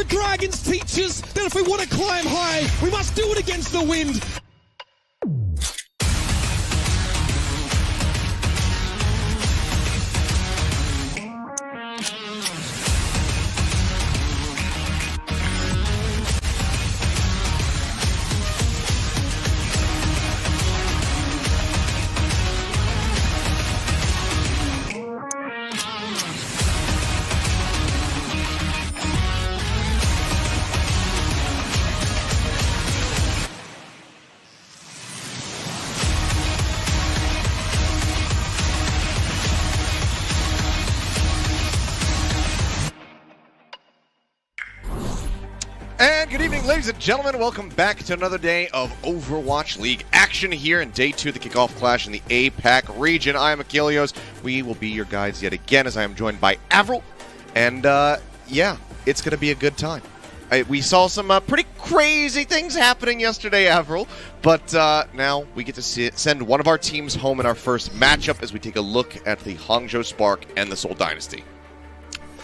Dragons teach us that if we want to climb high, we must do it against the wind. And good evening, ladies and gentlemen. Welcome back to another day of Overwatch League action here in Day 2 of the Kickoff Clash in the APAC region. I am Ilios. We will be your guides yet again as I am joined by Avril. And, yeah, it's going to be a good time. We saw some pretty crazy things happening yesterday, Avril. But now we get to send one of our teams home in our first matchup as we take a look at the Hangzhou Spark and the Seoul Dynasty.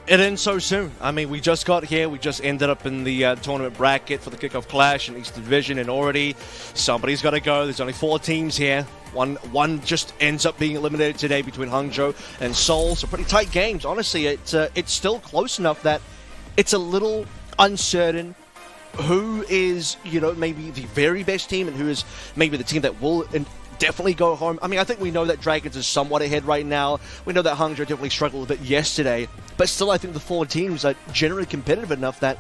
It ends so soon. I mean, we just got here. We just ended up in the tournament bracket for the Kickoff Clash in East Division, and already somebody's got to go. There's only 4 teams here. One just ends up being eliminated today between Hangzhou and Seoul. So pretty tight games. Honestly, it's still close enough that it's a little uncertain who is, maybe the very best team and who is maybe the team that will definitely go home. I mean, I think we know that Dragons is somewhat ahead right now. We know that Hangzhou definitely struggled a bit yesterday. But still, I think the 4 teams are generally competitive enough that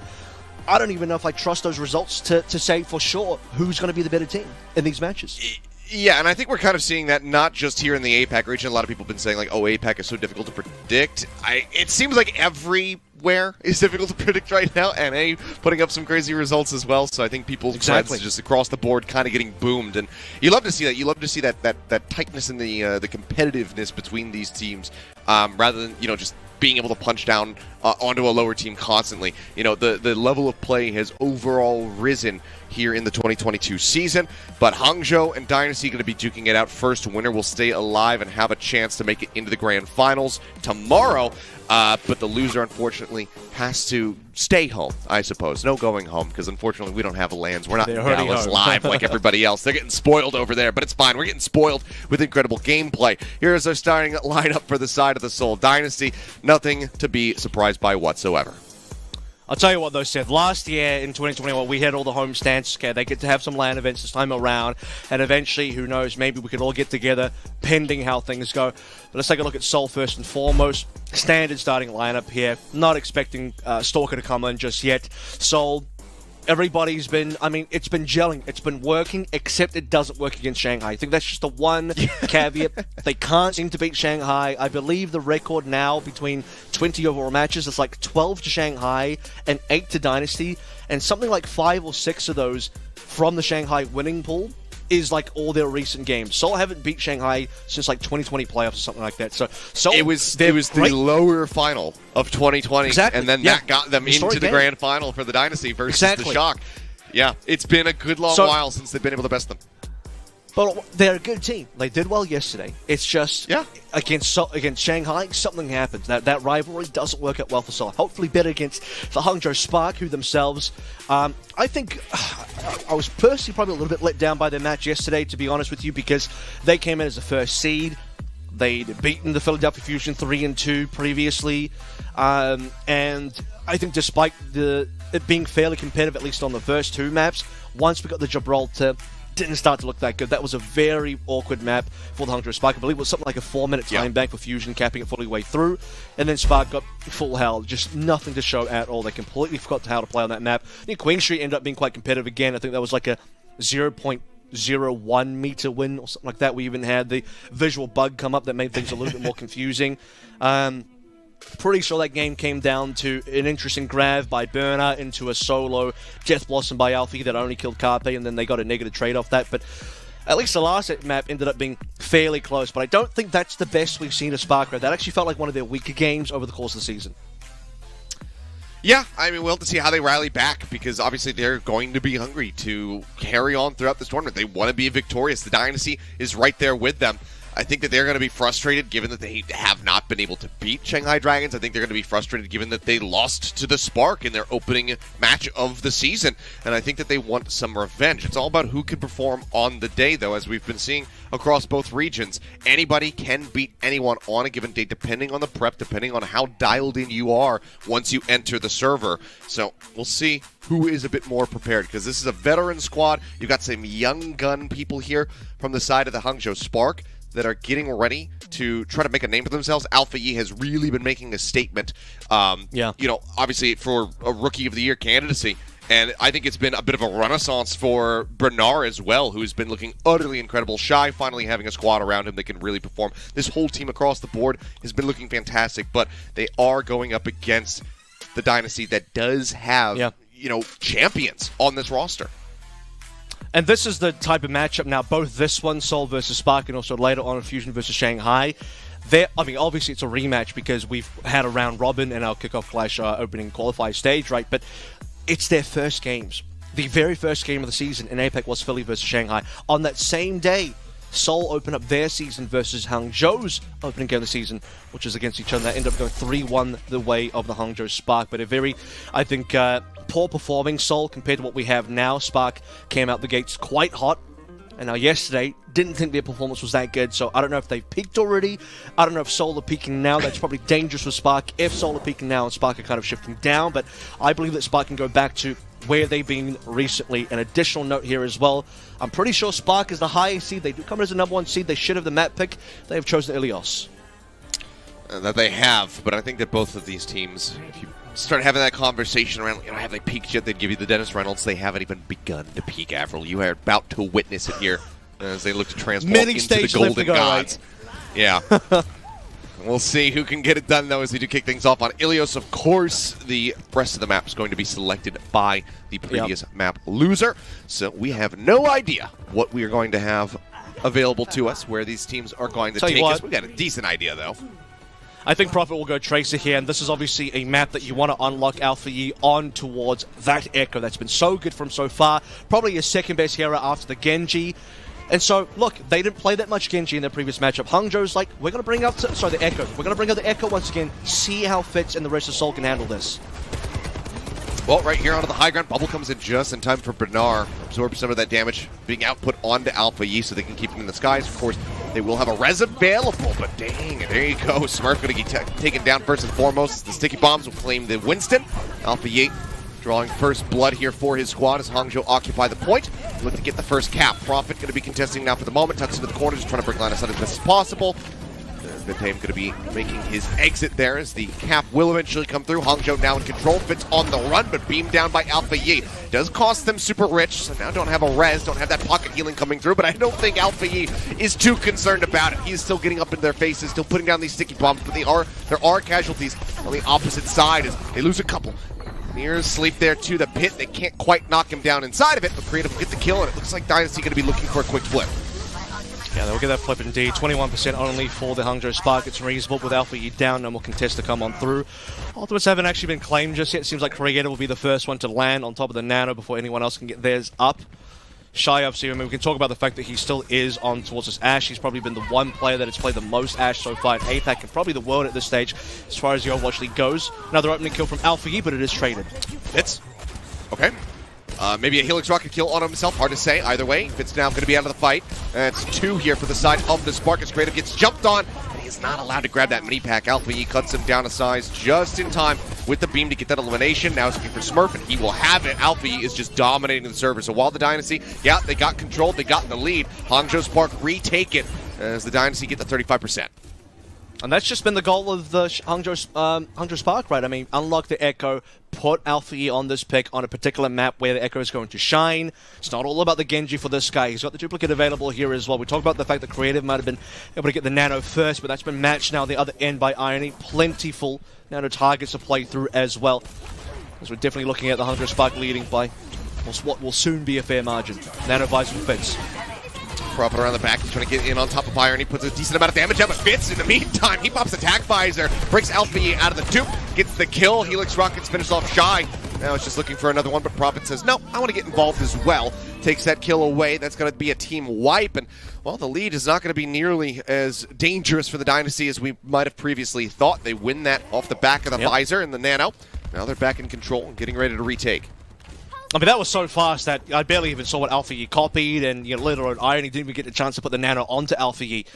I don't even know if I trust those results to say for sure who's going to be the better team in these matches. Yeah, and I think we're kind of seeing that not just here in the APAC region. A lot of people have been saying, like, oh, APAC is so difficult to predict. It seems like everywhere is difficult to predict right now. NA putting up some crazy results as well. So I think people's threads just across the board kind of getting boomed. And you love to see that. You love to see that tightness in the competitiveness between these teams rather than, just being able to punch down onto a lower team constantly. The level of play has overall risen here in the 2022 season, but Hangzhou and Dynasty going to be duking it out first. Winner will stay alive and have a chance to make it into the grand finals tomorrow, but the loser, unfortunately, has to stay home, I suppose. No going home, because unfortunately we don't have a LANs. We're not in Dallas live like everybody else. They're getting spoiled over there, but it's fine. We're getting spoiled with incredible gameplay. Here's our starting lineup for the side of the Seoul Dynasty. Nothing to be surprised by whatsoever. I'll tell you what, though, Seth. Last year in 2021, we had all the home stands. Okay, they get to have some LAN events this time around, and eventually, who knows, maybe we could all get together, pending how things go. But let's take a look at Seoul first and foremost. Standard starting lineup here. Not expecting Stalker to come in just yet. Seoul, everybody's been, it's been gelling. It's been working, except it doesn't work against Shanghai. I think that's just the one caveat. They can't seem to beat Shanghai. I believe the record now between 20 overall matches is like 12 to Shanghai and 8 to Dynasty. And something like 5 or 6 of those from the Shanghai winning pool is like all their recent games. Seoul haven't beat Shanghai since like 2020 playoffs or something like that. So Seoul, it was the lower final of 2020, and then that got them into the grand final for the Dynasty versus the Shock. Yeah, it's been a good long while since they've been able to best them. But they're a good team. They did well yesterday. It's just against Shanghai, something happens. That rivalry doesn't work out well for Seoul. Hopefully better against the Hangzhou Spark, who themselves, I think, I was personally probably a little bit let down by their match yesterday, to be honest with you, because they came in as the first seed. They'd beaten the Philadelphia Fusion 3-2 previously, and I think despite it being fairly competitive, at least on the first 2 maps, once we got the Gibraltar, didn't start to look that good. That was a very awkward map for the Hangzhou Spark. I believe it was something like a 4-minute time bank for Fusion, capping it fully way through. And then Spark got full hell. Just nothing to show at all. They completely forgot how to play on that map. I think Queen Street ended up being quite competitive again. I think that was like a 0.01 meter win or something like that. We even had the visual bug come up that made things a little bit more confusing. Pretty sure that game came down to an interesting grab by Burner into a solo Death Blossom by Alfie that only killed Carpe, and then they got a negative trade off that. But at least the last map ended up being fairly close. But I don't think that's the best we've seen of Sparkra. That actually felt like one of their weaker games over the course of the season. Yeah, we'll have to see how they rally back, because obviously they're going to be hungry to carry on throughout this tournament. They want to be victorious. The Dynasty is right there with them. I think that they're going to be frustrated given that they have not been able to beat Shanghai Dragons. I think they're going to be frustrated given that they lost to the Spark in their opening match of the season. And I think that they want some revenge. It's all about who can perform on the day, though, as we've been seeing across both regions. Anybody can beat anyone on a given day, depending on the prep, depending on how dialed in you are once you enter the server. So we'll see who is a bit more prepared, because this is a veteran squad. You've got some young gun people here from the side of the Hangzhou Spark that are getting ready to try to make a name for themselves. Alpha Yi has really been making a statement, obviously for a Rookie of the Year candidacy. And I think it's been a bit of a renaissance for Bernard as well, who's been looking utterly incredible. Shy finally having a squad around him that can really perform. This whole team across the board has been looking fantastic, but they are going up against the Dynasty that does have, champions on this roster. And this is the type of matchup now, both this one, Seoul versus Spark, and also later on Fusion versus Shanghai. Obviously it's a rematch because we've had a round robin in our Kickoff Clash opening qualifier stage, right? But it's their first games. The very first game of the season in APAC was Philly versus Shanghai. On that same day, Seoul opened up their season versus Hangzhou's opening game of the season, which is against each other. That ended up going 3-1 the way of the Hangzhou Spark. But a very, I think, poor performing Seoul compared to what we have now. Spark came out the gates quite hot. And now yesterday, didn't think their performance was that good. So I don't know if they've peaked already. I don't know if Seoul are peaking now. That's probably dangerous for Spark if Seoul are peaking now and Spark are kind of shifting down. But I believe that Spark can go back to where they've been recently. An additional note here as well. I'm pretty sure Spark is the highest seed. They do come as a number 1 seed. They should have the map pick. They have chosen Ilios. That they have, but I think that both of these teams, if you start having that conversation around, have they peaked yet? They'd give you the Dennis Reynolds. They haven't even begun to peak, Avril. You are about to witness it here as they look to transport into the Golden Gods. Right? Yeah. We'll see who can get it done, though, as they do kick things off on Ilios. Of course, the rest of the map is going to be selected by the previous map loser. So we have no idea what we are going to have available to us, where these teams are going to take us. We've got a decent idea, though. I think Prophet will go Tracer here, and this is obviously a map that you want to unlock Alpha Yi on towards that Echo that's been so good from so far. Probably your second best hero after the Genji. And so, look, they didn't play that much Genji in their previous matchup. Hangzhou's like, we're going to bring out the Echo. We're going to bring out the Echo once again, see how Fitz and the rest of Seoul can handle this. Well, right here onto the high ground, Bubble comes in just in time for Bernard. Absorb some of that damage being output onto Alpha Yi so they can keep him in the skies. Of course, they will have a res available, but dang, there you go. Smurf going to get taken down first and foremost. The sticky bombs will claim the Winston. Alpha Yi drawing first blood here for his squad as Hangzhou occupy the point. Look to get the first cap. Prophet going to be contesting now for the moment. Tucks into the corner, just trying to bring line of sight as best as possible. Midtown going to be making his exit there as the cap will eventually come through. Hangzhou now in control. Fitz on the run, but beamed down by Alpha Yi. Does cost them super rich, so now don't have a res, don't have that pocket healing coming through, but I don't think Alpha Yi is too concerned about it. He's still getting up in their faces, still putting down these sticky bombs, but there are casualties on the opposite side as they lose a couple. Nears sleep there to the pit. They can't quite knock him down inside of it, but Creative will get the kill, and it looks like Dynasty going to be looking for a quick flip. Yeah, they'll get that flip indeed. 21% only for the Hangzhou Spark. It's reasonable with Alpha Yi down. No more contest to come on through. Ultimates haven't actually been claimed just yet. It seems like Creative will be the first one to land on top of the Nano before anyone else can get theirs up. Shy obviously, I mean, we can talk about the fact that he still is on towards this Ashe. He's probably been the one player that has played the most Ashe so far in APAC and probably the world at this stage as far as the Overwatch League goes. Another opening kill from Alpha Yi, but it is traded. Fitz. Okay. Maybe a Helix Rocket kill on himself. Hard to say. Either way, Fitz now going to be out of the fight. It's 2 here for the side of the Spark as Creative gets jumped on. But he is not allowed to grab that mini pack. Alpha Yi cuts him down a size just in time with the beam to get that elimination. Now he's looking for Smurf, and he will have it. Alpha Yi is just dominating the server. So while the Dynasty, yeah, they got control, they got in the lead. Hangzhou Spark retake it as the Dynasty get the 35%. And that's just been the goal of the Hangzhou Spark, right? I mean, unlock the Echo, put Alpha Yi on this pick on a particular map where the Echo is going to shine. It's not all about the Genji for this guy. He's got the duplicate available here as well. We talked about the fact that Creative might have been able to get the Nano first, but that's been matched now the other end by Irony. Plentiful Nano targets to play through as well. As we're definitely looking at the Hangzhou Spark leading by what will soon be a fair margin. Nano Visor Fitz. Prophet around the back, he's trying to get in on top of Fire, and he puts a decent amount of damage out, but Fitz, in the meantime, he pops Attack Visor, breaks Alpha Yi out of the dupe, gets the kill. Helix Rockets finish off Shy. Now it's just looking for another one, but Prophet says, no, I want to get involved as well. takes that kill away. That's going to be a team wipe, and well, the lead is not going to be nearly as dangerous for the Dynasty as we might have previously thought. They win that off the back of the visor and the nano. Now they're back in control and getting ready to retake. I mean, that was so fast that I barely even saw what Alpha Yi copied, and later on, Irony didn't even get the chance to put the nano onto Alpha Yi.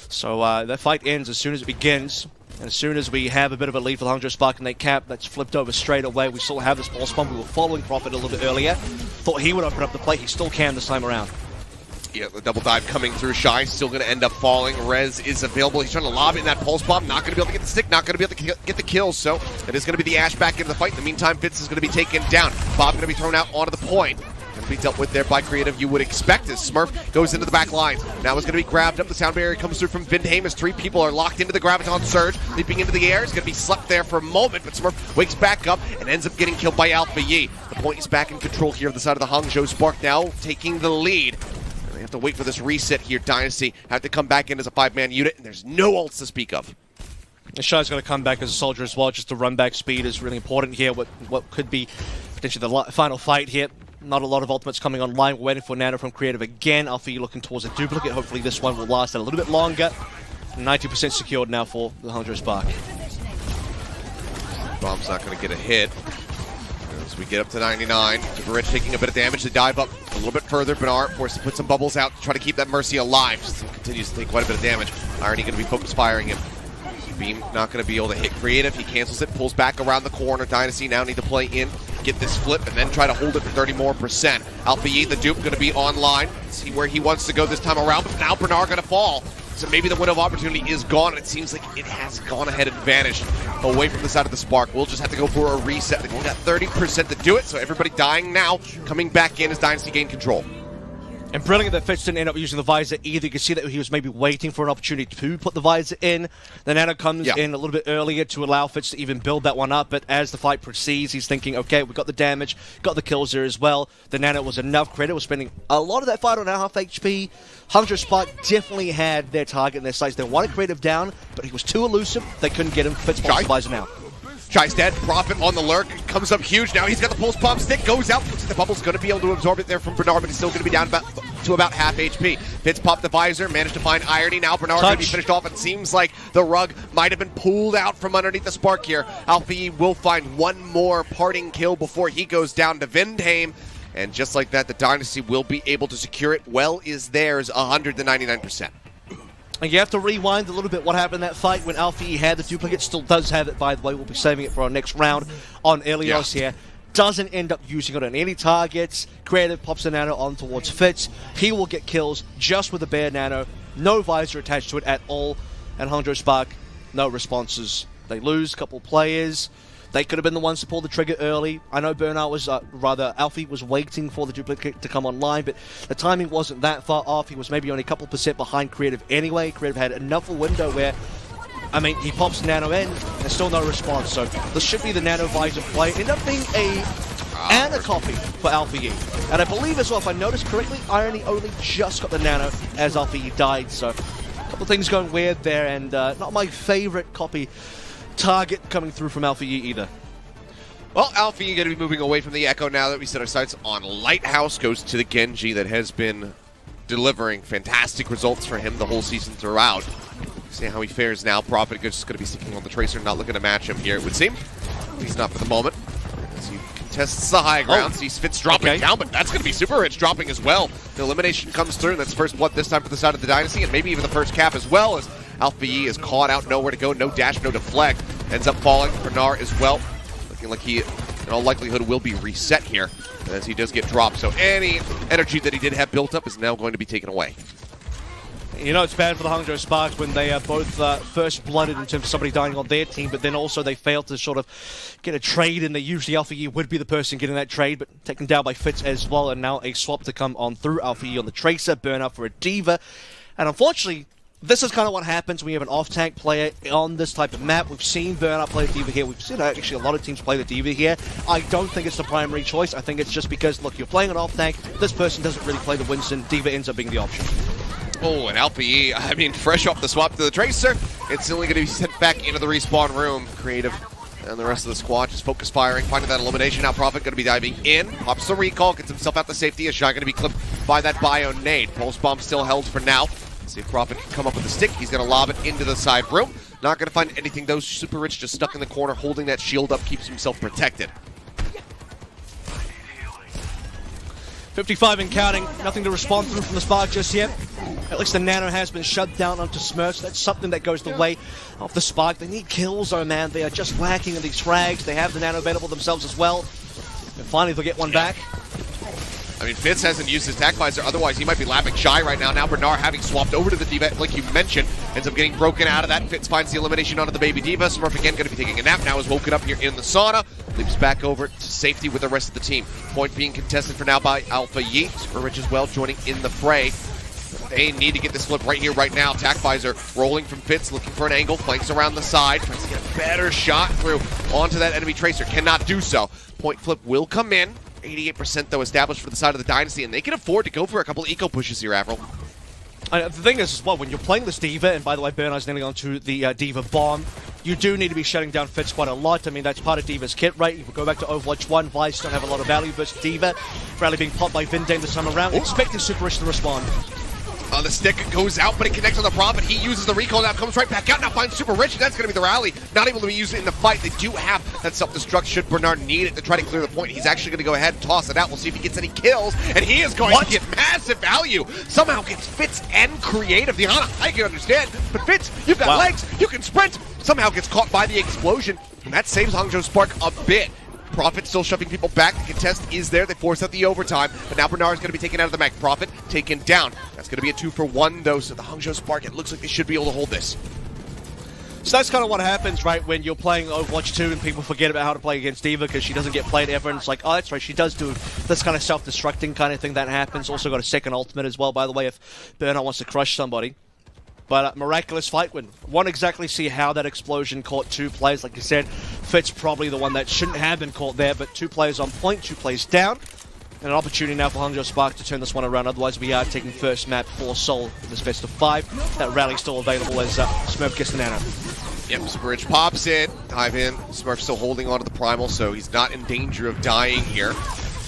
So that fight ends as soon as it begins, and as soon as we have a bit of a lead for the Hangzhou Spark and they cap, that's flipped over straight away. We still have this ball spawn. We were following Prophet a little bit earlier. Thought he would open up the plate. He still can this time around. Yeah, the double dive coming through. Shy still going to end up falling. Rez is available. He's trying to lob in that pulse bomb. Not going to be able to get the stick. Not going to be able to get the kills. So it is going to be the Ash back into the fight. In the meantime, Fitz is going to be taken down. Bob going to be thrown out onto the point. Going to be dealt with there by Creative. You would expect as Smurf goes into the back line. Now is going to be grabbed up. The sound barrier comes through from Vindheim as 3 people are locked into the Graviton Surge. Leaping into the air. Is going to be slept there for a moment, but Smurf wakes back up and ends up getting killed by Alpha Yi. The point is back in control here on the side of the Hangzhou Spark now, taking the lead. They have to wait for this reset here. Dynasty have to come back in as a 5-man unit, and there's no ults to speak of. Shai's going to come back as a soldier as well. Just the run back speed is really important here. What could be potentially the final fight here. Not a lot of ultimates coming online. We're waiting for Nano from Creative again. Alpha Yi looking towards a duplicate. Hopefully this one will last a little bit longer. 90% secured now for the Hangzhou Spark. Bomb's not going to get a hit. As we get up to 99, Rich taking a bit of damage to dive up a little bit further. Bernard forced to put some bubbles out to try to keep that Mercy alive. Just continues to take quite a bit of damage. Irony going to be focus firing him. Beam not going to be able to hit Creative. He cancels it, pulls back around the corner. Dynasty now need to play in, get this flip, and then try to hold it for 30 more percent. Alpha Yi, the dupe, going to be online. See where he wants to go this time around, but now Bernard going to fall. So maybe the window of opportunity is gone, and it seems like it has gone ahead and vanished away from the side of the Spark. We'll just have to go for a reset. They've only got 30% to do it, so everybody dying now. Coming back in as Dynasty gain control. And brilliant that Fitz didn't end up using the visor either. You can see that he was maybe waiting for an opportunity to put the visor in. The Nano comes in a little bit earlier to allow Fitz to even build that one up. But as the fight proceeds, he's thinking, okay, we got the damage, got the kills there as well. The Nano was enough. Creative was spending a lot of that fight on half HP. Hangzhou Spark definitely had their target in their sights. They wanted Creative down, but he was too elusive. They couldn't get him. Fitz pops the visor now. Shy's dead. Prophet on the lurk. Comes up huge now. He's got the pulse bomb stick. Goes out. Looks like the bubble's going to be able to absorb it there from Bernard, but he's still going to be down to about half HP. Fitz popped the visor. Managed to find Irony. Now Bernard going to be finished off. It seems like the rug might have been pulled out from underneath the Spark here. Alpha Yi will find one more parting kill before he goes down to Vindheim. And just like that, the Dynasty will be able to secure it. Well is theirs, 199%. And you have to rewind a little bit what happened in that fight when Alpha Yi had the duplicate. Still does have it, by the way. We'll be saving it for our next round on Ilios here. Doesn't end up using it on any targets. Creative pops the nano on towards Fitz. He will get kills just with the bare nano. No visor attached to it at all. And Hangzhou Spark, no responses. They lose a couple players. They could have been the ones to pull the trigger early. I know Bernard was, Alfie was waiting for the duplicate to come online, but the timing wasn't that far off. He was maybe only a couple % behind Creative anyway. Creative had enough of a window where, I mean, he pops Nano in, and still no response. So this should be the Nano visor play. Ended up being a copy for Alpha Yi. And I believe as well, if I noticed correctly, Irony only just got the Nano as Alpha Yi died. So a couple things going weird there, and not my favorite copy target coming through from Alpha Yi either. Well, Alpha Yi going to be moving away from the Echo now that we set our sights on Lighthouse. Goes to the Genji that has been delivering fantastic results for him the whole season throughout. See how he fares now. Prophet just going to be sticking on the Tracer, not looking to match him here, it would seem. At least not for the moment. As he contests the high ground, sees Fitz dropping down, but that's going to be Super Rich dropping as well. The elimination comes through, and that's first blood this time for the side of the Dynasty, and maybe even the first cap as well, as Alpha Yi is caught out, nowhere to go, no dash, no deflect. Ends up falling. Bernard as well. Looking like he, in all likelihood, will be reset here as he does get dropped. So any energy that he did have built up is now going to be taken away. You know, it's bad for the Hangzhou Sparks when they are both first-blooded in terms of somebody dying on their team, but then also they fail to sort of get a trade, and they usually Alpha Yi would be the person getting that trade, but taken down by Fitz as well, and now a swap to come on through Alpha Yi on the Tracer, burn up for a Diva, and unfortunately, this is kind of what happens when you have an off-tank player on this type of map. We've seen Burnout play the Diva here. We've seen actually a lot of teams play the Diva here. I don't think it's the primary choice. I think it's just because, look, you're playing an off-tank. This person doesn't really play the Winston. Diva ends up being the option. Oh, and Alpha Yi, I mean, fresh off the swap to the Tracer, it's only going to be sent back into the respawn room. Creative And the rest of the squad just focus firing, finding that elimination. Now Prophet going to be diving in. Pops the recall, gets himself out to safety. A shot going to be clipped by that bio nade. Pulse bomb still held for now. See if Prophet can come up with a stick. He's going to lob it into the side room. Not going to find anything though. Super Rich just stuck in the corner, holding that shield up, keeps himself protected. 55 and counting. Nothing to respond through from the Spark just yet. At least the Nano has been shut down onto Smurfs. That's something that goes the way of the Spark. They need kills, though, man. They are just lacking in these frags. They have the Nano available themselves as well. And finally, they'll get one back. I mean, Fitz hasn't used his tac visor, otherwise he might be lapping shy right now. Now Bernard having swapped over to the Diva, like you mentioned, ends up getting broken out of that. Fitz finds the elimination onto the baby Diva. Smurf again going to be taking a nap, now is woken up here in the sauna. Leaps back over to safety with the rest of the team. Point being contested for now by Alpha Yeet. Super Rich as well joining in the fray. They need to get this flip right here, right now. Tac visor rolling from Fitz, looking for an angle, flanks around the side, tries to get a better shot through onto that enemy tracer. Cannot do so. Point flip will come in. 88% though established for the side of the Dynasty, and they can afford to go for a couple eco pushes here, Avril. The thing is, as well, when you're playing this Diva, and by the way, Bernard's nailing onto the Diva bomb, you do need to be shutting down Fitz quite a lot. I mean, that's part of Diva's kit, right? If you go back to Overwatch 1, Vice don't have a lot of value versus Diva. Rally being popped by Vindane this time around. Expecting Super Rich to respond. The stick goes out, but it connects on the Prophet. He uses the recall, now comes right back out, now finds Super Rich. That's going to be the rally. Not able to be used in the fight. They do have that self-destruct should Bernard need it to try to clear the point. He's actually going to go ahead and toss it out. We'll see if he gets any kills, and he is going to get massive value. Somehow gets Fitz and Creative. The Hana, I can understand, but Fitz, you've got legs, you can sprint. Somehow gets caught by the explosion, and that saves Hangzhou Spark a bit. Prophet still shoving people back. The contest is there. They force out the overtime. But now Bernard is going to be taken out of the mech. Prophet taken down. That's going to be a 2-for-1, though. So the Hangzhou Spark, it looks like they should be able to hold this. So that's kind of what happens, right, when you're playing Overwatch 2 and people forget about how to play against Diva because she doesn't get played ever. And it's like, oh, that's right, she does do this kind of self-destructing kind of thing that happens. Also got a second ultimate as well, by the way, if Bernard wants to crush somebody. But miraculous fight win. Won't exactly see how that explosion caught two players. Like you said, Fitz probably the one that shouldn't have been caught there, but two players on point, two players down. And an opportunity now for Hangzhou Spark to turn this one around. Otherwise, we are taking first map for Seoul in this best of 5. That rally's still available as Smurf gets the nano. Yep, Super Rich pops it. Dive in. Smurf still holding onto the primal, so he's not in danger of dying here.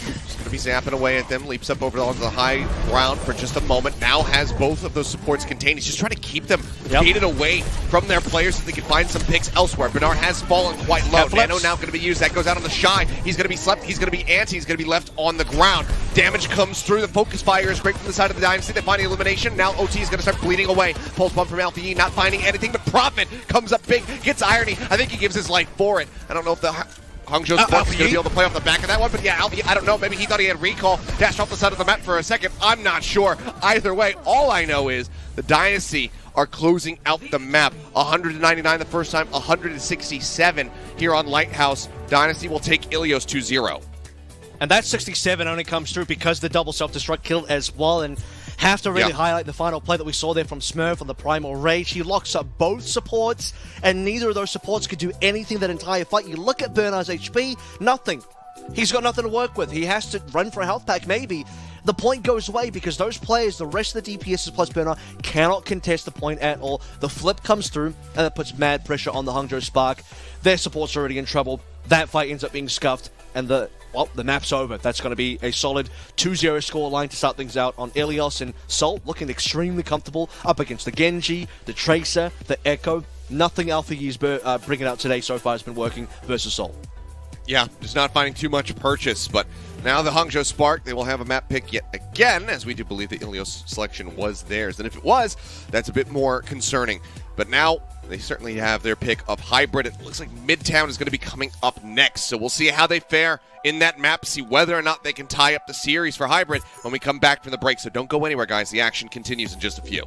Just going to be zapping away at them. Leaps up over onto the high ground for just a moment. Now has both of those supports contained. He's just trying to keep them gated away from their players so they can find some picks elsewhere. Bernard has fallen quite low. Nano now going to be used. That goes out on the Shy. He's going to be slept. He's going to be anti. He's going to be left on the ground. Damage comes through. The focus fire is great from the side of the Dynasty. They find the elimination. Now OT is going to start bleeding away. Pulse bomb from Alpha E, not finding anything, but Prophet comes up big, gets Irony. I think he gives his life for it. I don't know if the Hangzhou Spark is going to be able to play off the back of that one, but yeah, I don't know. Maybe he thought he had recall, dashed off the side of the map for a second. I'm not sure. Either way, all I know is the Dynasty are closing out the map. 199 the first time, 167 here on Lighthouse. Dynasty will take Ilios 2-0. And that 67 only comes through because the double self-destruct killed as well, and have to really highlight the final play that we saw there from Smurf on the Primal Rage. He locks up both supports, and neither of those supports could do anything that entire fight. You look at Bernard's HP, nothing. He's got nothing to work with. He has to run for a health pack, maybe. The point goes away because those players, the rest of the DPSs plus Bernard, cannot contest the point at all. The flip comes through, and it puts mad pressure on the Hangzhou Spark. Their support's already in trouble. That fight ends up being scuffed, and the map's over. That's going to be a solid 2-0 score line to start things out on Ilios, and Seoul looking extremely comfortable up against the Genji, the Tracer, the Echo. Nothing Alpha Yi's bringing out today so far has been working versus Seoul. Yeah, just not finding too much purchase, but now the Hangzhou Spark, they will have a map pick yet again, as we do believe the Ilios selection was theirs. And if it was, that's a bit more concerning. But now they certainly have their pick of Hybrid. It looks like Midtown is going to be coming up next, so we'll see how they fare in that map, see whether or not they can tie up the series for Hybrid when we come back from the break. So don't go anywhere, guys. The action continues in just a few.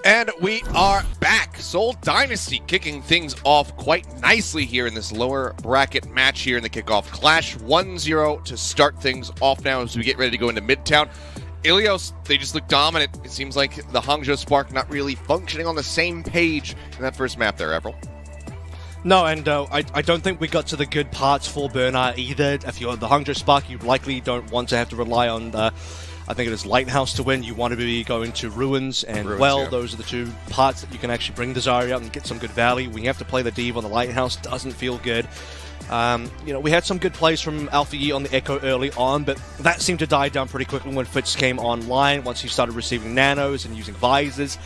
And we are back. Seoul Dynasty kicking things off quite nicely here in this lower bracket match here in the Kickoff Clash. 1-0 to start things off now as we get ready to go into Midtown. Ilios, they just look dominant. It seems like the Hangzhou Spark not really functioning on the same page in that first map there, Avril. No, and I don't think we got to the good parts for Bernard either. If you're the Hangzhou Spark, you likely don't want to have to rely on I think it is Lighthouse to win. You want to be going to Ruins and Well. Yeah. Those are the two parts that you can actually bring Desire out and get some good value. When you have to play the Div on the Lighthouse, doesn't feel good. We had some good plays from Alpha Yi on the Echo early on, but that seemed to die down pretty quickly when Fitz came online. Once he started receiving nanos and using visors,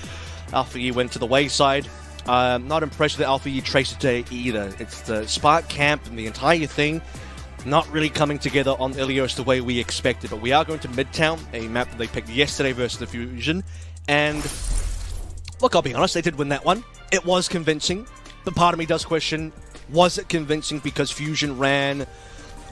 Alpha Yi went to the wayside. Not impressed with the Alpha Yi Tracer today either. It's the Spark camp and the entire thing not really coming together on Ilios the way we expected. But we are going to Midtown, a map that they picked yesterday versus the Fusion. And look, I'll be honest, they did win that one. It was convincing, but part of me does question, was it convincing because Fusion ran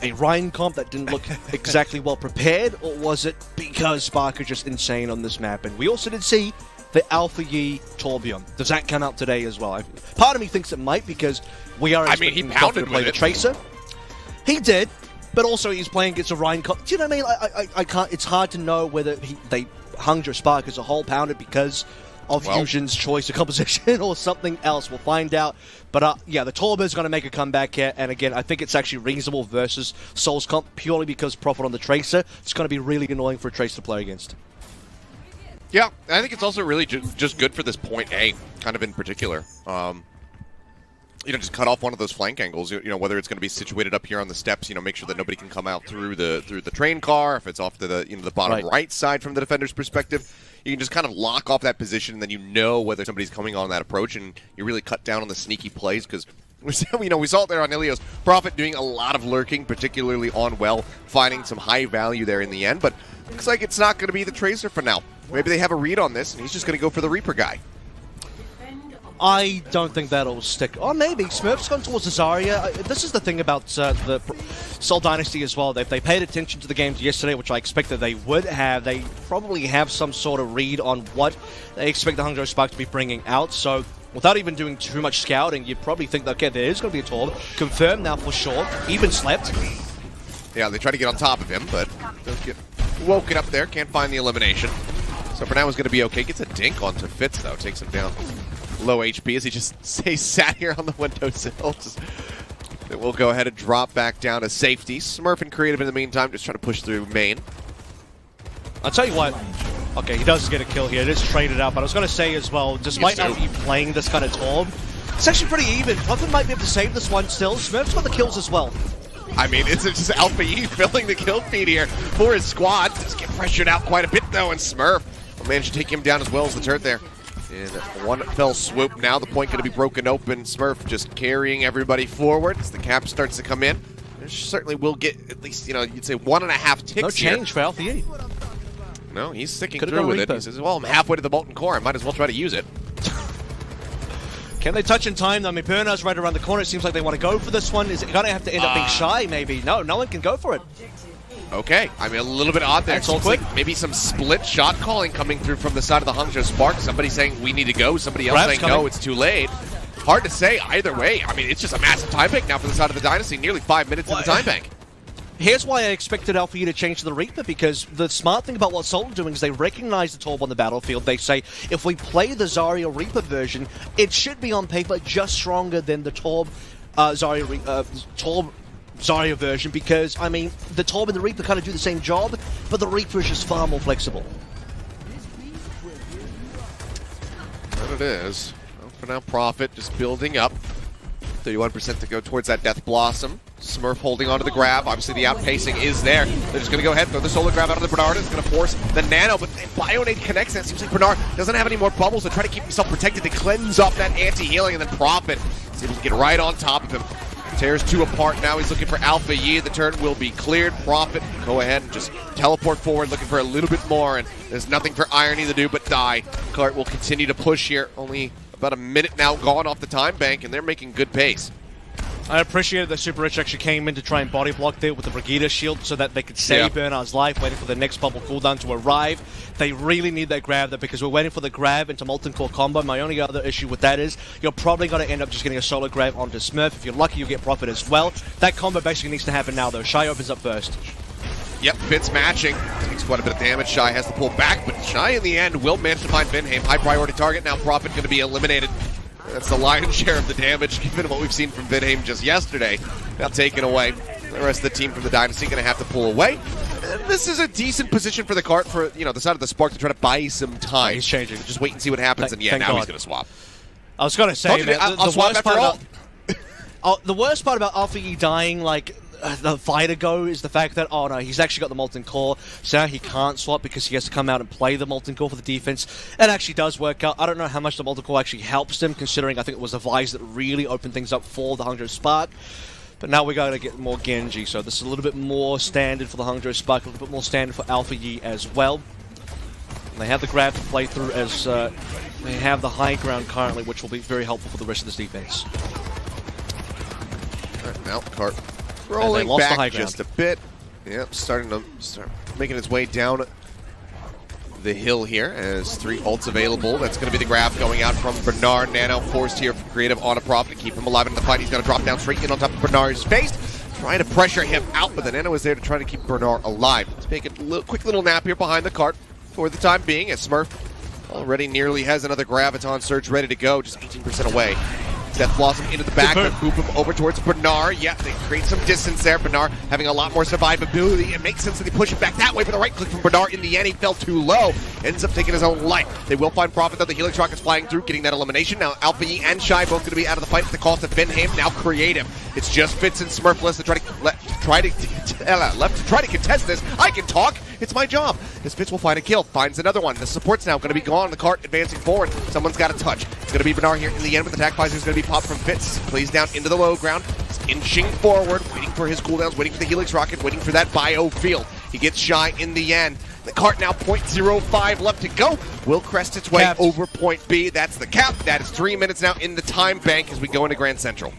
a Ryan comp that didn't look exactly well prepared, or was it because Spark are just insane on this map? And we also did see the Alpha Yi Torbjorn. Does that come out today as well? Part of me thinks it might because we are expecting he pounded to play the Tracer. He did, but also he's playing against a Ryan comp. Do you know what I mean? I can't. It's hard to know whether they Hangzhou Spark as a whole pounded because of Fusion's choice of composition or something else. We'll find out. But yeah, the Torb is going to make a comeback here. And again, I think it's actually reasonable versus Soul's comp purely because Profit on the Tracer. It's going to be really annoying for a Tracer to play against. Yeah, I think it's also really just good for this point A, kind of in particular. Just cut off one of those flank angles. Whether it's going to be situated up here on the steps. Make sure that nobody can come out through the train car. If it's off to the bottom right side from the defender's perspective, you can just kind of lock off that position, and then you know whether somebody's coming on that approach, and you really cut down on the sneaky plays because we saw it there on Ilios. Prophet doing a lot of lurking, particularly on Well, finding some high value there in the end. But looks like it's not going to be the Tracer for now. Maybe they have a read on this, and he's just going to go for the Reaper guy. I don't think that'll stick. Or maybe. Smurf's gone towards Zarya. This is the thing about the Seoul Dynasty as well. If they paid attention to the games yesterday, which I expected they would have, they probably have some sort of read on what they expect the Hangzhou Spark to be bringing out. So without even doing too much scouting, you'd probably think, okay, there is going to be a Torb. Confirmed now for sure. Even slept. Yeah, they try to get on top of him, but does get woken up there. Can't find the elimination. So for now, he's going to be okay. Gets a dink onto Fitz, though. Takes him down. Low HP as he just sat here on the windowsill. We'll go ahead and drop back down to safety. Smurf and Creative in the meantime, just trying to push through main. I'll tell you what. Okay, he does get a kill here. It is traded out, but I was going to say as well, despite not even playing this kind of Torb, it's actually pretty even. Puffin might be able to save this one still. Smurf's got the kills as well. I mean, it's just Alpha E filling the kill feed here for his squad. Does get pressured out quite a bit, though, and Smurf will manage to take him down as well as the turret there. In one fell swoop now, the point going to be broken open. Smurf just carrying everybody forward as the cap starts to come in. There certainly will get at least, you'd say 1.5 ticks. No change for Alpha E. No, he's sticking through with it. He says, well, I'm halfway to the molten core. I might as well try to use it. Can they touch in time? I mean, Bernard's right around the corner. It seems like they want to go for this one. Is it going to have to end up being shy, maybe? No one can go for it. Okay, I mean, a little bit odd there. It's like maybe some split shot calling coming through from the side of the Hangzhou Spark. Somebody saying, we need to go. Somebody else saying, no, it's too late. Hard to say either way. I mean, it's just a massive time bank now for the side of the Dynasty. Nearly 5 minutes in the time bank. Here's why I expected Alpha E to change to the Reaper, because the smart thing about what Seoul are doing is they recognize the Torb on the battlefield. They say, if we play the Zarya Reaper version, it should be on paper just stronger than the Torb Zarya version, because, I mean, the Torb and the Reaper kind of do the same job, but the Reaper is just far more flexible. There it is. Well, for now, Prophet just building up. 31% to go towards that Death Blossom. Smurf holding onto the grab. Obviously, the outpacing is there. They're just going to go ahead and throw the solar grab out of the Bernard. It's going to force the nano, but Bionade connects, and it seems like Bernard doesn't have any more bubbles to try to keep himself protected to cleanse off that anti-healing, and then Prophet is able to get right on top of him. Tears two apart now. He's looking for Alpha Yi. The turn will be cleared. Prophet, go ahead and just teleport forward, looking for a little bit more, and there's nothing for Irony to do but die. Cart will continue to push here. Only about a minute now gone off the time bank, and they're making good pace. I appreciated that Super Rich actually came in to try and body block there with the Brigida shield so that they could save Bernard's life, waiting for the next bubble cooldown to arrive. They really need that grab there because we're waiting for the grab into Molten Core combo. My only other issue with that is you're probably going to end up just getting a solo grab onto Smurf. If you're lucky, you'll get Profit as well. That combo basically needs to happen now, though. Shy opens up first. Yep, Fitz matching. Takes quite a bit of damage. Shy has to pull back, but Shy in the end will manage to find Vinheim. High priority target. Now Profit going to be eliminated. That's the lion's share of the damage, given what we've seen from Vinheim just yesterday. Now taken away. The rest of the team from the Dynasty going to have to pull away. This is a decent position for the cart for, the side of the Spark to try to buy some time. He's changing. Just wait and see what happens, and now he's going to swap. I was going to say, man, I'll swap after all. The worst part about Alpha E dying, the fighter go, is the fact that, oh no, he's actually got the Molten Core, so now he can't swap because he has to come out and play the Molten Core for the defense. It actually does work out. I don't know how much the Molten Core actually helps him, considering I think it was the Vise that really opened things up for the Hangzhou Spark. But now we're going to get more Genji, so this is a little bit more standard for the Hangzhou Spark, a little bit more standard for Alpha Yi as well. And they have the grab to play through as they have the high ground currently, which will be very helpful for the rest of this defense. Alright, now cart rolling back just a bit. Yep, starting to making its way down the hill here as 3 ults available. That's going to be the grab going out from Bernard. Nano forced here for creative on a Profit to keep him alive in the fight. He's going to drop down straight in on top of Bernard's face, trying to pressure him out, but the Nano is there to try to keep Bernard alive. Let's take a quick little nap here behind the cart for the time being, as Smurf already nearly has another Graviton Surge ready to go, just 18% away. Death Blossom into the back, but boop him over towards Bernard. Yeah, they create some distance there. Bernard having a lot more survivability. It makes sense that they push it back that way, but the right click from Bernard in the end, he fell too low. Ends up taking his own life. They will find Profit, though. The Helix Rocket's flying through, getting that elimination. Now Alpha E and Shy both going to be out of the fight at the cost of Vinheim. Now creative. It's just Fitz and Smurfless to try to contest this. I can talk. It's my job. This Fitz will find a kill. Finds another one. The support's now going to be gone. The cart advancing forward. Someone's got to touch. It's going to be Bernard here in the end, but the attack visor is going to be popped from Fitz. Plays down into the low ground. He's inching forward, waiting for his cooldowns, waiting for the Helix Rocket, waiting for that bio field. He gets Shy in the end. The cart now 0.05 left to go. Will crest its way over point B. That's the cap. That is 3 minutes now in the time bank as we go into Grand Central.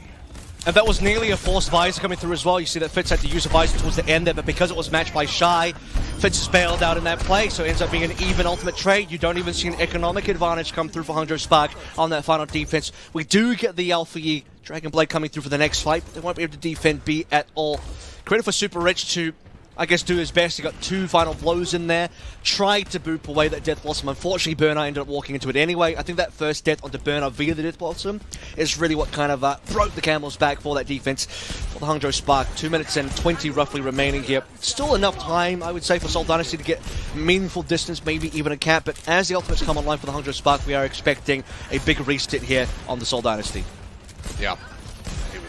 And that was nearly a forced visor coming through as well. You see that Fitz had to use a visor towards the end there, but because it was matched by Shy, Fitz is bailed out in that play, so it ends up being an even ultimate trade. You don't even see an economic advantage come through for Hangzhou Spark on that final defense. We do get the Alpha Yi Dragon Blade coming through for the next fight, but they won't be able to defend B at all. Credit for Super Rich to, I guess, do his best. He got 2 final blows in there. Tried to boop away that Death Blossom. Unfortunately, Bernard ended up walking into it anyway. I think that first death onto Bernard via the Death Blossom is really what kind of broke the camel's back for that defense for the Hangzhou Spark. 2 minutes and 20 roughly remaining here. Still enough time, I would say, for Seoul Dynasty to get meaningful distance, maybe even a cap. But as the ultimates come online for the Hangzhou Spark, we are expecting a big reset here on the Seoul Dynasty. Yeah.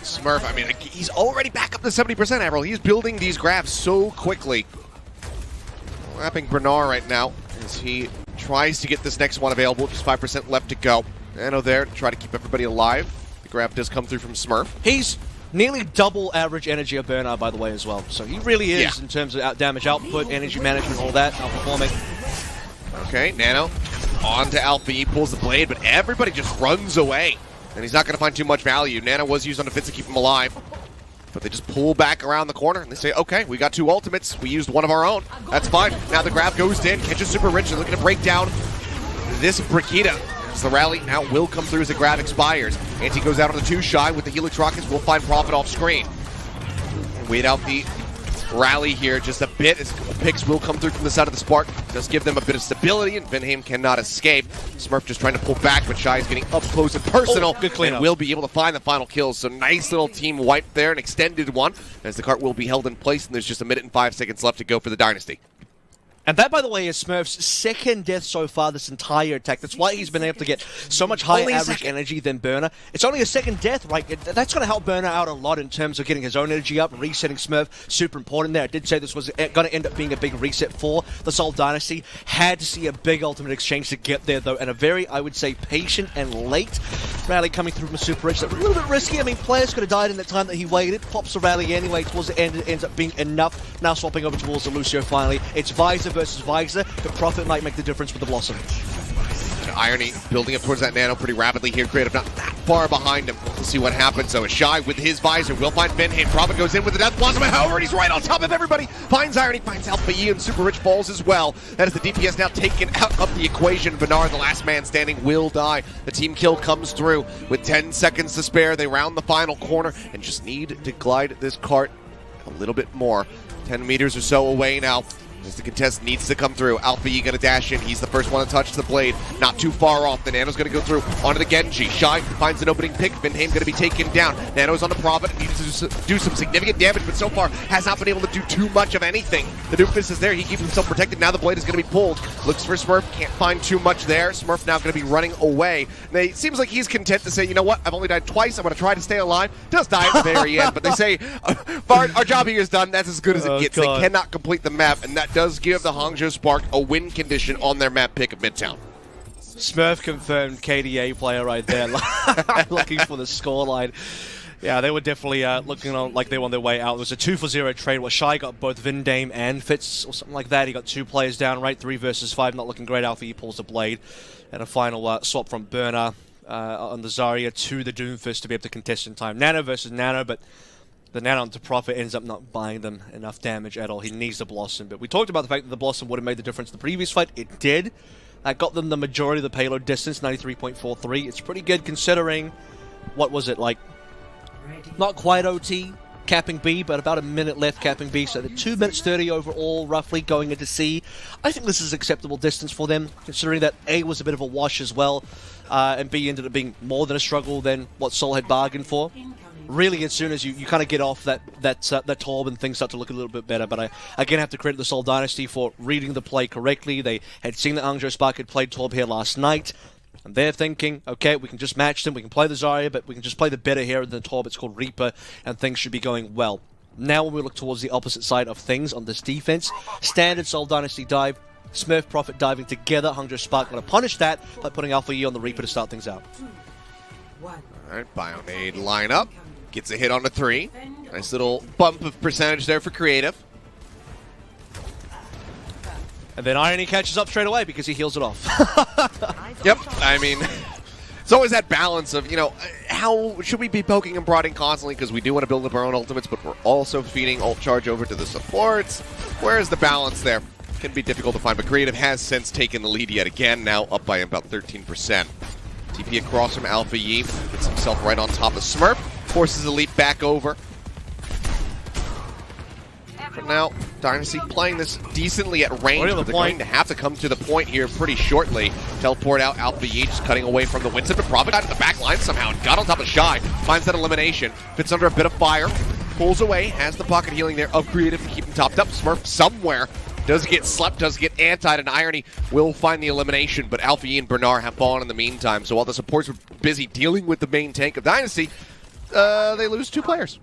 Smurf, I mean, he's already back up to 70%, Avril. He's building these grabs so quickly. Lapping Bernard right now as he tries to get this next one available. Just 5% left to go. Nano there to try to keep everybody alive. The grab does come through from Smurf. He's nearly double average energy of Bernard, by the way, as well. So he really is, in terms of damage output, energy management, all that, outperforming. Okay, Nano on to Alpha. He pulls the blade, but everybody just runs away. And he's not going to find too much value. Nano was used on the Fitz to keep him alive. But they just pull back around the corner and they say, okay, we got 2 ultimates. We used one of our own. That's fine. Now the grab goes in. Catches Super Rich. They're looking to break down this Brigida. As the rally now will come through as the grab expires. Anti goes out on the 2 Shy with the Helix Rockets. We'll find Profit off screen. Wait out the rally here just a bit as a couple picks will come through from the side of the Spark. Does give them a bit of stability, and Vinheim cannot escape. Smurf just trying to pull back, but Shy is getting up close and personal. Good cleanup. And will be able to find the final kills. So nice little team wipe there, an extended one, as the cart will be held in place, and there's just 1 minute and 5 seconds left to go for the Dynasty. And that, by the way, is Smurf's second death so far this entire attack. That's why he's been able to get so much higher average energy than Burner. It's only a second death, right? That's going to help Burner out a lot in terms of getting his own energy up, resetting Smurf. Super important there. I did say this was going to end up being a big reset for the Seoul Dynasty. Had to see a big ultimate exchange to get there, though, and a very, I would say, patient and late rally coming through from Super Rich. That's a little bit risky. I mean, players could have died in the time that he waited. Pops the rally anyway. Towards the end, it ends up being enough. Now swapping over towards the Lucio finally. It's Visor versus Visor. But Profit might make the difference with the Blossom. Irony building up towards that Nano pretty rapidly here. Creative not that far behind him. We'll see what happens, though. Shy with his visor will find Benham. Prophet goes in with the Death Blossom, however, he's right on top of everybody. Finds Irony, finds Alpha E, and Super Rich falls as well. That is the DPS now taken out of the equation. Bernard, the last man standing, will die. The team kill comes through with 10 seconds to spare. They round the final corner and just need to glide this cart a little bit more. 10 meters or so away now. As the contest needs to come through. Alpha E gonna dash in. He's the first one to touch the blade. Not too far off. The Nano's gonna go through onto the Genji. Shy finds an opening pick. Vinheim gonna be taken down. Nano's on the Prophet. Needs to do some significant damage, but so far has not been able to do too much of anything. The Doofus is there. He keeps himself protected. Now the blade is gonna be pulled. Looks for Smurf. Can't find too much there. Smurf now gonna be running away. And it seems like he's content to say, you know what? I've only died twice. I'm gonna try to stay alive. Does die at the very end, but they say our job here is done. That's as good as it gets. God. They cannot complete the map, and that does give the Hangzhou Spark a win condition on their map pick of Midtown. Smurf confirmed KDA player right there, looking for the scoreline. Yeah, they were definitely looking on like they were on their way out. It was a 2-for-0 trade where Shy got both Vindame and Fitz or something like that. He got 2 players down, right? 3 versus 5, not looking great. Alpha, he pulls the blade. And a final swap from Burner on the Zarya to the Doomfist to be able to contest in time. Nano versus Nano, but the Nano onto Prophet ends up not buying them enough damage at all. He needs the Blossom, but we talked about the fact that the Blossom would have made the difference in the previous fight. It did. That got them the majority of the payload distance, 93.43. It's pretty good considering, what was it, like, not quite OT, capping B, but about a minute left capping B, so the 2 minutes 30 overall, roughly, going into C. I think this is acceptable distance for them, considering that A was a bit of a wash as well, and B ended up being more than a struggle than what Seoul had bargained for. Really, as soon as you kind of get off that Torb and things start to look a little bit better. But I again have to credit the Seoul Dynasty for reading the play correctly. They had seen that Hangzhou Spark had played Torb here last night, and they're thinking, okay, we can just match them, we can play the Zarya, but we can just play the better here than the Torb. It's called Reaper, and things should be going well. Now when we look towards the opposite side of things on this defense, standard Seoul Dynasty dive, Smurf Prophet diving together. Hangzhou Spark going to punish that by putting Alpha E on the Reaper to start things out. Alright, Bionade line up. Gets a hit on the 3. Nice little bump of percentage there for Creative. And then Irony catches up straight away because he heals it off. Yep, I mean, it's always that balance of, you know, how should we be poking and prodding constantly because we do want to build up our own ultimates, but we're also feeding ult charge over to the supports. Where's the balance there? Can be difficult to find, but Creative has since taken the lead yet again, now up by about 13%. TP across from Alpha Yi, puts himself right on top of Smurf, forces the leap back over. For now, Dynasty playing this decently at range, but they're going to have to come to the point here pretty shortly. Teleport out, Alpha Yi just cutting away from the Winston, but Prophet out of the back line somehow and got on top of Shy, finds that elimination, fits under a bit of fire, pulls away, has the pocket healing there of Creative to keep him topped up. Smurf somewhere does get slept, does get antied, and Irony will find the elimination, but Alpha Yi and Bernard have fallen in the meantime, so while the supports were busy dealing with the main tank of Dynasty, they lose 2 players.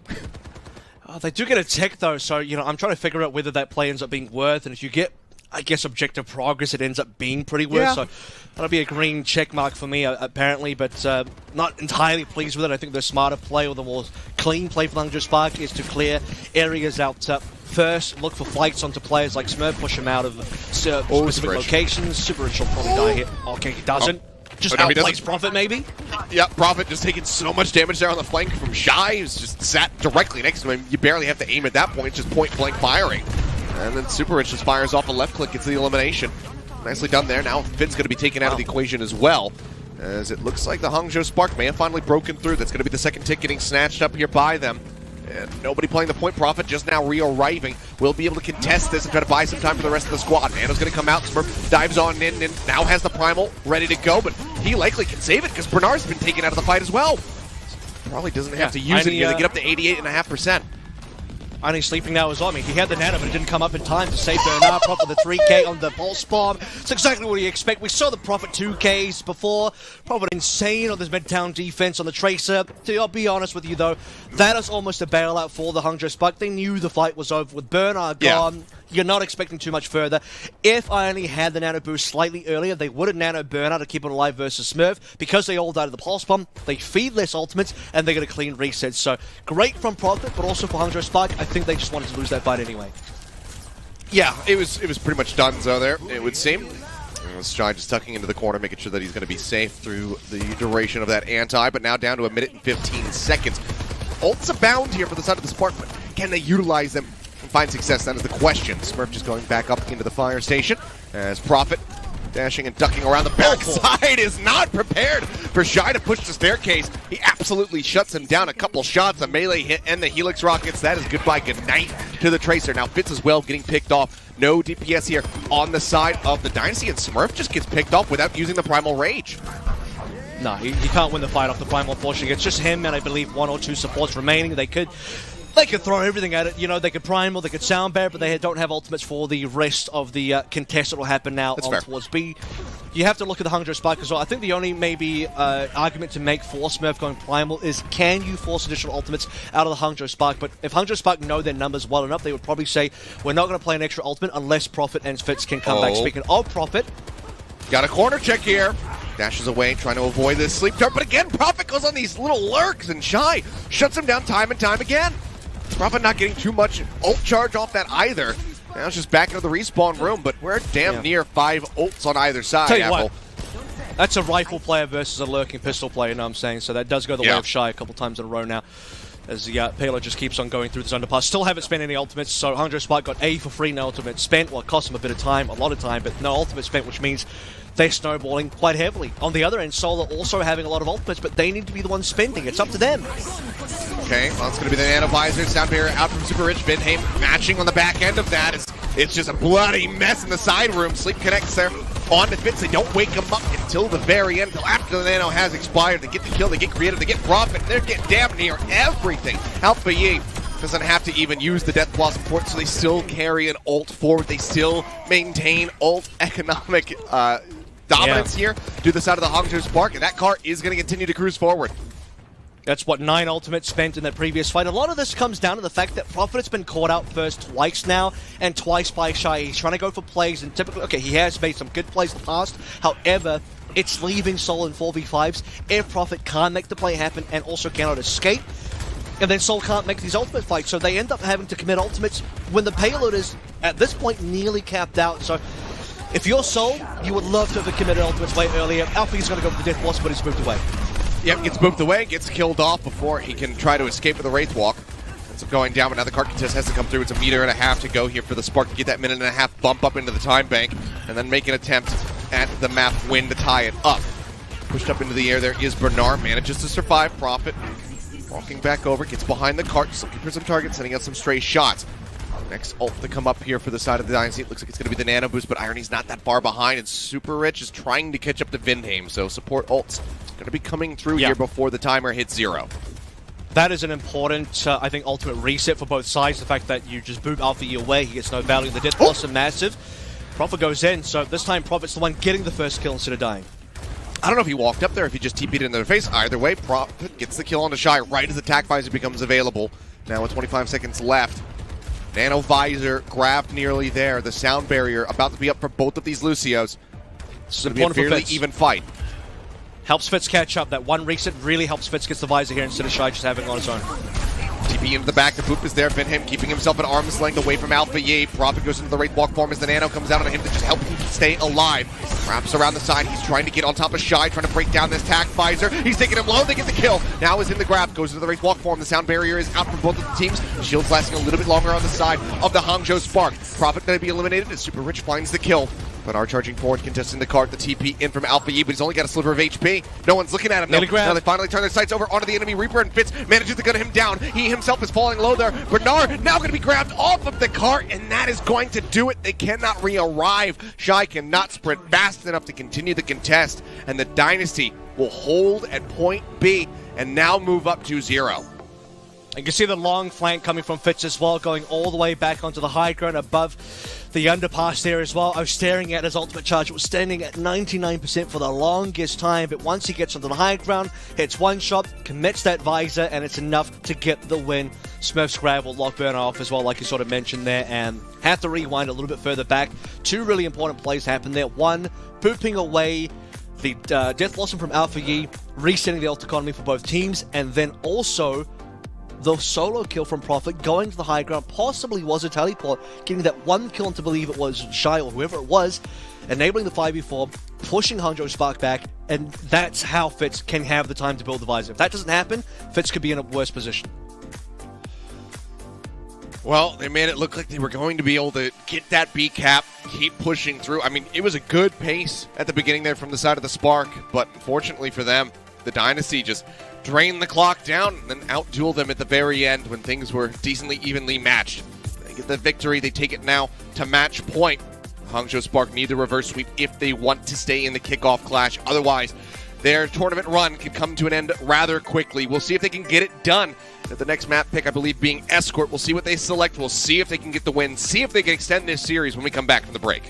They do get a tech though, so you know I'm trying to figure out whether that play ends up being worth, and if you get, I guess, objective progress, it ends up being pretty worth. Yeah. So that'll be a green check mark for me apparently, but not entirely pleased with it. I think the smarter play or the more clean play for Hangzhou Spark is to clear areas out first, look for flights onto players like Smurf, push them out of specific locations. Super Rich will probably die here. Okay, he doesn't. Just outplays Prophet, maybe? Yeah, Prophet just taking so much damage there on the flank from Shy, who's just sat directly next to him. You barely have to aim at that point, just point-blank firing. And then Super Rich just fires off a left click, gets the elimination. Nicely done there. Now Finn's going to be taken out of the equation as well, as it looks like the Hangzhou Spark may have finally broken through. That's going to be the second tick getting snatched up here by them. And nobody playing the point. Prophet just now re-arriving. Will be able to contest this and try to buy some time for the rest of the squad. Nano's going to come out. Smurf dives on in and now has the Primal ready to go, but he likely can save it because Bernard's been taken out of the fight as well. Probably doesn't have to use it here to get up to 88.5%. Only sleeping now as well. I mean, he had the Nano, but it didn't come up in time to save Bernard. Prophet the 3K on the Pulse Bomb. It's exactly what you expect. We saw the Prophet 2Ks before. Prophet insane on this Midtown defense on the Tracer. To be honest with you, though, that is almost a bailout for the Hangzhou Spark. They knew the fight was over with Bernard gone. Yeah. You're not expecting too much further. If I only had the Nano boost slightly earlier, they would have Nano Bernard to keep it alive versus Smurf. Because they all died of the Pulse Bomb, they feed less ultimates, and they get a clean reset. So, great from Prophet, but also for Hangzhou Spark, I think they just wanted to lose that fight anyway. Yeah, it was pretty much done, so there, it would seem. Shy just tucking into the corner, making sure that he's going to be safe through the duration of that anti, but now down to 1 minute and 15 seconds. Ults abound here for the side of the Spark, but can they utilize them and find success? That is the question. Smurf just going back up into the fire station as Prophet dashing and ducking around the backside is not prepared for Shy to push the staircase. He absolutely shuts him down. A couple shots, a melee hit, and the Helix Rockets. That is goodbye, good night to the Tracer. Now Fitz as well getting picked off. No DPS here on the side of the Dynasty, and Smurf just gets picked off without using the Primal Rage. No, he can't win the fight off the Primal, unfortunately. It's just him and I believe 1 or 2 supports remaining. They could throw everything at it. You know, they could Primal, they could Sound Bear, but they don't have ultimates for the rest of the contest that will happen now towards B. You have to look at the Hangzhou Spark as well. I think the only maybe argument to make for Smurf going Primal is, can you force additional ultimates out of the Hangzhou Spark? But if Hangzhou Spark know their numbers well enough, they would probably say, we're not going to play an extra ultimate unless Prophet and Fitz can come back. Speaking of Prophet, got a corner check here. Dashes away, trying to avoid this sleep dart, but again, Prophet goes on these little lurks, and Shy shuts him down time and time again. Prophet not getting too much ult charge off that either. Now it's just back into the respawn room, but we're damn near 5 ults on either side, Tell you Apple. what, that's a rifle player versus a lurking pistol player, you know what I'm saying? So that does go the way of Shy a couple times in a row now, as the payload just keeps on going through this underpass. Still haven't spent any ultimates, so Hangzhou Spark got A for free, no ultimate spent. Well, it cost him a bit of time, a lot of time, but no ultimate spent, which means they're snowballing quite heavily. On the other end, Solar also having a lot of ultimates, but they need to be the ones spending. It's up to them. Okay, well, it's going to be the Nano Visor. Sound Barrier out from Super Rich. Vinheim matching on the back end of that. It's just a bloody mess in the side room. Sleep connects there on the Fitz. They don't wake him up until the very end, until after the Nano has expired. They get the kill, they get creative, they get Profit. They're getting damn near everything. Alpha Yi doesn't have to even use the Death Blossom port, so they still carry an ult forward. They still maintain ult economic dominance here to the side of the Hangzhou Spark, and that car is going to continue to cruise forward. That's what 9 ultimates spent in that previous fight. A lot of this comes down to the fact that Prophet has been caught out first twice now, and twice by Shy. He's trying to go for plays, and typically, okay, he has made some good plays in the past. However, it's leaving Soul in 4v5s if Prophet can't make the play happen and also cannot escape. And then Soul can't make these ultimate fights, so they end up having to commit ultimates when the payload is, at this point, nearly capped out. So if you're Soul, you would love to have committed ultimates way earlier. Alpha is going to go for the Death Blossom, but he's moved away. Yep, gets moved away, gets killed off before he can try to escape with a Wraith Walk. Ends up going down, but now the cart contest has to come through. It's 1.5 meters to go here for the Spark to get that 1.5 minutes bump up into the time bank, and then make an attempt at the map win to tie it up. Pushed up into the air, there is Bernard, manages to survive. Prophet walking back over, gets behind the cart, just looking for some targets, sending out some stray shots. Next ult to come up here for the side of the Dynasty. It looks like it's going to be the Nano Boost, but Irony's not that far behind, and Super Rich is trying to catch up to Vinheim, so support ults going to be coming through here before the timer hits 0. That is an important, I think, ultimate reset for both sides. The fact that you just boot Alpha E away, he gets no value. The Death Blossom massive. Prophet goes in, so this time Prophet's the one getting the first kill instead of dying. I don't know if he walked up there, if he just TP'd in their face. Either way, Prophet gets the kill onto Shy right as attack visor becomes available. Now with 25 seconds left. Nano Visor grabbed nearly there. The sound barrier about to be up for both of these Lucios. It's going to be a fairly even fight. Helps Fitz catch up. That one reset really helps Fitz get the visor here instead of Shy just having it on his own. TP into the back. The Boop is there. Vinheim keeping himself at arm's length away from Alpha Yi. Prophet goes into the Wraith Walk form as the Nano comes out on him to just help him stay alive. Wraps around the side. He's trying to get on top of Shy, trying to break down this tack visor. He's taking him low. They get the kill. Now is in the grab. Goes into the Wraith Walk form. The sound barrier is out for both of the teams. The shield's lasting a little bit longer on the side of the Hangzhou Spark. Prophet going to be eliminated as Super Rich finds the kill. But are charging forward, contesting the cart, the TP in from Alpha Yi, but he's only got a sliver of HP. No one's looking at him. Now they finally turn their sights over onto the enemy Reaper, and Fitz manages to gun him down. He himself is falling low there. Bernard now going to be grabbed off of the cart, and that is going to do it. They cannot re-arrive. Shy cannot sprint fast enough to continue the contest, and the Dynasty will hold at point B and now move up 2-0. You can see the long flank coming from Fitz as well, going all the way back onto the high ground above the underpass there as well. I was staring at his ultimate charge. It was standing at 99% for the longest time, but once he gets onto the high ground, hits one shot, commits that visor, and it's enough to get the win. Smurf's grab will lock Burner off as well, like you sort of mentioned there, and have to rewind a little bit further back. 2 really important plays happen there. One, pooping away the Death Blossom from Alpha Yi, resetting the ult economy for both teams, and then also the solo kill from Prophet, going to the high ground, possibly was a teleport, getting that one kill to believe it was Shy or whoever it was, enabling the 5v4, pushing Hangzhou Spark back, and that's how Fitz can have the time to build the visor. If that doesn't happen, Fitz could be in a worse position. Well, they made it look like they were going to be able to get that B cap, keep pushing through. I mean, it was a good pace at the beginning there from the side of the Spark, but unfortunately for them, the Dynasty just drained the clock down and then outdueled them at the very end when things were decently evenly matched. They get the victory. They take it now to match point. Hangzhou Spark need the reverse sweep if they want to stay in the kickoff clash. Otherwise, their tournament run could come to an end rather quickly. We'll see if they can get it done. At the next map pick, I believe, being Escort. We'll see what they select. We'll see if they can get the win. See if they can extend this series when we come back from the break.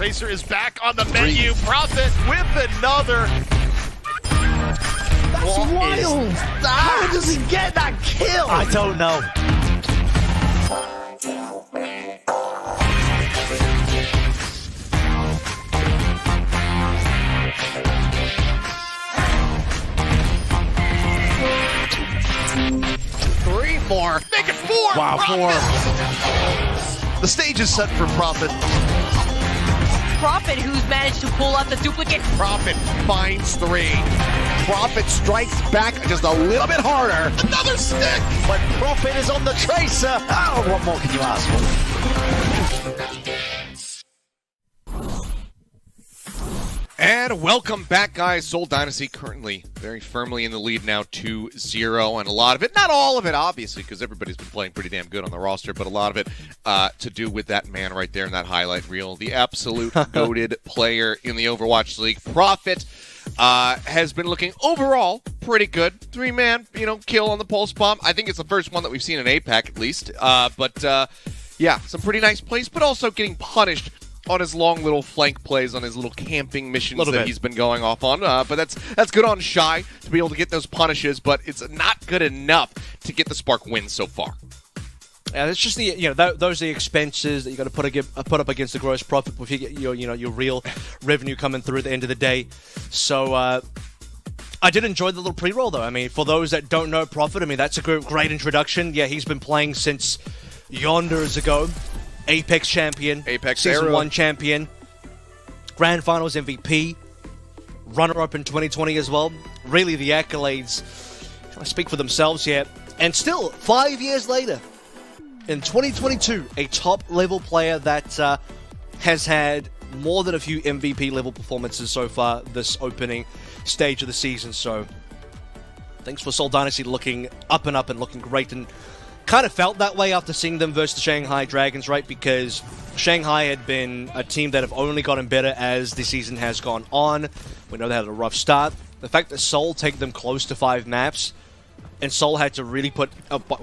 Tracer is back on the menu. Prophet with another. That's wild! How does he get that kill? I don't know. more. Make it 4. Wow, Profit. 4. The stage is set for Profit. Profit, who's managed to pull out the duplicate. Profit finds 3. Profit strikes back just a little bit harder. Another stick. But Profit is on the Tracer. Oh, what more can you ask for? And welcome back, guys. Seoul Dynasty currently very firmly in the lead now, 2-0, and a lot of it, not all of it, obviously, because everybody's been playing pretty damn good on the roster, but a lot of it to do with that man right there in that highlight reel, the absolute goated player in the Overwatch League. Profit has been looking overall pretty good. 3-man, kill on the pulse bomb. I think it's the first one that we've seen in APAC, at least. Yeah, some pretty nice plays, but also getting punished on his long little flank plays, on his little camping missions that he's been going off on. But that's good on Shy to be able to get those punishes, but it's not good enough to get the Spark win so far. Yeah, it's just those are the expenses that you got to put up against the gross profit if you get your real revenue coming through at the end of the day. So I did enjoy the little pre-roll though. I mean, for those that don't know Profit, I mean that's a great introduction. Yeah, he's been playing since yonders ago. Apex champion, Season 1 champion, Grand Finals MVP, runner-up in 2020 as well. Really, the accolades kind of speak for themselves here. And still, 5 years later, in 2022, a top-level player that has had more than a few MVP-level performances so far this opening stage of the season. So, thanks for Seoul Dynasty looking up and looking great, and kind of felt that way after seeing them versus the Shanghai Dragons, right? Because Shanghai had been a team that have only gotten better as the season has gone on. We know they had a rough start. The fact that Seoul take them close to 5 maps, and Seoul had to really put,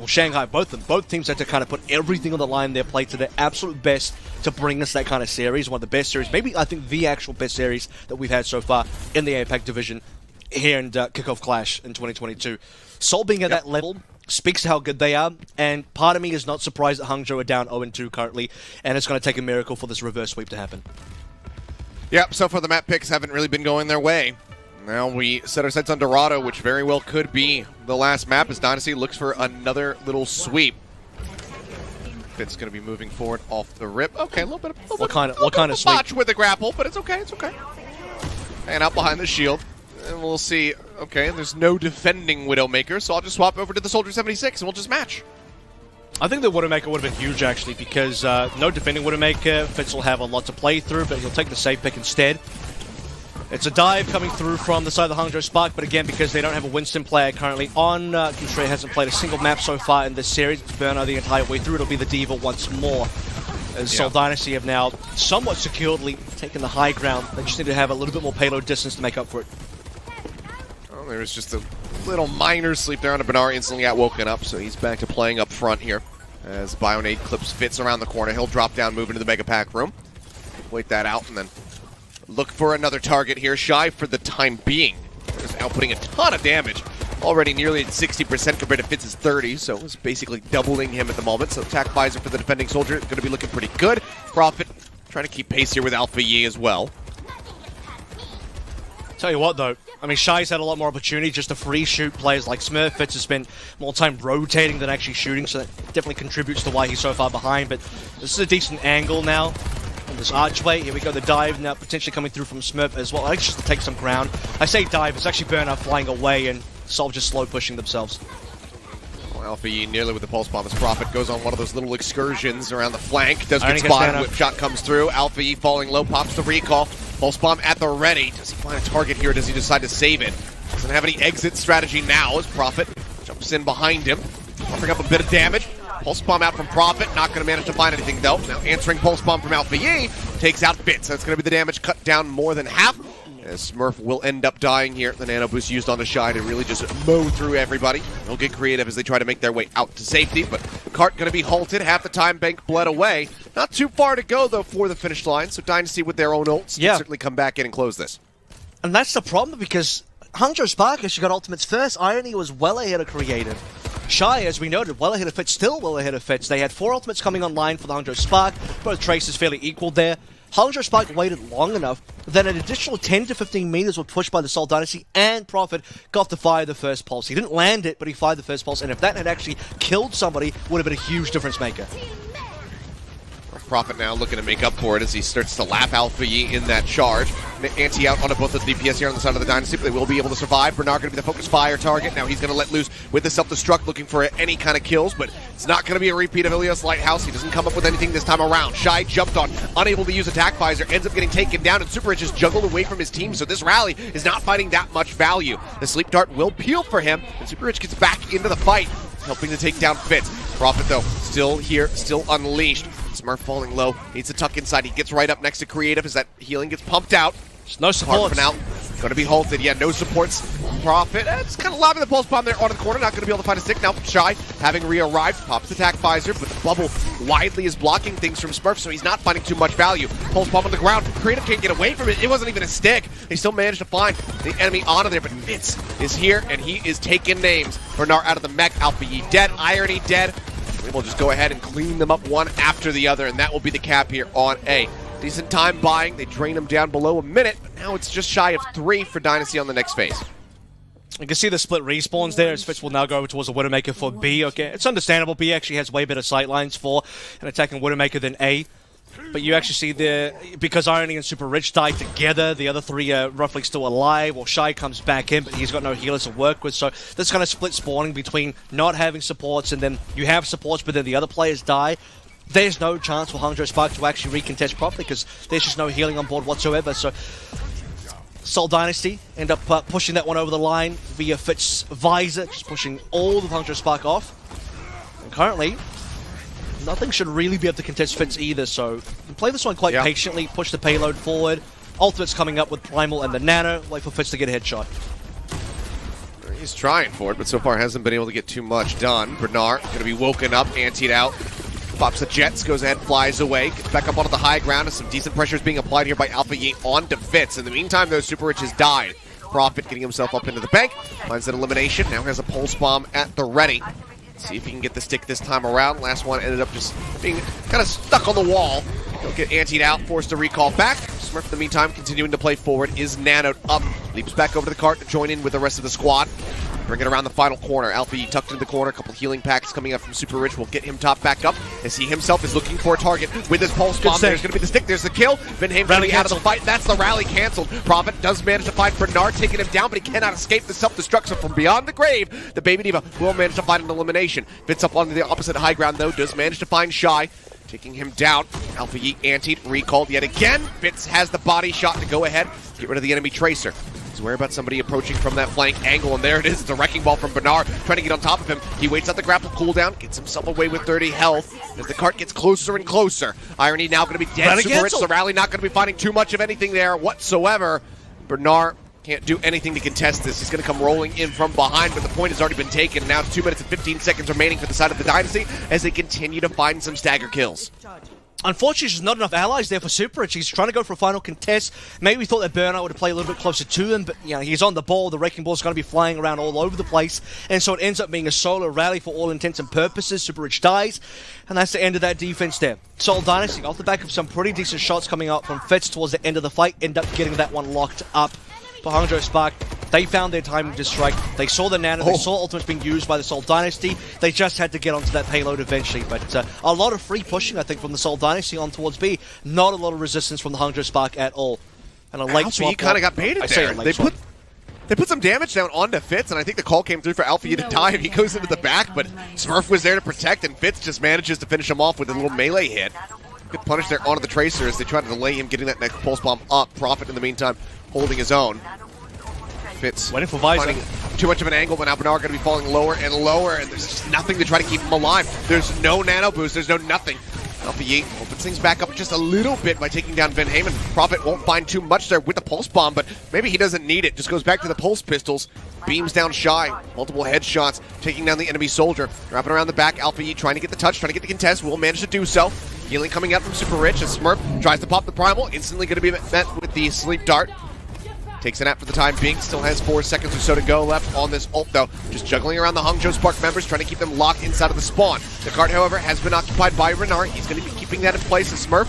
Shanghai, both teams had to kind of put everything on the line there, play to their absolute best to bring us that kind of series. One of the best series, maybe I think the actual best series that we've had so far in the APAC division here in Kickoff Clash in 2022. Seoul being at that level speaks to how good they are, and part of me is not surprised that Hangzhou are down 0-2 currently, and it's going to take a miracle for this reverse sweep to happen. Yep, so far the map picks haven't really been going their way. Now we set our sights on Dorado, which very well could be the last map as Dynasty looks for another little sweep. Fit's going to be moving forward off the rip. Okay, a little bit of what kind of sweep? Botch with the grapple, but it's okay, it's okay. And out behind the shield. And we'll see. Okay, there's no defending Widowmaker, so I'll just swap over to the Soldier 76 and we'll just match. I think the Widowmaker would have been huge, actually, because no defending Widowmaker. Fitz will have a lot to play through, but he'll take the safe pick instead. It's a dive coming through from the side of the Hangzhou Spark, but again, because they don't have a Winston player currently on, Kushre hasn't played a single map so far in this series. It's Burnout the entire way through. It'll be the Diva once more. As Seoul Dynasty have now somewhat securely taken the high ground. They just need to have a little bit more payload distance to make up for it. There was just a little minor sleep there on a Benar, instantly got woken up, so he's back to playing up front here. As Bionade clips Fitz around the corner, he'll drop down, move into the Mega Pack room. Wait that out, and then look for another target here. Shy for the time being. Just outputting a ton of damage. Already nearly at 60% compared to Fitz's 30, so it's basically doubling him at the moment. So attack visor for the defending soldier, going to be looking pretty good. Profit trying to keep pace here with Alpha Yi as well. Tell you what, though, I mean, Shy's had a lot more opportunity just to free shoot players like Smurf. Fitz has spent more time rotating than actually shooting, so that definitely contributes to why he's so far behind. But this is a decent angle now on this archway. Here we go, the dive now potentially coming through from Smurf as well. I think just to take some ground. I say dive, it's actually Burnout flying away and Sol just slow pushing themselves. Alpha Yi nearly with the pulse bomb as Prophet goes on one of those little excursions around the flank. Does get spotted, whip shot comes through. Alpha Yi falling low, pops the recall. Pulse bomb at the ready. Does he find a target here or does he decide to save it? Doesn't have any exit strategy now as Prophet jumps in behind him. Offering up a bit of damage. Pulse bomb out from Prophet. Not going to manage to find anything though. Now answering pulse bomb from Alpha Yi. Takes out Bits. That's going to be the damage cut down more than half. As Smurf will end up dying here. The nano boost used on the Shy to really just mow through everybody. They'll get creative as they try to make their way out to safety, but the cart going to be halted. Half the time bank bled away. Not too far to go, though, for the finish line, so Dynasty with their own ults can certainly come back in and close this. And that's the problem, because Hangzhou Spark actually got ultimates first. Irony was well ahead of Creative. Shy, as we noted, well ahead of Fitz, still well ahead of Fitz. They had 4 ultimates coming online for the Hangzhou Spark. Both traces fairly equal there. Hangzhou Spark waited long enough that an additional 10 to 15 meters were pushed by the Seoul Dynasty, and Prophet got to fire the first pulse. He didn't land it, but he fired the first pulse, and if that had actually killed somebody, would have been a huge difference maker. Prophet now looking to make up for it as he starts to lap Alpha Yi in that charge. Anti out on both of the DPS here on the side of the Dynasty, but they will be able to survive. Bernard going to be the focus fire target. Now he's going to let loose with the self-destruct, looking for any kind of kills, but it's not going to be a repeat of Ilios Lighthouse. He doesn't come up with anything this time around. Shy jumped on, unable to use attack visor, ends up getting taken down, and Super Rich is juggled away from his team, so this rally is not finding that much value. The sleep dart will peel for him, and Super Rich gets back into the fight, helping to take down Fitz. Prophet, though, still here, still unleashed. Smurf falling low, needs to tuck inside. He gets right up next to Creative as that healing gets pumped out. There's no support. Now, going to be halted. Yeah, no supports. Prophet, it's kind of lobbing the pulse bomb there on the corner. Not going to be able to find a stick. Now, Shy, having re-arrived, pops attack visor, but the bubble widely is blocking things from Smurf, so he's not finding too much value. Pulse bomb on the ground. Creative can't get away from it. It wasn't even a stick. They still managed to find the enemy onto there, but Fitz is here, and he is taking names. Bernard out of the mech. Alpha Yi dead. Irony dead. We'll just go ahead and clean them up one after the other, and that will be the cap here on A. Decent time buying. They drain them down below a minute, but now it's just shy of 3 for Dynasty on the next phase. You can see the split respawns there, as Fitz will now go towards the Widowmaker for B. Okay, it's understandable. B actually has way better sightlines for an attacking Widowmaker than A. But you actually see there, because Irony and Super Rich died together, the other three are roughly still alive, while Shy comes back in, but he's got no healers to work with, so this kind of split spawning between not having supports and then you have supports but then the other players die. There's no chance for Hangzhou Spark to actually recontest properly because there's just no healing on board whatsoever, so Seoul Dynasty end up pushing that one over the line via Fitz Visor, just pushing all of Hangzhou Spark off. And currently, nothing should really be able to contest Fitz either, so play this one quite patiently, push the payload forward. Ultimate's coming up with Primal and the Nano, wait for Fitz to get a headshot. He's trying for it, but so far hasn't been able to get too much done. Bernard going to be woken up, antied out. Pops the Jets, goes ahead, flies away, gets back up onto the high ground, and some decent pressure is being applied here by Alpha Yi onto Fitz. In the meantime, though, Super Rich has died. Prophet getting himself up into the bank, finds that elimination, now has a pulse bomb at the ready. See if he can get the stick this time around. Last one ended up just being kind of stuck on the wall. He'll get antied out, forced to recall back. Smurf, in the meantime, continuing to play forward, is nanoed up, leaps back over to the cart to join in with the rest of the squad. Bring it around the final corner. Alpha Yi tucked into the corner. A couple healing packs coming up from Super Rich will get him top back up as he himself is looking for a target with his pulse bomb. There's going to be the stick. There's the kill. Mayhem rally out of the fight. That's the rally canceled. Prophet does manage to find Bernard taking him down, but he cannot escape the self-destruct. So from beyond the grave, the Baby Diva will manage to find an elimination. Fits up on the opposite high ground, though. Does manage to find Shy, taking him down. Alpha Yi antied, recalled yet again. Fitz has the body shot to go ahead, get rid of the enemy Tracer. He's worried about somebody approaching from that flank angle, and there it is. It's a wrecking ball from Bernard, trying to get on top of him. He waits out the grapple cooldown, gets himself away with 30 health as the cart gets closer and closer. Irony now going to be dead. Super Rich, the rally not going to be finding too much of anything there whatsoever. Bernard can't do anything to contest this. He's going to come rolling in from behind, but the point has already been taken. Now it's 2 minutes and 15 seconds remaining for the side of the Dynasty as they continue to find some stagger kills. Unfortunately, there's not enough allies there for Super Rich. He's trying to go for a final contest. Maybe we thought that Bernard would have played a little bit closer to him, but you know, he's on the ball. The wrecking ball's going to be flying around all over the place, and so it ends up being a solo rally for all intents and purposes. Super Rich dies, and that's the end of that defense there. Seoul Dynasty, off the back of some pretty decent shots coming out from Fitz towards the end of the fight, end up getting that one locked up. For Hangzhou Spark, they found their timing to strike. They saw the Nano, they saw ultimates being used by the Seoul Dynasty. They just had to get onto that payload eventually. But a lot of free pushing, I think, from the Seoul Dynasty on towards B. Not a lot of resistance from the Hangzhou Spark at all. And a late swap. He kind of got baited there. They put some damage down onto Fitz, and I think the call came through for Alpha Yi to die. He goes into the back, but Smurf was there to protect, and Fitz just manages to finish him off with a little melee hit. Good punish there onto the Tracer as they try to delay him getting that next pulse bomb up. Prophet, in the meantime, holding his own. Fitz waiting for Visor. Too much of an angle, but now Bernard going to be falling lower and lower, and there's just nothing to try to keep him alive. There's no nano boost. There's no nothing. Alpha Yi opens things back up just a little bit by taking down Van Hamen. Prophet won't find too much there with the pulse bomb, but maybe he doesn't need it. Just goes back to the pulse pistols. Beams down Shy. Multiple headshots, taking down the enemy soldier. Wrapping around the back, Alpha Yi trying to get the touch, trying to get the contest. Will manage to do so. Healing coming out from Super Rich as Smurf tries to pop the Primal. Instantly going to be met with the sleep dart. Takes a nap for the time being. Still has 4 seconds or so to go left on this ult, though. Just juggling around the Hangzhou Spark members, trying to keep them locked inside of the spawn. The cart, however, has been occupied by Renard. He's going to be keeping that in place as Smurf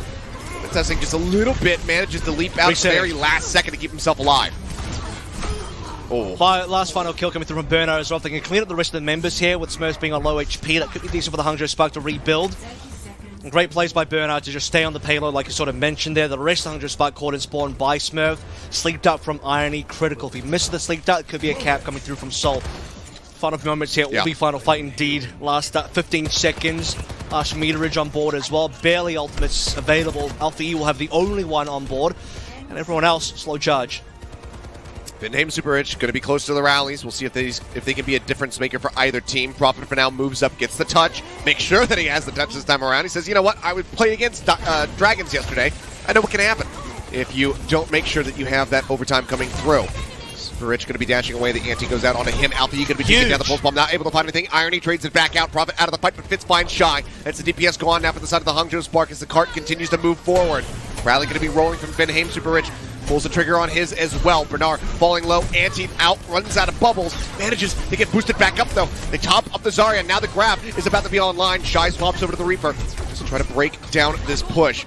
Contesting just a little bit, manages to leap out at the very last second to keep himself alive. Oh. Last final kill coming through from Burnout as well. They can clean up the rest of the members here with Smurfs being on low HP. That could be decent for the Hangzhou Spark to rebuild. Great plays by Burnout to just stay on the payload like you sort of mentioned there. The rest of the Hangzhou Spark caught in spawn by Smurf. Sleep dart from Irony, critical. If he misses the sleep dart, it could be a cap coming through from Seoul. Final moments here, it will be final fight indeed. Last 15 seconds. Last meterage on board as well. Barely ultimates available. Alpha E will have the only one on board. And everyone else, slow charge. Mayhem Super Rich, going to be close to the rallies. We'll see if they can be a difference maker for either team. Prophet for now moves up, gets the touch. Make sure that he has the touch this time around. He says, you know what, I would play against Dragons yesterday. I know what can happen if you don't make sure that you have that overtime coming through. Super Rich going to be dashing away. The ante goes out onto him. Alpha E going to be taking down the pulse bomb. Not able to find anything. Irony trades it back out. Prophet out of the fight, but Fitz finds Shy. That's the DPS go on now for the side of the Hangzhou Spark as the cart continues to move forward. Rally going to be rolling from Mayhem Super Rich. Pulls the trigger on his as well. Bernard falling low, anti out, runs out of bubbles, manages to get boosted back up though. They top up the Zarya, now the grab is about to be online. Shy swaps over to the Reaper. Just try to break down this push.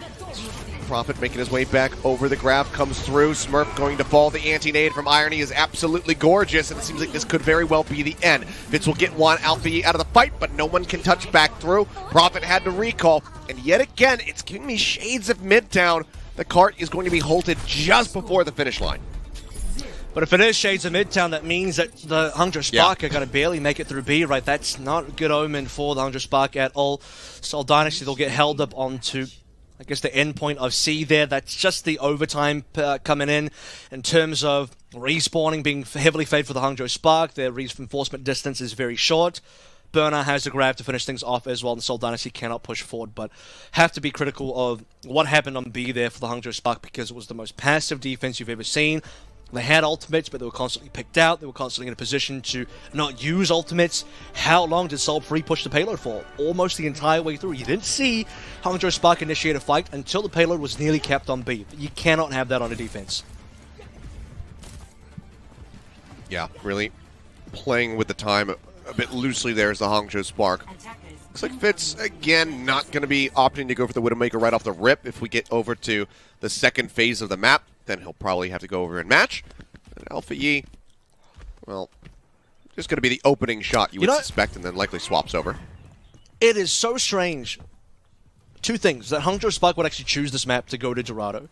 Prophet making his way back over the grab, comes through. Smurf going to fall. The anti-nade from Irony is absolutely gorgeous, and it seems like this could very well be the end. Fitz will get one, Alpha E out of the fight, but no one can touch back through. Prophet had to recall, and yet again, it's giving me shades of Midtown. The cart is going to be halted just before the finish line. But if it is shades of Midtown, that means that the Hangzhou Spark are going to barely make it through B, right? That's not a good omen for the Hangzhou Spark at all. Seoul Dynasty, they'll get held up onto, I guess, the end point of C there. That's just the overtime coming in terms of respawning being heavily favored for the Hangzhou Spark. Their reinforcement distance is very short. Burner has the grab to finish things off as well, and Seoul Dynasty cannot push forward, but have to be critical of what happened on B there for the Hangzhou Spark because it was the most passive defense you've ever seen. They had ultimates, but they were constantly picked out. They were constantly in a position to not use ultimates. How long did Seoul pre-push the payload for? Almost the entire way through. You didn't see Hangzhou Spark initiate a fight until the payload was nearly capped on B. You cannot have that on a defense. Yeah, really playing with the time a bit loosely there is the Hangzhou Spark. Looks like Fitz, again, not going to be opting to go for the Widowmaker right off the rip. If we get over to the second phase of the map, then he'll probably have to go over and match. And Alpha E, well, just going to be the opening shot you would suspect, and then likely swaps over. It is so strange. Two things, that Hangzhou Spark would actually choose this map to go to Dorado.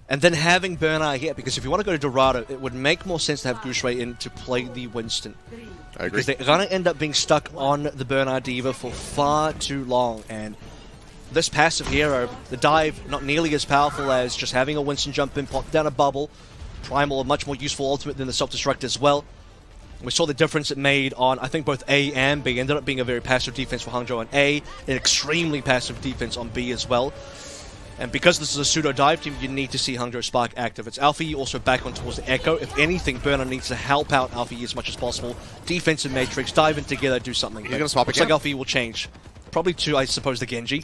And then having Burnout here, because if you want to go to Dorado, it would make more sense to have Gooseray in to play the Winston. I agree. Because they're going to end up being stuck on the Burnout Diva for far too long. And this passive hero, the dive, not nearly as powerful as just having a Winston jump in, pop down a bubble. Primal, a much more useful ultimate than the self-destruct as well. We saw the difference it made on, I think, both A and B. It ended up being a very passive defense for Hangzhou on A, an extremely passive defense on B as well. And because this is a pseudo-dive team, you need to see Hangzhou Spark active. It's Alpha E also back on towards the Echo. If anything, Burner needs to help out Alpha E as much as possible. Defensive matrix, dive in together, do something. He's going to swap again. Looks like Alpha E will change. Probably to, I suppose, the Genji.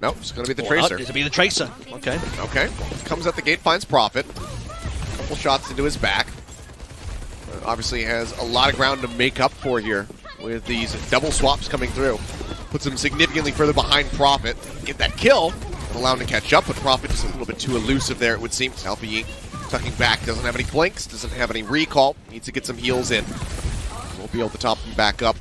Nope, it's going to be the Tracer. It'll be the Tracer. Okay. Okay. Comes at the gate, finds Prophet. Couple shots into his back. Obviously has a lot of ground to make up for here with these double swaps coming through. Puts him significantly further behind Prophet. Get that kill. Allow him to catch up, but Prophet is a little bit too elusive there, it would seem. Alpha E tucking back. Doesn't have any blinks. Doesn't have any recall. Needs to get some heals in. Won't be able to top him back up.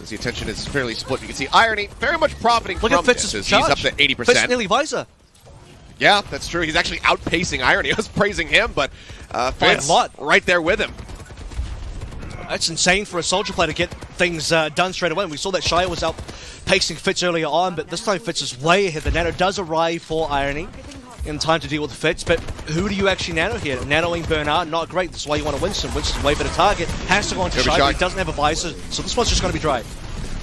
As the attention is fairly split. You can see Irony very much profiting from this. He's up to 80%. Fitz nearly Visor. Yeah, that's true. He's actually outpacing Irony. I was praising him, but Fitz right there with him. That's insane for a soldier player to get things done straight away. We saw that Shire was outpacing Fitz earlier on, but this time Fitz is way ahead. The nano does arrive for Irony in time to deal with Fitz, but who do you actually nano here? Nanoing Bernard, not great. That's why you want to Winston. Winston's way better target. Has to go into Shire, but he doesn't have a visor, so this one's just going to be dry.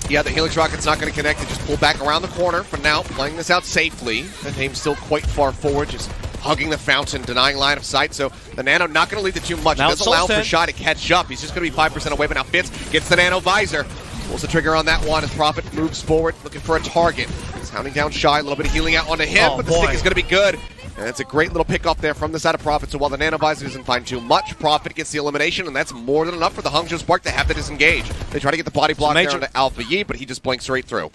Yeah, the Helix Rocket's not going to connect. They just pull back around the corner for now, playing this out safely. The name's still quite far forward, just hugging the fountain, denying line of sight. So the Nano not going to lead it too much. It does allow for Shy to catch up. He's just going to be 5% away, but now Fitz gets the Nano visor. Pulls the trigger on that one as Prophet moves forward, looking for a target. He's hounding down Shy, a little bit of healing out onto him, but the stick is going to be good. And it's a great little pick off there from the side of Prophet. So while the Nano visor doesn't find too much, Prophet gets the elimination, and that's more than enough for the Hangzhou Spark to have to disengage. They try to get the body block there onto Alpha Yi, but he just blinks right through.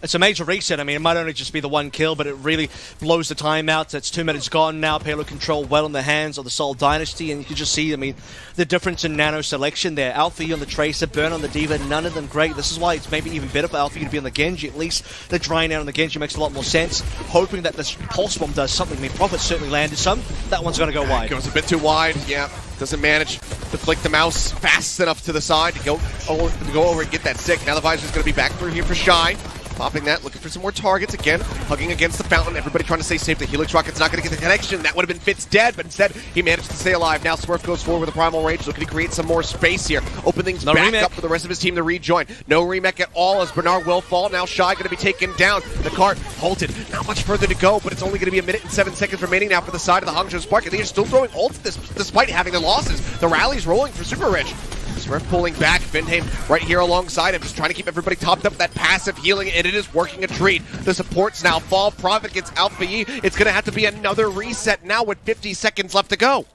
It's a major reset. I mean, it might only just be the one kill, but it really blows the time out. It's 2 minutes gone now. Payload control well in the hands of the Seoul Dynasty, and you can just see, I mean, the difference in nano selection there. Alpha E on the Tracer, Burn on the Diva, none of them great. This is why it's maybe even better for Alpha E to be on the Genji. At least the drying out on the Genji makes a lot more sense. Hoping that this Pulse Bomb does something. I mean, Prophet certainly landed some. That one's going to go wide. Goes a bit too wide, yeah. Doesn't manage to flick the mouse fast enough to the side to go over and get that stick. Now the Visor's going to be back through here for Shy. Popping that, looking for some more targets again, hugging against the fountain. Everybody trying to stay safe. The Helix Rocket's not going to get the connection. That would have been Fitz dead, but instead he managed to stay alive. Now Smurf goes forward with a primal rage, looking to create some more space here. Open things back up for the rest of his team to rejoin. No remake at all as Bernard will fall. Now Shy going to be taken down. The cart halted. Not much further to go, but it's only going to be 1 minute and 7 seconds remaining now for the side of the Hangzhou Spark. And they're still throwing ults despite having the losses. The rally's rolling for Super Rich. Smurf pulling back, Vindheim right here alongside him, just trying to keep everybody topped up with that passive healing, and it is working a treat. The supports now fall, Prophet gets Alpha E. It's going to have to be another reset now with 50 seconds left to go.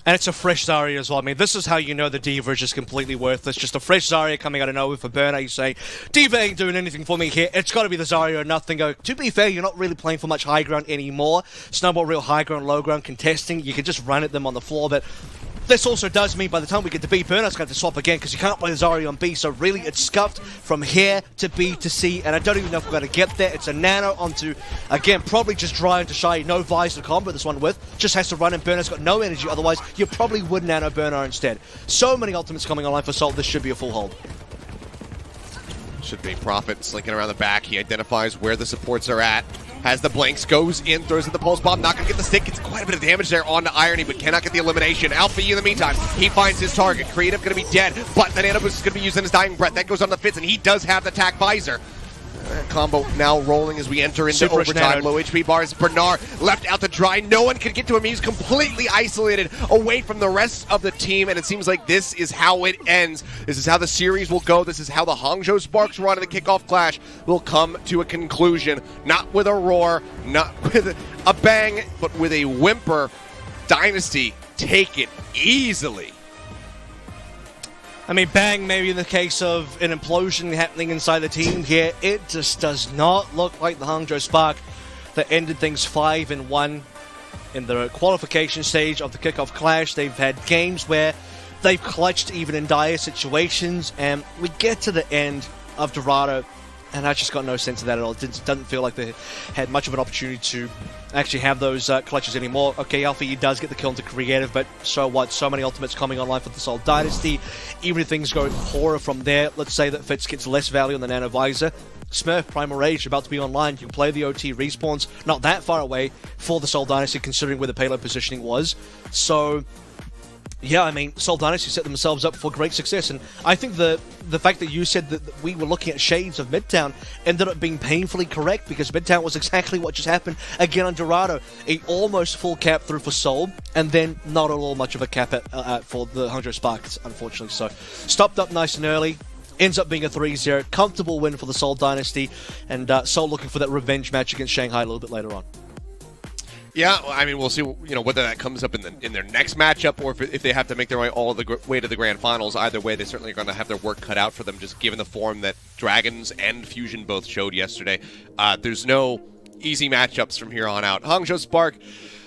And it's a fresh Zarya as well. I mean, this is how you know the Diva is just completely worthless. Just a fresh Zarya coming out of nowhere for Burner. You say, Diva ain't doing anything for me here. It's got to be the Zarya or nothing. To be fair, you're not really playing for much high ground anymore. Snowball real high ground, low ground contesting. You can just run at them on the floor, but this also does mean by the time we get to B, Burner's going to swap again because you can't play the Zarya on B, so really it's scuffed from here to B to C, and I don't even know if we're going to get there. It's a nano onto, again, probably just dry into Shy. No Visor to combo this one with. Just has to run, and Burner's got no energy, otherwise you probably would nano Burner instead. So many ultimates coming online for Seoul, this should be a full hold. Should be Prophet slinking around the back. He identifies where the supports are at. Has the blanks, goes in, throws in the pulse bomb, not going to get the stick. It's quite a bit of damage there on the Irony, but cannot get the elimination. Alpha E in the meantime, he finds his target. Creative going to be dead, but the Nano Boost is going to be using his dying breath. That goes on the Fitz, and he does have the attack visor. Combo now rolling as we enter into Super overtime. Low HP bars. Bernard left out to dry. No one can get to him. He's completely isolated away from the rest of the team, and it seems like this is how it ends. This is how the series will go. This is how the Hangzhou Sparks run in the Kickoff Clash will come to a conclusion. Not with a roar, not with a bang, but with a whimper. Dynasty take it easily. I mean, bang, maybe in the case of an implosion happening inside the team here. It just does not look like the Hangzhou Spark that ended things 5-1 in the qualification stage of the Kickoff Clash. They've had games where they've clutched even in dire situations, and we get to the end of Dorado, and I just got no sense of that at all. It doesn't feel like they had much of an opportunity to actually have those clutches anymore. Okay, Alpha E does get the kill into creative, but so what? So many ultimates coming online for the Seoul Dynasty. Even if things go poorer from there, let's say that Fitz gets less value on the Nano Visor. Smurf, Primal Rage, about to be online. You can play the OT respawns, not that far away for the Seoul Dynasty, considering where the payload positioning was. So yeah, I mean, Seoul Dynasty set themselves up for great success, and I think the fact that you said that we were looking at shades of Midtown ended up being painfully correct, because Midtown was exactly what just happened again on Dorado. A almost full cap through for Seoul, and then not at all much of a cap for the Hangzhou Sparks, unfortunately. So, stopped up nice and early. Ends up being a 3-0. Comfortable win for the Seoul Dynasty, and Seoul looking for that revenge match against Shanghai a little bit later on. Yeah, I mean, we'll see. Whether that comes up in their next matchup, or if they have to make their way all the way to the grand finals. Either way, they certainly are going to have their work cut out for them, just given the form that Dragons and Fusion both showed yesterday. There's no easy matchups from here on out. Hangzhou Spark,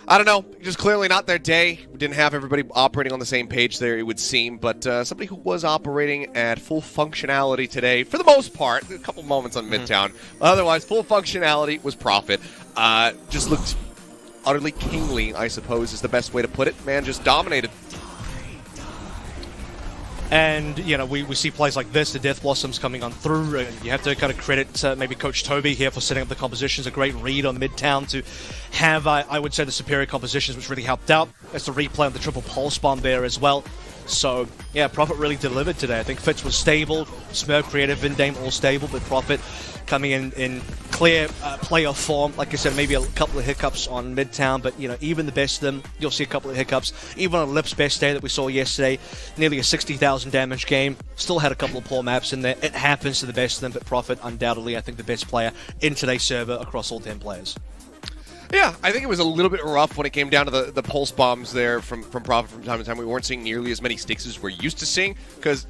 I don't know, just clearly not their day. We didn't have everybody operating on the same page there, it would seem, but somebody who was operating at full functionality today, for the most part, a couple moments on Midtown. Otherwise, full functionality was Prophet. Just looked utterly kingly, I suppose, is the best way to put it. Man just dominated. And, we see plays like this, the Death Blossoms coming on through, and you have to kind of credit maybe Coach Toby here for setting up the compositions, a great read on Midtown to have, I would say, the superior compositions, which really helped out. That's the replay on the triple pulse bomb there as well. So, yeah, Prophet really delivered today. I think Fitz was stable, Smurf, Creative, Vindame all stable, but Prophet coming in clear playoff form. Like I said, maybe a couple of hiccups on Midtown, but, even the best of them, you'll see a couple of hiccups. Even on Lip's best day that we saw yesterday, nearly a 60,000 damage game, still had a couple of poor maps in there. It happens to the best of them, but Prophet, undoubtedly, I think the best player in today's server across all 10 players. Yeah, I think it was a little bit rough when it came down to the pulse bombs there from Prophet from time to time. We weren't seeing nearly as many sticks as we're used to seeing because,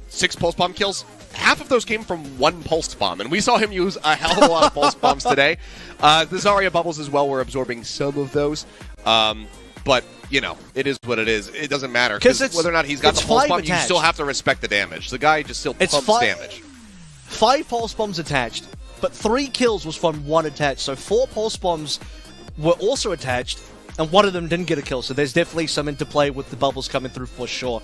6 pulse bomb kills, half of those came from one pulse bomb, and we saw him use a hell of a lot of pulse bombs today. The Zarya bubbles as well were absorbing some of those, but you know, it is what it is. It doesn't matter because whether or not he's got the pulse bomb, you still have to respect the damage. The guy just still pumps damage. 5 pulse bombs attached, but 3 kills was from 1 attached. So 4 pulse bombs were also attached, and 1 of them didn't get a kill. So there's definitely some interplay with the bubbles coming through for sure.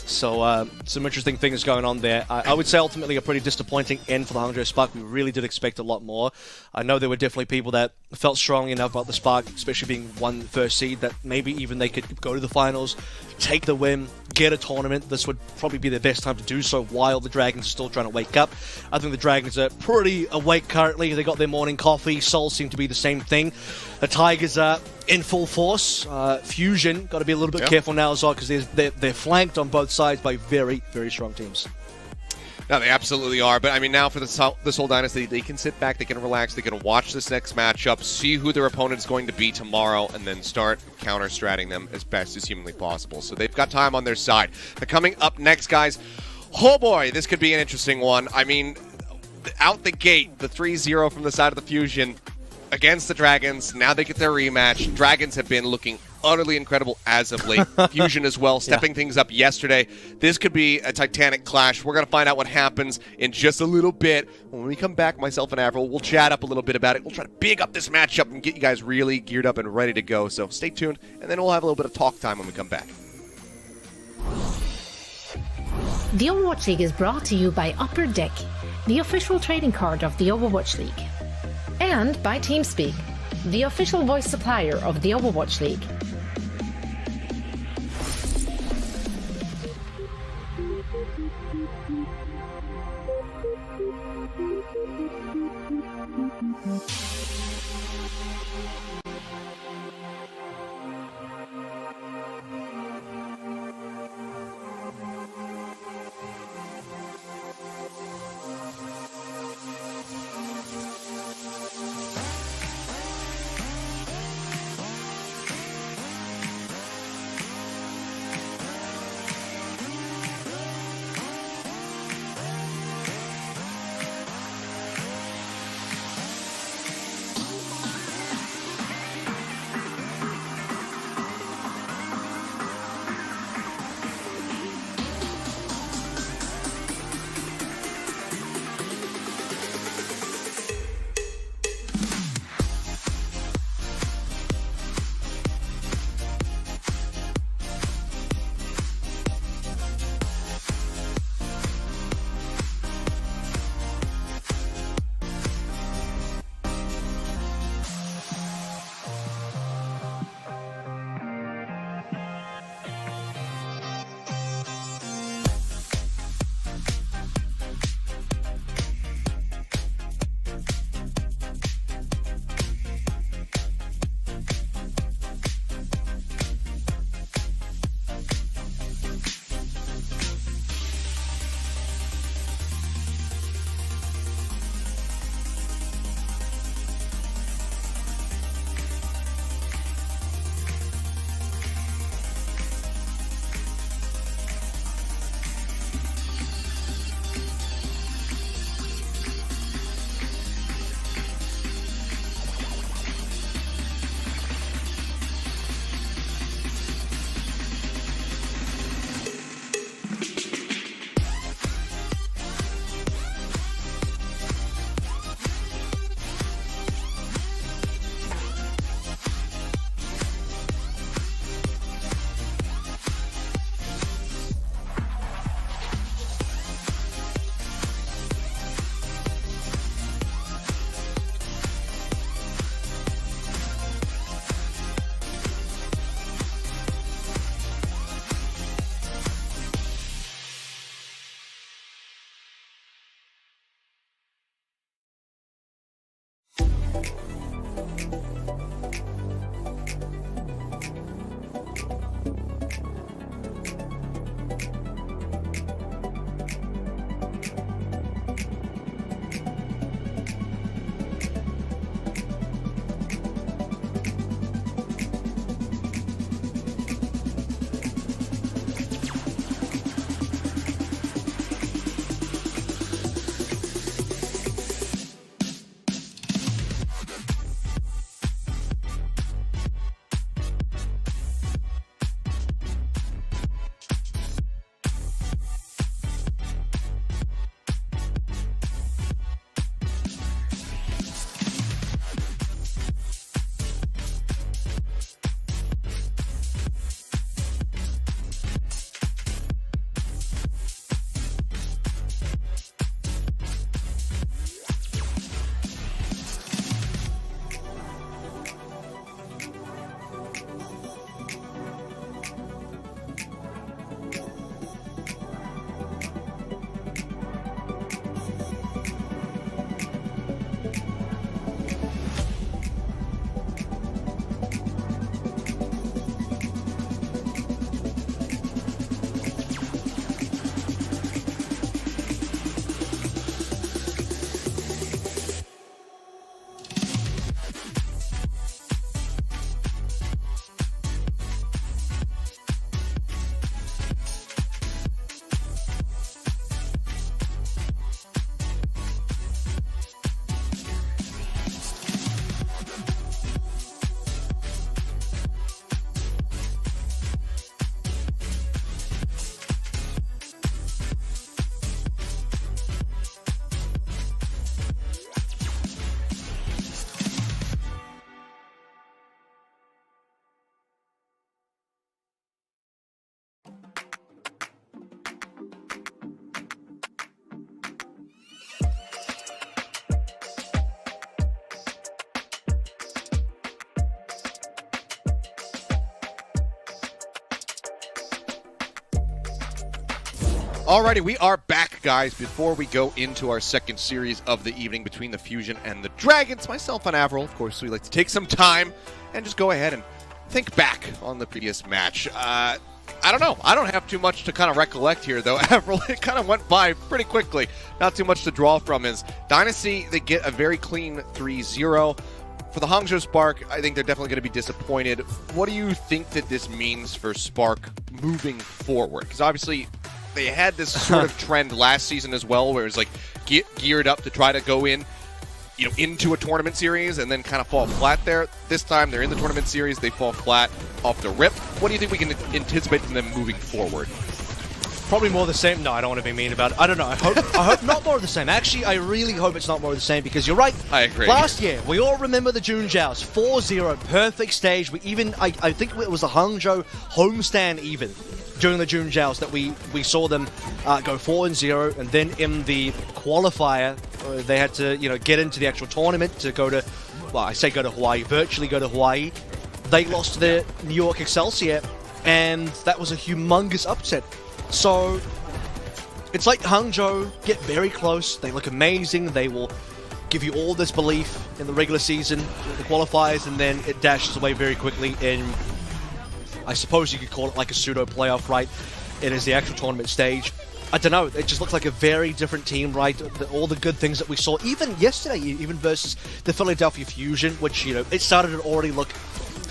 So some interesting things going on there. I would say ultimately a pretty disappointing end for the Hangzhou Spark. We really did expect a lot more. I know there were definitely people that felt strongly enough about the Spark, especially being 1 first seed, that maybe even they could go to the finals, take the win, get a tournament. This would probably be the best time to do so while the Dragons are still trying to wake up. I think the Dragons are pretty awake currently. They got their morning coffee. Seoul seem to be the same thing. The Tigers are in full force. Fusion, got to be a little bit careful now as well because they're flanked on both sides by very, very strong teams. No, they absolutely are. But, I mean, now for the Seoul Dynasty, they can sit back, they can relax, they can watch this next matchup, see who their opponent is going to be tomorrow, and then start counter-stratting them as best as humanly possible. So they've got time on their side. But coming up next, guys, oh boy, this could be an interesting one. I mean, out the gate, the 3-0 from the side of the Fusion against the Dragons. Now they get their rematch. Dragons have been looking utterly incredible as of late. Fusion as well, stepping things up yesterday. This could be a titanic clash. We're going to find out what happens in just a little bit. When we come back, myself and Avril, we'll chat up a little bit about it. We'll try to big up this matchup and get you guys really geared up and ready to go. So stay tuned, and then we'll have a little bit of talk time when we come back. The Overwatch League is brought to you by Upper Deck, the official trading card of the Overwatch League. And by TeamSpeak, the official voice supplier of the Overwatch League. Alrighty, we are back, guys. Before we go into our second series of the evening between the Fusion and the Dragons, myself and Avril, of course, we like to take some time and just go ahead and think back on the previous match. I don't know. I don't have too much to kind of recollect here, though. Avril, it kind of went by pretty quickly. Not too much to draw from. Is Dynasty, they get a very clean 3-0. For the Hangzhou Spark, I think they're definitely going to be disappointed. What do you think that this means for Spark moving forward? Because obviously they had this sort of trend last season as well, where it was like geared up to try to go in, into a tournament series and then kind of fall flat there. This time they're in the tournament series, they fall flat off the rip. What do you think we can anticipate from them moving forward? Probably more of the same. No, I don't want to be mean about it. I don't know. I hope not more of the same. Actually, I really hope it's not more of the same, because you're right. I agree. Last year, we all remember the June Joust. 4-0, perfect stage. We even, I think it was the Hangzhou homestand even, during the June Joust, that we saw them go 4-0, and then in the qualifier, they had to, get into the actual tournament to go to, well, I say go to Hawaii, virtually go to Hawaii. They lost to the York Excelsior, and that was a humongous upset. So, it's like Hangzhou get very close, they look amazing, they will give you all this belief in the regular season, the qualifiers, and then it dashes away very quickly in, I suppose you could call it like a pseudo-playoff, right? It is the actual tournament stage. I don't know, it just looks like a very different team, right? All the good things that we saw, even yesterday, even versus the Philadelphia Fusion, which, it started to already look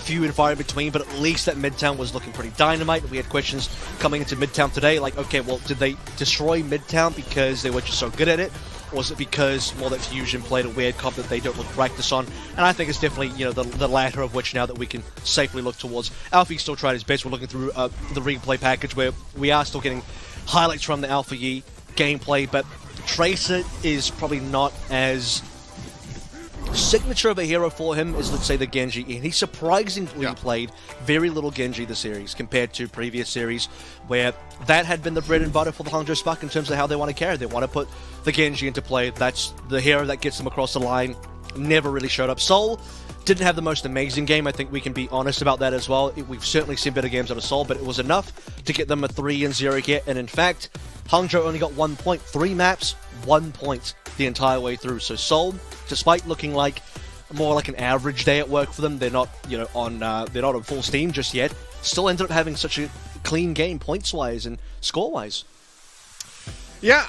few and far in between, but at least that Midtown was looking pretty dynamite. We had questions coming into Midtown today, like, okay, well, did they destroy Midtown because they were just so good at it? Or was it because, well, that Fusion played a weird comp that they don't look practice on? And I think it's definitely, the latter of which now that we can safely look towards. Alfie still tried his best. We're looking through the replay package where we are still getting highlights from the Alpha Yi gameplay, but Tracer is probably not as signature of a hero for him is, let's say, the Genji, and he surprisingly played very little Genji this series compared to previous series where that had been the bread and butter for the Hangzhou Spark in terms of how they want to carry. They want to put the Genji into play. That's the hero that gets them across the line. Never really showed up. Seoul didn't have the most amazing game. I think we can be honest about that as well. We've certainly seen better games out of Seoul, but it was enough to get them a 3-0 hit, and in fact, Hangzhou only got 1 point, 3 maps, 1 point the entire way through. So Seoul, despite looking like more like an average day at work for them, they're not, they're not on full steam just yet. Still ended up having such a clean game, points-wise and score-wise. Yeah,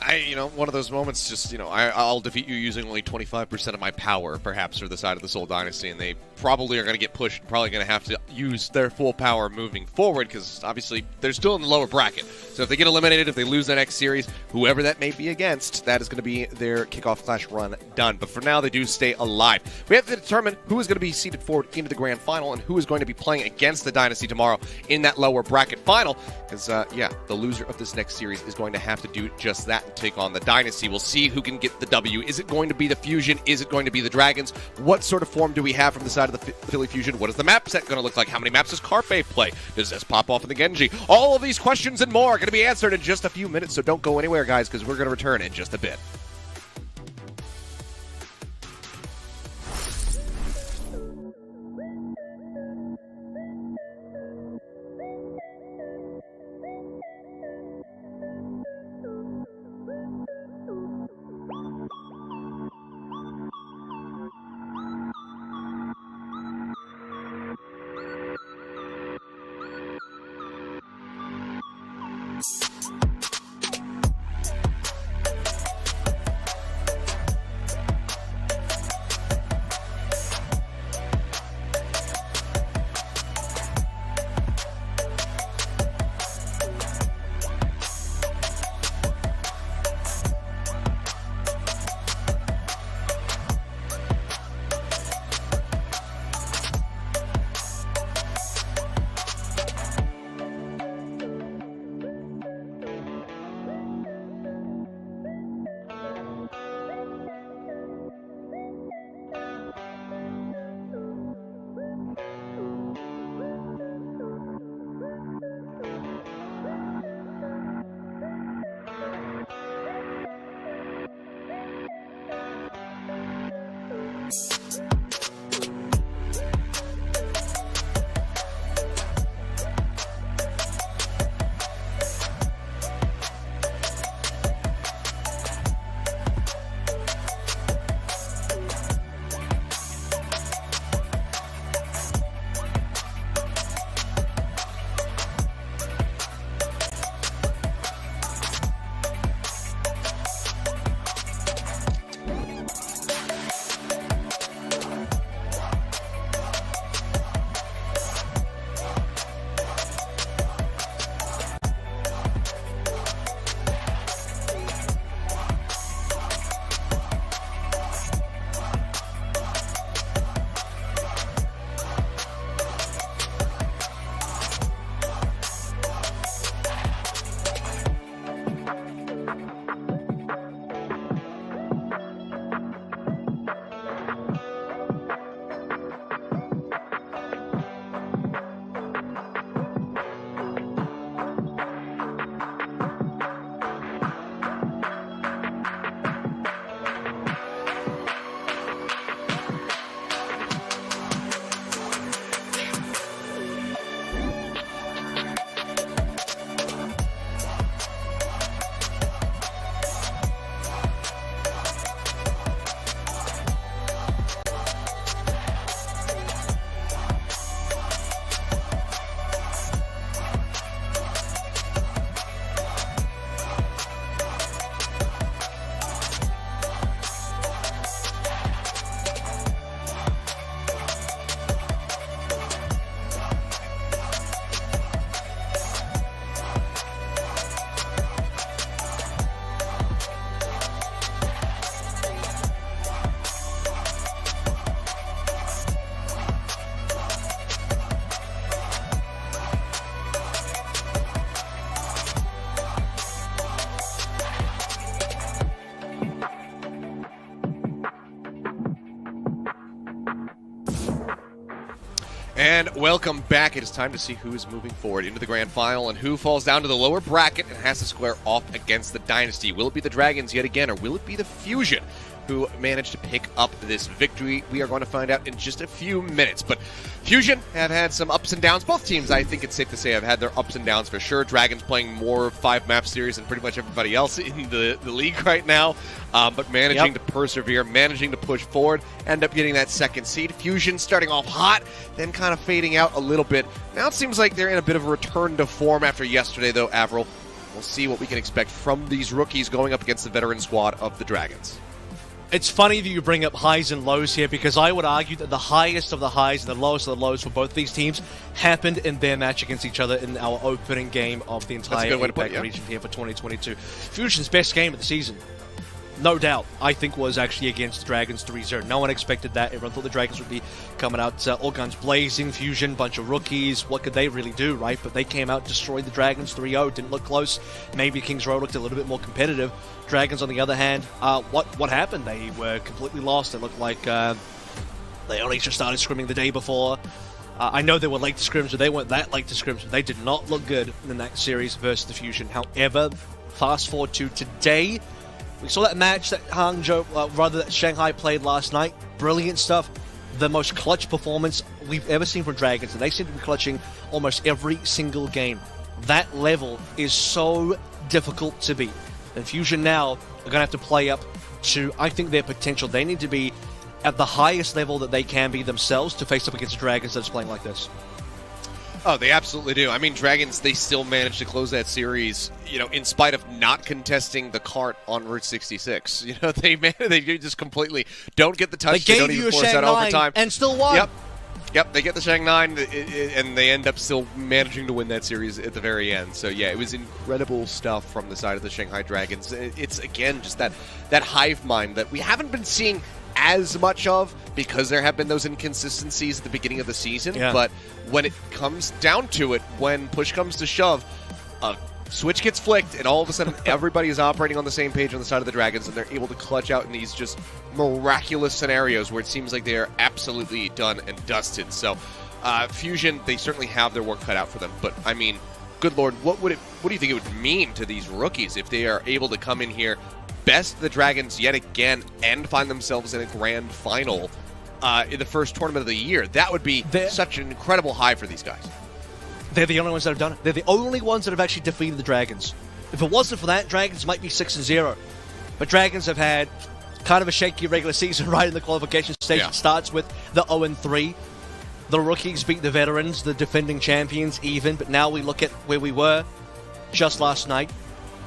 one of those moments, just, I'll defeat you using only 25% of my power, perhaps, for the side of the Seoul Dynasty, and they probably are going to get pushed and probably going to have to use their full power moving forward, because obviously they're still in the lower bracket. So if they get eliminated, if they lose the next series, whoever that may be against, that is going to be their Kickoff Clash run done. But for now, they do stay alive. We have to determine who is going to be seeded forward into the Grand Final and who is going to be playing against the Dynasty tomorrow in that lower bracket final, because, the loser of this next series is going to have to do just that and take on the Dynasty. We'll see who can get the W. Is it going to be the Fusion? Is it going to be the Dragons? What sort of form do we have from the side of the Philly Fusion? What is the map set going to look like? How many maps does Carpe play? Does this pop off in the Genji? All of these questions and more are going to be answered in just a few minutes, so don't go anywhere, guys, because we're going to return in just a bit. And welcome back. It is time to see who is moving forward into the grand final and who falls down to the lower bracket and has to square off against the Dynasty. Will it be the Dragons yet again, or will it be the Fusion who managed to pick up this victory? We are going to find out in just a few minutes. But Fusion have had some ups and downs. Both teams, I think it's safe to say, have had their ups and downs for sure. Dragons playing more 5-map series than pretty much everybody else in the league right now, but managing to persevere, managing to push forward, end up getting that second seed. Fusion starting off hot, then kind of fading out a little bit. Now it seems like they're in a bit of a return to form after yesterday, though, Avril. We'll see what we can expect from these rookies going up against the veteran squad of the Dragons. It's funny that you bring up highs and lows here, because I would argue that the highest of the highs and the lowest of the lows for both these teams happened in their match against each other in our opening game of the entire APAC region here for 2022. Fusion's best game of the season, no doubt, I think was actually against the Dragons 3-0. No one expected that. Everyone thought the Dragons would be coming out all guns blazing. Fusion, bunch of rookies. What could they really do, right? But they came out, destroyed the Dragons 3-0. Didn't look close. Maybe Kings Row looked a little bit more competitive. Dragons, on the other hand, what happened? They were completely lost. It looked like they only just started scrimming the day before. I know they were late to scrims, but they weren't that late to scrims. They did not look good in that series versus the Fusion. However, fast forward to today, we saw that match that that Shanghai played last night. Brilliant stuff. The most clutch performance we've ever seen from Dragons, and they seem to be clutching almost every single game. That level is so difficult to beat. And Fusion now are going to have to play up to, I think, their potential. They need to be at the highest level that they can be themselves to face up against the Dragons that's playing like this. Oh, they absolutely do. I mean, Dragons, they still managed to close that series, in spite of not contesting the cart on Route 66. They just completely don't get the touch. They don't even force that overtime. And still won. Yep, they get the Shanghai, and they end up still managing to win that series at the very end. So, yeah, it was incredible stuff from the side of the Shanghai Dragons. It's, again, just that hive mind that we haven't been seeing as much of because there have been those inconsistencies at the beginning of the season. Yeah. But when it comes down to it, when push comes to shove, a switch gets flicked, and all of a sudden everybody is operating on the same page on the side of the Dragons, and they're able to clutch out in these just miraculous scenarios where it seems like they are absolutely done and dusted. So, Fusion, they certainly have their work cut out for them. But, I mean, good Lord, what do you think it would mean to these rookies if they are able to come in here, best the Dragons yet again, and find themselves in a grand final in the first tournament of the year? That would be such an incredible high for these guys. They're the only ones that have done it. They're the only ones that have actually defeated the Dragons. If it wasn't for that, Dragons might be 6-0. But Dragons have had kind of a shaky regular season right in the qualification stage. It starts with the 0-3. The rookies beat the veterans, the defending champions even. But now we look at where we were just last night.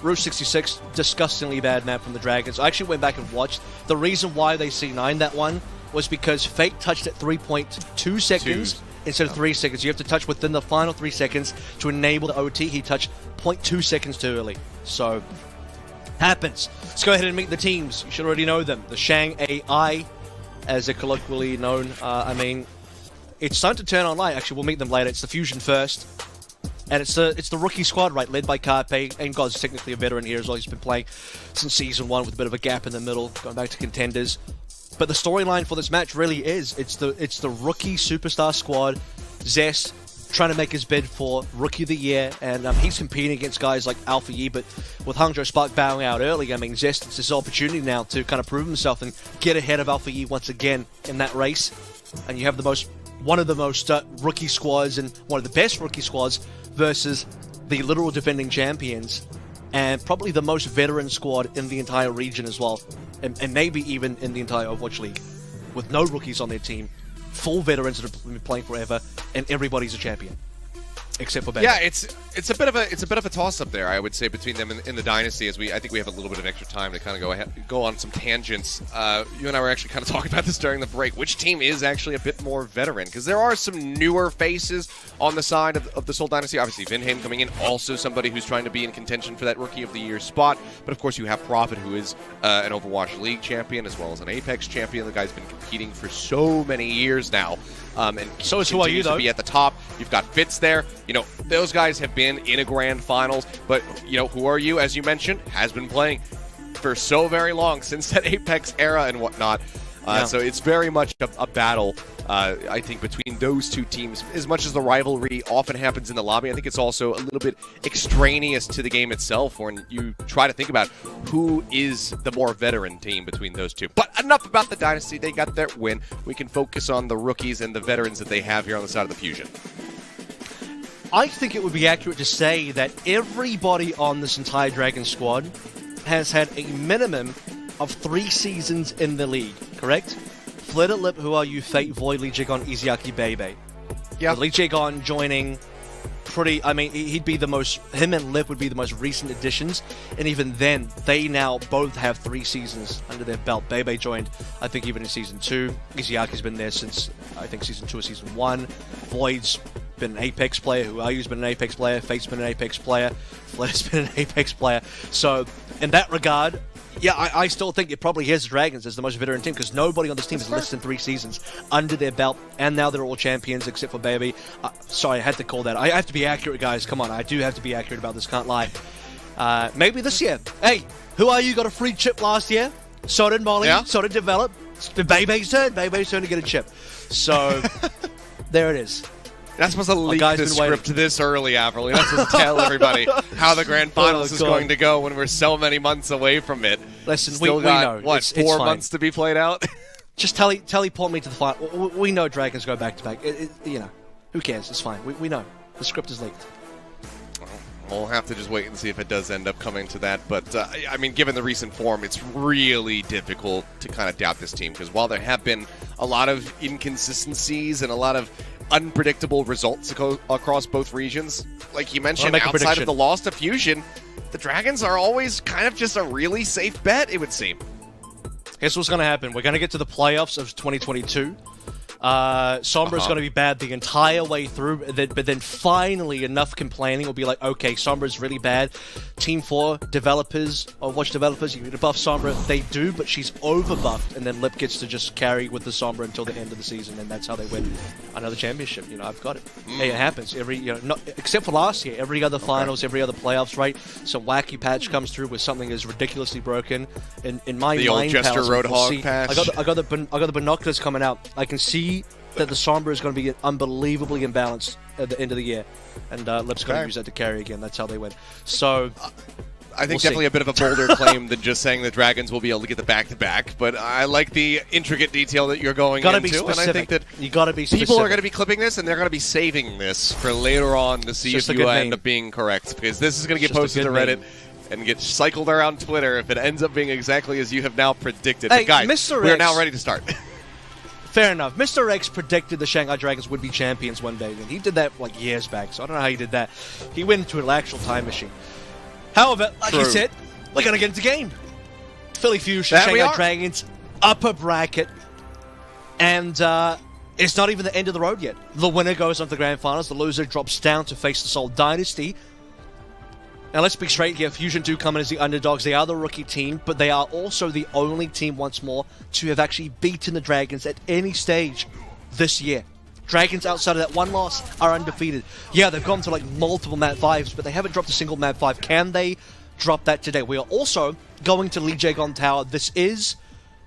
Route 66, disgustingly bad map from the Dragons. I actually went back and watched. The reason why they C9 that one was because Fate touched at 3.2 seconds instead of 3 seconds. You have to touch within the final 3 seconds to enable the OT. He touched 0.2 seconds too early. So, happens. Let's go ahead and meet the teams. You should already know them. The Shang AI, as they're colloquially known. It's time to turn on light. Actually, we'll meet them later. It's the Fusion first. And it's the rookie squad, right, led by Carpe. And God's technically a veteran here as well. He's been playing since Season 1 with a bit of a gap in the middle, going back to contenders. But the storyline for this match really is, it's the rookie superstar squad, Zest, trying to make his bid for Rookie of the Year. And he's competing against guys like Alpha Yi, but with Hangzhou Spark bowing out early, I mean, Zest, it's his opportunity now to kind of prove himself and get ahead of Alpha Yi once again in that race. And you have one of the most rookie squads and one of the best rookie squads versus the literal defending champions and probably the most veteran squad in the entire region as well, and maybe even in the entire Overwatch League, with no rookies on their team, full veterans that have been playing forever, and everybody's a champion. Except for Ben. Yeah, it's a bit of a toss up there, I would say, between them in the Dynasty. As I think we have a little bit of extra time to kind of go on some tangents. You and I were actually kind of talking about this during the break. Which team is actually a bit more veteran? Because there are some newer faces on the side of the Seoul Dynasty. Obviously, Vinham coming in, also somebody who's trying to be in contention for that Rookie of the Year spot. But of course, you have Prophet, who is an Overwatch League champion as well as an Apex champion. The guy's been competing for so many years now. And so is who are you, though? To be at the top. You've got Fitz there. Those guys have been in a grand finals, but who are you? As you mentioned, has been playing for so very long, since that Apex era and whatnot. So it's very much a battle, I think, between those two teams. As much as the rivalry often happens in the lobby, I think it's also a little bit extraneous to the game itself when you try to think about who is the more veteran team between those two. But enough about the Dynasty. They got their win. We can focus on the rookies and the veterans that they have here on the side of the Fusion. I think it would be accurate to say that everybody on this entire Dragon squad has had a minimum of 3 seasons in the league, correct? Flitter Lip, Who Are You, Fate, Void, Lijiang, Izayaki, Bebe. Yeah. Lijiang joining pretty, I mean, he'd be the most, him and Lip would be the most recent additions, and even then, they now both have 3 seasons under their belt. Bebe joined, I think, even in Season 2. Izayaki's been there since, I think, Season 2 or Season 1. Void's been an Apex player, Who Are You's been an Apex player, Fate's been an Apex player, Flitter's been an Apex player. So, in that regard, yeah, I still think it probably is Dragons as the most veteran team because nobody on this team has less than 3 seasons under their belt, and now they're all champions except for Baby. Sorry, I had to call that. I have to be accurate, guys. Come on, I do have to be accurate about this. Can't lie. Maybe this year. Hey, Who Are You got a free chip last year? So did Molly. Yeah. So did Develop. It's Baby's turn. Baby's turn to get a chip. So there it is. You're not supposed to leak the script this early, Avril. You're not supposed to tell everybody how the Grand Finals is going to go when we're so many months away from it. Listen, Still we got, know. What, it's 4 months to be played out? Just teleport me to the final. We know Dragons go back-to-back. You know, who cares? It's fine. We know. The script is leaked. We'll have to just wait and see if it does end up coming to that. But, I mean, given the recent form, it's really difficult to kind of doubt this team. Because while there have been a lot of inconsistencies and a lot of unpredictable results across both regions, like you mentioned, outside of the loss to Fusion, the Dragons are always kind of just a really safe bet, it would seem. Here's what's going to happen. We're going to get to the playoffs of 2022. Sombra is going to be bad the entire way through, but then finally enough complaining will be like, okay, Sombra is really bad. Team 4 developers, Overwatch developers, you need to buff Sombra. They do, but she's over-buffed, and then Lip gets to just carry with the Sombra until the end of the season, and that's how they win another championship. You know, I've got it. Hey, it happens except for last year. Every other finals, every other playoffs, right? Some wacky patch comes through with something is ridiculously broken. In my the mind, old Jester Roadhog patch. I got the binoculars coming out. I can see that the Sombra is going to be unbelievably imbalanced at the end of the year, and Lip's going to use that to carry again. That's how they win. So, I think definitely a bit of a bolder claim than just saying the Dragons will be able to get the back-to-back, but I like the intricate detail that you're going into, and I think that you got to be specific. People are going to be clipping this, and they're going to be saving this for later on to see if you end up being correct, because this is going to get posted to Reddit and get cycled around Twitter if it ends up being exactly as you have now predicted. Hey, but guys, Mr. we are now ready to start. Fair enough. Mr. X predicted the Shanghai Dragons would be champions one day, and he did that like years back, so I don't know how he did that. He went into an actual time machine. However, like you said, we're going to get into game. Philly Fusion, Shanghai Dragons, upper bracket, and it's not even the end of the road yet. The winner goes on to the Grand Finals, the loser drops down to face the Seoul Dynasty. Now, let's be straight here. Fusion do come in as the underdogs. They are the rookie team, but they are also the only team once more to have actually beaten the Dragons at any stage this year. Dragons, outside of that one loss, are undefeated. Yeah, they've gone to like multiple map 5s, but they haven't dropped a single map 5. Can they drop that today? We are also going to Lijiang Tower. This is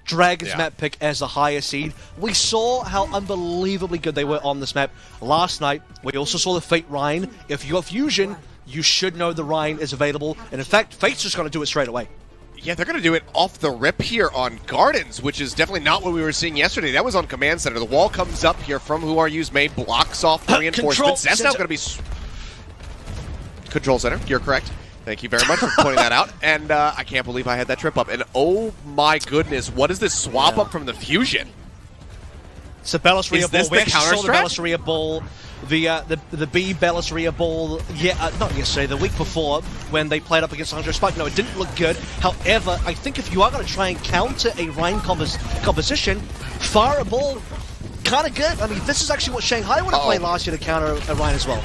Dragons map pick as the higher seed. We saw how unbelievably good they were on this map last night. We also saw the Fate Rhine. If you're Fusion, you should know the Rhine is available. And in fact, Fate's just going to do it straight away. Yeah, they're going to do it off the rip here on Gardens, which is definitely not what we were seeing yesterday. That was on Command Center. The wall comes up here from Who Are You's May, blocks off the reinforcements. That's now going to be... Control Center, you're correct. Thank you very much for pointing that out. And I can't believe I had that trip up. And oh my goodness, what is this swap up from the Fusion? It's the Bellisria Ball. We actually saw the Bellisria Ball. The B Bellisria Ball, not yesterday, the week before, when they played up against Hangzhou Spark. No, it didn't look good. However, I think if you are going to try and counter a Rhine composition, fire a ball, kind of good. I mean, this is actually what Shanghai would have played last year to counter a Rhine as well.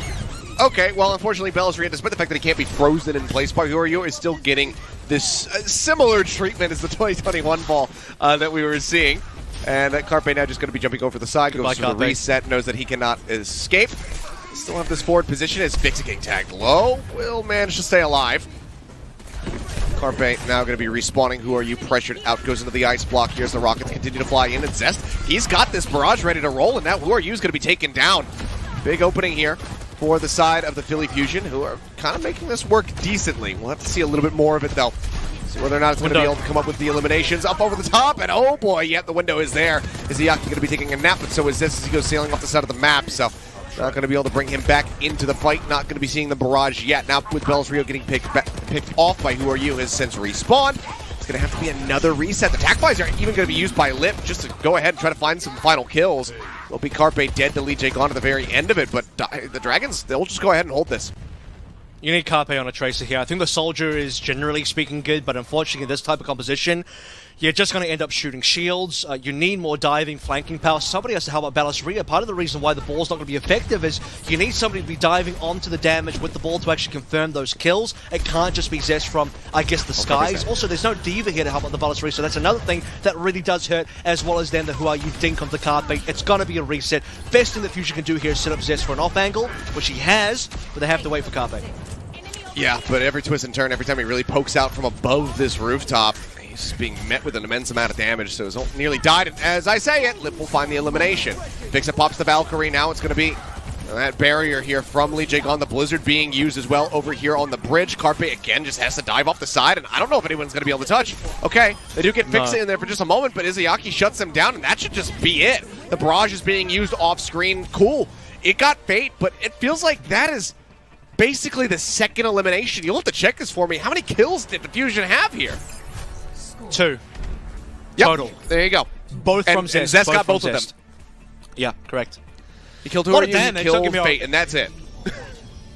Okay, well, unfortunately, Bellisria, despite the fact that he can't be frozen in place, Who Are You is still getting this similar treatment as the 2021 ball that we were seeing. And Carpe now just going to be jumping over the side, goes to the reset, knows that he cannot escape. Still have this forward position as Vixen getting tagged low. Will manage to stay alive. Carpe now going to be respawning. Who are you? Pressured out, goes into the ice block. Here's the Rockets continue to fly in, and Zest, he's got this barrage ready to roll, and now Who Are You is going to be taken down. Big opening here for the side of the Philly Fusion, who are kind of making this work decently. We'll have to see a little bit more of it, though. See whether or not it's going to be able to come up with the eliminations. Up over the top, and oh boy, yep, the window is there. Is Iaki going to be taking a nap, but so is this as he goes sailing off the side of the map, so not going to be able to bring him back into the fight. Not going to be seeing the barrage yet. Now with Bells Rio getting picked off by Who Are You has since respawned. It's going to have to be another reset. The tac flies are even going to be used by Lip just to go ahead and try to find some final kills. Will be Carpe dead to Lijiang Tower at the very end of it, but the Dragons, they'll just go ahead and hold this. You need Carpe on a Tracer here. I think the Soldier is generally speaking good, but unfortunately in this type of composition, you're just going to end up shooting shields. You need more diving, flanking power. Somebody has to help out Ballasria. Part of the reason why the ball's not going to be effective is you need somebody to be diving onto the damage with the ball to actually confirm those kills. It can't just be Zest from, I guess, the skies. 100%. Also, there's no Diva here to help out the Ballasria, so that's another thing that really does hurt, as well as then the Who Are You dink on the Carpe. It's going to be a reset. Best thing the Fusion can do here is set up Zest for an off angle, which he has, but they have to wait for Carpe. Yeah, but every twist and turn, every time he really pokes out from above this rooftop, he's being met with an immense amount of damage, so he's nearly died. And as I say it, Lip will find the elimination. Picks up, pops the Valkyrie. Now it's going to be that barrier here from Lijiang. The Blizzard being used as well over here on the bridge. Carpe, again, just has to dive off the side, and I don't know if anyone's going to be able to touch. Okay, they do get fixed in there for just a moment, but Izayaki shuts them down, and that should just be it. The barrage is being used off-screen. Cool. It got Fate, but it feels like that is basically the second elimination. You'll have to check this for me. How many kills did the Fusion have here? 2. Yep. Total. There you go. Both from Zest. And Zest got both of them. Yeah, correct. He killed Who Are You, he killed Fate, and that's it.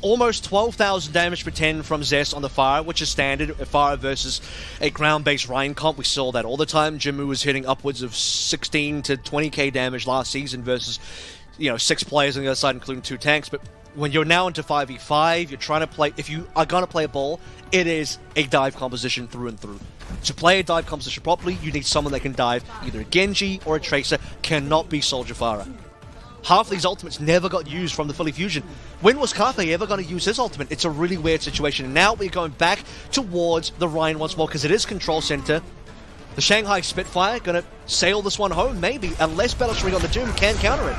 Almost 12,000 damage per 10 from Zest on the Fire, which is standard. Fire versus a ground-based Rhine comp. We saw that all the time. Jimmu was hitting upwards of 16 to 20k damage last season versus, 6 players on the other side, including 2 tanks. But when you're now into 5v5, you're trying to play, if you are going to play a ball, it is a dive composition through and through. To play a dive composition properly, you need someone that can dive. Either a Genji or a Tracer, cannot be Soldier Farah. Half of these ultimates never got used from the Philly Fusion. When was Carpe ever going to use his ultimate? It's a really weird situation. And now we're going back towards the Rhine once more, because it is control center. The Shanghai Spitfire going to sail this one home, maybe, unless Ballasria on the Doom can counter it.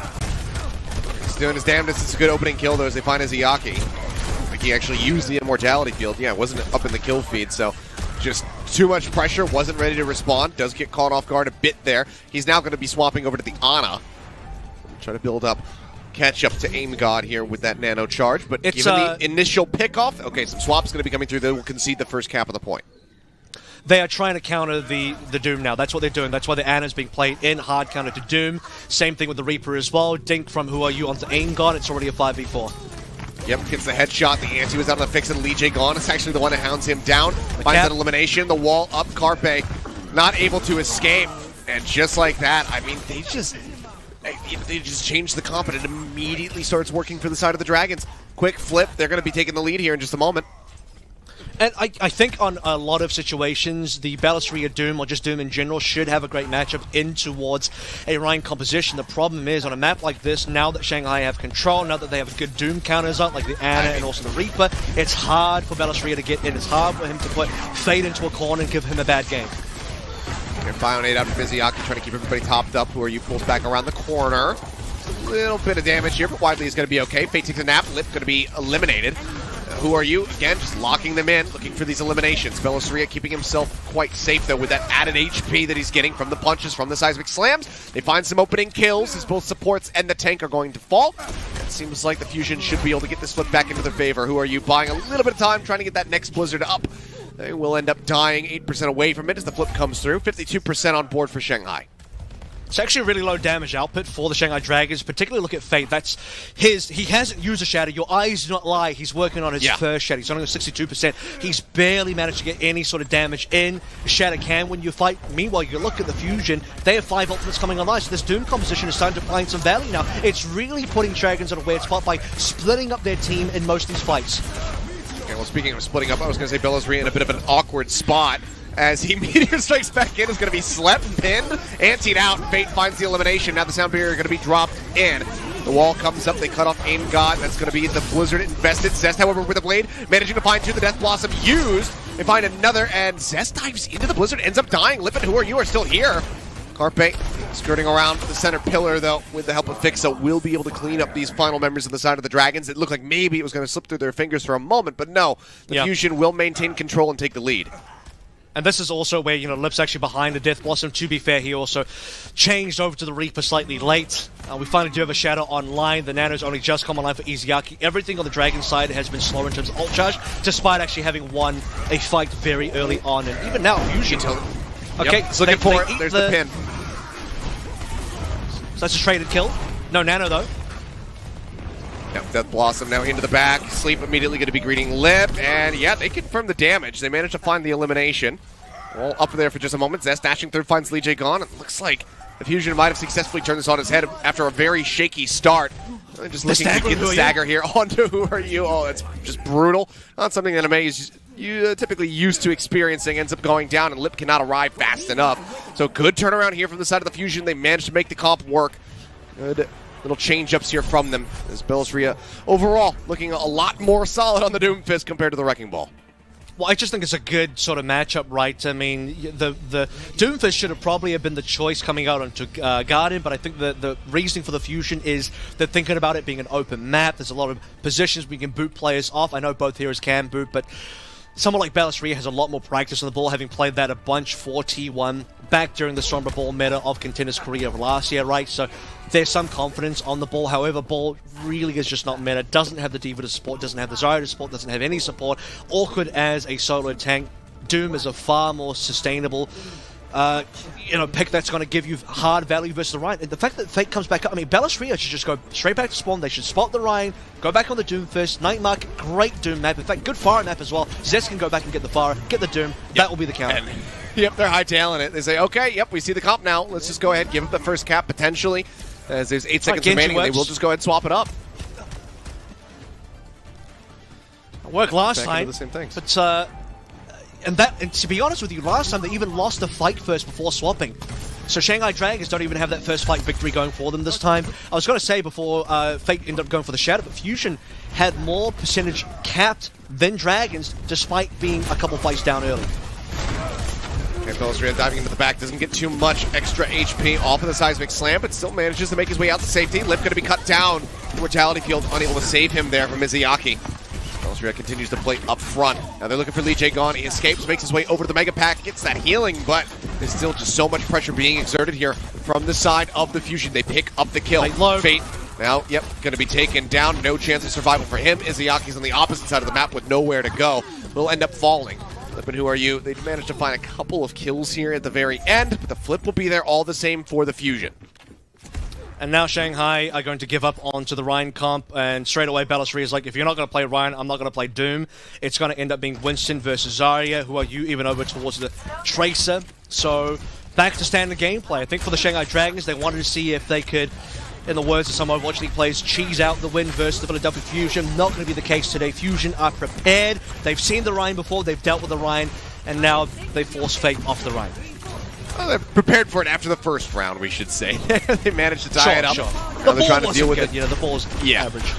He's doing his damnedest. It's a good opening kill, though, as they find Izayaki. Like he actually used the Immortality field. Yeah, it wasn't up in the kill feed, so just too much pressure. Wasn't ready to respond. Does get caught off guard a bit there. He's now going to be swapping over to the Ana. Try to build up catch up to Aim God here with that Nano Charge, but it's, given the initial pickoff, okay, some swaps going to be coming through. They will concede the first cap of the point. They are trying to counter the Doom now. That's what they're doing. That's why the Ana's being played in hard counter to Doom. Same thing with the Reaper as well. Dink from Who Are You onto Aim God. It's already a 5v4. Yep, gets the headshot. The anti was out of the fix, and Lijiang is actually the one that hounds him down. Finds an elimination. The wall up. Carpe not able to escape, and just like that, I mean, they just changed the comp, and it immediately starts working for the side of the Dragons. Quick flip. They're going to be taking the lead here in just a moment. And I think on a lot of situations, the Ballasria Doom, or just Doom in general, should have a great matchup in towards a Rhine composition. The problem is, on a map like this, now that Shanghai have control, now that they have good Doom counters up, like the Ana and also the Reaper, it's hard for Ballasria to get in. It's hard for him to put Fade into a corner and give him a bad game. They're Bionate out for Izayaki, trying to keep everybody topped up. Who Are You pulls back around the corner. A little bit of damage here, but Widely is going to be okay. Fate takes a nap. Lip going to be eliminated. Who Are You? Again, just locking them in, looking for these eliminations. Ballasria keeping himself quite safe, though, with that added HP that he's getting from the punches, from the seismic slams. They find some opening kills as both supports and the tank are going to fall. It seems like the Fusion should be able to get this flip back into their favor. Who Are You? Buying a little bit of time, trying to get that next Blizzard up. They will end up dying 8% away from it as the flip comes through. 52% on board for Shanghai. It's actually a really low damage output for the Shanghai Dragons, particularly look at Fate. That's his. He hasn't used a Shatter. Your eyes do not lie. He's working on his first Shatter. He's only on 62%. He's barely managed to get any sort of damage in. Shatter can when you fight. Meanwhile, you look at the Fusion. They have 5 ultimates coming online, so this Doom composition is starting to find some value now. It's really putting Dragons on a weird spot by splitting up their team in most of these fights. Okay, well, speaking of splitting up, I was going to say Ballasria in a bit of an awkward spot. As he Meteor Strikes back in, is going to be slept, pinned, antied out. Fate finds the elimination. Now the sound barrier going to be dropped in. The wall comes up. They cut off Aim God. That's going to be the Blizzard invested. Zest, however, with a blade, managing to find 2. The Death Blossom used. They find another, and Zest dives into the blizzard, ends up dying. Lippin, who are you, are still here. Carpe skirting around the center pillar, though, with the help of Fixa, will be able to clean up these final members of the side of the Dragons. It looked like maybe it was going to slip through their fingers for a moment, but no. The Fusion will maintain control and take the lead. And this is also where, Lip's actually behind the Death Blossom. To be fair, he also changed over to the Reaper slightly late. We finally do have a Shadow online. The Nano's only just come online for Izayaki. Everything on the Dragon side has been slow in terms of ult charge, despite actually having won a fight very early on. And even now, Fusion. Okay, yep, looking for it. There's the pin. So that's a traded kill. No Nano, though. Now, Death Blossom now into the back. Sleep immediately going to be greeting Lip. And yeah, they confirm the damage. They managed to find the elimination. Well, up there for just a moment. Zest dashing through finds Lijiang gone. It looks like the Fusion might have successfully turned this on his head after a very shaky start. Just looking to get the stagger here onto Who Are You? Oh, that's just brutal. Not something that Amay is typically used to experiencing. Ends up going down, and Lip cannot arrive fast enough. So good turnaround here from the side of the Fusion. They managed to make the comp work. Good little change-ups here from them. As Belisria overall looking a lot more solid on the Doomfist compared to the Wrecking Ball. Well, I just think it's a good sort of matchup, right? I mean, the Doomfist should have probably been the choice coming out onto Garden, but I think the reasoning for the Fusion is they're thinking about it being an open map. There's a lot of positions we can boot players off. I know both heroes can boot, but someone like Belisria has a lot more practice on the ball, having played that a bunch for T1 back during the Sombra Ball meta of Contenders Korea of last year, right? So there's some confidence on the ball. However, ball really is just not meta. Doesn't have the Diva to support, doesn't have the Zarya to support, doesn't have any support. Awkward as a solo tank. Doom is a far more sustainable pick that's going to give you hard value versus the Ryan. And the fact that Fate comes back up, I mean, Belisria should just go straight back to spawn. They should spot the Ryan, go back on the Doom first. Night Market, great Doom map. In fact, good Fire map as well. Zest can go back and get the Fire, get the Doom. Yep. That will be the counter. Yep, they're hightailing it. They say, okay, yep, we see the comp now. Let's just go ahead and give it the first cap, potentially. As there's 8 seconds remaining, they will just go ahead and swap it up. Worked last time, the same things. But and to be honest with you, last time they even lost the fight first before swapping. So Shanghai Dragons don't even have that first fight victory going for them this time. I was going to say before Fate ended up going for the Shadow, but Fusion had more percentage capped than Dragons, despite being a couple fights down early. Okay, Belisria diving into the back, doesn't get too much extra HP off of the Seismic Slam, but still manages to make his way out to safety. Lip going to be cut down. Mortality Field unable to save him there from Izayaki. Belisria continues to play up front. Now they're looking for Lijiang gone. He escapes, makes his way over to the Mega Pack, gets that healing, but there's still just so much pressure being exerted here from the side of the Fusion. They pick up the kill. Fate now, going to be taken down. No chance of survival for him. Izayaki's on the opposite side of the map with nowhere to go. Will end up falling. But Who Are You? They managed to find a couple of kills here at the very end, but the flip will be there all the same for the Fusion. And now Shanghai are going to give up onto the Ryan comp, and straight away Belisria is like, if you're not going to play Ryan, I'm not going to play Doom. It's going to end up being Winston versus Zarya. Who Are You? Even over towards the Tracer. So back to standard gameplay. I think for the Shanghai Dragons, they wanted to see if they could, in the words of some Overwatch League players, cheese out the win versus the Philadelphia Fusion. Not going to be the case today. Fusion are prepared. They've seen the Ryan before. They've dealt with the Ryan, and now they force Fate off the Ryan. Well, they're prepared for it after the first round, we should say. They managed to tie it up. Sure. Now they're trying to deal with it. The ball's average.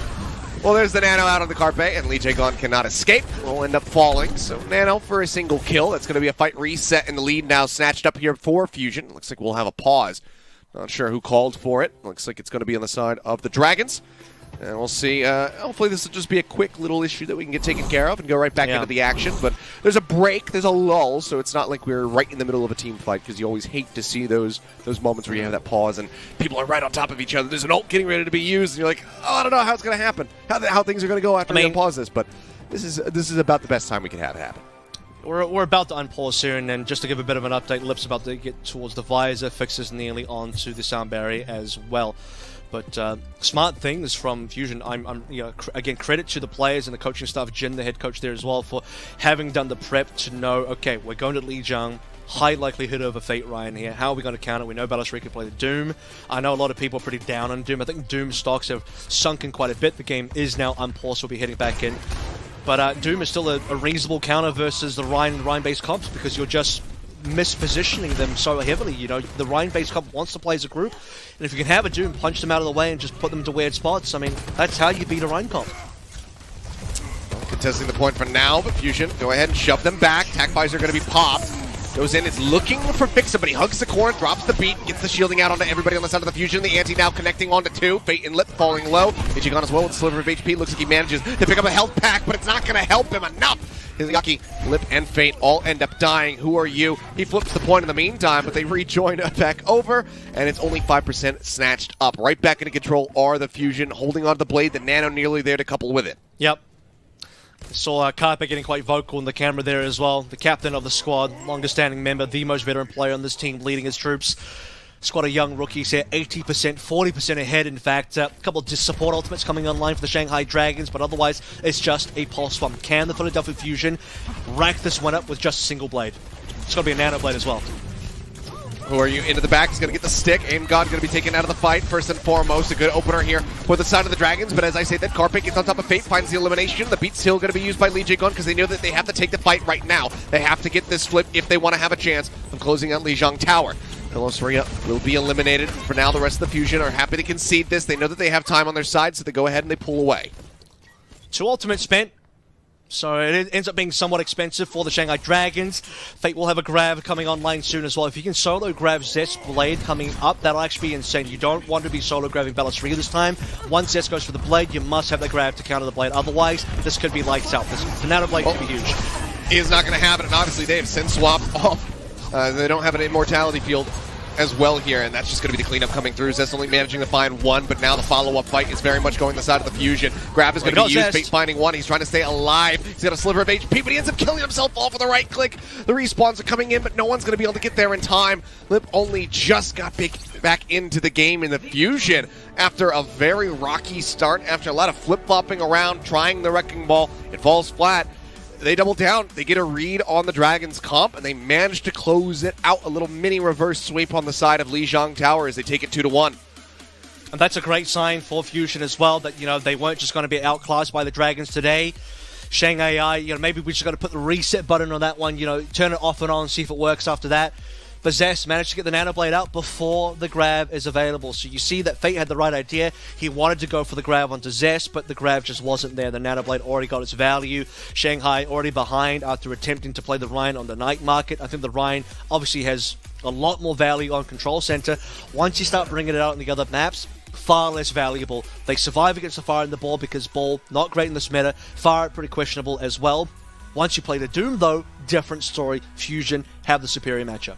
Well, there's the Nano out on the Carpe, and Lijiang cannot escape. Will end up falling. So Nano for a single kill. That's going to be a fight reset, and the lead now snatched up here for Fusion. Looks like we'll have a pause. Not sure who called for it. Looks like it's going to be on the side of the Dragons. And we'll see. Hopefully this will just be a quick little issue that we can get taken care of and go right back into the action. But there's a break, there's a lull, so it's not like we're right in the middle of a team fight, because you always hate to see those moments where you have that pause and people are right on top of each other. There's an ult getting ready to be used, and you're like, oh, I don't know how it's going to happen, how things are going to go after we unpause this. But this is about the best time we can have it happen. We're about to unpause soon, and just to give a bit of an update, Lip's about to get towards the visor, Fixes nearly onto the sound barrier as well. But smart things from Fusion. I'm again, credit to the players and the coaching staff, Jin, the head coach there as well, for having done the prep to know, okay, we're going to Lijiang, high likelihood of a Fate Ryan here. How are we going to counter? We know Belisria can play the Doom. I know a lot of people are pretty down on Doom. I think Doom stocks have sunken quite a bit. The game is now unpaused, so we'll be heading back in. But Doom is still a reasonable counter versus the Ryan-based comps, because you're just mispositioning them so heavily. You know, the Ryan-based comp wants to play as a group, and if you can have a Doom, punch them out of the way and just put them to weird spots, I mean, that's how you beat a Ryan comp. contesting the point for now, but Fusion go ahead and shove them back. Tac Visor going to be popped. Goes in, is looking for Fixa, but he hugs the corn, drops the beat, gets the shielding out onto everybody on the side of the Fusion. The anti now connecting onto 2. Fate and Lip falling low. Lijiang as well with a sliver of HP. Looks like he manages to pick up a health pack, but it's not going to help him enough. Yucky, Lip, and Fate all end up dying. Who are you? He flips the point in the meantime, but they rejoin back over, and it's only 5% snatched up. Right back into control are the Fusion, holding onto the blade. The Nano nearly there to couple with it. Yep. Saw Carpet getting quite vocal in the camera there as well. The captain of the squad, longest standing member, the most veteran player on this team, leading his troops. Squad of young rookies here, 80%, 40% ahead, in fact. A couple of support ultimates coming online for the Shanghai Dragons, but otherwise, it's just a pulse bomb. Can the Philadelphia Fusion rack this one up with just a single blade? It's got to be a nano blade as well. Who are you? Into the back. He's going to get the stick. Aim God going to be taken out of the fight. First and foremost, a good opener here for the side of the Dragons. But as I say, that Carpet gets on top of Fate, finds the elimination. The beat's still going to be used by Lijiang because they know that they have to take the fight right now. They have to get this flip if they want to have a chance of closing out Lijiang Tower. Ilios will be eliminated. For now, the rest of the Fusion are happy to concede this. They know that they have time on their side, so they go ahead and they pull away. 2 ultimates spent. So it ends up being somewhat expensive for the Shanghai Dragons. Fate will have a grab coming online soon as well. If you can solo grab Zest's blade coming up, that'll actually be insane. You don't want to be solo grabbing Bellatrix this time. Once Zest goes for the blade, you must have the grab to counter the blade. Otherwise, this could be lights out. The nano blade could be huge. Is not going to happen, and obviously they have Sin swapped off. They don't have an immortality field as well here, and that's just going to be the cleanup coming through. Zest only managing to find 1, but now the follow-up fight is very much going the side of the Fusion. Grab is going to be used, Fate finding 1. He's trying to stay alive. He's got a sliver of HP, but he ends up killing himself off with a right click. The respawns are coming in, but no one's going to be able to get there in time. Lip only just got back into the game in the Fusion after a very rocky start, after a lot of flip-flopping around, trying the Wrecking Ball. It falls flat. They double down. They get a read on the Dragons comp, and they manage to close it out. A little mini reverse sweep on the side of Lijiang Tower as they take it 2-1. And that's a great sign for Fusion as well, that, you know, they weren't just going to be outclassed by the Dragons today. Shanghai, you know, maybe we just got to put the reset button on that one, you know, turn it off and on, see if it works after that. But Zest managed to get the nano blade out before the grab is available. So you see that Fate had the right idea. He wanted to go for the grab onto Zest, but the grab just wasn't there. The nano blade already got its value. Shanghai already behind after attempting to play the Rhine on the night market. I think the Rhine obviously has a lot more value on Control Center. Once you start bringing it out on the other maps, far less valuable. They survive against the Fire and the Ball because Ball, not great in this meta. Fire, pretty questionable as well. Once you play the Doom, though, different story. Fusion have the superior matchup.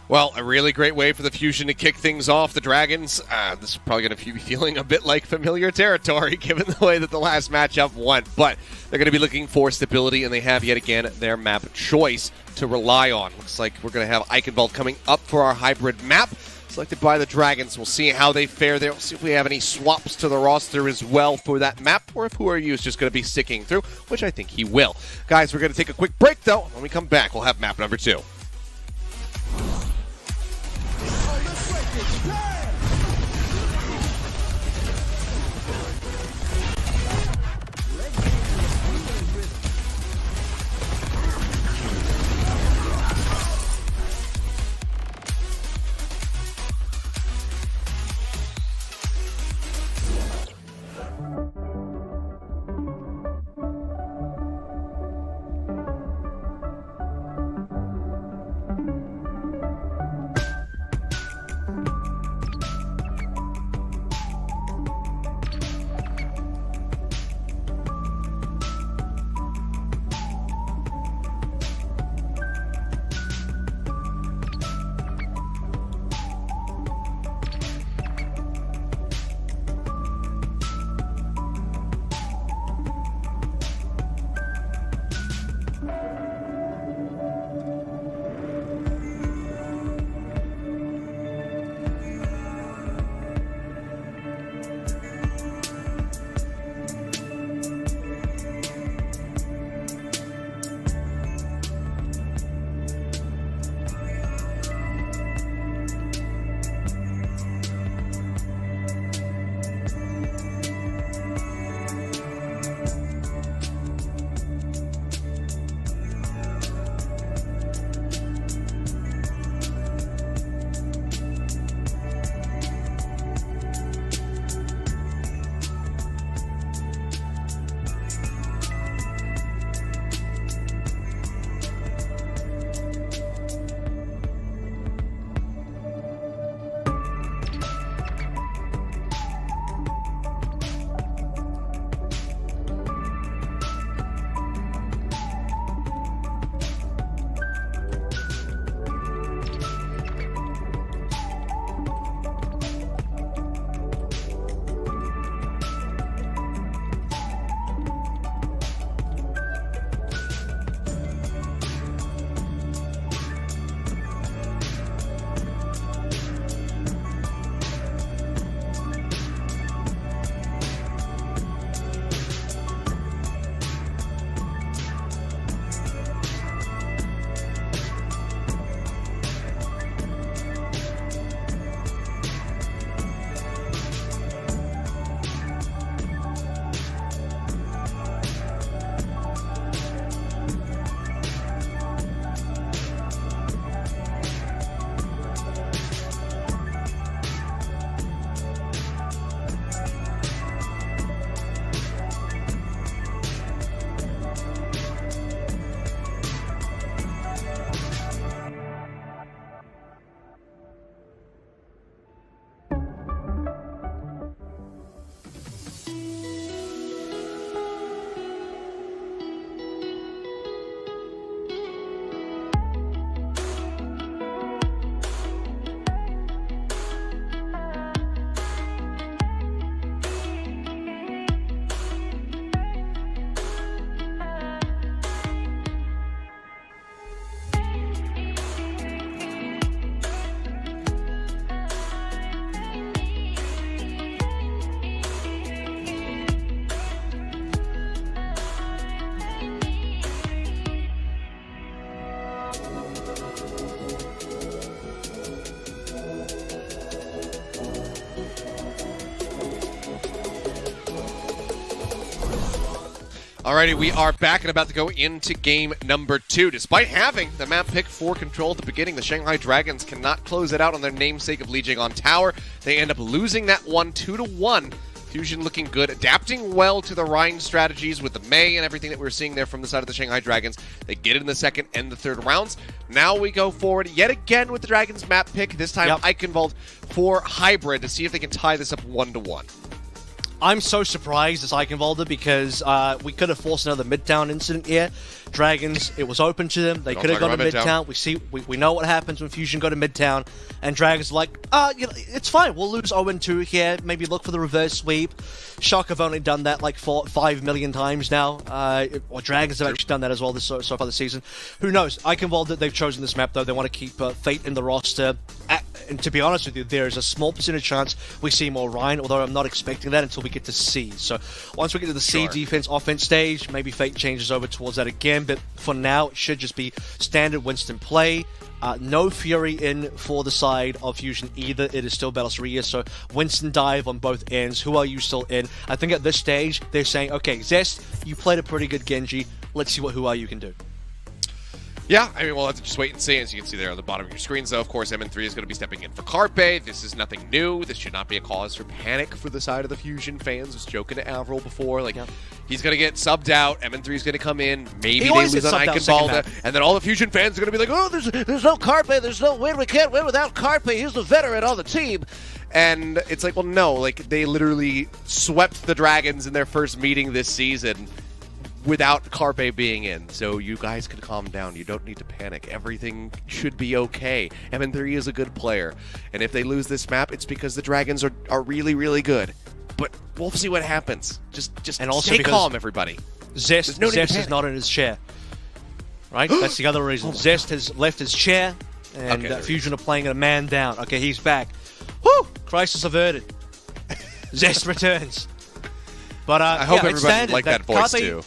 Well, a really great way for the Fusion to kick things off. The Dragons, this is probably going to be feeling a bit like familiar territory given the way that the last matchup went. But they're going to be looking for stability, and they have yet again their map choice to rely on. Looks like we're going to have Eichenwalde coming up for our hybrid map, selected by the Dragons. We'll see how they fare there. We'll see if we have any swaps to the roster as well for that map, or if Who Are You is just going to be sticking through, which I think he will. Guys, we're going to take a quick break, though. When we come back, we'll have map number 2. Alrighty, we are back and about to go into game number 2. Despite having the map pick for control at the beginning, the Shanghai Dragons cannot close it out on their namesake of Lijiang Tower. They end up losing that one 2-1. Fusion looking good, adapting well to the Rhine strategies with the May and everything that we were seeing there from the side of the Shanghai Dragons. They get it in the second and the third rounds. Now we go forward yet again with the Dragons map pick, this time Eichenwalde for Hybrid to see if they can tie this up 1-1. I'm so surprised it's Eichenwalde because we could have forced another Midtown incident here. Dragons, it was open to them. They could have gone to Midtown. We know what happens when Fusion go to Midtown. And Dragons are like, it's fine. We'll lose 0-2 here. Maybe look for the reverse sweep. Shock have only done that like 5 million times now. Or Dragons have actually done that as well so far this season. Who knows? Eichenwalde, they've chosen this map though. They want to keep Fate in the roster. And to be honest with you, there is a small percentage chance we see more Rhine, although I'm not expecting that until we get to C. So once we get to the C defense, offense stage, maybe Fate changes over towards that again. But for now, it should just be standard Winston play. No Fury in for the side of Fusion either. It is still Balisria, so Winston dive on both ends. Who are you still in? I think at this stage, they're saying, okay, Zest, you played a pretty good Genji. Let's see what Who Are You can do. Yeah, I mean, we'll have to just wait and see. As you can see there on the bottom of your screens, though, of course, MN3 is going to be stepping in for Carpe. This is nothing new. This should not be a cause for panic for the side of the Fusion fans. I was joking to Avril before. Like, he's going to get subbed out. MN3 is going to come in. Maybe they lose on Eichenwalde. And then all the Fusion fans are going to be like, oh, there's no Carpe. There's no win. We can't win without Carpe. He's the veteran on the team. And it's like, well, no. Like, they literally swept the Dragons in their first meeting this season without Carpe being in, so you guys can calm down. You don't need to panic. Everything should be okay. MN3 is a good player, and if they lose this map, it's because the Dragons are really, really good. But we'll see what happens. Just and also stay calm, everybody. Zest is not in his chair, right? That's the other reason. Zest has left his chair, and Fusion are playing a man down. Okay, he's back. Woo! Crisis averted. Zest returns. But I hope everybody liked that voice too.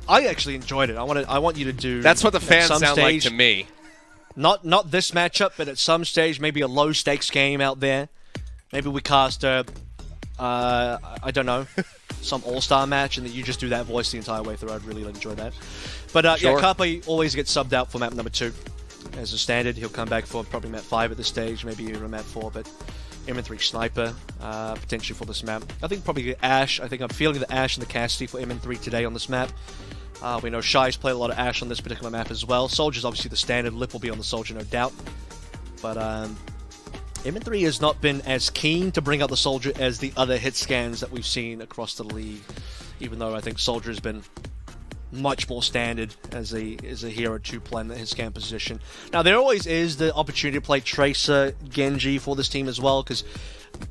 I actually enjoyed it. I want you to do. That's what the fans sound like to me. Not this matchup, but at some stage, maybe a low stakes game out there. Maybe we cast I don't know, some all-star match, and then you just do that voice the entire way through. I'd really enjoy that. But Carpe always gets subbed out for map number 2 as a standard. He'll come back for probably map 5 at this stage, maybe even map 4, but MN3 Sniper, potentially for this map. I think probably Ash. I think I'm feeling the Ash and the Cassidy for MN3 today on this map. We know Shy's played a lot of Ash on this particular map as well. Soldier's obviously the standard. Lip will be on the Soldier, no doubt. But MN3 has not been as keen to bring out the Soldier as the other hit scans that we've seen across the league. Even though I think Soldier has been much more standard as a hero to play in his scan position. Now, there always is the opportunity to play Tracer Genji for this team as well, because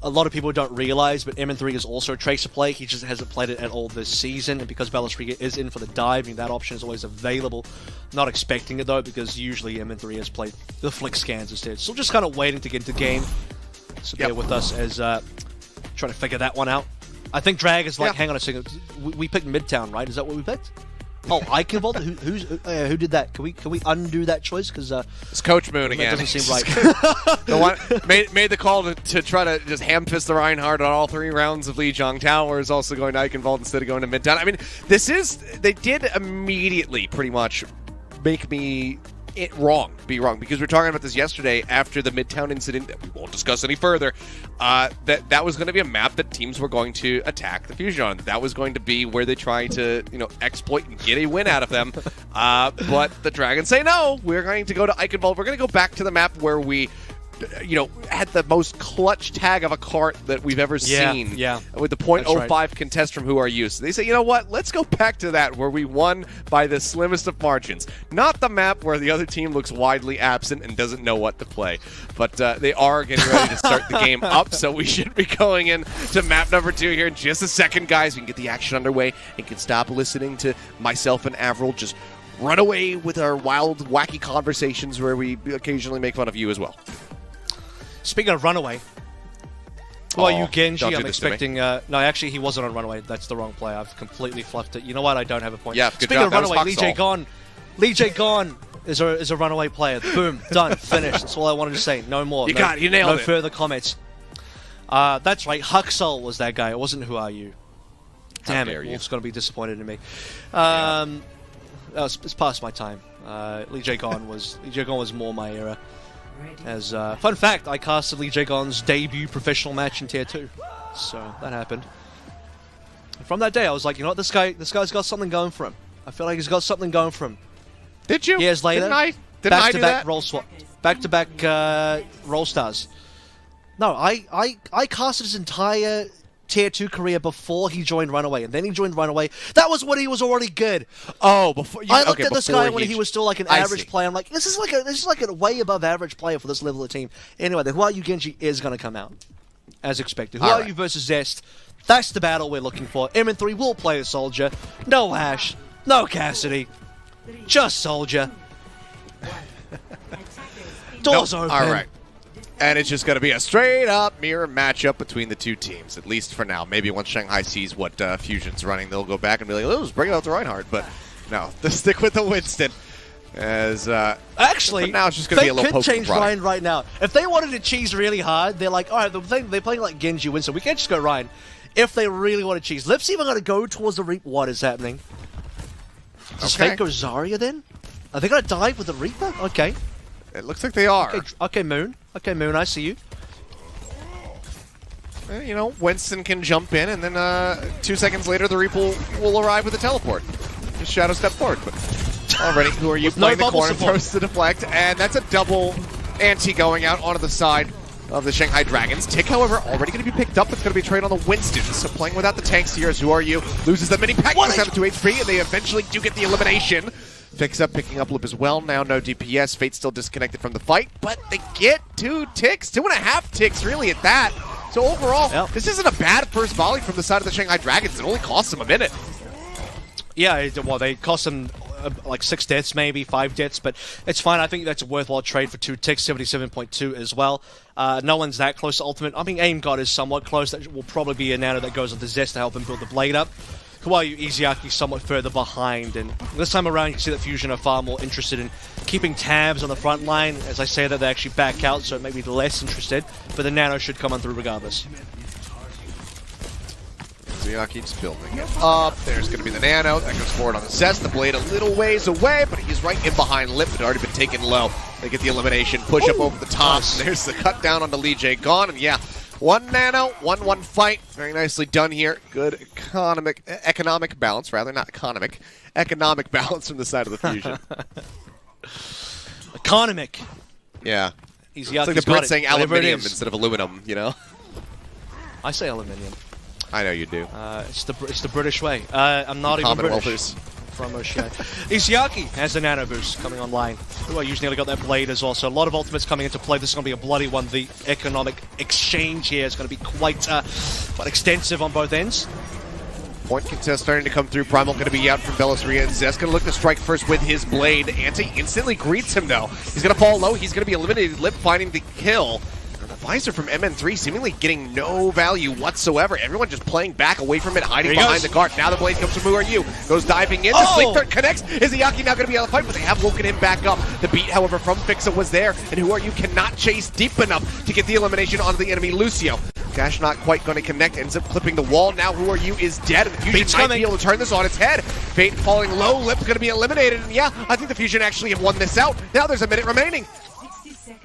a lot of people don't realize, but MN3 is also a Tracer play. He just hasn't played it at all this season, and because Balisria is in for the diving, that option is always available. Not expecting it though, because usually MN3 has played the flick scans instead. So just kind of waiting to get into game. So bear with us as trying to figure that one out. I think Drag is like, hang on a second, we picked Midtown, right? Is that what we picked? Oh, Eichenwalde? Who did that? Can we undo that choice? Because it's Coach Moon again. That doesn't seem right. made the call to try to just ham fist the Reinhardt on all 3 rounds of Lijiang Tower. Is also going to Eichenwalde instead of going to Midtown. I mean, they did immediately pretty much make me be wrong, because we were talking about this yesterday after the Midtown incident that we won't discuss any further. That was going to be a map that teams were going to attack the Fusion on. That was going to be where they try to exploit and get a win out of them. But the Dragons say no. We're going to go to Eichenwalde. We're going to go back to the map where we had the most clutch tag of a cart that we've ever seen. Yeah. With the .05 contest from Who Are You. So they say, you know what? Let's go back to that where we won by the slimmest of margins. Not the map where the other team looks widely absent and doesn't know what to play. But they are getting ready to start the game up, so we should be going in to map number 2 here in just a second, guys. We can get the action underway and can stop listening to myself and Avril just run away with our wild, wacky conversations where we occasionally make fun of you as well. Speaking of Runaway, who are you, Genji? I'm expecting... no, actually, he wasn't on Runaway. That's the wrong play. I've completely fluffed it. You know what? I don't have a point. Yeah, Speaking of Runaway, Lee J gone. Lee J gone is a Runaway player. Boom. Done. Finished. That's all I wanted to say. No more. You nailed it. No further comments. That's right. Huxel was that guy. It wasn't Who Are You. Damn it, Wolf's going to be disappointed in me. It's past my time. Lijiang was more my era. As fun fact, I casted Lijiang's debut professional match in Tier 2. So that happened. And from that day, I was like, you know what, this guy's got something going for him. I feel like he's got something going for him. Did you? Years later, Didn't I do back-to-back that? role swap, back-to-back role stars. No, I casted his entire Tier 2 career before he joined Runaway, and then he joined Runaway. That was when he was already good. Oh, before I looked at this guy when he was still like an average player. I'm like, this is like a way above average player for this level of team. Anyway, the Who Are You Genji is going to come out as expected. Who Are You versus Zest? That's the battle we're looking for. MN3 will play a Soldier. No Ash, no Cassidy, just Soldier. Doors open. All right. And it's just going to be a straight-up mirror matchup between the two teams, at least for now. Maybe once Shanghai sees what Fusion's running, they'll go back and be like, let's bring out the Reinhardt. But no, they'll stick with the Winston. As Actually, now it's just going to be a little could poke change Ryan right now. If they wanted to cheese really hard, they're like, all right, they're playing like Genji Winston. We can't just go Ryan. If they really want to cheese, Lip's even going to go towards the Reaper. What is happening? Does Fate go Zarya then? Are they going to dive with the Reaper? Okay. It looks like they are. Okay, Moon. Okay, Moon, I see you. You know, Winston can jump in, and then 2 seconds later, the Reaper will arrive with a teleport. Just Shadow step forward. But already, Who Are You playing the corner, throws the deflect, and that's a double ante going out onto the side of the Shanghai Dragons. Tick, however, already going to be picked up. It's going to be a trade on the Winston. So playing without the tanks here as Who Are You loses the mini pack, goes down to 2 HP, and they eventually do get the elimination. Fix up, picking up Lip as well. Now no DPS. Fate still disconnected from the fight, but they get 2 ticks. 2.5 ticks, really, at that. So overall, this isn't a bad first volley from the side of the Shanghai Dragons. It only costs them a minute. Yeah, well, they cost them like 6 deaths, maybe 5 deaths, but it's fine. I think that's a worthwhile trade for 2 ticks, 77.2 as well. No one's that close to ultimate. I mean, Aim God is somewhat close. That will probably be a nano that goes with the Zest to help him build the blade up. Who Are You Izayaki somewhat further behind, and this time around you can see that Fusion are far more interested in keeping tabs on the front line. As I say that, they actually back out, so maybe less interested, but the nano should come on through regardless. Izayaki just building it up. There's going to be the nano. That goes forward on the Zest. The blade a little ways away, but he's right in behind Lip. It had already been taken low. They get the elimination. Push up over the top. Nice. There's the cut down onto Lijiang, and yeah, 1 nano, 1-1 fight. Very nicely done here. Good economic balance, rather, not economic. Economic balance from the side of the Fusion. Economic. Yeah. It's like the Brits saying aluminium instead of aluminum, you know? I say aluminium. I know you do. It's the British way. I'm not even British. From Izayaki has the nano boost coming online. Who Are You's nearly got that blade as well. So a lot of ultimates coming into play. This is going to be a bloody one. The economic exchange here is going to be quite extensive on both ends. Point contest starting to come through. Primal going to be out from Bellisria, and Zest going to look to strike first with his blade. Ante instantly greets him though. He's going to fall low. He's going to be eliminated. Lip finding the kill. Visor from MN3 seemingly getting no value whatsoever. Everyone just playing back away from it, hiding behind the guard. Now the blade comes from Who Are You. Goes diving in. The sleep threat connects. Izayaki now going to be out of the fight, but they have woken him back up. The beat, however, from Fixa was there, and Who Are You cannot chase deep enough to get the elimination onto the enemy Lucio. Gash not quite going to connect, ends up clipping the wall. Now Who Are You is dead, and the Fusion might be able to turn this on its head. Fate falling low, Lip's going to be eliminated, and yeah, I think the Fusion actually have won this out. Now there's a minute remaining.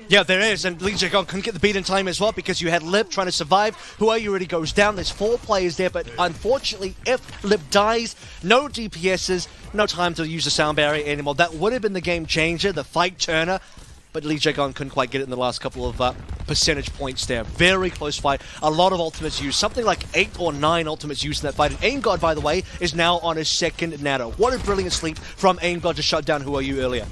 Yeah, there is, and Lijiang couldn't get the beat in time as well because you had Lip trying to survive. Who Are You already goes down. There's 4 players there, but unfortunately, if Lip dies, no DPSs, no time to use the sound barrier anymore. That would have been the game changer, the fight turner, but Lijiang couldn't quite get it in the last couple of percentage points there. Very close fight. A lot of ultimates used. Something like 8 or 9 ultimates used in that fight. And Aim God, by the way, is now on his 2nd nano. What a brilliant sleep from Aim God to shut down Who Are You earlier.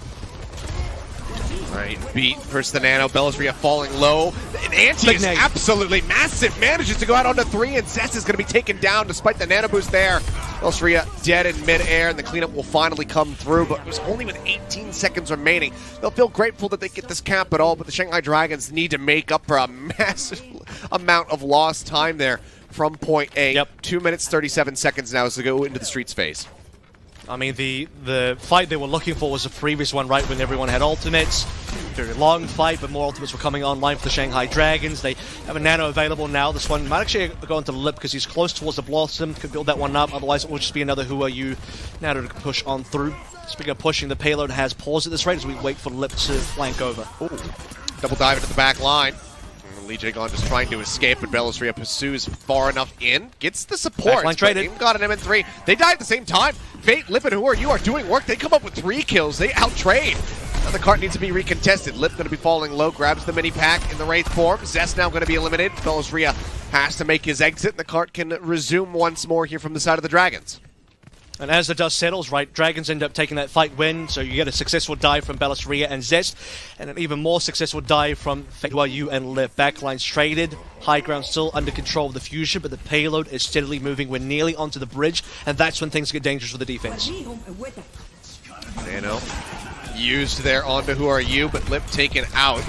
Right, beat versus the nano. Bellisria falling low. And Ante is absolutely massive. Manages to go out onto 3, and Zest is going to be taken down despite the nano boost there. Bellisria dead in midair, and the cleanup will finally come through, but it was only with 18 seconds remaining. They'll feel grateful that they get this cap at all, but the Shanghai Dragons need to make up for a massive amount of lost time there from point A. 2 minutes, 37 seconds now as they go into the streets phase. I mean, the fight they were looking for was the previous one, right, when everyone had ultimates. Very long fight, but more ultimates were coming online for the Shanghai Dragons. They have a nano available now. This one might actually go into the lip because he's close towards the Blossom. Could build that one up, otherwise it will just be another Who Are You nano to push on through. Speaking of pushing, the payload has paused at this rate as we wait for Lip to flank over. Ooh. Double dive into the back line. Lijiang just trying to escape, but Bellisria pursues far enough in. Gets the support. Backline traded. Even got an MN3. They die at the same time. Fate, Lip, and Who Are You are doing work. They come up with 3 kills. They out-trade. Now the cart needs to be recontested. Lip going to be falling low. Grabs the mini-pack in the Wraith form. Zest now going to be eliminated. Bellisria has to make his exit. And the cart can resume once more here from the side of the Dragons. And as the dust settles, right, Dragons end up taking that fight win, so you get a successful dive from Bellisria and Zest, and an even more successful dive from Who Are You and Liv. Backlines traded, high ground still under control of the Fusion, but the payload is steadily moving. We're nearly onto the bridge, and that's when things get dangerous for the defense. Nano used there onto Who Are You, but Lip taken out.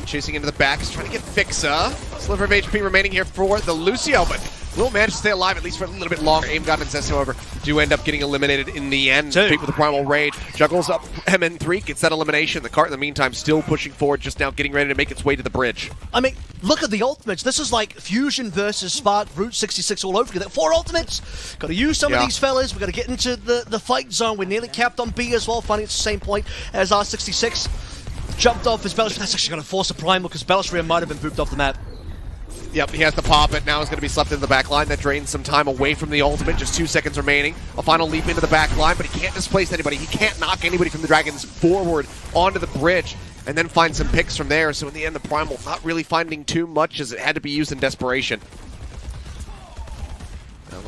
Chasing into the back, is trying to get Fixa. Sliver of HP remaining here for the Lucio, but will manage to stay alive at least for a little bit longer. Aim God and Zest, however, do end up getting eliminated in the end. Fate with the Primal Rage juggles up MN3, gets that elimination. The cart in the meantime still pushing forward, just now getting ready to make its way to the bridge. I mean, look at the ultimates. This is like Fusion versus Spark, Route 66 all over again. 4 ultimates. Got to use some of these fellas. We've got to get into the fight zone. We're nearly capped on B as well, finding it's the same point as R66. Jumped off his Bellisria. That's actually going to force a Primal because Bellisria might have been booped off the map. Yep, he has to pop it. Now he's going to be slept in the back line. That drains some time away from the ultimate. Just 2 seconds remaining. A final leap into the back line, but he can't displace anybody. He can't knock anybody from the Dragons forward onto the bridge and then find some picks from there. So in the end, the Primal not really finding too much as it had to be used in desperation.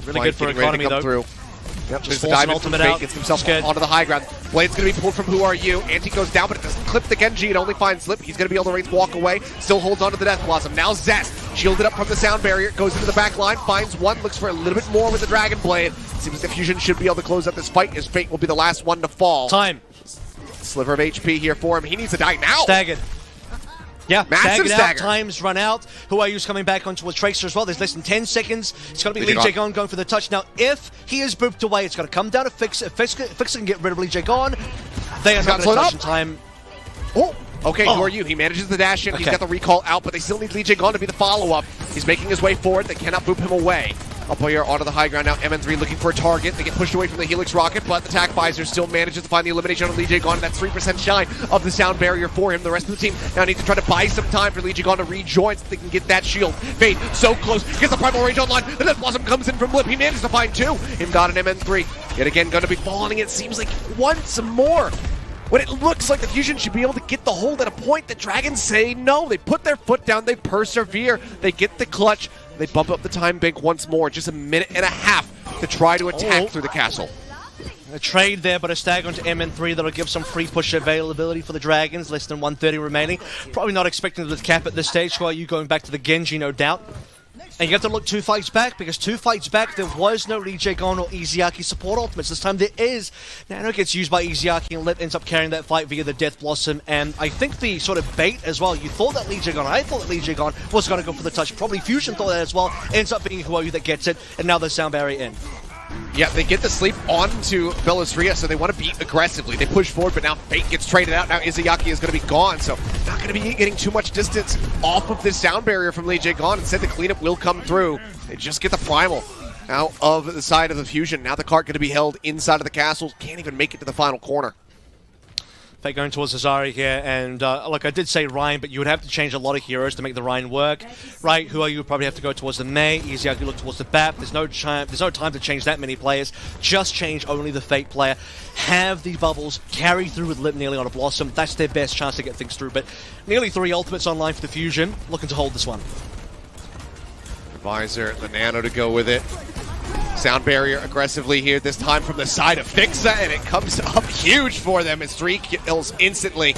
Really good for economy, though. Through. Yep, just there's the dive ultimate Fate, out. gets himself onto the high ground. Blade's going to be pulled from Who Are You. Anti goes down, but it doesn't clip the Genji. It only finds Slip. He's going to be able to Wraith walk away. Still holds onto the Death Blossom. Now Zest, shielded up from the sound barrier, goes into the back line, finds one, looks for a little bit more with the Dragon Blade. Seems the Fusion should be able to close out this fight, as Fate will be the last one to fall. Time. Sliver of HP here for him. He needs to die now. Staggered. Yeah, massive stagger. Time's run out. Who Are You's coming back onto a Tracer as well. There's less than 10 seconds. It's going to be Lijiang going for the touch. Now, if he is booped away, it's going to come down to Fix. If Fix can get rid of Lijiang, they are not going to touch in time. Oh, okay, Who Are You? He manages the dash in. Okay. He's got the recall out, but they still need Lijiang to be the follow-up. He's making his way forward. They cannot boop him away. Up here onto the high ground now. MN3 looking for a target. They get pushed away from the Helix rocket, but the TAC Visor still manages to find the elimination on Lijiang. That's 3% shy of the sound barrier for him. The rest of the team now need to try to buy some time for Lijiang to rejoin so they can get that shield. Fate so close. Gets the Primal Rage online. The Death Blossom comes in from Lip. He manages to find 2. Him got an MN3. Yet again going to be falling. It seems like once more. When it looks like the Fusion should be able to get the hold at a point, the Dragons say no. They put their foot down. They persevere. They get the clutch. They bump up the time bank once more, just a minute and a half to try to attack through the castle. A trade there, but a stag onto MN3 that'll give some free push availability for the Dragons. Less than 130 remaining. Probably not expecting the cap at this stage. Who Are You going back to the Genji, no doubt. And you have to look 2 fights back, because 2 fights back, there was no Lijiang or Izayaki support ultimates. This time there is. Nano gets used by Izayaki, and Lip ends up carrying that fight via the Death Blossom. And I think the sort of bait as well, you thought that Lijiang, I thought that Lijiang was going to go for the touch. Probably Fusion thought that as well. Ends up being Who Are You that gets it, and now the sound barrier in. Yeah, they get the sleep onto Bellisria, so they want to beat aggressively. They push forward, but now Fate gets traded out. Now Izayaki is going to be gone, so not going to be getting too much distance off of this sound barrier from Lijiang. Instead, the cleanup will come through. They just get the Primal out of the side of the Fusion. Now the cart going to be held inside of the castle. Can't even make it to the final corner. Fate going towards Azari here, and look, I did say Ryan, but you would have to change a lot of heroes to make the Ryan work, right? Who Are You would probably have to go towards the Mei, Izayaki look towards the Bap. There's no time to change that many players. Just change only the Fate player. Have the bubbles carry through with Lip nearly on a Blossom. That's their best chance to get things through. But nearly 3 ultimates online for the Fusion, looking to hold this one. Visor, the Nano to go with it. Sound barrier aggressively here, this time from the side of Fixa, and it comes up huge for them as 3 kills instantly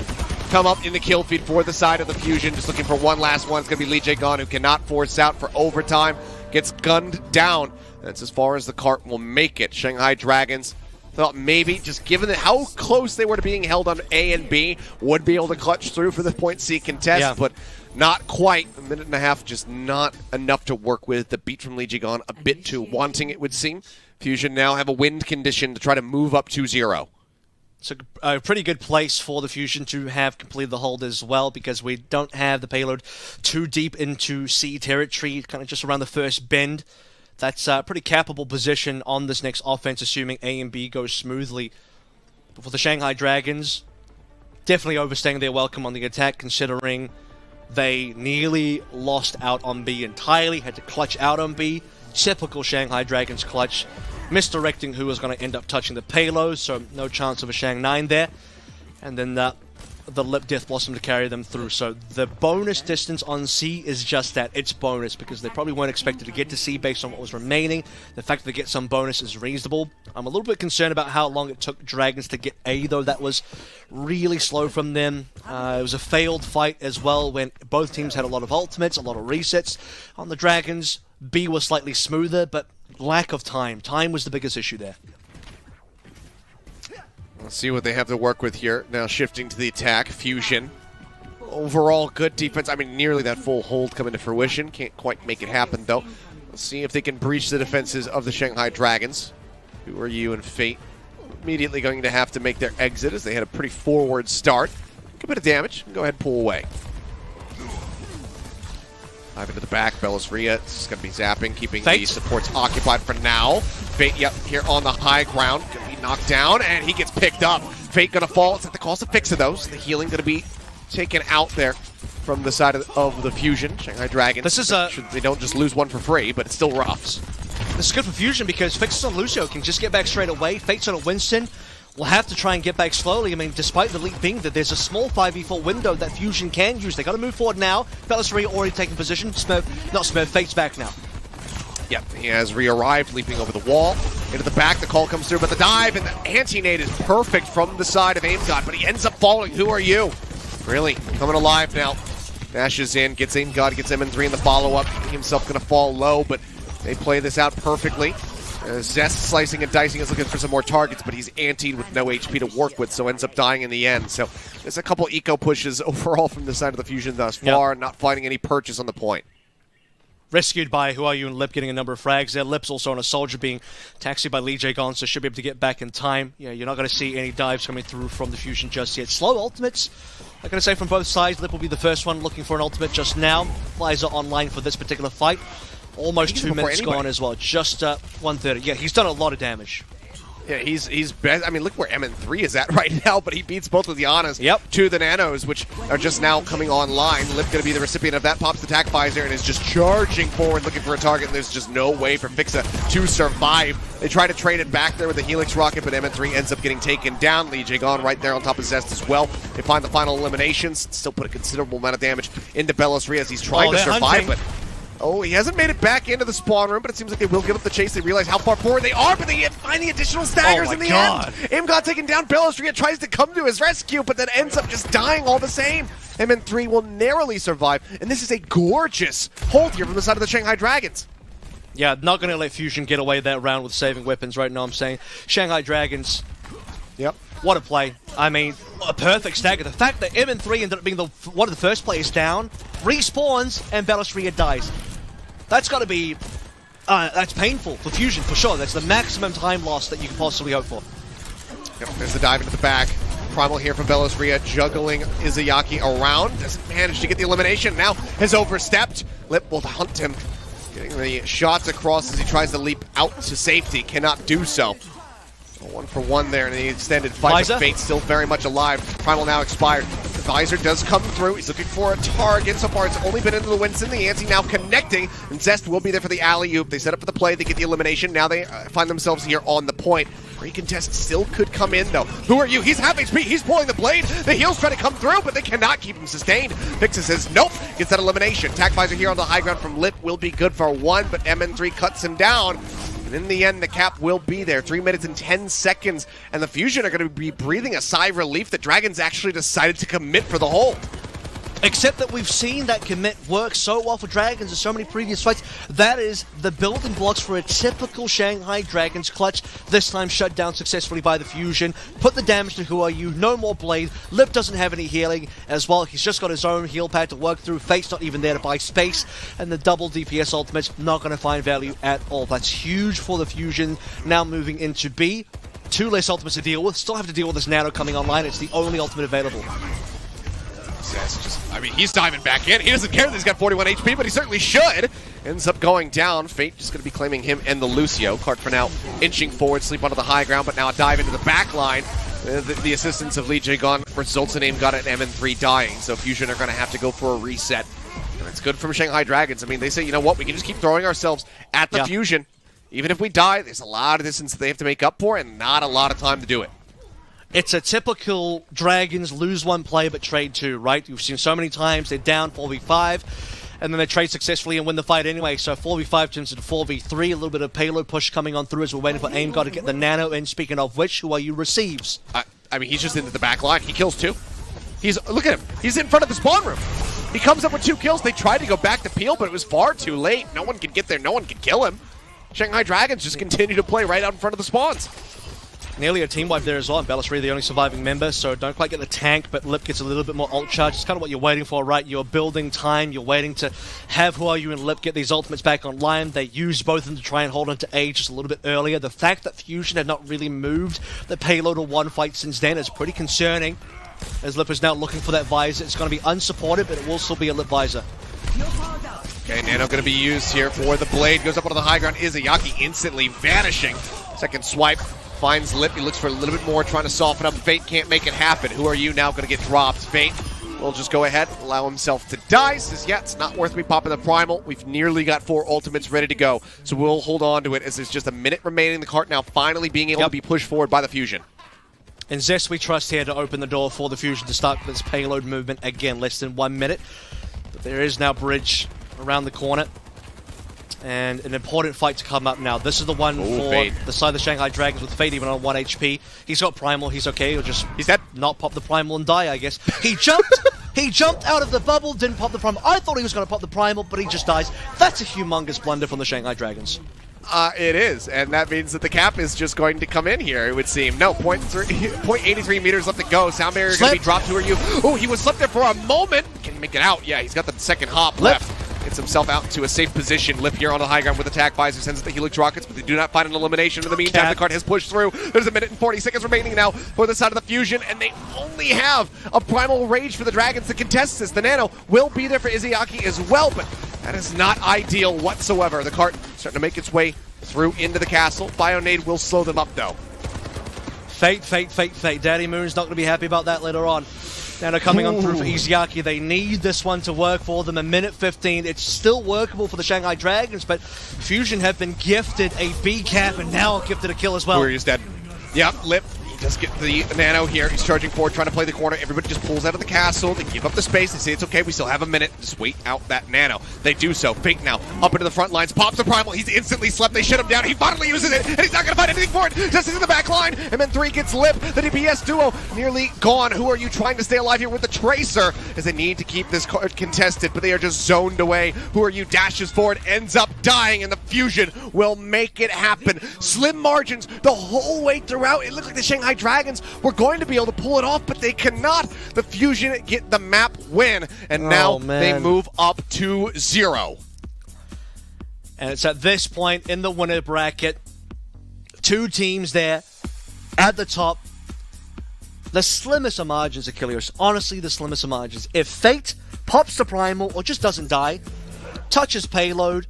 come up in the kill feed for the side of the Fusion. Just looking for one last one. It's going to be Lijiang, who cannot force out for overtime. Gets gunned down. That's as far as the cart will make it. Shanghai Dragons thought maybe, just given how close they were to being held on A and B, would be able to clutch through for the point C contest, but not quite. A minute and a half, just not enough to work with. The beat from Lijiang a bit too wanting, it would seem. Fusion now have a wind condition to try to move up 2-0. It's a pretty good place for the Fusion to have completed the hold as well, because we don't have the payload too deep into C territory, kind of just around the first bend. That's a pretty capable position on this next offense, assuming A and B goes smoothly. But for the Shanghai Dragons, definitely overstaying their welcome on the attack, considering they nearly lost out on B entirely, had to clutch out on B. Typical Shanghai Dragons clutch, misdirecting who was going to end up touching the payload, so no chance of a Shang 9 there. And then the Lip Death Blossom to carry them through. So the bonus distance on C is just that. It's bonus, because they probably weren't expected to get to C based on what was remaining. The fact that they get some bonus is reasonable. I'm a little bit concerned about how long it took Dragons to get A, though. That was really slow from them. It was a failed fight as well, when both teams had a lot of ultimates, a lot of resets. On the Dragons, B was slightly smoother, but lack of time. Time was the biggest issue there. Let's see what they have to work with here. Now shifting to the attack. Fusion. Overall, good defense. I mean, nearly that full hold coming to fruition. Can't quite make it happen, though. Let's see if they can breach the defenses of the Shanghai Dragons. Who are you and Fate? Immediately going to have to make their exit, as they had a pretty forward start. Good bit of damage. Go ahead and pull away. Dive into the back. Bellis Rhea is going to be zapping, keeping the supports occupied for now. Fate, yep, here on the high ground. Going to be knocked down, and he gets picked up. Fate going to fall. It's at the cost of Fix of those. The healing going to be taken out there from the side of the Fusion. Shanghai Dragons. This is they don't just lose one for free, but it's still rough. This is good for Fusion, because Fixes on Lucio can just get back straight away. Fate's on a Winston. We'll have to try and get back slowly. I mean, despite the lead being that there's a small 5v4 window that Fusion can use. They got to move forward now. Bellis Rhea already taking position. Fate's back now. Yep, he has re-arrived, leaping over the wall. Into the back, the call comes through, but the dive and the anti-nade is perfect from the side of AimGod, but he ends up falling. Who are you? Really, coming alive now. Dashes in, gets AimGod, gets MN3 in the follow-up. He himself going to fall low, but they play this out perfectly. Zest slicing and dicing is looking for some more targets, but he's antied with no HP to work with, so ends up dying in the end. So there's a couple eco pushes overall from the side of the Fusion thus far, not finding any purchase on the point. Rescued by Who Are You and Lip getting a number of frags there. Lip's also on a soldier being taxied by Lijiang, so should be able to get back in time. Yeah, you're not going to see any dives coming through from the Fusion just yet. Slow ultimates, I'm going to say, from both sides. Lip will be the first one looking for an ultimate just now. Flies are online for this particular fight. Almost 2 minutes gone as well. Just 1:30. Yeah, he's done a lot of damage. Yeah, he's best. I mean, look where MN3 is at right now, but he beats both of the Anas to the Nanos, which are just now coming online. Lip going to be the recipient of that. Pops the attack visor and is just charging forward looking for a target, and there's just no way for Fixa to survive. They try to trade it back there with the Helix rocket, but MN3 ends up getting taken down. Lijiang right there on top of Zest as well. They find the final eliminations. Still put a considerable amount of damage into Bellis Rhea as he's trying to survive, but he hasn't made it back into the spawn room, but it seems like they will give up the chase. They realize how far forward they are, but they find the additional staggers in the end. AimGod taking down Bellis Rhea, tries to come to his rescue, but then ends up just dying all the same. MN3 will narrowly survive, and this is a gorgeous hold here from the side of the Shanghai Dragons. Yeah, not going to let Fusion get away that round with saving weapons right now, I'm saying. Shanghai Dragons. Yep. What a play. I mean, a perfect stagger. The fact that MN3 ended up being one of the first players down, respawns, and Bellis Rhea dies. That's got to be... that's painful for Fusion, for sure. That's the maximum time loss that you can possibly hope for. Yep, there's the dive into the back. Primal here from Bellis Rhea, juggling Izayaki around. Doesn't manage to get the elimination. Now has overstepped. Lip will hunt him. Getting the shots across as he tries to leap out to safety. Cannot do so. 1-for-1 there in the extended fight. Fate still very much alive. Primal now expired. The visor does come through. He's looking for a target. So far, it's only been into the Winston. The anti now connecting. And Zest will be there for the alley-oop. They set up for the play. They get the elimination. Now they find themselves here on the point. Recontest still could come in, though. Who are you? He's half HP. He's pulling the blade. The heals try to come through, but they cannot keep him sustained. Fixa says nope. Gets that elimination. Attack visor here on the high ground from Lip will be good for 1, but MN3 cuts him down. And in the end, the cap will be there. 3 minutes and 10 seconds. And the Fusion are going to be breathing a sigh of relief that Dragons actually decided to commit for the hold. Except that we've seen that commit work so well for Dragons in so many previous fights. That is the building blocks for a typical Shanghai Dragons clutch. This time shut down successfully by the Fusion. Put the damage to Who Are You, no more Blade. Lip doesn't have any healing as well. He's just got his own heal pad to work through. Fate's not even there to buy space. And the double DPS ultimate's not going to find value at all. That's huge for the Fusion. Now moving into B. 2 less ultimates to deal with. Still have to deal with this Nano coming online. It's the only ultimate available. I mean, he's diving back in. He doesn't care that he's got 41 HP, but he certainly should. Ends up going down. Fate just going to be claiming him and the Lucio. Card for now inching forward, sleep onto the high ground, but now a dive into the back line. The assistance of Lijiang results in got it MN3 dying, so Fusion are going to have to go for a reset. And it's good from Shanghai Dragons. I mean, they say, you know what, we can just keep throwing ourselves at the Fusion. Even if we die, there's a lot of distance that they have to make up for and not a lot of time to do it. It's a typical Dragons lose 1 play but trade 2, right? You've seen so many times they're down 4v5 and then they trade successfully and win the fight anyway. So 4v5 turns into 4v3, a little bit of payload push coming on through as we're waiting for AimGod to get the Nano in. Speaking of which, Who Are You receives. I mean, he's just into the back line. He kills 2. Look at him. He's in front of the spawn room. He comes up with 2 kills. They tried to go back to peel, but it was far too late. No one could get there. No one could kill him. Shanghai Dragons just continue to play right out in front of the spawns. Nearly a team wipe there as well. Bellisri, the only surviving member, so don't quite get the tank, but Lip gets a little bit more ult charge. It's kind of what you're waiting for, right? You're building time. You're waiting to have Who Are You and Lip get these ultimates back online. They used both of them to try and hold on to A just a little bit earlier. The fact that Fusion had not really moved the payload or 1 fight since then is pretty concerning, as Lip is now looking for that visor. It's going to be unsupported, but it will still be a Lip visor. Okay, Nano going to be used here for the Blade. Goes up onto the high ground. Izayaki instantly vanishing. Second swipe. Finds Lip. He looks for a little bit more, trying to soften up. Fate can't make it happen. Who Are You now going to get dropped? Fate will just go ahead, allow himself to die. Says, yeah, it's not worth me popping the Primal. We've nearly got 4 ultimates ready to go. So we'll hold on to it as there's just a minute remaining. The cart now finally being able to be pushed forward by the Fusion. And Zest we trust here to open the door for the Fusion to start this payload movement again. Less than 1 minute. But there is now Bridge around the corner. And an important fight to come up now. This is the one for Fate. the side of the Shanghai Dragons with Fate even on 1 HP. He's got Primal, he's okay. He'll just not pop the Primal and die, I guess. He jumped! He jumped out of the bubble, didn't pop the Primal. I thought he was going to pop the Primal, but he just dies. That's a humongous blunder from the Shanghai Dragons. It is, and that means that the cap is just going to come in here, it would seem. No, 0.83 meters left to go. Sound barrier going to be dropped. Who Are You? Oh, he was slept there for a moment. Can he make it out? Yeah, he's got the second hop left. Gets himself out to a safe position. Lip here on the high ground with attack. Visor sends the Helix rockets, but they do not find an elimination. In the meantime, the card has pushed through. There's a minute and 40 seconds remaining now for the side of the Fusion, and they only have a Primal Rage for the Dragons to contest this. The Nano will be there for Izayaki as well, but that is not ideal whatsoever. The cart starting to make its way through into the castle. Bionade will slow them up, though. Fate. Daddy Moon's not going to be happy about that later on. Now they're coming on through for Izayaki. They need this one to work for them. A minute 15. It's still workable for the Shanghai Dragons, but Fusion have been gifted a B cap and now gifted a kill as well. Warrior's dead. Yep, Lip. He does get the Nano here. He's charging forward, trying to play the corner. Everybody just pulls out of the castle. They give up the space. They say it's okay. We still have a minute. Just wait out that Nano. They do so. Fate now up into the front lines. Pops the Primal. He's instantly slept. They shut him down. He finally uses it, and he's not going to find anything for it. Just into the back line. And then 3 gets Lip. The DPS duo nearly gone. Who Are You trying to stay alive here with the Tracer as they need to keep this card contested, but they are just zoned away. Who Are You dashes forward, ends up dying, and the Fusion will make it happen. Slim margins the whole way throughout. It looked like the Shanghai Dragons were going to be able to pull it off, but they cannot. The Fusion get the map win, and now they move up to 0. And it's at this point in the winner bracket, 2 teams there at the top. The slimmest of margins, Achilles. Honestly, the slimmest of margins. If Fate pops the Primal or just doesn't die, touches payload,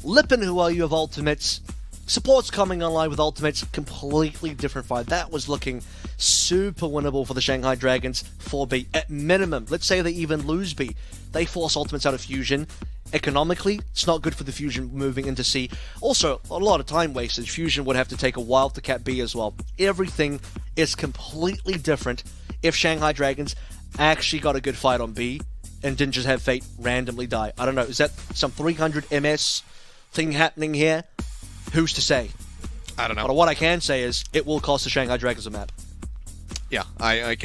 Lip and Who Are You of ultimates, support's coming online with ultimates, completely different fight. That was looking super winnable for the Shanghai Dragons for B. At minimum, let's say they even lose B. They force ultimates out of Fusion. Economically, it's not good for the Fusion moving into C. Also, a lot of time wasted. Fusion would have to take a while to cap B as well. Everything is completely different if Shanghai Dragons actually got a good fight on B and didn't just have Fate randomly die. I don't know, is that some 300 MS thing happening here? Who's to say? I don't know. But what I can say is it will cost the Shanghai Dragons a map. Yeah, I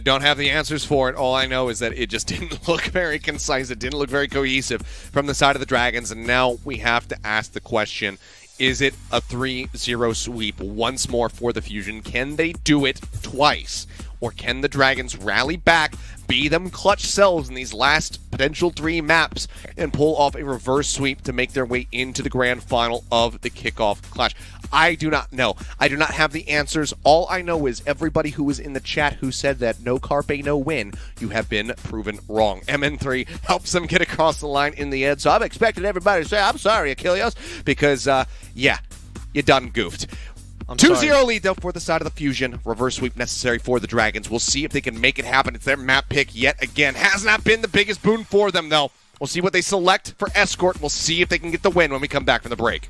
don't have the answers for it. All I know is that it just didn't look very concise. It didn't look very cohesive from the side of the Dragons, and now we have to ask the question, is it a 3-0 sweep once more for the Fusion? Can they do it twice? Or can the Dragons rally back, be them clutch selves in these last potential 3 maps, and pull off a reverse sweep to make their way into the grand final of the Kickoff Clash? I do not know. I do not have the answers. All I know is everybody who was in the chat who said that no carpe, no win, you have been proven wrong. MN3 helps them get across the line in the end, so I'm expecting everybody to say, I'm sorry, Ilios, because, yeah, you done goofed. 2-0 lead, though, for the side of the Fusion. Reverse sweep necessary for the Dragons. We'll see if they can make it happen. It's their map pick yet again. Has not been the biggest boon for them, though. We'll see what they select for Escort. We'll see if they can get the win when we come back from the break.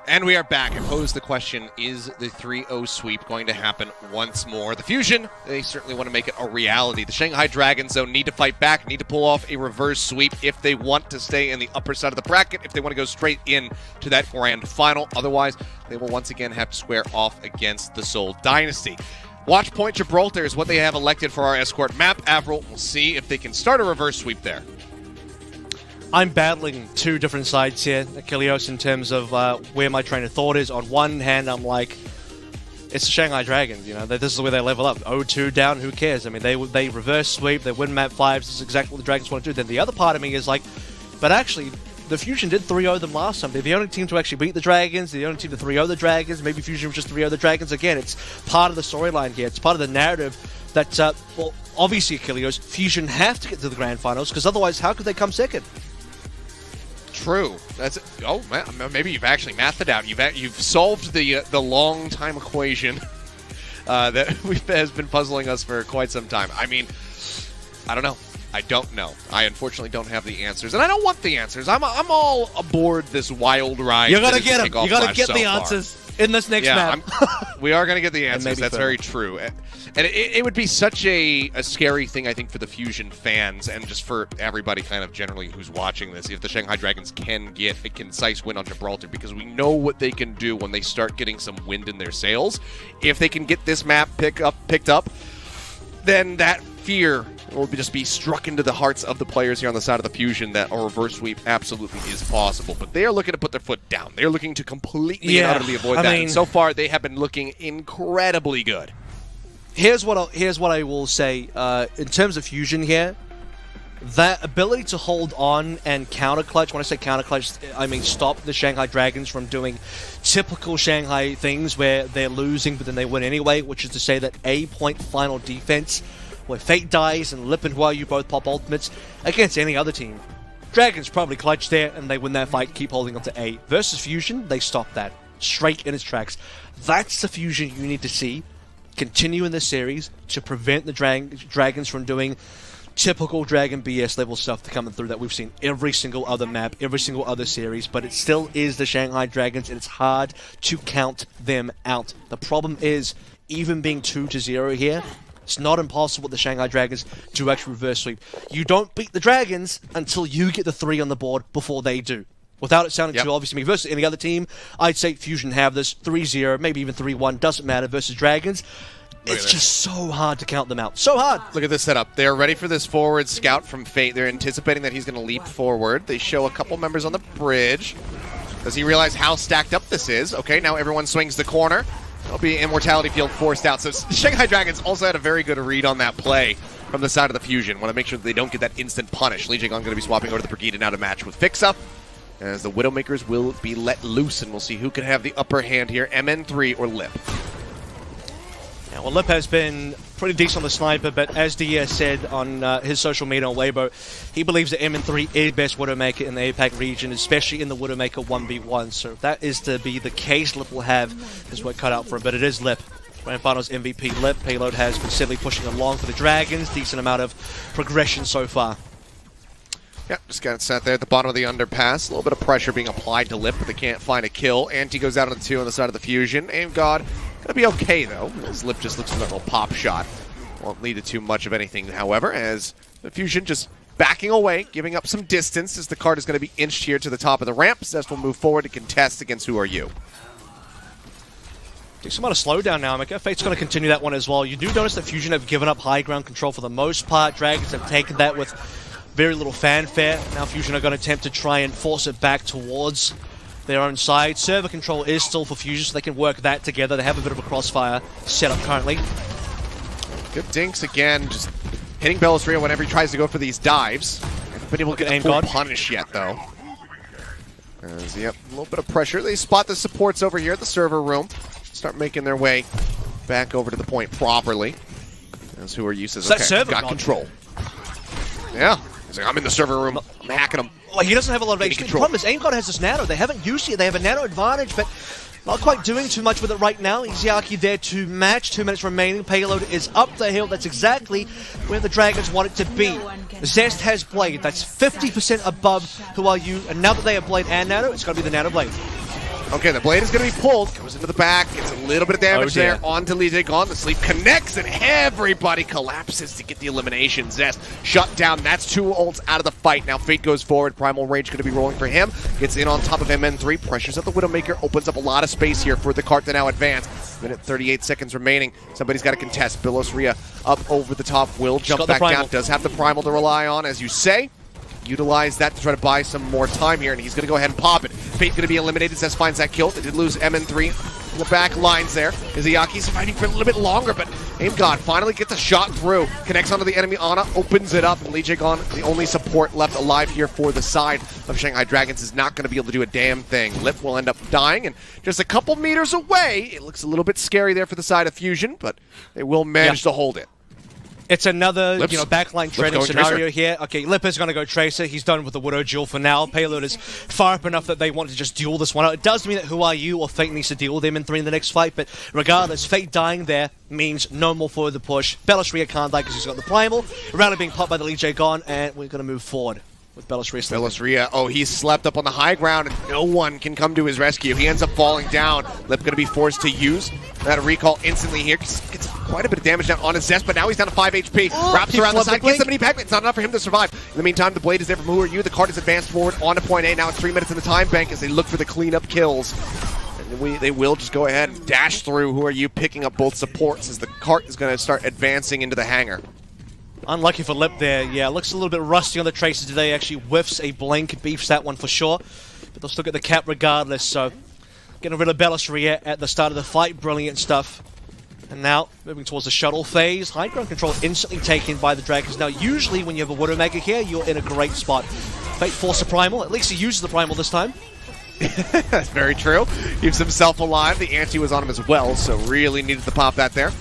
And we are back and pose the question, is the 3-0 sweep going to happen once more? The Fusion, they certainly want to make it a reality. The Shanghai Dragons, though, need to fight back, need to pull off a reverse sweep if they want to stay in the upper side of the bracket, if they want to go straight in to that grand final. Otherwise, they will once again have to square off against the Seoul Dynasty. Watch Point Gibraltar is what they have elected for our escort map. Avril, we'll see if they can start a reverse sweep there. I'm battling two different sides here, Ilios, in terms of where my train of thought is. On one hand, I'm like, it's the Shanghai Dragons, you know, this is where they level up. 0-2 down, who cares? I mean, they reverse sweep, they win map 5s, this is exactly what the Dragons want to do. Then the other part of me is like, but actually, the Fusion did 3-0 them last time. They're the only team to actually beat the Dragons, they're the only team to 3-0 the Dragons, maybe Fusion was just 3-0 the Dragons. Again, it's part of the storyline here, it's part of the narrative that, well, obviously, Ilios, Fusion have to get to the grand finals, because otherwise, how could they come second? True. That's oh man, maybe you've actually mathed it out. You've solved the long time equation that has been puzzling us for quite some time. I mean, I don't know. I don't know. I unfortunately don't have the answers, and I don't want the answers. I'm all aboard this wild ride. You gotta get them. You gotta get the answers in this next map. We are gonna get the answers. That's very true. And it would be such a scary thing, I think, for the Fusion fans and just for everybody kind of generally who's watching this, if the Shanghai Dragons can get a concise win on Gibraltar, because we know what they can do when they start getting some wind in their sails. If they can get this map picked up, then that fear will just be struck into the hearts of the players here on the side of the Fusion that a reverse sweep absolutely is possible. But they are looking to put their foot down. They're looking to completely and utterly avoid that. And so far, they have been looking incredibly good. Here's what I will say in terms of Fusion here. That ability to hold on and counter clutch. When I say counter clutch, I mean stop the Shanghai Dragons from doing typical Shanghai things where they're losing but then they win anyway, which is to say that A-point final defense where Fate dies and Lip and Huayu both pop ultimates against any other team. Dragons probably clutch there and they win that fight, keep holding on to A. Versus Fusion, they stop that straight in its tracks. That's the Fusion you need to see continue in this series to prevent the Dragons from doing typical Dragon BS level stuff coming through that we've seen every single other map, every single other series, but it still is the Shanghai Dragons and it's hard to count them out. The problem is, even being 2-0 here, it's not impossible the Shanghai Dragons do actually reverse sweep. You don't beat the Dragons until you get the 3 on the board before they do. Without it sounding too obvious to me, versus any other team, I'd say Fusion have this 3-0, maybe even 3-1, doesn't matter, versus Dragons. It's just so hard to count them out. So hard. Look at this setup. They're ready for this forward scout from Fate. They're anticipating that he's going to leap forward. They show a couple members on the bridge. Does he realize how stacked up this is? Okay, now everyone swings the corner. There'll be Immortality Field forced out. So Shanghai Dragons also had a very good read on that play from the side of the Fusion. Want to make sure that they don't get that instant punish. Lijiang going to be swapping over to the Brigade and out of match with Fixa, as the Widowmakers will be let loose, and we'll see who can have the upper hand here, MN3 or Lip. Yeah, well, Lip has been pretty decent on the sniper, but as DS said on his social media on Weibo, he believes that MN3 is best Widowmaker in the APAC region, especially in the Widowmaker 1v1. So if that is to be the case, Lip will have his work cut out for him, but it is Lip. Grand Finals MVP Lip. Payload has been steadily pushing along for the Dragons. Decent amount of progression so far. Yeah, just got it sat there at the bottom of the underpass. A little bit of pressure being applied to Lip, but they can't find a kill. Anti goes out on the 2 on the side of the Fusion. Aim God gonna be okay, though, as Lip just looks for that little pop shot. Won't lead to too much of anything, however, as the Fusion just backing away, giving up some distance, as the card is going to be inched here to the top of the ramp. Zest will move forward to contest against Who Are You. Some amount of slowdown now, Mika. Fate's going to continue that one as well. You do notice that Fusion have given up high ground control for the most part. Dragons have taken that with very little fanfare. Now Fusion are going to attempt to try and force it back towards their own side. Server control is still for Fusion, so they can work that together. They have a bit of a crossfire set up currently. Good dinks again, just hitting Bellistria whenever he tries to go for these dives. Haven't been able to get the full punish yet, though. Yep, a little bit of pressure. They spot the supports over here at the server room. Start making their way back over to the point properly. As Who Are You says, okay, got control. Yeah. He's like, I'm in the server room. I'm hacking him. Well, he doesn't have a lot of HP. The problem is AimGod has this nano. They haven't used it. They have a nano advantage, but not quite doing too much with it right now. Iziaki there to match. 2 minutes remaining. Payload is up the hill. That's exactly where the Dragons want it to be. Zest has Blade. That's 50% above Who Are You. And now that they have Blade and Nano, it's going to be the Nano Blade. Okay, the blade is going to be pulled. Goes into the back. Gets a little bit of damage there onto Lijiang. The sleep connects, and everybody collapses to get the elimination. Zest shut down. That's 2 ults out of the fight. Now Fate goes forward. Primal Rage going to be rolling for him. Gets in on top of MN3. Pressures at the Widowmaker. Opens up a lot of space here for the cart to now advance. Minute 38 seconds remaining. Somebody's got to contest. Bilos Rhea up over the top. Will jump back down. Does have the Primal to rely on, as you say. Utilize that to try to buy some more time here, and he's going to go ahead and pop it. Fate's going to be eliminated. Zest finds that kill. They did lose MN3 in the back lines there. Izayaki fighting for a little bit longer, but Aim God finally gets a shot through. Connects onto the enemy Ana, opens it up, and Lijiang, the only support left alive here for the side of Shanghai Dragons, is not going to be able to do a damn thing. Lip will end up dying, and just a couple meters away, it looks a little bit scary there for the side of Fusion, but they will manage to hold it. It's another, backline trading scenario here. Okay, Lip is going to go Tracer. He's done with the Widow duel for now. Payload is far up enough that they want to just duel this one out. It does mean that Who Are You or Fate needs to deal with them in 3 in the next fight, but regardless, Fate dying there means no more further push. Belisria can't die because he's got the Primal. Rally being popped by the Lijiang, and we're going to move forward with Belisria. Oh, he's slept up on the high ground, and no one can come to his rescue. He ends up falling down. Lip going to be forced to use that recall instantly here. Gets quite a bit of damage down on his Zest, but now he's down to 5 HP. Wraps around the side, gets the mini pack. It's not enough for him to survive. In the meantime, the blade is there from Who Are You. The card is advanced forward onto point A. Now it's 3 minutes in the time bank as they look for the cleanup kills. And they will just go ahead and dash through Who Are You, picking up both supports as the cart is going to start advancing into the hangar. Unlucky for Lip there. Yeah, looks a little bit rusty on the Tracer today. Actually whiffs a blink, beefs that one for sure. But they'll still get the cap regardless, so getting rid of Belisria at the start of the fight. Brilliant stuff. And now, moving towards the shuttle phase. High ground control instantly taken by the Dragons. Now, usually when you have a Widowmaker here, you're in a great spot. Fate force a Primal. At least he uses the Primal this time. That's very true. Keeps himself alive. The ante was on him as well, so really needed to pop that there.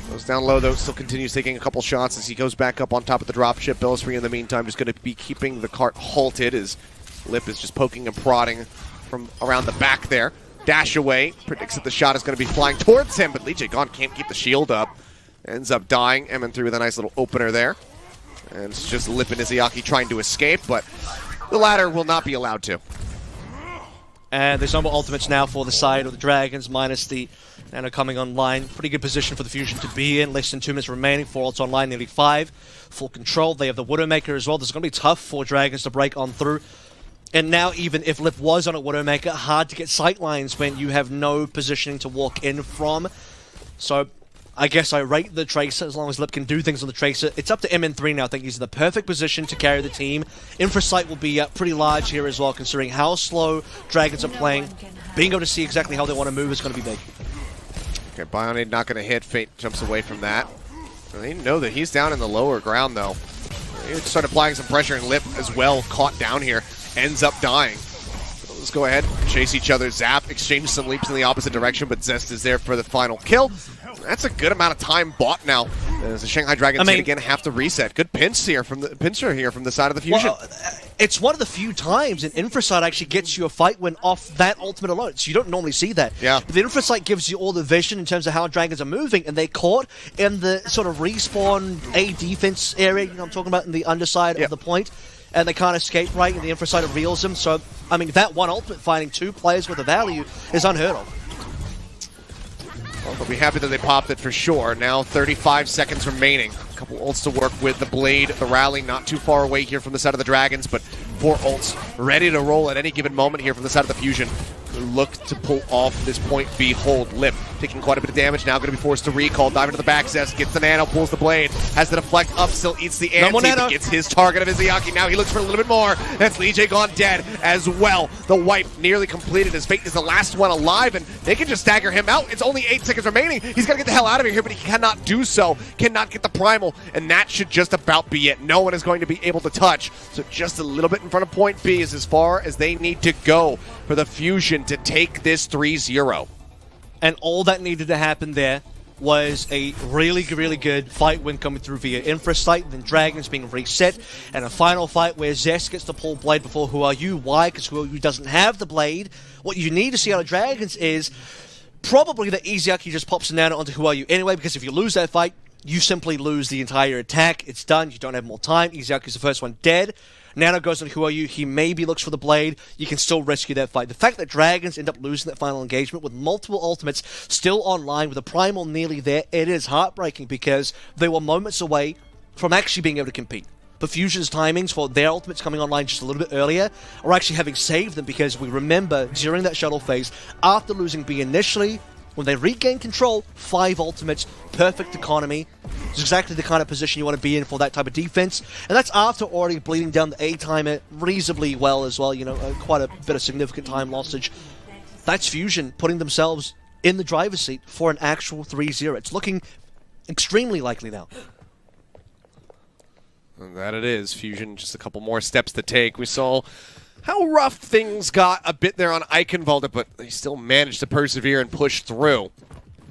Goes down low, though, still continues taking a couple shots as he goes back up on top of the dropship. Belisria, in the meantime, just going to be keeping the cart halted as Lip is just poking and prodding from around the back there. Dash away, predicts that the shot is going to be flying towards him, but Lijiang can't keep the shield up. Ends up dying. MN3 with a nice little opener there. And it's just Lip and Izayaki trying to escape, but the latter will not be allowed to. And there's no more ultimates now for the side of the Dragons, minus the Nano coming online. Pretty good position for the Fusion to be in. Less than 2 minutes remaining. 4 ults online, nearly 5. Full control. They have the Widowmaker as well. This is going to be tough for Dragons to break on through. And now, even if Lip was on a Widowmaker, hard to get sightlines when you have no positioning to walk in from. So, I guess I rate the Tracer as long as Lip can do things on the Tracer. It's up to MN3 now. I think he's in the perfect position to carry the team. Infrasight will be pretty large here as well, considering how slow Dragons are playing. Being able to see exactly how they want to move is going to be big. Okay, Bionade not going to hit. Fate jumps away from that. They know that he's down in the lower ground, though. He started applying some pressure, and Lip as well, caught down here, ends up dying. So let's go ahead, chase each other, zap, exchange some leaps in the opposite direction, but Zest is there for the final kill. That's a good amount of time bought now. As the Shanghai Dragons again have to reset. Good pincer here from the side of the Fusion. Well, it's one of the few times an Infrasight actually gets you a fight win off that ultimate alone. So you don't normally see that. Yeah. But the Infrasight gives you all the vision in terms of how Dragons are moving, and they're caught in the sort of respawn A defense area, you know I'm talking about, in the underside of the point. And they can't escape right, and the Infrasight reels them. So, I mean, that one ultimate finding 2 players with a value is unheard of. Well, they'll be happy that they popped it for sure. Now 35 seconds remaining. A couple ults to work with. The Blade, the Rally, not too far away here from the side of the Dragons, but 4 ults ready to roll at any given moment here from the side of the Fusion. Look to pull off this point B hold. Lip taking quite a bit of damage now, going to be forced to recall. Dive into the back, Zest gets the Nano, pulls the Blade, has the deflect up, still eats the ante, gets his target of Izayaki. Now he looks for a little bit more. That's Lijiang dead as well. The wipe nearly completed. His Fate is the last one alive, and they can just stagger him out. It's only 8 seconds remaining. He's got to get the hell out of here, but he cannot do so. Cannot get the Primal, and that should just about be it. No one is going to be able to touch. So just a little bit in front of point B is as far as they need to go for the Fusion to take this 3-0. And all that needed to happen there was a really, really good fight win coming through via Infrasight, then Dragons being reset, and a final fight where Zest gets to pull Blade before Who Are You. Why? Because Who Are You doesn't have the Blade. What you need to see out of Dragons is probably that Izayaki just pops a Nano onto Who Are You anyway, because if you lose that fight, you simply lose the entire attack. It's done. You don't have more time. Izuku's the first one dead. Nano goes on Who Are You. He maybe looks for the blade. You can still rescue that fight. The fact that Dragons end up losing that final engagement with multiple ultimates still online, with the Primal nearly there, it is heartbreaking because they were moments away from actually being able to compete. But Fusion's timings for their ultimates coming online just a little bit earlier are actually having saved them, because we remember during that shuttle phase, after losing B initially, when they regain control, 5 ultimates, perfect economy. It's exactly the kind of position you want to be in for that type of defense. And that's after already bleeding down the A timer reasonably well as well, quite a bit of significant time lostage. That's Fusion putting themselves in the driver's seat for an actual 3-0. It's looking extremely likely now. And that it is. Fusion, just a couple more steps to take. We saw how rough things got a bit there on Eichenwalde, but they still managed to persevere and push through.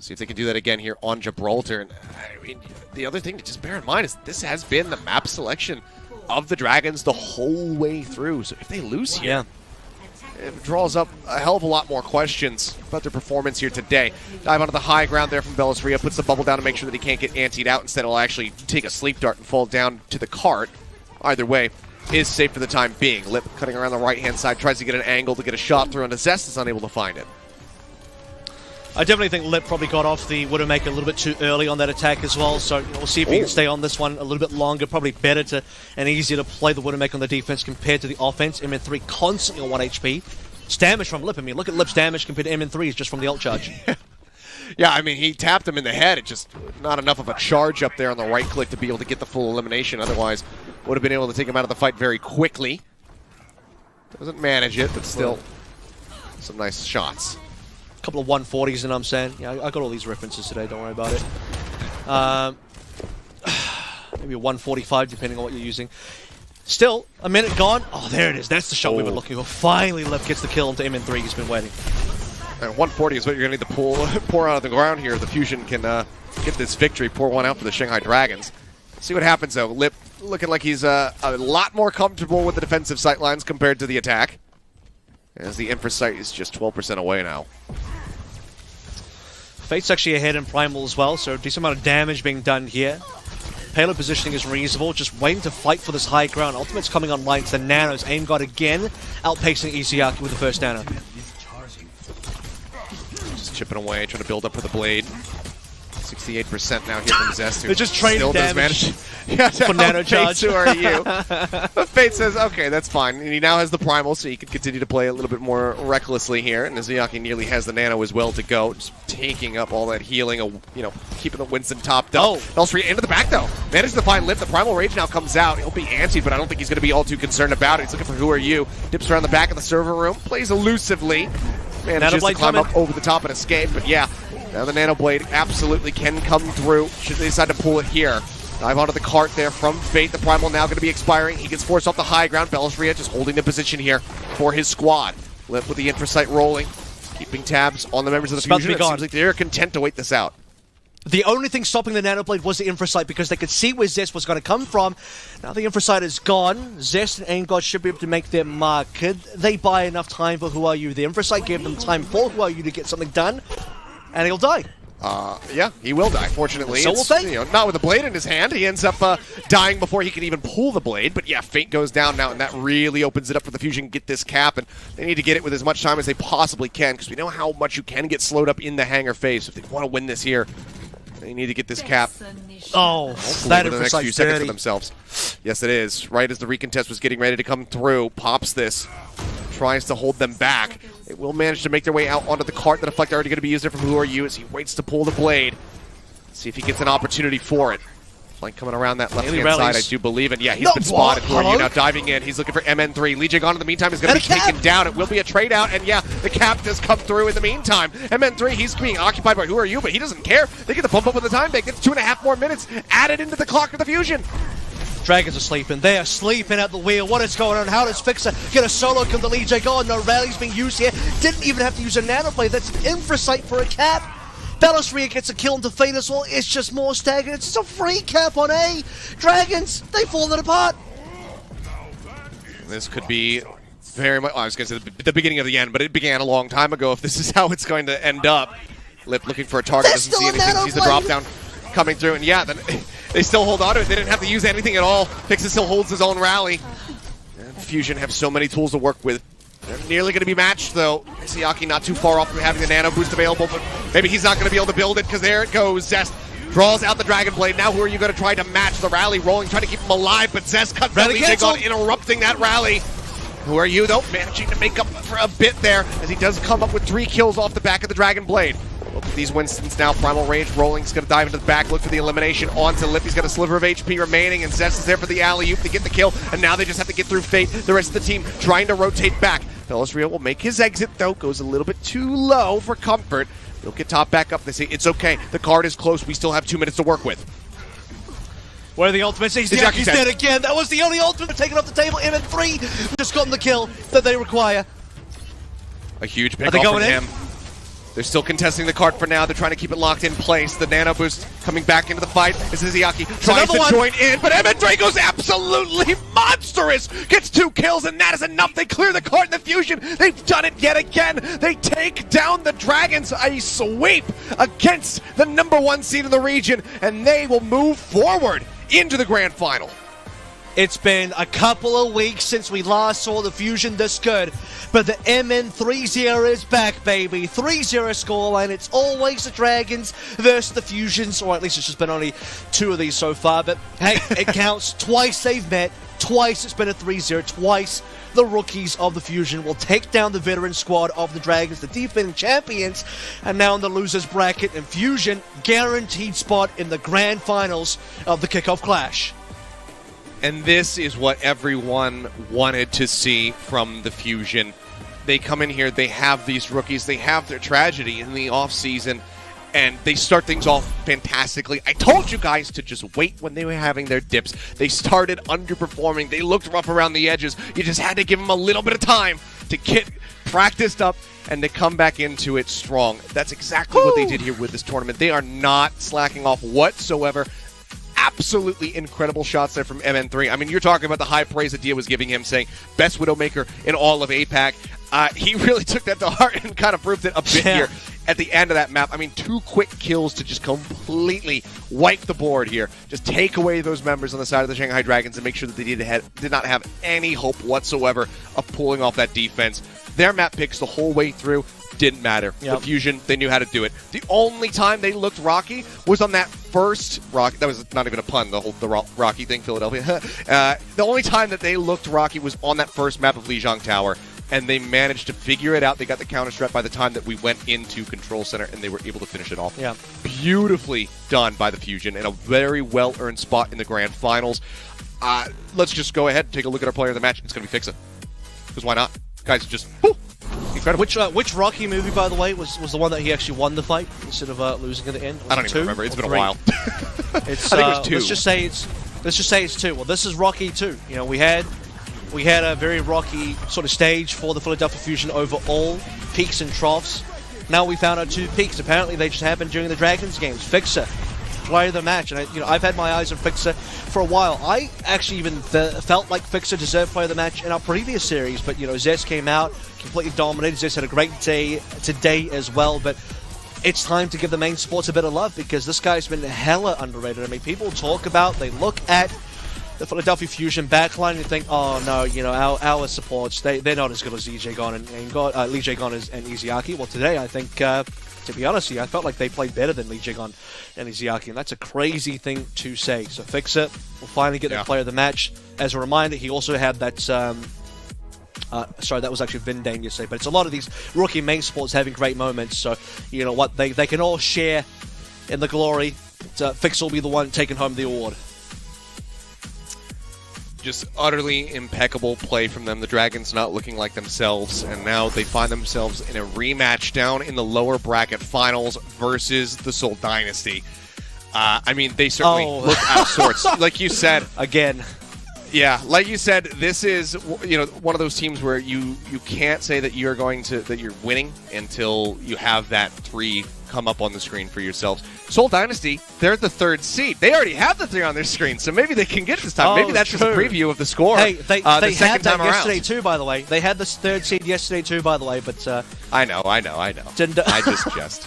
See if they can do that again here on Gibraltar. And I mean, the other thing to just bear in mind is this has been the map selection of the Dragons the whole way through. So if they lose here, it draws up a hell of a lot more questions about their performance here today. Dive onto the high ground there from Bellisria, puts the bubble down to make sure that he can't get antied out. Instead, he'll actually take a sleep dart and fall down to the cart. Either way, is safe for the time being. Lip cutting around the right-hand side, tries to get an angle to get a shot through, and Zest is unable to find it. I definitely think Lip probably got off the Widowmaker a little bit too early on that attack as well, so we'll see if he can stay on this one a little bit longer. Probably better to and easier to play the Widowmaker on the defense compared to the offense. MN3 constantly on 1 HP. It's damage from Lip. I mean, look at Lip's damage compared to MN3's just from the ult charge. Yeah, I mean, he tapped him in the head. It's just not enough of a charge up there on the right click to be able to get the full elimination. Otherwise, would have been able to take him out of the fight very quickly. Doesn't manage it, but still some nice shots. A couple of 140s, you know what I'm saying? Yeah, I got all these references today, don't worry about it. Maybe a 145, depending on what you're using. Still, a minute gone. Oh, there it is. That's the shot we were looking for. Finally, Lip gets the kill into MN3. He's been waiting. And 140 is what you're going to need to pour out of the ground here. The Fusion can get this victory, pour one out for the Shanghai Dragons. See what happens, though. Lip looking like he's a lot more comfortable with the defensive sightlines compared to the attack, as the infra sight is just 12% away now. Fate's actually ahead in Primal as well, so a decent amount of damage being done here. Payload positioning is reasonable, just waiting to fight for this high ground. Ultimate's coming online to the Nanos. Aim God again, outpacing Izuyaki with the first Nano. Just chipping away, trying to build up for the blade. 68% now here from Zest. They're just trading damage for Nano Charge. Who are you? But Fate says, okay, that's fine. And he now has the Primal, so he can continue to play a little bit more recklessly here. And Izuyaki nearly has the Nano as well to go. Just taking up all that healing, keeping the Winston topped up. Bellisria into the back, though. Managed to find Lip. The Primal Rage now comes out. He'll be anti, but I don't think he's going to be all too concerned about it. He's looking for Who Are You? Dips around the back of the server room. Plays elusively. Manages to climb up over the top and escape. But yeah, now the Nano Blade absolutely can come through should they decide to pull it here. Dive onto the cart there from Fate. The Primal now going to be expiring. He gets forced off the high ground. Bellisria just holding the position here for his squad. Lip with the infrasight rolling, keeping tabs on the members of the Fusion. It seems like they're content to wait this out. The only thing stopping the Nano Blade was the infrasight, because they could see where Zest was going to come from. Now the infrasight is gone. Zest and Aim God should be able to make their mark. Could they buy enough time for Who Are You? The infrasight gave them time for Who Are You to get something done, and he'll die. Yeah, he will die, fortunately. So will Fate. Not with a blade in his hand. He ends up dying before he can even pull the blade. But yeah, Fate goes down now, and that really opens it up for the Fusion to get this cap. And they need to get it with as much time as they possibly can, because we know how much you can get slowed up in the hangar phase. If they want to win this here, they need to get this cap. Oh, that for the next few seconds for themselves. Yes, it is. Right as the recontest was getting ready to come through, pops this. Tries to hold them back. It will manage to make their way out onto the cart. The deflector already going to be used there from Who Are You as he waits to pull the blade. See if he gets an opportunity for it. Flank coming around that left-hand side, I do believe. And yeah, he's been spotted. Who Are You now diving in. He's looking for MN3. Lijiang in the meantime is going to be taken down. It will be a trade out. And yeah, the cap does come through in the meantime. MN3, he's being occupied by Who Are You, but he doesn't care. They get the bump up with the time. They get 2.5 more minutes added into the clock for the Fusion. Dragons are sleeping. They are sleeping at the wheel. What is going on? How does Fixer get a solo kill to Lijiang? Oh, no rallies being used here. Didn't even have to use a nano blade. That's an infrasight for a cap. Bellisria gets a kill into Fate as well. It's just more staggered. It's just a free cap on A. Dragons, they've fallen apart. This could be very much, I was going to say the beginning of the end, but it began a long time ago if this is how it's going to end up. Lip looking for a target, doesn't see anything, sees the drop down. coming through, and yeah, then they still hold on to it. They didn't have to use anything at all. Fixa still holds his own rally. And Fusion have so many tools to work with. They're nearly going to be matched, though. Siaki not too far off from having the nano boost available, but maybe he's not going to be able to build it, because there it goes. Zest draws out the Dragon Blade. Now who are you going to try to match? The rally rolling, trying to keep him alive, but Zest cuts out Lijiang, interrupting that rally. Who are you, though? Managing to make up for a bit there, as he does come up with 3 kills off the back of the Dragon Blade. Look at these Winstons now. Primal Rage rolling. He's going to dive into the back, look for the elimination onto Lip. He's got a sliver of HP remaining, and Zest is there for the alley-oop to get the kill, and now they just have to get through Fate. The rest of the team trying to rotate back. Fellasria will make his exit, though. Goes a little bit too low for comfort. He'll get top back up. They say, it's okay. The card is close. We still have 2 minutes to work with. Where are the ultimates? He's dead again. That was the only ultimate taken off the table. MN3 just gotten the kill that they require. A huge pick off from him. They're still contesting the card for now. They're trying to keep it locked in place. The nano boost coming back into the fight. This is Siaki tries to join in, but MN3 goes absolutely monstrous. Gets 2 kills, and that is enough. They clear the card in the Fusion. They've done it yet again. They take down the Dragons. A sweep against the #1 seed in the region, and they will move forward into the grand final. It's been a couple of weeks since we last saw the Fusion this good, but the MN3-0 is back, baby. 3-0 scoreline. It's always the Dragons versus the Fusions, or at least it's just been only 2 of these so far, but hey, it counts. Twice they've met. Twice it's been a 3-0. Twice the rookies of the Fusion will take down the veteran squad of the Dragons, the defending champions, and now in the losers bracket, and Fusion guaranteed spot in the grand finals of the Kickoff Clash. And this is what everyone wanted to see from the Fusion. They come in here, they have these rookies, they have their tragedy in the offseason, and they start things off fantastically. I told you guys to just wait when they were having their dips. They started underperforming. They looked rough around the edges. You just had to give them a little bit of time to get practiced up and to come back into it strong. That's exactly what they did here with this tournament. They are not slacking off whatsoever. Absolutely incredible shots there from MN3. I mean, you're talking about the high praise that Dia was giving him, saying best Widowmaker in all of APAC. He really took that to heart and kind of proved it a bit here at the end of that map. I mean, 2 quick kills to just completely wipe the board here. Just take away those members on the side of the Shanghai Dragons and make sure that they did not have any hope whatsoever of pulling off that defense. Their map picks the whole way through didn't matter. Yep. The Fusion, they knew how to do it. The only time they looked rocky was on that first rocky. That was not even a pun, the rocky thing, Philadelphia. The only time that they looked rocky was on that first map of Lijiang Tower, and they managed to figure it out. They got the counter strat by the time that we went into Control Center, and they were able to finish it off. Yeah. Beautifully done by the Fusion, and a very well-earned spot in the grand finals. Let's just go ahead and take a look at our player of the match. It's going to be Fixa. Because why not? Guys, just... Woo! Incredible. Which Rocky movie, by the way, was the one that he actually won the fight instead of losing at the end? I don't even remember. It's been 3? A while. I think it was 2. Let's just say it's 2. Well, this is Rocky 2. You know, we had a very rocky sort of stage for the Philadelphia Fusion over all peaks and troughs. Now we found out 2 peaks. Apparently, they just happened during the Dragons games. Fixa, player of the match, and I've had my eyes on Fixa for a while. I actually even felt like Fixa deserved player of the match in our previous series, but Zest came out, completely dominated. Zest had a great day today as well, but it's time to give the main sports a bit of love because this guy's been hella underrated. I mean, people talk about, they look at the Philadelphia Fusion backline and think, oh no, our supports, they're not as good as Lijiang and Izayaki. Well, today I think, to be honest with you, I felt like they played better than Lijiang and Izayaki, and that's a crazy thing to say. So Fixa will finally get the player of the match. As a reminder, he also had that... sorry, that was actually Vindane yesterday, but it's a lot of these rookie main sports having great moments, so you know what, they can all share in the glory. Fixa will be the one taking home the award. Just utterly impeccable play from them. The Dragons not looking like themselves, and now they find themselves in a rematch down in the lower bracket finals versus the Seoul Dynasty. I mean, they certainly look out of sorts. Like you said. Again. Yeah, like you said, this is one of those teams where you can't say that you're winning until you have that 3 come up on the screen for yourselves. Seoul Dynasty, they're the 3rd seed. They already have the 3 on their screen, so maybe they can get it this time. Maybe that's just a preview of the score. Hey, they had that yesterday too, by the way. They had the 3rd seed yesterday too, by the way, but... I know. I just jest.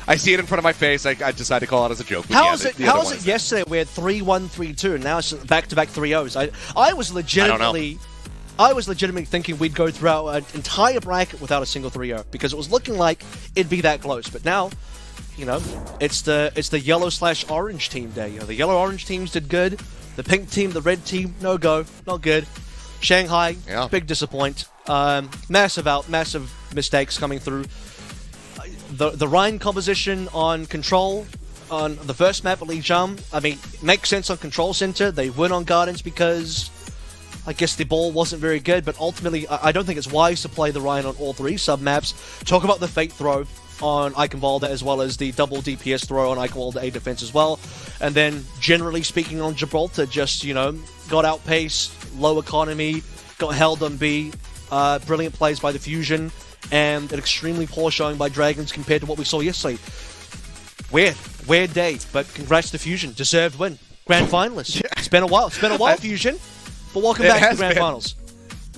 I see it in front of my face. I decided to call it as a joke. But How yeah, was it? the How other was one it is- yesterday? We had 3-1, 3-2, and now it's back-to-back 3-0s. I was legitimately thinking we'd go throughout an entire bracket without a single 3-0 because it was looking like it'd be that close. But now, you know, it's the yellow/orange team day. You know, the yellow-orange teams did good. The pink team, the red team, no go, not good. Shanghai, big disappoint. Massive mistakes coming through. The Rhine composition on control on the first map at Lijiang, I mean, makes sense on control center. They win on gardens because I guess the ball wasn't very good, but ultimately I don't think it's wise to play the Rhine on all three sub-maps. Talk about the fate throw on Eichenwalde as well as the double DPS throw on Eichenwalde A defense as well. And then, generally speaking, on Gibraltar, just, you know, got outpaced, low economy, got held on B, brilliant plays by the Fusion, and an extremely poor showing by Dragons compared to what we saw yesterday. Weird day, but congrats to Fusion. Deserved win. Grand finalists. Yeah. It's been a while, Fusion, but welcome back to the Grand Finals.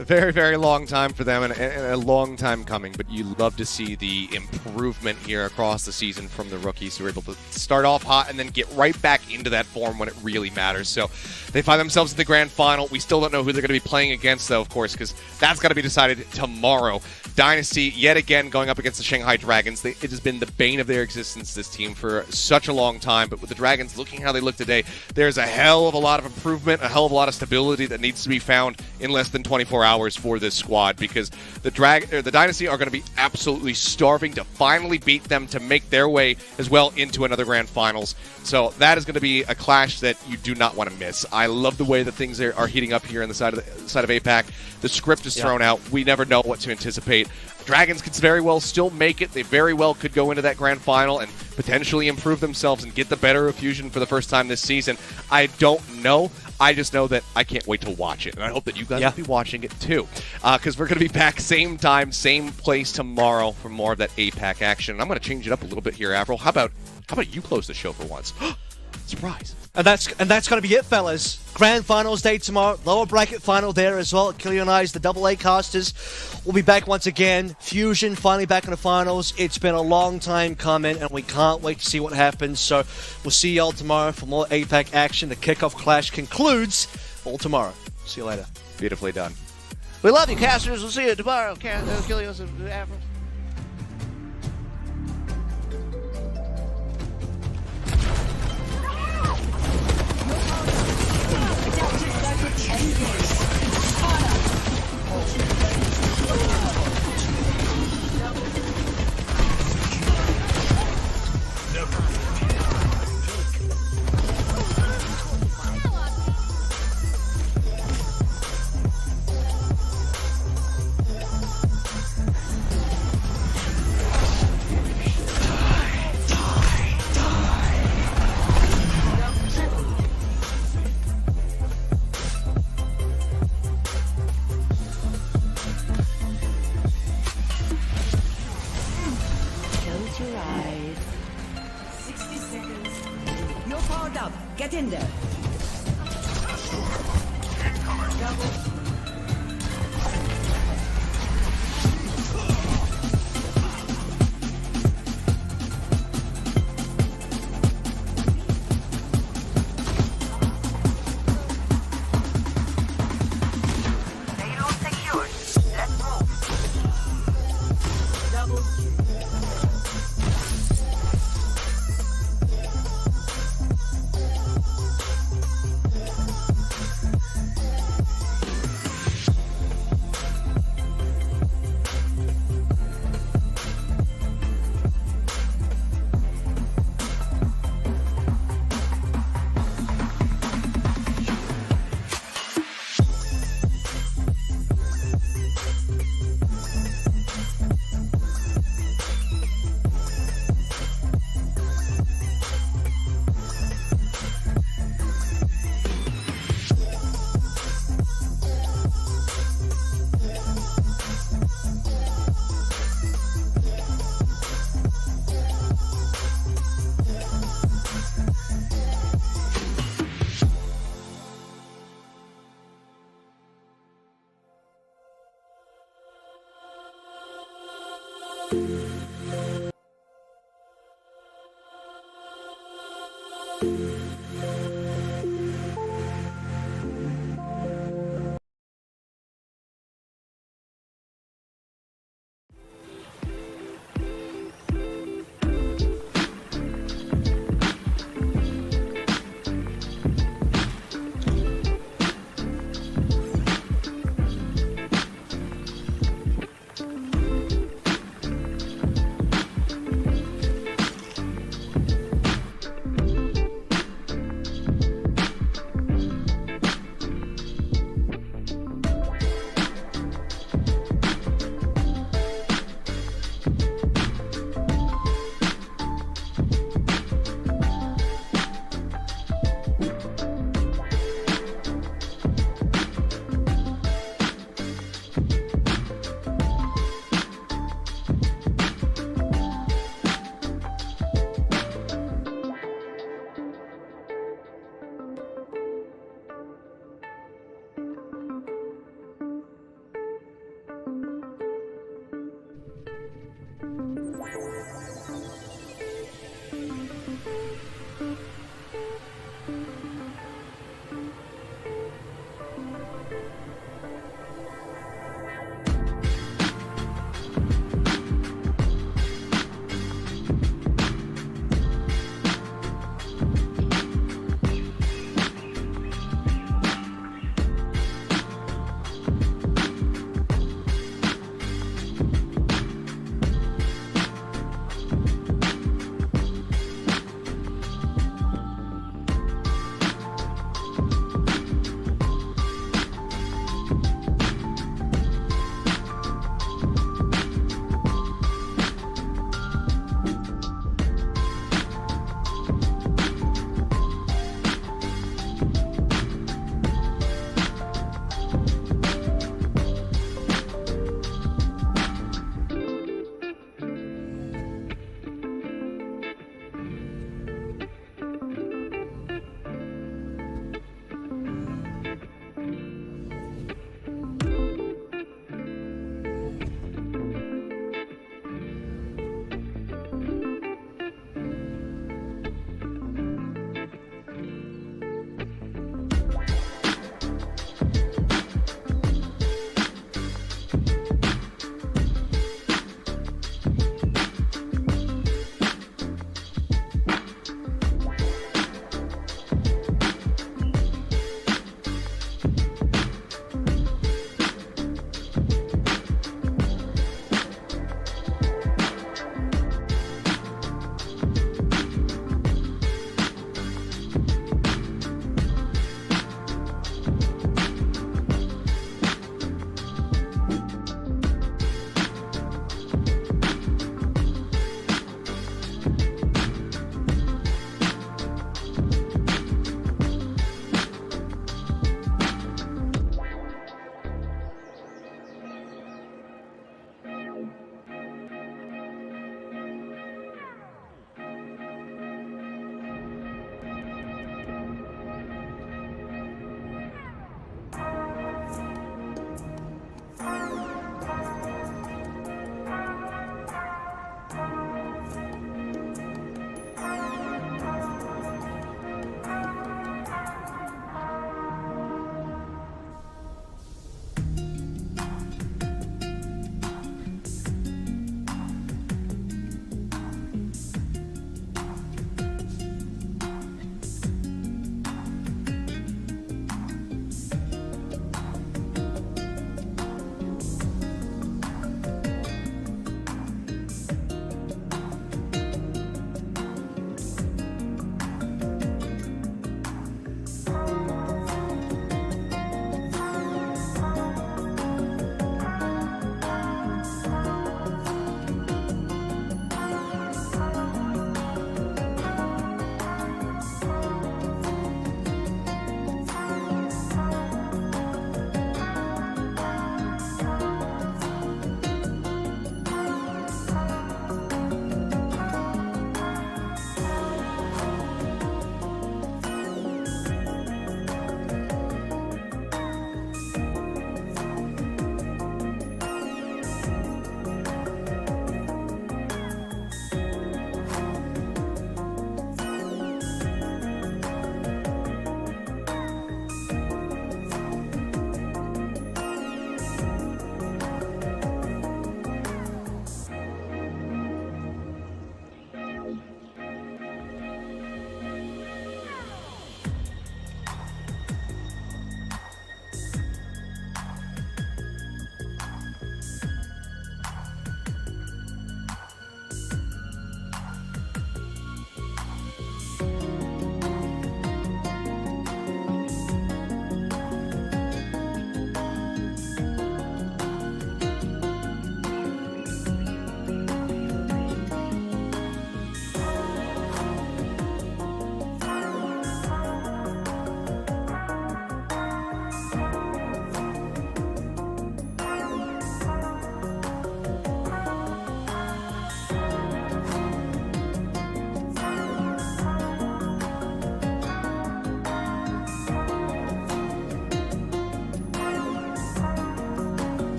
A very, very long time for them and a long time coming, but you love to see the improvement here across the season from the rookies who are able to start off hot and then get right back into that form when it really matters. So they find themselves in the grand final. We still don't know who they're going to be playing against, though, of course, because that's got to be decided tomorrow. Dynasty, yet again, going up against the Shanghai Dragons. It has been the bane of their existence, this team, for such a long time. But with the Dragons looking how they look today, there's a hell of a lot of improvement, a hell of a lot of stability that needs to be found in less than 24 hours for this squad, because the Dynasty are going to be absolutely starving to finally beat them to make their way as well into another grand finals. So that is going to be a clash that you do not want to miss. I love the way that things are heating up here on the side of APAC. The script is thrown out. We never know what to anticipate. Dragons could very well still make it. They very well could go into that grand final and potentially improve themselves and get the better of Fusion for the first time this season. I don't know. I just know that I can't wait to watch it, and I hope that you guys will be watching it too, because we're going to be back same time, same place tomorrow for more of that APAC action. And I'm going to change it up a little bit here, Avril. How about you close the show for once? Surprise! And that's going to be it, fellas. Grand Finals day tomorrow. Lower bracket final there as well. Killian and I's, the AA casters. We'll be back once again. Fusion finally back in the finals. It's been a long time coming, and we can't wait to see what happens. So we'll see y'all tomorrow for more APAC action. The Kickoff Clash concludes all tomorrow. See you later. Beautifully done. We love you, casters. We'll see you tomorrow. Ilios and Avril. Get in there.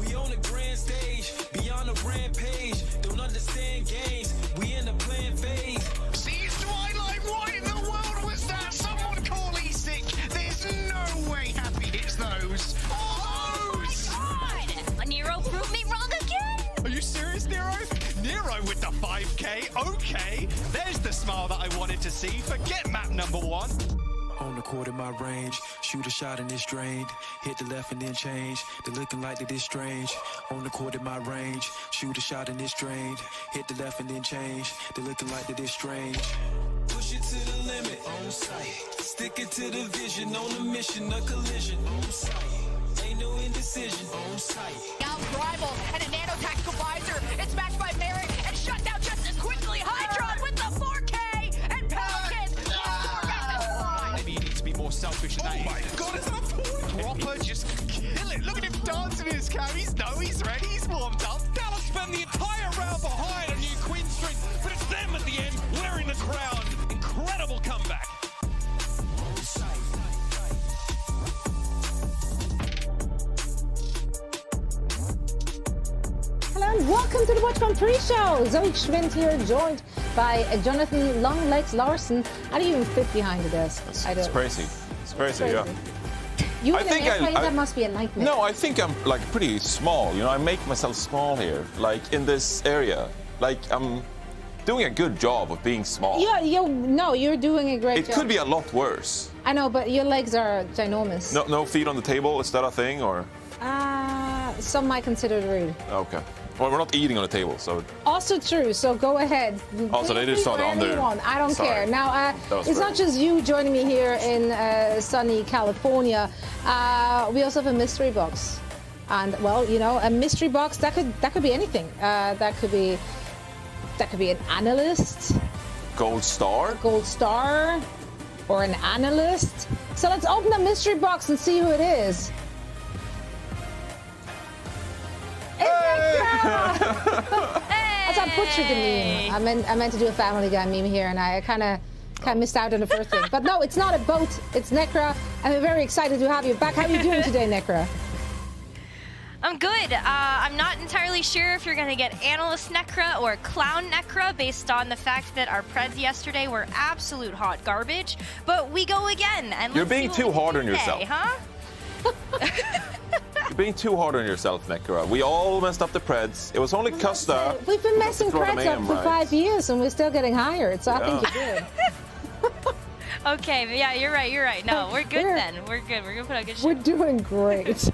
We on the grand stage, beyond the rampage. Don't understand games, we in the plan phase. See, Twilight, what in the world was that? Someone call E-Sick. There's no way Happy hits those. Oh my god! Nero proved me wrong again! Are you serious, Nero? Nero with the 5k? Okay, there's the smile that I wanted to see. Forget map number 1. On the court in my range, shoot a shot and it's drained. Hit the left and then change. They're looking like that it's strange. On the court in my range, shoot a shot and it's drained. Hit the left and then change. They're looking like that it's strange. Push it to the limit, on sight. Stick it to the vision, on a mission, a collision, on sight. Ain't no indecision, on sight. Now rival and a nano-tactical visor. It's matched by Merrick and shut down just as quickly. Hydron with the 4K and Pelican. Maybe he needs to be more selfish than that. Oh my god, is that forward? Dropper just kill it. Look at him dancing in his carries. No, he's ready. He's warmed up. Dallas spend the entire round behind a new Queen Street, but it's them at the end wearing the crown. Incredible comeback. Hello and welcome to the Watch From Pre-Show. Zoe Schwind here, joined by Jonathan Longlegs Larson. How do you even fit behind the desk? It's crazy. It's crazy, yeah. You in an airplane, that must be a nightmare. No, I think I'm like pretty small. You know, I make myself small here, like in this area. Like I'm doing a good job of being small. You're doing a great job. It could be a lot worse. I know, but your legs are ginormous. No feet on the table. Is that a thing, or? Some might consider it rude. Okay. Well, we're not eating on the table, so. Also true, so go ahead. Also, they just saw it on there. I don't care. Now, it's not just you joining me here in sunny California. We also have a mystery box. And, well, you know, a mystery box, that could be anything. That could be an analyst. Gold star? Gold star. Or an analyst. So let's open the mystery box and see who it is. As I butchered the meme, I meant to do a Family Guy meme here, and I kind of missed out on the first thing. But no, it's not a boat. It's Necra, and we're very excited to have you back. How are you doing today, Necra? I'm good. I'm not entirely sure if you're going to get Analyst Necra or Clown Necra based on the fact that our Preds yesterday were absolute hot garbage. But we go again. And you're being too hard on yourself. Today, huh? You're being too hard on yourself, Necra. We all messed up the Preds. It was only Costa. We've been messing Preds up for 5 years, and we're still getting hired. So I think you're good. Okay, but yeah, you're right. No, we're good then. We're good. We're going to put out a good show. We're doing great.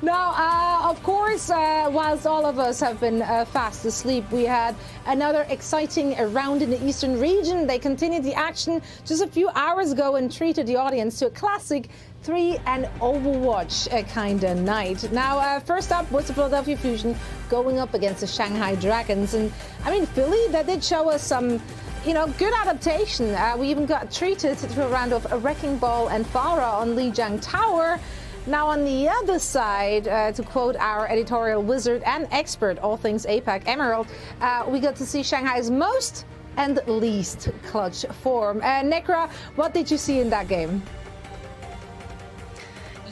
Now, of course, whilst all of us have been fast asleep, we had another exciting round in the Eastern region. They continued the action just a few hours ago and treated the audience to a classic 3 and Overwatch kind of night. Now, first up was the Philadelphia Fusion going up against the Shanghai Dragons. And, I mean, Philly, that did show us some, good adaptation. We even got treated to a round of a Wrecking Ball and Farah on Lijiang Tower. Now, on the other side, to quote our editorial wizard and expert, all things APAC, Emerald, we got to see Shanghai's most and least clutch form. Necra, what did you see in that game?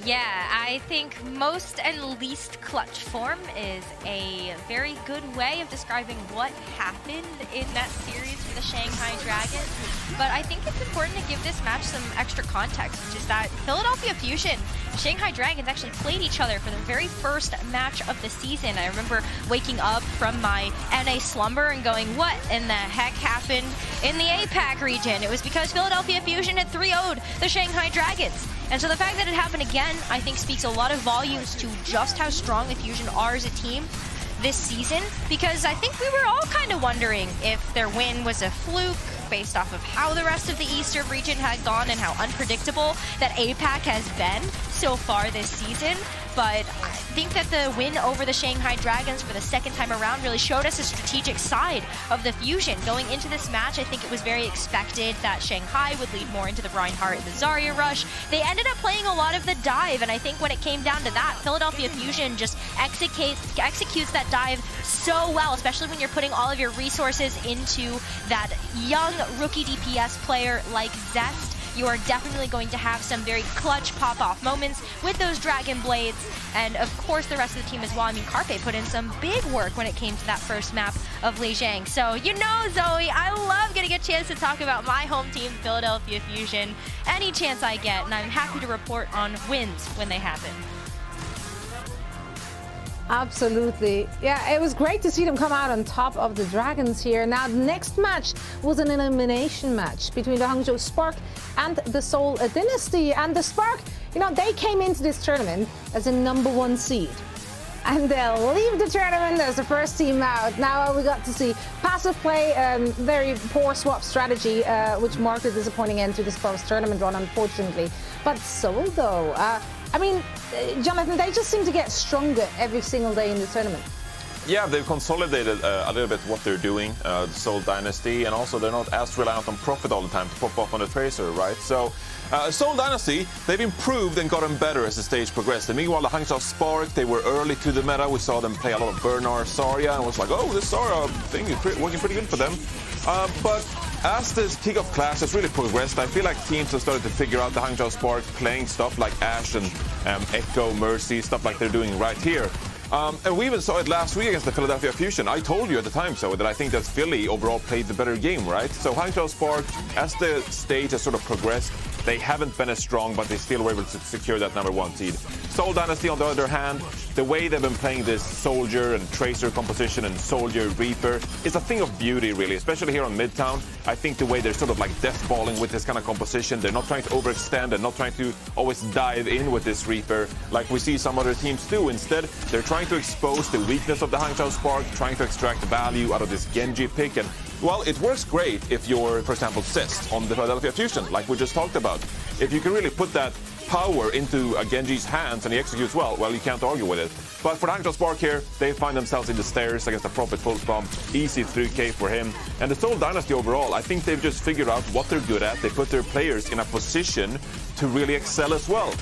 Yeah, I think most and least clutch form is a very good way of describing what happened in that series for the Shanghai Dragons. But I think it's important to give this match some extra context, which is that Philadelphia Fusion, Shanghai Dragons actually played each other for the very first match of the season. I remember waking up from my NA slumber and going, what in the heck happened in the APAC region? It was because Philadelphia Fusion had 3-0'd the Shanghai Dragons. And so the fact that it happened again, I think speaks a lot of volumes to just how strong the Fusion are as a team this season, because I think we were all kind of wondering if their win was a fluke based off of how the rest of the Eastern region had gone and how unpredictable that APAC has been so far this season. But I think that the win over the Shanghai Dragons for the second time around really showed us a strategic side of the Fusion. Going into this match, I think it was very expected that Shanghai would lead more into the Reinhardt and the Zarya rush. They ended up playing a lot of the dive, and I think when it came down to that, Philadelphia Fusion just executes that dive so well, especially when you're putting all of your resources into that young rookie DPS player like Zest. You are definitely going to have some very clutch pop-off moments with those Dragon Blades, and of course the rest of the team as well. I mean, Carpe put in some big work when it came to that first map of Lijiang. So, Zoe, I love getting a chance to talk about my home team, Philadelphia Fusion, any chance I get, and I'm happy to report on wins when they happen. Absolutely. Yeah, it was great to see them come out on top of the Dragons here. Now, the next match was an elimination match between the Hangzhou Spark and the Seoul Dynasty. And the Spark, they came into this tournament as a #1 seed. And they'll leave the tournament as the first team out. Now we got to see passive play, very poor swap strategy, which marked a disappointing end to the Spark's tournament run, unfortunately. But Seoul, though, Jonathan, they just seem to get stronger every single day in the tournament. Yeah, they've consolidated a little bit what they're doing, the Seoul Dynasty, and also they're not as reliant on Profit all the time to pop off on the Tracer, right? So, Seoul Dynasty, they've improved and gotten better as the stage progressed. And meanwhile, the Hangzhou Spark, they were early to the meta. We saw them play a lot of Bernard, Zarya, and it was like, oh, this Zarya thing is working pretty good for them. But as this Kickoff Clash has really progressed, I feel like teams have started to figure out the Hangzhou Spark playing stuff like Ashe and Echo, Mercy, stuff like they're doing right here. And we even saw it last week against the Philadelphia Fusion. I told you at the time, so that I think that Philly overall played the better game, right? So Hangzhou Spark, as the stage has sort of progressed, they haven't been as strong, but they still were able to secure that #1 seed. Seoul Dynasty, on the other hand, the way they've been playing this Soldier and Tracer composition and Soldier Reaper is a thing of beauty, really, especially here on Midtown. I think the way they're sort of like deathballing with this kind of composition, they're not trying to overextend and not trying to always dive in with this Reaper like we see some other teams do. Instead, they're trying to expose the weakness of the Hangzhou Spark, trying to extract value out of this Genji pick. And, well, it works great if you're, for example, Zest on the Philadelphia Fusion, like we just talked about. If you can really put that power into a Genji's hands and he executes well, you can't argue with it. But for the Hangzhou Spark here, they find themselves in the stairs against the Profit full pump. Easy 3K for him. And the Seoul Dynasty overall, I think they've just figured out what they're good at. They put their players in a position to really excel as well.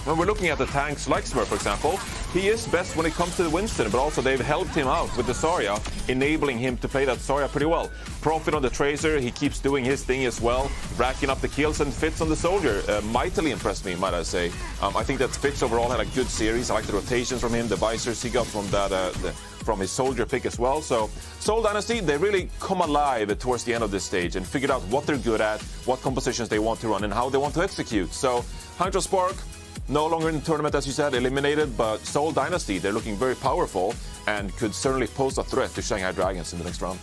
when we're looking at the tanks like Smurf, for example, he is best when it comes to the Winston, but also they've helped him out with the Zarya, enabling him to play that Zarya pretty well. Profit on the Tracer, he keeps doing his thing as well, racking up the kills, and Fitz on the Soldier. Mightily impressed me, might I say. I think that Fitz overall had a good series. I like the rotations from him, the visors he got from that from his Soldier pick as well. So Seoul Dynasty, they really come alive towards the end of this stage and figured out what they're good at, what compositions they want to run, and how they want to execute. So Hangzhou Spark, no longer in the tournament, as you said, eliminated, but Seoul Dynasty, they're looking very powerful and could certainly pose a threat to Shanghai Dragons in the next round.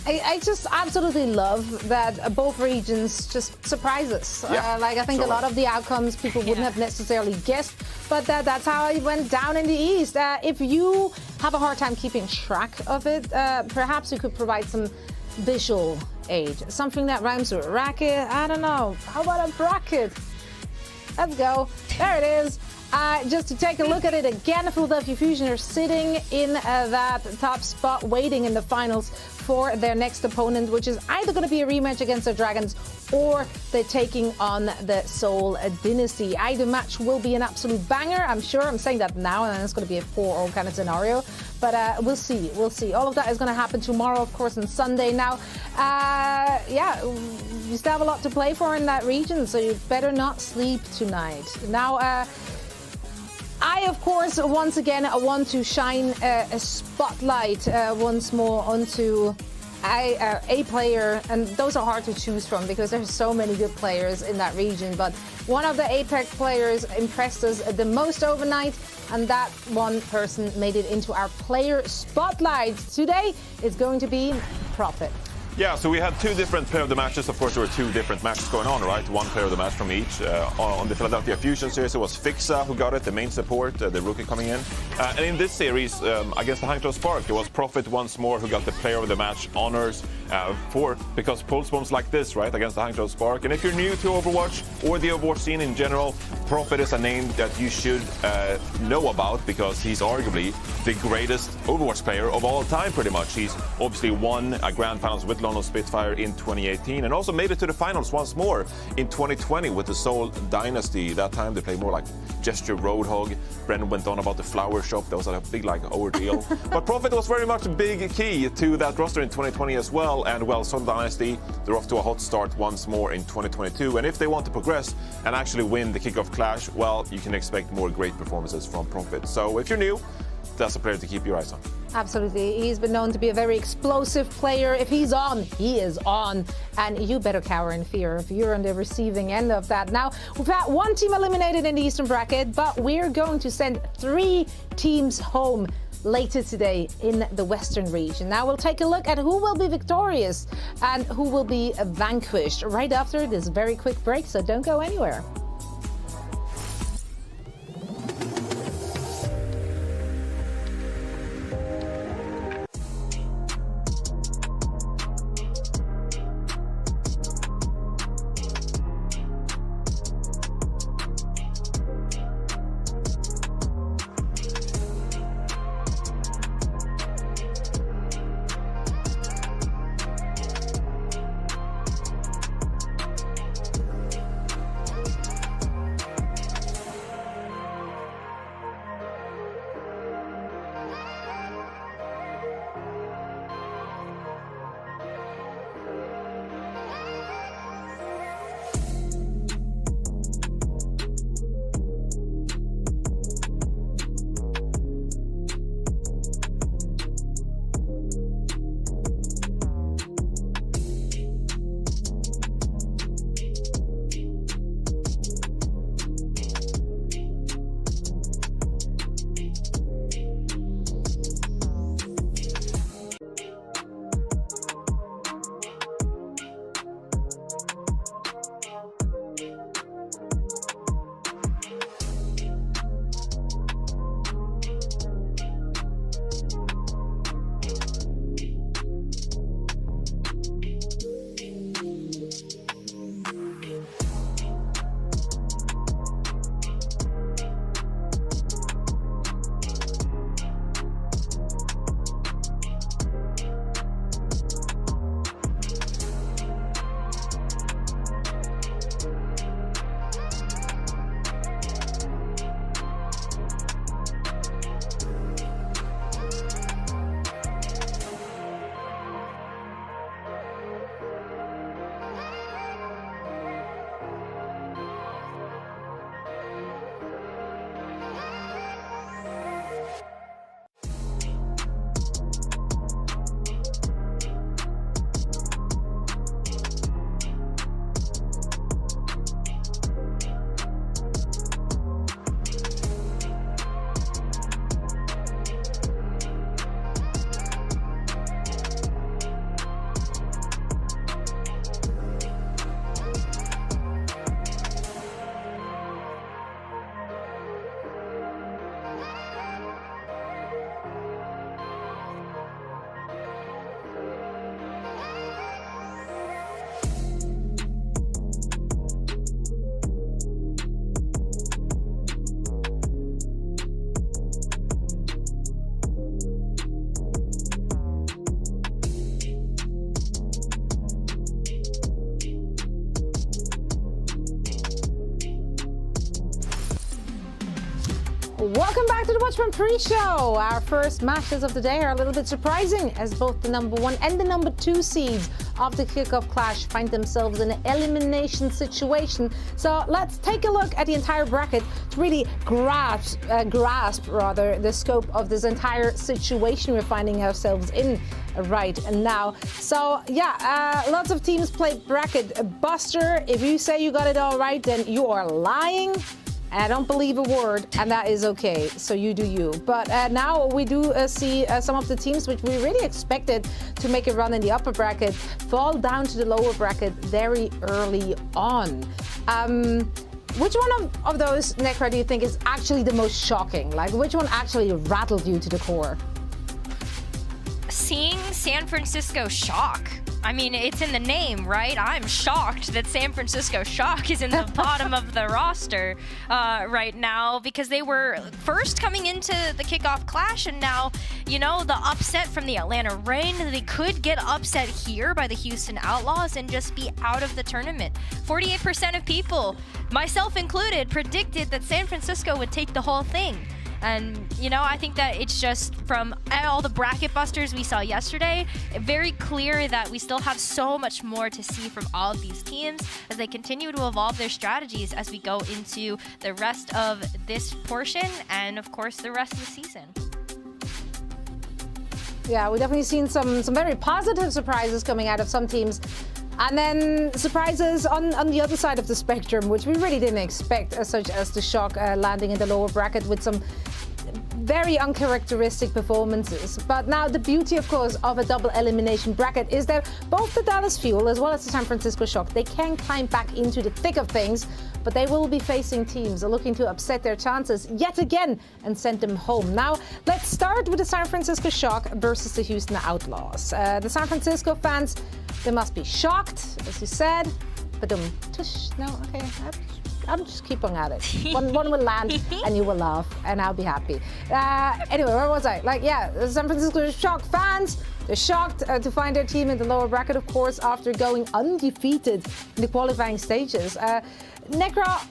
I just absolutely love that both regions just surprise us. Yeah, I think a lot of the outcomes people wouldn't have necessarily guessed, but that's how it went down in the East. If you have a hard time keeping track of it, perhaps you could provide some visual aid. Something that rhymes with racket, I don't know. How about a bracket? Let's go. There it is. Just to take a look at it again, Philadelphia Fusion are sitting in that top spot, waiting in the finals for their next opponent, which is either going to be a rematch against the Dragons or they're taking on the Seoul Dynasty. Either match will be an absolute banger, I'm sure. I'm saying that now, and it's going to be a 4-0 kind of scenario. But we'll see. We'll see. All of that is going to happen tomorrow, of course, and Sunday. Now, yeah, you still have a lot to play for in that region, so you better not sleep tonight. Now, I, of course, once again, want to shine a spotlight once more onto a player, and those are hard to choose from because there's so many good players in that region. But one of the APAC players impressed us the most overnight, and that one person made it into our player spotlight. Today is going to be Profit. Yeah, so we had two different player of the matches. Of course, there were two different matches going on, right? One player of the match from each. On the Philadelphia Fusion series, it was Fixa who got it, the main support, the rookie coming in. And in this series, against the Hangzhou Spark, it was Profit once more who got the player of the match honors because pulse bombs like this, right, against the Hangzhou Spark. And if you're new to Overwatch or the Overwatch scene in general, Profit is a name that you should know about because he's arguably the greatest Overwatch player of all time, pretty much. He's obviously won a grand finals with London Spitfire in 2018 and also made it to the finals once more in 2020 with the Seoul Dynasty. That time they played more like Gesture Roadhog. Brendan went on about the flower shop. That was a big ordeal. But Profit was very much a big key to that roster in 2020 as well. And well, Seoul Dynasty, they're off to a hot start once more in 2022. And if they want to progress and actually win the Kickoff Clash, well, you can expect more great performances from Profit. So if you're new, that's a player to keep your eyes on. Absolutely. He's been known to be a very explosive player. If he's on, he is on. And you better cower in fear if you're on the receiving end of that. Now, we've had one team eliminated in the Eastern bracket, but we're going to send 3 teams home later today in the Western region. Now, we'll take a look at who will be victorious and who will be vanquished right after this very quick break, so don't go anywhere. Welcome back to the Watchman pre-show. Our first matches of the day are a little bit surprising, as both the number 1 and the number 2 seeds of the Kickoff Clash find themselves in an elimination situation. So let's take a look at the entire bracket to really grasp the scope of this entire situation we're finding ourselves in right now. So yeah, lots of teams play bracket buster. If you say you got it all right, then you are lying. I don't believe a word, and that is okay, so you do you. But now we do see some of the teams which we really expected to make a run in the upper bracket fall down to the lower bracket very early on. Which one of those, Necra, do you think is actually the most shocking? Like, which one actually rattled you to the core? Seeing San Francisco Shock. I mean, it's in the name, right? I'm shocked that San Francisco Shock is in the bottom of the roster right now, because they were first coming into the Kickoff Clash, and now, you know, the upset from the Atlanta Reign, they could get upset here by the Houston Outlaws and just be out of the tournament. 48% of people, myself included, predicted that San Francisco would take the whole thing. And, you know, I think that it's just from all the bracket busters we saw yesterday, very clear that we still have so much more to see from all of these teams as they continue to evolve their strategies as we go into the rest of this portion and, of course, the rest of the season. Yeah, we've definitely seen some very positive surprises coming out of some teams. And then surprises on the other side of the spectrum, which we really didn't expect, such as the Shock landing in the lower bracket with some very uncharacteristic performances. But now the beauty, of course, of a double elimination bracket is that both the Dallas Fuel as well as the San Francisco Shock, they can climb back into the thick of things, but they will be facing teams looking to upset their chances yet again and send them home. Now, let's start with the San Francisco Shock versus the Houston Outlaws. The San Francisco fans, they must be shocked, as you said. But no, okay, I'll just keep on at it. One will land and you will laugh and I'll be happy. Anyway, where was I? Like, yeah, the San Francisco Shock fans, they're shocked to find their team in the lower bracket, of course, after going undefeated in the qualifying stages. Necra,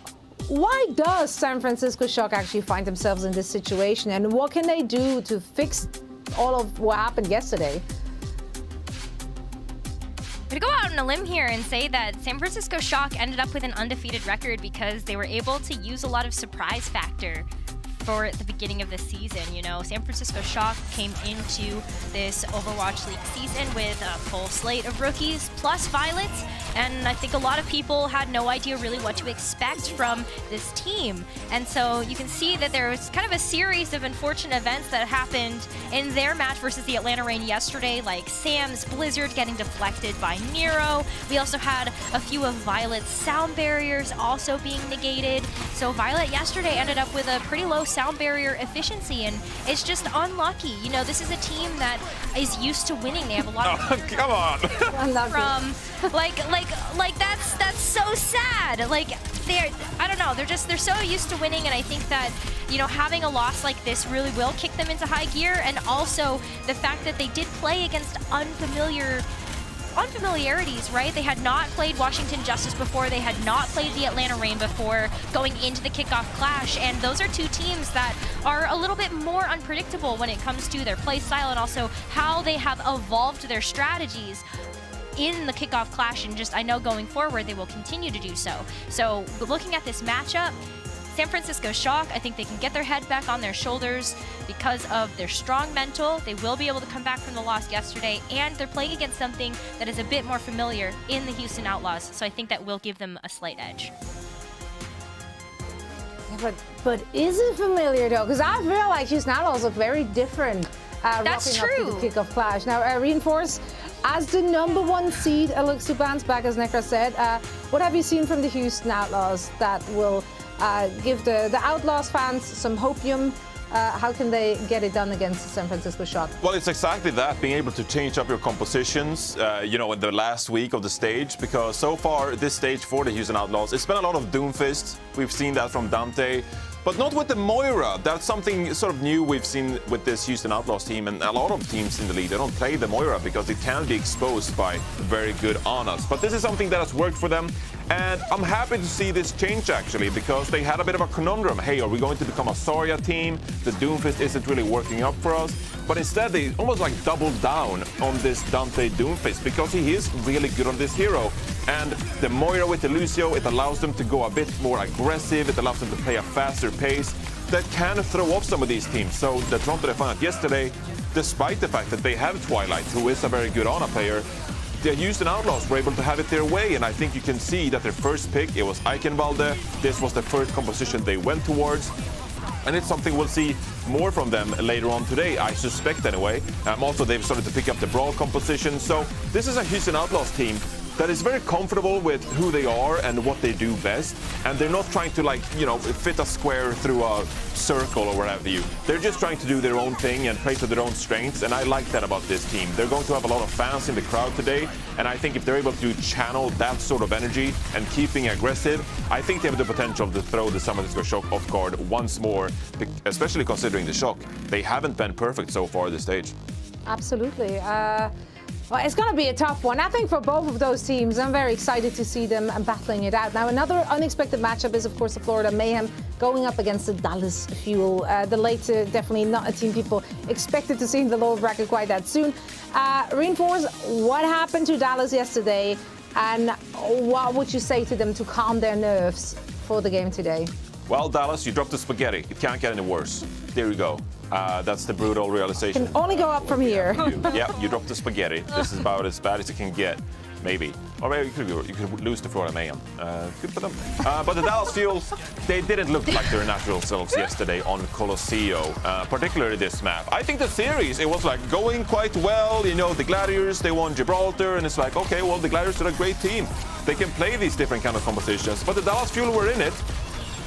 why does San Francisco Shock actually find themselves in this situation, and what can they do to fix all of what happened yesterday? I'm going to go out on a limb here and say that San Francisco Shock ended up with an undefeated record because they were able to use a lot of surprise factor for the beginning of the season. You know, San Francisco Shock came into this Overwatch League season with a full slate of rookies plus Violets, and I think a lot of people had no idea really what to expect from this team. And so you can see that there was kind of a series of unfortunate events that happened in their match versus the Atlanta Reign yesterday, like Sam's Blizzard getting deflected by Nero. We also had a few of Violet's sound barriers also being negated. So Violet yesterday ended up with a pretty low sound barrier efficiency, and it's just unlucky. You know, this is a team that is used to winning. They have a lot of come on. From like that's so sad. Like I don't know, they're so used to winning, and I think that, you know, having a loss like this really will kick them into high gear, and also the fact that they did play against unfamiliarities, right? They had not played Washington Justice before, they had not played the Atlanta Reign before going into the Kickoff Clash, and those are two teams that are a little bit more unpredictable when it comes to their play style and also how they have evolved their strategies in the Kickoff Clash, and just I know going forward they will continue to do so. So looking at this matchup, San Francisco Shock, I think they can get their head back on their shoulders because of their strong mental. They will be able to come back from the loss yesterday, and they're playing against something that is a bit more familiar in the Houston Outlaws, so I think that will give them a slight edge. Yeah, but is it familiar though? Because I feel like Houston Outlaws look very different. That's true. Up to the Kickoff Clash. Now, Reinforce, as the number 1 seed, looks to bounce back, as Necra said. What have you seen from the Houston Outlaws that will give the Outlaws fans some hopium? How can they get it done against the San Francisco Shock? Well, it's exactly that, being able to change up your compositions, you know, in the last week of the stage, because so far, this stage for the Houston Outlaws, it's been a lot of Doomfist. We've seen that from Dante, but not with the Moira. That's something sort of new we've seen with this Houston Outlaws team, and a lot of teams in the league, they don't play the Moira because it can be exposed by very good Anas. But this is something that has worked for them, And I'm happy to see this change, actually, because they had a bit of a conundrum. Hey, are we going to become a Zarya team? The Doomfist isn't really working up for us. But instead, they almost like doubled down on this Dante Doomfist because he is really good on this hero. And the Moira with the Lucio, it allows them to go a bit more aggressive. It allows them to play a faster pace that can throw off some of these teams. So the Toronto Defiant yesterday, despite the fact that they have Twilight, who is a very good Ana player, they used an Outlaws, were able to have it their way, and I think you can see that their first pick, it was Eichenwalde. This was the first composition they went towards, and it's something we'll see more from them later on today, I suspect anyway. Also, they've started to pick up the Brawl composition, so this is a Houston Outlaws team that is very comfortable with who they are and what they do best, and they're not trying to, like, you know, fit a square through a circle or what have you. They're just trying to do their own thing and play to their own strengths, and I like that about this team. They're going to have a lot of fans in the crowd today, and I think if they're able to channel that sort of energy and keeping aggressive, I think they have the potential to throw the San Francisco Shock off guard once more, especially considering the Shock. They haven't been perfect so far at this stage. Absolutely. Well, it's going to be a tough one, I think, for both of those teams. I'm very excited to see them battling it out. Now, another unexpected matchup is, of course, the Florida Mayhem going up against the Dallas Fuel. The later, definitely not a team people expected to see in the lower bracket quite that soon. Reinforce, what happened to Dallas yesterday, and what would you say to them to calm their nerves for the game today? Well, Dallas, you dropped the spaghetti. It can't get any worse. There you go. That's the brutal realization. Can only go up from here. Yeah, you dropped the spaghetti. This is about as bad as it can get, maybe. Or maybe you could lose to Florida Mayhem. Good for them. But the Dallas Fuel, they didn't look like their natural selves yesterday on Colosseo, particularly this map. I think the series, it was like going quite well. You know, the Gladiators, they won Gibraltar, and it's like, okay, well, the Gladiators are a great team. They can play these different kind of compositions. But the Dallas Fuel were in it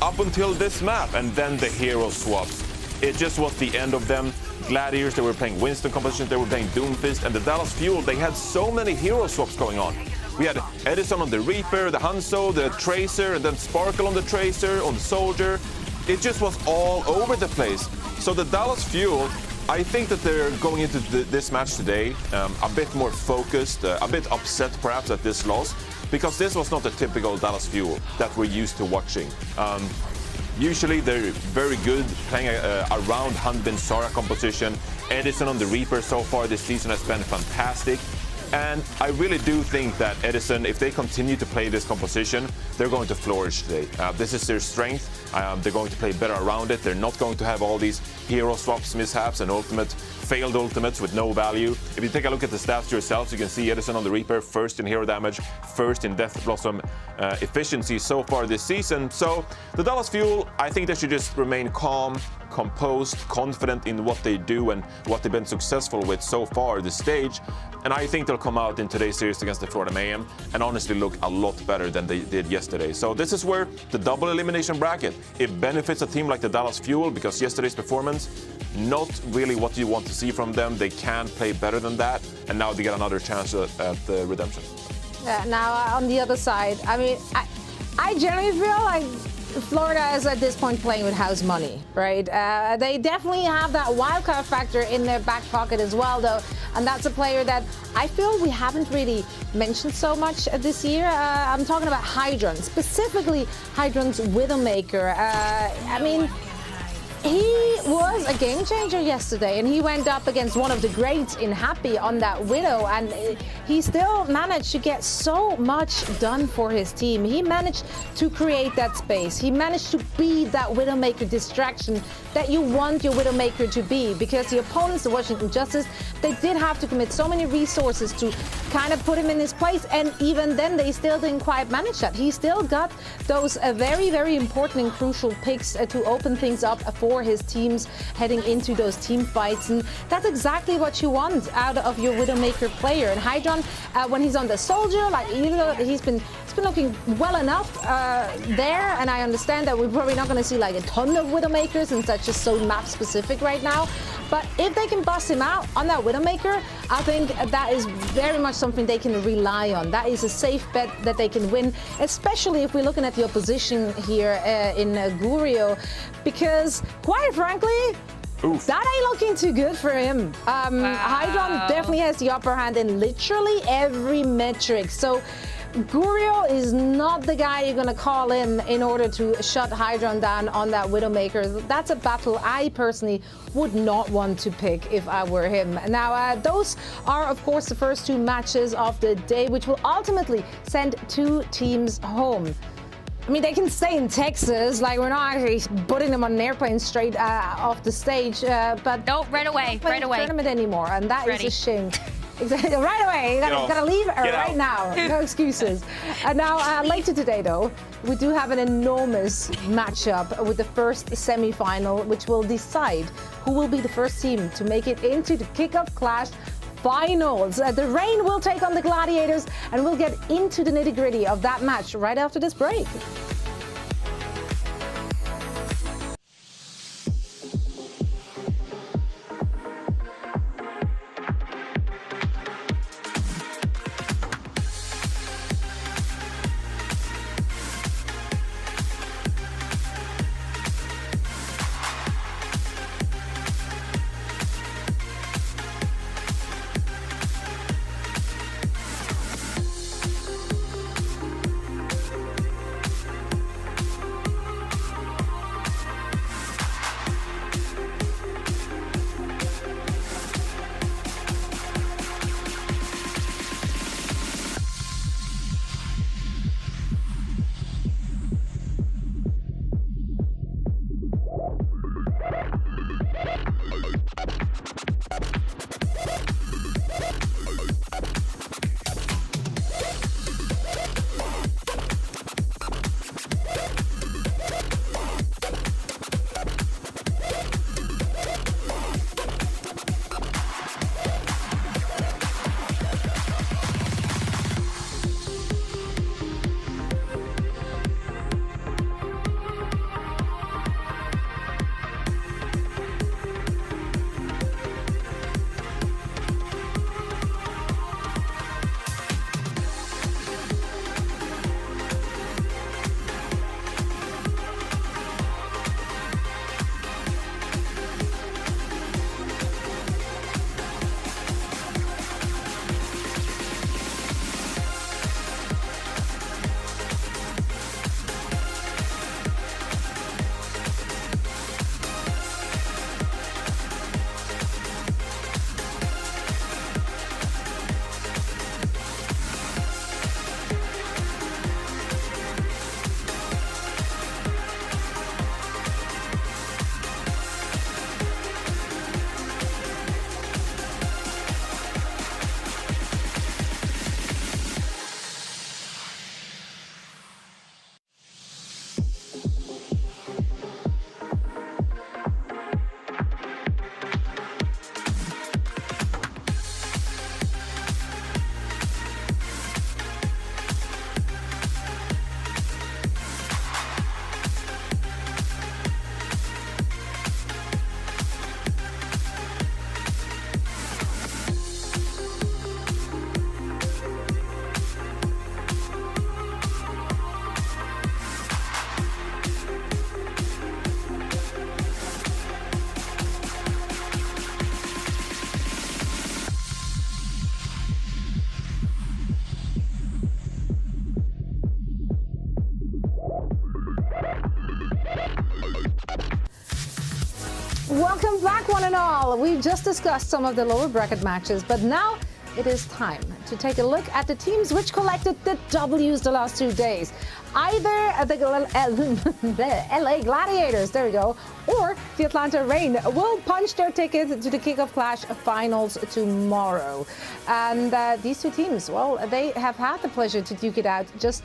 up until this map, and then the hero swaps. It just was the end of them. Gladiators, they were playing Winston compositions, they were playing Doomfist, and the Dallas Fuel, they had so many hero swaps going on. We had Edison on the Reaper, the Hangzhou, the Tracer, and then Sparkle on the Tracer, on the Soldier. It just was all over the place. So the Dallas Fuel, I think that they're going into this match today a bit more focused, a bit upset perhaps at this loss, because this was not the typical Dallas Fuel that we're used to watching. Usually they're very good playing around Hanbin Zarya composition. Edison on the Reaper so far this season has been fantastic. And I really do think that Edison, if they continue to play this composition, they're going to flourish today. This is their strength. They're going to play better around it. They're not going to have all these hero swaps, mishaps, and failed ultimates with no value. If you take a look at the stats yourselves, you can see Edison on the Reaper, first in hero damage, first in Death Blossom efficiency so far this season. So the Dallas Fuel, I think they should just remain calm, composed, confident in what they do and what they've been successful with so far this stage. And I think they'll come out in today's series against the Florida Mayhem and honestly look a lot better than they did yesterday. So this is where the double elimination bracket, it benefits a team like the Dallas Fuel because yesterday's performance, not really what you want to see from them. They can play better than that, and now they get another chance at the redemption. Now, on the other side, I mean, I generally feel like Florida is at this point playing with house money, right? They definitely have that wildcard factor in their back pocket as well, though, and that's a player that I feel we haven't really mentioned so much this year. I'm talking about Hydron, specifically Hydron's Widowmaker. I mean, he was a game changer yesterday, and he went up against one of the greats in Happy on that Widow, and he still managed to get so much done for his team. He managed to create that space. He managed to be that Widowmaker distraction that you want your Widowmaker to be, because the opponents, the Washington Justice, they did have to commit so many resources to kind of put him in his place, and even then they still didn't quite manage that. He still got those very, very important and crucial picks to open things up for his teams heading into those team fights, and that's exactly what you want out of your Widowmaker player. And Hydron, when he's on the Soldier, like, you know, he's been looking well enough there, and I understand that we're probably not going to see like a ton of Widowmakers, and that's just so map specific right now. But if they can bust him out on that Widowmaker, I think that is very much something they can rely on. That is a safe bet that they can win, especially if we're looking at the opposition here in Gurio, because quite frankly, oof, that ain't looking too good for him. Hydron definitely has the upper hand in literally every metric. So Gurio is not the guy you're going to call in order to shut Hydron down on that Widowmaker. That's a battle I personally would not want to pick if I were him. Now, those are, of course, the first two matches of the day, which will ultimately send two teams home. I mean, they can stay in Texas, like we're not actually putting them on an airplane straight off the stage, but no, right away, right away. Tournament anymore, and that is a shame. Exactly, right away. You gotta leave right now. No excuses. And now, later today, though, we do have an enormous matchup with the first semi-final, which will decide who will be the first team to make it into the Kickoff Clash Finals. The Rain will take on the Gladiators, and we'll get into the nitty-gritty of that match right after this break. Welcome back, one and all. We've just discussed some of the lower bracket matches, but now it is time to take a look at the teams which collected the W's the last 2 days. Either the LA Gladiators, there we go, or the Atlanta Rain will punch their ticket to the Kickoff Clash Finals tomorrow. And these two teams, well, they have had the pleasure to duke it out just,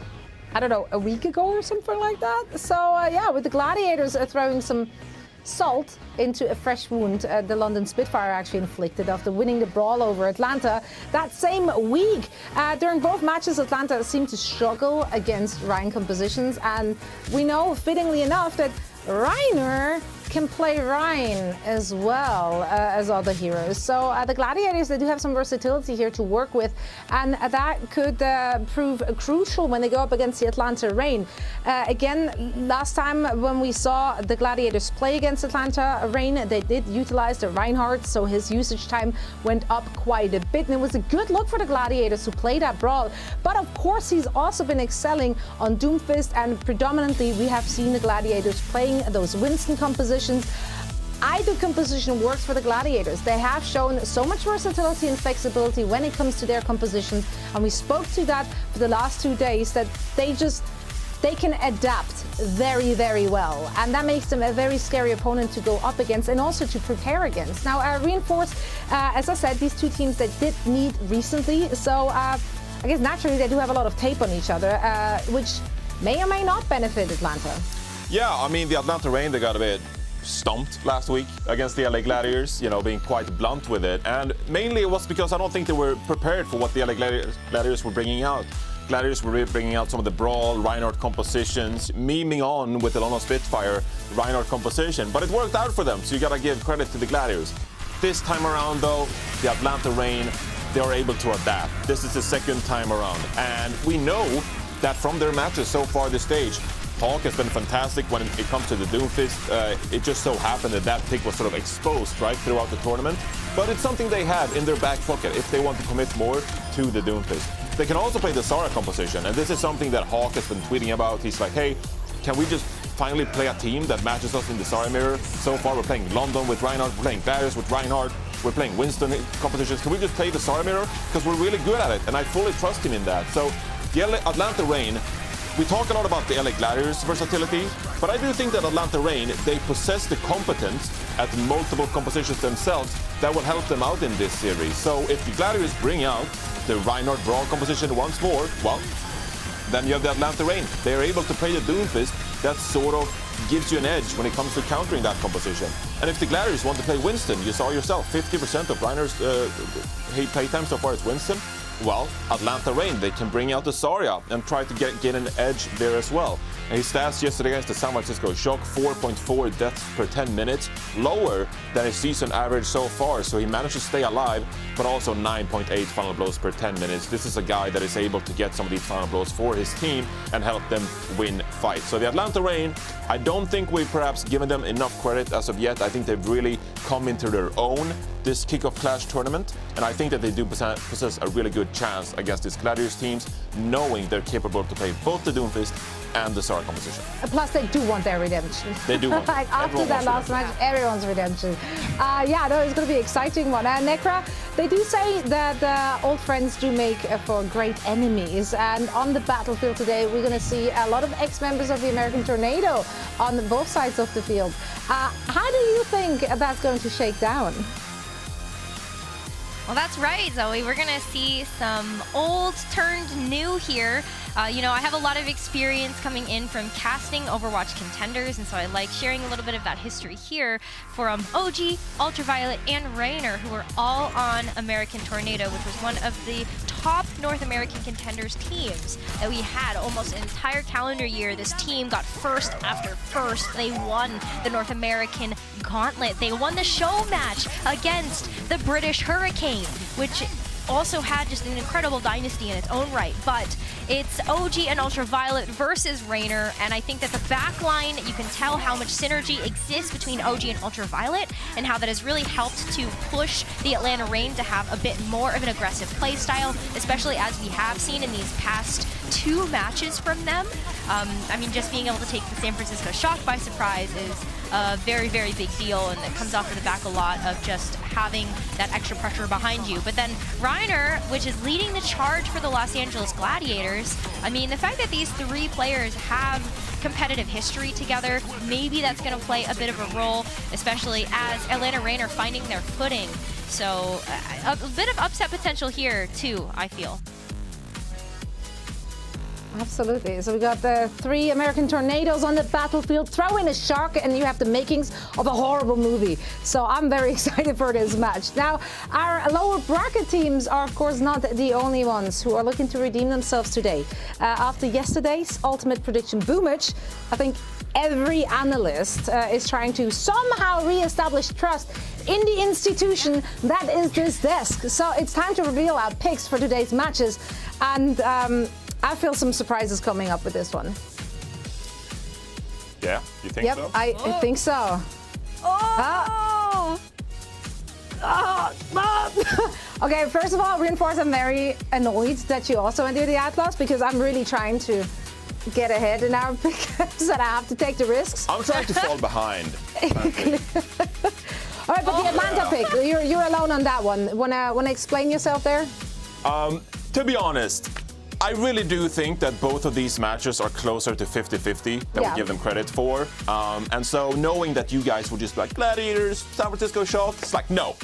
I don't know, a week ago or something like that. So yeah, with the Gladiators throwing some salt into a fresh wound the London Spitfire actually inflicted after winning the brawl over Atlanta that same week. During both matches, Atlanta seemed to struggle against Ryan compositions, and we know, fittingly enough, that Reiner can play Rhine as well as other heroes. So the Gladiators, they do have some versatility here to work with, and that could prove crucial when they go up against the Atlanta Reign. Again, last time when we saw the Gladiators play against Atlanta Reign, they did utilize the Reinhardt, so his usage time went up quite a bit, and it was a good look for the Gladiators to play that brawl. But of course, he's also been excelling on Doomfist, and predominantly we have seen the Gladiators playing those Winston compositions. Either composition works for the Gladiators. They have shown so much versatility and flexibility when it comes to their compositions, and we spoke to that for the last 2 days, that they can adapt very, very well, and that makes them a very scary opponent to go up against and also to prepare against. Now, Reinforced, as I said, these two teams that did meet recently, so I guess naturally they do have a lot of tape on each other, which may or may not benefit Atlanta. Yeah, I mean, the Atlanta Reign, they got a bit stomped last week against the LA Gladiators, you know, being quite blunt with it. And mainly it was because I don't think they were prepared for what the LA Gladiators were bringing out. Gladiators were bringing out some of the Brawl, Reinhardt compositions, memeing on with the London Spitfire Reinhardt composition. But it worked out for them, so you gotta give credit to the Gladiators. This time around, though, the Atlanta Reign, they are able to adapt. This is the second time around. And we know that from their matches so far this stage, Hawk has been fantastic when it comes to the Doomfist. It just so happened that pick was sort of exposed right throughout the tournament. But it's something they have in their back pocket if they want to commit more to the Doomfist. They can also play the Zarya composition, and this is something that Hawk has been tweeting about. He's like, hey, can we just finally play a team that matches us in the Zarya mirror? So far we're playing London with Reinhardt, we're playing Gladiators with Reinhardt, we're playing Winston competitions. Can we just play the Zarya mirror? Because we're really good at it, and I fully trust him in that. So the Atlanta Reign, we talk a lot about the LA Gladiators' versatility, but I do think that Atlanta Reign, they possess the competence at multiple compositions themselves that will help them out in this series. So if the Gladiators bring out the Reinhardt Brawl composition once more, well, then you have the Atlanta Reign. They are able to play the Doomfist. That sort of gives you an edge when it comes to countering that composition. And if the Gladiators want to play Winston, you saw yourself, 50% of Reinhardt's playtime so far is Winston. Well, Atlanta Reign, they can bring out the Zarya and try to get an edge there as well. And his stats yesterday against the San Francisco Shock, 4.4 deaths per 10 minutes, lower than his season average so far. So he managed to stay alive, but also 9.8 final blows per 10 minutes. This is a guy that is able to get some of these final blows for his team and help them win fights. So the Atlanta Reign, I don't think we've perhaps given them enough credit as of yet. I think they've really come into their own this Kickoff Clash Tournament, and I think that they do possess a really good chance against these Gladiators teams, knowing they're capable to play both the Doomfist and the Zarya composition. Plus, they do want their redemption. They do want like after that last match, everyone's redemption. Yeah, no, it's going to be an exciting one. Necra, they do say that old friends do make for great enemies, and on the battlefield today, we're going to see a lot of ex-members of the American Tornado on both sides of the field. How do you think that's going to shake down? Well, that's right, Zoe. We're going to see some old turned new here. You know, I have a lot of experience coming in from casting Overwatch contenders, and so I like sharing a little bit of that history here for OG, Ultraviolet, and Raynor, who are all on American Tornado, which was one of the top North American contenders teams that we had almost an entire calendar year. This team got first after first. They won the North American Gauntlet. They won the show match against the British Hurricane, which also had just an incredible dynasty in its own right. But it's OG and Ultraviolet versus Raynor, and I think that the backline, you can tell how much synergy exists between OG and Ultraviolet, and how that has really helped to push the Atlanta Reign to have a bit more of an aggressive play style, especially as we have seen in these past 2 matches from them. I mean, just being able to take the San Francisco Shock by surprise is a very, very big deal, and it comes off of the back a lot of just having that extra pressure behind you. But then Raynor, which is leading the charge for the Los Angeles Gladiators, I mean, the fact that these 3 players have competitive history together, maybe that's going to play a bit of a role, especially as Atlanta Reign are finding their footing. So a bit of upset potential here too, I feel. Absolutely. So we got the 3 American Tornadoes on the battlefield. Throw in a shark and you have the makings of a horrible movie. So I'm very excited for this match. Now, our lower bracket teams are, of course, not the only ones who are looking to redeem themselves today. After yesterday's ultimate prediction boomage, I think every analyst is trying to somehow re-establish trust in the institution that is this desk. So it's time to reveal our picks for today's matches, and I feel some surprises coming up with this one. Yeah, you think so? Yep, I think so. Okay, first of all, Reinforce, I'm very annoyed that you also enter the Outlaws, because I'm really trying to get ahead in our picks and I have to take the risks. I'm trying to fall behind. All right, but the Atlanta pick, you're alone on that one. Wanna explain yourself there? To be honest, I really do think that both of these matches are closer to 50-50 than we give them credit for. And so knowing that you guys would just be like, Gladiators, San Francisco Shock, it's like, no.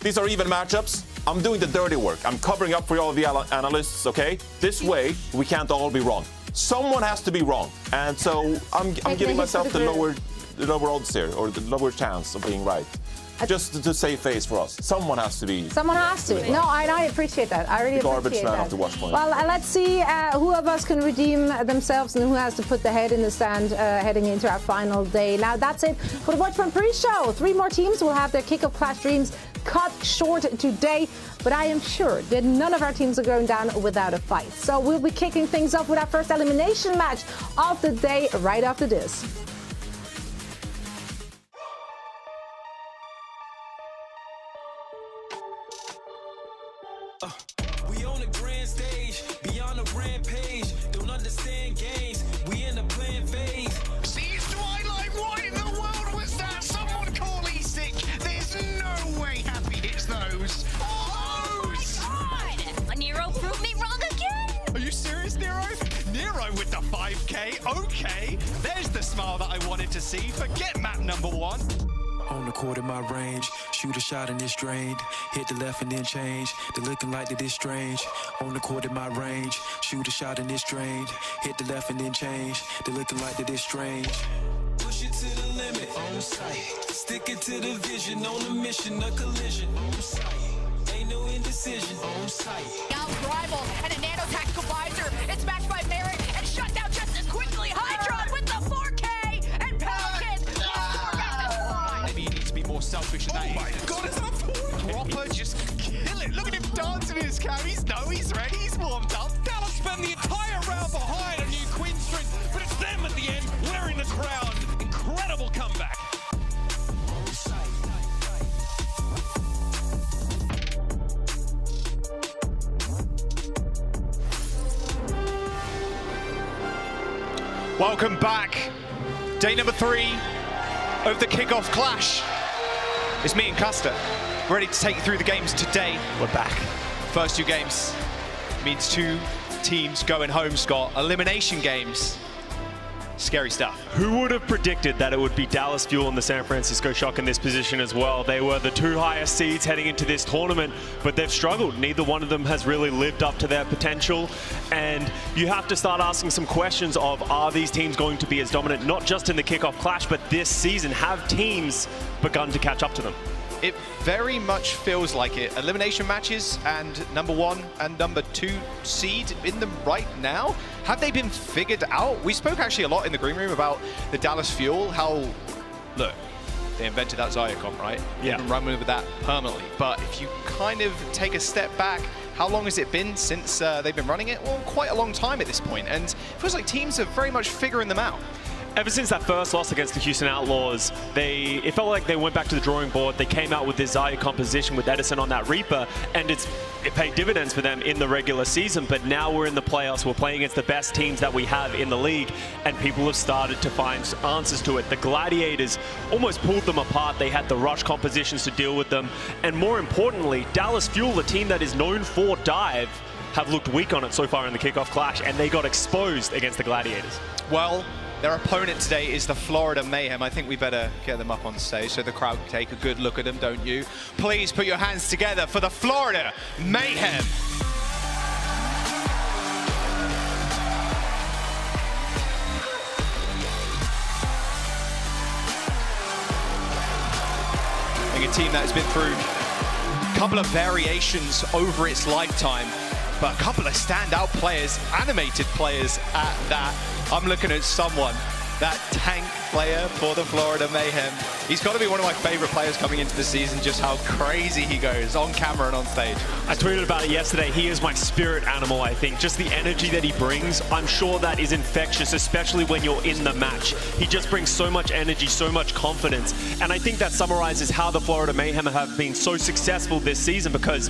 These are even matchups. I'm doing the dirty work. I'm covering up for all of the analysts, okay? This way, we can't all be wrong. Someone has to be wrong. And so I'm giving myself the lower odds here, or the lower chance of being right. Just to save face for us. Someone has to be. Someone has to. No, I appreciate that. I really appreciate that. Garbage man of the watch point. Well, let's see who of us can redeem themselves and who has to put the head in the sand heading into our final day. Now, that's it for the Watch Point pre-show. 3 more teams will have their Kickoff Clash dreams cut short today, but I am sure that none of our teams are going down without a fight. So we'll be kicking things off with our first elimination match of the day right after this. We on a grand stage, beyond a rampage. Don't understand games, we in a plan phase. See, Twilight, what in the world was that? Someone call E-Sick. There's no way Happy hits those. Oh my god! Nero proved me wrong again! Are you serious, Nero? Nero with the 5K? Okay, there's the smile that I wanted to see. Forget map number 1. On the court in my range, shoot a shot and it's drained. Hit the left and then change. They're looking like that it's strange. On the court in my range, shoot a shot and it's drained. Hit the left and then change. They're looking like that it's strange. Push it to the limit, on sight. Stick it to the vision, on a mission, a collision, on sight. Ain't no indecision, on sight. Now rival and a nano-tactical visor. It's matched by Merrick and shut down just as quickly. Hydron with the 4K and Pelican. Maybe he needs to be more selfish than that. Oh my god, is that a dropper? Just kill it. Look at him dancing in his camis. No, he's ready. He's warmed up. Dallas spend the entire round behind a new Queen string, but it's them at the end wearing the crown. Incredible comeback. Welcome back. Day number 3 of the Kickoff Clash. It's me and Custer, ready to take you through the games today. We're back. First 2 games means 2 teams going home, Scott. Elimination games. Scary stuff. Who would have predicted that it would be Dallas Fuel and the San Francisco Shock in this position as well? They were the 2 highest seeds heading into this tournament, but they've struggled. Neither one of them has really lived up to their potential, and you have to start asking some questions of, are these teams going to be as dominant, not just in the Kickoff Clash, but this season? Have teams begun to catch up to them? It very much feels like it. Elimination matches and number 1 and number 2 seed in them right now. Have they been figured out? We spoke actually a lot in the green room about the Dallas Fuel, how, look, they invented that Zyacom, right? Yeah. They've been running with that permanently. But if you kind of take a step back, how long has it been since they've been running it? Well, quite a long time at this point. And it feels like teams are very much figuring them out. Ever since that first loss against the Houston Outlaws, it felt like they went back to the drawing board. They came out with this Zaya composition with Edison on that Reaper, and it paid dividends for them in the regular season. But now we're in the playoffs. We're playing against the best teams that we have in the league, and people have started to find answers to it. The Gladiators almost pulled them apart. They had the rush compositions to deal with them. And more importantly, Dallas Fuel, the team that is known for dive, have looked weak on it so far in the Kickoff Clash, and they got exposed against the Gladiators. Well, their opponent today is the Florida Mayhem. I think we better get them up on stage so the crowd can take a good look at them, don't you? Please put your hands together for the Florida Mayhem. I think a team that has been through a couple of variations over its lifetime, but a couple of standout players, animated players at that. I'm looking at someone that tank player for the Florida Mayhem. He's got to be one of my favorite players coming into the season, just how crazy he goes on camera and on stage. I tweeted about it yesterday. He is my spirit animal, I think. Just the energy that he brings, I'm sure that is infectious, especially when you're in the match. He just brings so much energy, so much confidence. And I think that summarizes how the Florida Mayhem have been so successful this season, because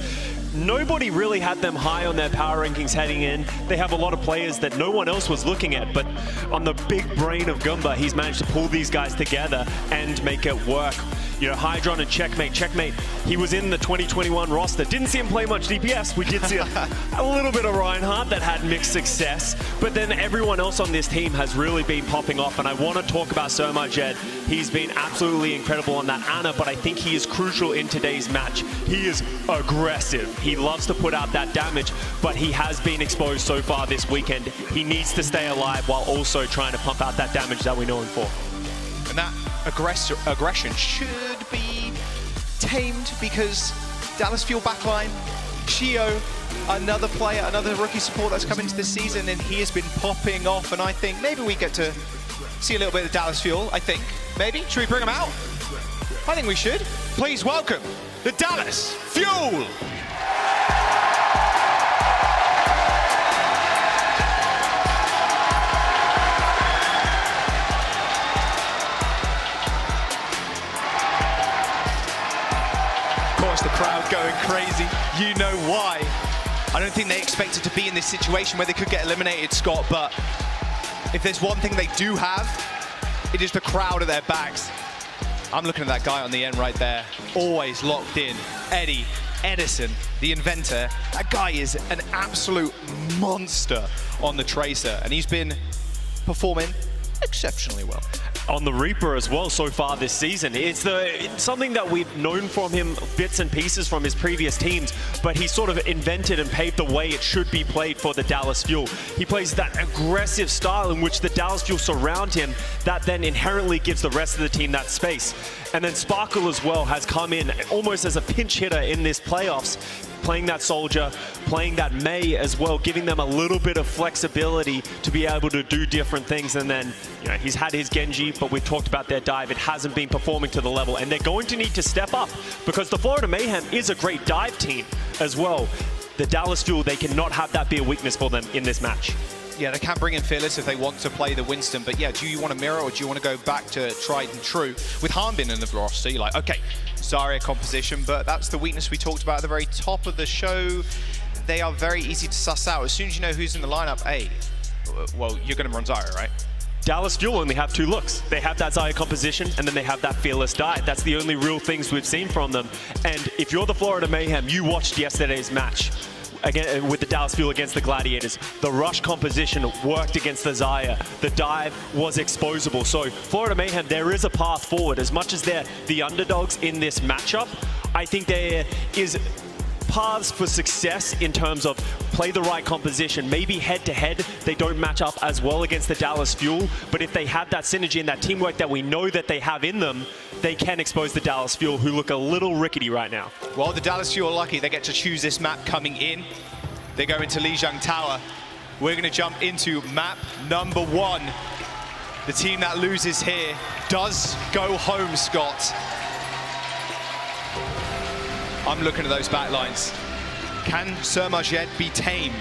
nobody really had them high on their power rankings heading in. They have a lot of players that no one else was looking at, but on the big brain of Gumba, he's managed to pull these guys together and make it work. You know, Hydron and Checkmate. He was in the 2021 roster. Didn't see him play much DPS. We did see a little bit of Reinhardt that had mixed success. But then everyone else on this team has really been popping off. And I want to talk about Sermajed. He's been absolutely incredible on that Ana, but I think he is crucial in today's match. He is aggressive. He loves to put out that damage, but he has been exposed so far this weekend. He needs to stay alive while also trying to pump out that damage that we know him for. And that aggression should be tamed, because Dallas Fuel backline, Chio, another player, another rookie support that's come into this season, and he has been popping off. And I think maybe we get to see a little bit of Dallas Fuel, I think. Maybe? Should we bring him out? I think we should. Please welcome the Dallas Fuel! The crowd going crazy. You know why. I don't think they expected to be in this situation where they could get eliminated, Scott, but if there's one thing they do have, it is the crowd at their backs. I'm looking at that guy on the end right there, always locked in. Eddie, Edison, the inventor. That guy is an absolute monster on the Tracer, and he's been performing exceptionally well. On the Reaper as well so far this season. It's something that we've known from him, bits and pieces from his previous teams, but he sort of invented and paved the way it should be played for the Dallas Fuel. He plays that aggressive style in which the Dallas Fuel surround him, that then inherently gives the rest of the team that space. And then Sparkle as well has come in almost as a pinch hitter in this playoffs, playing that Soldier, playing that May as well, giving them a little bit of flexibility to be able to do different things. And then, you know, he's had his Genji, but we've talked about their dive. It hasn't been performing to the level, and they're going to need to step up, because the Florida Mayhem is a great dive team as well. The Dallas Fuel, they cannot have that be a weakness for them in this match. Yeah, they can bring in Fearless if they want to play the Winston, but yeah, do you want to mirror, or do you want to go back to tried and true? With Harbin in the roster, you're like, okay, Zarya composition, but that's the weakness we talked about at the very top of the show. They are very easy to suss out. As soon as you know who's in the lineup, hey, well, you're going to run Zarya, right? Dallas Fuel only have two looks. They have that Zarya composition, and then they have that Fearless dive. That's the only real things we've seen from them. And if you're the Florida Mayhem, you watched yesterday's match again with the Dallas Fuel against the Gladiators. The rush composition worked against the Zarya. The dive was exposable. So Florida Mayhem, there is a path forward. As much as they're the underdogs in this matchup, I think there is paths for success in terms of play the right composition. Maybe head-to-head, they don't match up as well against the Dallas Fuel, but if they have that synergy and that teamwork that we know that they have in them, they can expose the Dallas Fuel, who look a little rickety right now. Well, the Dallas Fuel are lucky. They get to choose this map coming in. They go into Lijiang Tower. We're going to jump into map number 1. The team that loses here does go home, Scott. I'm looking at those backlines. Can Sermajed be tamed?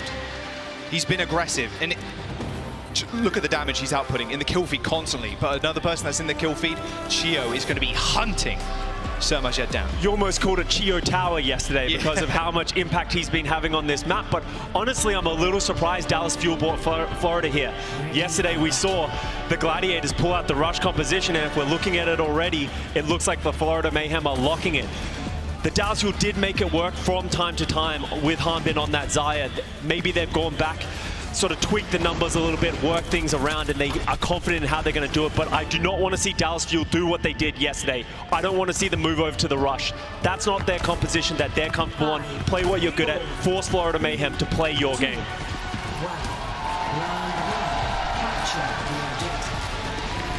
He's been aggressive, and look at the damage he's outputting in the kill feed constantly. But another person that's in the kill feed, Chio, is going to be hunting Sermajed down. You almost called it Chio Tower yesterday because of how much impact he's been having on this map, but honestly, I'm a little surprised Dallas Fuel brought Florida here. Yesterday, we saw the Gladiators pull out the rush composition, and if we're looking at it already, it looks like the Florida Mayhem are locking it. The Dallas Fuel did make it work from time to time with Harbin on that Zarya. Maybe they've gone back, sort of tweaked the numbers a little bit, worked things around, and they are confident in how they're going to do it. But I do not want to see Dallas Fuel do what they did yesterday. I don't want to see them move over to the rush. That's not their composition that they're comfortable on. Play what you're good at. Force Florida Mayhem to play your game.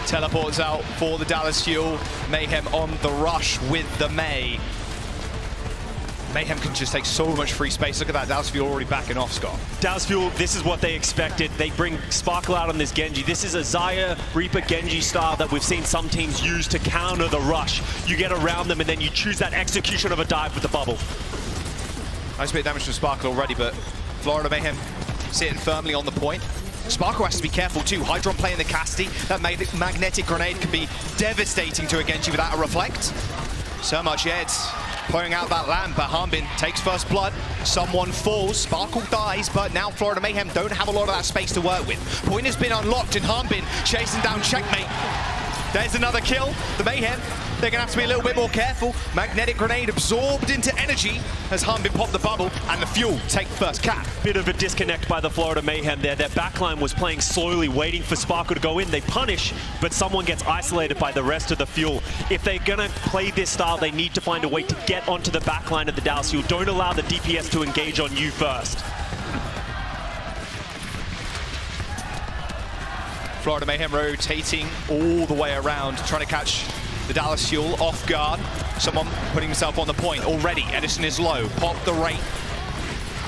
Teleports out for the Dallas Fuel. Mayhem on the rush with the May. Mayhem can just take so much free space. Look at that, Dallas Fuel already backing off, Scott. Dallas Fuel, this is what they expected. They bring Sparkle out on this Genji. This is a Xayah Reaper Genji style that we've seen some teams use to counter the rush. You get around them and then you choose that execution of a dive with the bubble. Nice bit of damage from Sparkle already, but Florida Mayhem sitting firmly on the point. Sparkle has to be careful too. Hydron playing the Cassidy. That magnetic grenade can be devastating to a Genji without a reflect. So much Eds pouring out that lamp, but Harbin takes first blood. Someone falls, Sparkle dies, but now Florida Mayhem don't have a lot of that space to work with. Point has been unlocked and Harbin chasing down Checkmate. There's another kill. The Mayhem, they're gonna have to be a little bit more careful. Magnetic grenade absorbed into energy as Harbin popped the bubble, and the Fuel take first cap. Bit of a disconnect by the Florida Mayhem there. Their backline was playing slowly, waiting for Sparkle to go in. They punish, but someone gets isolated by the rest of the Fuel. If they're gonna play this style, they need to find a way to get onto the backline of the Dallas Fuel. Don't allow the DPS to engage on you first. Florida Mayhem rotating all the way around, trying to catch the Dallas Fuel off guard. Someone putting himself on the point already. Edison is low, pop the rate.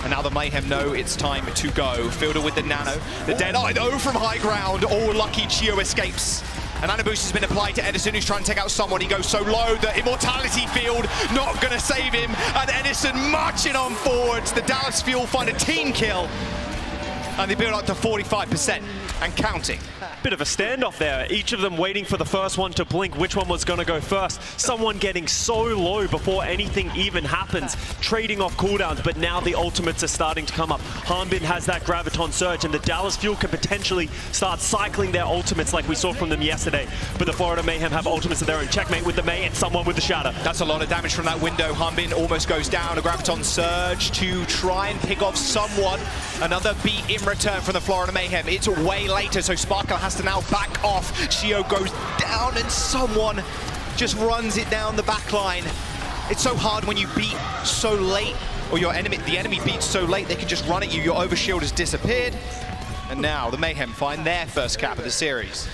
And now the Mayhem know it's time to go. Fielder with the Nano. The Dead Eye though from high ground. Oh, lucky Chio escapes. An Nano boost has been applied to Edison, who's trying to take out someone. He goes so low, the Immortality Field not gonna save him. And Edison marching on forwards. The Dallas Fuel find a team kill. And they build up to 45% and counting. Bit of a standoff there. Each of them waiting for the first one to blink, which one was going to go first. Someone getting so low before anything even happens, trading off cooldowns, but now the ultimates are starting to come up. Harbin has that Graviton Surge, and the Dallas Fuel can potentially start cycling their ultimates like we saw from them yesterday. But the Florida Mayhem have ultimates of their own. Checkmate with the May and someone with the Shatter. That's a lot of damage from that window. Harbin almost goes down. A Graviton Surge to try and pick off someone. Another beat in return from the Florida Mayhem. It's way later, so Sparkle has to now back off. Shio goes down and someone just runs it down the back line. It's so hard when you beat so late, or the enemy beats so late, they can just run at you. Your overshield has disappeared. And now the Mayhem find their first cap of the series.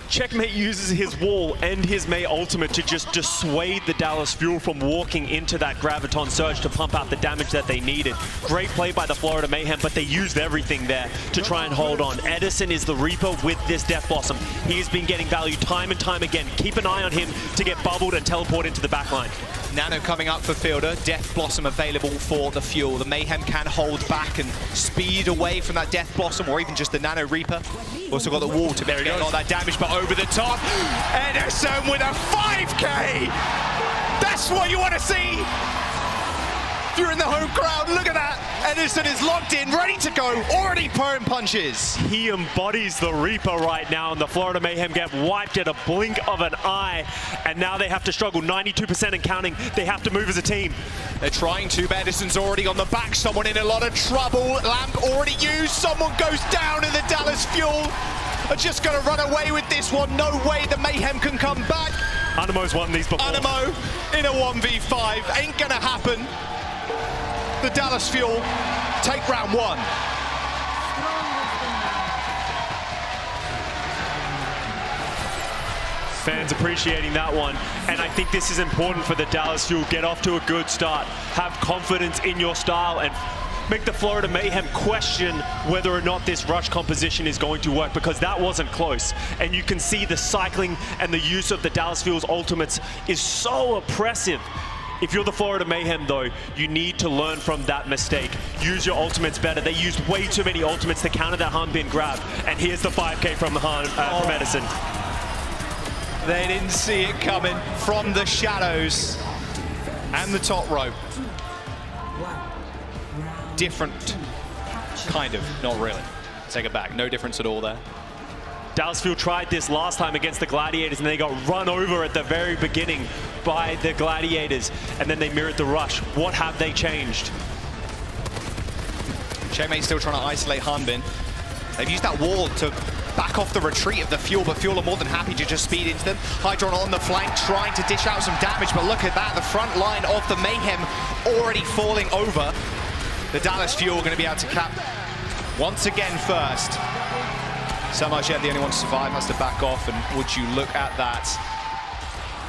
Checkmate uses his wall and his May ultimate to just dissuade the Dallas Fuel from walking into that Graviton Surge to pump out the damage that they needed. Great play by the Florida Mayhem, but they used everything there to try and hold on. Edison is the Reaper with this Death Blossom. He's been getting value time and time again. Keep an eye on him to get bubbled and teleport into the backline. Nano coming up for Fielder. Death Blossom available for the Fuel. The Mayhem can hold back and speed away from that Death Blossom, or even just the Nano Reaper. Also got the wall to get all that damage, but over the top. Edison with a 5K! That's what you want to see! If you're in the home crowd, look at that! Edison is locked in, ready to go, already pouring punches. He embodies the Reaper right now, and the Florida Mayhem get wiped at a blink of an eye, and now they have to struggle. 92% and counting. They have to move as a team. They're trying to, but Edison's already on the back. Someone in a lot of trouble. Lamp already used. Someone goes down, and the Dallas Fuel are just going to run away with this one. No way the Mayhem can come back. Anamo's won these before. Anamo in a 1v5. Ain't going to happen. The Dallas Fuel take round one. Fans appreciating that one, and I think this is important for the Dallas Fuel. Get off to a good start, have confidence in your style, and make the Florida Mayhem question whether or not this rush composition is going to work, because that wasn't close. And you can see the cycling and the use of the Dallas Fuel's ultimates is so oppressive. If you're the Florida Mayhem, though, you need to learn from that mistake. Use your ultimates better. They used way too many ultimates to counter that Harbin grab. And here's the 5K from Edison. They didn't see it coming from the shadows and the top rope. Different, kind of, not really. Take it back, no difference at all there. Dallas Fuel tried this last time against the Gladiators, and they got run over at the very beginning by the Gladiators, and then they mirrored the rush. What have they changed? Checkmate's still trying to isolate Harbin. They've used that wall to back off the retreat of the Fuel, but Fuel are more than happy to just speed into them. Hydron on the flank, trying to dish out some damage, but look at that, the front line of the Mayhem already falling over. The Dallas Fuel going to be able to cap once again first. So much yet, the only one to survive has to back off, and would you look at that?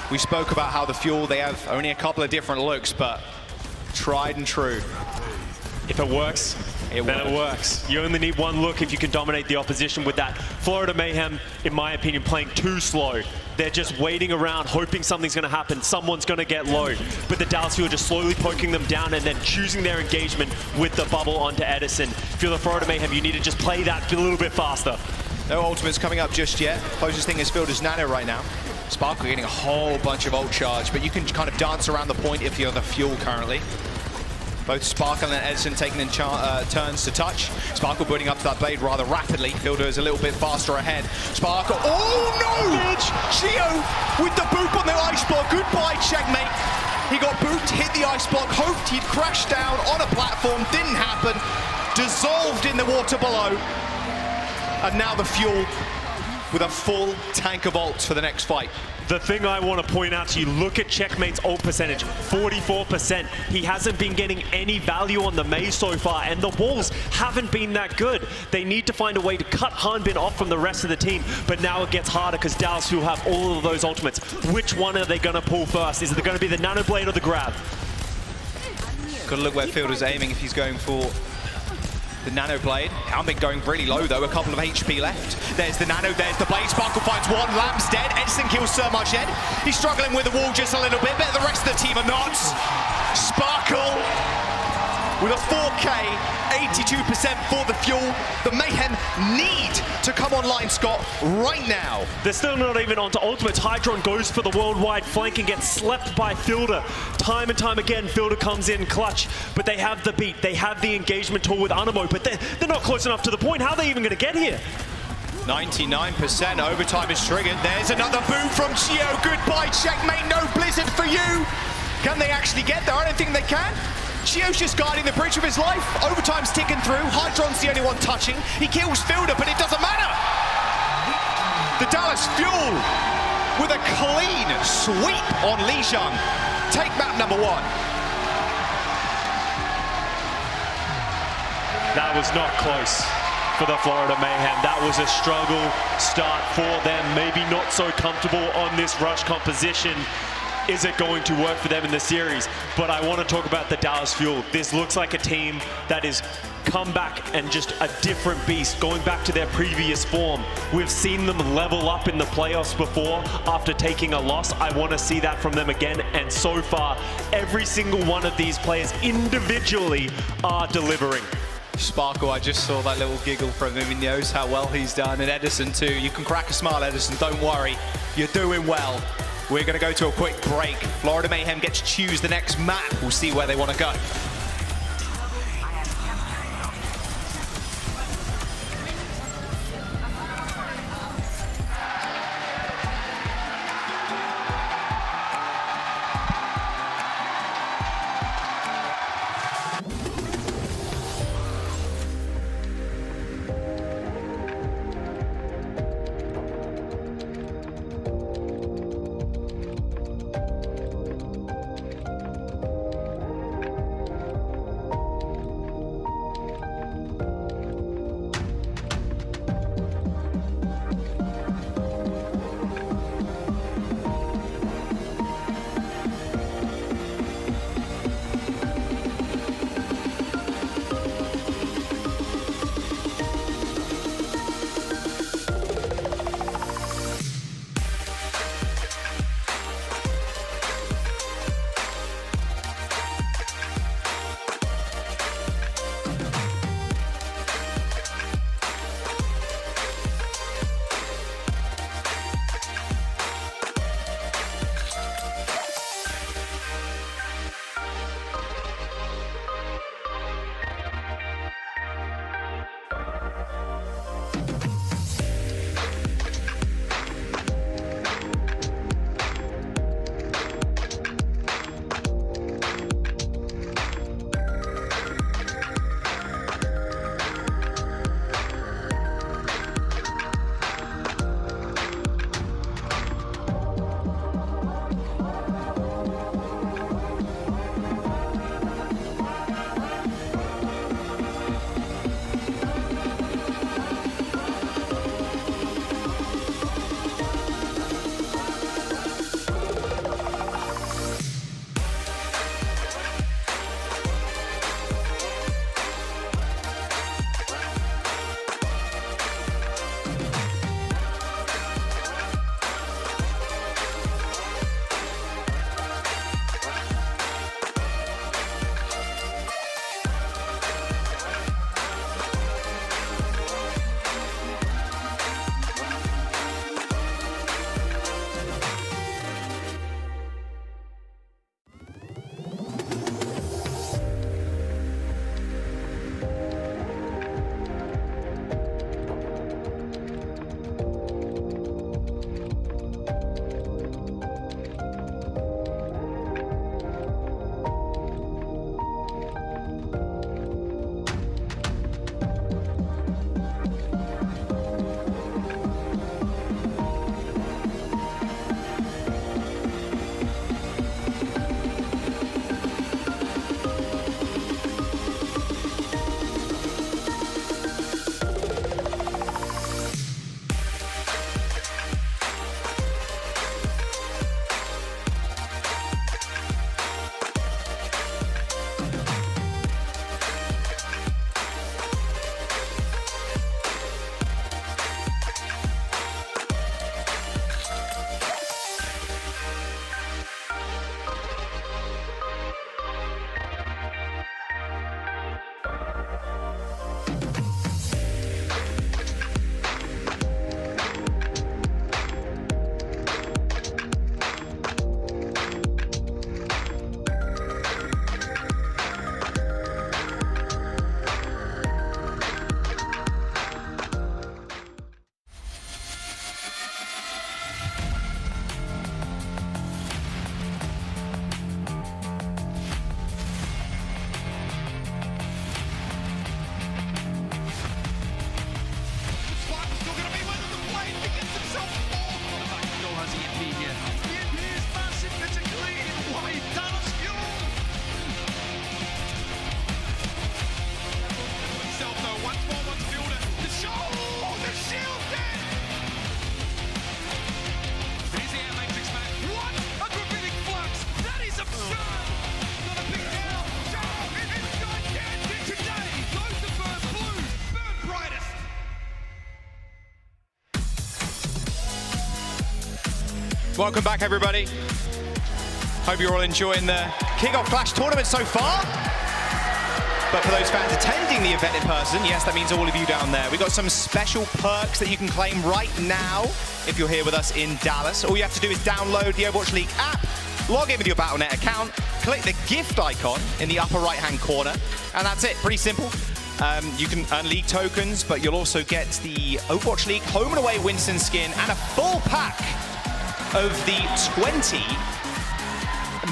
We spoke about how the Fuel, they have only a couple of different looks, but Tried and true. If it works, then it works. You only need one look if you can dominate the opposition with that. Florida Mayhem, in my opinion, playing too slow. They're just waiting around, hoping something's going to happen. Someone's going to get low. But the Dallas Fuel just slowly poking them down and then choosing their engagement with the bubble onto Edison. If you're the Florida Mayhem, you need to just play that a little bit faster. No ultimates coming up just yet. Closest thing is fielded is Nano right now. Sparkle getting a whole bunch of ult charge, but you can kind of dance around the point if you're the Fuel currently. Both Sparkle and Edison taking in turns to touch. Sparkle building up to that blade rather rapidly. Fielder is a little bit faster ahead. Sparkle, oh no! Gio with the boop on the ice block. Goodbye, checkmate. He got booped, hit the ice block, hoped he'd crash down on a platform. Didn't happen. Dissolved in the water below. And now the Fuel with a full tank of ults for the next fight. The thing I want to point out to you, look at Checkmate's ult percentage, 44%. He hasn't been getting any value on the maze so far, and the walls haven't been that good. They need to find a way to cut Hanbin off from the rest of the team, but now it gets harder because Dallas will have all of those ultimates. Which one are they going to pull first? Is it going to be the Nano Blade or the Grab? Got to look where Fielder's aiming if he's going for the Nano Blade. Hanbin going really low though, a couple of HP left. There's the Nano, there's the Blade. Sparkle finds one, Lamb's dead. Edison kills Sir Marched. He's struggling with the wall just a little bit, but the rest of the team are not. Sparkle with a 4K, 82% for the Fuel. The Mayhem need to come online, Scott, right now. They're still not even onto ultimates. Hydron goes for the worldwide flank and gets slept by Fielder. Time and time again, Fielder comes in clutch, but they have the beat. They have the engagement tool with Animo, but they're not close enough to the point. How are they even going to get here? 99% overtime is triggered. There's another boom from Gio. Goodbye, checkmate. No Blizzard for you. Can they actually get there? I don't think they can. Gio's just guarding the bridge of his life. Overtime's ticking through. Hydron's the only one touching. He kills Fielder, but it doesn't matter. The Dallas Fuel with a clean sweep on Lijiang. Take map number 1. That was not close for the Florida Mayhem. That was a struggle start for them. Maybe not so comfortable on this rush composition. Is it going to work for them in the series? But I want to talk about the Dallas Fuel. This looks like a team that is come back and just a different beast, going back to their previous form. We've seen them level up in the playoffs before after taking a loss. I want to see that from them again, and so far, every single one of these players individually are delivering. Sparkle, I just saw that little giggle from him. He knows how well he's done. And Edison too. You can crack a smile, Edison. Don't worry. You're doing well. We're going to go to a quick break. Florida Mayhem gets to choose the next map. We'll see where they want to go. Welcome back, everybody. Hope you're all enjoying the Kickoff Clash Tournament so far. But for those fans attending the event in person, yes, that means all of you down there. We've got some special perks that you can claim right now if you're here with us in Dallas. All you have to do is download the Overwatch League app, log in with your Battle.net account, click the gift icon in the upper right-hand corner, and that's it. Pretty simple. You can earn league tokens, but you'll also get the Overwatch League home and away Winston skin and a full pack of the 20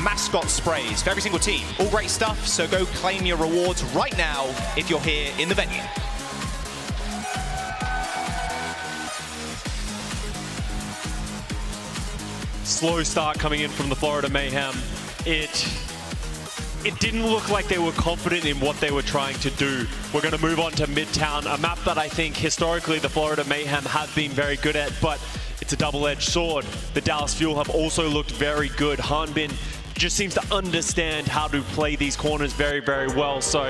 mascot sprays for every single team. All great stuff, so go claim your rewards right now if you're here in the venue. Slow start coming in from the Florida Mayhem. It didn't look like they were confident in what they were trying to do. We're going to move on to Midtown, a map that I think historically the Florida Mayhem have been very good at, but it's a double-edged sword. The Dallas Fuel have also looked very good. Hanbin just seems to understand how to play these corners very, very well. So,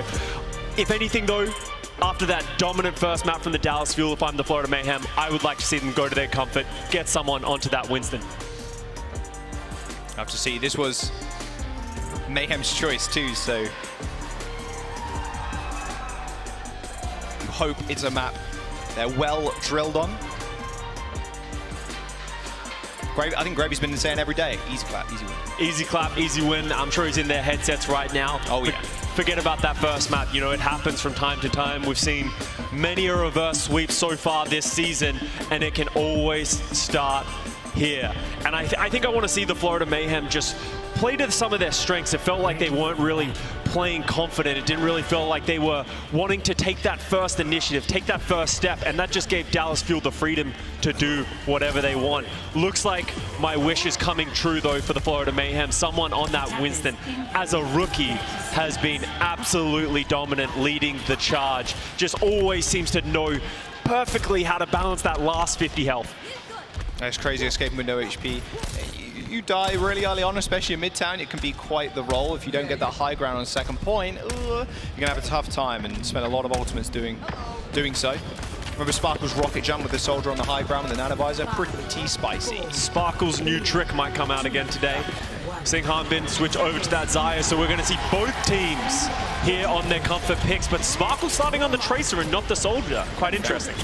if anything though, after that dominant first map from the Dallas Fuel, if I'm the Florida Mayhem, I would like to see them go to their comfort, get someone onto that Winston. Have to see, this was Mayhem's choice too, so hope it's a map they're well drilled on. I think Gravy's been saying every day, easy clap, easy win. Easy clap, easy win. I'm sure he's in their headsets right now. Oh yeah. Forget about that first map. You know, it happens from time to time. We've seen many a reverse sweep so far this season, and it can always start here. And I think I want to see the Florida Mayhem just play to some of their strengths. It felt like they weren't really playing confident. It didn't really feel like they were wanting to take that first initiative, take that first step, and that just gave Dallas Fuel the freedom to do whatever they want. Looks like my wish is coming true though for the Florida Mayhem. Someone on that Winston as a rookie has been absolutely dominant, leading the charge. Just always seems to know perfectly how to balance that last 50 health. Nice crazy escape window HP. You die really early on, especially in Midtown. It can be quite the roll. If you don't get that high ground on second point, you're gonna have a tough time and spend a lot of ultimates doing so. Remember Sparkle's rocket jump with the soldier on the high ground with the nanovisor? Pretty spicy. Sparkle's new trick might come out again today. Seeing Hanbin switch over to that Xayah, so we're going to see both teams here on their comfort picks, but Sparkle starting on the Tracer and not the soldier. Quite interesting.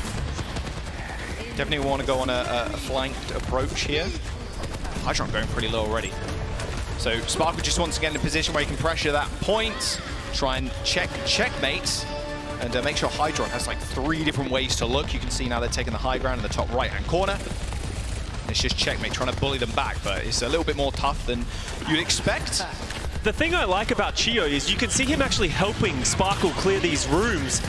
Definitely want to go on a flanked approach here. Hydron going pretty low already. So Sparkle just wants to get in a position where he can pressure that point, try and checkmate, and make sure Hydron has like 3 different ways to look. You can see now they're taking the high ground in the top right-hand corner. It's just checkmate, trying to bully them back, but it's a little bit more tough than you'd expect. The thing I like about Chio is you can see him actually helping Sparkle clear these rooms.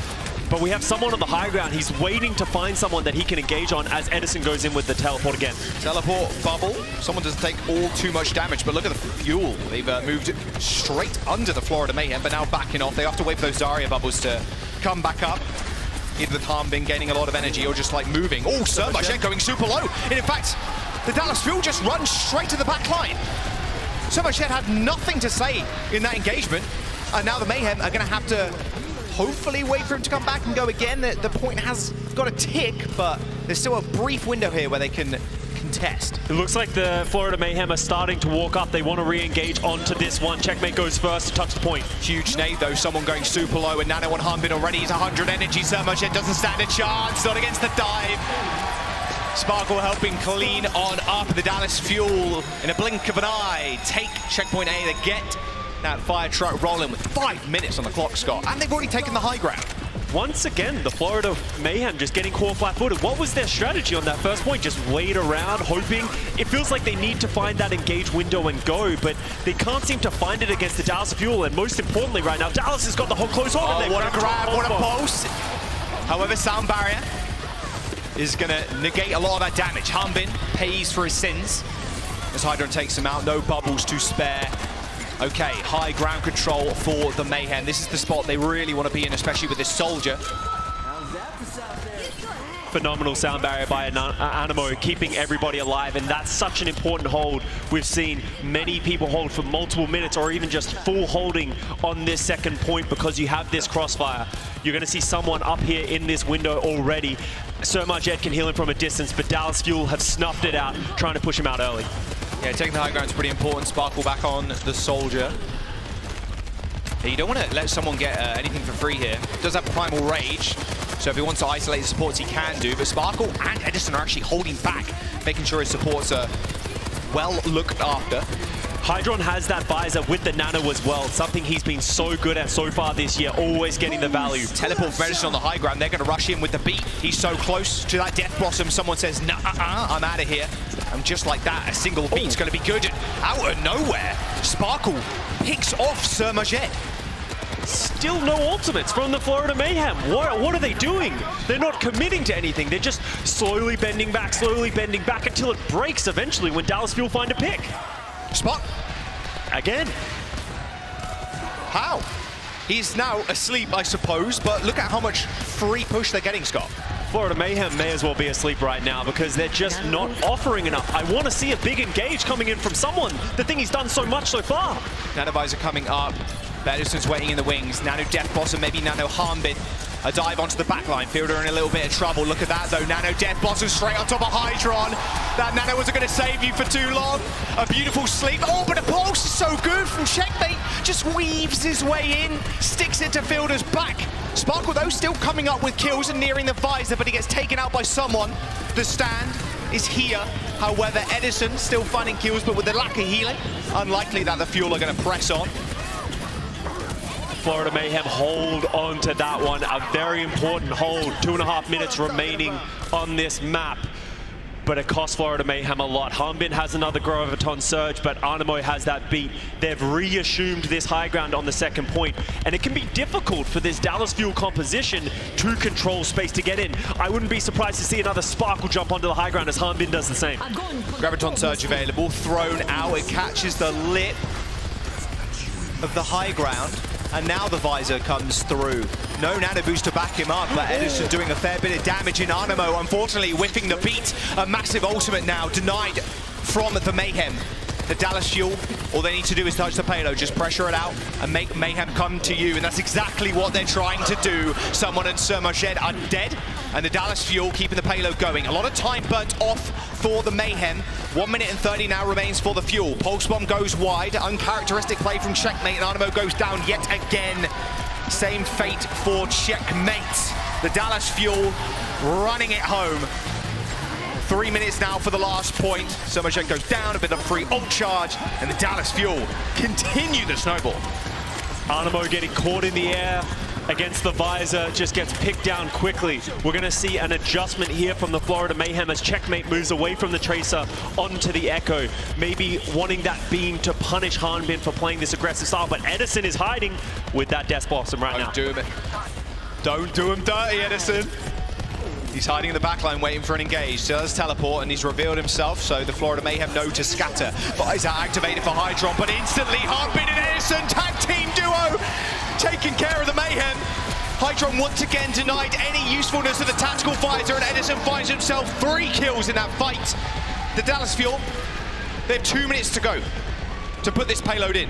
But we have someone on the high ground. He's waiting to find someone that he can engage on as Edison goes in with the teleport again. Teleport bubble. Someone doesn't take all too much damage, but look at the fuel. They've moved straight under the Florida Mayhem, but now backing off. They have to wait for those Zarya bubbles to come back up. Either with Hanbin gaining a lot of energy or just like moving. Oh, Surmashed going super low. And in fact, the Dallas Fuel just runs straight to the back line. Surmashed had nothing to say in that engagement. And now the Mayhem are going to have to hopefully wait for him to come back and go again. The point has got a tick, but there's still a brief window here where they can contest. It looks like the Florida Mayhem are starting to walk up. They want to re-engage onto this one. Checkmate goes first to touch the point. Huge nade though, someone going super low, and Nano on Hanbin already. He's 100 energy. Surmashed doesn't stand a chance, not against the dive. Sparkle helping clean on up the Dallas Fuel in a blink of an eye. Take checkpoint A to get that fire truck rolling with 5 minutes on the clock, Scott. And they've already taken the high ground. Once again, the Florida Mayhem just getting caught flat-footed. What was their strategy on that first point? Just wait around, hoping? It feels like they need to find that engage window and go, but they can't seem to find it against the Dallas Fuel. And most importantly right now, Dallas has got the whole close hold. Oh, what a grab, what a post. However, sound barrier is going to negate a lot of that damage. Hanbin pays for his sins as Hydron takes him out. No bubbles to spare. Okay, high ground control for the Mayhem. This is the spot they really want to be in, especially with this soldier. phenomenal sound barrier by Animo, keeping everybody alive, and that's such an important hold. We've seen many people hold for multiple minutes or even just full holding on this second point because you have this crossfire. You're going to see someone up here in this window already. Surmajed can heal him from a distance, but Dallas Fuel have snuffed it out, trying to push him out early. Yeah, taking the high ground is pretty important. Sparkle back on the Soldier. You don't want to let someone get anything for free here. Does have Primal Rage, so if he wants to isolate his supports, he can do. But Sparkle and Edison are actually holding back, making sure his supports are well looked after. Hydron has that visor with the nano as well, something he's been so good at so far this year, always getting the value. Teleport for Edison on the high ground. They're going to rush in with the beat. He's so close to that Death Blossom. Someone says, nah, I'm out of here. And just like that, a single beat's going to be good. Out of nowhere, Sparkle picks off Surmajed. Still no ultimates from the Florida Mayhem. What are they doing? They're not committing to anything. They're just slowly bending back until it breaks eventually when Dallas Fuel find a pick. Spot. Again. How? He's now asleep, I suppose, but look at how much free push they're getting, Scott. Florida Mayhem may as well be asleep right now because they're just not offering enough. I want to see a big engage coming in from someone. The thing he's done so much so far. Nanovisor coming up. Edison's waiting in the wings. Nano Death Blossom, maybe Nano Harmbin. A dive onto the backline. Fielder in a little bit of trouble. Look at that though. Nano Death Blossom straight on top of Hydron. That Nano wasn't going to save you for too long. A beautiful sleep. Oh, but a pulse is so good from Checkmate. Just weaves his way in. Sticks it to Fielder's back. Sparkle though still coming up with kills and nearing the visor, but he gets taken out by someone. The stand is here. However, Edison still finding kills, but with the lack of healing, unlikely that the Fuel are going to press on. Florida Mayhem hold on to that one. A very important hold. 2.5 minutes remaining on this map. But it costs Florida Mayhem a lot. Harmbin has another Graviton Surge, but Animo has that beat. They've reassumed this high ground on the second point, and it can be difficult for this Dallas Fuel composition to control space to get in. I wouldn't be surprised to see another Sparkle jump onto the high ground as Harmbin does the same. Graviton Surge available, thrown out. It catches the lip of the high ground. And now the visor comes through. No nano boost to back him up, but Edison doing a fair bit of damage in Animo, unfortunately whiffing the beat. A massive ultimate now denied from the Mayhem. The Dallas Fuel, all they need to do is touch the payload, just pressure it out and make Mayhem come to you, and that's exactly what they're trying to do. Someone and Surmajed are dead, and the Dallas Fuel keeping the payload going. A lot of time burnt off for the Mayhem. 1 minute and 30 now remains for the Fuel. Pulse Bomb goes wide, uncharacteristic play from Checkmate, and Animo goes down yet again. Same fate for Checkmate. The Dallas Fuel running it home. 3 minutes now for the last point. Surmajed goes down, a bit of free ult charge, and the Dallas Fuel continue the snowball. Animo getting caught in the air against the visor, just gets picked down quickly. We're going to see an adjustment here from the Florida Mayhem as Checkmate moves away from the Tracer onto the Echo, maybe wanting that beam to punish Harmbin for playing this aggressive style, but Edison is hiding with that Death Blossom right now. Don't do him dirty, Edison. He's hiding in the backline, waiting for an engage. Does teleport, and he's revealed himself, so the Florida Mayhem know to scatter. Visor activated for Hydron, but instantly Harmbin and Edison, tag team duo, taking care of the Mayhem. Hydron once again denied any usefulness of the tactical visor, and Edison finds himself 3 kills in that fight. The Dallas Fuel, they have 2 minutes to go to put this payload in.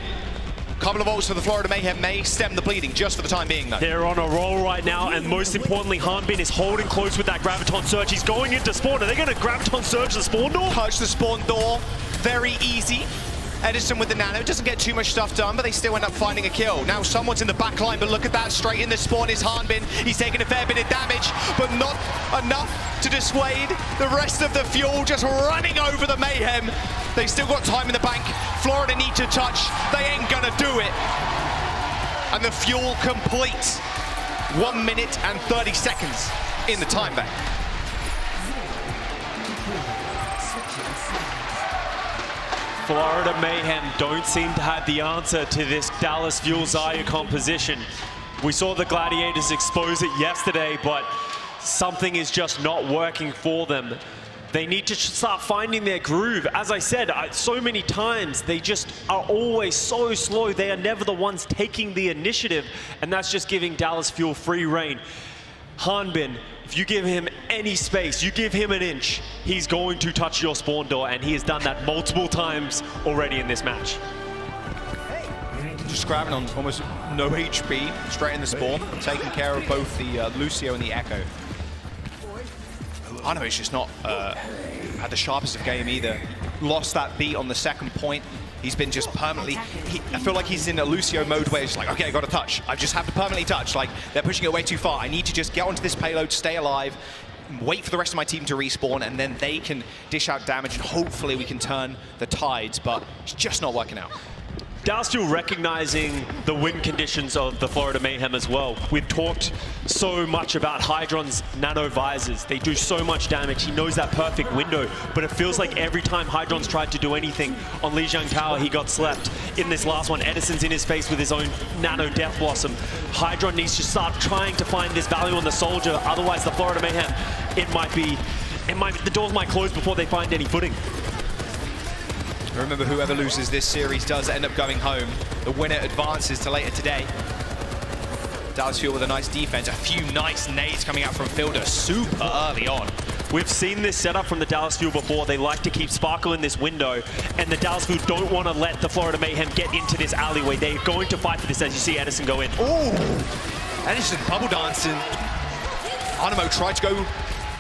Couple of ults for the Florida Mayhem may stem the bleeding just for the time being, though. They're on a roll right now, and most importantly, Harmbin is holding close with that Graviton Surge. He's going into spawn. Are they going to Graviton Surge the spawn door? Touch the spawn door. Very easy. Edison with the nano. Doesn't get too much stuff done, but they still end up finding a kill. Now someone's in the back line, but look at that. Straight in the spawn is Harmbin. He's taking a fair bit of damage, but not enough to dissuade the rest of the Fuel, just running over the Mayhem. They still got time in the bank. Florida need to touch. They ain't gonna do it. And the Fuel completes 1 minute and 30 seconds in the time bank. Florida Mayhem don't seem to have the answer to this Dallas Fuel Xayah composition. We saw the Gladiators expose it yesterday, but something is just not working for them. They need to start finding their groove. As I said so many times, they just are always so slow. They are never the ones taking the initiative, and that's just giving Dallas Fuel free reign. Harmbin, If you give him any space, you give him an inch, he's going to touch your spawn door, and he has done that multiple times already in this match. Just grabbing on almost no HP, straight in the spawn, taking care of both the Lucio and the Echo. Ano's just not had the sharpest of game either. Lost that beat on the second point. He's been just permanently, I feel like he's in a Lucio mode where it's like, okay, I got to touch. I just have to permanently touch. Like, they're pushing it way too far. I need to just get onto this payload, stay alive, wait for the rest of my team to respawn, and then they can dish out damage, and hopefully we can turn the tides, but it's just not working out. Dallas Fuel recognizing the win conditions of the Florida Mayhem as well. We've talked so much about Hydron's nano visors. They do so much damage. He knows that perfect window, but it feels like every time Hydron's tried to do anything on Lijiang Tower, he got slept. In this last one, Edison's in his face with his own nano Death Blossom. Hydron needs to start trying to find this value on the soldier, otherwise the Florida Mayhem, the doors might close before they find any footing. Remember, whoever loses this series does end up going home. The winner advances to later today. Dallas Fuel with a nice defense, a few nice nades coming out from Fielder super early on. We've seen this setup from the Dallas Fuel before. They like to keep Sparkle in this window, and the Dallas Fuel don't want to let the Florida Mayhem get into this alleyway. They're going to fight for this, as you see Edison go in. Ooh! Edison bubble dancing. Animo tried to go,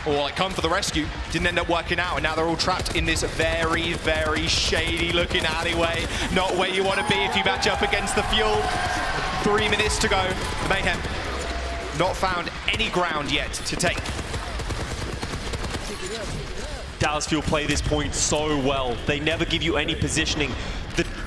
or like come for the rescue, didn't end up working out, and now they're all trapped in this very, very shady looking alleyway. Not where you want to be if you match up against the Fuel. 3 minutes to go. The Mayhem not found any ground yet to take. Dallas Fuel play this point so well. They never give you any positioning.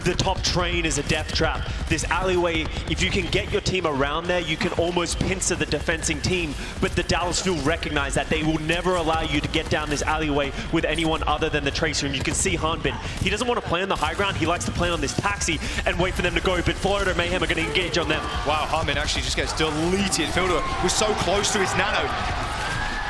The top train is a death trap. This alleyway, if you can get your team around there, you can almost pincer the defending team. But the Dallas Fuel recognize that they will never allow you to get down this alleyway with anyone other than the Tracer. And you can see Hanbin. He doesn't want to play on the high ground. He likes to play on this taxi and wait for them to go. But Florida Mayhem are going to engage on them. Wow, Hanbin actually just gets deleted. Fielder was so close to his nano.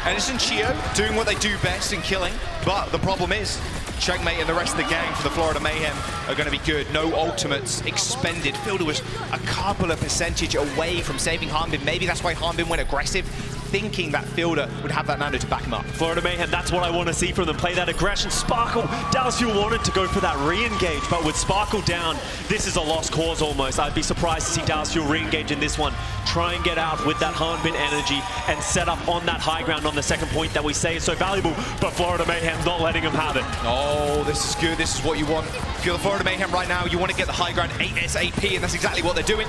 Edison Chio doing what they do best in killing. But the problem is, Checkmate and the rest of the gang for the Florida Mayhem are going to be good. No ultimates expended. Fielder was a couple of percentage away from saving Hanbin. Maybe that's why Hanbin went aggressive, thinking that Fielder would have that nano to back him up. Florida Mayhem, that's what I want to see from them. Play that aggression. Sparkle, Dallas Fuel wanted to go for that re-engage, but with Sparkle down, this is a lost cause almost. I'd be surprised to see Dallas Fuel re-engage in this one. Try and get out with that Hanbin energy and set up on that high ground on the second point that we say is so valuable, but Florida Mayhem not letting them have it. Oh, this is good. This is what you want. If you're the Florida Mayhem right now, you want to get the high ground ASAP, and that's exactly what they're doing.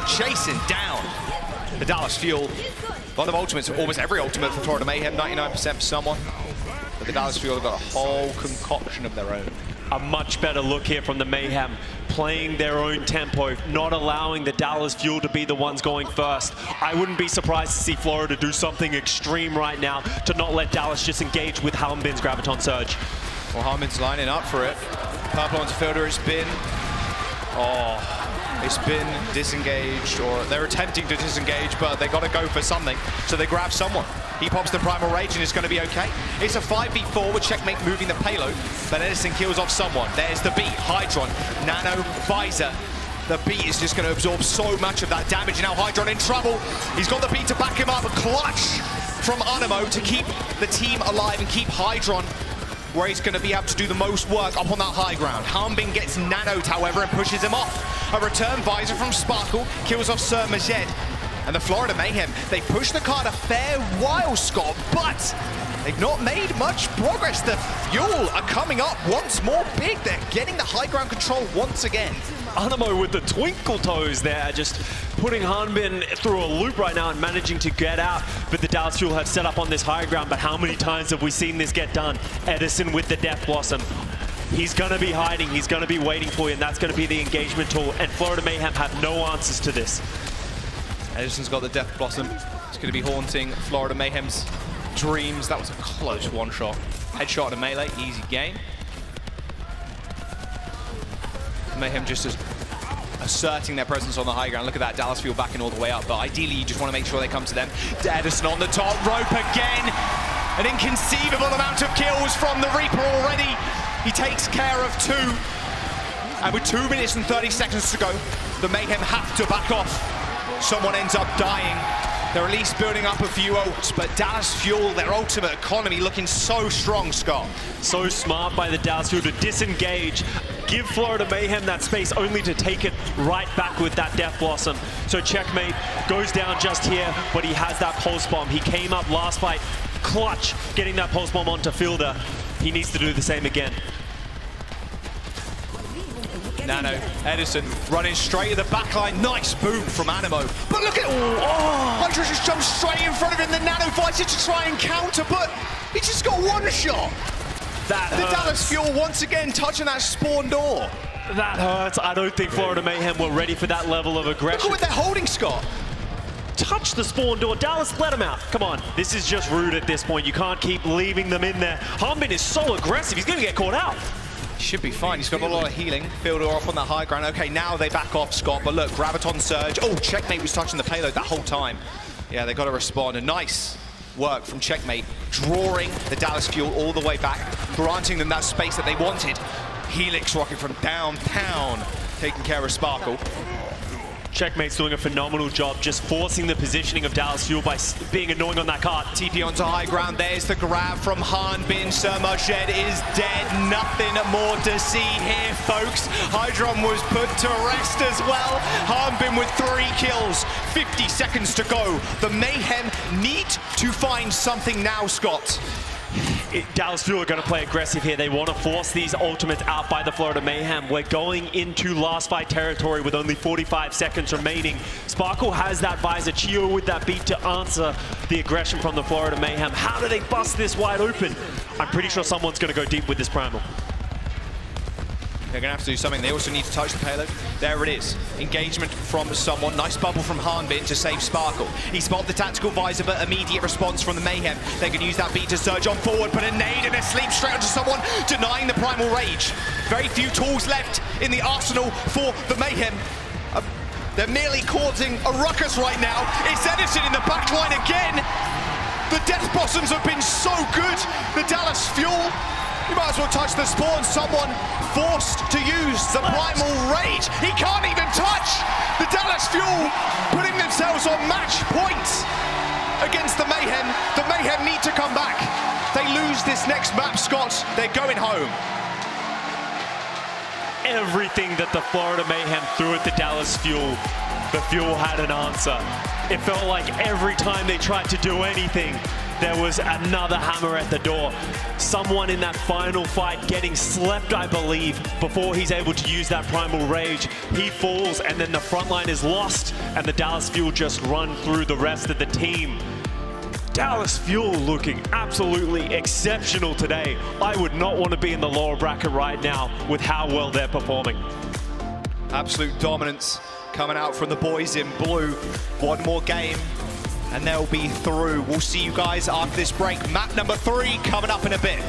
Chasing down the Dallas Fuel. A lot of ultimates, almost every ultimate for Florida Mayhem, 99% for someone. But the Dallas Fuel have got a whole concoction of their own. A much better look here from the Mayhem, playing their own tempo, not allowing the Dallas Fuel to be the ones going first. I wouldn't be surprised to see Florida do something extreme right now to not let Dallas just engage with Hanbin's Graviton Surge. Well, Hanbin's lining up for it. Purple onto Fielder has been... it's been disengaged, or they're attempting to disengage, but they got to go for something, so they grab someone. He pops the Primal Rage and it's going to be okay. It's a 5v4 with Checkmate moving the payload, but Edison kills off someone. There's the beat, Hydron, Nano, Visor. The beat is just going to absorb so much of that damage. Now Hydron in trouble. He's got the beat to back him up. A clutch from Animo to keep the team alive and keep Hydron where he's going to be able to do the most work up on that high ground. Hanbin gets nanoed, however, and pushes him off. A return visor from Sparkle kills off Sir Majed. And the Florida Mayhem, they push the card a fair while, Scott, but they've not made much progress. The Fuel are coming up once more big. They're getting the high ground control once again. Animo with the twinkle toes there, just putting Hanbin through a loop right now and managing to get out. But the Dallas Fuel have set up on this high ground, but how many times have we seen this get done? Edison with the Death Blossom. He's going to be hiding, he's going to be waiting for you, and that's going to be the engagement tool. And Florida Mayhem have no answers to this. Edison's got the Death Blossom. It's going to be haunting Florida Mayhem's dreams. That was a close one-shot. Headshot and a melee, easy game. Mayhem just asserting their presence on the high ground. Look at that, Dallas Fuel backing all the way up, but ideally you just want to make sure they come to them. Edison on the top rope again. An inconceivable amount of kills from the Reaper already. He takes care of 2. And with 2 minutes and 30 seconds to go, the Mayhem have to back off. Someone ends up dying. They're at least building up a few ults, but Dallas Fuel, their ultimate economy, looking so strong, Scott. So smart by the Dallas Fuel to disengage, give Florida Mayhem that space only to take it right back with that Death Blossom. So Checkmate goes down just here, but he has that Pulse Bomb. He came up last fight, clutch, getting that Pulse Bomb onto Fielder. He needs to do the same again. Nano, Edison running straight to the backline. Nice boom from Animo. But look at Hydra just jumped straight in front of him. The Nano fighter to try and counter, but he just got one shot. The Dallas Fuel once again touching that spawn door. That hurts. I don't think Florida Mayhem were ready for that level of aggression. Look at what they're holding, Scott. Touch the spawn door. Dallas, let him out. Come on. This is just rude at this point. You can't keep leaving them in there. Harbin is so aggressive. He's going to get caught out. Should be fine. He's got a lot of healing. Fielder off on that high ground. Okay, now they back off, Scott. But look, Graviton Surge. Oh, Checkmate was touching the payload that whole time. Yeah, they got to respond. A nice work from Checkmate, drawing the Dallas Fuel all the way back, granting them that space that they wanted. Helix rocking from downtown, taking care of Sparkle. Checkmate's doing a phenomenal job just forcing the positioning of Dallas Fuel by being annoying on that card. TP onto high ground. There's the grab from Hanbin. Surmajed is dead. Nothing more to see here, folks. Hydron was put to rest as well. Hanbin with 3 kills. 50 seconds to go. The Mayhem need to find something now, Scott. Dallas Fuel are going to play aggressive here. They want to force these ultimates out by the Florida Mayhem. We're going into last fight territory with only 45 seconds remaining. Sparkle has that visor. Chio with that beat to answer the aggression from the Florida Mayhem. How do they bust this wide open? I'm pretty sure someone's going to go deep with this Primal. They're going to have to do something. They also need to touch the payload. There it is. Engagement from someone. Nice bubble from Hanbin to save Sparkle. He spotted the tactical visor, but immediate response from the Mayhem. They can use that beat to surge on forward, but a nade and a sleep straight onto someone, denying the Primal Rage. Very few tools left in the arsenal for the Mayhem. They're merely causing a ruckus right now. It's Edison in the backline again. The Death Blossoms have been so good. The Dallas Fuel, you might as well touch the spawn. Someone forced to use the Primal Rage. He can't even touch. The Dallas Fuel putting themselves on match points against the Mayhem. The Mayhem need to come back. They lose this next map, Scott, they're going home. Everything that the Florida Mayhem threw at the Dallas Fuel, the Fuel had an answer. It felt like every time they tried to do anything, there was another hammer at the door. Someone in that final fight getting slept, I believe, before he's able to use that Primal Rage. He falls, and then the front line is lost, and the Dallas Fuel just run through the rest of the team. Dallas Fuel looking absolutely exceptional today. I would not want to be in the lower bracket right now with how well they're performing. Absolute dominance coming out from the boys in blue. One more game and they'll be through. We'll see you guys after this break. Map number 3 coming up in a bit.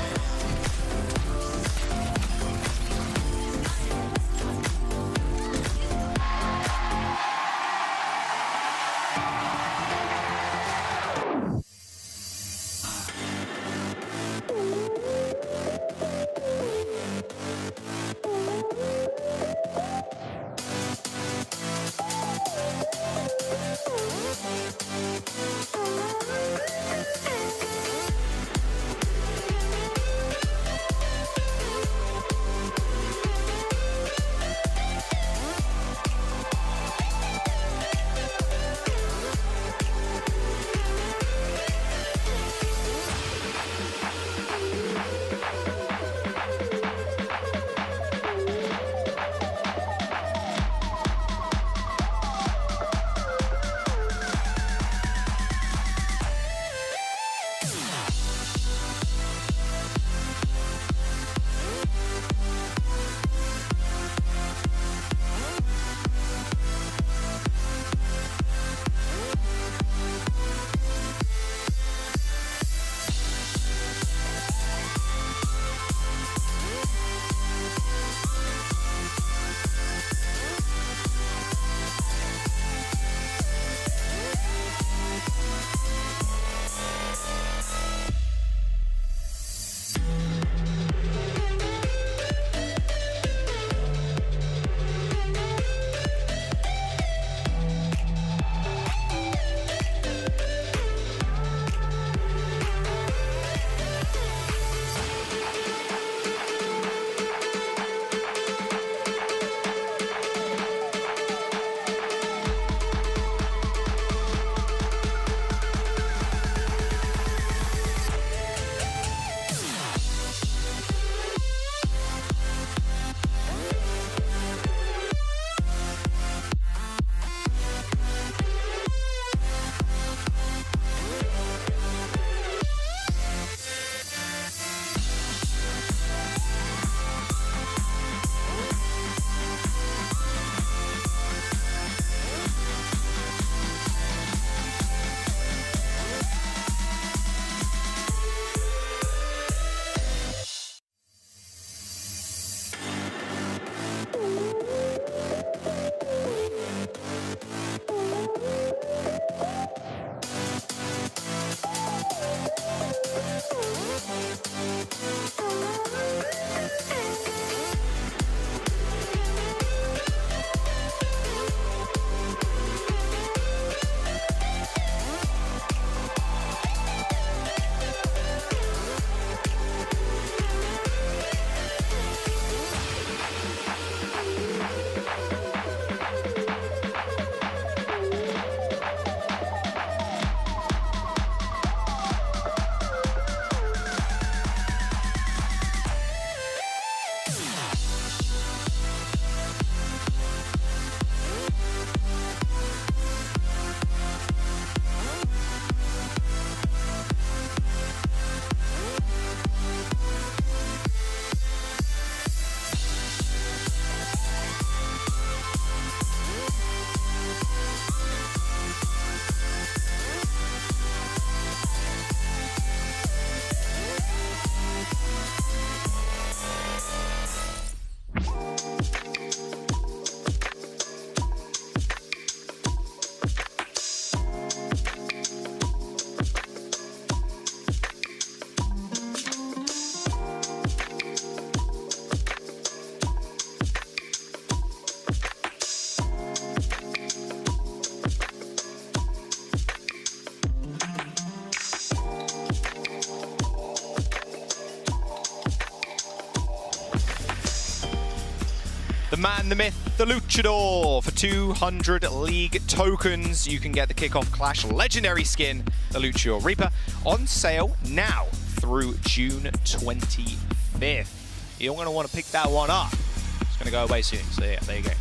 the man, the myth, the luchador. For 200 League tokens, you can get the Kickoff Clash legendary skin, the Luchador Reaper, on sale now through June 25th. You're going to want to pick that one up. It's going to go away soon, so yeah, there you go.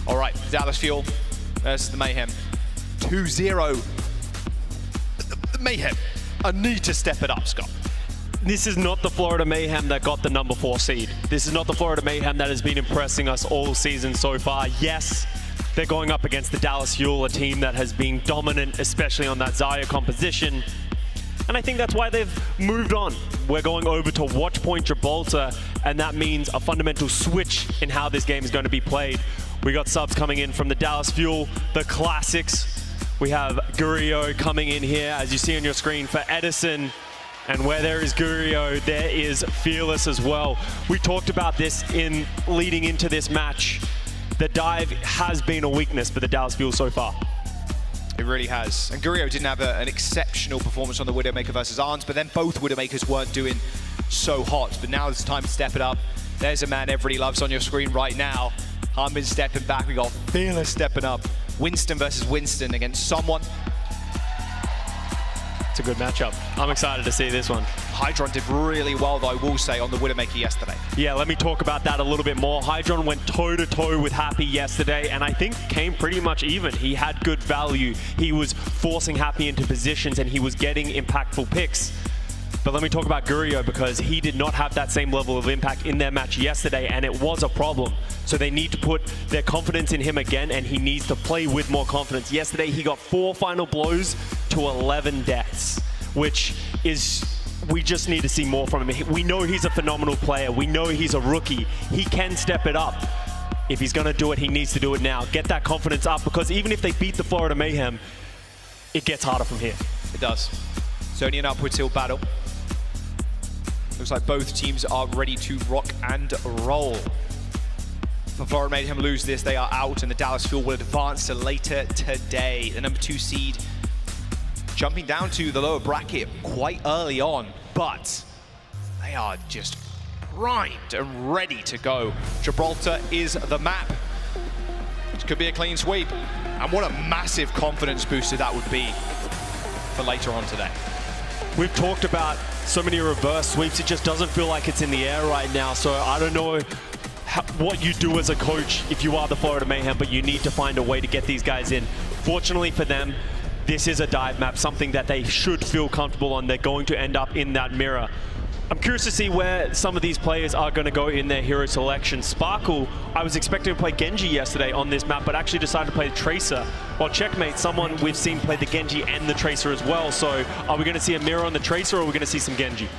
All right, Dallas Fuel versus the Mayhem. 2-0. The Mayhem, I need to step it up, Scott. This is not the Florida Mayhem that got the number 4 seed. This is not the Florida Mayhem that has been impressing us all season so far. Yes, they're going up against the Dallas Fuel, a team that has been dominant, especially on that Xayah composition. And I think that's why they've moved on. We're going over to Watchpoint Gibraltar, and that means a fundamental switch in how this game is going to be played. We got subs coming in from the Dallas Fuel, the classics. We have Gurio coming in here, as you see on your screen, for Edison. And where there is Gurio, there is Fearless as well. We talked about this in leading into this match. The dive has been a weakness for the Dallas Fuel so far. It really has. And Gurio didn't have an exceptional performance on the Widowmaker versus Arns, but then both Widowmakers weren't doing so hot. But now it's time to step it up. There's a man everybody loves on your screen right now. Harmon's stepping back. We got Fearless stepping up. Winston versus Winston against someone. It's a good matchup. I'm excited to see this one. Hydron did really well, though, I will say, on the Widowmaker yesterday. Yeah, let me talk about that a little bit more. Hydron went toe-to-toe with Happy yesterday, and I think came pretty much even. He had good value. He was forcing Happy into positions, and he was getting impactful picks. But let me talk about Gurio, because he did not have that same level of impact in their match yesterday, and it was a problem. So they need to put their confidence in him again, and he needs to play with more confidence. Yesterday, he got 4 final blows to 11 deaths, which is, we just need to see more from him. We know he's a phenomenal player. We know he's a rookie. He can step it up. If he's going to do it, he needs to do it now. Get that confidence up, because even if they beat the Florida Mayhem, it gets harder from here. It does. It's only an upward tilt battle. Looks like both teams are ready to rock and roll. If Florida Mayhem lose this, they are out, and the Dallas Fuel will advance to later today. The number 2 seed jumping down to the lower bracket quite early on, but they are just primed and ready to go. Gibraltar is the map. This could be a clean sweep, and what a massive confidence booster that would be for later on today. We've talked about so many reverse sweeps, it just doesn't feel like it's in the air right now, so I don't know what you do as a coach if you are the Florida Mayhem, but you need to find a way to get these guys in. Fortunately for them, this is a dive map, something that they should feel comfortable on. They're going to end up in that mirror. I'm curious to see where some of these players are going to go in their hero selection. Sparkle, I was expecting to play Genji yesterday on this map, but actually decided to play the Tracer. While Checkmate, someone we've seen play the Genji and the Tracer as well. So are we going to see a mirror on the Tracer, or are we going to see some Genji?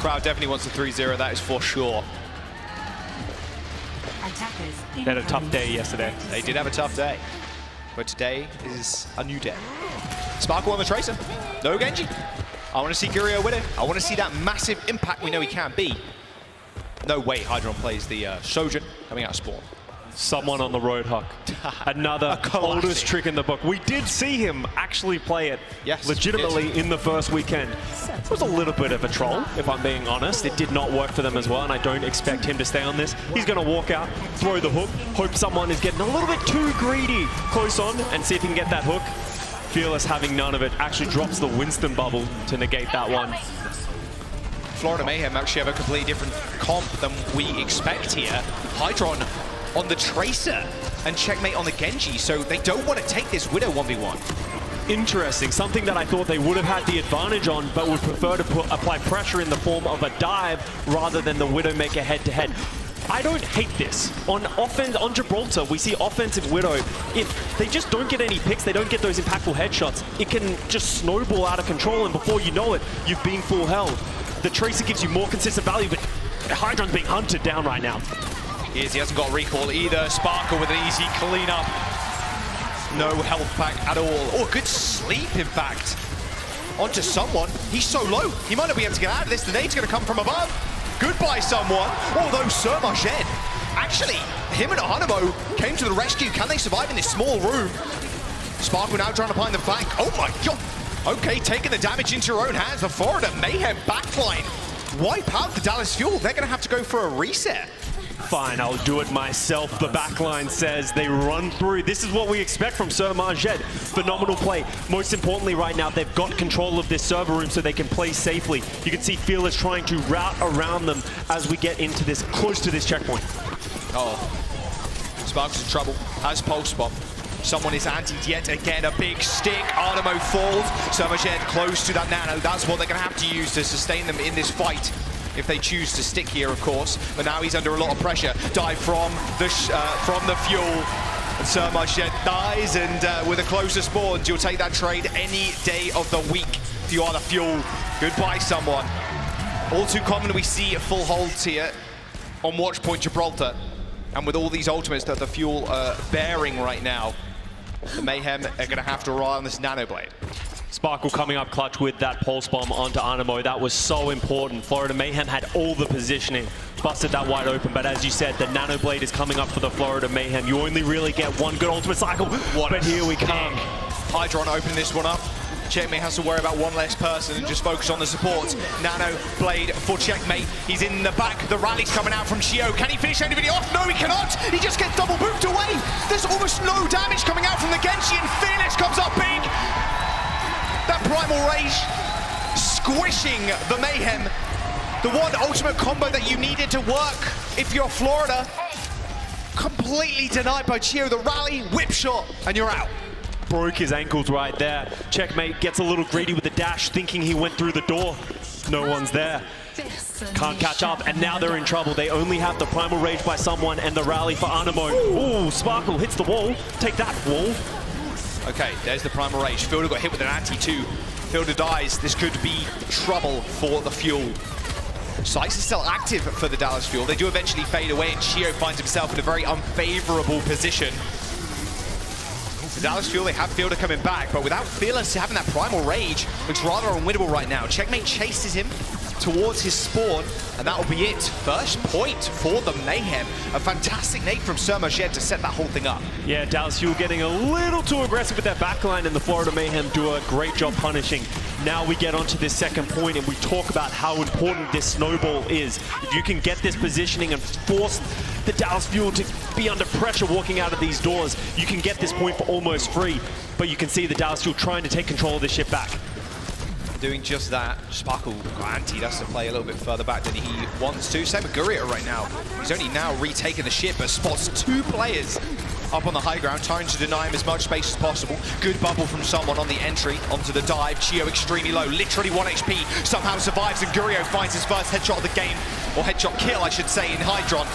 Crowd definitely wants the 3-0, that is for sure. They had a tough day yesterday. They did have a tough day, but today is a new day. Sparkle on the Tracer, no Genji. I want to see Gurio with it. I want to see that massive impact we know he can be. No way Hydron plays the Shojin coming out of spawn. Someone on the Roadhog. Another oldest trick in the book. We did see him actually play it legitimately in the first weekend. It was a little bit of a troll, if I'm being honest. It did not work for them as well, and I don't expect him to stay on this. He's going to walk out, throw the hook, hope someone is getting a little bit too greedy close on, and see if he can get that hook. Fearless, having none of it, actually drops the Winston bubble to negate that one. Florida Mayhem actually have a completely different comp than we expect here. Hydron on the Tracer and Checkmate on the Genji, so they don't want to take this Widow 1v1. Interesting, something that I thought they would have had the advantage on, but would prefer to apply pressure in the form of a dive rather than the Widowmaker head-to-head. I don't hate this. On offense, on Gibraltar, we see offensive Widow. If they just don't get any picks, they don't get those impactful headshots, it can just snowball out of control, and before you know it, you've been full held. The Tracer gives you more consistent value, but Hydron's being hunted down right now. He hasn't got recall either. Sparkle with an easy cleanup. No health pack at all. Oh, good sleep, in fact. Onto someone. He's so low. He might not be able to get out of this. The nade's going to come from above. Goodbye, someone. Although Sir Marched, actually, him and Hanamo came to the rescue. Can they survive in this small room? Sparkle now trying to find the flank. Oh my god. Okay, taking the damage into her own hands. The Florida Mayhem backline wipe out the Dallas Fuel. They're going to have to go for a reset. Fine, I'll do it myself, the backline says. They run through. This is what we expect from Sir Marjed. Phenomenal play. Most importantly right now, they've got control of this server room so they can play safely. You can see Fearless trying to route around them as we get into this, close to this checkpoint. Oh, Spark's in trouble. Has Pulse Bomb. Someone is antied yet again. A big stick. Arnamo falls. Sir Marjed close to that nano. That's what they're going to have to use to sustain them in this fight. If they choose to stick here, of course. But now he's under a lot of pressure. Dive from the Fuel. And Sir Marjed dies, and with a closer spawns, you'll take that trade any day of the week if you are the Fuel. Goodbye, someone. All too common, we see full holds here on Watchpoint Gibraltar. And with all these ultimates that the Fuel are bearing right now, the Mayhem are going to have to rely on this Nano Blade. Sparkle coming up clutch with that pulse bomb onto Anamo. That was so important. Florida Mayhem had all the positioning, busted that wide open, but as you said, the Nano Blade is coming up for the Florida Mayhem. You only really get one good ultimate cycle, but here we come. Hydron opening this one up. Checkmate has to worry about one less person and just focus on the supports. Nano Blade for Checkmate. He's in the back. The rally's coming out from Chio. Can he finish anybody off? No, he cannot. He just gets double booped away. There's almost no damage coming out from the Genji, and Fearless comes up big. That Primal Rage squishing the Mayhem. The one ultimate combo that you needed to work if you're Florida. Completely denied by Chio. The rally, whip shot, and you're out. Broke his ankles right there. Checkmate gets a little greedy with the dash, thinking he went through the door. No one's there. Can't catch up, and now they're in trouble. They only have the Primal Rage by someone and the rally for Anamo. Ooh, Sparkle hits the wall. Take that, wall. Okay, there's the Primal Rage. Fielder got hit with an anti-2. Fielder dies. This could be trouble for the Fuel. Sykes is still active for the Dallas Fuel. They do eventually fade away, and Chio finds himself in a very unfavorable position. The Dallas Fuel, they have Fielder coming back, but without Fearless having that Primal Rage, looks rather unwinnable right now. Checkmate chases him towards his spawn, and that will be it. First point for the Mayhem. A fantastic nade from Sir Marjed to set that whole thing up. Yeah, Dallas Fuel getting a little too aggressive with that backline, and the Florida Mayhem do a great job punishing. Now we get onto this second point, and we talk about how important this snowball is. If you can get this positioning and force the Dallas Fuel to be under pressure walking out of these doors, you can get this point for almost free. But you can see the Dallas Fuel trying to take control of this ship back. Doing just that. Sparkle got anti, has to play a little bit further back than he wants to. Same with Gurrier right now. He's only now retaken the ship, but spots two players up on the high ground, trying to deny him as much space as possible. Good bubble from someone on the entry onto the dive. Chio extremely low, literally 1 HP, somehow survives, and Gurrier finds his first headshot of the game, or headshot kill, I should say, in Hydron.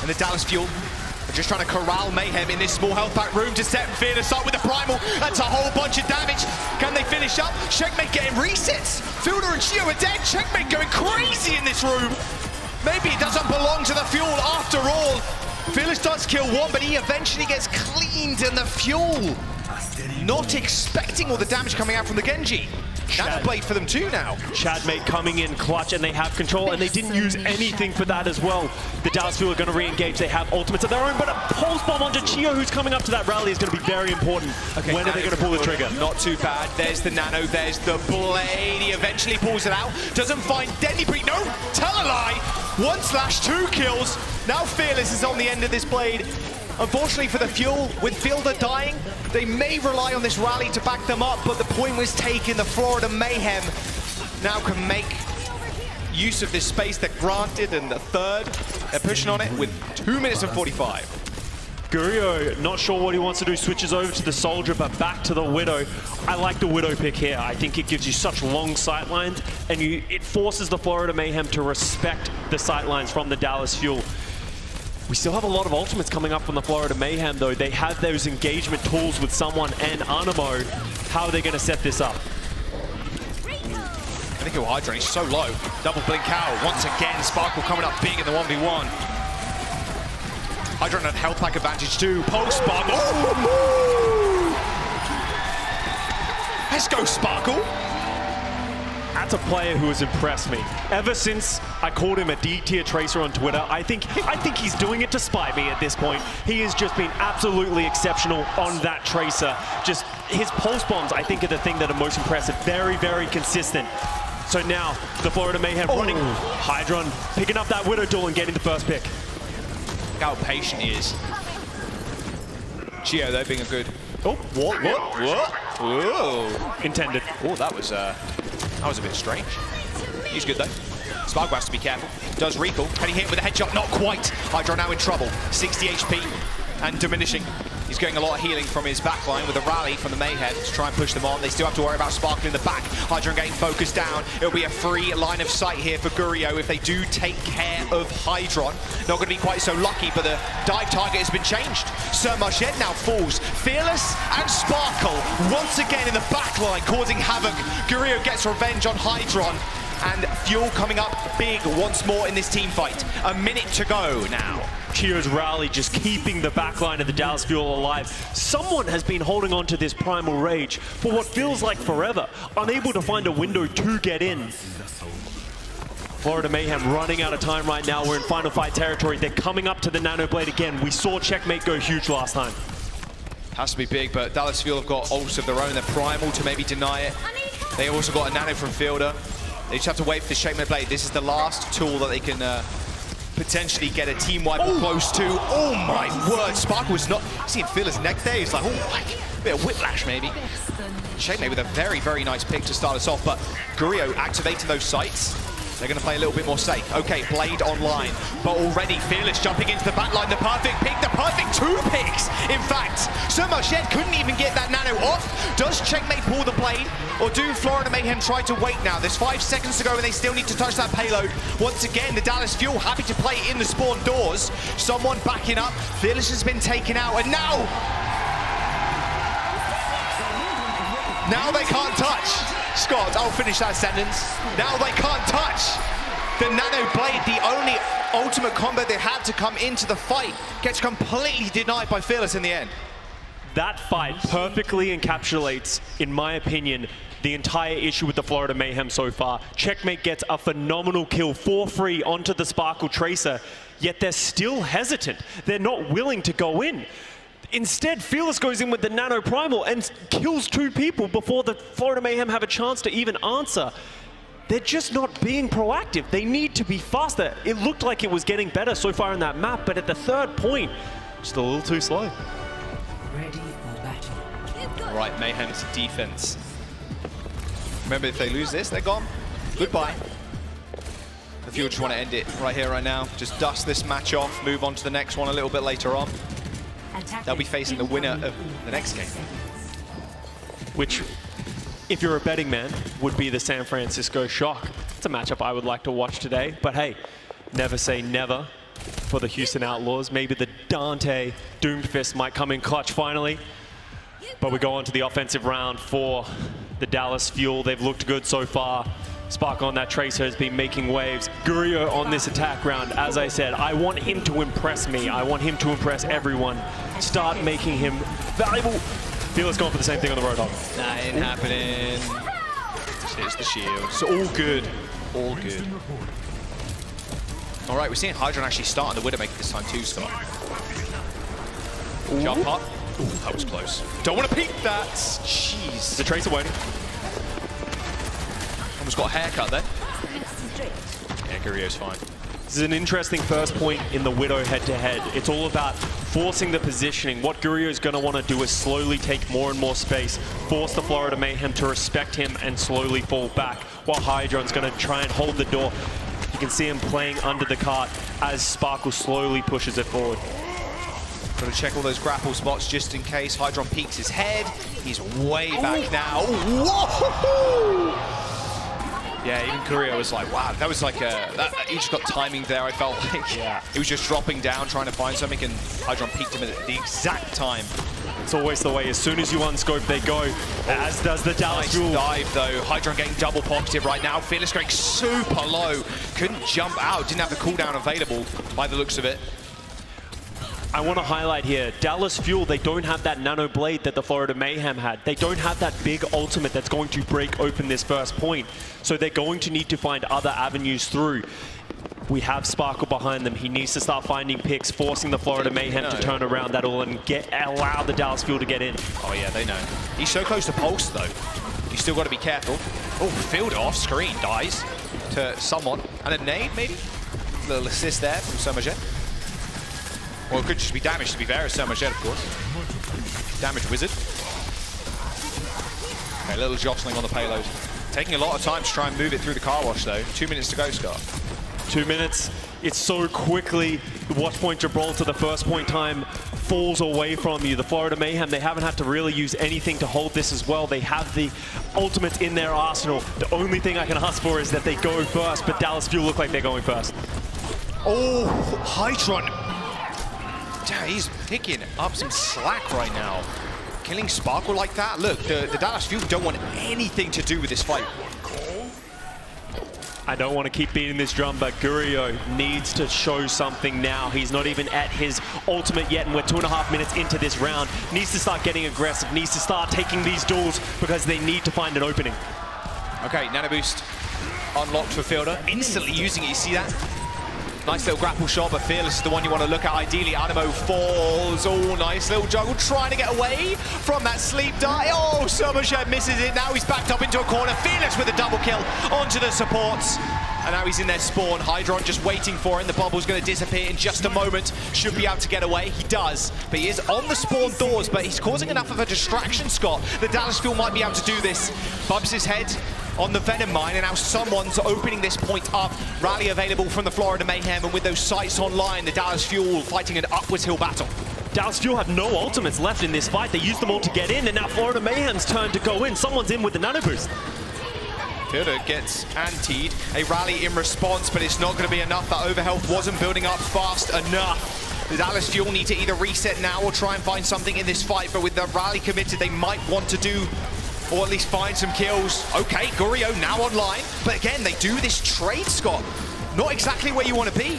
And the Dallas Fuel are just trying to corral Mayhem in this small health pack room to set Fearless up with the Primal. That's a whole bunch of damage. Can they finish up? Checkmate getting resets. Fielder and Chio are dead. Checkmate going crazy in this room. Maybe it doesn't belong to the Fuel after all. Fearless does kill one, but he eventually gets cleaned in the Fuel. Not expecting all the damage coming out from the Genji. Nano Blade for them too now. Chadmate coming in clutch, and they have control, and they didn't use anything for that as well. The Dallas Fuel are going to re-engage. They have ultimates of their own, but a pulse bomb onto Chio, who's coming up to that rally, is going to be very important. Okay, when are they going to pull the trigger? Not too bad. There's the Nano, there's the Blade. He eventually pulls it out. Doesn't find Deadly Breach. No, tell a lie. 1/2 kills. Now Fearless is on the end of this Blade. Unfortunately for the Fuel, with Fielder dying, they may rely on this rally to back them up, but the point was taken. The Florida Mayhem now can make use of this space that granted, and the third, they're pushing on it with 2 minutes and 45. Gurrier, not sure what he wants to do, switches over to the Soldier, but back to the Widow. I like the Widow pick here. I think it gives you such long sightlines, and it forces the Florida Mayhem to respect the sightlines from the Dallas Fuel. We still have a lot of ultimates coming up from the Florida Mayhem, though. They have those engagement tools with someone and Anamo. How are they going to set this up? I think he'll hydrate. He's so low. Double blink out. Once again, Sparkle coming up big in the 1v1. Hydron had health pack advantage too. Post bomb. Oh! Let's go, Sparkle. That's a player who has impressed me. Ever since I called him a D-tier tracer on Twitter, I think he's doing it to spite me at this point. He has just been absolutely exceptional on that tracer. Just his pulse bombs, I think, are the thing that are most impressive. Very, very consistent. So now, the Florida Mayhem running. Hydron picking up that Widow Duel and getting the first pick. Look how patient he is. Gio, though, being a good... Oh, what? Whoa. Intended. Oh, that was a bit strange. He's good, though. Spark has to be careful. Does recall. Can he hit with a headshot? Not quite. Hydro now in trouble. 60 HP and diminishing. He's getting a lot of healing from his backline with a rally from the Mayhem to try and push them on. They still have to worry about Sparkle in the back. Hydron getting focused down. It'll be a free line of sight here for Gurio if they do take care of Hydron. Not going to be quite so lucky, but the dive target has been changed. Sir Marchet now falls. Fearless and Sparkle once again in the backline, causing havoc. Gurio gets revenge on Hydron. And Fuel coming up big once more in this team fight. A minute to go now. Chio's rally just keeping the backline of the Dallas Fuel alive. Someone has been holding on to this Primal Rage for what feels like forever, unable to find a window to get in. Florida Mayhem running out of time right now. We're in final fight territory. They're coming up to the Nano Blade again. We saw Checkmate go huge last time. Has to be big, but Dallas Fuel have got ults of their own. They're Primal to maybe deny it. They also got a Nano from Fielder. They just have to wait for the Checkmate Blade. This is the last tool that they can potentially get a team wipe close to. Oh my word, Sparkle was not seeing Fearless neck there. He's like, oh, like a bit of whiplash maybe. Checkmate with a very, very nice pick to start us off, but Gurio activating those sights. They're going to play a little bit more safe. Okay, Blade online, but already Fearless jumping into the backline. The perfect pick, the perfect 2 picks. In fact, so much yet couldn't even get that Nano off. Does Checkmate pull the Blade, or do Florida Mayhem try to wait now? There's 5 seconds to go and they still need to touch that payload. Once again, the Dallas Fuel happy to play in the spawn doors. Someone backing up. Fearless has been taken out, and now they can't touch. Scott, I'll finish that sentence. Now they can't touch. The Nano Blade, the only ultimate combo they had to come into the fight, gets completely denied by Fearless in the end. That fight perfectly encapsulates, in my opinion, the entire issue with the Florida Mayhem so far. Checkmate gets a phenomenal kill for free onto the Sparkle Tracer, yet they're still hesitant. They're not willing to go in. Instead, Fearless goes in with the Nano Primal and kills 2 people before the Florida Mayhem have a chance to even answer. They're just not being proactive. They need to be faster. It looked like it was getting better so far in that map, but at the 3rd point, just a little too slow. Ready for battle. All right, Mayhem's defense. Remember, if they lose this, they're gone. Goodbye. The Fuel just want to end it right here, right now. Just dust this match off, move on to the next one a little bit later on. They'll be facing the winner of the next game. Which, if you're a betting man, would be the San Francisco Shock. It's a matchup I would like to watch today, but hey, never say never for the Houston Outlaws. Maybe the Dante Doomfist might come in clutch finally. But we go on to the offensive round for the Dallas Fuel. They've looked good so far. Spark on that Tracer has been making waves. Gurio on this attack round, as I said, I want him to impress me. I want him to impress everyone. Start making him valuable. Fearless going for the same thing on the Roadhog. That ain't happening. Here's the shield. So all good. All good. All right, we're seeing Hydron actually start on the Widowmaker this time too, Scott. Jump up. Ooh, that was close. Don't want to peek that. Jeez. The Tracer waiting. Almost got a haircut there. Yeah, Gurio's fine. This is an interesting first point in the Widow head-to-head. It's all about forcing the positioning. What Gurio's going to want to do is slowly take more and more space, force the Florida Mayhem to respect him and slowly fall back, while Hydron's going to try and hold the door. You can see him playing under the cart as Sparkle slowly pushes it forward. Got to check all those grapple spots just in case. Hydron peeks his head. He's way back now. Whoa! Yeah, even Gurio was like, wow, that was like he just got timing there, I felt like. Yeah. He was just dropping down, trying to find something, and Hydron peeked him at the exact time. It's always the way. As soon as you unscope, they go, as does the Dallas Fuel. Nice dive, though. Hydron getting double pocketed right now. Fearless going super low. Couldn't jump out. Didn't have the cooldown available by the looks of it. I want to highlight here, Dallas Fuel, they don't have that Nano Blade that the Florida Mayhem had. They don't have that big ultimate that's going to break open this first point. So they're going to need to find other avenues through. We have Sparkle behind them. He needs to start finding picks, forcing the Florida Mayhem to turn around that all and allow the Dallas Fuel to get in. Oh yeah, they know. He's so close to Pulse though. You still got to be careful. Oh, Fielder off screen, dies to someone. And a nade, maybe? Little assist there from Somerjet. Well, it could just be damage, to be fair, as Somerjet, of course. Damage wizard. Okay, a little jostling on the payload. Taking a lot of time to try and move it through the car wash, though. 2 minutes to go, Scott. 2 minutes. It's so quickly. The watch point Gibraltar, the first point time falls away from you. The Florida Mayhem, they haven't had to really use anything to hold this as well. They have the ultimates in their arsenal. The only thing I can ask for is that they go first, but Dallas Fuel look like they're going first. Oh, Hydron. Damn, he's picking up some slack right now. Killing Sparkle like that. Look, the Dallas Fuel don't want anything to do with this fight. I don't want to keep beating this drum, but Gurio needs to show something now. He's not even at his ultimate yet, and we're 2.5 minutes into this round. Needs to start getting aggressive, needs to start taking these duels because they need to find an opening. Okay, Nano Boost unlocked for Fielder. Instantly using it, you see that? Nice little grapple shot, but Fearless is the one you want to look at. Ideally, Animo falls. Oh, nice little juggle, trying to get away from that sleep dart. Oh, Somerjet misses it. Now he's backed up into a corner. Fearless with a double kill onto the supports. And now he's in their spawn. Hydron just waiting for it. The bubble's going to disappear in just a moment. Should be able to get away. He does. But he is on the spawn doors, but he's causing enough of a distraction, Scott. The Dallas Fuel might be able to do this. Bumps his head on the Venom Mine, and now someone's opening this point up. Rally available from the Florida Mayhem, and with those sights online, the Dallas Fuel fighting an upwards hill battle. Dallas Fuel have no ultimates left in this fight. They used them all to get in, and now Florida Mayhem's turn to go in. Someone's in with the Nano Boost. Fielder gets antied, a rally in response, but it's not going to be enough. That overhealth wasn't building up fast enough. The Dallas Fuel need to either reset now or try and find something in this fight, but with the rally committed, they might want to do, or at least find some kills. Okay, Gurio now online, but again, they do this trade, Scott. Not exactly where you want to be.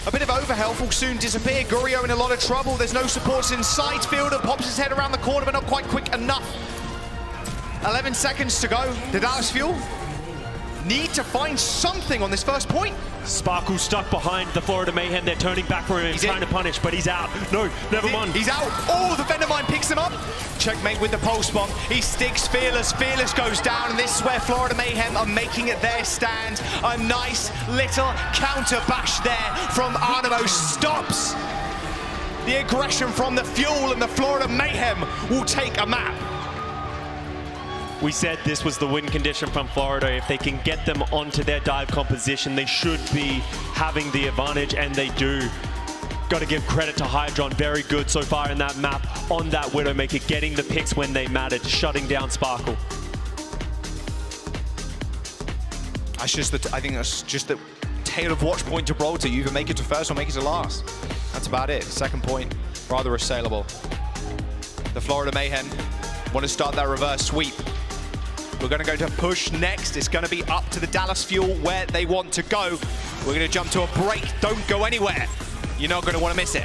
A bit of overhealth will soon disappear. Gurio in a lot of trouble. There's no supports in sight. Fielder pops his head around the corner, but not quite quick enough. 11 seconds to go. The Dallas Fuel need to find something on this first point. Sparkle stuck behind the Florida Mayhem. They're turning back for him and trying to punish, but he's out. No, never mind. He's out. Oh, the Venom Mine picks him up. Checkmate with the pulse bomb. He sticks Fearless. Fearless goes down, and this is where Florida Mayhem are making it their stand. A nice little counter bash there from Arnamo stops the aggression from the Fuel, and the Florida Mayhem will take a map. We said this was the win condition from Florida. If they can get them onto their dive composition, they should be having the advantage, and they do. Got to give credit to Hydron. Very good so far in that map on that Widowmaker, getting the picks when they mattered, shutting down Sparkle. I think that's just the tale of watch point Gibraltar. You either make it to first or make it to last. That's about it. Second point, rather assailable. The Florida Mayhem want to start that reverse sweep. We're going to go to push next. It's going to be up to the Dallas Fuel where they want to go. We're going to jump to a break. Don't go anywhere. You're not going to want to miss it.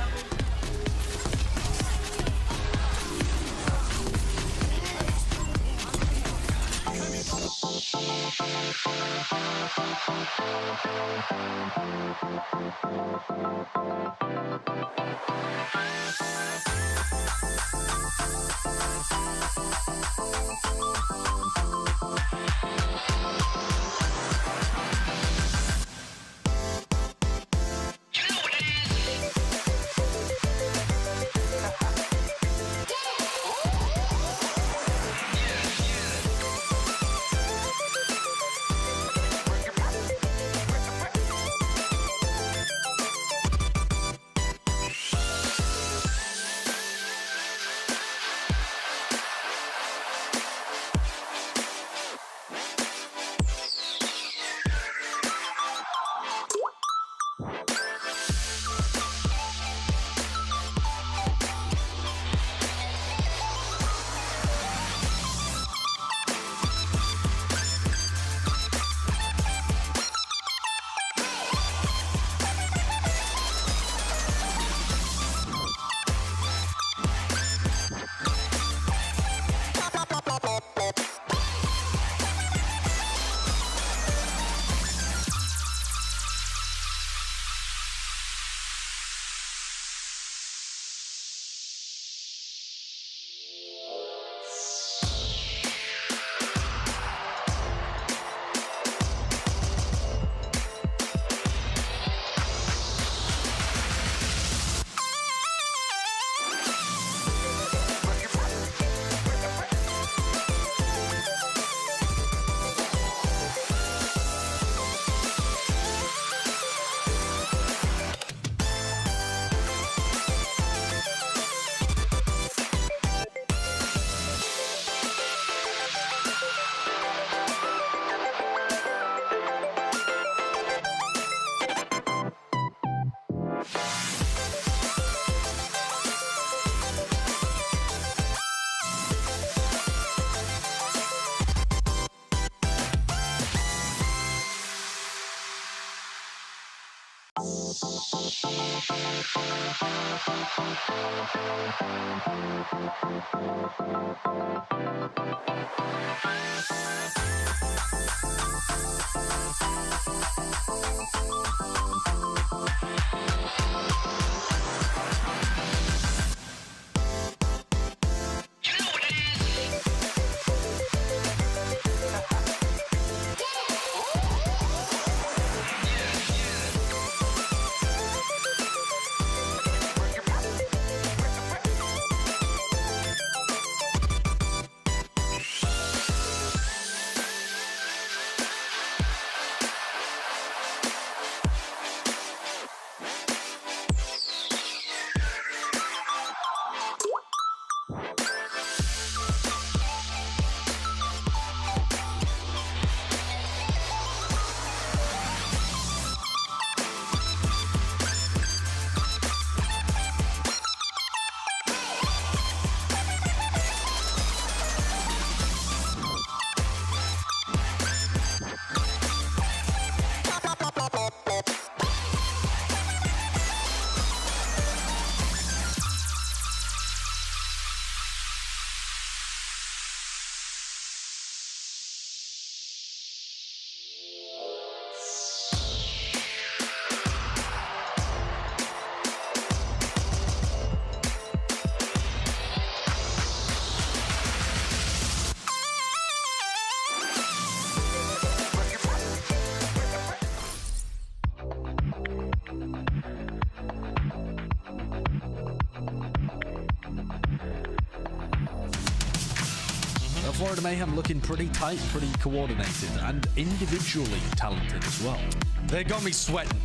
Florida Mayhem looking pretty tight, pretty coordinated, and individually talented as well. They got me sweating.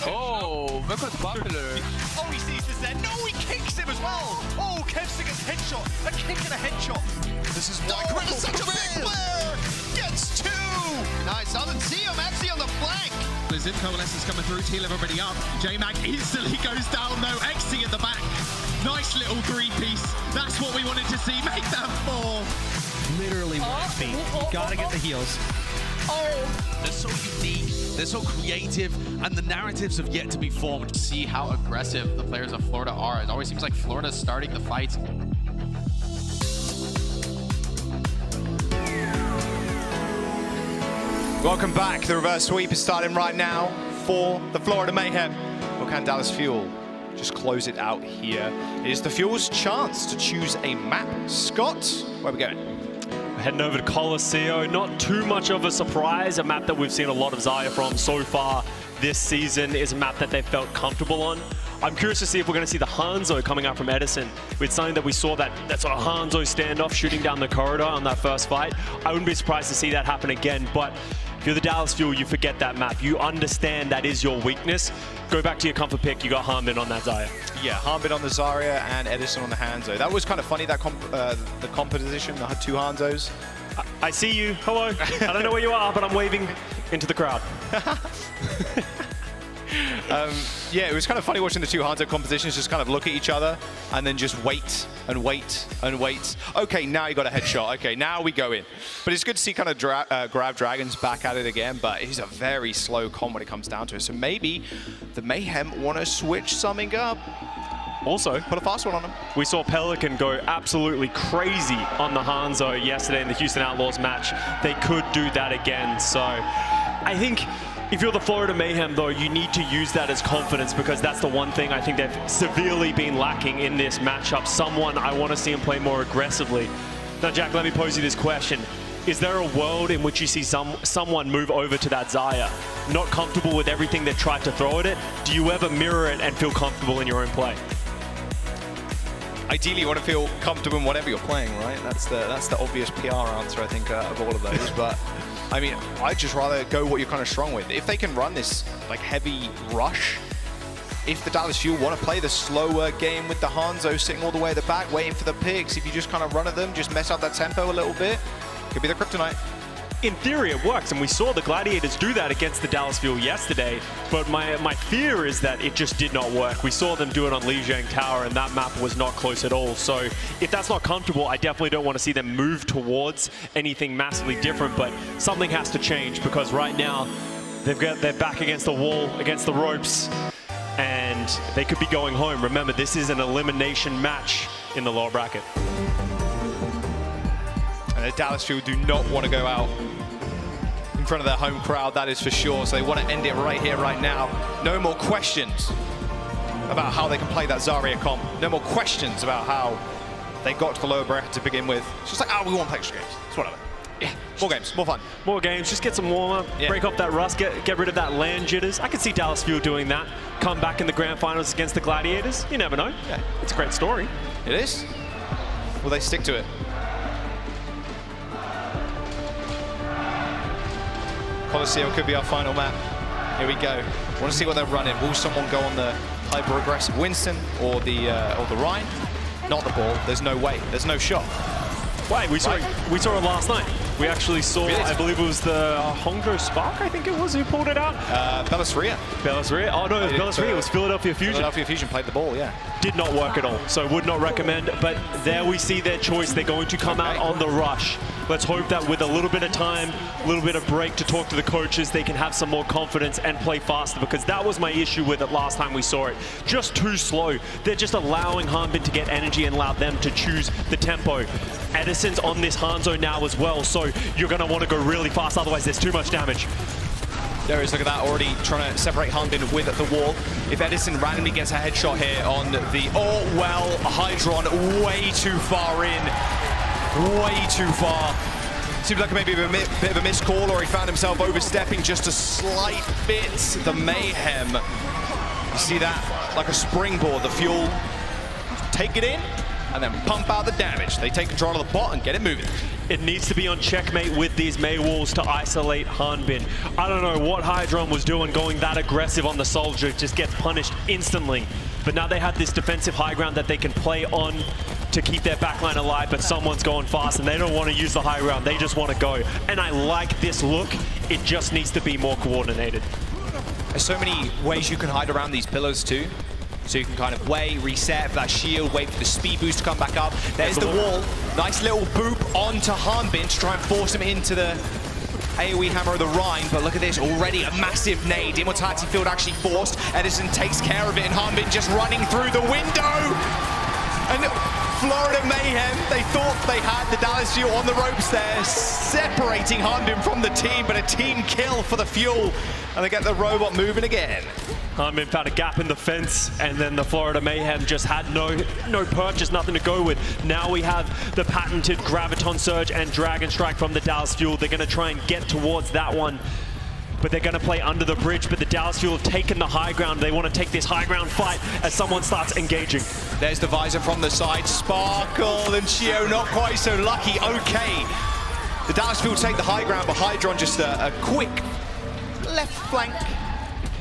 Oh, look what's popular. Oh, he sees this there. No, he kicks him as well. Oh, Kevsiger's headshot. A kick and a headshot. This is why Corinna's such a big player. Gets two. Nice. I didn't see him actually on the flank. The Zip Coalescence coming through to heal everybody up. J-Mag instantly goes down though. XC at the back. Nice little three-piece. That's what we wanted to see. Make that four. Literally one feet. You gotta get the heals. They're so unique, they're so creative, and the narratives have yet to be formed. See how aggressive the players of Florida are. It always seems like Florida's starting the fights. Welcome back. The reverse sweep is starting right now for the Florida Mayhem. Or can Dallas Fuel just close it out here? It is the Fuel's chance to choose a map. Scott, where are we going? Heading over to Colosseo, not too much of a surprise. A map that we've seen a lot of Xayah from so far this season is a map that they felt comfortable on. I'm curious to see if we're going to see the Hangzhou coming out from Edison. It's something that we saw that sort of Hangzhou standoff shooting down the corridor on that first fight. I wouldn't be surprised to see that happen again, but if you're the Dallas Fuel, you forget that map. You understand that is your weakness. Go back to your comfort pick. You got Harbin on that Xayah. Yeah, Harbin on the Zarya and Edison on the Hangzhou. That was kind of funny, that the composition, the two Hangzhous. I see you. Hello. I don't know where you are, but I'm waving into the crowd. Yeah, it was kind of funny watching the two Hangzhou compositions just kind of look at each other and then just wait and wait and wait. Okay, now you got a headshot. Okay, now we go in. But it's good to see kind of Grab Dragons back at it again, but he's a very slow comp when it comes down to it. So maybe the Mayhem want to switch something up. Also, put a fast one on him. We saw Pelican go absolutely crazy on the Hangzhou yesterday in the Houston Outlaws match. They could do that again. So I think if you're the Florida Mayhem, though, you need to use that as confidence, because that's the one thing I think they've severely been lacking in this matchup. Someone I want to see him play more aggressively. Now, Jack, let me pose you this question. Is there a world in which you see someone move over to that Xayah, not comfortable with everything they've tried to throw at it? Do you ever mirror it and feel comfortable in your own play? Ideally, you want to feel comfortable in whatever you're playing, right? That's the obvious PR answer, I think, of all of those. But I mean, I'd just rather go what you're kind of strong with. If they can run this like heavy rush, if the Dallas Fuel want to play the slower game with the Hangzhou sitting all the way at the back, waiting for the picks, if you just kind of run at them, just mess up that tempo a little bit, could be the kryptonite. In theory, it works, and we saw the Gladiators do that against the Dallas Fuel yesterday, but my fear is that it just did not work. We saw them do it on Lijiang Tower, and that map was not close at all. So if that's not comfortable, I definitely don't want to see them move towards anything massively different, but something has to change, because right now, they're back against the wall, against the ropes, and they could be going home. Remember, this is an elimination match in the lower bracket. And the Dallas Fuel do not want to go out in front of their home crowd, that is for sure. So they want to end it right here, right now. No more questions about how they can play that Zarya comp. No more questions about how they got to the lower bracket to begin with. It's just like, oh, we want to play extra games. It's whatever. Yeah, more games, more fun. More games, just get some warm-up, break off that rust, get rid of that land jitters. I could see Dallas Fuel doing that. Come back in the grand finals against the Gladiators. You never know. Yeah. It's a great story. It is. Will they stick to it? Coliseum could be our final map. Here we go. Want to see what they're running. Will someone go on the hyper-aggressive Winston or the Rhine? Not the ball. There's no way. There's no shot. Wait, we saw it last night. We actually saw, I believe it was the Hangzhou Spark, I think it was, who pulled it out. Bellisria. Oh no, it was Bellisria. It was Philadelphia Fusion. Philadelphia Fusion played the ball, yeah. Did not work at all, so would not recommend. But there we see their choice. They're going to come out on the rush. Let's hope that with a little bit of time, a little bit of break to talk to the coaches, they can have some more confidence and play faster, because that was my issue with it last time we saw it. Just too slow. They're just allowing Hanbin to get energy and allow them to choose the tempo. Edison's on this Hangzhou now as well, so you're going to want to go really fast, otherwise there's too much damage. There is, look at that, already trying to separate Hanbin with the wall. If Edison randomly gets a headshot here on the, oh well, Hydron way too far in. Way too far. Seems like maybe a bit of a missed call, or he found himself overstepping just a slight bit. The Mayhem, you see that like a springboard. The Fuel take it in and then pump out the damage. They take control of the bot and get it moving. It needs to be on checkmate with these May walls to isolate Hanbin. I don't know what Hydron was doing, going that aggressive on the soldier, just gets punished instantly. But now they have this defensive high ground that they can play on to keep their backline alive, but someone's going fast and they don't want to use the high ground, they just want to go. And I like this look, it just needs to be more coordinated. There's so many ways you can hide around these pillars too. So you can kind of reset for that shield, wait for the speed boost to come back up. There's the wall. Nice little boop onto Hanbin to try and force him into the AoE hammer of the Rhine, but look at this, already a massive nade. Immortality field actually forced. Edison takes care of it, and Hanbin just running through the window. And Florida Mayhem, they thought they had the Dallas Fuel on the ropes there, separating Hanbin from the team, but a team kill for the Fuel, and they get the robot moving again. Hanbin found a gap in the fence, and then the Florida Mayhem just had no purchase, nothing to go with. Now we have the patented Graviton Surge and Dragon Strike from the Dallas Fuel. They're going to try and get towards that one, but they're going to play under the bridge. But the Dallas Fuel have taken the high ground. They want to take this high ground fight as someone starts engaging. There's the visor from the side. Sparkle and Chio not quite so lucky. Okay. The Dallas Fuel take the high ground, but Hydron just a quick left flank.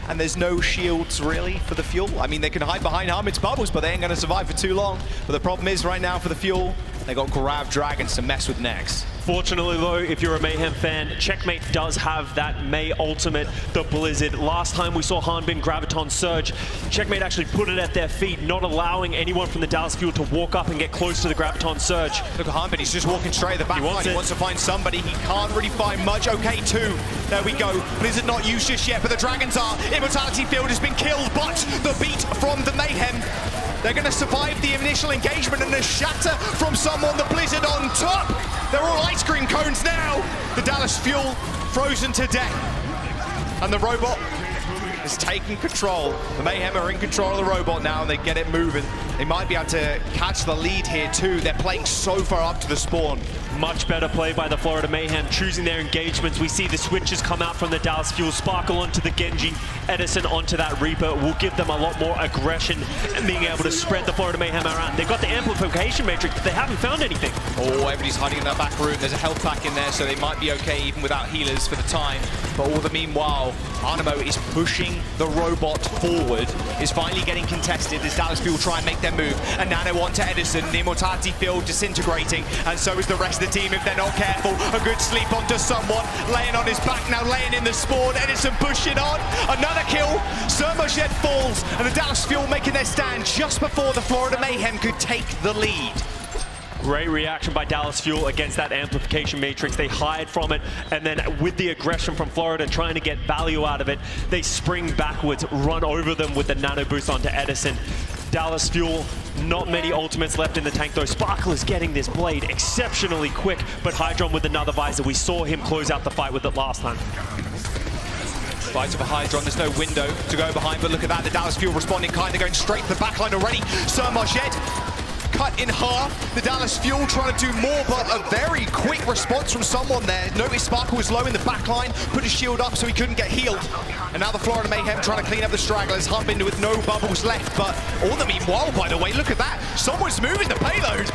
And there's no shields really for the Fuel. I mean, they can hide behind Hanbin's bubbles, but they ain't going to survive for too long. But the problem is right now for the Fuel, they got Grav Dragons to mess with next. Fortunately though, if you're a Mayhem fan, Checkmate does have that May ultimate, the Blizzard. Last time we saw Hanbin Graviton Surge, Checkmate actually put it at their feet, not allowing anyone from the Dallas Fuel to walk up and get close to the Graviton Surge. Look at Hanbin, he's just walking straight at the back line. He wants to find somebody, he can't really find much. Okay, two, there we go. Blizzard not used just yet, but the Dragons are. Immortality field has been killed, but the beat from the Mayhem. They're going to survive the initial engagement, and a shatter from someone, the Blizzard on top. They're all ice cream cones now. The Dallas Fuel frozen to death. And the robot is taking control. The Mayhem are in control of the robot now, and they get it moving. They might be able to catch the lead here too. They're playing so far up to the spawn. Much better play by the Florida Mayhem, choosing their engagements. We see the switches come out from the Dallas Fuel. Sparkle onto the Genji, Edison onto that Reaper will give them a lot more aggression and being able to spread the Florida Mayhem around. They've got the amplification matrix, but they haven't found anything. Oh, everybody's hiding in that back room. There's a health pack in there, so they might be okay even without healers for the time. But all the meanwhile, Animo is pushing the robot forward, is finally getting contested as Dallas Fuel try and make their move. And Nano onto Edison, the Immortality field disintegrating, and so is the rest of the team if they're not careful. A good sleep onto someone, laying on his back now, laying in the spawn. Edison pushing on, another kill. Sermoshed falls, and the Dallas Fuel making their stand just before the Florida Mayhem could take the lead. Great reaction by Dallas Fuel against that amplification matrix. They hide from it, and then with the aggression from Florida trying to get value out of it, they spring backwards, run over them with the nano boost onto Edison. Dallas Fuel, not many ultimates left in the tank though. Sparkle is getting this blade exceptionally quick, but Hydron with another visor. We saw him close out the fight with it last time. Visor for Hydron, there's no window to go behind, but look at that, the Dallas Fuel responding kind of going straight to the backline already. Sermarjet cut in half. The Dallas Fuel trying to do more, but a very quick response from someone there. Noticed Sparkle was low in the backline, put his shield up so he couldn't get healed. And now the Florida Mayhem trying to clean up the stragglers. Harbin with no bubbles left, but all the meanwhile, by the way, look at that. Someone's moving the payload.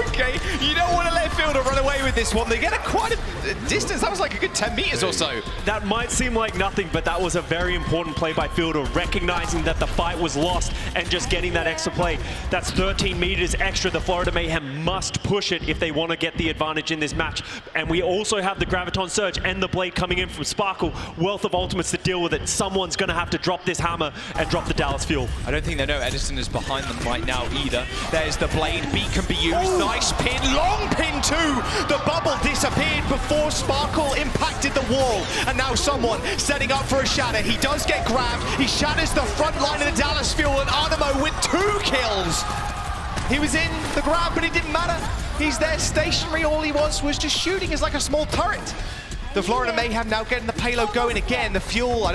Okay, you don't want to let Fielder run away with this one. They get quite a distance. That was like a good 10 meters or so. That might seem like nothing, but that was a very important play by Fielder, recognizing that the fight was lost and just getting that extra play. That's 13 meters extra. The Florida Mayhem must push it if they want to get the advantage in this match. And we also have the Graviton Surge and the blade coming in from Sparkle. Wealth of ultimates to deal with it. Someone's going to have to drop this hammer and drop the Dallas Fuel. I don't think they know Edison is behind them right now either. There's the blade. Beat can be used. Nice pin. Long pin too. The bubble disappeared before Sparkle impacted the wall. And now someone setting up for a shatter. He does get grabbed. He shatters the front line of the Dallas Fuel, and Arnamo with 2 kills. He was in the grab, but it didn't matter. He's there stationary. All he was just shooting as like a small turret. The Florida Mayhem now getting the payload going again. The Fuel,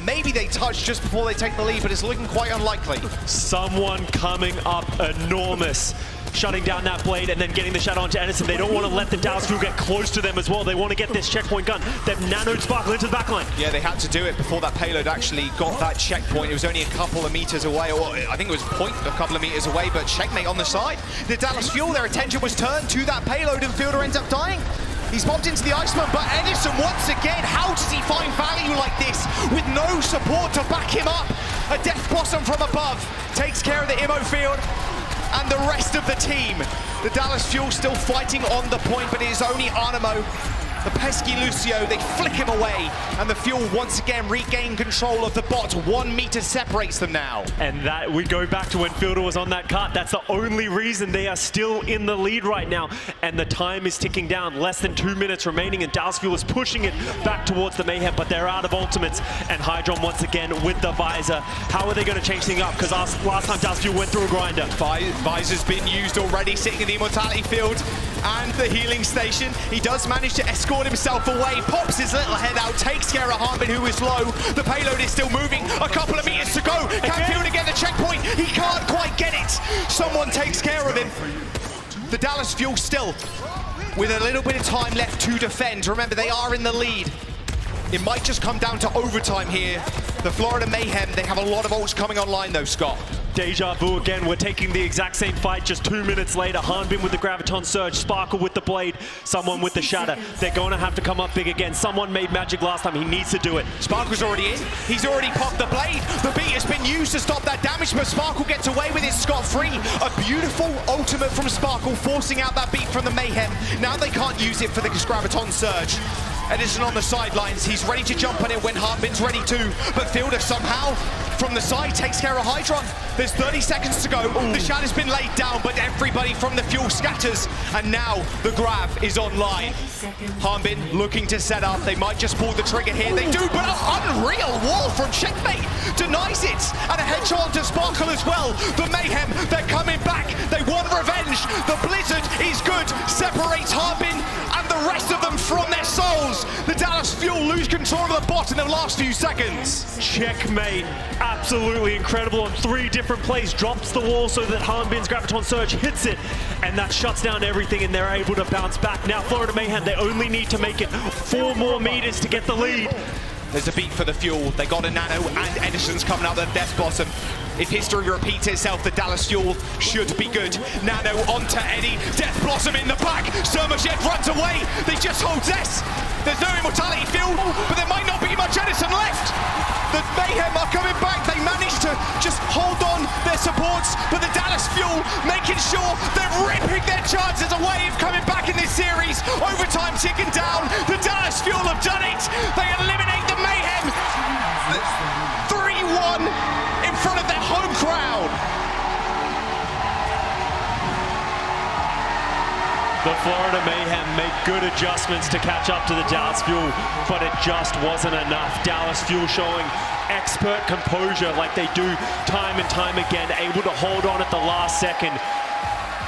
maybe they touch just before they take the lead, but it's looking quite unlikely. Someone coming up enormous. Shutting down that blade and then getting the shot onto Edison. They don't want to let the Dallas Fuel get close to them as well. They want to get this checkpoint gun. They've nanoed Sparkle into the backline. Yeah, they had to do it before that payload actually got that checkpoint. It was only a couple of meters away, or I think it was a couple of meters away, but checkmate on the side. The Dallas Fuel, their attention was turned to that payload, and Fielder ends up dying. He's bumped into the Iceman, but Edison once again, how does he find value like this with no support to back him up? A Death Blossom from above takes care of the Immo field and the rest of the team. The Dallas Fuel still fighting on the point, but it is only Arnamo. The pesky Lucio, they flick him away, and the Fuel once again regain control of the bot. 1 meter separates them now. And that we go back to when Fielder was on that cart. That's the only reason they are still in the lead right now. And the time is ticking down. Less than 2 minutes remaining, and Dallas Fuel is pushing it back towards the Mayhem, but they're out of ultimates. And Hydron once again with the visor. How are they going to change things up? Because last time Dallas Fuel went through a grinder. Visor's been used already, sitting in the Immortality field and the healing station. He does manage to escort himself away, pops his little head out, takes care of Harbin, who is low. The payload is still moving, a couple of meters to go. Can Fielder get the checkpoint? He can't quite get it. Someone takes care of him. The Dallas Fuel still with a little bit of time left to defend. Remember, they are in the lead. It might just come down to overtime here. The Florida Mayhem, they have a lot of ults coming online though, Scott. Deja vu again. We're taking the exact same fight just 2 minutes later. Hanbin with the Graviton Surge, Sparkle with the blade, someone with the Shatter. They're going to have to come up big again. Someone made magic last time. He needs to do it. Sparkle's already in. He's already popped the blade. The beat has been used to stop that damage, but Sparkle gets away with it scot-free. A beautiful ultimate from Sparkle, forcing out that beat from the Mayhem. Now they can't use it for the Graviton Surge. Edison on the sidelines. He's ready to jump on it when Harbin's ready too. But Fielder somehow, from the side, takes care of Hydron. There's 30 seconds to go. Ooh. The shot has been laid down, but everybody from the Fuel scatters. And now the grab is online. Harbin looking to set up. They might just pull the trigger here. They do, but an unreal wall from Checkmate denies it. And a headshot to Sparkle as well. The Mayhem, they're coming back. They want revenge. The Blizzard is good. Separates Harbin and the rest of them from their souls. The Dallas Fuel lose control of the bot in the last few seconds. Checkmate, absolutely incredible on 3 different plays. Drops the wall so that Harbin's Graviton Surge hits it, and that shuts down everything, and they're able to bounce back. Now Florida Mayhem, they only need to make it 4 more meters to get the lead. There's a beat for the Fuel. They got a Nano, and Edison's coming out the Death Blossom. If history repeats itself, the Dallas Fuel should be good. Nano onto Eddie. Death Blossom in the back. Sermarjet runs away. They just hold this. There's no Immortality field, but there might not be much Edison left. The Mayhem are coming back. They managed to just hold on their supports, but the Dallas Fuel making sure they're ripping their chances away of coming back in this series. Overtime ticking down. The Dallas Fuel have done it. They eliminate the Mayhem. 3-1 in front of their home crowd. Florida Mayhem made good adjustments to catch up to the Dallas Fuel, but it just wasn't enough. Dallas Fuel showing expert composure like they do time and time again, able to hold on at the last second.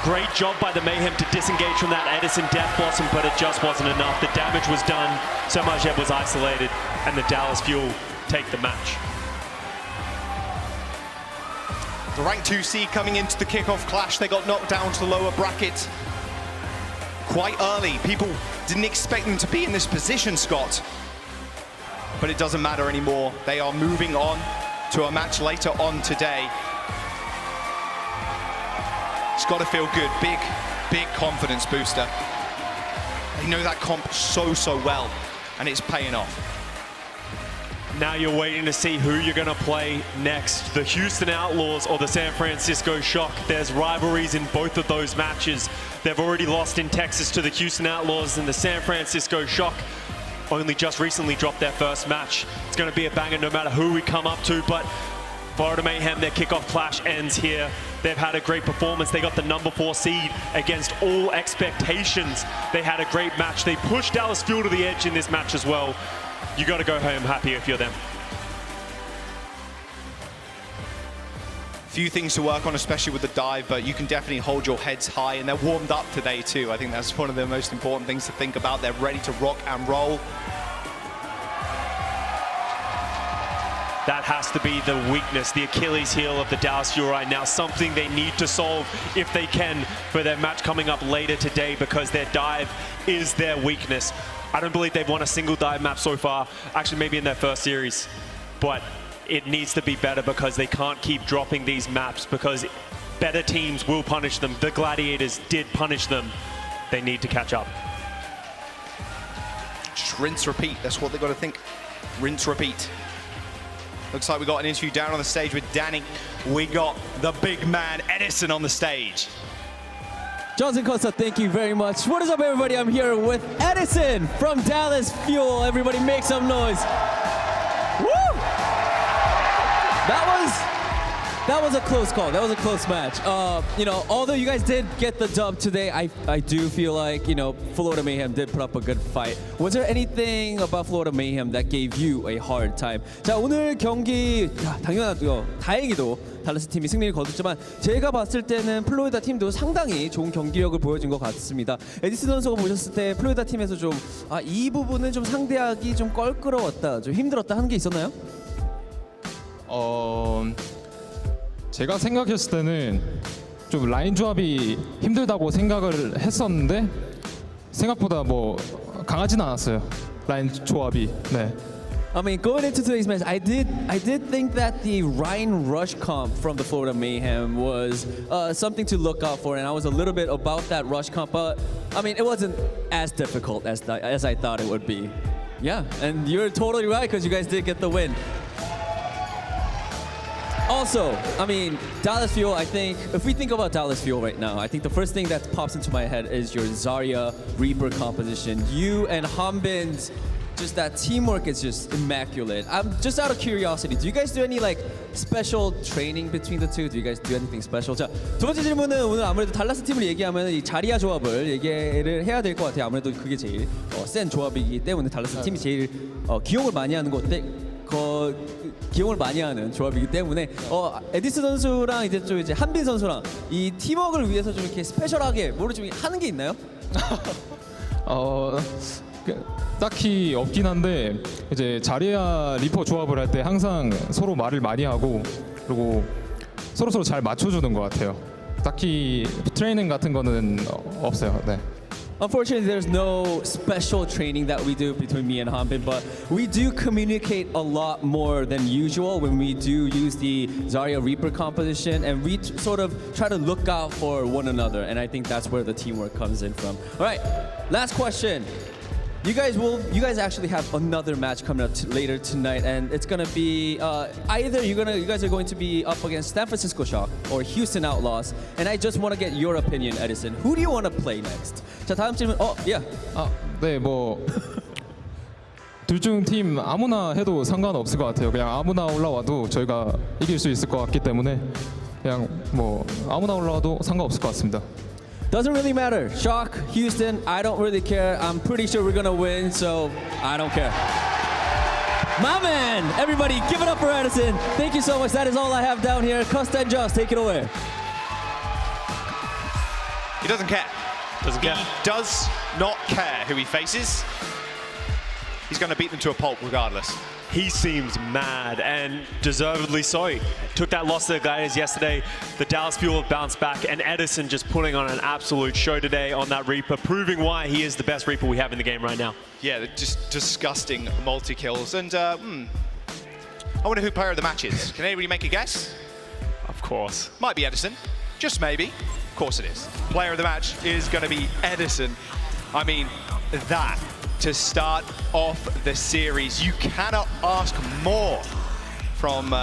Great job by the Mayhem to disengage from that Edison Death Blossom, but it just wasn't enough. The damage was done, Semarjev was isolated, and the Dallas Fuel take the match. The ranked 2 seed coming into the kickoff clash, they got knocked down to the lower bracket quite early. People didn't expect them to be in this position, Scott. But it doesn't matter anymore. They are moving on to a match later on today. It's got to feel good. Big confidence booster. They know that comp so well, and it's paying off. Now you're waiting to see who you're going to play next. The Houston Outlaws or the San Francisco Shock. There's rivalries in both of those matches. They've already lost in Texas to the Houston Outlaws, and the San Francisco Shock only just recently dropped their first match. It's going to be a banger no matter who we come up to, but Florida Mayhem, their kickoff clash ends here. They've had a great performance. They got the number 4 seed against all expectations. They had a great match. They pushed Dallas Fuel to the edge in this match as well. You got to go home happy if you're them. Few things to work on, especially with the dive, but you can definitely hold your heads high, and they're warmed up today too. I think that's one of the most important things to think about. They're ready to rock and roll. That has to be the weakness, the Achilles heel of the Dallas Fuel right now. Something they need to solve if they can for their match coming up later today, because their dive is their weakness. I don't believe they've won a single dive map so far, actually maybe in their first series, but it needs to be better because they can't keep dropping these maps because better teams will punish them. The Gladiators did punish them. They need to catch up. Just rinse, repeat. That's what they've got to think. Rinse, repeat. Looks like we got an interview down on the stage with Danny. We got the big man, Edison, on the stage. Johnson Costa, thank you very much. What is up, everybody? I'm here with Edison from Dallas Fuel. Everybody make some noise. Woo! That was a close call. That was a close match. You know, although you guys did get the dub today, I do feel like, you know, Florida Mayhem did put up a good fight. Was there anything about Florida Mayhem that gave you a hard time? 자, 오늘 경기 당연하고요. 다행히도 달라스 팀이 승리를 거뒀지만 제가 봤을 때는 플로리다 팀도 상당히 좋은 경기력을 보여준 것 같습니다. 에디슨 선수가 보셨을 때 플로리다 팀에서 좀 이 부분은 좀 상대하기 좀 껄끄러웠다, 좀 힘들었다 하는 게 있었나요? 제가 생각했을 때는 좀 라인 조합이 힘들다고 생각을 했었는데 생각보다 뭐 강하진 않았어요. 라인 조합이. 네. I mean, going into today's match, I did think that the Ryan Rush comp from the Florida Mayhem was something to look out for, and I was a little bit about that Rush comp, but I mean, it wasn't as difficult as I thought it would be. Yeah, and you're totally right because you guys did get the win. Also, I mean, Dallas Fuel, I think, if we think about Dallas Fuel right now, I think the first thing that pops into my head is your Zarya Reaper composition. You and Hanbin's, just that teamwork is just immaculate. I'm just out of curiosity, do you guys do any like special training between the two? Do you guys do anything special? 자, 두 번째 질문은 오늘 아무래도 달라스 팀을 얘기하면 이 자리아 조합을 얘기를 해야 될 것 같아요. 아무래도 그게 제일 센 조합이기 때문에 달라스 팀이 제일 기용을 많이 하는 기용을 많이 하는 조합이기 때문에 에디스 선수랑 이제 한빈 선수랑 이 팀워크를 위해서 좀 이렇게 스페셜하게 뭐를 좀 하는 게 있나요? 딱히 없긴 한데 이제 자리아 리퍼 조합을 할 때 항상 서로 말을 많이 하고 그리고 서로 잘 맞춰주는 것 같아요. 딱히 트레이닝 같은 거는 없어요. 네. Unfortunately, there's no special training that we do between me and Hanbin, but we do communicate a lot more than usual when we do use the Zarya Reaper composition, and we sort of try to look out for one another, and I think that's where the teamwork comes in from. All right, last question. You guys actually have another match coming up later tonight, and it's gonna be either you guys are going to be up against San Francisco Shock or Houston Outlaws, and I just want to get your opinion, Edison. Who do you want to play next? 자, 다음 질문. Yeah. 네, 뭐 둘 중 팀 아무나 해도 상관없을 것 같아요. 그냥 아무나 올라와도 저희가 이길 수 있을 것 같기 때문에 그냥 뭐 아무나 올라와도 상관없을 것 같습니다. Doesn't really matter. Shock, Houston, I don't really care. I'm pretty sure we're gonna win, so I don't care. My man! Everybody, give it up for Edison. Thank you so much. That is all I have down here. Costa and Josh, take it away. He doesn't care. Doesn't care. He does not care who he faces. He's going to beat them to a pulp regardless. He seems mad, and deservedly so. Took that loss to the Gladiators yesterday. The Dallas Fuel have bounced back, and Edison just putting on an absolute show today on that Reaper, proving why he is the best Reaper we have in the game right now. Yeah, they're just disgusting multi-kills. And I wonder who player of the match is. Can anybody make a guess? Of course. Might be Edison. Just maybe. Of course it is. Player of the match is going to be Edison. I mean, that to start off the series. You cannot ask more from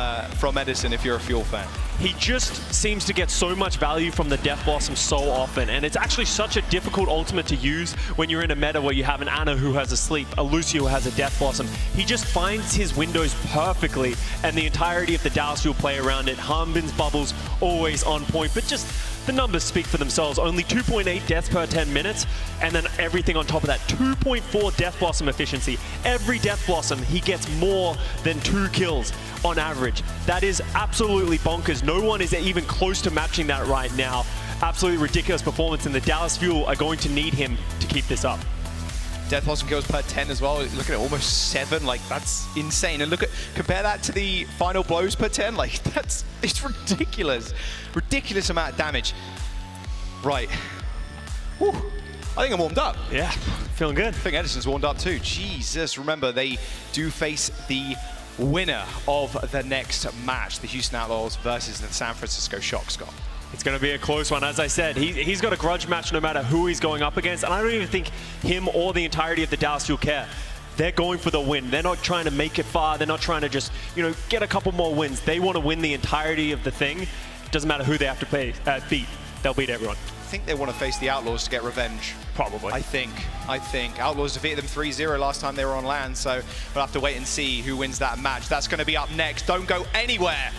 Edison if you're a Fuel fan. He just seems to get so much value from the Death Blossom so often, and it's actually such a difficult ultimate to use when you're in a meta where you have an Ana who has a Sleep, a Lucio who has a Death Blossom. He just finds his windows perfectly, and the entirety of the Dallas Fuel play around it. Harbin's bubbles always on point, but just the numbers speak for themselves. Only 2.8 deaths per 10 minutes, and then everything on top of that, 2.4 Death Blossom efficiency. Every Death Blossom, he gets more than 2 kills on average. That is absolutely bonkers. No one is even close to matching that right now. Absolutely ridiculous performance, and the Dallas Fuel are going to need him to keep this up. Death Blossom kills per 10 as well. Look at it, almost 7. Like, that's insane. And compare that to the final blows per 10. Like, it's ridiculous. Ridiculous amount of damage. Right. Whew. I think I'm warmed up. Yeah, feeling good. I think Edison's warmed up too. Jesus, remember, they do face the winner of the next match, the Houston Outlaws versus the San Francisco Shock, Scott. It's going to be a close one. As I said, he's got a grudge match no matter who he's going up against, and I don't even think him or the entirety of the Dallas Fuel care. They're going for the win. They're not trying to make it far. They're not trying to just, get a couple more wins. They want to win the entirety of the thing. It doesn't matter who they have to beat. They'll beat everyone. I think they want to face the Outlaws to get revenge. Probably. I think. Outlaws defeated them 3-0 last time they were on land, so we'll have to wait and see who wins that match. That's going to be up next. Don't go anywhere.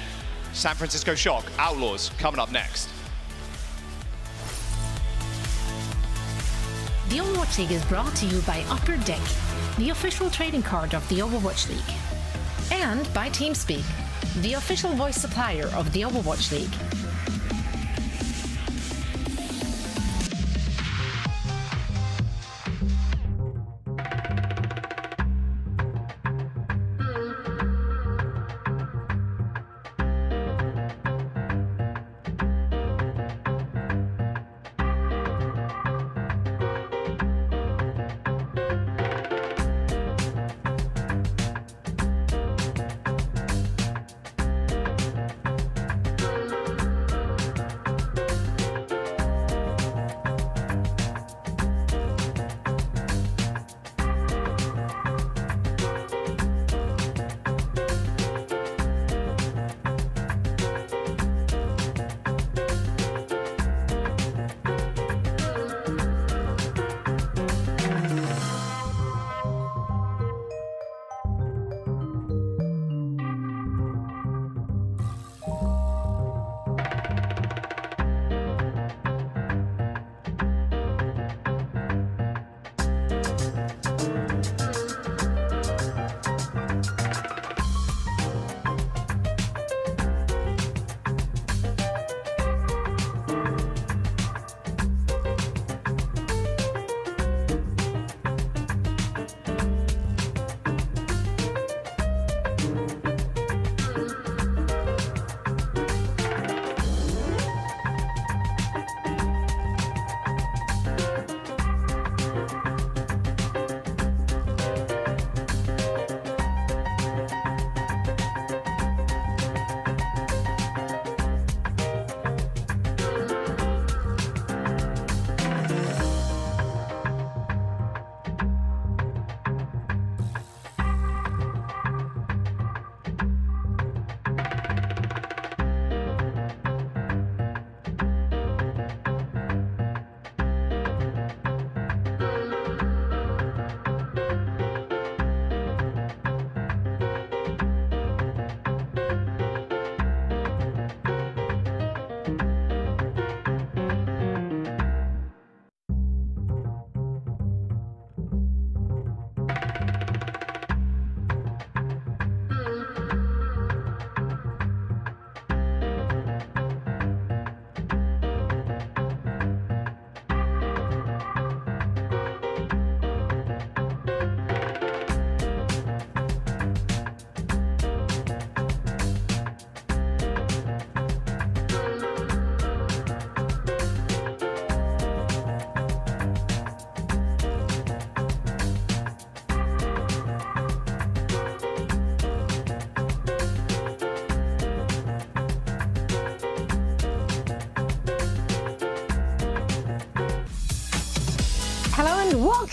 San Francisco Shock, Outlaws, coming up next. The Overwatch League is brought to you by Upper Deck, the official trading card of the Overwatch League. And by TeamSpeak, the official voice supplier of the Overwatch League.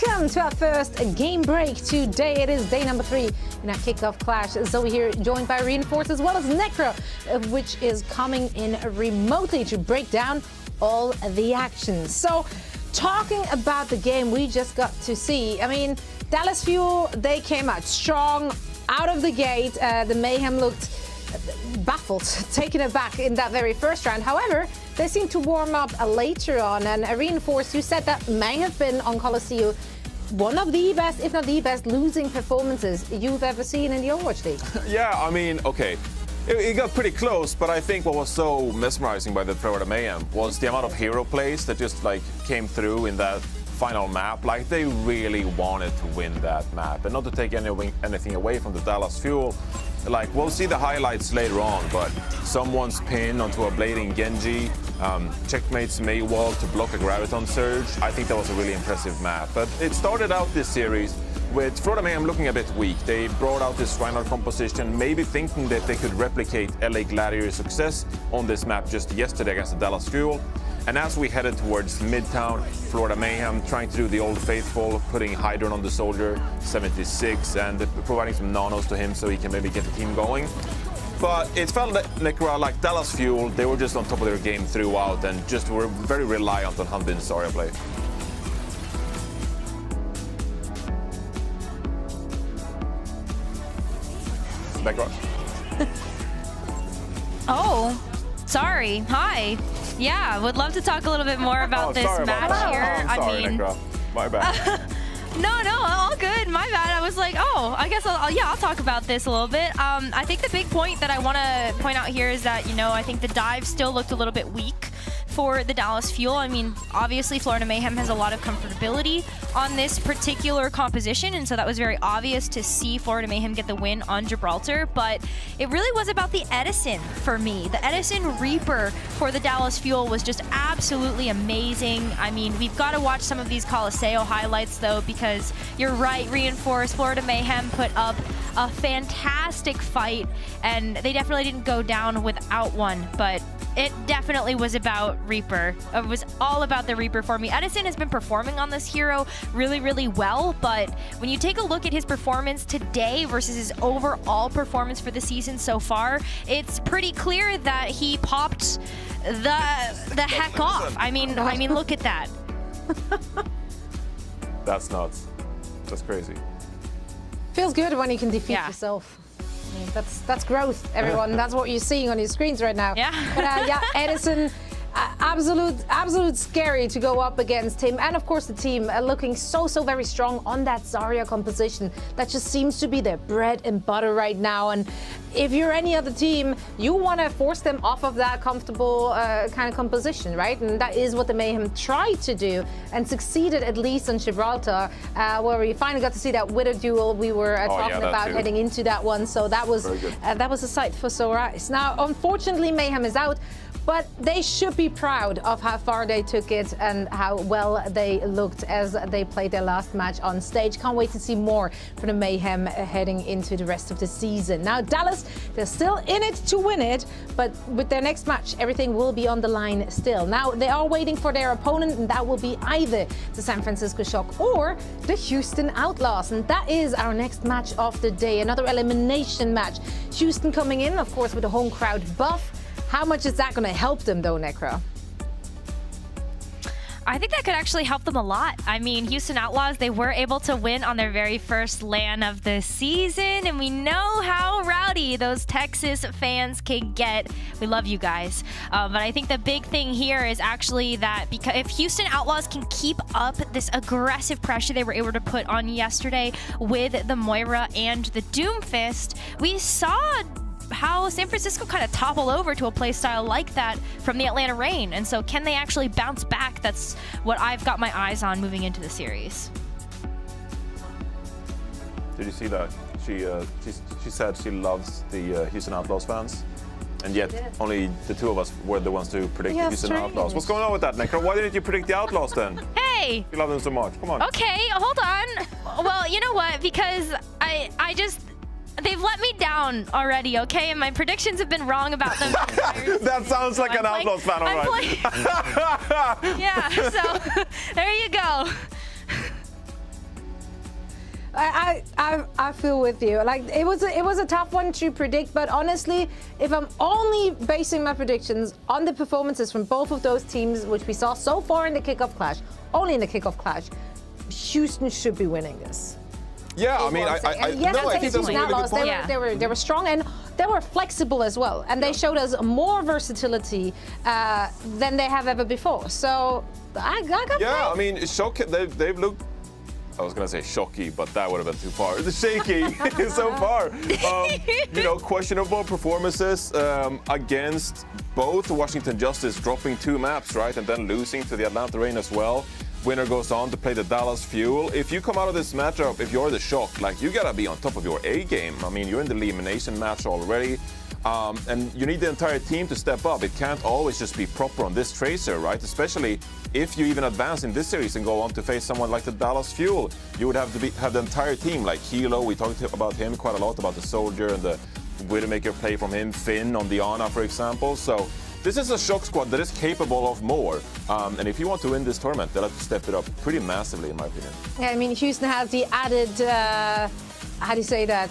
welcome to our first game break today. It is day number 3 in our kickoff clash. Zoe here, joined by Reinforce as well as Necro, which is coming in remotely to break down all the action. So, talking about the game we just got to see, I mean, Dallas Fuel, they came out strong out of the gate. The Mayhem looked baffled, taken aback in that very first round. However, they seem to warm up later on. And Reinforce, you said that may have been on Coliseum one of the best, if not the best, losing performances you've ever seen in the Overwatch League. Yeah, I mean, okay. It got pretty close, but I think what was so mesmerizing by the Florida Mayhem was the amount of hero plays that just like came through in that final map. Like, they really wanted to win that map. And not to take anything away from the Dallas Fuel, like, we'll see the highlights later on, but someone's pin onto a blading Genji, checkmates Maywall to block a Graviton Surge. I think that was a really impressive map. But it started out this series with Florida Mayhem looking a bit weak. They brought out this Reinhardt composition, maybe thinking that they could replicate LA Gladiators' success on this map just yesterday against the Dallas Fuel. And as we headed towards Midtown, Florida Mayhem trying to do the old faithful, putting Hydron on the soldier, 76, and providing some nanos to him so he can maybe get the team going. But it felt like Dallas Fuel, they were just on top of their game throughout and just were very reliant on Hanbin's Zarya play. Back row. Oh, sorry. Hi. Yeah, would love to talk a little bit more about this match here. I'm sorry, Necro. My bad. No, all good. My bad. I was like, oh, I guess I'll talk about this a little bit. I think the big point that I want to point out here is that, you know, I think the dive still looked a little bit weak for the Dallas Fuel. I mean, obviously Florida Mayhem has a lot of comfortability on this particular composition, and so that was very obvious to see Florida Mayhem get the win on Gibraltar, but it really was about the Edison for me. The Edison Reaper for the Dallas Fuel was just absolutely amazing. I mean, we've got to watch some of these Coliseum highlights though, because you're right, Reinforce, Florida Mayhem put up a fantastic fight, and they definitely didn't go down without one, but it definitely was about Reaper. It was all about the Reaper for me. Edison has been performing on this hero really, really well, but when you take a look at his performance today versus his overall performance for the season so far, it's pretty clear that he popped the heck off. I mean, look at that. That's nuts. That's crazy. Feels good when you can defeat yourself. I mean, that's growth, everyone. That's what you're seeing on your screens right now. Yeah. But yeah, Edison, absolute scary to go up against him, and of course the team looking so very strong on that Zarya composition. That just seems to be their bread and butter right now. And if you're any other team, you want to force them off of that comfortable kind of composition, right? And that is what the Mayhem tried to do and succeeded, at least on Gibraltar, where we finally got to see that Widow duel we were talking about heading into that one. So that was a sight for sore eyes. Now, unfortunately, Mayhem is out, but they should be proud of how far they took it and how well they looked as they played their last match on stage. Can't wait to see more from the Mayhem heading into the rest of the season. Now, Dallas, they're still in it to win it, but with their next match, everything will be on the line still. Now, they are waiting for their opponent, and that will be either the San Francisco Shock or the Houston Outlaws. And that is our next match of the day, another elimination match. Houston coming in, of course, with a home crowd buff. How much is that going to help them, though, Necro? I think that could actually help them a lot. I mean, Houston Outlaws, they were able to win on their very first LAN of the season, and we know how rowdy those Texas fans can get. We love you guys. But I think the big thing here is actually that because if Houston Outlaws can keep up this aggressive pressure they were able to put on yesterday with the Moira and the Doomfist, we saw how San Francisco kind of topple over to a playstyle like that from the Atlanta Reign. And so can they actually bounce back? That's what I've got my eyes on moving into the series. Did you see that? She said she loves the Houston Outlaws fans, and yet only the two of us were the ones to predict the Houston Outlaws. What's going on with that, Necro? Why didn't you predict the Outlaws then? Hey! You love them so much. Come on. Okay, hold on. Well, you know what? Because I just... They've let me down already, okay? And my predictions have been wrong about them. That sounds like an Outlaws fan, all right. Yeah, so there you go. I feel with you. Like it was a tough one to predict, but honestly, if I'm only basing my predictions on the performances from both of those teams, which we saw so far in the Kickoff Clash, only in the Kickoff Clash, Houston should be winning this. Yeah, I mean, I think that's a really good point. They were strong and they were flexible as well, and they showed us more versatility than they have ever before. So I got faith. I mean, they've looked. I was gonna say shocky, but that would have been too far. The shaky so far. Questionable performances against both Washington Justice, dropping 2 maps, right, and then losing to the Atlanta Reign as well. Winner goes on to play the Dallas Fuel. If you come out of this matchup, if you're the Shock, like you gotta be on top of your A game. I mean, you're in the elimination match already. And you need the entire team to step up. It can't always just be proper on this Tracer, right? Especially if you even advance in this series and go on to face someone like the Dallas Fuel. You would have to have the entire team, like Hilo, we talked about him quite a lot, about the Soldier and the Widowmaker play from him, Finn on Diana, for example. So this is a Shock squad that is capable of more. And if you want to win this tournament, they'll have to step it up pretty massively, in my opinion. Yeah, I mean, Houston has the added, how do you say that?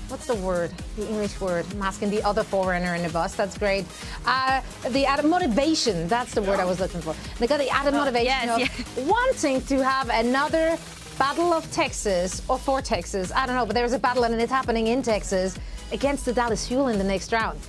What's the word? The English word. I'm asking the other forerunner in the bus. That's great. The added motivation. That's the word I was looking for. They got the added motivation of wanting to have another Battle of Texas, or for Texas. I don't know, but there's a battle and it's happening in Texas against the Dallas Fuel in the next round.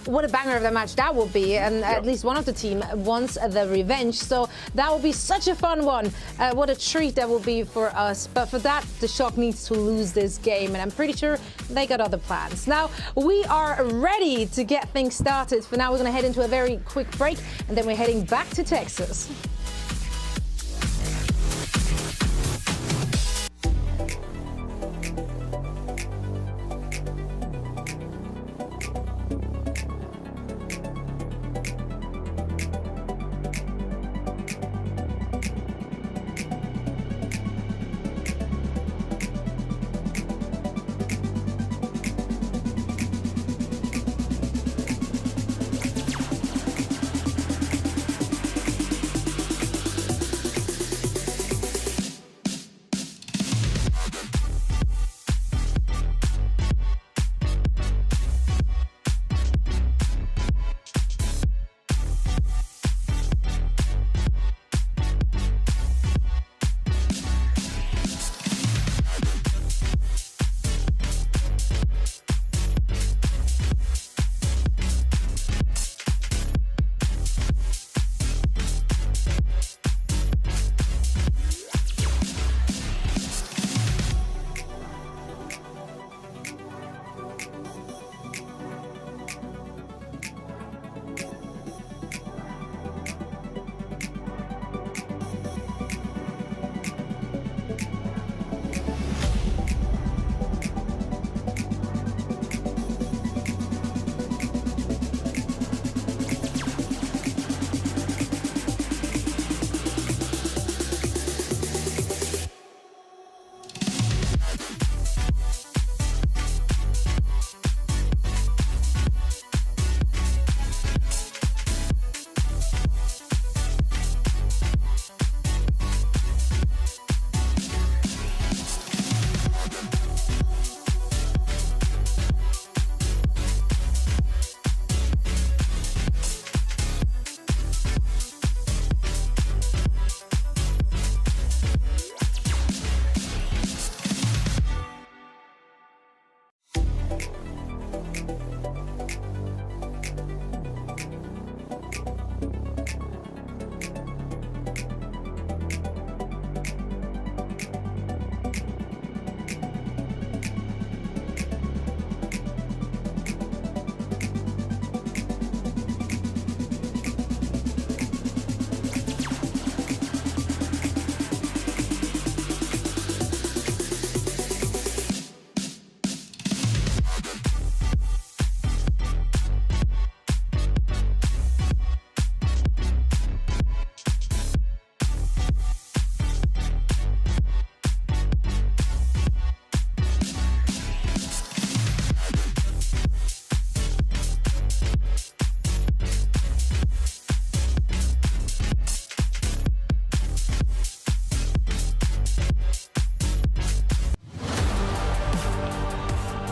What a banger of a match that will be, and at least one of the team wants the revenge, so that will be such a fun one. What a treat that will be for us, but for that the Shock needs to lose this game, and I'm pretty sure they got other plans. Now we are ready to get things started. For now we're going to head into a very quick break, and then we're heading back to Texas.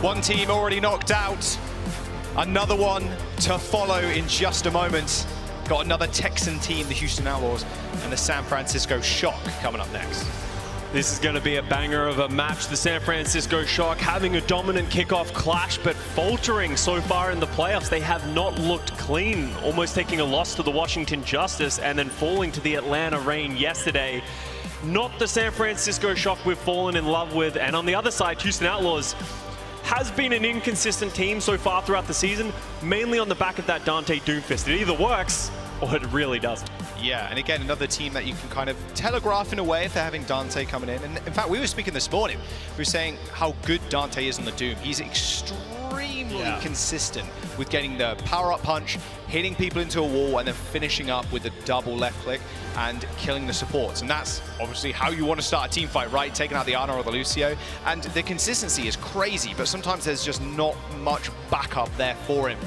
One team already knocked out. Another one to follow in just a moment. Got another Texan team, the Houston Outlaws, and the San Francisco Shock coming up next. This is going to be a banger of a match. The San Francisco Shock having a dominant kickoff clash, but faltering so far in the playoffs. They have not looked clean, almost taking a loss to the Washington Justice and then falling to the Atlanta Reign yesterday. Not the San Francisco Shock we've fallen in love with. And on the other side, Houston Outlaws has been an inconsistent team so far throughout the season, mainly on the back of that Dante Doomfist. It either works or it really doesn't. Yeah, and again, another team that you can kind of telegraph in a way if they're having Dante coming in. And in fact, we were speaking this morning. We were saying how good Dante is on the Doom. He's extremely consistent with getting the power-up punch, hitting people into a wall, and then finishing up with the double left click and killing the supports. And that's obviously how you want to start a team fight, right? Taking out the Ana or the Lucio. And the consistency is crazy, but sometimes there's just not much backup there for him.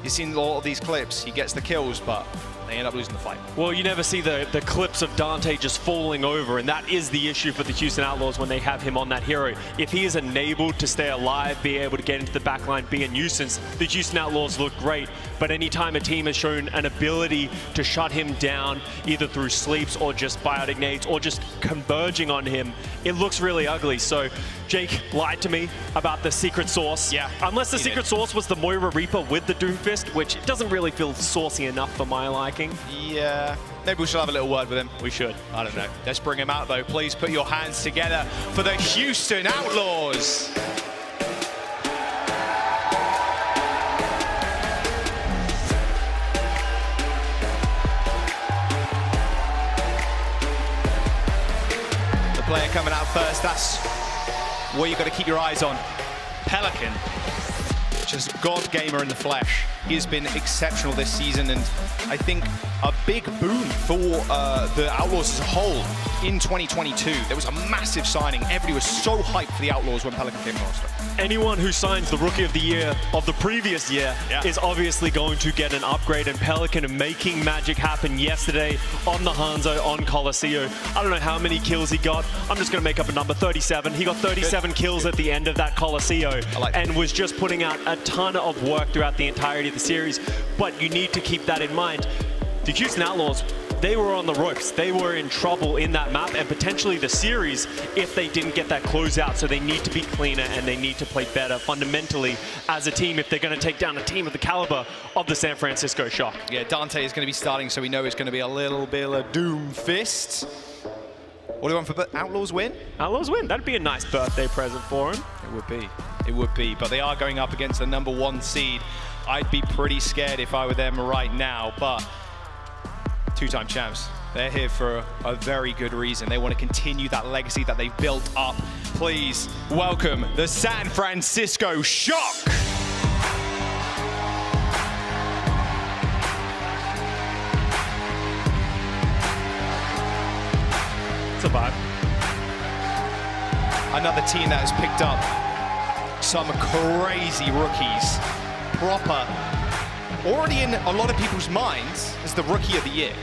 You've seen a lot of these clips. He gets the kills, but they end up losing the fight. Well, you never see the clips of Dante just falling over, and that is the issue for the Houston Outlaws when they have him on that hero. If he is enabled to stay alive, be able to get into the backline, be a nuisance, the Houston Outlaws look great. But anytime a team has shown an ability to shut him down, either through sleeps or just biotic nades or just converging on him, it looks really ugly. So Jake lied to me about the secret sauce. Yeah. Unless the secret sauce was the Moira Reaper with the Doomfist, which doesn't really feel saucy enough for my liking. Yeah, maybe we should have a little word with him. We should. I don't know. Let's bring him out though. Please put your hands together for the Houston Outlaws. The player coming out first, that's what you've got to keep your eyes on. Pelican, just God gamer in the flesh. He has been exceptional this season, and I think a big boom for the Outlaws as a whole in 2022. There was a massive signing. Everybody was so hyped for the Outlaws when Pelican came on roster. Anyone who signs the Rookie of the Year of the previous year is obviously going to get an upgrade, and Pelican making magic happen yesterday on the Hangzhou, on Colosseo. I don't know how many kills he got. I'm just going to make up a number, 37. He got 37 kills at the end of that Colosseo and was just putting out a ton of work throughout the entirety of the series. But you need to keep that in mind. The Houston Outlaws, they were on the ropes. They were in trouble in that map and potentially the series if they didn't get that closeout. So they need to be cleaner and they need to play better fundamentally as a team if they're going to take down a team of the caliber of the San Francisco Shock. Yeah, Dante is going to be starting, so we know it's going to be a little bit of Doom Fist. What do you want for Outlaws win? Outlaws win. That'd be a nice birthday present for him. It would be. It would be. But they are going up against the #1 seed. I'd be pretty scared if I were them right now, but two-time champs. They're here for a very good reason. They want to continue that legacy that they've built up. Please welcome the San Francisco Shock. It's a vibe. Another team that has picked up some crazy rookies. Proper. Already in a lot of people's minds as the Rookie of the Year.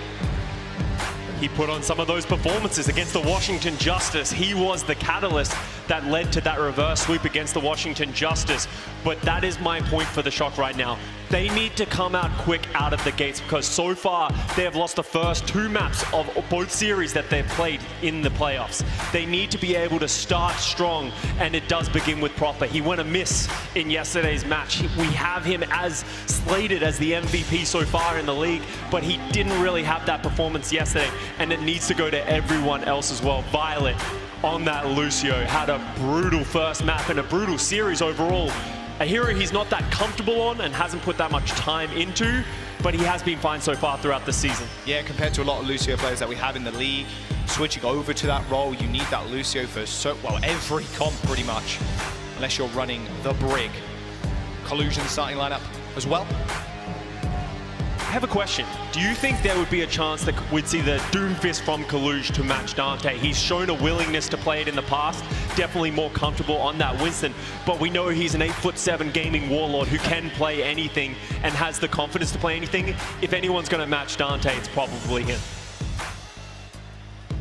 He put on some of those performances against the Washington Justice. He was the catalyst that led to that reverse sweep against the Washington Justice. But that is my point for the Shock right now. They need to come out quick out of the gates because so far they have lost the first 2 maps of both series that they've played in the playoffs. They need to be able to start strong, and it does begin with Proper. He went amiss in yesterday's match. We have him as slated as the MVP so far in the league, but he didn't really have that performance yesterday, and it needs to go to everyone else as well. Violet on that Lucio had a brutal first map and a brutal series overall. A hero he's not that comfortable on and hasn't put that much time into, but he has been fine so far throughout the season. Yeah, compared to a lot of Lucio players that we have in the league, switching over to that role, you need that Lucio for every comp pretty much, unless you're running the Brig. Collusion starting lineup as well. I have a question. Do you think there would be a chance that we'd see the Doomfist from Kaluge to match Dante? He's shown a willingness to play it in the past, definitely more comfortable on that Winston, but we know he's an 8'7" gaming warlord who can play anything and has the confidence to play anything. If anyone's going to match Dante, it's probably him.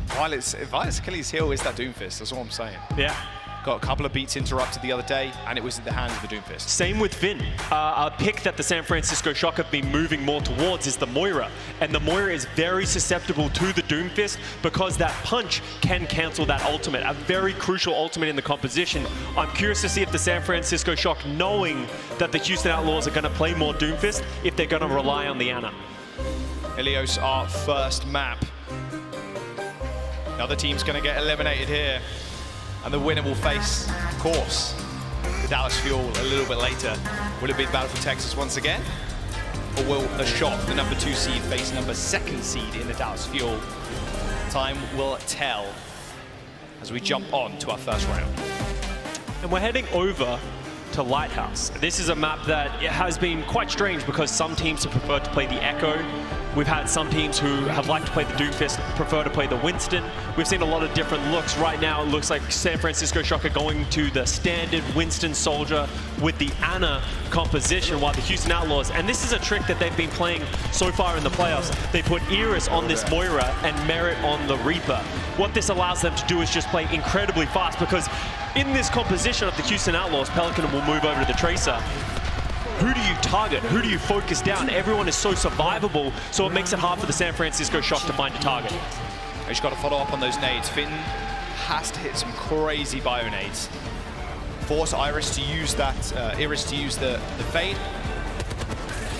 Violet's Achilles heel is that Doomfist, that's what I'm saying. Yeah. got a couple of beats interrupted the other day, and it was in the hands of the Doomfist. Same with Finn. A pick that the San Francisco Shock have been moving more towards is the Moira. And the Moira is very susceptible to the Doomfist because that punch can cancel that ultimate, a very crucial ultimate in the composition. I'm curious to see if the San Francisco Shock, knowing that the Houston Outlaws are going to play more Doomfist, if they're going to rely on the Ana. Ilios, our first map. The other team's going to get eliminated here. And the winner will face, of course, the Dallas Fuel a little bit later. Will it be the battle for Texas once again? Or will the Shock, the number 2 seed, face number 2nd seed in the Dallas Fuel? Time will tell as we jump on to our first round. And we're heading over to Lighthouse. This is a map that has been quite strange because some teams have preferred to play the Echo. We've had some teams who have liked to play the Doomfist, prefer to play the Winston. We've seen a lot of different looks. Right now, it looks like San Francisco Shock are going to the standard Winston Soldier with the Ana composition, while the Houston Outlaws, and this is a trick that they've been playing so far in the playoffs, they put Iris on this Moira and Merit on the Reaper. What this allows them to do is just play incredibly fast, because in this composition of the Houston Outlaws, Pelican will move over to the Tracer. Who do you target? Who do you focus down? Everyone is so survivable, so it makes it hard for the San Francisco Shock to find a target. He's got to follow up on those nades. Finn has to hit some crazy bio nades. Force Iris to use that, Iris to use the fade.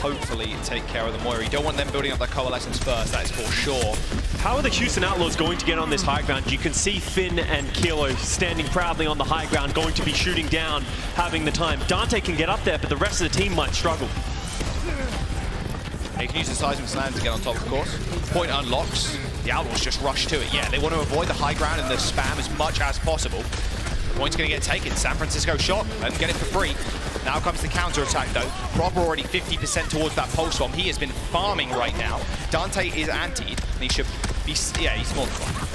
Hopefully take care of the Moira. You don't want them building up that coalescence first, that is for sure. How are the Houston Outlaws going to get on this high ground? You can see Finn and Kilo standing proudly on the high ground, going to be shooting down, having the time. Dante can get up there, but the rest of the team might struggle. They can use the seismic slam to get on top, of course. Point unlocks. The Outlaws just rush to it. Yeah, they want to avoid the high ground and the spam as much as possible. The point's going to get taken. San Francisco Shock and get it for free. Now comes the counter-attack, though. Proper already 50% towards that pulse bomb. He has been farming right now. Dante is antied, and he should be... Yeah, he's more than fine.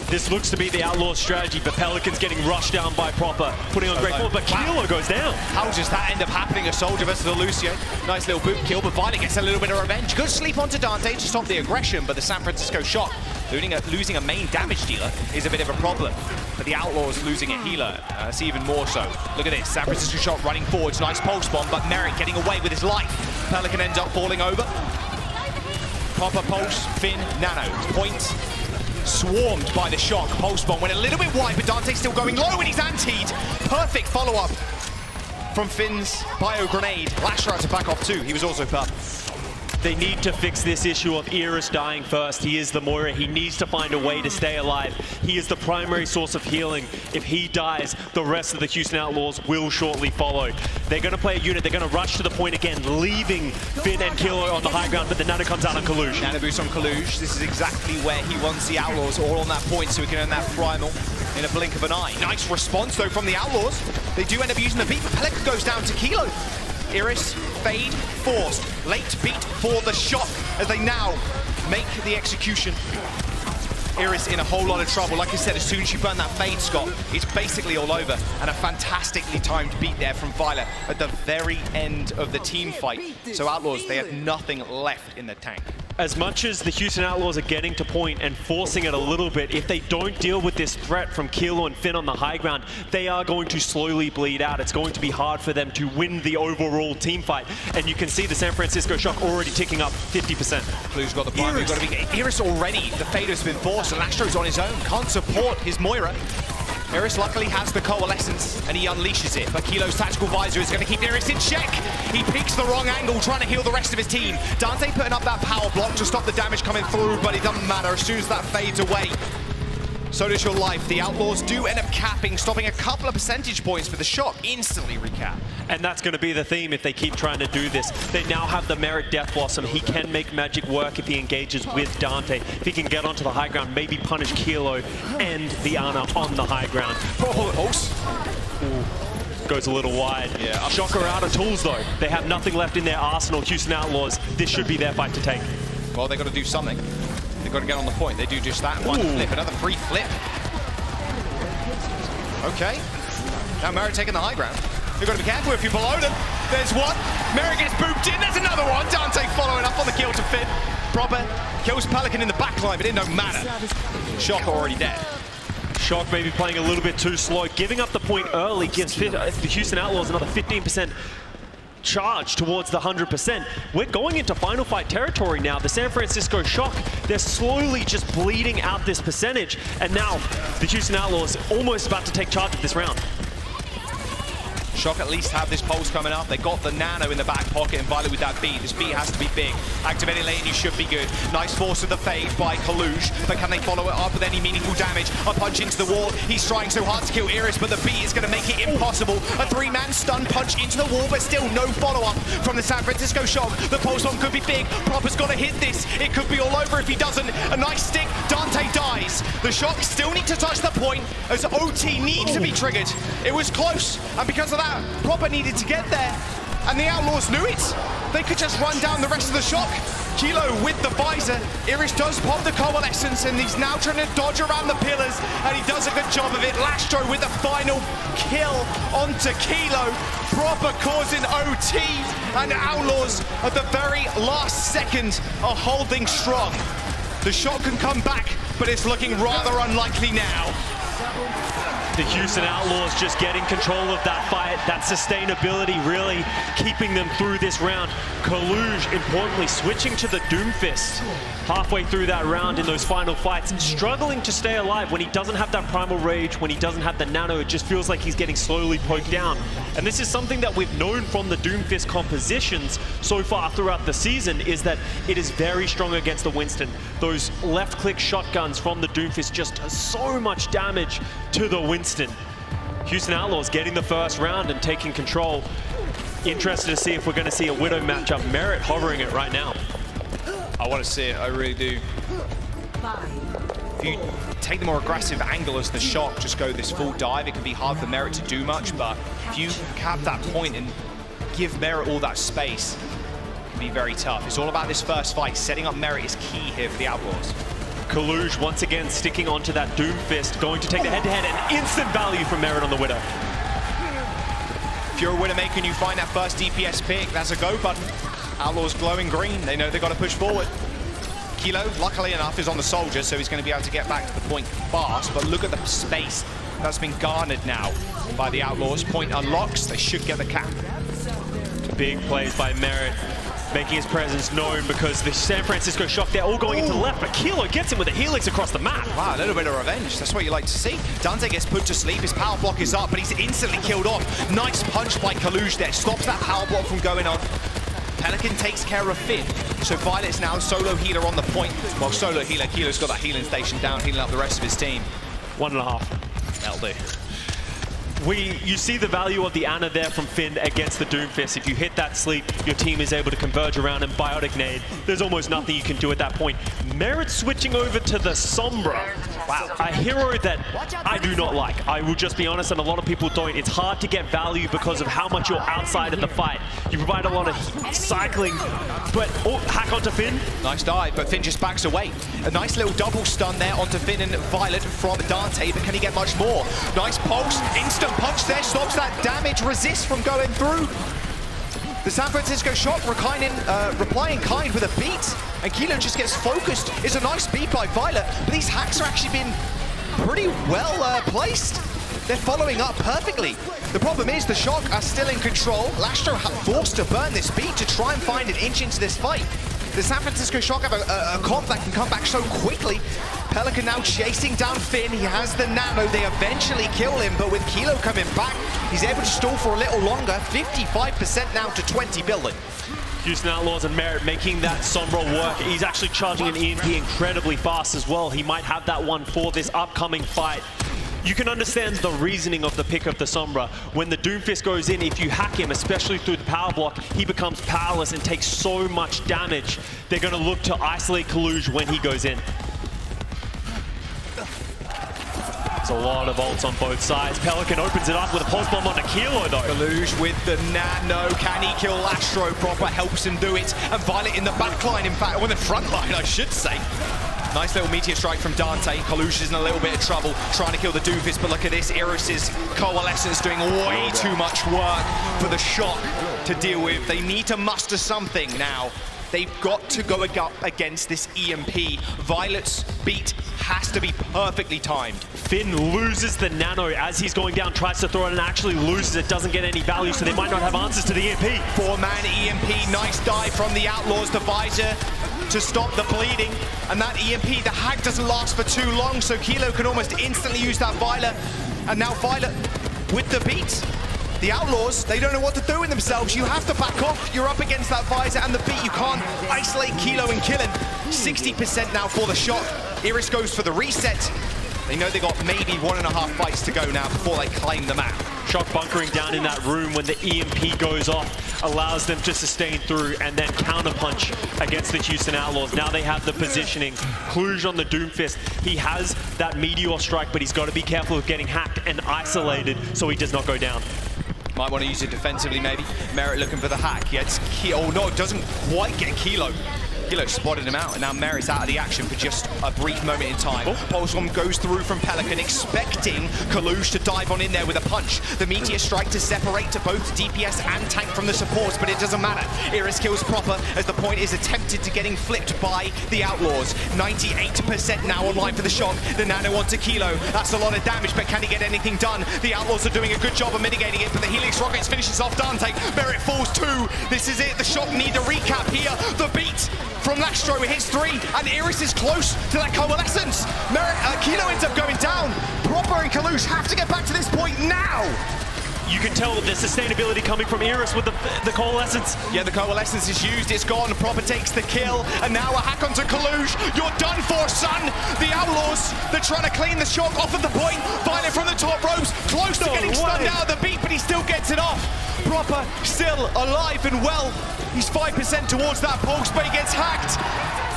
This looks to be the Outlaws' strategy, but Pelican's getting rushed down by Proper, putting on great form, but Kilo goes down. How does that end up happening? A Soldier versus a Lucio. Nice little boot kill, but Violet gets a little bit of revenge. Good sleep onto Dante to stop the aggression, but the San Francisco Shock losing a main damage dealer is a bit of a problem. But the Outlaws losing a healer, it's even more so. Look at this, San Francisco Shock running forwards, nice pulse bomb, but Merrick getting away with his life. Pelican ends up falling over. Proper pulse, Finn, Nano, point. Swarmed by the Shock. Pulse bomb went a little bit wide, but Dante's still going low and he's antied. Perfect follow-up from Finn's bio grenade. Lasher had to back off too. He was also up. They need to fix this issue of Iris dying first. He is the Moira. He needs to find a way to stay alive. He is the primary source of healing. If he dies, the rest of the Houston Outlaws will shortly follow. They're going to play a unit. They're going to rush to the point again, leaving Finn and Kilo on the high ground, but the Nano comes out on Kalush. Nano boost on Kalush. This is exactly where he wants the Outlaws, all on that point, so he can earn that primal in a blink of an eye. Nice response, though, from the Outlaws. They do end up using the beat, but Pelican goes down to Kilo. Iris, fade, forced. Late beat for the Shock as they now make the execution. Iris in a whole lot of trouble. Like I said, as soon as you burn that fade, Scott, it's basically all over. And a fantastically timed beat there from Violet at the very end of the team fight. So Outlaws, they have nothing left in the tank. As much as the Houston Outlaws are getting to point and forcing it a little bit, if they don't deal with this threat from Kilo and Finn on the high ground, they are going to slowly bleed out. It's going to be hard for them to win the overall team fight. And you can see the San Francisco Shock already ticking up 50%. Clue's got the primary. Got to be Iris already. The fade has been forced, and Astro's on his own. Can't support his Moira. Iris luckily has the coalescence and he unleashes it, but Kilo's tactical visor is going to keep Iris in check. He picks the wrong angle, trying to heal the rest of his team. Dante putting up that power block to stop the damage coming through, but it doesn't matter as soon as that fades away. So does your life. The Outlaws do end up capping, stopping a couple of percentage points for the Shock. Instantly recap. And that's going to be the theme if they keep trying to do this. They now have the Merit Death Blossom. He can make magic work if he engages with Dante. If he can get onto the high ground, maybe punish Kilo and the Ana on the high ground. Goes a little wide. Yeah. Shock are out of tools though. They have nothing left in their arsenal. Houston Outlaws, this should be their fight to take. Well, they've got to do something. They've got to get on the point. They do just that. One flip, another free flip. Okay. Now Merritt taking the high ground. You've got to be careful if you're below them. There's one. Merritt gets booped in. There's another one. Dante following up on the kill to Finn. Proper kills Pelican in the back line, but it don't matter. Shock already dead. Shock maybe playing a little bit too slow. Giving up the point early gives the Houston Outlaws another 15% charge towards the 100%. We're going into final fight territory now. The San Francisco Shock, they're slowly just bleeding out this percentage. And now the Houston Outlaws almost about to take charge of this round. Shock at least have this pulse coming up. They got the nano in the back pocket, and Violet with that beat. This beat has to be big. Activating lane, you should be good. Nice force of the fade by Kalush, but can they follow it up with any meaningful damage? A punch into the wall. He's trying so hard to kill Iris, but the beat is going to make it impossible. A three-man stun punch into the wall, but still no follow-up from the San Francisco Shock. The pulse bomb could be big. Proper's got to hit this. It could be all over if he doesn't. A nice stick. Dante dies. The Shock still need to touch the point as OT needs to be triggered. It was close, and because of that, Proper needed to get there, and the Outlaws knew it. They could just run down the rest of the Shock. Kilo with the visor. Iris does pop the coalescence, and he's now trying to dodge around the pillars, and he does a good job of it. Lastro with the final kill onto Kilo. Proper causing OT, and Outlaws at the very last second are holding strong. The Shock can come back, but it's looking rather unlikely now. The Houston Outlaws just getting control of that fight, that sustainability really keeping them through this round. Kalush, importantly, switching to the Doomfist halfway through that round in those final fights, struggling to stay alive when he doesn't have that primal rage, when he doesn't have the nano. It just feels like he's getting slowly poked down. And this is something that we've known from the Doomfist compositions so far throughout the season, is that it is very strong against the Winston. Those left-click shotguns from the Doomfist just does so much damage to the Winston. Houston Outlaws getting the first round and taking control. Interested to see if we're going to see a Widow matchup. Merit hovering it right now. I want to see it, I really do. If you take the more aggressive angle as the Shock, just go this full dive, it can be hard for Merit to do much, but if you cap that point and give Merit all that space, it can be very tough. It's all about this first fight. Setting up Merit is key here for the Outlaws. Kalush once again sticking onto that Doomfist, going to take the head-to-head, and instant value from Merit on the Widow. If you're a Widowmaker and you find that first DPS pick, that's a go button. Outlaws glowing green, they know they've got to push forward. Kilo, luckily enough, is on the Soldier, so he's going to be able to get back to the point fast, but look at the space that's been garnered now by the Outlaws. Point unlocks, they should get the cap. Big plays by Merit, making his presence known, because the San Francisco Shock, they're all going into the left, but Kilo gets him with a helix across the map. Wow, a little bit of revenge. That's what you like to see. Dante gets put to sleep. His power block is up, but he's instantly killed off. Nice punch by Kalush there. Stops that power block from going on. Pelican takes care of Finn. So Violet's now solo healer on the point. Well, solo healer, Kilo's got that healing station down, healing up the rest of his team. 1.5. That'll do. You see the value of the Ana there from Finn against the Doomfist. If you hit that sleep, your team is able to converge around and Biotic Nade. There's almost nothing you can do at that point. Merit switching over to the Sombra. Wow, a hero that I do not like. I will just be honest, and a lot of people don't. It's hard to get value because of how much you're outside of the fight. You provide a lot of cycling, but hack onto Finn. Nice dive, but Finn just backs away. A nice little double stun there onto Finn and Violet from Dante, but can he get much more? Nice pulse, instant punch there, stops that damage, resist from going through. The San Francisco Shock replying kind with a beat, and Kilo just gets focused. It's a nice beat by Violet, but these hacks are actually been pretty well placed. They're following up perfectly. The problem is the Shock are still in control. Lastro forced to burn this beat to try and find an inch into this fight. The San Francisco Shock have a comp that can come back so quickly. Pelican now chasing down Finn. He has the nano. They eventually kill him, but with Kilo coming back, he's able to stall for a little longer. 55% now to 20 billion. Houston Outlaws and Merit making that Sombra work. He's actually charging an EMP incredibly fast as well. He might have that one for this upcoming fight. You can understand the reasoning of the pick of the Sombra. When the Doomfist goes in, if you hack him, especially through the power block, he becomes powerless and takes so much damage. They're going to look to isolate Kalush when he goes in. There's a lot of ults on both sides. Pelican opens it up with a pulse bomb on a Kilo though. Kalush with the nano. Can he kill Lastro? Proper helps him do it. And Violet in the back line, in fact, or in the front line, I should say. Nice little meteor strike from Dante. Kalush is in a little bit of trouble trying to kill the Doomfist, but look at this. Iris's coalescence doing way too much work for the Shock to deal with. They need to muster something now They've got to go up against this EMP. Violet's beat has to be perfectly timed. Finn loses the nano as he's going down, tries to throw it and actually loses it, doesn't get any value, so they might not have answers to the EMP. 4-man EMP, nice dive from the Outlaws, the visor to stop the bleeding. And that EMP, the hack doesn't last for too long, so Kilo can almost instantly use that Violet. And now Violet with the beat. The Outlaws, they don't know what to do with themselves. You have to back off. You're up against that visor and the beat. You can't isolate Kilo and kill him. 60% now for the shot. Iris goes for the reset. They know they got maybe 1.5 fights to go now before they claim the map. Shock bunkering down in that room when the EMP goes off allows them to sustain through and then counterpunch against the Houston Outlaws. Now they have the positioning. Kluge on the Doomfist. He has that Meteor Strike, but he's got to be careful of getting hacked and isolated so he does not go down. Might want to use it defensively, maybe. Merit looking for the hack. Gets oh no, doesn't quite get Kilo. Kilo spotted him out, and now Merit's out of the action for just a brief moment in time. Pulsworm goes through from Pelican, expecting Kalush to dive on in there with a punch. The Meteor Strike to separate to both DPS and tank from the supports, but it doesn't matter. Iris kills proper as the point is attempted to getting flipped by the Outlaws. 98% now online for the shot. The nano onto Kilo. That's a lot of damage, but can he get anything done? The Outlaws are doing a good job of mitigating it, but the Helix Rockets finishes off Dante. Merit falls 2. This is it. The Shock need a recap here. The beat from Lastro hits 3, and Iris is close to that coalescence. Kilo ends up going down. Proper and Kalush have to get back to this point now. You can tell the sustainability coming from Iris with the coalescence. Yeah, the coalescence is used, it's gone. Proper takes the kill, and now a hack onto Kalush. You're done for, son. The Outlaws, they're trying to clean the Shock off of the point. Violet from the top ropes, close to getting stunned out of the beat, but he still gets it off. Proper still alive and well. He's 5% towards that pulse, but he gets hacked.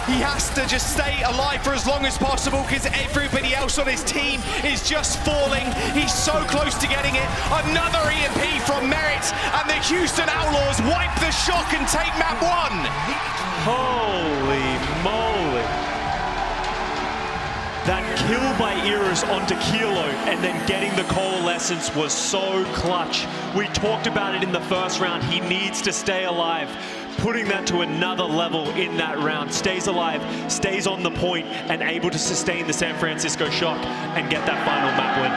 He has to just stay alive for as long as possible because everybody else on his team is just falling. He's so close to getting it. Another EMP from Merit, and the Houston Outlaws wipe the Shock and take map 1. Holy moly. That kill by Iris onto Kilo and then getting the coalescence was so clutch. We talked about it in the first round. He needs to stay alive. Putting that to another level in that round. Stays alive, stays on the point, and able to sustain the San Francisco Shock and get that final map win.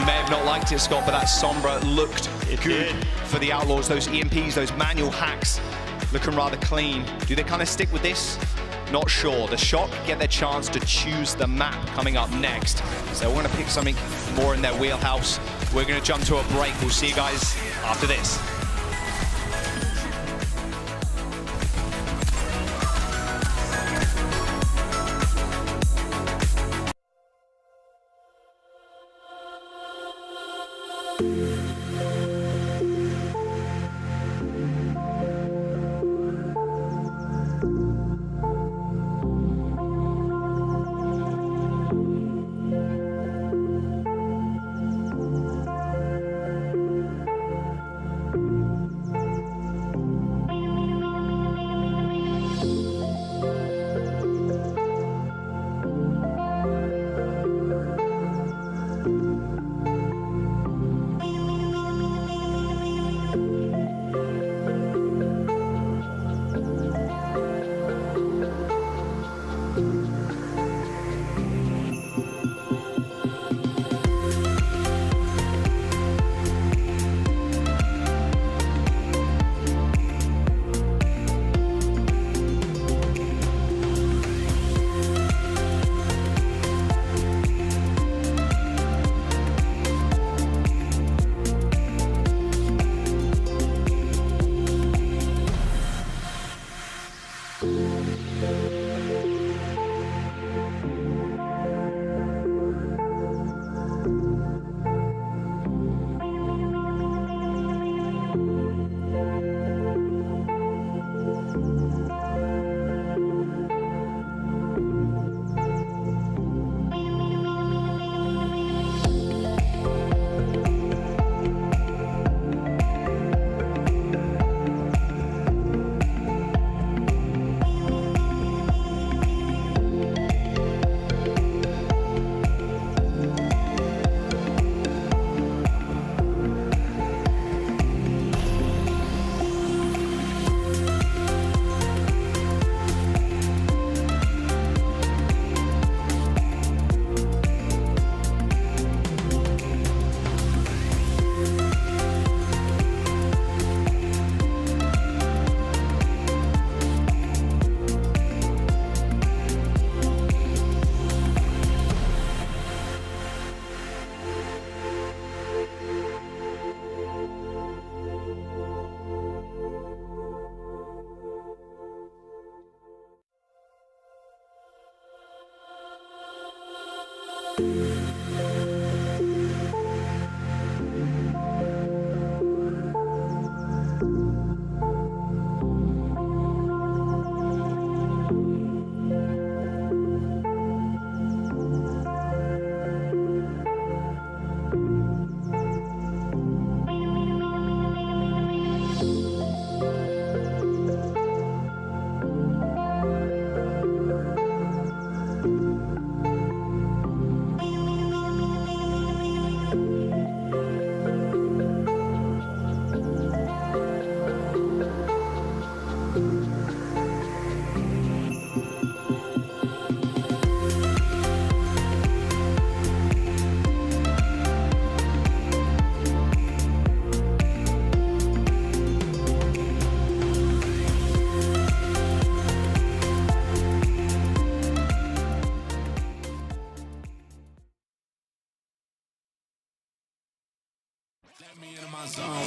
You may have not liked it, Scott, but that Sombra looked good for the Outlaws. Those EMPs, those manual hacks, looking rather clean. Do they kind of stick with this? Not sure. The Shock get their chance to choose the map coming up next. So we're going to pick something more in their wheelhouse. We're going to jump to a break. We'll see you guys after this.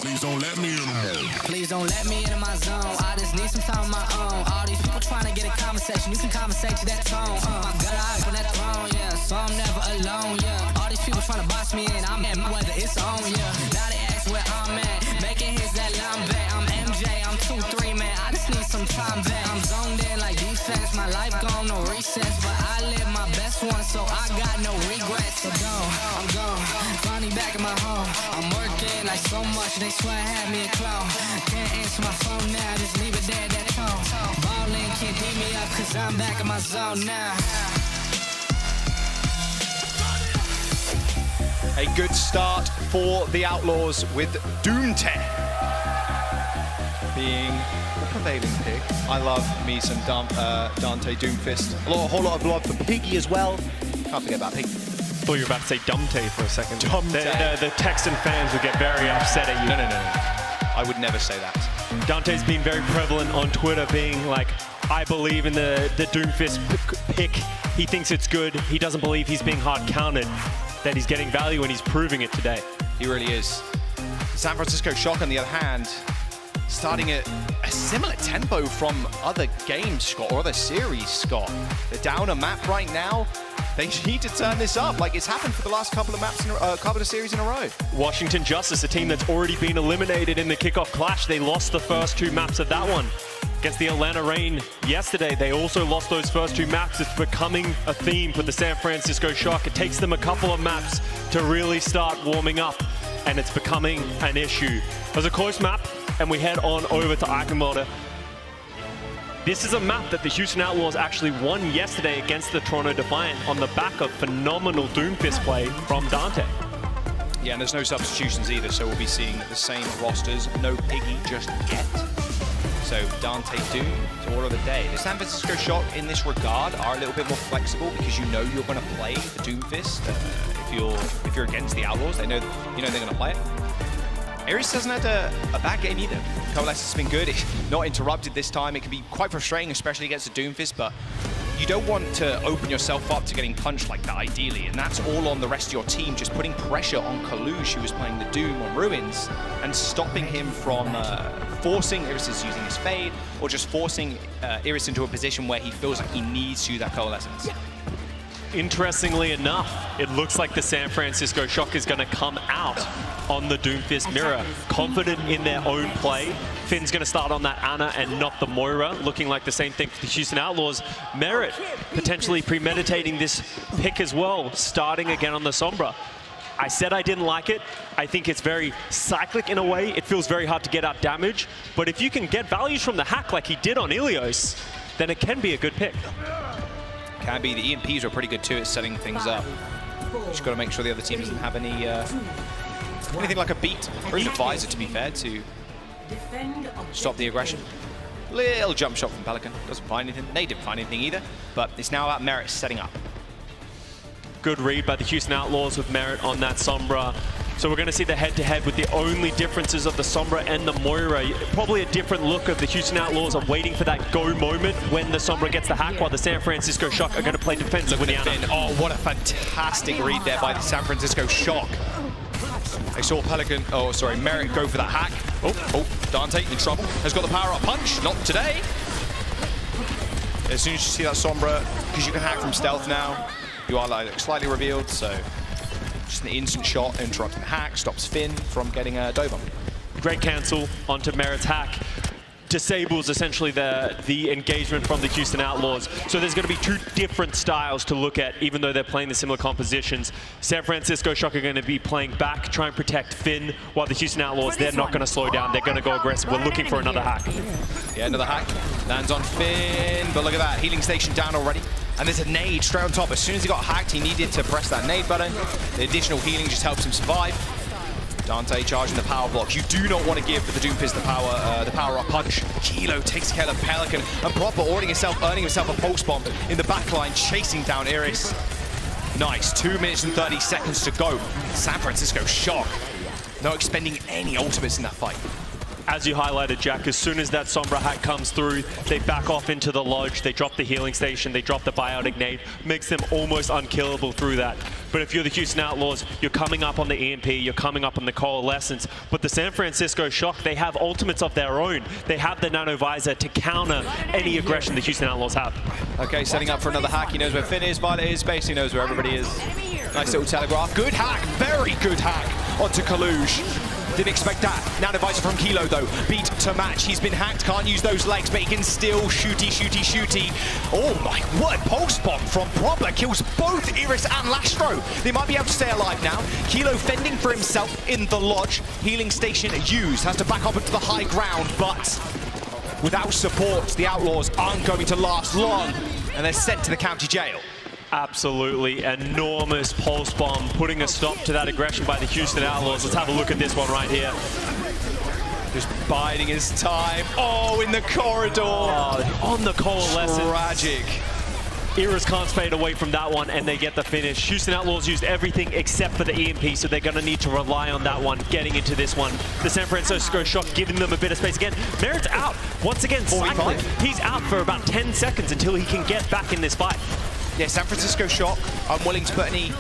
Please don't let me in Please don't let me into my zone. I just need some time on my own. All these people trying to get a conversation. You can conversate to that tone. My gut eyes on that throne, yeah. So I'm never alone, yeah. All these people trying to box me in. I'm at my weather, it's on, yeah. Now they ask where I'm at. Making hits that line back. I'm MJ, I'm 2-3, man. I just need some time back. I'm zoned in like defense. My life gone, no recess. But I live my best one, so I got no regrets. So I'm gone. Finally back in my home. I'm working like so much, they swear I had me a clone. Can't answer my phone now, just leave it there, that tone. Ballin' can't beat me up, cause I'm back in my zone now. A good start for the Outlaws with Doomte being the prevailing pick. I love me some Dante Doomfist. A whole lot of love for Piggy as well. Can't forget about Piggy. I thought you were about to say Dumte for a second. The Texan fans would get very upset at you. No. I would never say that. Dante's been very prevalent on Twitter, being like, I believe in the Doomfist pick. He thinks it's good. He doesn't believe he's being hard counted, that he's getting value, and he's proving it today. He really is. San Francisco Shock, on the other hand, starting at a similar tempo from other games, Scott, or other series, Scott. They're down a map right now. They need to turn this up, like it's happened for the last couple of maps, couple of series in a row. Washington Justice, a team that's already been eliminated in the Kickoff Clash. They lost the first 2 maps of that one. Against the Atlanta Reign yesterday, they also lost those first 2 maps. It's becoming a theme for the San Francisco Shock. It takes them a couple of maps to really start warming up, and it's becoming an issue. It was a close map, and we head on over to Eichenwalde. This is a map that the Houston Outlaws actually won yesterday against the Toronto Defiant on the back of phenomenal Doomfist play from Dante. Yeah, and there's no substitutions either, so we'll be seeing the same rosters. No Piggy just yet. So Dante Doom to order of the day. The San Francisco Shock in this regard are a little bit more flexible because you know you're going to play the Doomfist. If you're against the Outlaws, they know they're going to play it. Aries hasn't had a bad game either. Coalescence has been good. It's not interrupted this time. It can be quite frustrating, especially against a Doomfist, but you don't want to open yourself up to getting punched like that, ideally, and that's all on the rest of your team, just putting pressure on Kalush, who was playing the Doom on Ruins, and stopping him from forcing Iris using his fade, or just forcing Iris into a position where he feels like he needs to use that Coalescence. Interestingly enough, it looks like the San Francisco Shock is going to come out on the Doomfist mirror, confident in their own play. Finn's going to start on that Ana and not the Moira, looking like the same thing for the Houston Outlaws. Merit potentially premeditating this pick as well, starting again on the Sombra. I said I didn't like it. I think it's very cyclic in a way. It feels very hard to get out damage, but if you can get values from the hack like he did on Ilios, then it can be a good pick. Can be. The EMPs are pretty good too at setting things up. Just got to make sure the other team doesn't have anything like a beat or an advisor, to be fair, to stop the aggression. Little jump shot from Pelican. Doesn't find anything. They didn't find anything either. But it's now about Merit setting up. Good read by the Houston Outlaws with Merit on that Sombra. So we're going to see the head-to-head with the only differences of the Sombra and the Moira. Probably a different look of the Houston Outlaws are waiting for that go moment when the Sombra gets the hack, while the San Francisco Shock are going to play defensive with the Ana. Oh, what a fantastic read there by the San Francisco Shock. They saw Pelican, Merit go for that hack. Oh, Dante in trouble. Has got the power-up punch. Not today. As soon as you see that Sombra, because you can hack from stealth now, You are like slightly revealed, so just an instant shot interrupting the hack, stops Finn from getting a Dover. Great cancel onto Merit's hack. Disables essentially the engagement from the Houston Outlaws. So there's going to be two different styles to look at, even though they're playing the similar compositions. San Francisco Shock are going to be playing back, try and protect Finn, while the Houston Outlaws, they're not going to slow down. They're going to go aggressive. We're looking for another hack. Yeah, another hack. Lands on Finn, but look at that. Healing station down already. And there's a nade straight on top. As soon as he got hacked, he needed to press that nade button. The additional healing just helps him survive. Dante charging the power block. You do not want to give the Doomfist the power up punch. Kilo takes care of Pelican, and Proper earning himself a pulse bomb in the backline, chasing down Iris. Nice, 2 minutes and 30 seconds to go. San Francisco Shock, not expending any ultimates in that fight. As you highlighted, Jack, as soon as that Sombra hack comes through, they back off into the lodge, they drop the healing station, they drop the biotic nade, makes them almost unkillable through that. But if you're the Houston Outlaws, you're coming up on the EMP, you're coming up on the Coalescence, but the San Francisco Shock, they have ultimates of their own. They have the Nano Visor to counter any aggression the Houston Outlaws have. Okay, setting up for another hack. He knows where Finn is, Violet is, basically knows where everybody is. Nice little telegraph. Good hack, very good hack onto Kaluge. Didn't expect that. Nano Visor from Kilo though. Beat to match. He's been hacked, can't use those legs, but he can still shooty. Oh my word, pulse bomb from Proper kills both Iris and Lastro. They might be able to stay alive now. Kilo fending for himself in the lodge. Healing station used. Has to back up into the high ground, but without support, the Outlaws aren't going to last long, and they're sent to the county jail. Absolutely enormous pulse bomb, putting a stop to that aggression by the Houston Outlaws. Let's have a look at this one right here. Just biding his time. Oh, in the corridor. Oh, on the Coalescence. Tragic. Iris can't fade away from that one, and they get the finish. Houston Outlaws used everything except for the EMP, so they're going to need to rely on that one getting into this one. The San Francisco Shock giving them a bit of space again. Merit's out. Once again, cycling. He's out for about 10 seconds until he can get back in this fight. Yeah, San Francisco Shock, unwilling to put any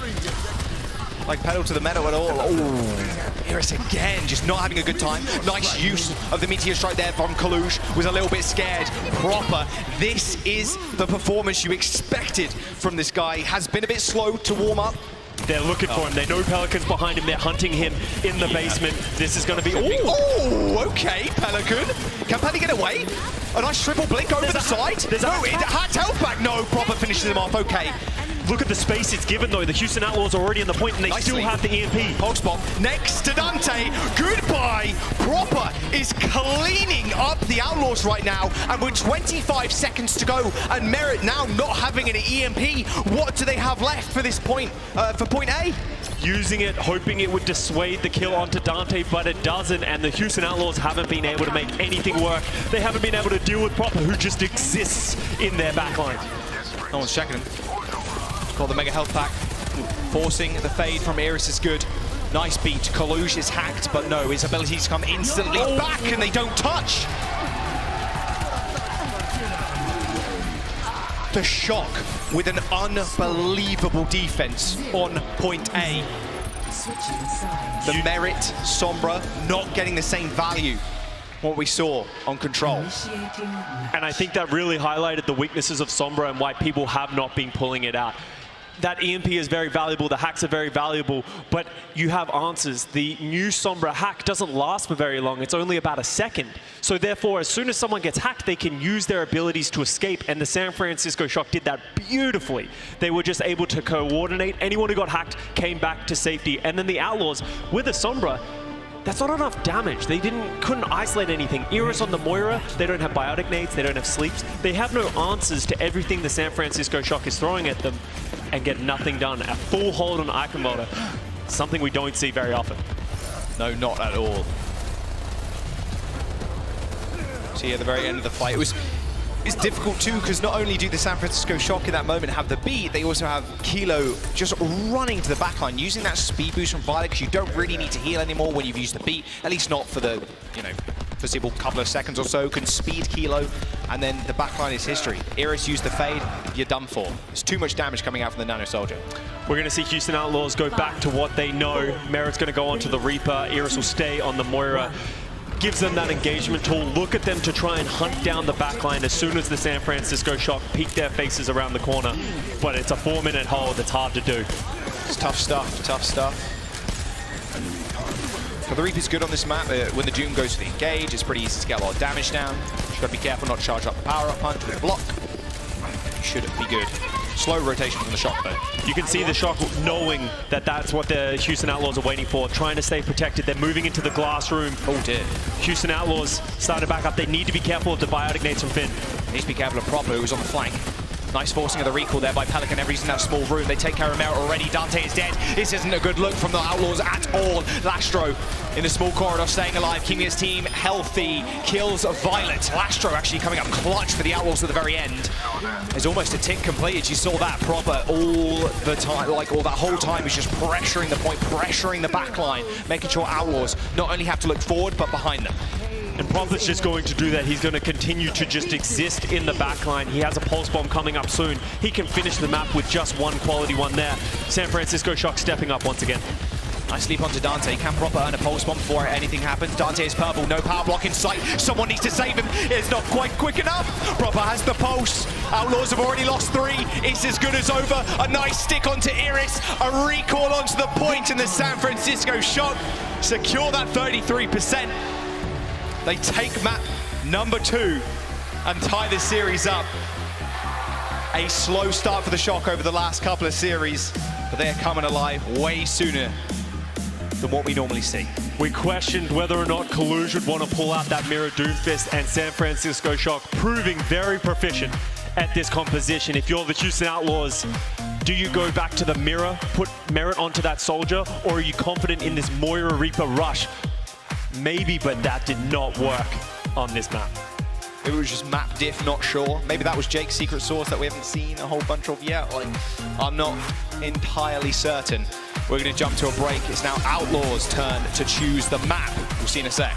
pedal to the metal at all. Oh, Iris again, just not having a good time. Nice use of the Meteor Strike there from Kaluge. Was a little bit scared. Proper. This is the performance you expected from this guy. Has been a bit slow to warm up. They're looking for him. They know Pelican's behind him. They're hunting him in the basement. This is going to be... Oh, okay, Pelican. Can Pelican get away? A nice triple blink over the side. No, it hacked health back. No, Proper finishes him off. Okay. Look at the space it's given, though. The Houston Outlaws are already in the point, and they still have the EMP. Pulse bomb next to Dante. Goodbye. Proper is cleaning up the Outlaws right now, and with 25 seconds to go, and Merit now not having an EMP, what do they have left for this point, for point A? Using it, hoping it would dissuade the kill onto Dante, but it doesn't, and the Houston Outlaws haven't been able to make anything work. They haven't been able to deal with Proper, who just exists in their backline. No one's checking him. Called the Mega Health Pack. Forcing the fade from Iris is good. Nice beat. Kaluge is hacked, but no, his ability to come instantly back, and they don't touch. The Shock with an unbelievable defense on point A. The Merit, Sombra, not getting the same value what we saw on Control. And I think that really highlighted the weaknesses of Sombra and why people have not been pulling it out. That EMP is very valuable, the hacks are very valuable, but you have answers. The new Sombra hack doesn't last for very long, it's only about a second. So therefore, as soon as someone gets hacked, they can use their abilities to escape, and the San Francisco Shock did that beautifully. They were just able to coordinate. Anyone who got hacked came back to safety, and then the Outlaws, with a Sombra, that's not enough damage. They couldn't isolate anything. Iris on the Moira, they don't have biotic nades, they don't have sleeps. They have no answers to everything the San Francisco Shock is throwing at them, and get nothing done. A full hold on Eichenwalde, something we don't see very often. No, not at all. See, at the very end of the fight, it's difficult too, because not only do the San Francisco Shock in that moment have the beat, they also have Kilo just running to the backline, using that speed boost from Violet, because you don't really need to heal anymore when you've used the beat, at least not for the, foreseeable couple of seconds or so. Can speed Kilo, and then the backline is history. Iris used the fade, you're done for. It's too much damage coming out from the Nano Soldier. We're going to see Houston Outlaws go back to what they know. Merit's going to go on to the Reaper. Iris will stay on the Moira. gives them that engagement tool. Look at them to try and hunt down the backline as soon as the San Francisco Shock peek their faces around the corner. But it's a 4-minute hold. It's hard to do. It's tough stuff, tough stuff. But the Reaper's good on this map. When the Doom goes to the engage, it's pretty easy to get a lot of damage down. Just gotta be careful not to charge up the power-up punch with a block. Should be good. Slow rotation from the Shock, though. You can see the Shock knowing that that's what the Houston Outlaws are waiting for, trying to stay protected. They're moving into the glass room. Oh dear. Houston Outlaws starting to back up. They need to be careful of the biotic nades from Finn. Needs to be careful of Proper, who's on the flank. Nice forcing of the recall there by Pelican. Everybody's in that small room. They take care of Merit already. Dante is dead. This isn't a good look from the Outlaws at all. Lastro in the small corridor, staying alive, keeping his team healthy. Kills Violet. Lastro actually coming up clutch for the Outlaws at the very end. There's almost a tick completed. You saw that Proper all the time, like all that whole time. He's just pressuring the point, pressuring the back line, making sure Outlaws not only have to look forward, but behind them. And Prophet's just going to do that. He's going to continue to just exist in the backline. He has a pulse bomb coming up soon. He can finish the map with just one quality one there. San Francisco Shock stepping up once again. Nice leap onto Dante. Can Proper earn a pulse bomb before anything happens? Dante is purple. No power block in sight. Someone needs to save him. It's not quite quick enough. Proper has the pulse. Outlaws have already lost 3. It's as good as over. A nice stick onto Iris. A recall onto the point, and the San Francisco Shock secure that 33%. They take map number 2 and tie this series up. A slow start for the Shock over the last couple of series, but they're coming alive way sooner than what we normally see. We questioned whether or not Kaluj would want to pull out that Mirror Doomfist, and San Francisco Shock proving very proficient at this composition. If you're the Houston Outlaws, do you go back to the Mirror, put Merit onto that Soldier, or are you confident in this Moira Reaper rush? Maybe, but that did not work on this map. It was just map diff, not sure. Maybe that was Jake's secret sauce that we haven't seen a whole bunch of yet. Like, I'm not entirely certain. We're going to jump to a break. It's now Outlaws' turn to choose the map. We'll see in a sec.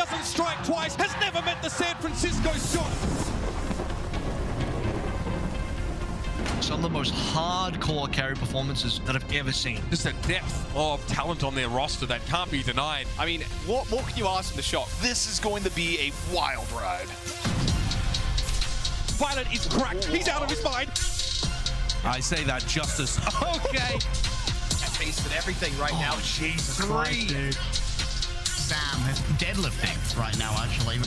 doesn't strike twice, has never met the San Francisco shot. Some of the most hardcore carry performances that I've ever seen. Just a depth of talent on their roster that can't be denied. I mean, what more can you ask from the Shock? This is going to be a wild ride. Violet is cracked. He's out of his mind. I say that justice. Okay. Tasted everything right now. Jesus Christ, dude. Sam is deadlifting right now, actually.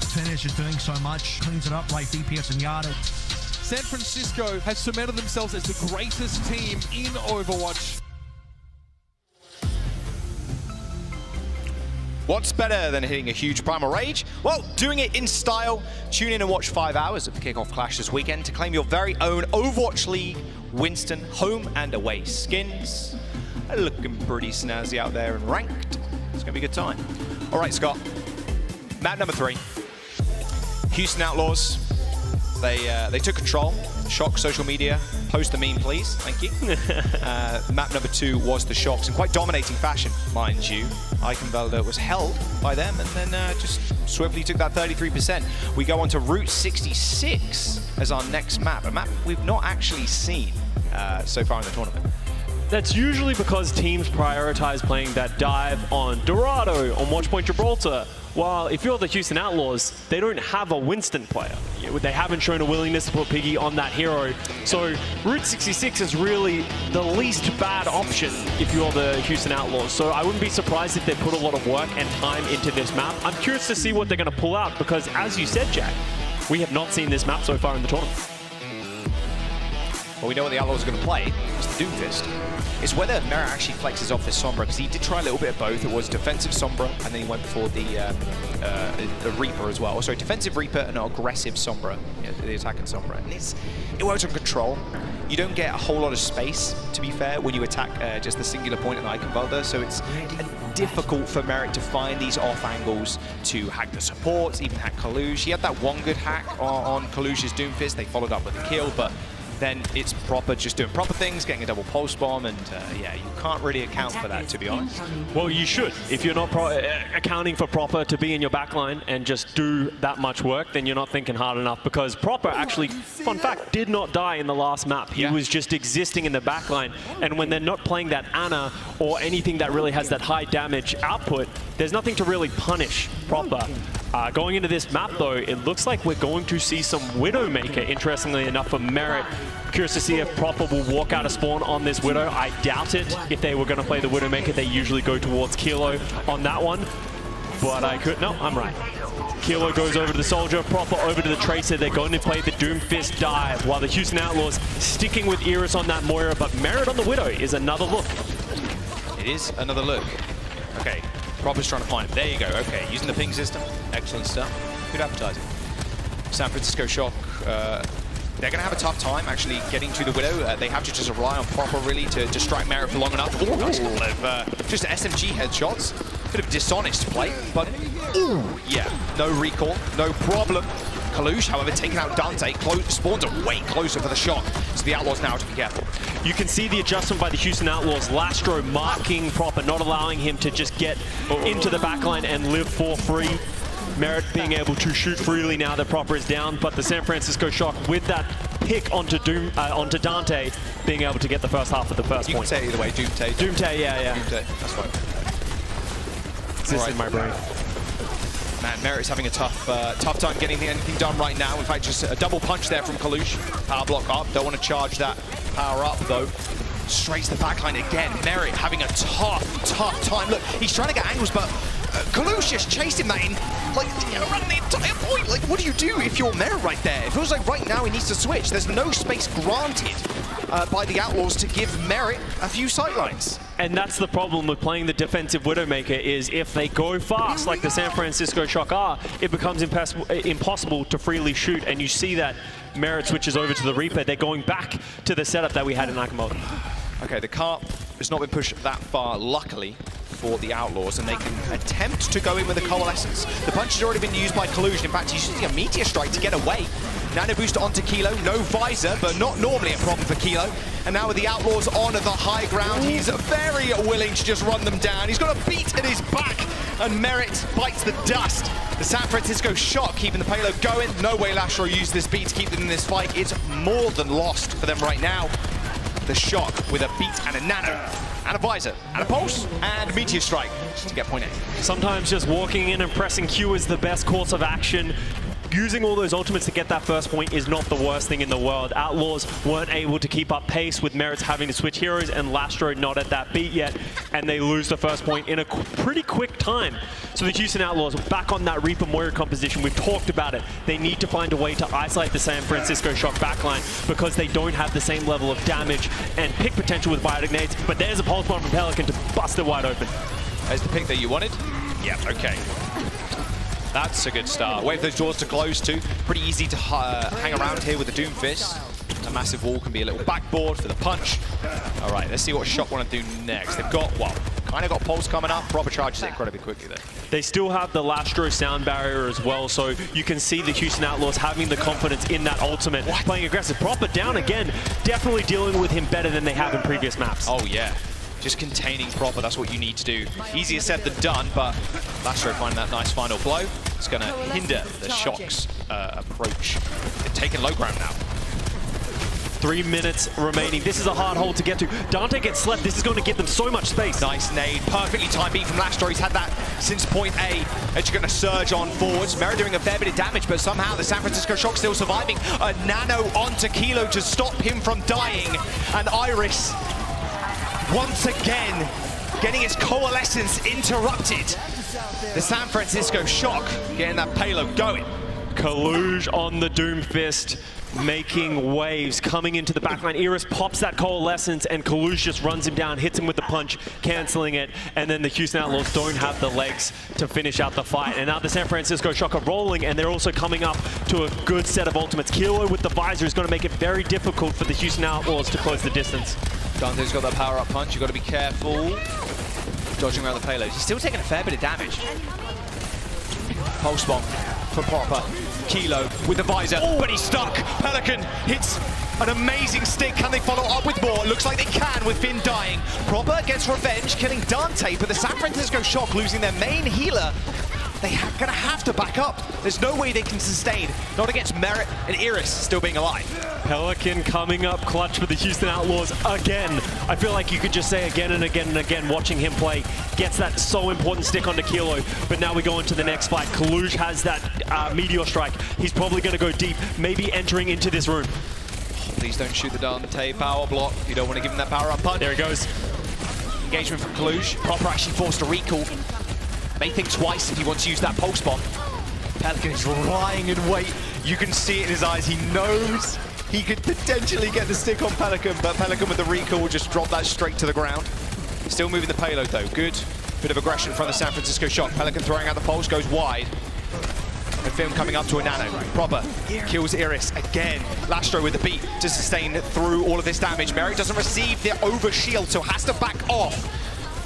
Finish is doing so much. Cleans it up like DPS and Yardage. San Francisco has cemented themselves as the greatest team in Overwatch. What's better than hitting a huge Primal Rage? Well, doing it in style. Tune in and watch 5 hours of the Kickoff Clash this weekend to claim your very own Overwatch League Winston home and away skins. Looking pretty snazzy out there and ranked. It's gonna be a good time. All right, Scott. Map number 3. Houston Outlaws. They took control. Shock social media. Post the meme, please. Thank you. Map number 2 was the Shocks in quite dominating fashion, mind you. Eichenwalde was held by them and then just swiftly took that 33%. We go on to Route 66 as our next map, a map we've not actually seen so far in the tournament. That's usually because teams prioritize playing that dive on Dorado, on Watchpoint Gibraltar. While if you're the Houston Outlaws, they don't have a Winston player. They haven't shown a willingness to put Piggy on that hero. So Route 66 is really the least bad option if you're the Houston Outlaws. So I wouldn't be surprised if they put a lot of work and time into this map. I'm curious to see what they're going to pull out because, as you said, Jack, we have not seen this map so far in the tournament. Well, we know what the Outlaws are going to play. It's the Doomfist. It's whether Merit actually flexes off his Sombra, because he did try a little bit of both. It was defensive Sombra, and then he went for the Reaper as well. Sorry, defensive Reaper and an aggressive Sombra, the attacking Sombra. And it works on control. You don't get a whole lot of space, to be fair, when you attack just the singular point of Eichenwalde, so it's difficult for Merit to find these off angles to hack the supports, even hack Kaluj. He had that one good hack on Kaluj's Doomfist. They followed up with a kill, but then it's proper, just doing proper things, getting a double pulse bomb, and yeah, you can't really account for that, to be honest. Well, you should. If you're not accounting for Proper to be in your backline and just do that much work, then you're not thinking hard enough, because Proper actually, fun fact, did not die in the last map. He was just existing in the backline, and when they're not playing that Ana or anything that really has that high damage output, there's nothing to really punish Proper. Going into this map, though, it looks like we're going to see some Widowmaker, interestingly enough, for Merit. Curious to see if Proper will walk out of spawn on this Widow. I doubt it. If they were going to play the Widowmaker, they usually go towards Kilo on that one. But I could... No, I'm right. Kilo goes over to the Soldier, Proper over to the Tracer. They're going to play the Doomfist dive, while the Houston Outlaws sticking with Iris on that Moira. But Merit on the Widow is another look. It is another look. Okay. Proper's trying to find him. There you go. Okay, using the ping system. Excellent stuff. Good advertising. San Francisco Shock, they're going to have a tough time actually getting to the Widow. They have to just rely on Proper really to distract Merit for long enough. Oh, nice couple of just SMG headshots. Bit of dishonest play, but ooh, yeah, no recall, no problem. Kaluj, however, taking out Dante. Spawns are way closer for the Shock, so the Outlaws now have to be careful. You can see the adjustment by the Houston Outlaws. Lastro marking Proper, not allowing him to just get into the backline and live for free. Merit being able to shoot freely now that Proper is down, but the San Francisco Shock with that pick onto onto Dante, being able to get the first half of the first point. You can say either way, Doomte. Doomte, yeah. Doomte, that's fine. This is my brain. Man, Merit's having a tough time getting anything done right now. In fact, just a double punch there from Kaluj. Power block up. Don't want to charge that power up, though. Straight to the backline again. Merit having a tough time. Look, he's trying to get angles, but Kaluj just chased him that in, like, around the entire point. Like, what do you do if you're Merit right there? It feels like right now he needs to switch. There's no space granted by the Outlaws to give Merit a few sightlines. And that's the problem with playing the defensive Widowmaker, is if they go fast like the San Francisco Shock are, it becomes impossible to freely shoot, and you see that Merit switches over to the Reaper. They're going back to the setup that we had in Eichenwalde. Okay, the cart has not been pushed that far, luckily, for the Outlaws, and they can attempt to go in with a Coalescence. The punch has already been used by Kaluj. In fact, he's using a Meteor Strike to get away. Nano boost onto Kilo, no visor, but not normally a problem for Kilo. And now with the Outlaws on the high ground, he's very willing to just run them down. He's got a beat in his back, and Merit bites the dust. The San Francisco Shock keeping the payload going. No way Lashro used this beat to keep them in this fight. It's more than lost for them right now. The Shock with a beat and a nano, and a visor, and a pulse, and a meteor strike to get point A. Sometimes just walking in and pressing Q is the best course of action. Using all those ultimates to get that first point is not the worst thing in the world. Outlaws weren't able to keep up pace with Merits having to switch heroes and Lastro not at that beat yet, and they lose the first point in a pretty quick time. So the Houston Outlaws are back on that Reaper Moira composition. We've talked about it. They need to find a way to isolate the San Francisco Shock backline because they don't have the same level of damage and pick potential with biotic nades, but there's a pulse bomb from Pelican to bust it wide open. There's the pick that you wanted? Yeah, okay. That's a good start. Wait for those doors to close too. Pretty easy to hang around here with the Doom Fist. A massive wall can be a little backboard for the punch. All right, let's see what Shock want to do next. They've got, well, kind of got Pulse coming up. Proper charges it incredibly quickly there. They still have the Lastro sound barrier as well, so you can see the Houston Outlaws having the confidence in that ultimate. Playing aggressive. Proper down again. Definitely dealing with him better than they have in previous maps. Oh, yeah. Just containing Proper, that's what you need to do. Easier said than done, but Lastro finding that nice final blow. It's going to hinder the Shock's approach. They're taking low ground now. 3 minutes remaining. This is a hard hole to get to. Dante gets slept. This is going to give them so much space. Nice nade. Perfectly timed beat from Lastro. He's had that since point A. Edge going to surge on forwards. Merritt doing a fair bit of damage, but somehow the San Francisco Shock still surviving. A nano onto Kilo to stop him from dying. And Iris, once again, getting his coalescence interrupted. The San Francisco Shock getting that payload going. Kaluge on the Doom Fist, making waves, coming into the backline. Iris pops that coalescence and Kaluge just runs him down, hits him with the punch, cancelling it, and then the Houston Outlaws don't have the legs to finish out the fight. And now the San Francisco Shock are rolling, and they're also coming up to a good set of ultimates. Kilo with the visor is going to make it very difficult for the Houston Outlaws to close the distance. Dante's got that power-up punch. You've got to be careful. Dodging around the payload. He's still taking a fair bit of damage. Pulse bomb for Proper. Kilo with the visor, but he's stuck. Pelican hits an amazing stick. Can they follow up with more? Looks like they can with Finn dying. Proper gets revenge, killing Dante, but the San Francisco Shock losing their main healer. They're going to have to back up. There's no way they can sustain. Not against Merritt and Iris still being alive. Pelican coming up clutch for the Houston Outlaws again. I feel like you could just say again and again and again, watching him play, gets that so important stick onto Kilo. But now we go into the next fight. Kaluge has that Meteor Strike. He's probably going to go deep, maybe entering into this room. Oh, please don't shoot the Dante power block. You don't want to give him that power up punch. There he goes. Engagement from Kaluge. Proper actually forced a recall. May think twice if he wants to use that pulse bomb. Pelican is lying in wait. You can see it in his eyes. He knows he could potentially get the stick on Pelican, but Pelican with the recall will just drop that straight to the ground. Still moving the payload though. Good bit of aggression from the San Francisco Shock. Pelican throwing out the pulse, goes wide. And Finn coming up to a nano. Proper kills Iris again. Lastro with the beat to sustain through all of this damage. Merrick doesn't receive the over shield, so has to back off.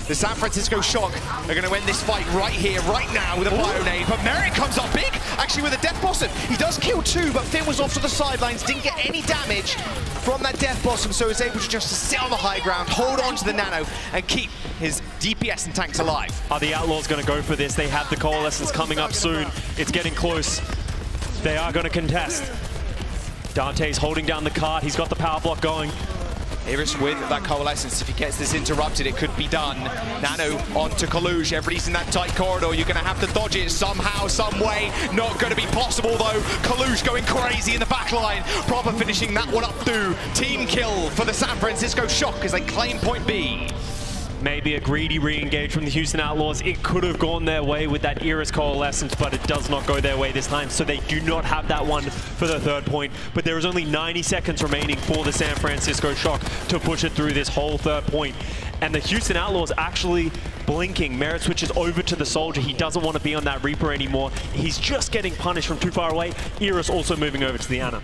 The San Francisco Shock are going to win this fight right here, right now with a Bionade. But Merritt comes up big, actually with a Death Blossom. He does kill two, but Finn was off to the sidelines, didn't get any damage from that Death Blossom, so is able to just sit on the high ground, hold on to the nano, and keep his DPS and tanks alive. Are the Outlaws going to go for this? They have the Coalescence coming up soon. It's getting close. They are going to contest. Dante's holding down the cart. He's got the power block going. Iris with that coalescence. If he gets this interrupted, it could be done. Nano onto Kaluge. Everybody's in that tight corridor. You're going to have to dodge it somehow, some way. Not going to be possible, though. Kaluge going crazy in the back line. Proper finishing that one up through. Team kill for the San Francisco Shock as they claim point B. Maybe a greedy re-engage from the Houston Outlaws. It could have gone their way with that Iris Coalescence, but it does not go their way this time, so they do not have that one for the third point. But there is only 90 seconds remaining for the San Francisco Shock to push it through this whole third point. And the Houston Outlaws actually blinking. Merritt switches over to the Soldier. He doesn't want to be on that Reaper anymore. He's just getting punished from too far away. Iris also moving over to the Ana.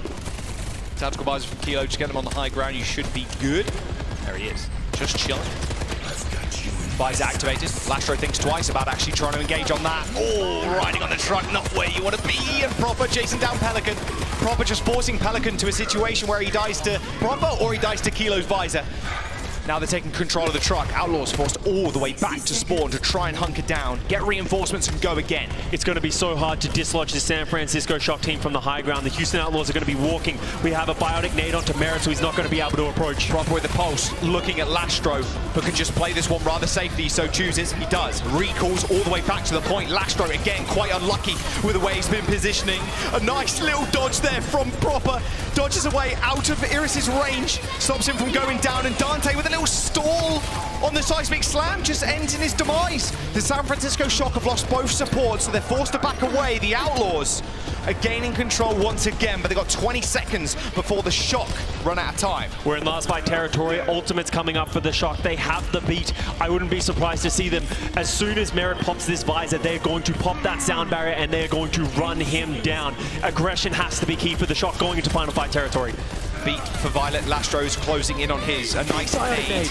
Tactical visor from Kilo, just get him on the high ground. You should be good. There he is, just chilling. Visor activated. Lastro thinks twice about actually trying to engage on that. Oh, riding on the truck, not where you want to be. And Proper chasing down Pelican. Proper just forcing Pelican to a situation where he dies to Proper or he dies to Kilo's visor. Now they're taking control of the truck. Outlaws forced all the way back to spawn to try and hunker down, get reinforcements and go again. It's going to be so hard to dislodge the San Francisco Shock team from the high ground. The Houston Outlaws are going to be walking. We have a biotic nade onto Merit, so he's not going to be able to approach. Proper with the pulse, looking at Lastro, who can just play this one rather safely, so chooses. He does. Recalls all the way back to the point. Lastro, again, quite unlucky with the way he's been positioning. A nice little dodge there from Proper. Dodges away out of Iris's range, stops him from going down, and Dante with a little stall on the seismic slam just ends in his demise. The San Francisco Shock have lost both supports, so they're forced to back away. The Outlaws are gaining control once again, but they've got 20 seconds before the Shock run out of time. We're in last fight territory. Ultimate's coming up for the Shock. They have the beat. I wouldn't be surprised to see them, as soon as Merit pops this visor, they're going to pop that sound barrier and they're going to run him down. Aggression has to be key for the Shock going into final fight territory. Beat for Violet. Lastro's closing in on his. A nice nade.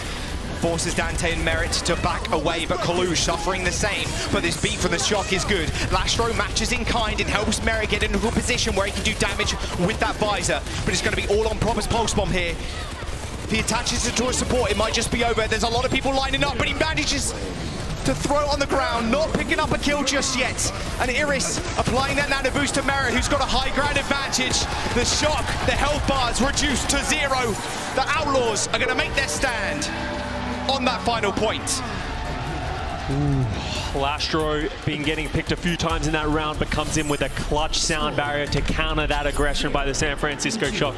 Forces Dante and Merit to back away, but Kalush suffering the same. But this beat from the Shock is good. Lastro matches in kind and helps Merit get into a position where he can do damage with that visor. But it's going to be all on Proper's pulse bomb here. If he attaches it to a support, it might just be over. There's a lot of people lining up, but he manages to throw it on the ground, not picking up a kill just yet. And Iris applying that nano boost to Merit, who's got a high ground advantage. The Shock, the health bars reduced to 0. The Outlaws are going to make their stand on that final point. Lastro been getting picked a few times in that round, but comes in with a clutch sound barrier to counter that aggression by the San Francisco Shock,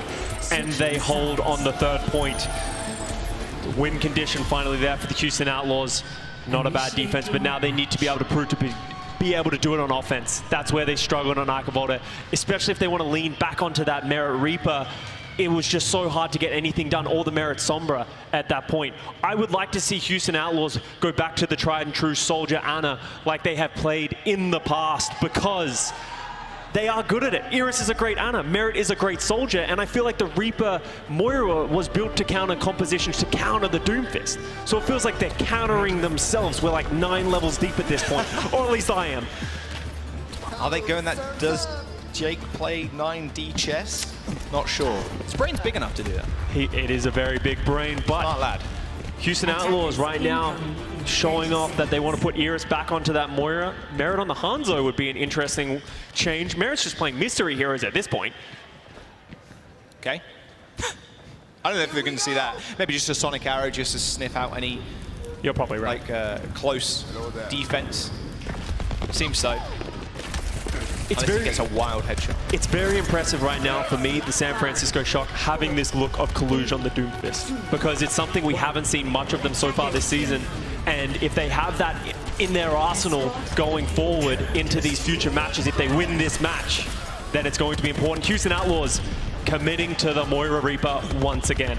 and they hold on the third point. Win condition finally there for the Houston Outlaws. Not a bad defense, but now they need to be able to prove to be able to do it on offense. That's where they struggled on Eichenwalde, especially if they want to lean back onto that Merit Reaper. It was just so hard to get anything done, or the Merit Sombra at that point. I would like to see Houston Outlaws go back to the tried and true Soldier Ana like they have played in the past, because they are good at it. Iris is a great Ana, Merit is a great Soldier, and I feel like the Reaper Moira was built to counter compositions, to counter the Doomfist. So it feels like they're countering themselves. We're like 9 levels deep at this point, or at least I am. Are they going that? Does Jake play 9D chess? Not sure. His brain's big enough to do that. It is a very big brain, but smart lad. Houston Outlaws right now showing off that they want to put Iris back onto that Moira. Merit on the Hangzhou would be an interesting change. Merit's just playing mystery heroes at this point. Okay. I don't know if they're going to see that. Maybe just a Sonic Arrow just to sniff out any... You're probably right. Like close defense. Seems so. It's very, gets a wild headshot. It's very impressive right now for me, the San Francisco Shock, having this look of Kalush on the Doomfist, because it's something we haven't seen much of them so far this season. And if they have that in their arsenal going forward into these future matches, if they win this match, then it's going to be important. Houston Outlaws committing to the Moira Reaper once again.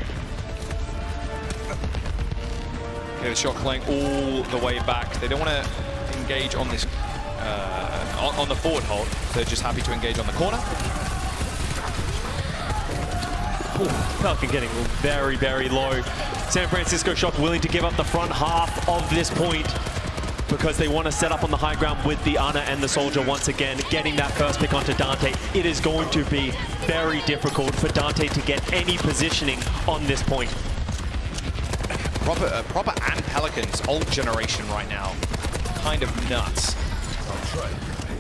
Okay, the Shock playing all the way back. They don't want to engage on this on the forward hold. They're just happy to engage on the corner. Pelican getting very, very low. San Francisco Shock willing to give up the front half of this point because they want to set up on the high ground with the Ana and the Soldier once again, getting that first pick onto Dante. It is going to be very difficult for Dante to get any positioning on this point. Proper and Pelicans, old generation right now. Kind of nuts.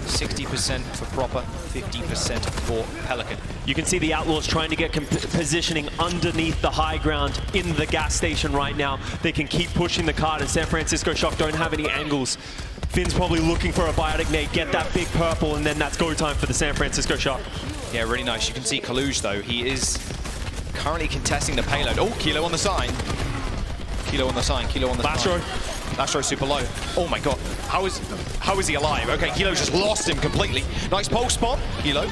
60% for Proper, 50% for Pelican. You can see the Outlaws trying to get positioning underneath the high ground in the gas station right now. They can keep pushing the card, and San Francisco Shock don't have any angles. Finn's probably looking for a biotic nade, get that big purple, and then that's go time for the San Francisco Shock. Yeah, really nice. You can see Kalush, though. He is currently contesting the payload. Oh, Kilo on the sign. Kilo on the sign, Kilo on the sign. Lastro super low. Oh my god. How is he alive? Okay, Kilo just lost him completely. Nice pulse spot. Kilo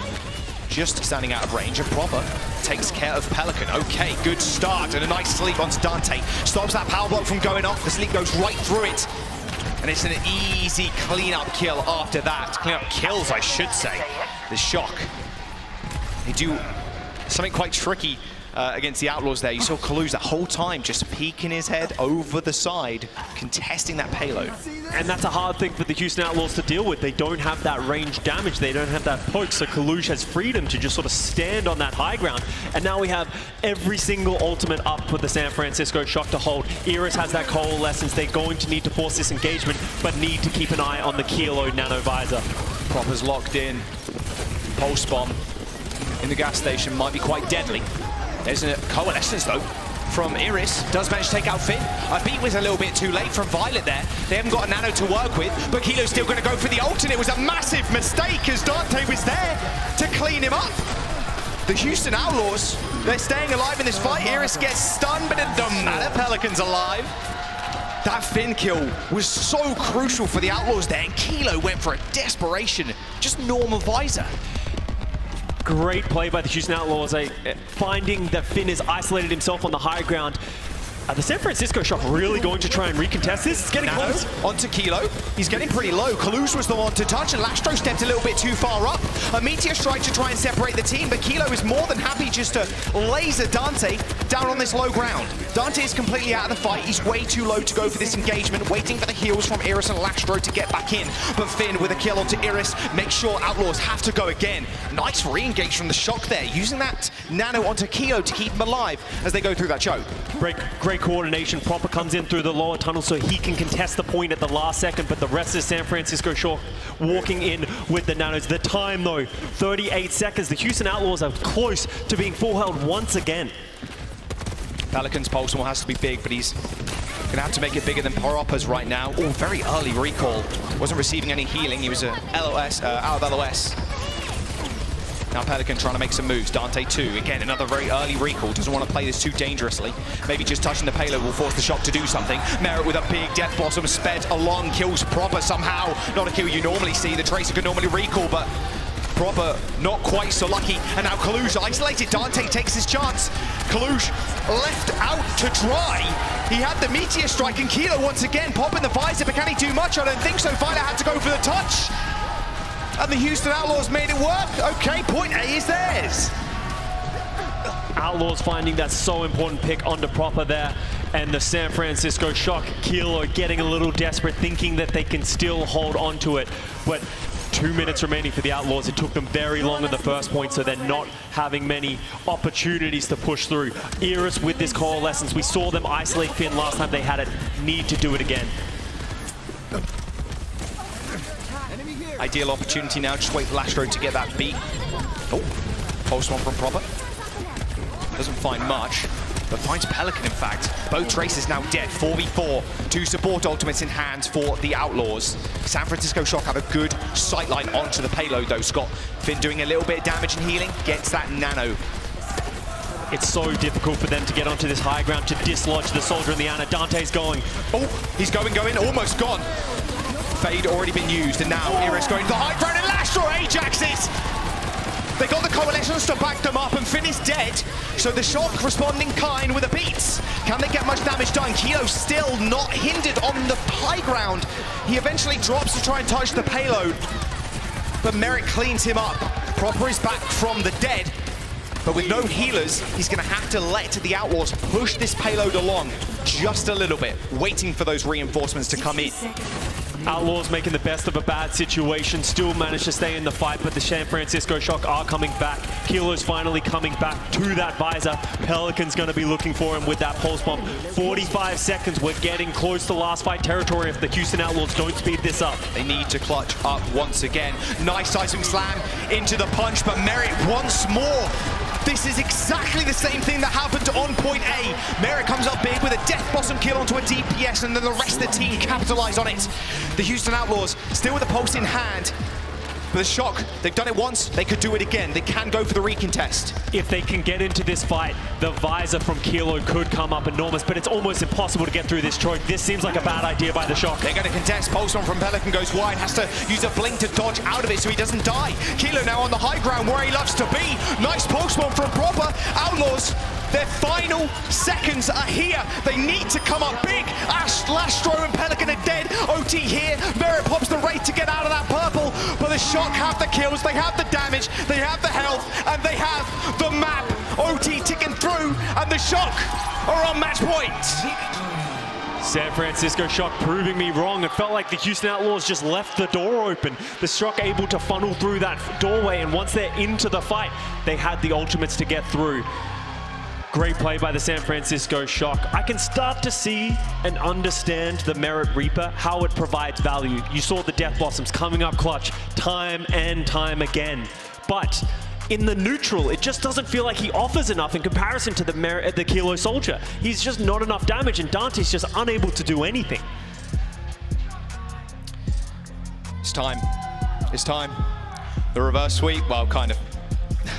just standing out of range, and Proper takes care of Pelican. Okay, good start, and a nice sleep onto Dante. Stops that power block from going off. The sleep goes right through it. And it's an easy clean-up kill after that. Clean-up kills, I should say. The Shock. They do something quite tricky against the Outlaws there. You saw Kalu's that whole time just peeking his head over the side, contesting that payload. And that's a hard thing for the Houston Outlaws to deal with. They don't have that range damage. They don't have that poke, so Kalush has freedom to just sort of stand on that high ground. And now we have every single ultimate up for the San Francisco Shock to hold. Iris has that coalescence. They're going to need to force this engagement, but need to keep an eye on the Kilo Nano Visor. Proper's locked in. Pulse bomb in the gas station might be quite deadly. There's a coalescence though from Iris. Does manage to take out Finn. I beat was a little bit too late from Violet there. They haven't got a nano to work with, but Kilo's still going to go for the ult, and it was a massive mistake as Dante was there to clean him up. The Houston Outlaws, they're staying alive in this fight. Iris gets stunned, but it doesn't matter. Pelican's alive. That Finn kill was so crucial for the Outlaws there, and Kilo went for a desperation, just normal visor. Great play by the Houston Outlaws, finding that Finn has isolated himself on the high ground. The San Francisco Shock really going to try and recontest this. It's getting close. Onto Kilo. He's getting pretty low. Kalush was the one to touch, and Lastro stepped a little bit too far up. A Meteor Strike to try and separate the team, but Kilo is more than happy just to laser Dante down on this low ground. Dante is completely out of the fight. He's way too low to go for this engagement, waiting for the heals from Iris and Lastro to get back in. But Finn with a kill onto Iris makes sure Outlaws have to go again. Nice re-engage from the Shock there, using that nano onto Kilo to keep him alive as they go through that choke. Great coordination. Proper comes in through the lower tunnel so he can contest the point at the last second, but the rest of San Francisco Shock walking in with the nanos. The time though, 38 seconds. The Houston Outlaws are close to being full held once again. Pelican's pulse has to be big, but he's going to have to make it bigger than Propa's right now. Oh, very early recall. Wasn't receiving any healing. He was LOS, out of LOS. Now Pelican trying to make some moves. Dante 2, again, another very early recall. Doesn't want to play this too dangerously. Maybe just touching the payload will force the Shock to do something. Merit with a big Death Blossom sped along, kills Propa somehow. Not a kill you normally see. The Tracer could normally recall, but Propa not quite so lucky. And now Kalush isolated. Dante takes his chance. Kalush left out to dry. He had the Meteor Strike, and Kilo once again popping the visor, but can he do much? I don't think so. Violet had to go for the touch. And the Houston Outlaws made it work. Okay, point A is theirs. Outlaws finding that so important pick onto Propa there. And the San Francisco Shock, Kilo getting a little desperate, thinking that they can still hold on to it. But 2 minutes remaining for the Outlaws. It took them very long on the first point, so they're not having many opportunities to push through. Iris with this coalescence. We saw them isolate Finn last time they had it. Need to do it again. Ideal opportunity now, just wait for Lastro to get that beat. Oh, pulse one from Propa. Doesn't find much, but finds Pelican in fact. Both Tracers now dead, 4v4. 2 support ultimates in hand for the Outlaws. San Francisco Shock have a good sightline onto the payload though. Scott Finn doing a little bit of damage and healing, gets that nano. It's so difficult for them to get onto this high ground to dislodge the Soldier and the Ana. Dante's going. Oh, he's going, almost gone. Fade already been used, and now Iris going to the high ground, and Lastro Ajaxes! They got the coalitions to back them up, and Finn is dead, so the Shock responding kind with a beat. Can they get much damage done? Kilo still not hindered on the high ground. He eventually drops to try and touch the payload, but Merrick cleans him up. Proper is back from the dead, but with no healers, he's going to have to let the Outlaws push this payload along just a little bit, waiting for those reinforcements to come in. Outlaws making the best of a bad situation, still managed to stay in the fight, but the San Francisco Shock are coming back. Kilo's finally coming back to that visor. Pelican's going to be looking for him with that pulse bomb. 45 seconds, we're getting close to last fight territory if the Houston Outlaws don't speed this up. They need to clutch up once again. Nice seismic slam into the punch, but Merritt once more. This is exactly the same thing that happened on point A. Merritt comes up big with a Death Blossom kill onto a DPS, and then the rest of the team capitalize on it. The Houston Outlaws still with a pulse in hand. But the Shock, they've done it once, they could do it again. They can go for the recontest. If they can get into this fight, the visor from Kilo could come up enormous, but it's almost impossible to get through this choke. This seems like a bad idea by the Shock. They're going to contest. Pulse on from Pelican goes wide, has to use a blink to dodge out of it so he doesn't die. Kilo now on the high ground where he loves to be. Nice pulse bomb from Propa. Outlaws, their final seconds are here. They need to come up big. Lastro and Pelican are dead. OT here. Merritt pops the rate to get out of that purple. But the Shock have the kills, they have the damage, they have the health, and they have the map. OT ticking through. Shock are on match point. San Francisco Shock proving me wrong. It felt like the Houston Outlaws just left the door open. The Shock able to funnel through that doorway, and once they're into the fight, they had the ultimates to get through. Great play by the San Francisco Shock. I can start to see and understand the Merit Reaper, how it provides value. You saw the Death Blossoms coming up clutch time and time again. But in the neutral, it just doesn't feel like he offers enough in comparison to the Kilo Soldier. He's just not enough damage, and Dante's just unable to do anything. It's time. It's time. The reverse sweep, well, kind of.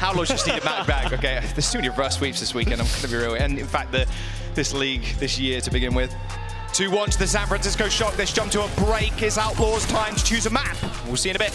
Outlaws just need a match back. Okay, there's too many reverse sweeps this weekend, I'm gonna be real. And in fact, this league, this year to begin with. 2-1 to the San Francisco Shock. Let's jump to a break. It's Outlaws' time to choose a map. We'll see in a bit.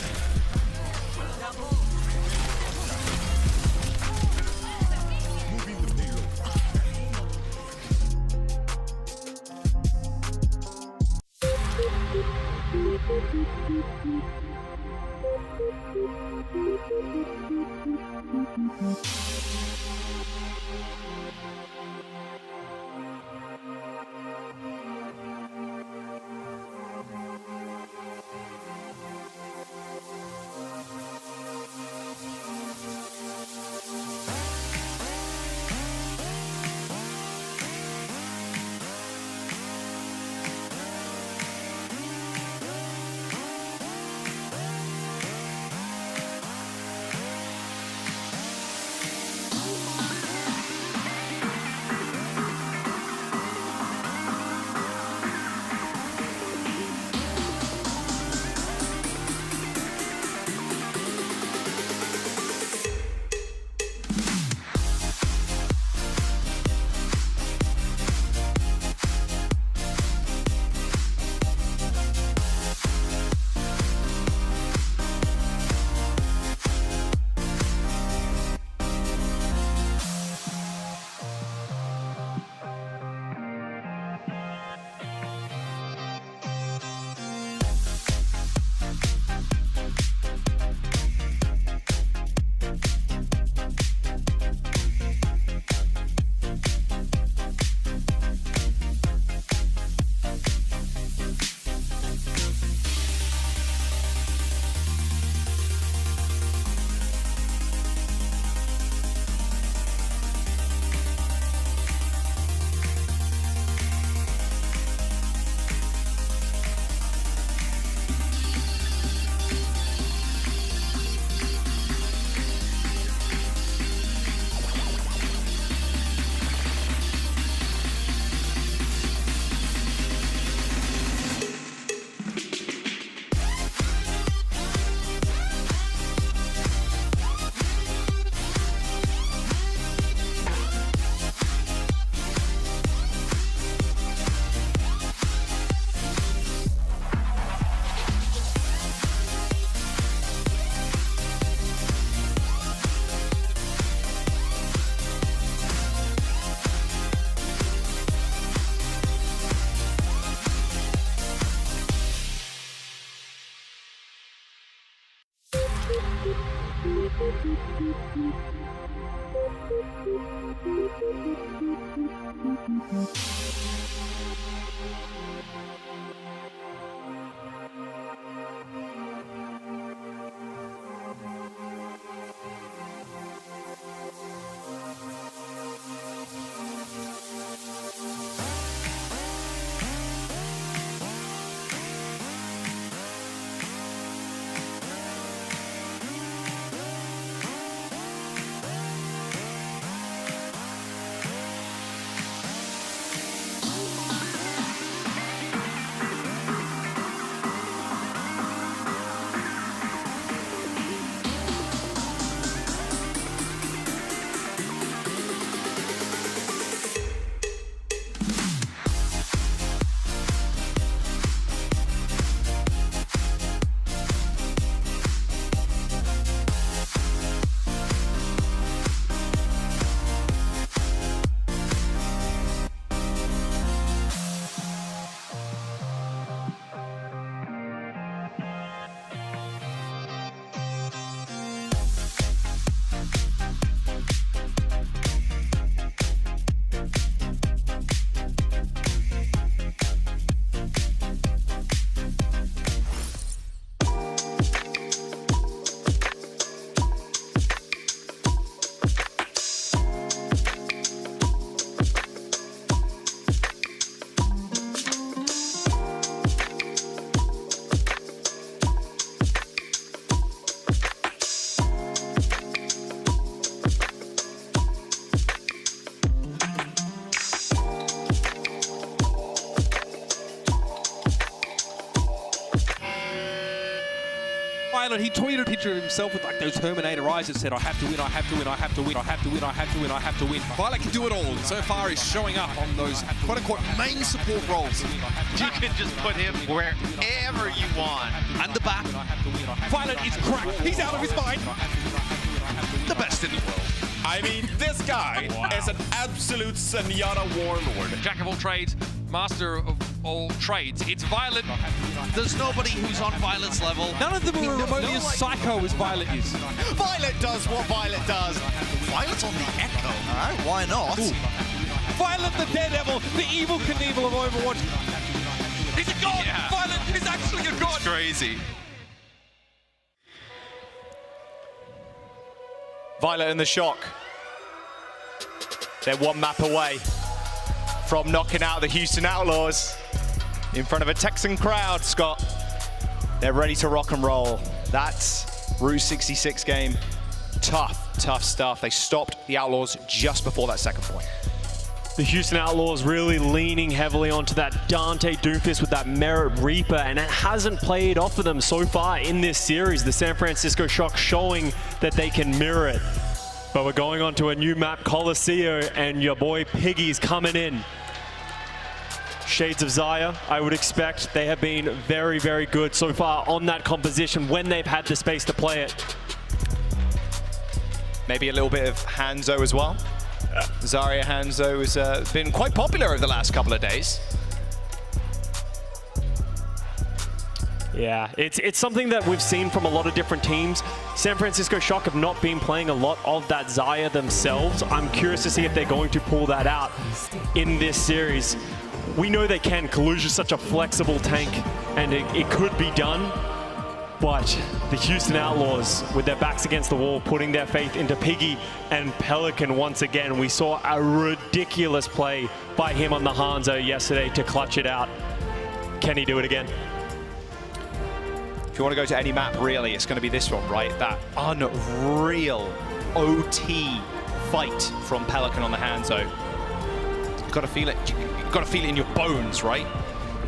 Violet, he tweeted a picture of himself with like those Terminator eyes that said, I have to win, I have to win, I have to win, I have to win, I have to win, I have to win. Violet can do it all, and so far he's showing up on those quote-unquote main support roles. You can just put him wherever you want. And the back. Violet is cracked. He's out of his mind. The best in the world. I mean, this guy is an absolute Zenyatta warlord. Jack of all trades, master of all trades. It's Violet. There's nobody who's on Violet's level. None of them are remotely as psycho as Violet is. Violet does what Violet does. Violet's on the Echo. All right, why not? Ooh. Violet the Daredevil, the evil Knievel of Overwatch. He's a god! Yeah. Violet is actually a god! It's crazy. Violet and the Shock. They're one map away from knocking out the Houston Outlaws in front of a Texan crowd, Scott. They're ready to rock and roll. That's Route 66 game. Tough stuff. They stopped the Outlaws just before that second point. The Houston Outlaws really leaning heavily onto that Dante Doomfist with that Merit Reaper, and it hasn't played off of them so far in this series. The San Francisco Shock showing that they can mirror it. But we're going on to a new map, Colosseo, and your boy Piggy's coming in. Shades of Xayah, I would expect. They have been very, very good so far on that composition when they've had the space to play it. Maybe a little bit of Hangzhou as well. Zarya Hangzhou has been quite popular over the last couple of days. Yeah, it's something that we've seen from a lot of different teams. San Francisco Shock have not been playing a lot of that Xayah themselves. I'm curious to see if they're going to pull that out in this series. We know they can. Kaluj is such a flexible tank, and it could be done. But the Houston Outlaws, with their backs against the wall, putting their faith into Piggy and Pelican once again. We saw a ridiculous play by him on the Hangzhou yesterday to clutch it out. Can he do it again? If you want to go to any map, really, it's going to be this one, right? That unreal OT fight from Pelican on the Hangzhou. You've got to feel it. You've got to feel it in your bones, right?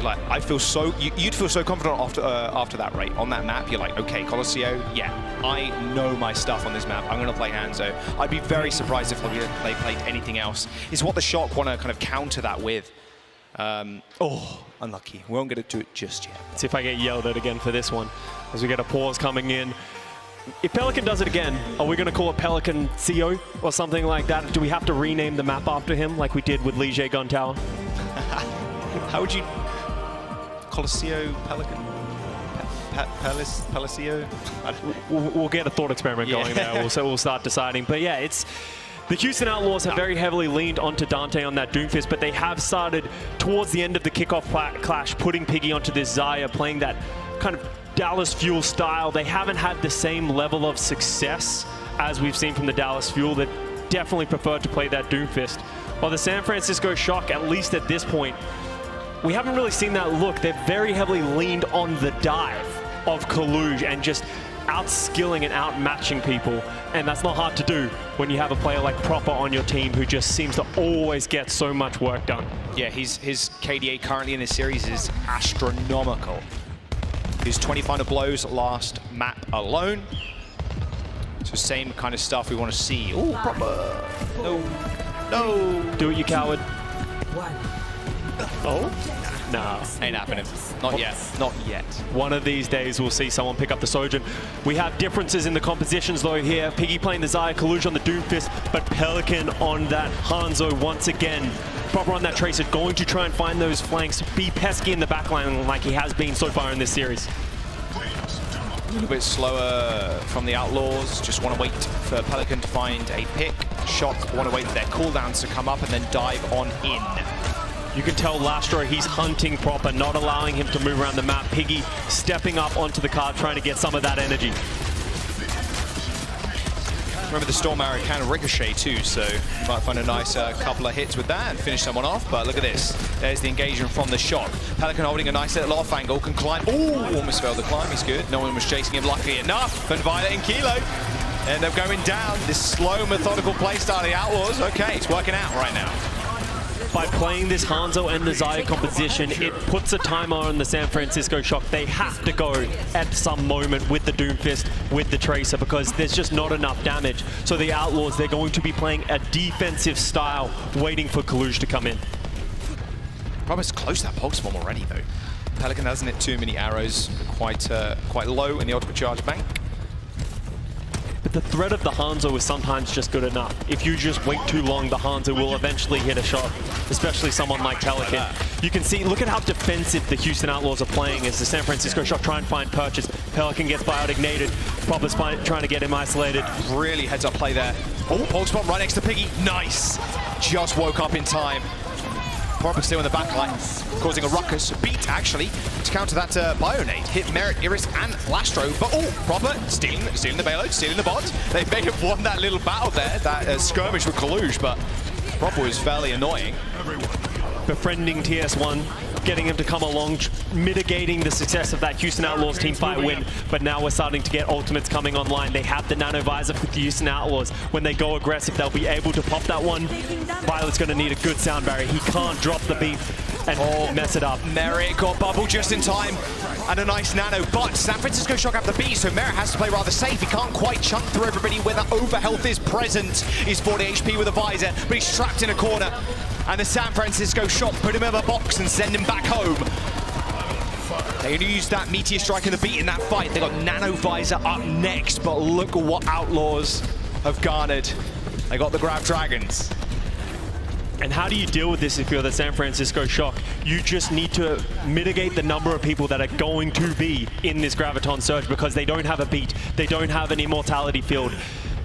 Like, I feel so, you'd feel so confident after that, right? On that map, you're like, okay, Colosseo, yeah, I know my stuff on this map. I'm going to play Hangzhou. I'd be very surprised if they played anything else. It's what the Shock want to kind of counter that with. Oh, unlucky. We won't get to do it just yet. See if I get yelled at again for this one, as we get a pause coming in. If Pelican does it again, are we going to call it Pelican CO or something like that? Do we have to rename the map after him, like we did with Lijiang Tower? How would you... Colosseo, Pelican, Palacio. We'll get a thought experiment going there. We'll start deciding. But yeah, it's the Houston Outlaws have very heavily leaned onto Dante on that Doomfist, but they have started towards the end of the kickoff clash, putting Piggy onto this Xayah, playing that kind of Dallas Fuel style. They haven't had the same level of success as we've seen from the Dallas Fuel. That definitely preferred to play that Doomfist. While the San Francisco Shock, at least at this point, we haven't really seen that look. They've very heavily leaned on the dive of Kaluj and just outskilling and outmatching people. And that's not hard to do when you have a player like Proper on your team who just seems to always get so much work done. Yeah, his KDA currently in this series is astronomical. His 20 final blows last map alone. So same kind of stuff we want to see. Oh, Proper. No. Do it, you coward. Oh? No. Ain't happening. Not yet. Not yet. One of these days we'll see someone pick up the Sojourn. We have differences in the compositions though here. Piggy playing the Xayah, Kaluj on the Doomfist, but Pelican on that Hangzhou once again. Proper on that Tracer, going to try and find those flanks, be pesky in the backline like he has been so far in this series. A little bit slower from the Outlaws. Just want to wait for Pelican to find a pick. Shock want to wait for their cooldowns to come up and then dive on in. You can tell Lastro, he's hunting Proper, not allowing him to move around the map. Piggy stepping up onto the card, trying to get some of that energy. Remember the Storm Arrow can ricochet too, so you might find a nice couple of hits with that and finish someone off. But look at this. There's the engagement from the Shock. Pelican holding a nice little off angle, can climb. Ooh, almost failed the climb. He's good. No one was chasing him, luckily enough. And Violet and Kilo end up going down. This slow, methodical play style of the Outlaws. Okay, it's working out right now. by playing this Hangzhou and the Xayah composition, it puts a timer on the San Francisco Shock. They have to go at some moment with the Doomfist, with the Tracer, because there's just not enough damage. So the Outlaws, they're going to be playing a defensive style, waiting for Kalush to come in. Promise close that pulse bomb already, though. Pelican hasn't hit too many arrows, quite low in the ultimate charge bank. But the threat of the Hangzhou is sometimes just good enough. If you just wait too long, the Hangzhou will eventually hit a shot, especially someone like Pelican. You can see, look at how defensive the Houston Outlaws are playing as the San Francisco Shock try and find purchase. Pelican gets bioignited. Popper's trying to get him isolated. Really heads up play there. Oh, pulse bomb right next to Piggy. Nice. Just woke up in time. Proper still in the back line, causing a ruckus. Beat, actually, to counter that Bionade. Hit Merit, Iris, and Lastro. But, oh, Proper stealing the payload, stealing the bot. They may have won that little battle there, that skirmish with Kalush, but Proper was fairly annoying. Befriending TS1, getting him to come along, mitigating the success of that Houston Outlaws teamfight win. But now we're starting to get ultimates coming online. They have the Nano Visor for the Houston Outlaws. When they go aggressive, they'll be able to pop that one. Violet's going to need a good sound barrier. He can't drop the beat and mess it up. Merit got bubble just in time, and a nice nano, but San Francisco Shock have the beat, so Merit has to play rather safe. He can't quite chunk through everybody where that overhealth is present. He's 40 HP with a visor, but he's trapped in a corner. And the San Francisco Shock put him in a box and send him back home. They only used that Meteor Strike and the beat in that fight. They got Nano Visor up next, but look at what Outlaws have garnered. They got the Grab Dragons. And how do you deal with this if you're the San Francisco Shock? You just need to mitigate the number of people that are going to be in this Graviton Surge because they don't have a beat. They don't have an immortality field.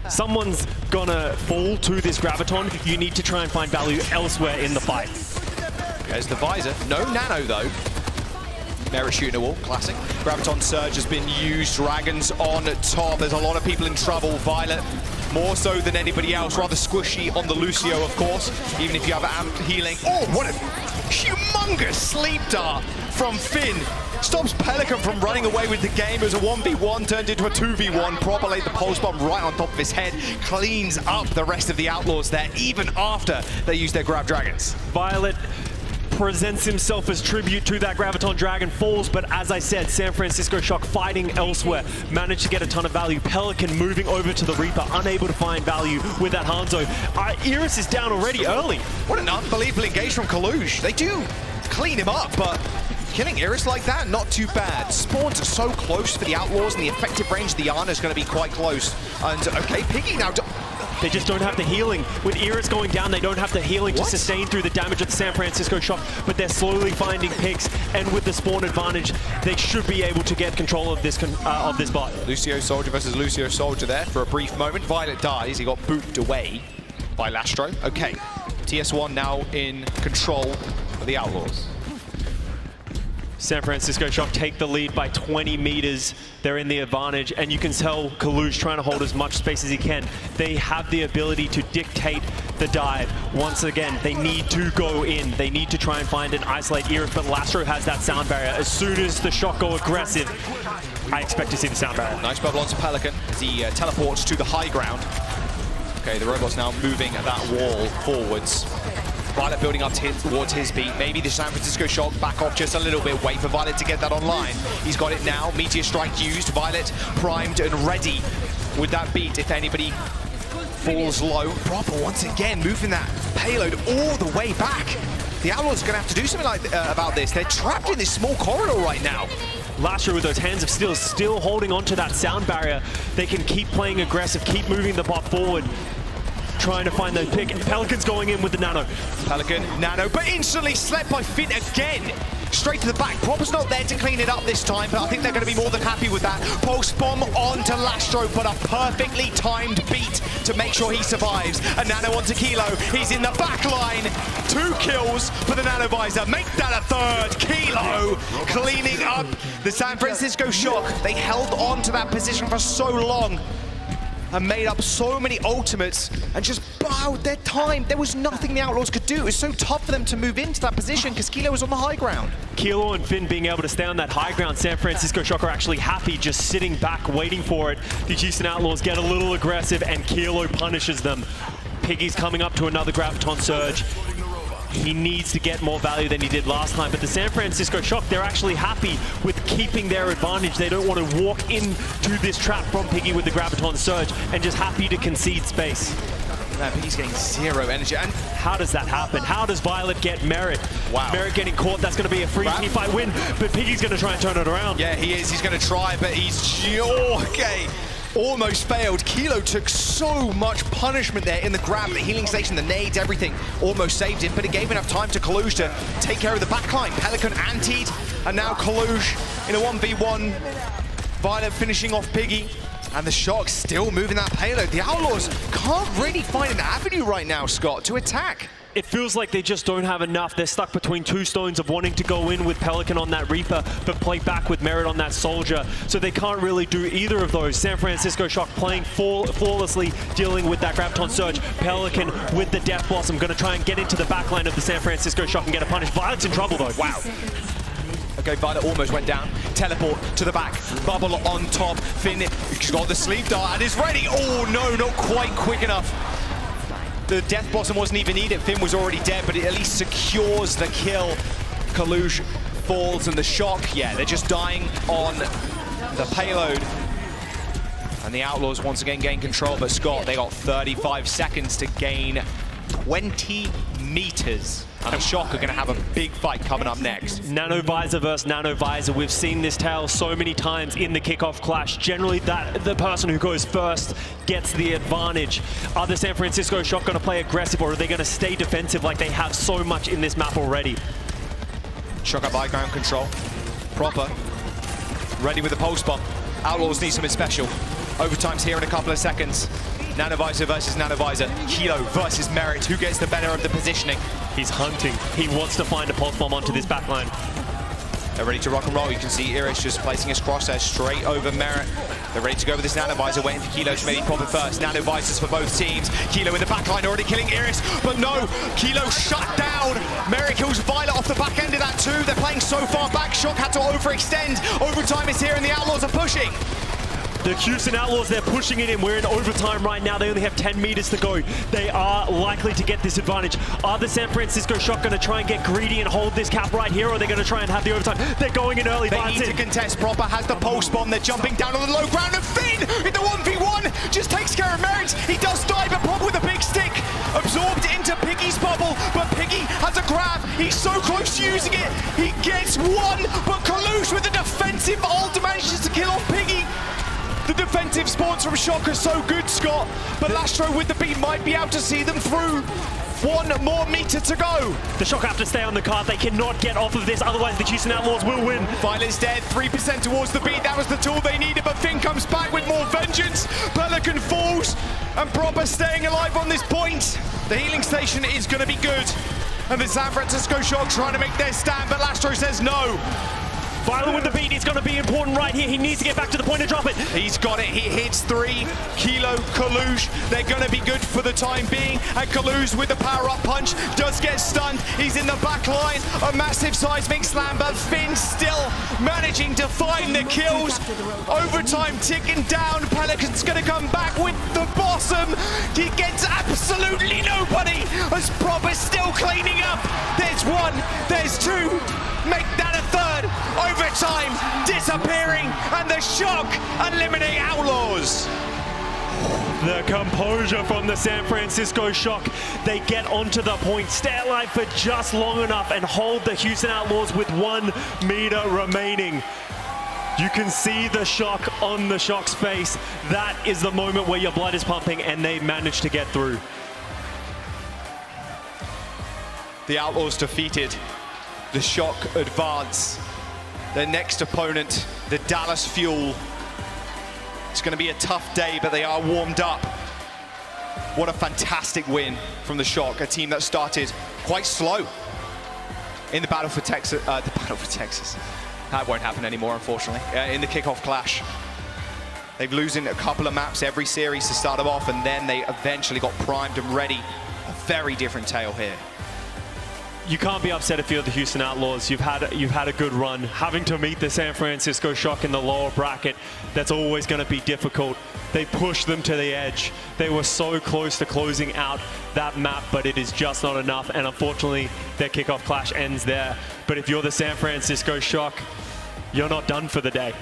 Someone's gonna fall to this Graviton. You need to try and find value elsewhere in the fight. There's the visor. No nano, though. Merit shooting a wall. Classic. Graviton Surge has been used. Dragons on top. There's a lot of people in trouble. Violet, more so than anybody else. Rather squishy on the Lucio, of course. Even if you have amped healing. Oh, what a humongous sleep dart from Finn. Stops Pelican from running away with the game. It was a 1v1 turned into a 2v1. Proper laid the pulse bomb right on top of his head. Cleans up the rest of the Outlaws there, even after they used their Grab Dragons. Violet presents himself as tribute to that Graviton Dragon, falls, but as I said, San Francisco Shock fighting elsewhere, managed to get a ton of value. Pelican moving over to the Reaper, unable to find value with that Hangzhou. Iris is down already early. What an unbelievable engage from Kalush. They do clean him up, but killing Iris like that, not too bad. Spawns are so close for the Outlaws, and the effective range of the Ana is going to be quite close. And, okay, Piggy now... They just don't have the healing. With Iris going down, they don't have the healing to sustain through the damage of the San Francisco Shock, but they're slowly finding picks, and with the spawn advantage, they should be able to get control of this bot. Lucio Soldier versus Lucio Soldier there for a brief moment. Violet dies. He got booped away by Lastro. Okay, TS1 now in control of the Outlaws. San Francisco Shock take the lead by 20 meters. They're in the advantage, and you can tell Kalush trying to hold as much space as he can. They have the ability to dictate the dive. Once again, they need to go in. They need to try and find and isolate Iris, but Lastro has that sound barrier. As soon as the Shock go aggressive, I expect to see the sound barrier. Nice bubble onto Pelican as he teleports to the high ground. Okay, the robot's now moving that wall forwards. Violet building up towards his beat. Maybe the San Francisco Shock back off just a little bit. Wait for Violet to get that online. He's got it now. Meteor Strike used. Violet primed and ready with that beat. If anybody falls low. Proper once again moving that payload all the way back. The Outlaws are going to have to do something like about this. They're trapped in this small corridor right now. Lastro with those hands of steel still holding onto that sound barrier. They can keep playing aggressive, keep moving the bot forward. Trying to find those pick. Pelican's going in with the nano. Pelican, nano, but instantly slept by Finn again. Straight to the back. Proper's not there to clean it up this time, but I think they're going to be more than happy with that. Pulse bomb onto Lastro, but a perfectly timed beat to make sure he survives. A nano onto Kilo. He's in the back line. 2 kills for the nano visor. Make that a third. Kilo cleaning up the San Francisco Shock. They held on to that position for so long and made up so many ultimates and just bowed their time. There was nothing the Outlaws could do. It was so tough for them to move into that position because Kilo was on the high ground. Kilo and Finn being able to stay on that high ground. San Francisco Shock are actually happy just sitting back waiting for it. The Houston Outlaws get a little aggressive and Kilo punishes them. Piggy's coming up to another Graviton Surge. he needs to get more value than he did last time. But the San Francisco Shock, they're actually happy with keeping their advantage. They don't want to walk into this trap from Piggy with the Graviton Surge and just happy to concede space. Man, Piggy's getting zero energy. And how does that happen? How does Violet get Merit? Wow. Merit getting caught, that's going to be a free teamfight win, but Piggy's going to try and turn it around. Yeah, he is. He's going to try, but okay. Almost failed. Kilo took so much punishment there in the grab, the healing station, the nades, everything. Almost saved him, but it gave enough time to Kalush to take care of the backline. Pelican antied, and now Kalush in a 1v1. Violet finishing off Piggy. And the Shock still moving that payload. The Outlaws can't really find an avenue right now, Scott, to attack. It feels like they just don't have enough. They're stuck between two stones of wanting to go in with Pelican on that Reaper, but play back with Merit on that Soldier. So they can't really do either of those. San Francisco Shock playing flawlessly, dealing with that Graviton Surge. Pelican with the Death Blossom, going to try and get into the backline of the San Francisco Shock and get a punish. Violet's in trouble though. Wow. Okay, Violet almost went down. Teleport to the back. Bubble on top. Finn, he's got the sleep dart and is ready. Oh no, not quite quick enough. The Death Blossom wasn't even needed. Finn was already dead, but it at least secures the kill. Kalush falls and the Shock, yeah, they're just dying on the payload. And the Outlaws once again gain control, but Scott, they got 35 seconds to gain 20 meters. And the Shock are going to have a big fight coming up next. Nano Visor versus Nano Visor. We've seen this tale so many times in the Kickoff Clash. Generally, the person who goes first gets the advantage. Are the San Francisco Shock going to play aggressive, or are they going to stay defensive like they have so much in this map already? Shock up high ground control. Proper. Ready with the pulse bomb. Outlaws need something special. Overtime's here in a couple of seconds. Nano Visor versus Nano Visor. Kilo versus Merit. Who gets the better of the positioning? He's hunting. He wants to find a pulse bomb onto this backline. They're ready to rock and roll. You can see Iris just placing his crosshair straight over Merit. They're ready to go with this Nano Visor, waiting for Kilo to maybe pop it first. Nano Visors for both teams. Kilo in the backline already killing Iris, but no, Kilo shut down. Merit kills Violet off the back end of that too. They're playing so far back. Shock had to overextend. Overtime is here and the Outlaws are pushing. The Houston Outlaws, they're pushing it in. We're in overtime right now. They only have 10 meters to go. They are likely to get this advantage. Are the San Francisco Shock going to try and get greedy and hold this cap right here, or are they going to try and have the overtime? They're going in early. They need to contest. Proper has the pulse bomb. They're jumping down on the low ground, and Finn in the 1v1 just takes care of Merit. He does die, but Proper with a big stick. Absorbed into Piggy's bubble, but Piggy has a grab. He's so close to using it. He gets one, but Kalush with the defensive ult manages to kill off Piggy. The defensive spawns from Shock are so good, Scott, but Lastro with the beat might be able to see them through. 1 more meter to go. The Shock have to stay on the card. They cannot get off of this, otherwise the Houston Outlaws will win. Violet's dead, 3% towards the beat. That was the tool they needed, but Finn comes back with more vengeance. Pelican falls, and Proper staying alive on this point. The healing station is going to be good. And the San Francisco Shock trying to make their stand, but Lastro says no. Violet with the beat is going to be important right here. He needs to get back to the point and drop it. He's got it. He hits 3. Kilo, Kalush, they're going to be good for the time being. And Kalush with the power-up punch does get stunned. He's in the back line. A massive seismic slam, but Finn still managing to find the kills. Overtime ticking down. Pelican's going to come back with the bottom. He gets absolutely nobody. As Proper still cleaning up. There's 1, there's 2. Make that a 3rd. Overtime disappearing, and the Shock eliminate Outlaws. The composure from the San Francisco Shock. They get onto the point, stay alive for just long enough, and hold the Houston Outlaws with 1 meter remaining. You can see the shock on the Shock's face. That is the moment where your blood is pumping, and they managed to get through. The Outlaws defeated. The Shock advance. Their next opponent, the Dallas Fuel. It's going to be a tough day, but they are warmed up. What a fantastic win from the Shock, a team that started quite slow in the battle for Texas. That won't happen anymore, unfortunately. In the Kickoff Clash. They've losing a couple of maps every series to start them off, and then they eventually got primed and ready. A very different tale here. You can't be upset if you're the Houston Outlaws. You've had a good run. Having to meet the San Francisco Shock in the lower bracket, that's always going to be difficult. They pushed them to the edge. They were so close to closing out that map, but it is just not enough. And unfortunately, their kickoff clash ends there. But if you're the San Francisco Shock, you're not done for the day.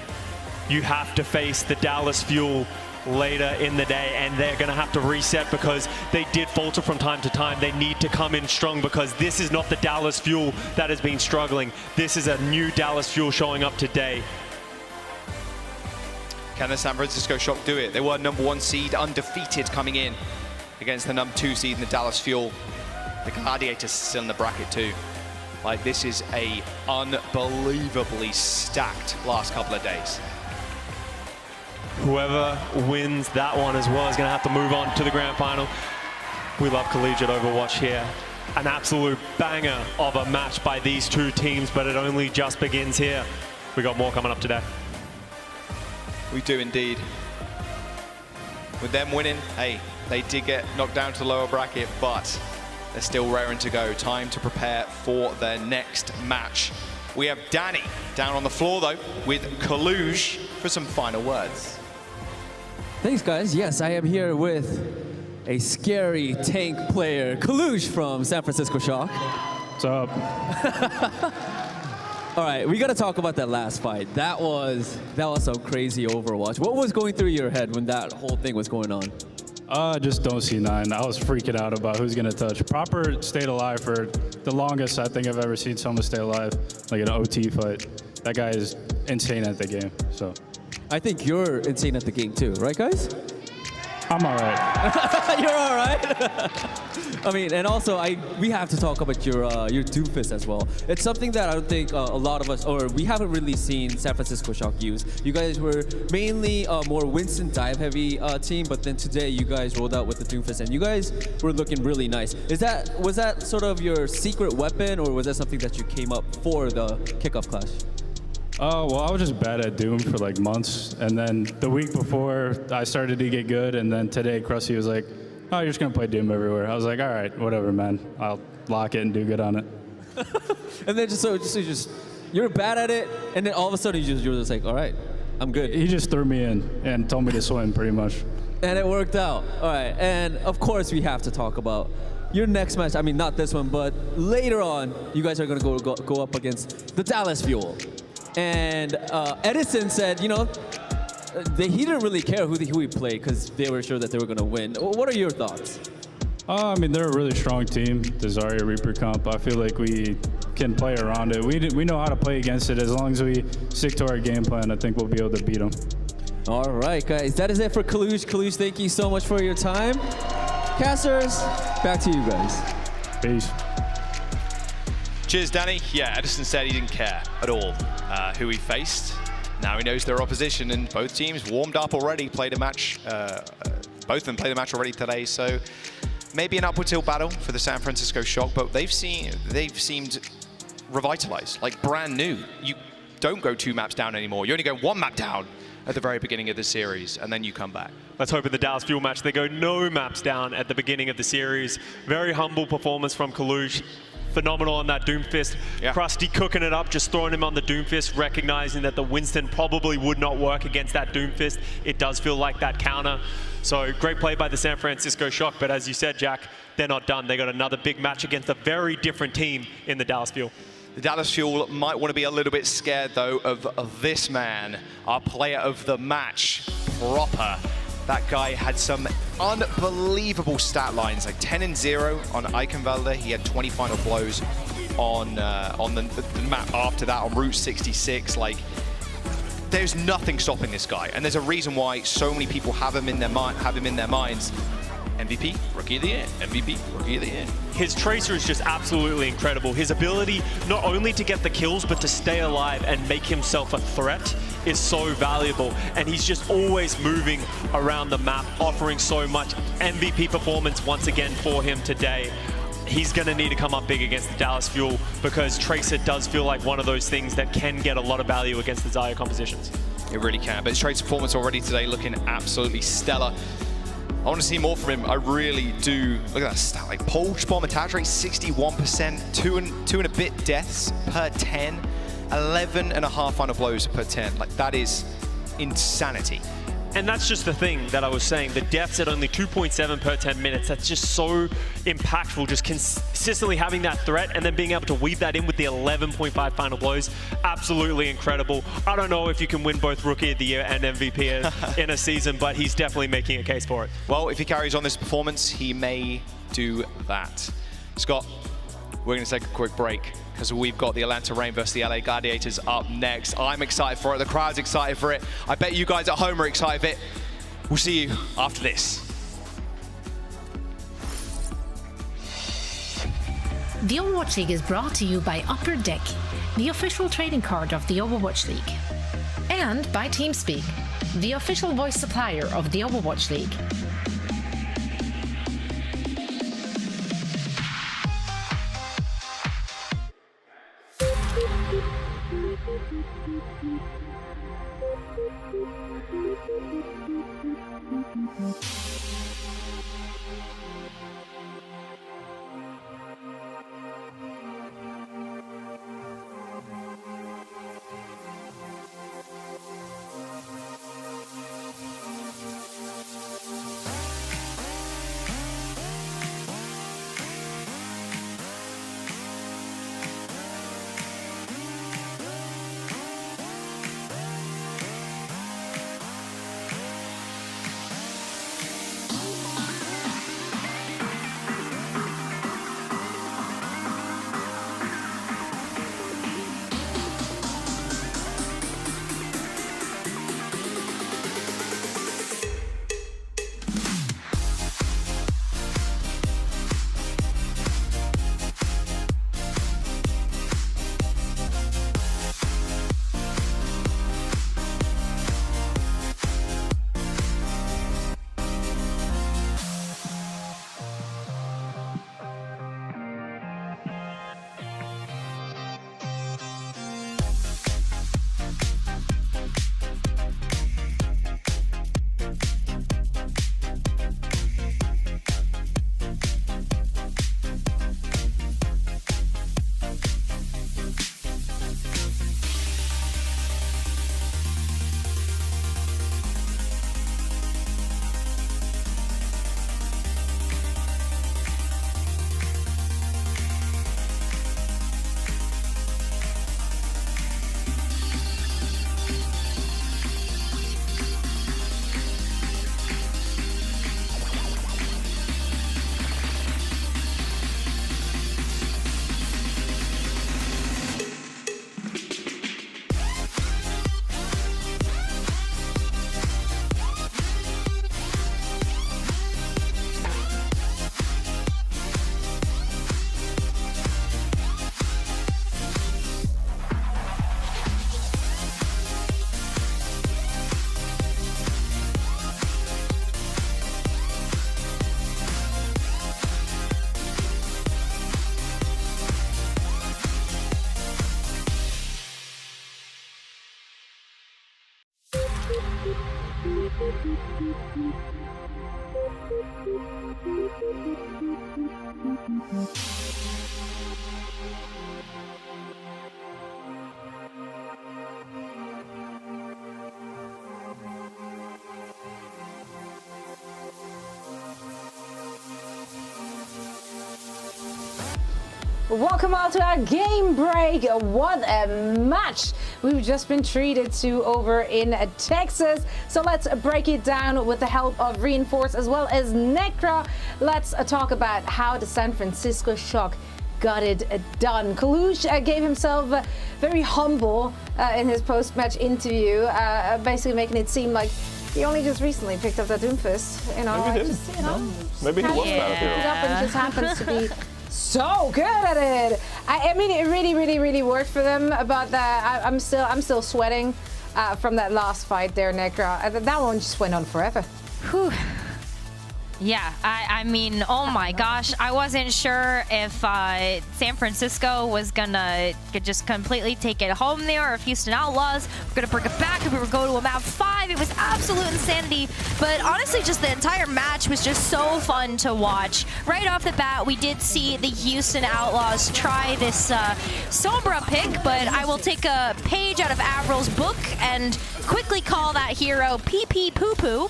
You have to face the Dallas Fuel later in the day, and they're going to have to reset because they did falter from time to time. They need to come in strong because this is not the Dallas Fuel that has been struggling. This is a new Dallas Fuel showing up today. Can the San Francisco Shock do it? They were #1 seed, undefeated coming in against the #2 seed in the Dallas Fuel. The Gladiators still in the bracket too. Like, this is a unbelievably stacked last couple of days. Whoever wins that one as well is going to have to move on to the grand final. We love collegiate Overwatch here. An absolute banger of a match by these two teams, but it only just begins here. We got more coming up today. We do indeed. With them winning, hey, they did get knocked down to the lower bracket, but they're still raring to go. Time to prepare for their next match. We have Danny down on the floor, though, with Kaluj for some final words. Thanks, guys. Yes, I am here with a scary tank player, Kaluj from San Francisco Shock. What's up? All right, we got to talk about that last fight. That was some crazy Overwatch. What was going through your head when that whole thing was going on? Just don't see 9. I was freaking out about who's going to touch. Proper stayed alive for the longest I think I've ever seen someone stay alive, like an OT fight. That guy is insane at the game, so. I think you're insane at the game too, right, guys? I'm all right. You're all right. I mean, and also we have to talk about your Doomfist as well. It's something that I don't think a lot of us, or we haven't really seen San Francisco Shock use. You guys were mainly more Winston dive heavy team, but then today you guys rolled out with the Doomfist, and you guys were looking really nice. Was that sort of your secret weapon, or was that something that you came up for the Kickoff Clash? Oh, well, I was just bad at Doom for like months. And then the week before, I started to get good. And then today, Krusty was like, oh, you're just going to play Doom everywhere. I was like, all right, whatever, man. I'll lock it and do good on it. And then you're bad at it. And then all of a sudden, you're just like, all right, I'm good. He just threw me in and told me to swim pretty much. And it worked out. All right. And of course, we have to talk about your next match. I mean, not this one, but later on, you guys are going to go up against the Dallas Fuel. And Edison said, he didn't really care who he played because they were sure that they were going to win. What are your thoughts? I mean, they're a really strong team, the Zarya Reaper comp. I feel like we can play around it. We know how to play against it. As long as we stick to our game plan, I think we'll be able to beat them. All right, guys. That is it for Kaluj. Kaluj, thank you so much for your time. Casters, back to you guys. Peace. Cheers, Danny. Yeah, Edison said he didn't care at all who he faced. Now he knows their opposition, and both teams warmed up already, played a match. Both of them played a match already today, so maybe an upward tilt battle for the San Francisco Shock, but they've seemed revitalized, like brand new. You don't go 2 maps down anymore. You only go 1 map down at the very beginning of the series, and then you come back. Let's hope in the Dallas Fuel match they go no maps down at the beginning of the series. Very humble performance from Kaluj. Phenomenal on that Doomfist. Yeah. Krusty cooking it up, just throwing him on the Doomfist, recognizing that the Winston probably would not work against that Doomfist. It does feel like that counter. So great play by the San Francisco Shock, but as you said, Jack, they're not done. They got another big match against a very different team in the Dallas Fuel. The Dallas Fuel might want to be a little bit scared, though, of this man, our player of the match, Proper. That guy had some unbelievable stat lines, like 10-0 on Eichenwalde. He had 20 final blows on the map after that on Route 66. Like, there's nothing stopping this guy, and there's a reason why so many people have him in their minds. MVP, Rookie of the Year. MVP, Rookie of the Year. His Tracer is just absolutely incredible. His ability not only to get the kills, but to stay alive and make himself a threat is so valuable. And he's just always moving around the map, offering so much. MVP performance once again for him today. He's going to need to come up big against the Dallas Fuel because Tracer does feel like one of those things that can get a lot of value against the Zarya compositions. It really can, but his Tracer performance already today looking absolutely stellar. I want to see more from him. I really do. Look at that stat. Like Pulse Bomb attach rate 61%, two and a bit deaths per 10, 11.5 final blows per 10. Like that is insanity. And that's just the thing that I was saying. The deaths at only 2.7 per 10 minutes. That's just so impactful. Just consistently having that threat and then being able to weave that in with the 11.5 final blows. Absolutely incredible. I don't know if you can win both Rookie of the Year and MVP in a season, but he's definitely making a case for it. Well, if he carries on this performance, he may do that. Scott, we're going to take a quick break because we've got the Atlanta Reign versus the LA Gladiators up next. I'm excited for it. The crowd's excited for it. I bet you guys at home are excited for it. We'll see you after this. The Overwatch League is brought to you by Upper Deck, the official trading card of the Overwatch League. And by TeamSpeak, the official voice supplier of the Overwatch League. Welcome all to our game break. What a match we've just been treated to over in Texas. So let's break it down with the help of Reinforce as well as Necra. Let's talk about how the San Francisco Shock got it done. Kalush gave himself very humble in his post-match interview, basically making it seem like he only just recently picked up that Doomfist. You know, maybe just, you know, maybe he was bad hero. It up and just happens to be so good at it. I mean, it really worked for them. But I'm still sweating from that last fight there, Necra. That one just went on forever. Whew. Yeah, I mean, oh my gosh, I wasn't sure if San Francisco was gonna just completely take it home there, or if Houston Outlaws were gonna bring it back, if we were going to a map 5. It was absolute insanity, but honestly, just the entire match was just so fun to watch. Right off the bat, we did see the Houston Outlaws try this Sombra pick, but I will take a page out of Avril's book and quickly call that hero PP Poo Poo.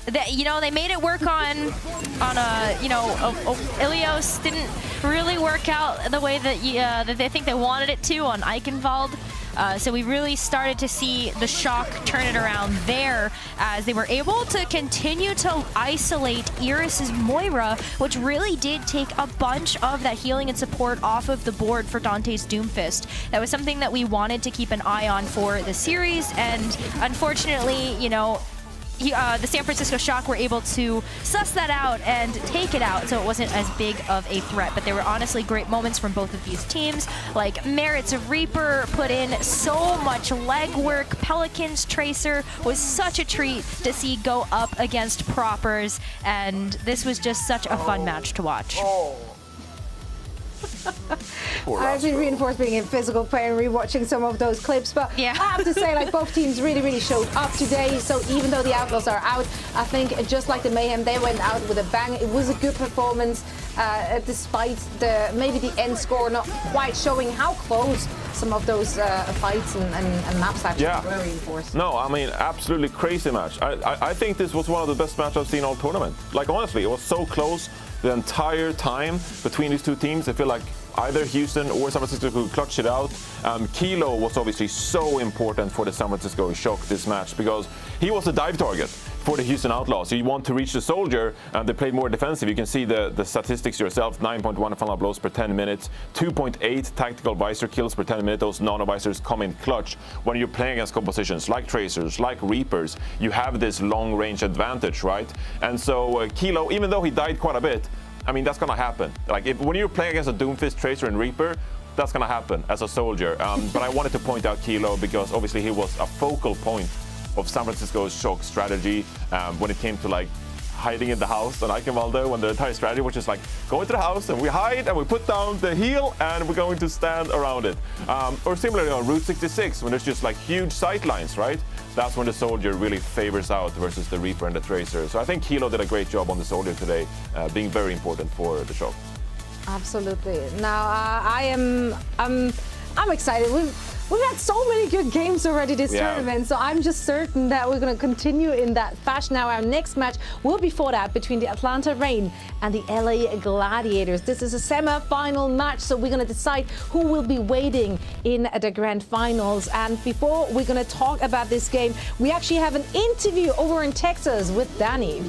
They made it work on Ilios didn't really work out the way that they think they wanted it to on Eichenwalde. So we really started to see the Shock turn it around there as they were able to continue to isolate Iris's Moira, which really did take a bunch of that healing and support off of the board for Dante's Doomfist. That was something that we wanted to keep an eye on for the series, and unfortunately, the San Francisco Shock were able to suss that out and take it out, so it wasn't as big of a threat. But there were honestly great moments from both of these teams, like Merit's Reaper put in so much legwork. Pelican's Tracer was such a treat to see go up against Propers, and this was just such a fun match to watch. I've been reinforced being a physical player and rewatching some of those clips, but I have to say, like, both teams really showed up today. So even though the Outlaws are out, I think just like the Mayhem, they went out with a bang. It was a good performance, despite maybe the end score not quite showing how close some of those fights and maps actually were reinforced. No, I mean, absolutely crazy match. I think this was one of the best matches I've seen all tournament. Like, honestly, it was so close the entire time between these two teams. I feel like either Houston or San Francisco could clutch it out. Kilo was obviously so important for the San Francisco Shock this match because he was the dive target for the Houston Outlaws. You want to reach the soldier, and they played more defensive. You can see the statistics yourself: 9.1 final blows per 10 minutes, 2.8 tactical visor kills per 10 minutes. Those nano-visors come in clutch. When you're playing against compositions like Tracers, like Reapers, you have this long-range advantage, right? And so Kilo, even though he died quite a bit, I mean, that's gonna happen. Like, when you're playing against a Doomfist, Tracer, and Reaper, that's gonna happen as a soldier. But I wanted to point out Kilo because obviously he was a focal point of San Francisco's Shock strategy when it came to like hiding in the house on Eichenwalde, when the entire strategy was just like go into the house and we hide and we put down the heal and we're going to stand around it. Or similarly on Route 66, when there's just like huge sightlines, right? That's when the soldier really favors out versus the Reaper and the Tracer. So I think Kilo did a great job on the soldier today, being very important for the Shock. Absolutely. Now I'm excited. We've had so many good games already this tournament, so I'm just certain that we're going to continue in that fashion. Now, our next match will be fought out between the Atlanta Reign and the LA Gladiators. This is a semi-final match, so we're going to decide who will be waiting in the grand finals. And before we're going to talk about this game, we actually have an interview over in Texas with Danny.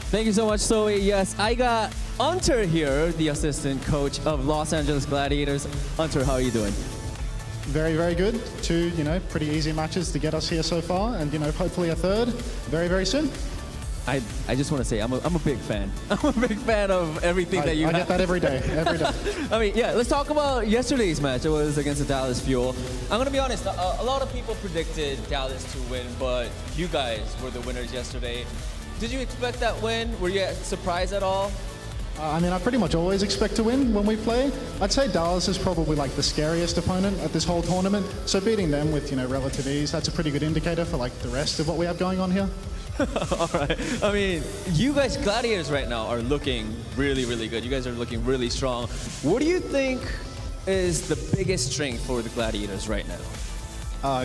Thank you so much, Zoe. Yes, I got Hunter here, the assistant coach of Los Angeles Gladiators. Hunter, how are you doing? Very good. Two, pretty easy matches to get us here so far, and hopefully a third very soon. I just want to say I'm a big fan. I'm a big fan of everything that you. I get that every day. I mean, yeah. Let's talk about yesterday's match. It was against the Dallas Fuel. I'm gonna be honest. A lot of people predicted Dallas to win, but you guys were the winners yesterday. Did you expect that win? Were you surprised at all? I mean, I pretty much always expect to win when we play. I'd say Dallas is probably like the scariest opponent at this whole tournament. So beating them with, relative ease, that's a pretty good indicator for like the rest of what we have going on here. All right. I mean, you guys, Gladiators right now, are looking really good. You guys are looking really strong. What do you think is the biggest strength for the Gladiators right now?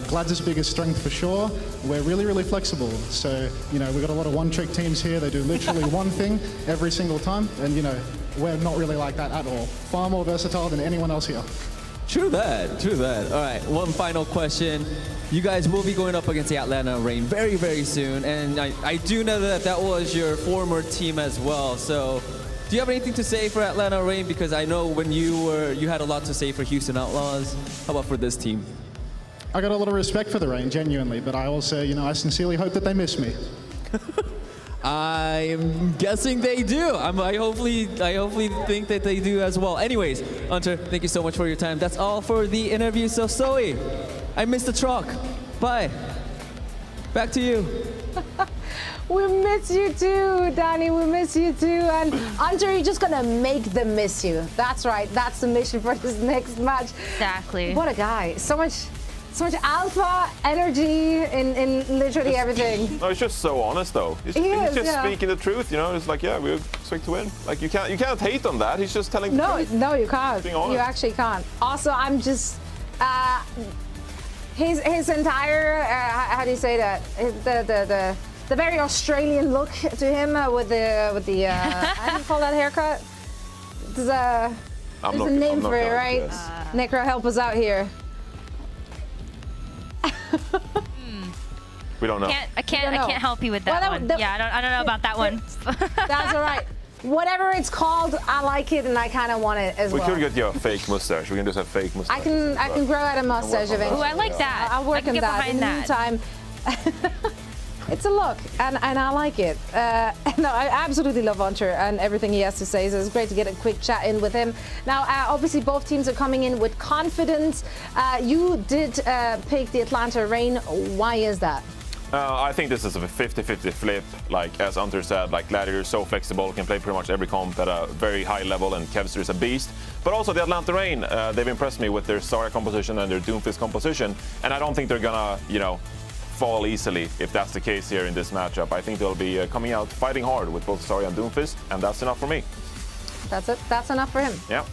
Glad's biggest strength for sure. We're really flexible. So, we've got a lot of one-trick teams here. They do literally one thing every single time. And, we're not really like that at all. Far more versatile than anyone else here. True that. All right, one final question. You guys will be going up against the Atlanta Reign very soon. And I do know that was your former team as well. So do you have anything to say for Atlanta Reign? Because I know when you had a lot to say for Houston Outlaws. How about for this team? I got a lot of respect for the Reign, genuinely, but I also, I sincerely hope that they miss me. I'm guessing they do. I hopefully think that they do as well. Anyways, Hunter, thank you so much for your time. That's all for the interview. So Zoe, I missed the truck. Bye. Back to you. We miss you too, Danny. We miss you too. And Hunter, you're just gonna make them miss you. That's right. That's the mission for this next match. Exactly. What a guy. So much alpha energy in literally everything. No, he's just so honest though. He's just speaking the truth, you know. It's like, yeah, we expect to win. Like you can't hate on that. He's just telling the truth. No, you can't. Being honest. You actually can't. Also, I'm just his entire how do you say that? The very Australian look to him with the how do you call that haircut? There's a name for it, right? Necro, help us out here. We don't know. I can't help you with that one. Yeah, I don't know about that one. That's all right. Whatever it's called, I like it and I kind of want it as well. We could get you a fake mustache. We can just have fake mustache. I can grow out a mustache eventually. Ooh, I like that. I'll work on that. In the meantime, it's a look and I like it. No, I absolutely love Hunter and everything he has to say, so it's great to get a quick chat in with him. Now, obviously both teams are coming in with confidence. You did pick the Atlanta Reign. Why is that? I think this is a 50-50 flip. Like as Hunter said, like Gladiators so flexible, can play pretty much every comp at a very high level, and Kevster is a beast. But also the Atlanta Reign, they've impressed me with their Zarya composition and their Doomfist composition, and I don't think they're gonna, fall easily if that's the case here in this matchup. I think they'll be coming out fighting hard with both Zarya and Doomfist, and that's enough for me. That's it. That's enough for him. Yeah.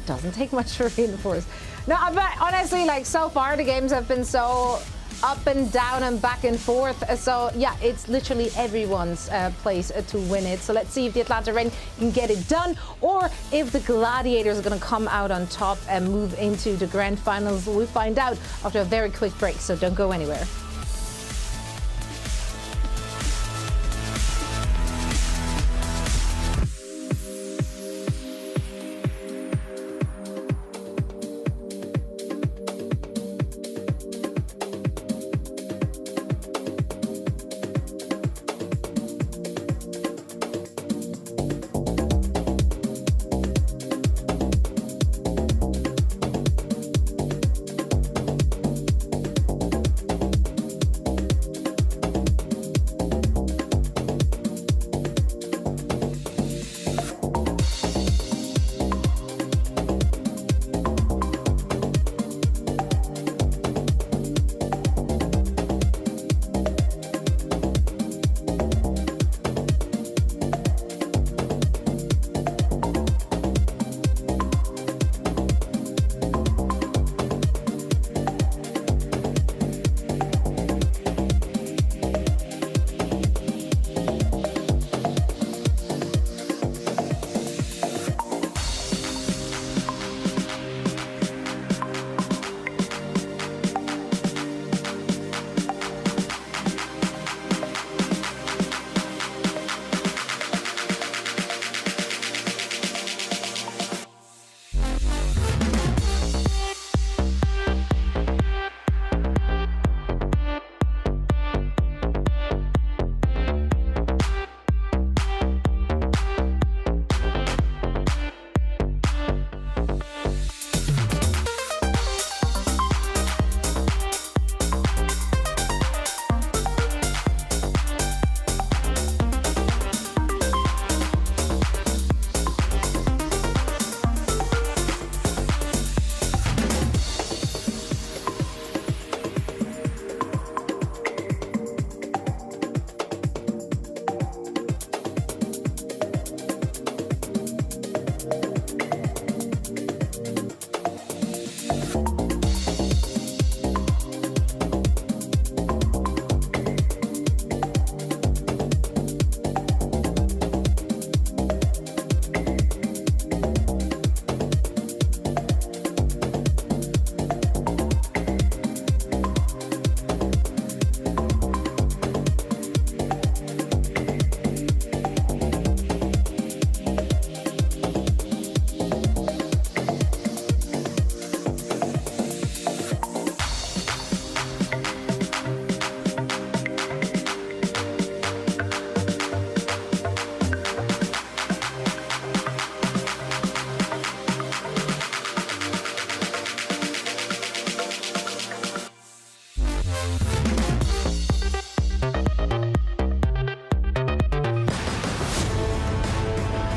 Doesn't take much for Reinforce. No, but honestly, like so far the games have been so up and down and back and forth. So yeah, it's literally everyone's place to win it. So let's see if the Atlanta Reign can get it done, or if the Gladiators are going to come out on top and move into the grand finals. We'll find out after a very quick break. So don't go anywhere.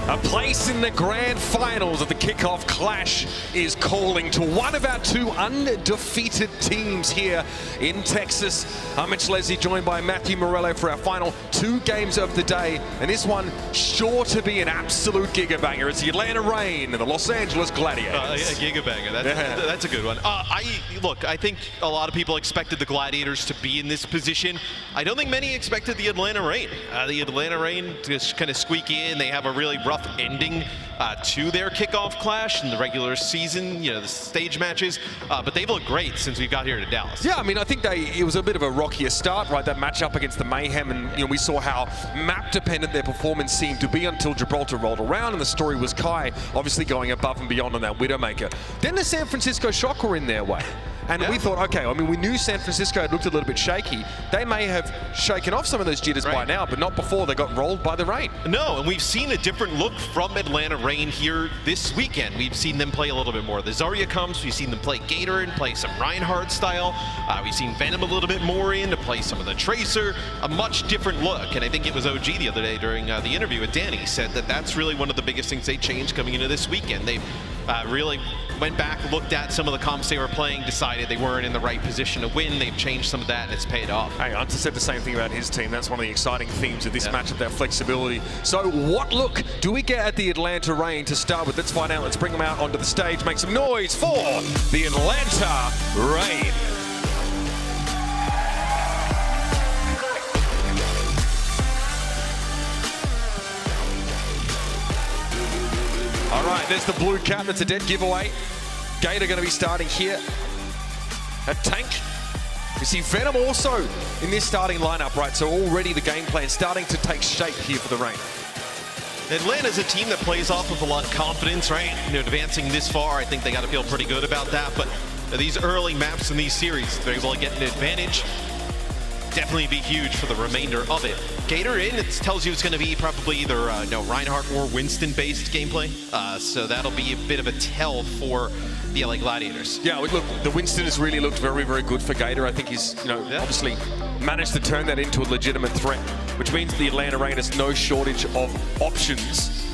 A place in the grand finals of the Kickoff Clash is calling to one of our two undefeated teams here in Texas. I'm Mitch Leslie, joined by Matthew Morello for our final 2 games of the day. And this one sure to be an absolute gigabanger. It's the Atlanta Reign and the Los Angeles Gladiators. A gigabanger, that's a good one. I think a lot of people expected the Gladiators to be in this position. I don't think many expected the Atlanta Reign. The Atlanta Reign just kind of squeak in. They have a really rough ending to their Kickoff Clash in the regular season, the stage matches, but they've looked great since we got here to Dallas. Yeah, I mean, I think it was a bit of a rockier start, right? That matchup against the Mayhem, and we saw how map-dependent their performance seemed to be until Gibraltar rolled around, and the story was Kai obviously going above and beyond on that Widowmaker. Then the San Francisco Shock were in their way. And we thought, okay, I mean, we knew San Francisco had looked a little bit shaky. They may have shaken off some of those jitters by now, but not before they got rolled by the Reign. No, and we've seen a different look from Atlanta Reign here this weekend. We've seen them play a little bit more. The Zarya comes, we've seen them play Gator and play some Reinhardt style. We've seen Venom a little bit more in to play some of the Tracer. A much different look, and I think it was OG the other day during the interview with Danny said that that's really one of the biggest things they changed coming into this weekend. They really went back, looked at some of the comps they were playing, decided they weren't in the right position to win. They've changed some of that, and it's paid off. Hey, Hunter said the same thing about his team. That's one of the exciting themes of this matchup, their flexibility. So what look do we get at the Atlanta Reign to start with? Let's find out. Let's bring them out onto the stage. Make some noise for the Atlanta Reign. All right, there's the blue cap. That's a dead giveaway. Gator going to be starting here at tank. We see Venom also in this starting lineup, right? So already the game plan starting to take shape here for the Reign. Atlanta's a team that plays off with a lot of confidence, right? Advancing this far, I think they got to feel pretty good about that. But these early maps in these series, they're able to get an advantage. Definitely be huge for the remainder of it. Gator in, it tells you it's going to be probably either Reinhardt or Winston-based gameplay. So that'll be a bit of a tell for the LA Gladiators. Yeah, look, the Winston has really looked very, very good for Gator. I think he's, obviously managed to turn that into a legitimate threat, which means the Atlanta Reign has no shortage of options.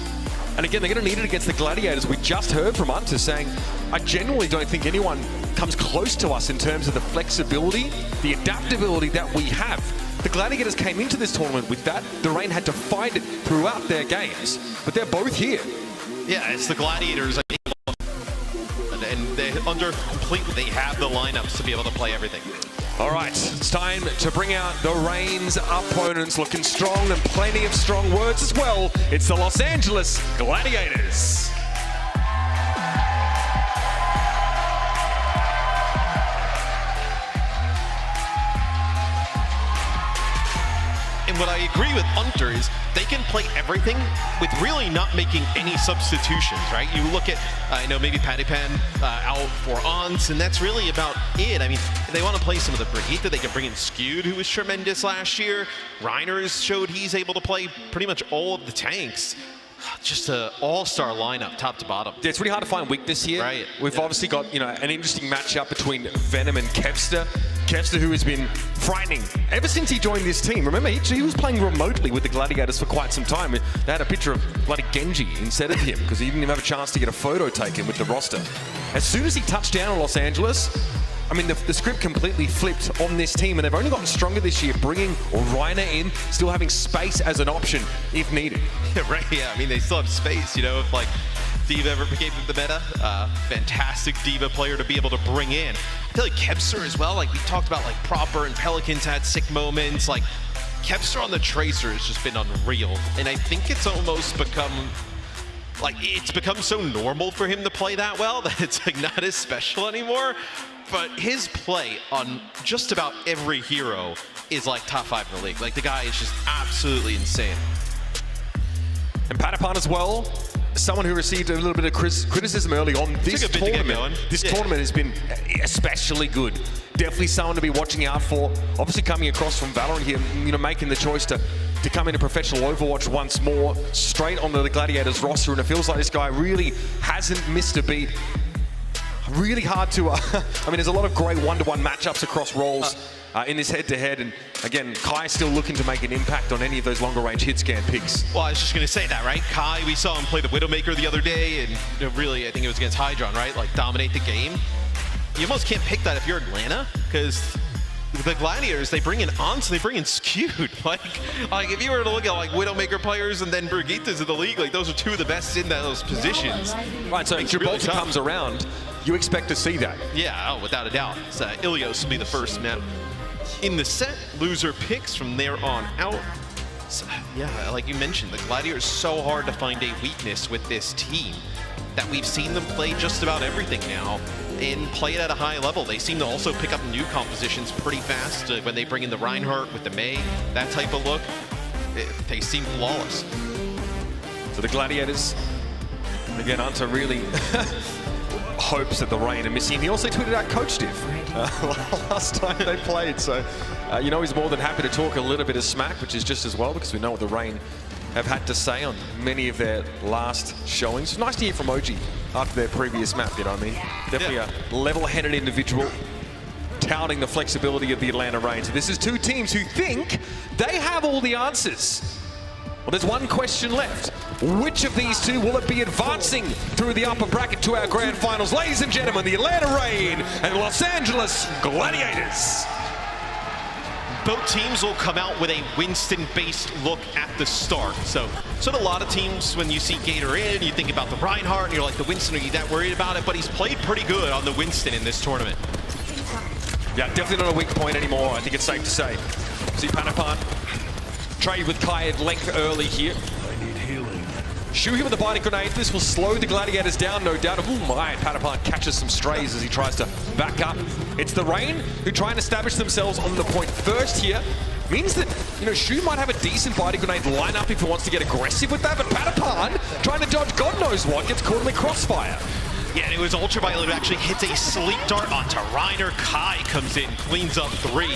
And again, they're going to need it against the Gladiators. We just heard from Hunter saying, I genuinely don't think anyone comes close to us in terms of the flexibility, the adaptability that we have. The Gladiators came into this tournament with that. The Reign had to find it throughout their games, but they're both here. Yeah, it's the Gladiators. And they're under completely, they have the lineups to be able to play everything. All right, it's time to bring out the Reign's opponents, looking strong and plenty of strong words as well. It's the Los Angeles Gladiators. And what I agree with Hunter is they can play everything with really not making any substitutions, right? You look at, maybe Patty Pan out for Ons, and that's really about it. I mean, they want to play some of the Brigitte. They can bring in Skewed, who was tremendous last year. Reiners showed he's able to play pretty much all of the tanks. Just an all-star lineup, top to bottom. Yeah, it's really hard to find weakness here. Right. We've obviously got, an interesting matchup between Venom and Kevster. Kevster, who has been frightening ever since he joined this team. Remember, he was playing remotely with the Gladiators for quite some time. They had a picture of bloody Genji instead of him because he didn't even have a chance to get a photo taken with the roster. As soon as he touched down in Los Angeles, I mean, the script completely flipped on this team, and they've only gotten stronger this year, bringing Reiner in, still having space as an option if needed. Yeah, right, yeah. I mean, they still have space, if like D.Va ever became the meta, fantastic D.Va player to be able to bring in. I feel like Kevster as well, like we talked about, like Proper and Pelicans had sick moments, like Kevster on the Tracer has just been unreal, and I think it's almost become so normal for him to play that well that it's like not as special anymore. But his play on just about every hero is like top 5 in the league. Like the guy is just absolutely insane. And Patapan as well, someone who received a little bit of criticism early on this tournament. This tournament has been especially good. Definitely someone to be watching out for. Obviously coming across from Valorant here, making the choice to come into professional Overwatch once more, straight onto the Gladiators roster, and it feels like this guy really hasn't missed a beat. Really hard to, there's a lot of great one-to-one matchups across roles. in this head-to-head. And again, Kai still looking to make an impact on any of those longer-range hit scan picks. Well, I was just going to say that, right? Kai, we saw him play the Widowmaker the other day, and really, I think it was against Hydron, right? Like, dominate the game. You almost can't pick that if you're Atlanta, because the Gladiators, they bring in Ants, they bring in Skewed. Like if you were to look at like Widowmaker players and then Brigittes in the league, like those are two of the best in those positions. Right, so if Gibraltar comes around, you expect to see that. Yeah, without a doubt. So Ilios will be the first map in the set. Loser picks from there on out. So, yeah, like you mentioned, the Gladiators so hard to find a weakness with this team that we've seen them play just about everything now and play it at a high level. They seem to also pick up new compositions pretty fast when they bring in the Reinhardt with the May, that type of look. They seem flawless. So the Gladiators, again, Anta really hopes that the Rain are missing. He also tweeted out Coach Diff last time they played. So, you know, he's more than happy to talk a little bit of smack, which is just as well because we know what the Rain have had to say on many of their last showings. It's nice to hear from OG after their previous map, you know what I mean? Definitely a level-headed individual touting the flexibility of the Atlanta Rain. So this is two teams who think they have all the answers. Well, there's one question left. Which of these two will it be advancing through the upper bracket to our grand finals? Ladies and gentlemen, the Atlanta Rain and Los Angeles Gladiators. Both teams will come out with a Winston-based look at the start. So a lot of teams, when you see Gator in, you think about the Reinhardt, and you're like, the Winston, are you that worried about it? But he's played pretty good on the Winston in this tournament. Yeah, definitely not a weak point anymore, I think it's safe to say. See Panapan trade with Kai at length early here. I need healing. Shoot him with the binding grenade. This will slow the Gladiators down, no doubt. Oh my, Panapan catches some strays as he tries to back up. It's the Rain who try and establish themselves on the point first here. Means that, you know, Shu might have a decent binding grenade lineup if he wants to get aggressive with that, but Panapan, trying to dodge God knows what, gets caught in the crossfire. Yeah, and it was Ultraviolet who actually hits a sleep dart onto Reiner. Kai comes in, cleans up 3.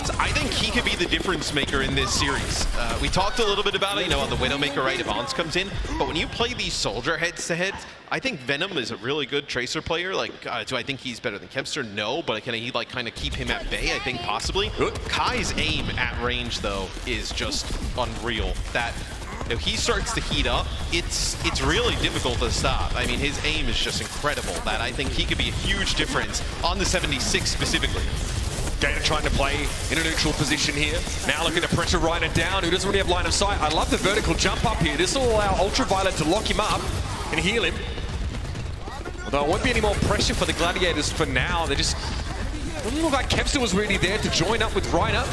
So I think he could be the difference maker in this series. We talked a little bit about it, you know, on the Widowmaker, right, if Ons comes in. But when you play these Soldier heads-to-head, I think Venom is a really good Tracer player. Like, do I think he's better than Kempster? No, but can he, like, kind of keep him at bay? I think possibly. Kai's aim at range, though, is just unreal. That, if he starts to heat up, it's really difficult to stop. I mean, his aim is just incredible. That I think he could be a huge difference on the 76 specifically. Gator trying to play in a neutral position here. Now looking to pressure Reiner down, who doesn't really have line of sight. I love the vertical jump up here. This will allow Ultraviolet to lock him up and heal him. Although it won't be any more pressure for the Gladiators for now. They just, it doesn't look like Kempster was really there to join up with Reiner.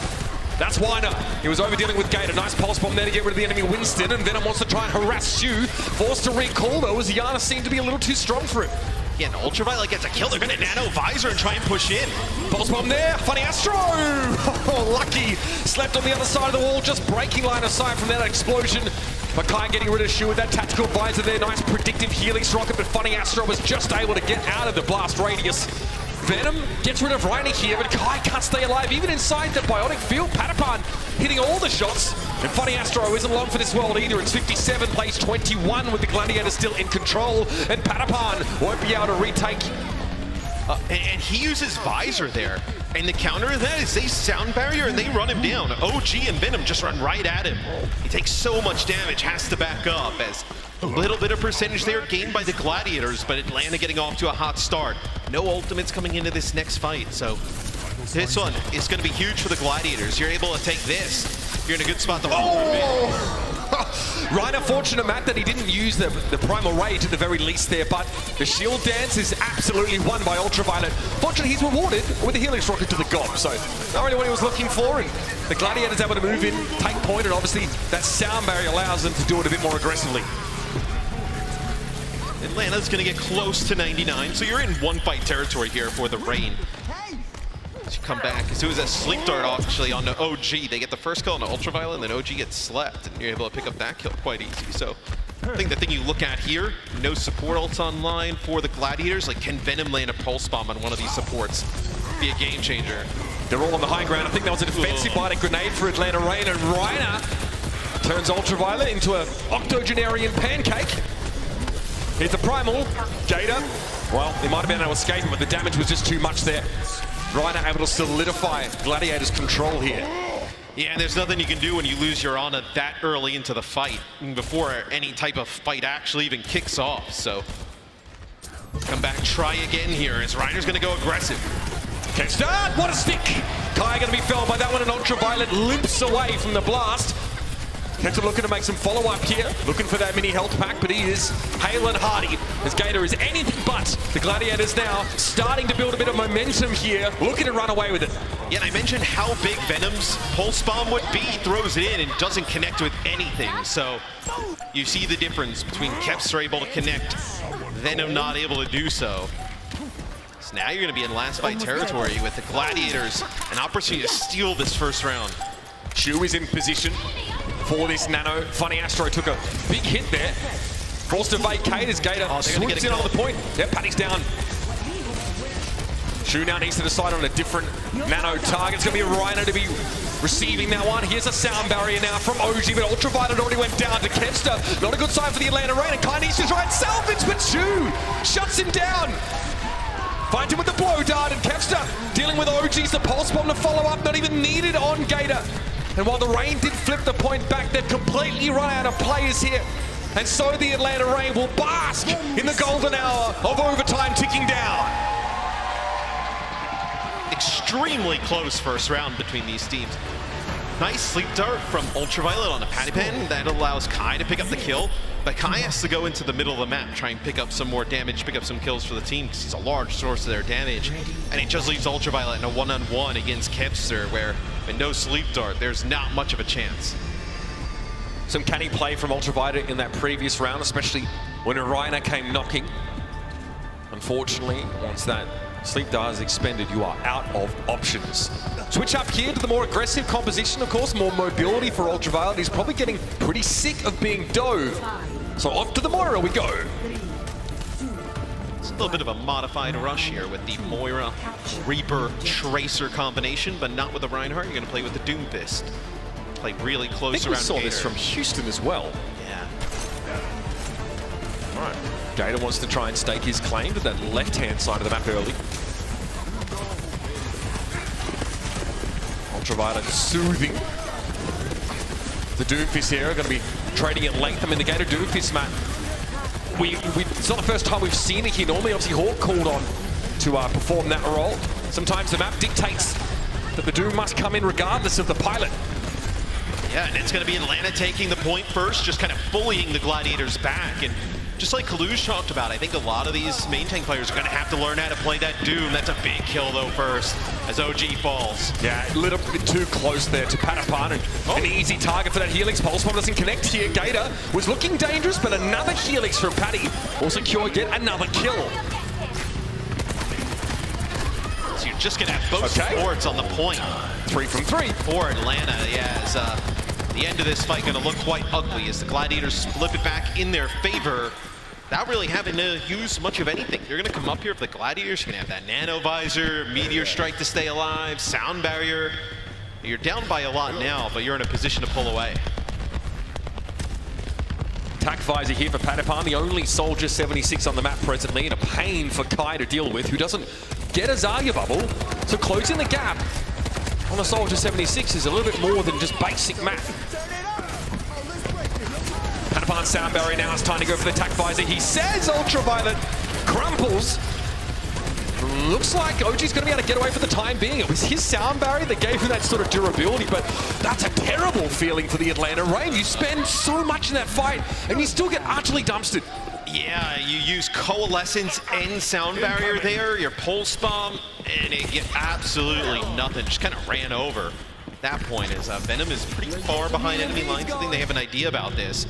That's Weiner. He was over dealing with Gator. Nice pulse bomb there to get rid of the enemy Winston, and Venom wants to try and harass Shu. Forced to recall though, as Yana seemed to be a little too strong for him. Yeah, and Ultraviolet gets a kill. They're going to nano visor and try and push in. Pulse bomb there. Funny Astro. Oh, lucky. Slept on the other side of the wall, just breaking line of sight from that explosion. But Kai getting rid of Shu with that tactical visor there. Nice predictive healing rocket, but Funny Astro was just able to get out of the blast radius. Venom gets rid of Reiner here, but Kai can't stay alive even inside the biotic field. Panapan hitting all the shots. And Funny Astro isn't long for this world either. It's 57, plays 21 with the Gladiators still in control. And Panapan won't be able to retake. And he uses visor there. And the counter to that is they sound barrier and they run him down. OG and Venom just run right at him. He takes so much damage, has to back up as a little bit of percentage there gained by the Gladiators, but Atlanta getting off to a hot start. No ultimates coming into this next fight, so this one is going to be huge for the Gladiators. You're able to take this. You're in a good spot to Reiner fortunate, Matt, that he didn't use the Primal Rage at the very least there, but the shield dance is absolutely won by Ultraviolet. Fortunately, he's rewarded with a healing rocket to the gob, so not really what he was looking for, and the Gladiators able to move in, take point, and obviously that sound barrier allows them to do it a bit more aggressively. Atlanta's going to get close to 99, so you're in one-fight territory here for the Rain. As you come back, as soon as that sleep dart actually on the OG, they get the first kill on the Ultraviolet, and then OG gets slept, and you're able to pick up that kill quite easy. So I think the thing you look at here, no support ults online for the Gladiators. Like, can Venom land a pulse bomb on one of these supports? Be a game changer. They're all on the high ground. I think that was a defensive binding grenade for Atlanta Rain, and Reiner turns Ultraviolet into an octogenarian pancake. Here's the Primal. Gator, well, he might have been able to escape him, but the damage was just too much there. Reiner able to solidify Gladiators' control here. Yeah, and there's nothing you can do when you lose your Ana that early into the fight, before any type of fight actually even kicks off. So come back, try again here as Reiner's going to go aggressive. Okay, start! What a stick! Kai going to be felled by that one, and Ultraviolet limps away from the blast. Kenta looking to make some follow-up here, looking for that mini health pack, but he is hale and hearty, as Gator is anything but. The Gladiators now starting to build a bit of momentum here, looking to run away with it. Yeah, and I mentioned how big Venom's pulse bomb would be. He throws it in and doesn't connect with anything. So you see the difference between Kepster able to connect, Venom not able to do so. So now you're going to be in last fight territory with the Gladiators, an opportunity to steal this first round. Shu is in position for this nano. Funny Astro took a big hit there. Forced to vacate as Gator swoops in on the point. Yep, Paddy's down. Shu now needs to decide on a different nano target. It's going to be Reiner to be receiving that one. Here's a sound barrier now from OG, but Ultraviolet already went down to Kepster. Not a good sign for the Atlanta Reign, and Kai needs to try and salvage, but Shu shuts him down. Finds him with the blow dart, and Kepster dealing with OG's the pulse bomb to follow up, not even needed on Gator. And while the Reign did flip the point back, they've completely run out of players here. And so the Atlanta Reign will bask in the golden hour of overtime ticking down. Extremely close first round between these teams. Nice sleep dart from Ultraviolet on a Paddy Pen. That allows Kai to pick up the kill. But Kai has to go into the middle of the map, try and pick up some more damage, pick up some kills for the team, because he's a large source of their damage. And it just leaves Ultraviolet in a one-on-one against Kepster, where with no sleep dart, there's not much of a chance. Some canny play from Ultraviolet in that previous round, especially when Reiner came knocking. Unfortunately, once that sleep dart is expended, you are out of options. Switch up here to the more aggressive composition, of course, more mobility for Ultraviolet. He's probably getting pretty sick of being dove. So off to the Moira we go. It's a little bit of a modified rush here with the Moira Reaper Tracer combination, but not with the Reinhardt. You're going to play with the Doomfist. Play really close I think around we saw Gator. this from Houston as well. Yeah. All right. Gator wants to try and stake his claim to that left-hand side of the map early. Ultraviolet soothing. The Doomfist here are going to be trading at length. I mean, the Gator Doomfist map, it's not the first time we've seen it here. Normally, obviously, Hawk called on to perform that role. Sometimes the map dictates that the Doom must come in regardless of the pilot. Yeah, and it's going to be Atlanta taking the point first, just kind of bullying the Gladiators back. And just like Kaluj talked about, I think a lot of these main tank players are going to have to learn how to play that Doom. That's a big kill, though, first, as OG falls. Yeah, a little bit too close there to Patapan, and an easy target for that Helix. Pulse bomb doesn't connect here. Gator was looking dangerous, but another Helix from Paddy will secure yet another kill. So you're just going to have both supports on the point. 3 from 3. For Atlanta, yeah, as the end of this fight going to look quite ugly as the Gladiators flip it back in their favor. Without really having to use much of anything. You're going to come up here with the Gladiators. You're going to have that Nano Visor, Meteor Strike to stay alive, Sound Barrier. You're down by a lot now, but you're in a position to pull away. Attack Visor here for Patapan, the only Soldier 76 on the map presently, and a pain for Kai to deal with, who doesn't get a Zarya bubble. So closing the gap on a Soldier 76 is a little bit more than just basic math. Patapan Sound Barrier now, it's time to go for the attack visor. He says Ultraviolet crumples. Looks like OG's going to be able to get away for the time being. It was his Sound Barrier that gave him that sort of durability, but that's a terrible feeling for the Atlanta Reign. You spend so much in that fight, and you still get utterly dumpstered. Yeah, you use Coalescence and Sound Barrier there, your Pulse Bomb, and it get absolutely nothing. Just kind of ran over. At that point, as Venom is pretty far behind enemy lines. I think they have an idea about this.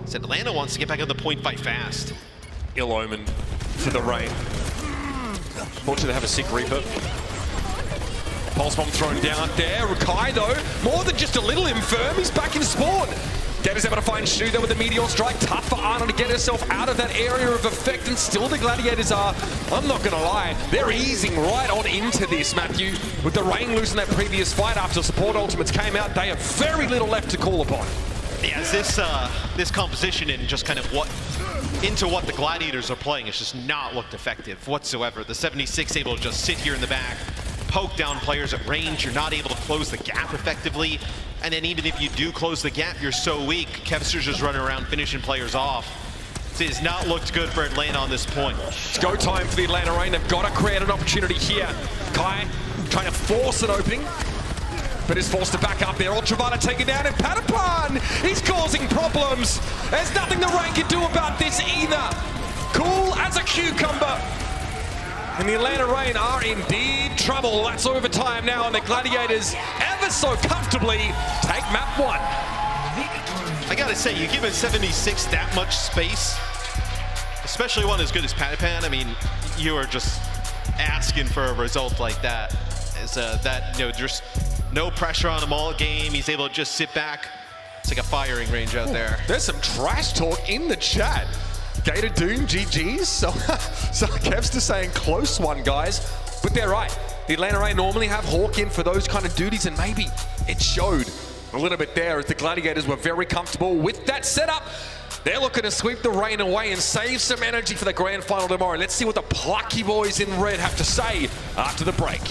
So Atlanta wants to get back on the point fight fast. Ill omen for the Reign. Fortunate to have a sick Reaper. Pulse Bomb thrown down there. Kai, though, more than just a little infirm, he's back in spawn. Gator's able to find Shu there with the Meteor Strike. Tough for Arnold to get herself out of that area of effect, and still the Gladiators are, I'm not going to lie, they're easing right on into this, Matthew. With the Reign losing that previous fight after support ultimates came out, they have very little left to call upon. Yeah, this composition and just kind of what the Gladiators are playing has just not looked effective whatsoever. The 76 able to just sit here in the back, poke down players at range. You're not able to close the gap effectively. And then even if you do close the gap, you're so weak. Kevster's just running around finishing players off. It has not looked good for Atlanta on this point. It's go time for the Atlanta Reign. They've got to create an opportunity here. Kai trying to force an opening, but is forced to back up there. Ultraviolet taken down, and Patapan, he's causing problems. There's nothing the Reign can do about this either. Cool as a cucumber. And the Atlanta Reign are indeed trouble. That's overtime now, and the Gladiators ever so comfortably take map 1. I gotta say, you give a 76 that much space, especially one as good as Patapan. I mean, you are just asking for a result like that. As that, you know, just no pressure on him all game. He's able to just sit back. It's like a firing range out there. There's some trash talk in the chat. Gator Doom, GG's. So Kevster saying close one, guys. But they're right. The Atlanta Reign normally have Hawk in for those kind of duties, and maybe it showed a little bit there as the Gladiators were very comfortable with that setup. They're looking to sweep the Reign away and save some energy for the grand final tomorrow. Let's see what the plucky boys in red have to say after the break.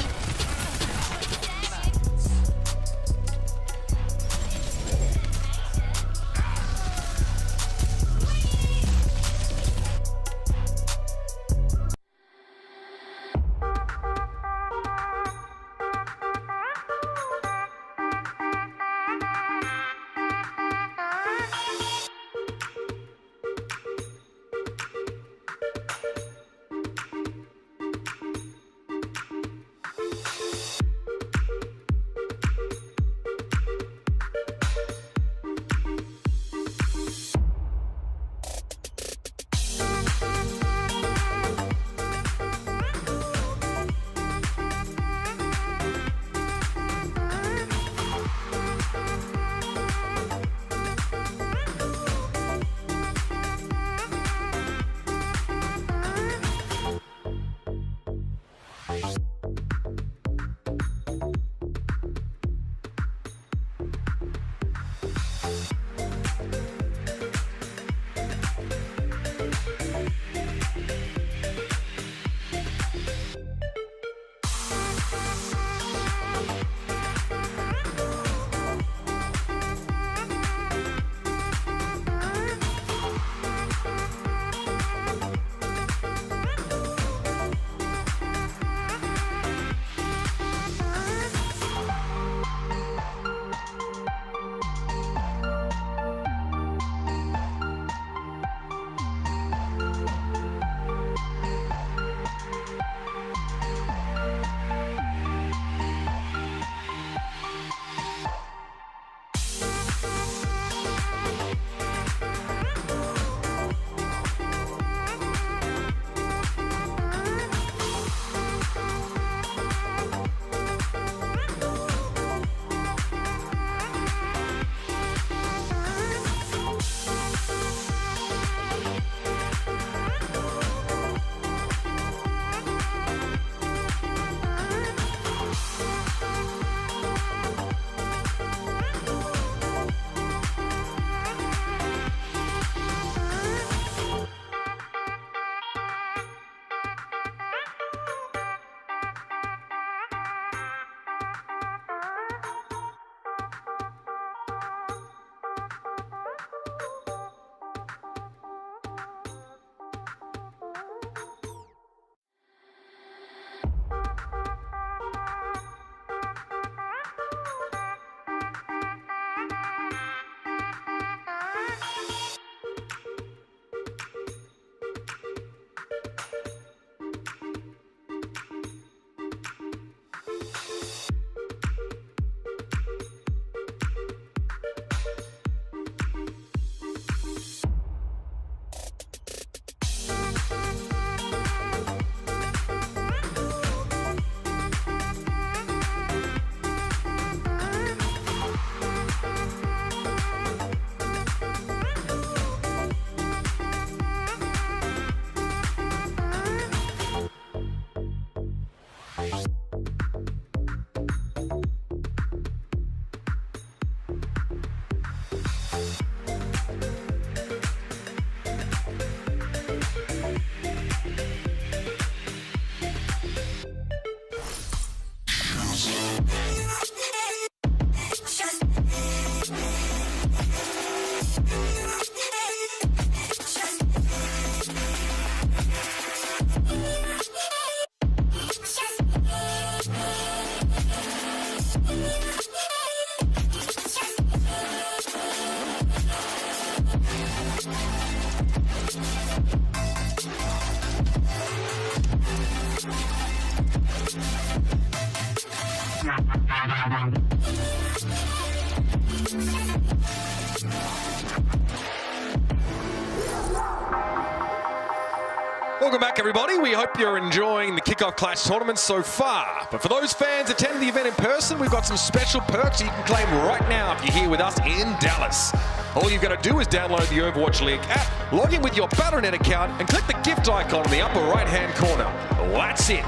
Welcome back, everybody. We hope you're enjoying the Kickoff Clash Tournament so far. But for those fans attending the event in person, we've got some special perks you can claim right now if you're here with us in Dallas. All you've got to do is download the Overwatch League app, log in with your Battle.net account, and click the gift icon in the upper right-hand corner. That's it.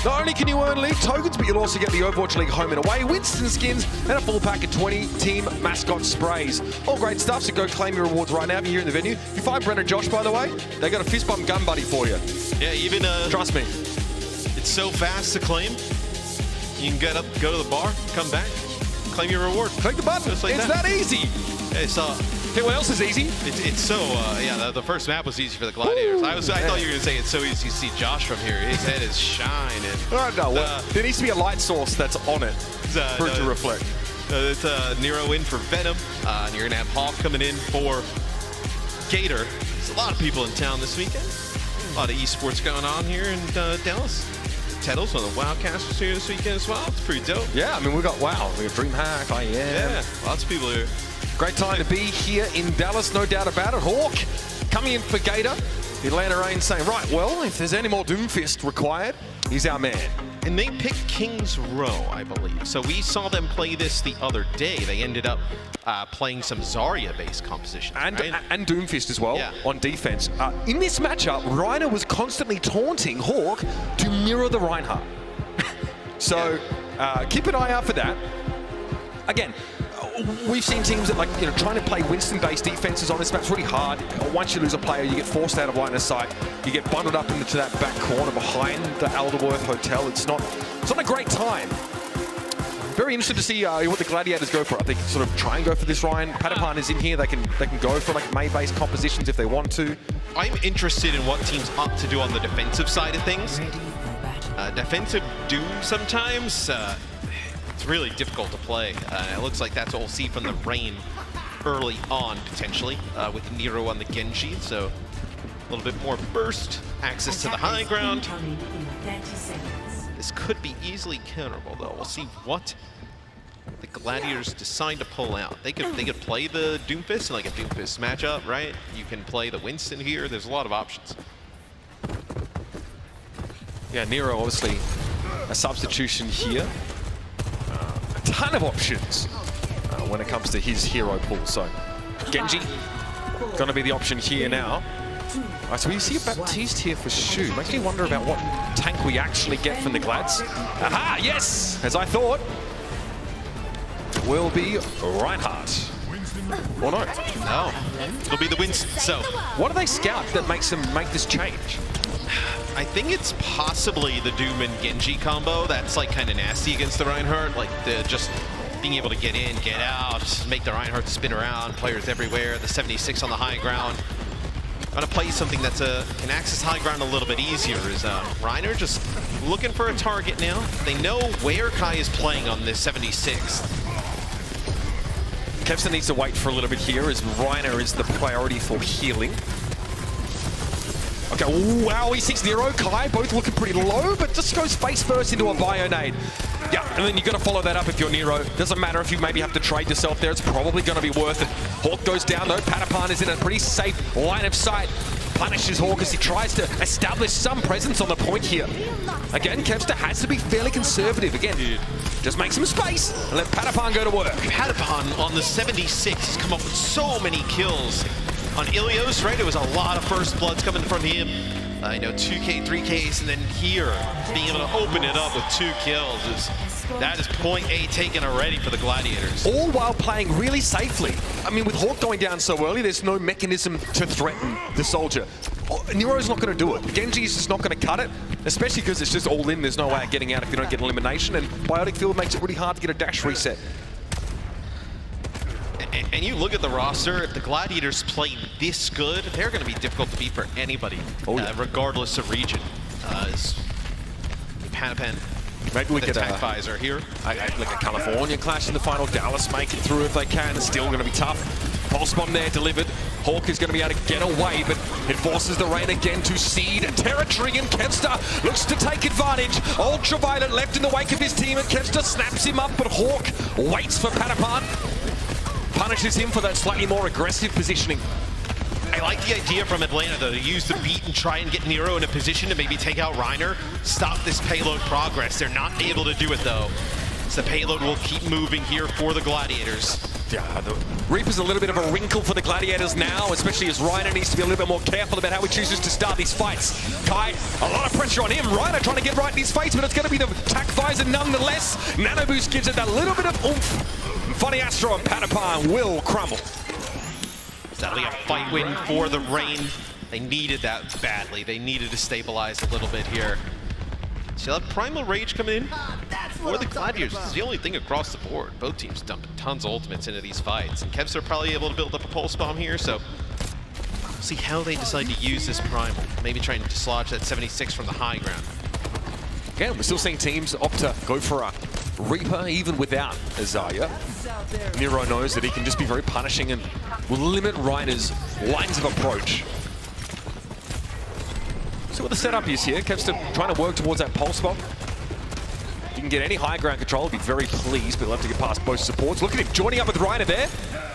Not only can you earn League tokens, but you'll also get the Overwatch League home and away, Winston skins, and a full pack of 20 team mascot sprays. All great stuff, so go claim your rewards right now if you're here in the venue. If you find Brent and Josh, by the way, they got a fist bump gun buddy for you. Yeah, even trust me. It's so fast to claim. You can get up, go to the bar, come back, claim your reward. Click the button. Just like it's that easy. Hey, so hey, what else is easy? It's so yeah. The first map was easy for the Gladiators. I thought you were gonna say it's so easy to see Josh from here. His head is shining. Oh, no, there needs to be a light source that's on it for it to reflect. It's Nero in for Venom, and you're gonna have Hawk coming in for Gator. There's a lot of people in town this weekend. A lot of esports going on here in Dallas. Tettles, one of the Wildcasters here this weekend as well. It's pretty dope. Yeah, I mean, we got DreamHack, IEM. Yeah, lots of people here. Great time to be here in Dallas, no doubt about it. Hawk coming in for Gator. The Atlanta Reign saying, right, well, if there's any more Doomfist required, he's our man. And they picked King's Row, I believe. So we saw them play this the other day. They ended up playing some Zarya-based composition. And Doomfist as well Yeah. on defense. In this matchup, Reiner was constantly taunting Hawk to mirror the Reinhardt. So keep an eye out for that. Again, we've seen teams that trying to play Winston-based defenses on this map. It's really hard. Once you lose a player, you get forced out of line of sight. You get bundled up into that back corner behind the Alderworth Hotel. It's not a great time. Very interested to see what the Gladiators go for. I think sort of try and go for this Ryan. Patapan is in here. They can go for May-based compositions if they want to. I'm interested in what teams opt to do on the defensive side of things. Defensive Doom sometimes. It's really difficult to play. It looks like that's what we'll see from the Reign early on, potentially, with Nero on the Genji. So a little bit more burst, access to the high ground. This could be easily counterable, though. We'll see what the Gladiators decide to pull out. They could play the Doomfist in like a Doomfist matchup, right? You can play the Winston here. There's a lot of options. Yeah, Nero obviously a substitution here. A ton of options when it comes to his hero pool. So Genji gonna be the option here now. All right, so we see a Baptiste here for Shu. Makes me wonder about what tank we actually get from the Glads. Aha, yes, as I thought. It will be Reinhardt. Or no? No, it'll be the Winston. So what do they scout that makes them make this change? I think it's possibly the Doom and Genji combo that's like kind of nasty against the Reinhardt. Like just being able to get in, get out, make the Reinhardt spin around, players everywhere, the 76 on the high ground. Gonna play something that's can access high ground a little bit easier. Is Reiner just looking for a target now? They know where Kai is playing on this 76. Kevston needs to wait for a little bit here as Reiner is the priority for healing. Okay, wow, he sees Nero, Kai, both looking pretty low, but just goes face first into a Bionade. Yeah, and then you got to follow that up if you're Nero. Doesn't matter if you maybe have to trade yourself there, it's probably going to be worth it. Hawk goes down though, Patapan is in a pretty safe line of sight. Punishes Hawk as he tries to establish some presence on the point here. Again, Kevster has to be fairly conservative. Again, just make some space and let Patapan go to work. Patapan on the 76 has come up with so many kills. On Ilios, right? It was a lot of first bloods coming from him. 2K, 3Ks, and then here, being able to open it up with 2 kills. That is point A taken already for the Gladiators. All while playing really safely. I mean, with Hawk going down so early, there's no mechanism to threaten the soldier. Nero's not going to do it. Genji's just not going to cut it, especially because it's just all in. There's no way of getting out if you don't get elimination, and Biotic Field makes it really hard to get a dash reset. And you look at the roster, if the Gladiators play this good, they're going to be difficult to beat for anybody, regardless of region. Panapan, maybe we the get attack visor here. Like a California clash in the final. Dallas make it through if they can. It's still going to be tough. Pulse bomb there delivered. Hawk is going to be able to get away, but it forces the Reign again to cede territory, and Kevster looks to take advantage. Ultraviolet left in the wake of his team, and Kevster snaps him up, but Hawk waits for Patapan. Punishes him for that slightly more aggressive positioning. I like the idea from Atlanta, though, to use the beat and try and get Nero in a position to maybe take out Reiner, stop this payload progress. They're not able to do it, though. So the payload will keep moving here for the Gladiators. Yeah, the Reaper's a little bit of a wrinkle for the Gladiators now, especially as Reiner needs to be a little bit more careful about how he chooses to start these fights. Kai, a lot of pressure on him. Reiner trying to get right in his face, but it's going to be the attack visor nonetheless. Nano Boost gives it a little bit of oomph. Funny Astro and Patapan will crumble. That'll be a fight win for the Reign. They needed that badly. They needed to stabilize a little bit here. So you'll have Primal Rage coming in for the Gladiators. This is the only thing across the board. Both teams dumping tons of ultimates into these fights. And Kevs are probably able to build up a Pulse Bomb here, so see how they decide to use this Primal. Maybe trying to dislodge that 76 from the high ground. Again, we're still seeing teams opt to go for a Reaper even without a Zarya. Nero knows that he can just be very punishing and will limit Reiner's lines of approach. See what the setup is here. Kevster trying to work towards that pulse bomb. If you can get any high ground control, he'll be very pleased, but he'll have to get past both supports. Look at him joining up with Reiner there.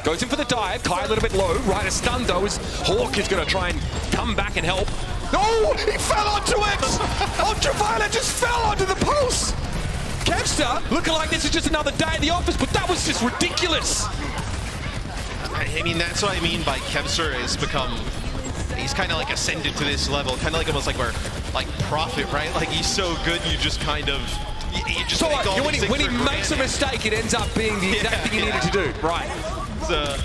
Goes in for the dive. Kai a little bit low. Reiner stunned though as Hawk is going to try and come back and help. No! He fell onto it! Ultraviolet just fell onto the pulse! Kevster looking like this is just another day at the office, but that was just ridiculous. I mean, that's what I mean by Kevster has become, he's kind of like ascended to this level, kind of like almost like where, like Prophet, right? Like he's so good, you just kind of, you just so make all these when he things makes a mistake, it ends up being the exact thing he needed to do. Right. So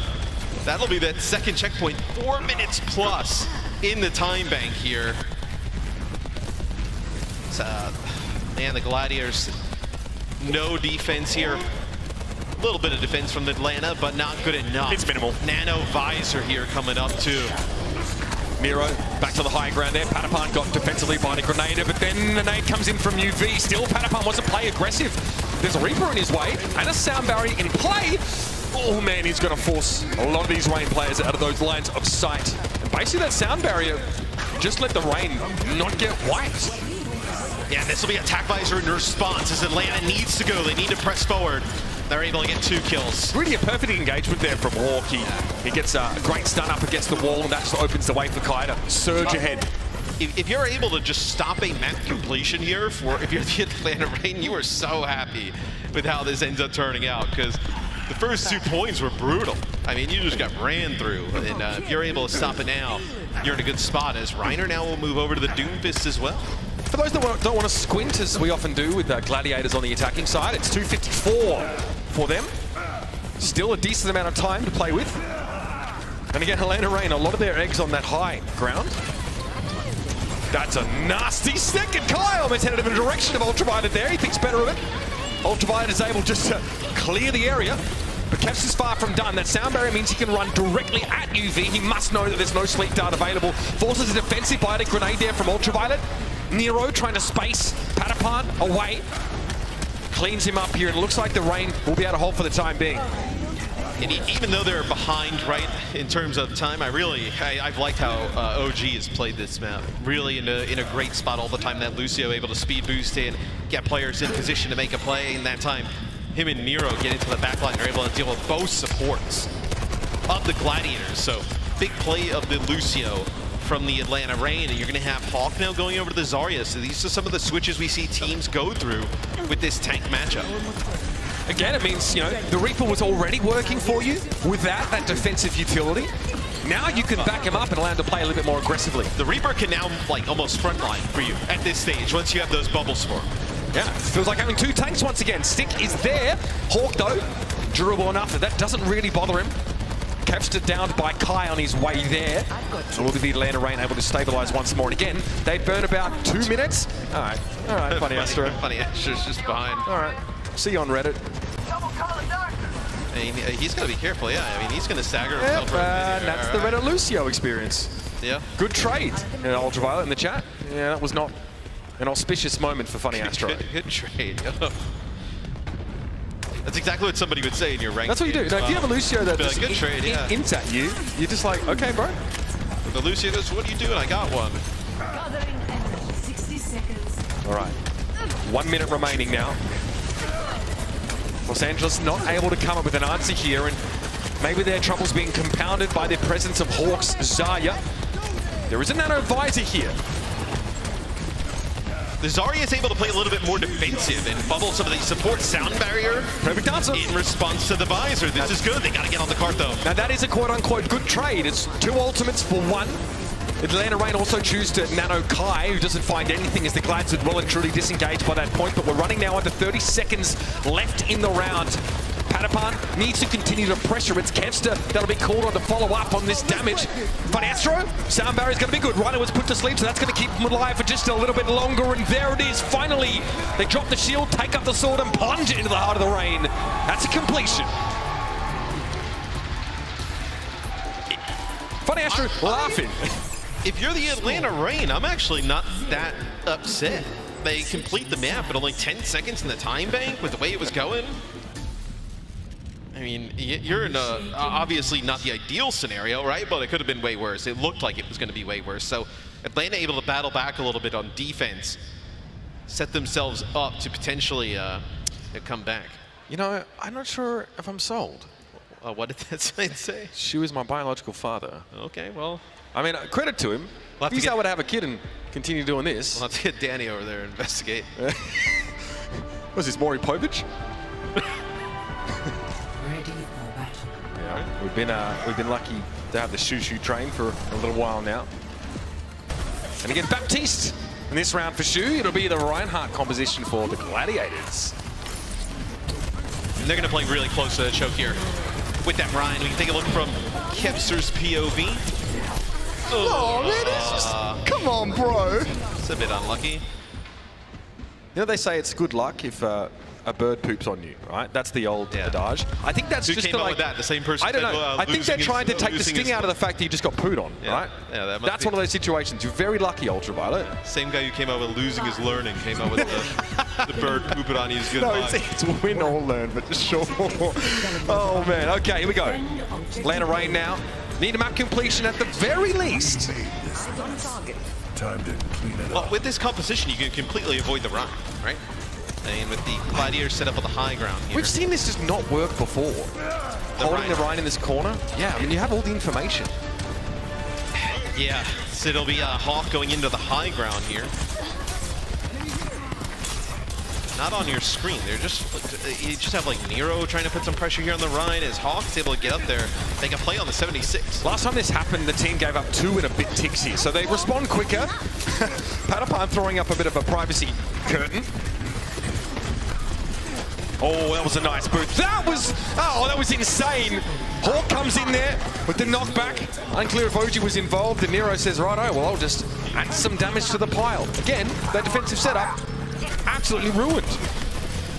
that'll be that second checkpoint, 4 minutes plus in the time bank here. So, man, the Gladiators, no defense here. A little bit of defense from Atlanta, but not good enough. It's minimal. Nano Visor here coming up too. Miro back to the high ground there. Patapan got defensively by the Grenader, but then the nade comes in from UV. Still, Patapan wants to play aggressive. There's a Reaper in his way and a sound barrier in play. Oh man, he's going to force a lot of these Reign players out of those lines of sight. And basically that sound barrier just let the Reign not get wiped. Yeah, this will be attack visor in response as Atlanta needs to go. They need to press forward. They're able to get 2 kills. Really a perfect engagement there from Hawk. He gets a great stun up against the wall, and that just opens the way for Kai to surge ahead. If you're able to just stop a map completion here, if you're the Atlanta Reign, you are so happy with how this ends up turning out, because the first 2 points were brutal. I mean, you just got ran through, and if you're able to stop it now, you're in a good spot, as Reiner now will move over to the Doomfist as well. For those that don't want to squint, as we often do with Gladiators on the attacking side, it's 2:54 for them. Still a decent amount of time to play with. And again, Atlanta Reign, a lot of their eggs on that high ground. That's a nasty second. Kai almost headed in the direction of Ultraviolet there. He thinks better of it. Ultraviolet is able just to clear the area. But Kevs is far from done. That sound barrier means he can run directly at UV. He must know that there's no sleep dart available. Forces a defensive biotic grenade there from Ultraviolet. Nero trying to space Patapan away. Cleans him up here, and it looks like the Reign will be able to hold for the time being. And even though they're behind, right, in terms of time, I've liked how OG has played this map. Really in a great spot all the time. That Lucio able to speed boost in, get players in position to make a play. In that time, him and Nero get into the backline. They're able to deal with both supports of the Gladiators. So big play of the Lucio from the Atlanta Reign, and you're going to have Hawk now going over to the Zarya. So these are some of the switches we see teams go through with this tank matchup. Again, it means, you know, the Reaper was already working for you without that defensive utility. Now you can back him up and allow him to play a little bit more aggressively. The Reaper can now, like, almost frontline for you at this stage once you have those bubbles for him. Yeah, it feels like having 2 tanks once again. Stick is there. Hawk, though, durable enough that doesn't really bother him. Kevster downed by Kai on his way there. So look at the Atlanta Reign able to stabilize once more. And again, they burn about 2 minutes. All right, Funny Astro. Funny Astro's just behind. All right, see you on Reddit. I mean, he's got to be careful, yeah. I mean, he's going to stagger himself. That's the Reddit Lucio experience. Yeah. Good trade, Ultraviolet in the chat. Yeah, that was not an auspicious moment for Funny Astro. Good trade. That's exactly what somebody would say in your rank. That's what you do. Now, if you have a Lucio that like, good trade, yeah. ints at you, you're just like, okay, bro. The Lucio goes, what are you doing? I got one. 60 seconds. All right. 1 minute remaining now. Los Angeles not able to come up with an answer here, and Maybe their trouble's being compounded by the presence of Hawk's Zarya. There is a nano visor here. The Zarya is able to play a little bit more defensive and bubble some of the support sound barrier. Perfect answer. In response to the visor. This is good. They got to get on the cart, though. Now, that is a quote-unquote good trade. It's 2 ultimates for 1. Atlanta Reign also choose to nano Kai, who doesn't find anything as the Glads would well and truly disengage by that point. But we're running now under 30 seconds left in the round. Patapan needs to continue to pressure. It's Kevster that'll be called on to follow up on this damage. Finastro, sound barrier is going to be good. Rhino was put to sleep, so that's going to keep him alive for just a little bit longer. And there it is, finally. They drop the shield, take up the sword, and plunge it into the heart of the rain. That's a completion. Finastro laughing. If you're the Atlanta Reign, I'm actually not that upset. They complete the map at only 10 seconds in the time bank with the way it was going. I mean, you're in a, obviously not the ideal scenario, right? But it could have been way worse. It looked like it was going to be way worse. So Atlanta able to battle back a little bit on defense, set themselves up to potentially come back. You know, I'm not sure if I'm sold. What did that sign say? She was my biological father. Okay, well. I mean, credit to him. We'll He's able to have a kid and continue doing this. We'll have to get Danny over there and investigate. Was this Maury Povich? Ready for battle. Yeah, we've been lucky to have the Shoo train for a little while now. And again, Baptiste in this round for Shoo. It'll be the Reinhardt composition for the Gladiators. And they're going to play really close to the choke here with that Ryan. We can take a look from Kevster's POV. Oh, man, it's just, come on, bro. It's a bit unlucky. You know, they say it's good luck if a bird poops on you, right? That's the old adage. I think that's Who just came up like, with that? The same person. I don't know. I think they're trying to take the sting out of the fact that you just got pooed on, right? Yeah, that's one of those situations. You're very lucky, Ultraviolet. Same guy who came up with losing his learning came up with the bird pooping on you is good. No, it's win or learn, but sure. Oh, man. Okay, here we go. Atlanta Reign now. Need a map completion at the very least. Time to clean it up. Well, with this composition, you can completely avoid the run, right? I mean, with the Gladiators set up on the high ground here. We've seen this just not work before. Holding the Rhine in this corner. Yeah, I mean, you have all the information. Yeah, so it'll be Hawk going into the high ground here. Not on your screen. They're just, you just have like Nero trying to put some pressure here on the Rhine as Hawk's able to get up there. They can play on the 76. Last time this happened, the team gave up 2 and a bit tixy, so they respond quicker. Patapan throwing up a bit of a privacy curtain. Oh, that was a nice boot. That was insane. Hawk comes in there with the knockback. Unclear if OG was involved, and Nero says, righto, well, I'll just add some damage to the pile. Again, that defensive setup, absolutely ruined.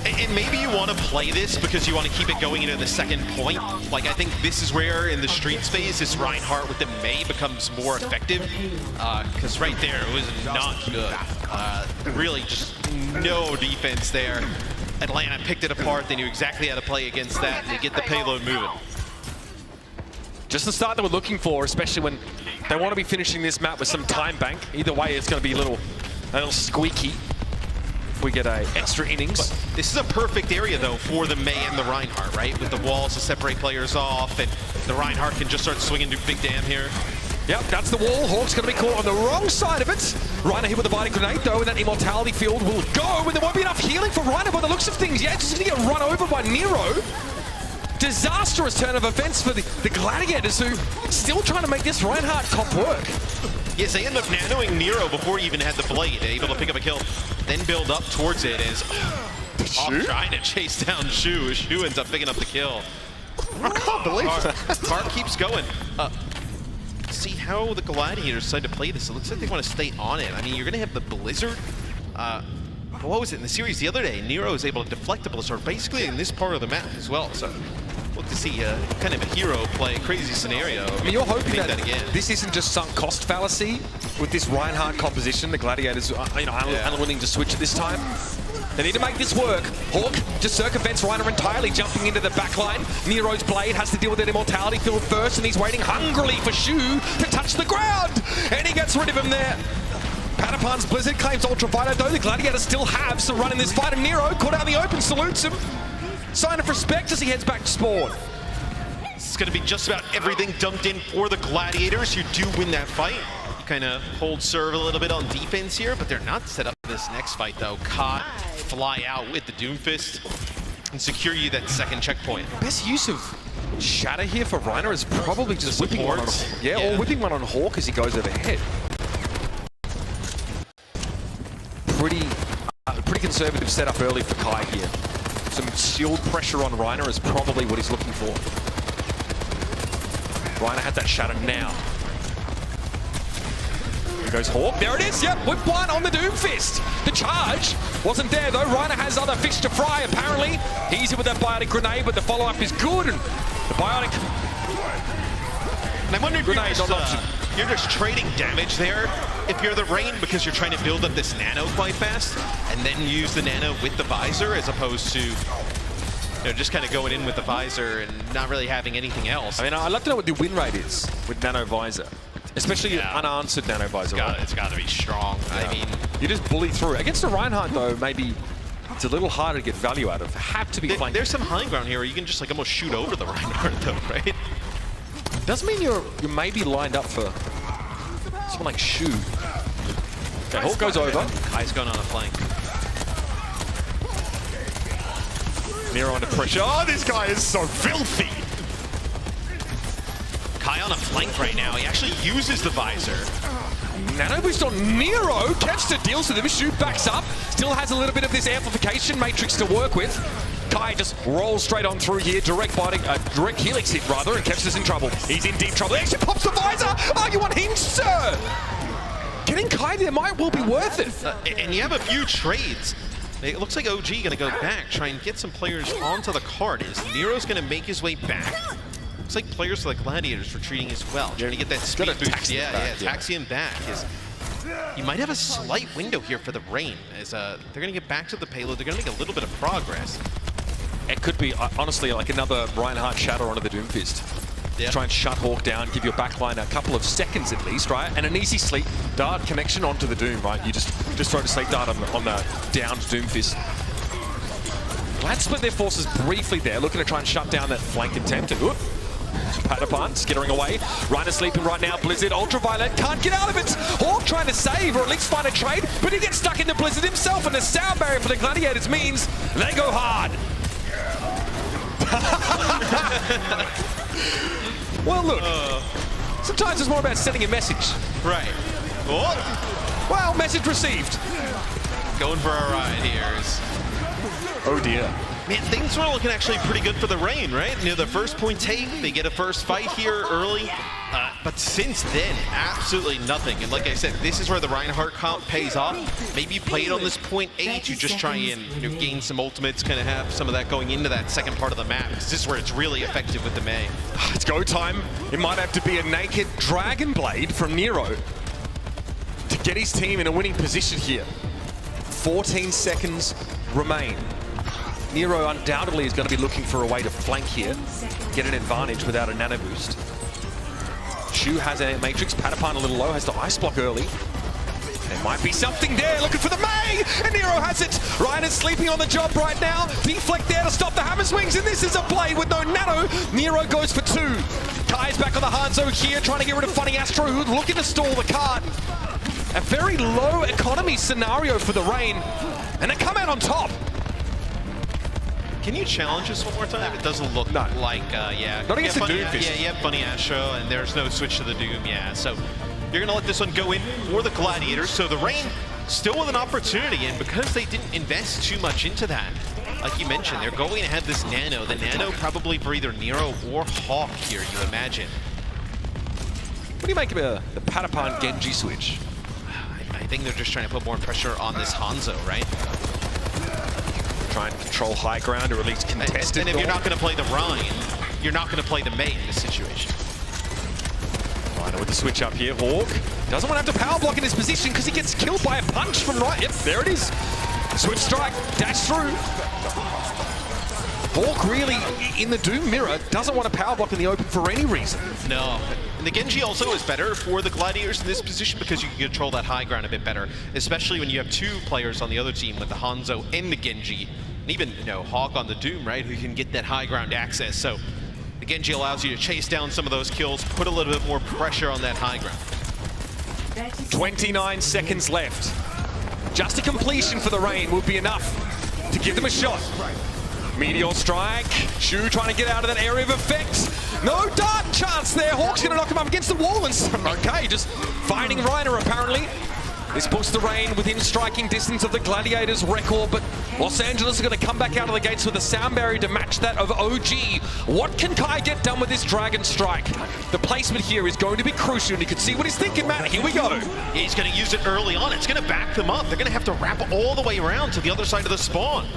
And maybe you want to play this because you want to keep it going into the second point. Like, I think this is where, in the street space, this Reinhardt with the May becomes more effective. Because right there, it was not good. Really just no defense there. Atlanta picked it apart. They knew exactly how to play against that. They get the payload moving. Just the start that we're looking for, especially when they want to be finishing this map with some time bank. Either way, it's going to be a little squeaky if we get an extra innings. But this is a perfect area, though, for the May and the Reinhardt, right? With the walls to separate players off, and the Reinhardt can just start swinging to big dam here. Yep, that's the wall. Hawk's going to be caught on the wrong side of it. Reiner here with a biting grenade, though, and that immortality field will go, and there won't be enough healing for Reiner by the looks of things. Yeah, just going to get run over by Nero. Disastrous turn of events for the Gladiators, who still trying to make this Reinhardt comp work. Yes, they end up nanoing Nero before he even had the blade, able to pick up a kill, then build up towards it as Hawk trying to chase down Shu. Shu ends up picking up the kill. I can't believe that. Park keeps going. See how the Gladiators decide to play this. It looks like they want to stay on it. I mean, you're going to have the Blizzard. What was it in the series the other day? Nero is able to deflect the Blizzard basically in this part of the map as well. So look to see kind of a hero play a crazy scenario. I mean, you're hoping that again. This isn't just sunk cost fallacy with this Reinhardt composition. The Gladiators are unwilling to switch at this time. They need to make this work. Hawk just circumvents Reiner entirely, jumping into the backline. Nero's blade has to deal with that immortality field first, and he's waiting hungrily for Shu to touch the ground. And he gets rid of him there. Patapan's Blizzard claims Ultraviolet, though. The Gladiators still have some run in this fight, and Nero, caught out in the open, salutes him. Sign of respect as he heads back to spawn. It's going to be just about everything dumped in for the Gladiators. You do win that fight. You kind of hold serve a little bit on defense here, but they're not set up for this next fight, though. Kai fly out with the Doomfist and secure you that second checkpoint. Best use of Shatter here for Reiner is probably just whipping one on, or whipping one on Hawk as he goes overhead. Pretty conservative setup early for Kai here. Some shield pressure on Reiner is probably what he's looking for. Reiner had that Shatter now. Here goes Hawk. There it is. Yep, whip one on the Doomfist. The charge wasn't there though. Reiner has other fish to fry apparently. He's in with that biotic grenade, but the follow-up is good. And the biotic. And I wonder if you're just trading damage there if you're the Rain, because you're trying to build up this nano quite fast and then use the nano with the visor as opposed to just kind of going in with the visor and not really having anything else. I mean, I'd love to know what the win rate is with nano visor, especially unanswered nano visor. It's got to be strong. Yeah. I mean, you just bully through. Against a Reinhardt though, maybe it's a little harder to get value out of. Have to be flanked. There's some high ground here where you can just like almost shoot over the Reinhardt though, right? Doesn't mean you're maybe lined up for someone like Shu. Okay, Hawk goes over. Kai's going on a flank. Nero under pressure. Oh, this guy is so filthy. Kai on a flank right now. He actually uses the visor. Nano boost on Nero. Kevster deals with him. Shu backs up. Still has a little bit of this amplification matrix to work with. Kai just rolls straight on through here. Direct helix hit rather, and Kevster's in trouble. He's in deep trouble. He actually pops the visor. Oh, you want him, sir? Getting Kai there might well be worth it. And you have a few trades. It looks like OG going to go back, try and get some players onto the card. Is Nero's going to make his way back? Looks like players like Gladiators retreating as well, trying to get that speed boost. Taxi him back. You might have a slight window here for the Rain, as they're going to get back to the payload. They're going to make a little bit of progress. It could be, honestly, like another Reinhardt Shatter onto the Doomfist. Yep. Try and shut Hawk down, give your backline a couple of seconds at least, right? And an easy sleep dart connection onto the Doom, right? You just throw the sleep dart on the downed Doomfist. Glad split their forces briefly there, looking to try and shut down that flank attempt. And Patapan skittering away. Reiner sleeping right now. Blizzard, Ultraviolet, can't get out of it. Hawk trying to save or at least find a trade, but he gets stuck in the Blizzard himself, and the sound barrier for the Gladiators means they go hard. Well, look, sometimes it's more about sending a message. Right. Oh. Well, message received. Going for a ride here. Oh, dear. Man, things were looking actually pretty good for the Rain, right? The first point take, they get a first fight here early. But since then, absolutely nothing. And like I said, this is where the Reinhardt comp pays off. Maybe you play it on this point 8, you just try and gain some ultimates, kind of have some of that going into that second part of the map. This is where it's really effective with the May. It's go time. It might have to be a naked Dragon Blade from Nero to get his team in a winning position here. 14 seconds remain. Nero undoubtedly is going to be looking for a way to flank here, get an advantage without a nano boost. Shu has a matrix, Patapan a little low, has the ice block early. There might be something there, looking for the May, and Nero has it. Reiner's sleeping on the job right now. Deflect there to stop the hammer swings, and this is a blade with no nano. Nero goes for 2. Kai's back on the Hangzhou here, trying to get rid of Funny Astro, who's looking to stall the cart. A very low economy scenario for the Rain, and they come out on top. Can you challenge us one more time? It doesn't look like, yeah. Not against the Doom Fist. Yeah, you have Funny Astro, and there's no switch to the Doom, yeah. So you're going to let this one go in for the Gladiators. So the Rain still with an opportunity, and because they didn't invest too much into that, like you mentioned, they're going to have this nano. The nano probably for either Nero or Hawk here, you imagine. What do you make of the Patapan Genji switch? I think they're just trying to put more pressure on this Hangzhou, right? Try and control high ground or at least contest it. And if you're not going to play the Ryan, you're not going to play the May in this situation. Reiner with the switch up here. Hawk doesn't want to have to power block in his position because he gets killed by a punch from right. Yep, there it is. Switch strike, dash through. Hawk really, in the Doom mirror, doesn't want to power block in the open for any reason. No. And the Genji also is better for the Gladiators in this position because you can control that high ground a bit better, especially when you have 2 players on the other team with the Hangzhou and the Genji. And even, Hawk on the Doom, right, who can get that high ground access. So The Genji allows you to chase down some of those kills, put a little bit more pressure on that high ground. 29 seconds left. Just a completion for the Rain would be enough to give them a shot. Meteor strike. Shu trying to get out of that area of effect. No dart chance there. Hawk's going to knock him up against the wall. And okay, just finding Reiner apparently. This puts the Rain within striking distance of the Gladiators' record, but Los Angeles are going to come back out of the gates with a sound barrier to match that of OG. What can Kai get done with this Dragon Strike? The placement here is going to be crucial, and you can see what he's thinking, Matt. Here we go. Yeah, he's going to use it early on. It's going to back them up. They're going to have to wrap all the way around to the other side of the spawn.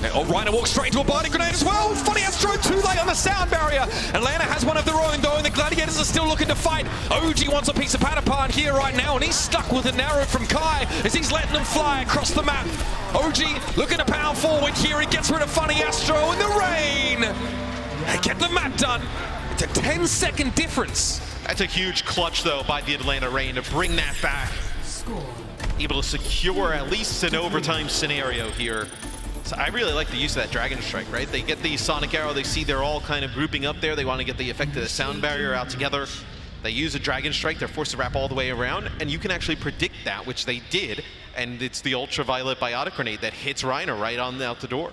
Oh, Reiner walks straight into a body grenade as well. Funny Astro too late on the sound barrier. Atlanta has one of their own though, and the Gladiators are still looking to fight. OG wants a piece of Patapan here right now, and he's stuck with an arrow from Kai as he's letting them fly across the map. OG looking to power forward here. He gets rid of Funny Astro and the Rain. They get the map done. It's a 10-second difference. That's a huge clutch though by the Atlanta Rain to bring that back. Able to secure at least an overtime scenario here. So I really like the use of that Dragon Strike, right? They get the Sonic Arrow, they see they're all kind of grouping up there, they want to get the effect of the sound barrier out together. They use a Dragon Strike, they're forced to wrap all the way around, and you can actually predict that, which they did, and it's the Ultraviolet Biotic Grenade that hits Reiner right on out the door.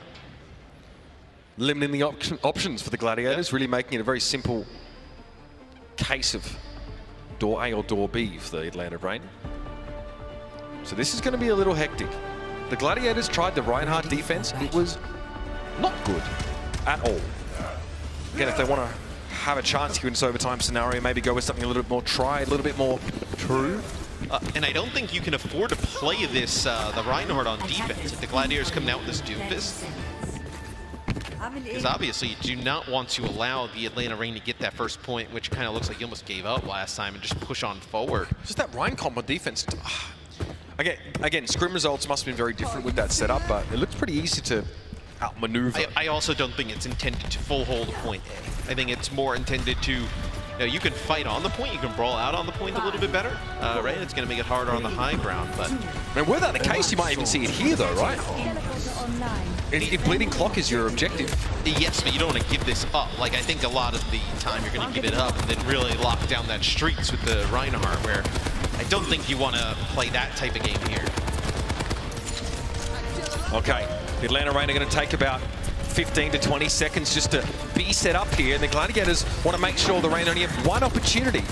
Limiting the options for the Gladiators, really making it a very simple case of door A or door B for the Atlanta Rain. So this is going to be a little hectic. The Gladiators tried the Reinhardt defense. It was not good at all. Again, if they want to have a chance here in this overtime scenario, maybe go with something a little bit more tried, a little bit more true. And I don't think you can afford to play this, the Reinhardt on defense if the Gladiators come out with this Doomfist. Because obviously you do not want to allow the Atlanta Rain to get that first point, which kind of looks like you almost gave up last time, and just push on forward. Just that Rein comp on defense. Again, scrim results must have been very different with that setup, but it looks pretty easy to outmaneuver. I also don't think it's intended to full hold point A. I think it's more intended to, you can fight on the point, you can brawl out on the point a little bit better, right? It's going to make it harder on the high ground, but... I mean, were that the case, you might even see it here though, right? If Bleeding Clock is your objective. Yes, but you don't want to give this up. Like, I think a lot of the time you're going to give it up and then really lock down that streaks with the Reinhardt, where I don't think you want to play that type of game here. Okay, the Atlanta Rain are going to take about 15 to 20 seconds just to be set up here, and the Gladiators want to make sure the Rain only have one opportunity.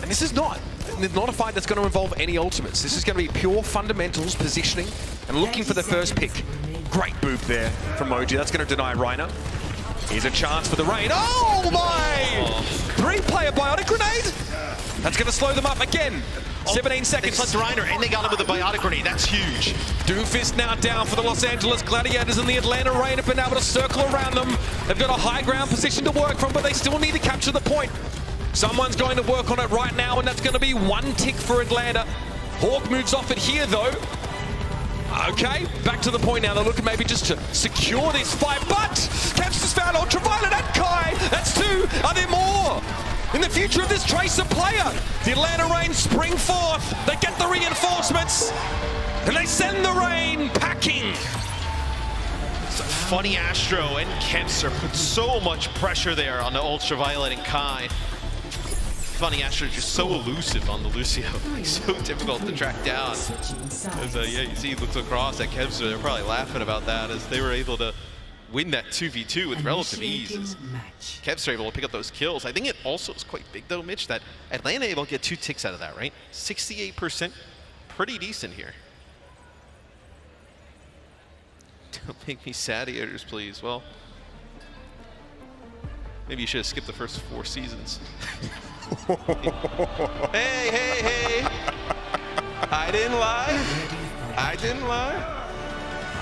And this is not a fight that's going to involve any ultimates. This is going to be pure fundamentals, positioning, and looking for the first pick. Great boop there from Moji. That's going to deny Reiner. Here's a chance for the Rain. Oh my! Three-player Biotic Grenade? That's going to slow them up again. 17 seconds. They slugged Reiner and they got him with a Biotic Grenade. That's huge. Doomfist now down for the Los Angeles Gladiators, and the Atlanta Rain have been able to circle around them. They've got a high ground position to work from, but they still need to capture the point. Someone's going to work on it right now, and that's going to be one tick for Atlanta. Hawk moves off it here, though. Okay, back to the point now. They're looking maybe just to secure this fight, but Kemps has found Ultraviolet and Kai. That's two. Are there more? In the future of this Tracer player, the Atlanta Rain spring forth. They get the reinforcements, and they send the Rain packing. So Funny Astro and Kemser put so much pressure there on the Ultraviolet and Kai. Funny Astro just so elusive on the Lucio, like so difficult to track down. As, yeah, you see he looks across at Kemser, they're probably laughing about that as they were able to win that 2v2 with relative ease. Kevs are able to pick up those kills. I think it also is quite big though, Mitch, that Atlanta able to get 2 ticks out of that, right? 68%, pretty decent here. Don't make me Gladiators, please. Well, maybe you should have skipped the first 4 seasons. Hey, hey, hey. I didn't lie. I didn't lie.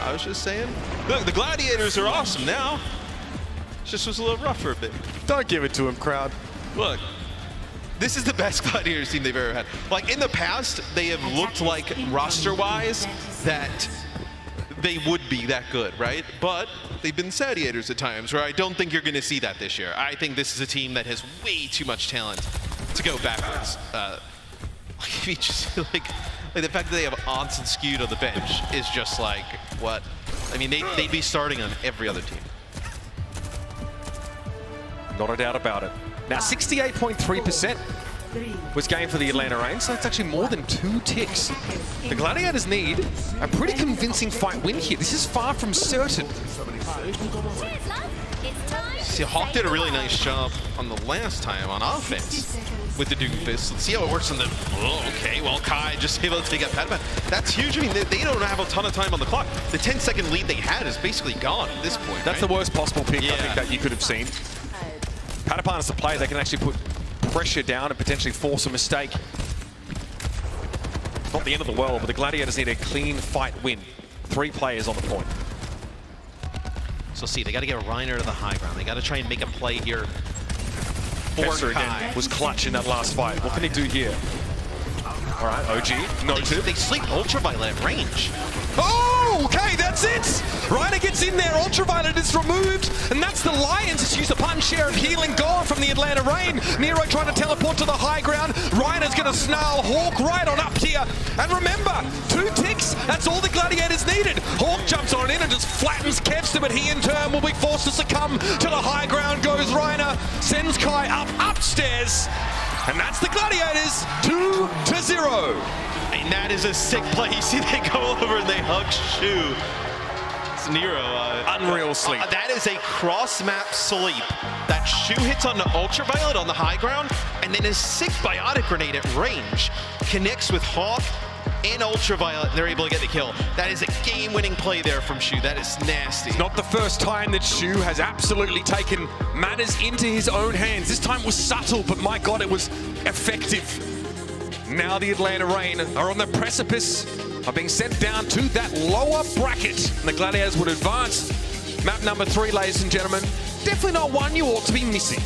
I was just saying. Look, the Gladiators are awesome now. It just was a little rough for a bit. Don't give it to him, crowd. Look, this is the best Gladiators team they've ever had. Like, in the past, they have looked like, roster-wise, that they would be that good, right? But they've been Gladiators at times, where I don't think you're going to see that this year. I think this is a team that has way too much talent to go backwards. Like the fact that they have Onsen skewed on the bench is just like, what? I mean, they'd be starting on every other team. Not a doubt about it. Now, 68.3% was gained for the Atlanta Reign, so that's actually more than 2 ticks. The Gladiators need a pretty convincing fight win here. This is far from certain. See, Hawk did a really nice job on the last time on offense with the Doomfist. Let's see how it works on the... Oh, okay, well, Kai just able to take out Padman. That's huge. I mean, they don't have a ton of time on the clock. The 10-second lead they had is basically gone at this point. That's right? the worst possible pick, I think, that you could have seen. Padapan is a player that can actually put pressure down and potentially force a mistake. It's not the end of the world, but the Gladiators need a clean fight win. 3 players on the point. So see, they got to get Reiner to the high ground. They got to try and make a play here. Forster again was clutch in that last fight. What can he do here? All right, OG, noted. They sleep ultraviolet range. Oh, okay, that's it. Reiner gets in there, ultraviolet is removed, and that's the Lions. Just use a punch share of healing gone from the Atlanta Reign. Nero trying to teleport to the high ground. Reiner's going to snarl Hawk right on up here. And remember, 2 ticks, that's all the Gladiators needed. Hawk jumps on in and just flattens Kevster, but he in turn will be forced to succumb to the high ground. Goes Reiner, sends Kai upstairs. And that's the Gladiators, 2-0. And that is a sick play. You see, they go over and they hug Shu. It's Nero. Unreal sleep. That is a cross-map sleep. That Shu hits on the ultraviolet on the high ground, and then a sick biotic grenade at range connects with Hawk and ultraviolet, and they're able to get the kill. That is a game-winning play there from Shu. That is nasty. It's not the first time that Shu has absolutely taken matters into his own hands. This time was subtle, but my God, it was effective. Now the Atlanta Reign are on the precipice of being sent down to that lower bracket. And the Gladiators would advance. Map number 3, ladies and gentlemen. Definitely not one you ought to be missing.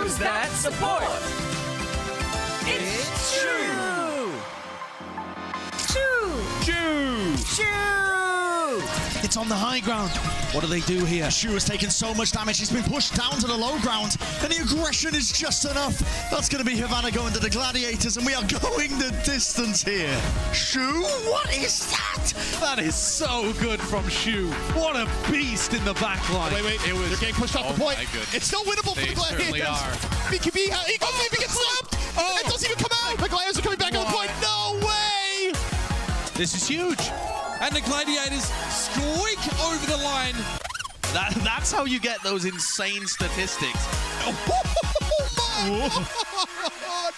Who's that support? It's Shu! Shu! It's on the high ground. What do they do here? Shu has taken so much damage. He's been pushed down to the low ground, and the aggression is just enough. That's going to be Havana going to the Gladiators, and we are going the distance here. Shu, what is that? That is so good from Shu. What a beast in the back line. Wait, they're getting pushed off the point. It's still winnable for the Gladiators. Certainly are. BKB, he gets slapped. It doesn't even come out. The Gladiators are coming back on the point. No way. This is huge. And the Gladiators squeak over the line. That's how you get those insane statistics.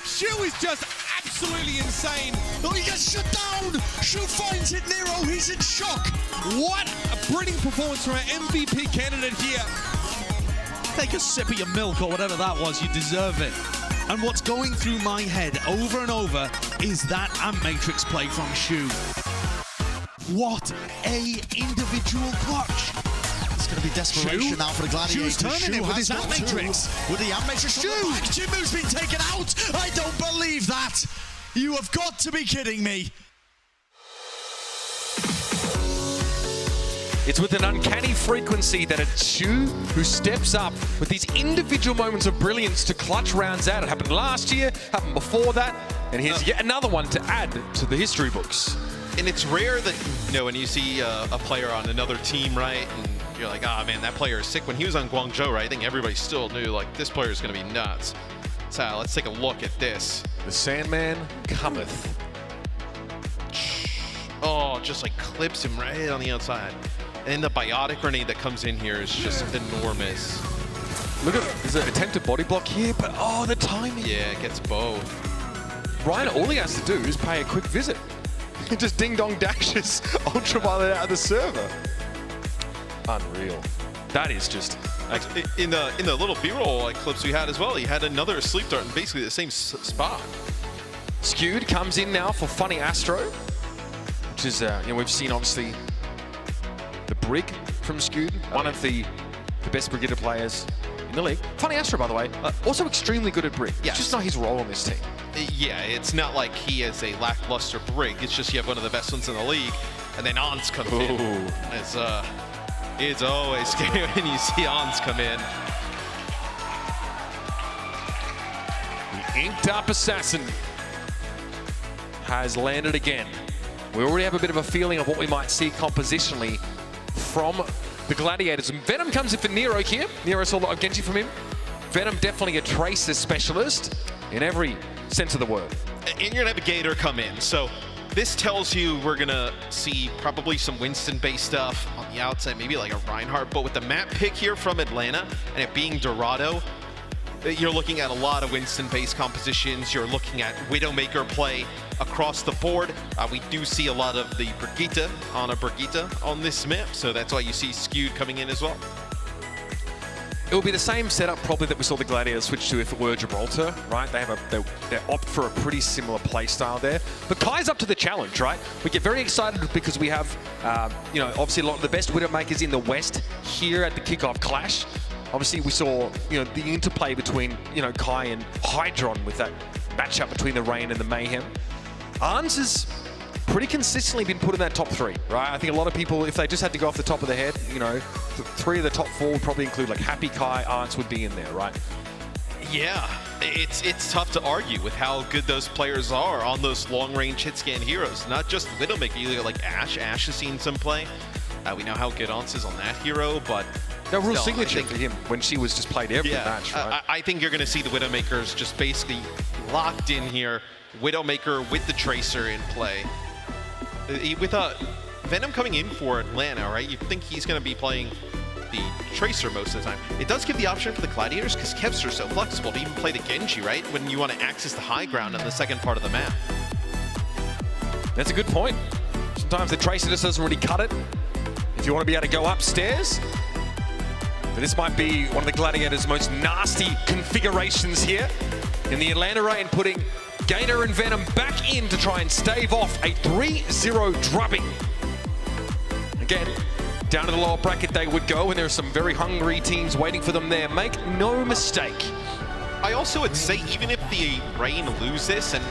Shu is just absolutely insane. Oh, he gets shut down. Shu finds it, Nero. He's in shock. What a brilliant performance from our MVP candidate here. Take a sip of your milk or whatever that was. You deserve it. And what's going through my head over and over is that Amp Matrix play from Shu. What a individual clutch. It's going to be desperation now for the Gladiators. Shu's turning it with his Amp Matrix. With the Amp Matrix. Shu! Jimbo's been taken out. I don't believe that. You have got to be kidding me. It's with an uncanny frequency that it's Shu who steps up with these individual moments of brilliance to clutch rounds out. It happened last year, happened before that, and here's yet another one to add to the history books. And it's rare that, when you see a player on another team, right, and you're like, ah, man, that player is sick. When he was on Guangzhou, right, I think everybody still knew, like, this player is going to be nuts. So let's take a look at this. The Sandman cometh. Oh, just like clips him right on the outside. And the biotic grenade that comes in here is just enormous. Look at, there's an attempted body block here, but oh, the timing. Yeah, it gets both. Ryan, all he has to do is pay a quick visit. He just ding-dong dashes Ultraviolet out of the server. Unreal. That is just... In the little B-roll clips we had as well, he had another sleep dart in basically the same spot. Skewed comes in now for Funny Astro, which is, we've seen obviously the Brig from Skewed, one of the best Brigadier players in the league. Funny Astro, by the way, also extremely good at Brig. Yeah. It's just not his role on this team. Yeah, it's not like he is a lackluster Brig. It's just you have one of the best ones in the league, and then Ons comes in. It's always scary when you see Ons come in. The inked up assassin has landed again. We already have a bit of a feeling of what we might see compositionally from the Gladiators. And Venom comes in for Nero here. Nero saw a lot of Genji from him. Venom definitely a Tracer specialist in every sense of the word. And you're gonna have a Gator come in. So this tells you we're gonna see probably some Winston-based stuff on the outside, maybe like a Reinhardt, but with the map pick here from Atlanta and it being Dorado, you're looking at a lot of Winston-based compositions. You're looking at Widowmaker play across the board. We do see a lot of the Brigitte on this map, so that's why you see Skewed coming in as well. It will be the same setup probably that we saw the Gladiators switch to if it were Gibraltar, right? They opt for a pretty similar play style there. But Kai's up to the challenge, right? We get very excited because we have, obviously a lot of the best Widowmakers in the West here at the Kickoff Clash. Obviously we saw, the interplay between, Kai and Hydron with that matchup between the Rain and the Mayhem. Arns has pretty consistently been put in that top 3, right? I think a lot of people, if they just had to go off the top of their head, 3 of the top 4 would probably include like Happy Kai, Arns would be in there, right? Yeah, it's tough to argue with how good those players are on those long-range hit-scan heroes. Not just Widowmaker, you look at like Ashe. Ashe has seen some play. We know how good Arns is on that hero, but... No real signature for him when she was just played every match, right? I think you're going to see the Widowmakers just basically locked in here. Widowmaker with the Tracer in play. With Venom coming in for Atlanta, right? You think he's going to be playing the Tracer most of the time. It does give the option for the Gladiators because Kevs are so flexible to even play the Genji, right? When you want to access the high ground on the second part of the map. That's a good point. Sometimes the Tracer just doesn't really cut it. If you want to be able to go upstairs. But this might be one of the Gladiators' most nasty configurations here in the Atlanta Rain, putting Gator and Venom back in to try and stave off a 3-0 drubbing. Again, down to the lower bracket they would go, and there are some very hungry teams waiting for them there. Make no mistake, I also would say, even if the Rain lose this, and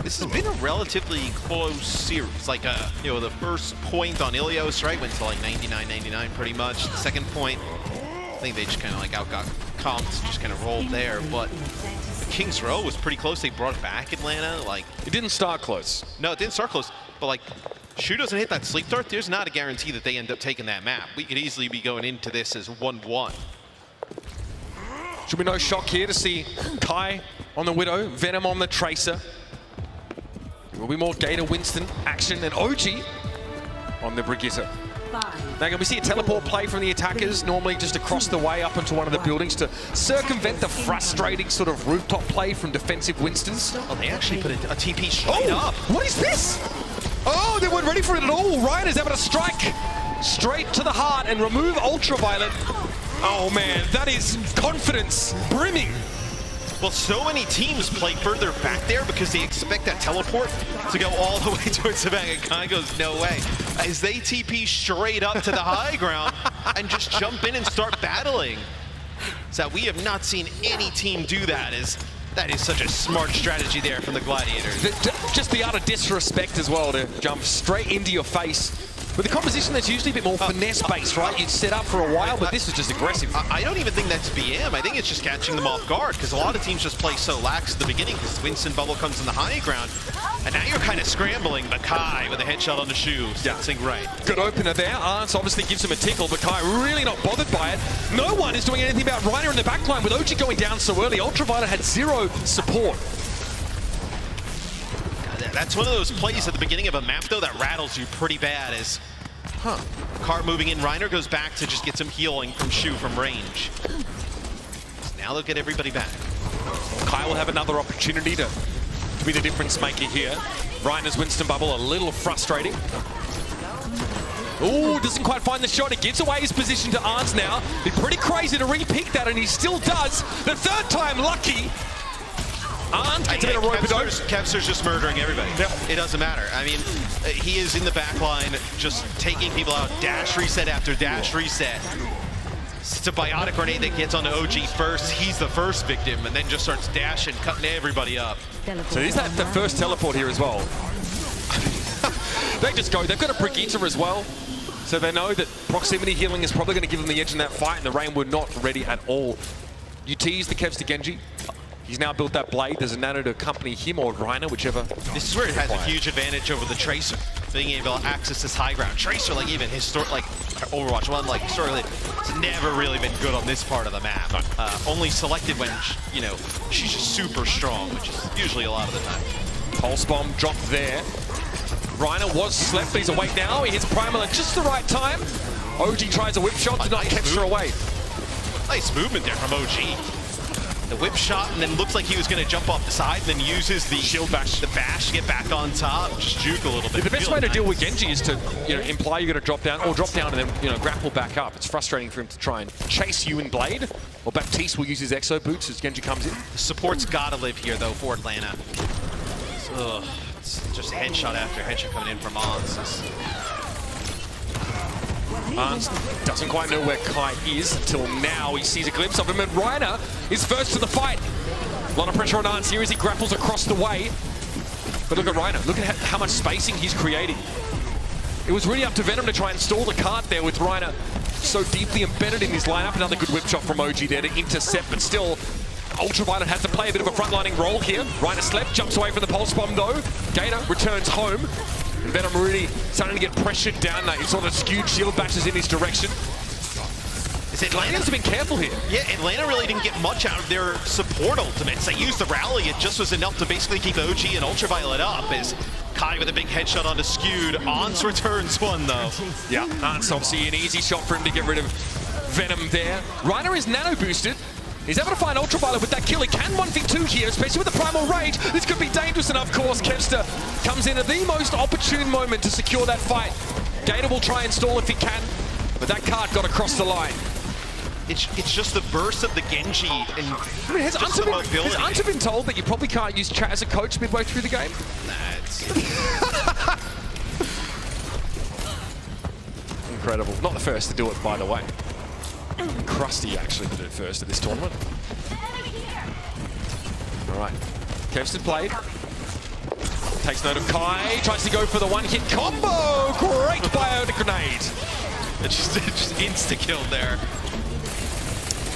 this has been a relatively close series. Like, you know, the first point on Ilios, right, went to like 99-99 pretty much. The second point, I think they just kind of like outgot comped, just kind of rolled there. But King's Row was pretty close. They brought back Atlanta. Like, it didn't start close. No, it didn't start close. But like, Shu doesn't hit that sleep dart, there's not a guarantee that they end up taking that map. We could easily be going into this as 1-1. Should be no shock here to see Kai on the Widow, Venom on the Tracer. There will be more Gator Winston action and OG on the Brigitte. Now, can we see a teleport play from the attackers, normally just across the way up into one of the buildings to circumvent the frustrating sort of rooftop play from defensive Winstons? Oh, they actually put a TP straight up. What is this? Oh, they weren't ready for it at all. Ryan is able to strike straight to the heart and remove Ultraviolet. Oh man, that is confidence brimming. Well, so many teams play further back there because they expect that teleport to go all the way towards the back, and Kai goes, no way. As they TP straight up to the high ground and just jump in and start battling. So we have not seen any team do that. That is such a smart strategy there from the Gladiators. Just the utter disrespect as well to jump straight into your face. With a composition that's usually a bit more finesse-based, right? You'd set up for a while, but this was just aggressive. I don't even think that's BM. I think it's just catching them off guard, because a lot of teams just play so lax at the beginning, because Winston Bubble comes in the high ground, and now you're kind of scrambling, but Kai with a headshot on the Shu, sensing right. Good opener there. Arns obviously gives him a tickle, but Kai really not bothered by it. No one is doing anything about Reiner in the backline, with OG going down so early. Ultraviolet had zero support. That's one of those plays at the beginning of a map, though, that rattles you pretty bad. Car moving in, Reiner goes back to just get some healing from Shu from range. So now they'll get everybody back. Kai will have another opportunity to be the difference maker here. Reiner's Winston Bubble a little frustrating. Ooh, doesn't quite find the shot. He gives away his position to Arns now. Be pretty crazy to re-pick that, and he still does. The third time lucky. Arns gets a bit of rope-a-dope. Kevster's just murdering everybody. Yep. It doesn't matter. I mean, he is in the back line, just taking people out. Dash reset after dash reset. It's a biotic grenade that gets onto OG first. He's the first victim, and then just starts dashing, cutting everybody up. So is that the first teleport here as well? They just go. They've got a Brigitte as well. So they know that proximity healing is probably going to give them the edge in that fight, and the Rain were not ready at all. You tease the Kevs to Genji. He's now built that blade. There's a nano to accompany him or Reiner, whichever. This is where it has a huge advantage over the Tracer, being able to access this high ground. Tracer, like even like Overwatch 1, like historically, it's never really been good on this part of the map. Only selected when, you know, she's just super strong, which is usually a lot of the time. Pulse bomb dropped there. Reiner was slept, but he's awake now. He hits Primal at just the right time. OG tries a whip shot to knock Kevster away. Nice movement there from OG. The whip shot, and then looks like he was going to jump off the side, and then uses the shield bash, the bash to get back on top, just juke a little bit. The best way to deal with Genji is to, imply you're going to drop down, or drop down and then, grapple back up. It's frustrating for him to try and chase you in Blade, or Baptiste will use his Exo Boots as Genji comes in. The support's got to live here, though, for Atlanta. It's just headshot after headshot coming in from Arns. Arns doesn't quite know where Kai is until now. He sees a glimpse of him, and Reiner is first to the fight. A lot of pressure on Arns here as he grapples across the way. But look at Reiner. Look at how much spacing he's creating. It was really up to Venom to try and stall the cart there with Reiner so deeply embedded in his lineup. Another good whip shot from OG there to intercept, but still, Ultraviolet had to play a bit of a frontlining role here. Reiner slept, jumps away from the pulse bomb though. Gator returns home. And Venom really starting to get pressured down there. He saw the skewed shield bashes in his direction. Atlanta's been careful here. Yeah, Atlanta really didn't get much out of their support ultimates. They used the rally. It just was enough to basically keep OG and Ultraviolet up as Kai with a big headshot onto skewed. Arns returns one though. Yeah, Arns obviously an easy shot for him to get rid of Venom there. Reiner is nano boosted. He's able to find Ultraviolet with that kill. He can 1v2 here, especially with the Primal Rage. This could be dangerous, and of course, Kevster comes in at the most opportune moment to secure that fight. Gator will try and stall if he can, but that card got across the line. It's just the burst of the Genji and has Hunter been told that you probably can't use chat as a coach midway through the game? Nah, it's... Incredible. Not the first to do it, by the way. Krusty actually did it first at this tournament. right. Kevston played. Takes note of Kai, tries to go for the one-hit combo. Great bionic grenade. It's just insta-killed there.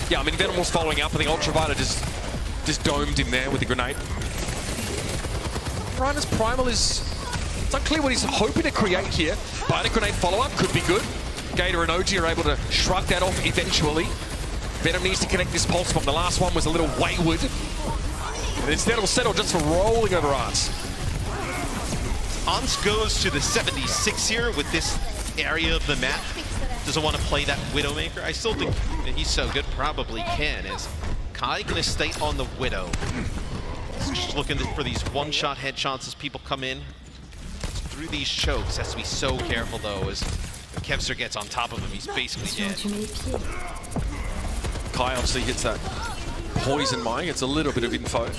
Yeah, I mean, Venom was following up. I think Ultraviolet just domed him there with the grenade. Rhino's Primal is... It's unclear what he's hoping to create here. Bionic grenade follow-up could be good. Gator and OG are able to shrug that off eventually. Venom needs to connect this pulse bomb. The last one was a little wayward. And instead it'll settle just for rolling over Arts. Ans goes to the 76 here with this area of the map. Doesn't want to play that Widowmaker. I still think that he's so good, probably can. Is Kai going to stay on the Widow? He's just looking for these one-shot headshots as people come in. Through these chokes, has to be so careful though, as Kevster gets on top of him, he's basically dead. Kai obviously hits that poison mine, gets a little bit of info.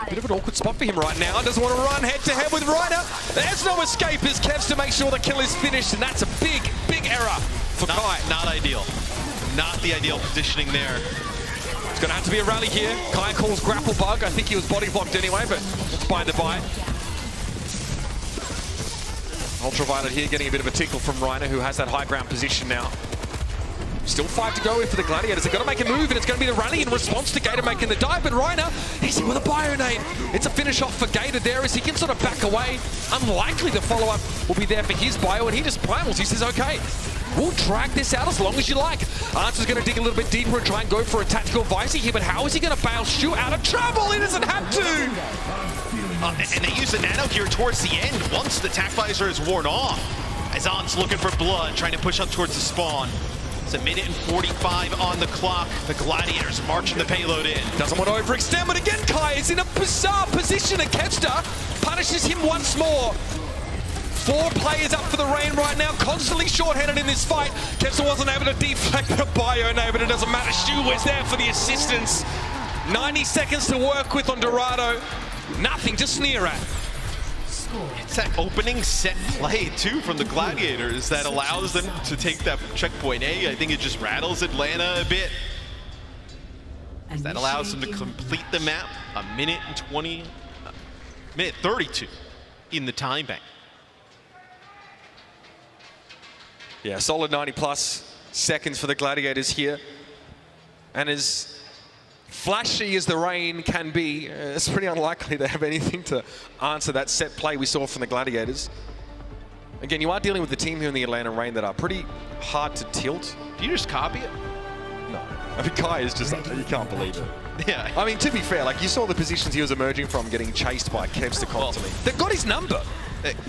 Bit of an awkward spot for him right now. Doesn't want to run head-to-head with Ryder. There's no escape as Kevster makes sure the kill is finished, and that's a big, big error for Kai. Not ideal. Not the ideal positioning there. It's going to have to be a rally here. Kai calls grapple bug. I think he was body blocked anyway, but it's by the by. Ultraviolet here getting a bit of a tickle from Reiner, who has that high ground position now. Still 5 to go for the Gladiators. They've got to make a move, and it's going to be the rally in response to Gator making the dive. But Reiner, he's in with a Bionade. It's a finish off for Gator there as he can sort of back away. Unlikely the follow-up will be there for his bio, and he just primals. He says, okay, we'll drag this out as long as you like. Arts is going to dig a little bit deeper and try and go for a tactical visor here, but how is he going to bail Shu out of trouble? He doesn't have to. And they use the nano here towards the end once the tac visor is worn off. As Ant's looking for blood, trying to push up towards the spawn. It's a minute and 45 on the clock. The Gladiators marching the payload in. Doesn't want to overextend, but again, Kai is in a bizarre position, and Kevster punishes him once more. 4 players up for the rain right now, constantly short-handed in this fight. Kevster wasn't able to deflect a Bionade, but it doesn't matter. Shu was there for the assistance. 90 seconds to work with on Dorado. Nothing to sneer at. It's that opening set play, too, from the Gladiators that allows them to take that checkpoint A. I think it just rattles Atlanta a bit. That allows them to complete the map. A minute and 20, minute 32 in the time bank. Yeah, solid 90-plus seconds for the Gladiators here. And as flashy as the rain can be, it's pretty unlikely they have anything to answer that set play we saw from the Gladiators. Again, you are dealing with the team here in the Atlanta rain that are pretty hard to tilt. Do you just copy it? No. I mean, Kai is just, you can't believe it. Yeah. I mean, to be fair, like you saw the positions he was emerging from getting chased by Kevster constantly. They've got his number.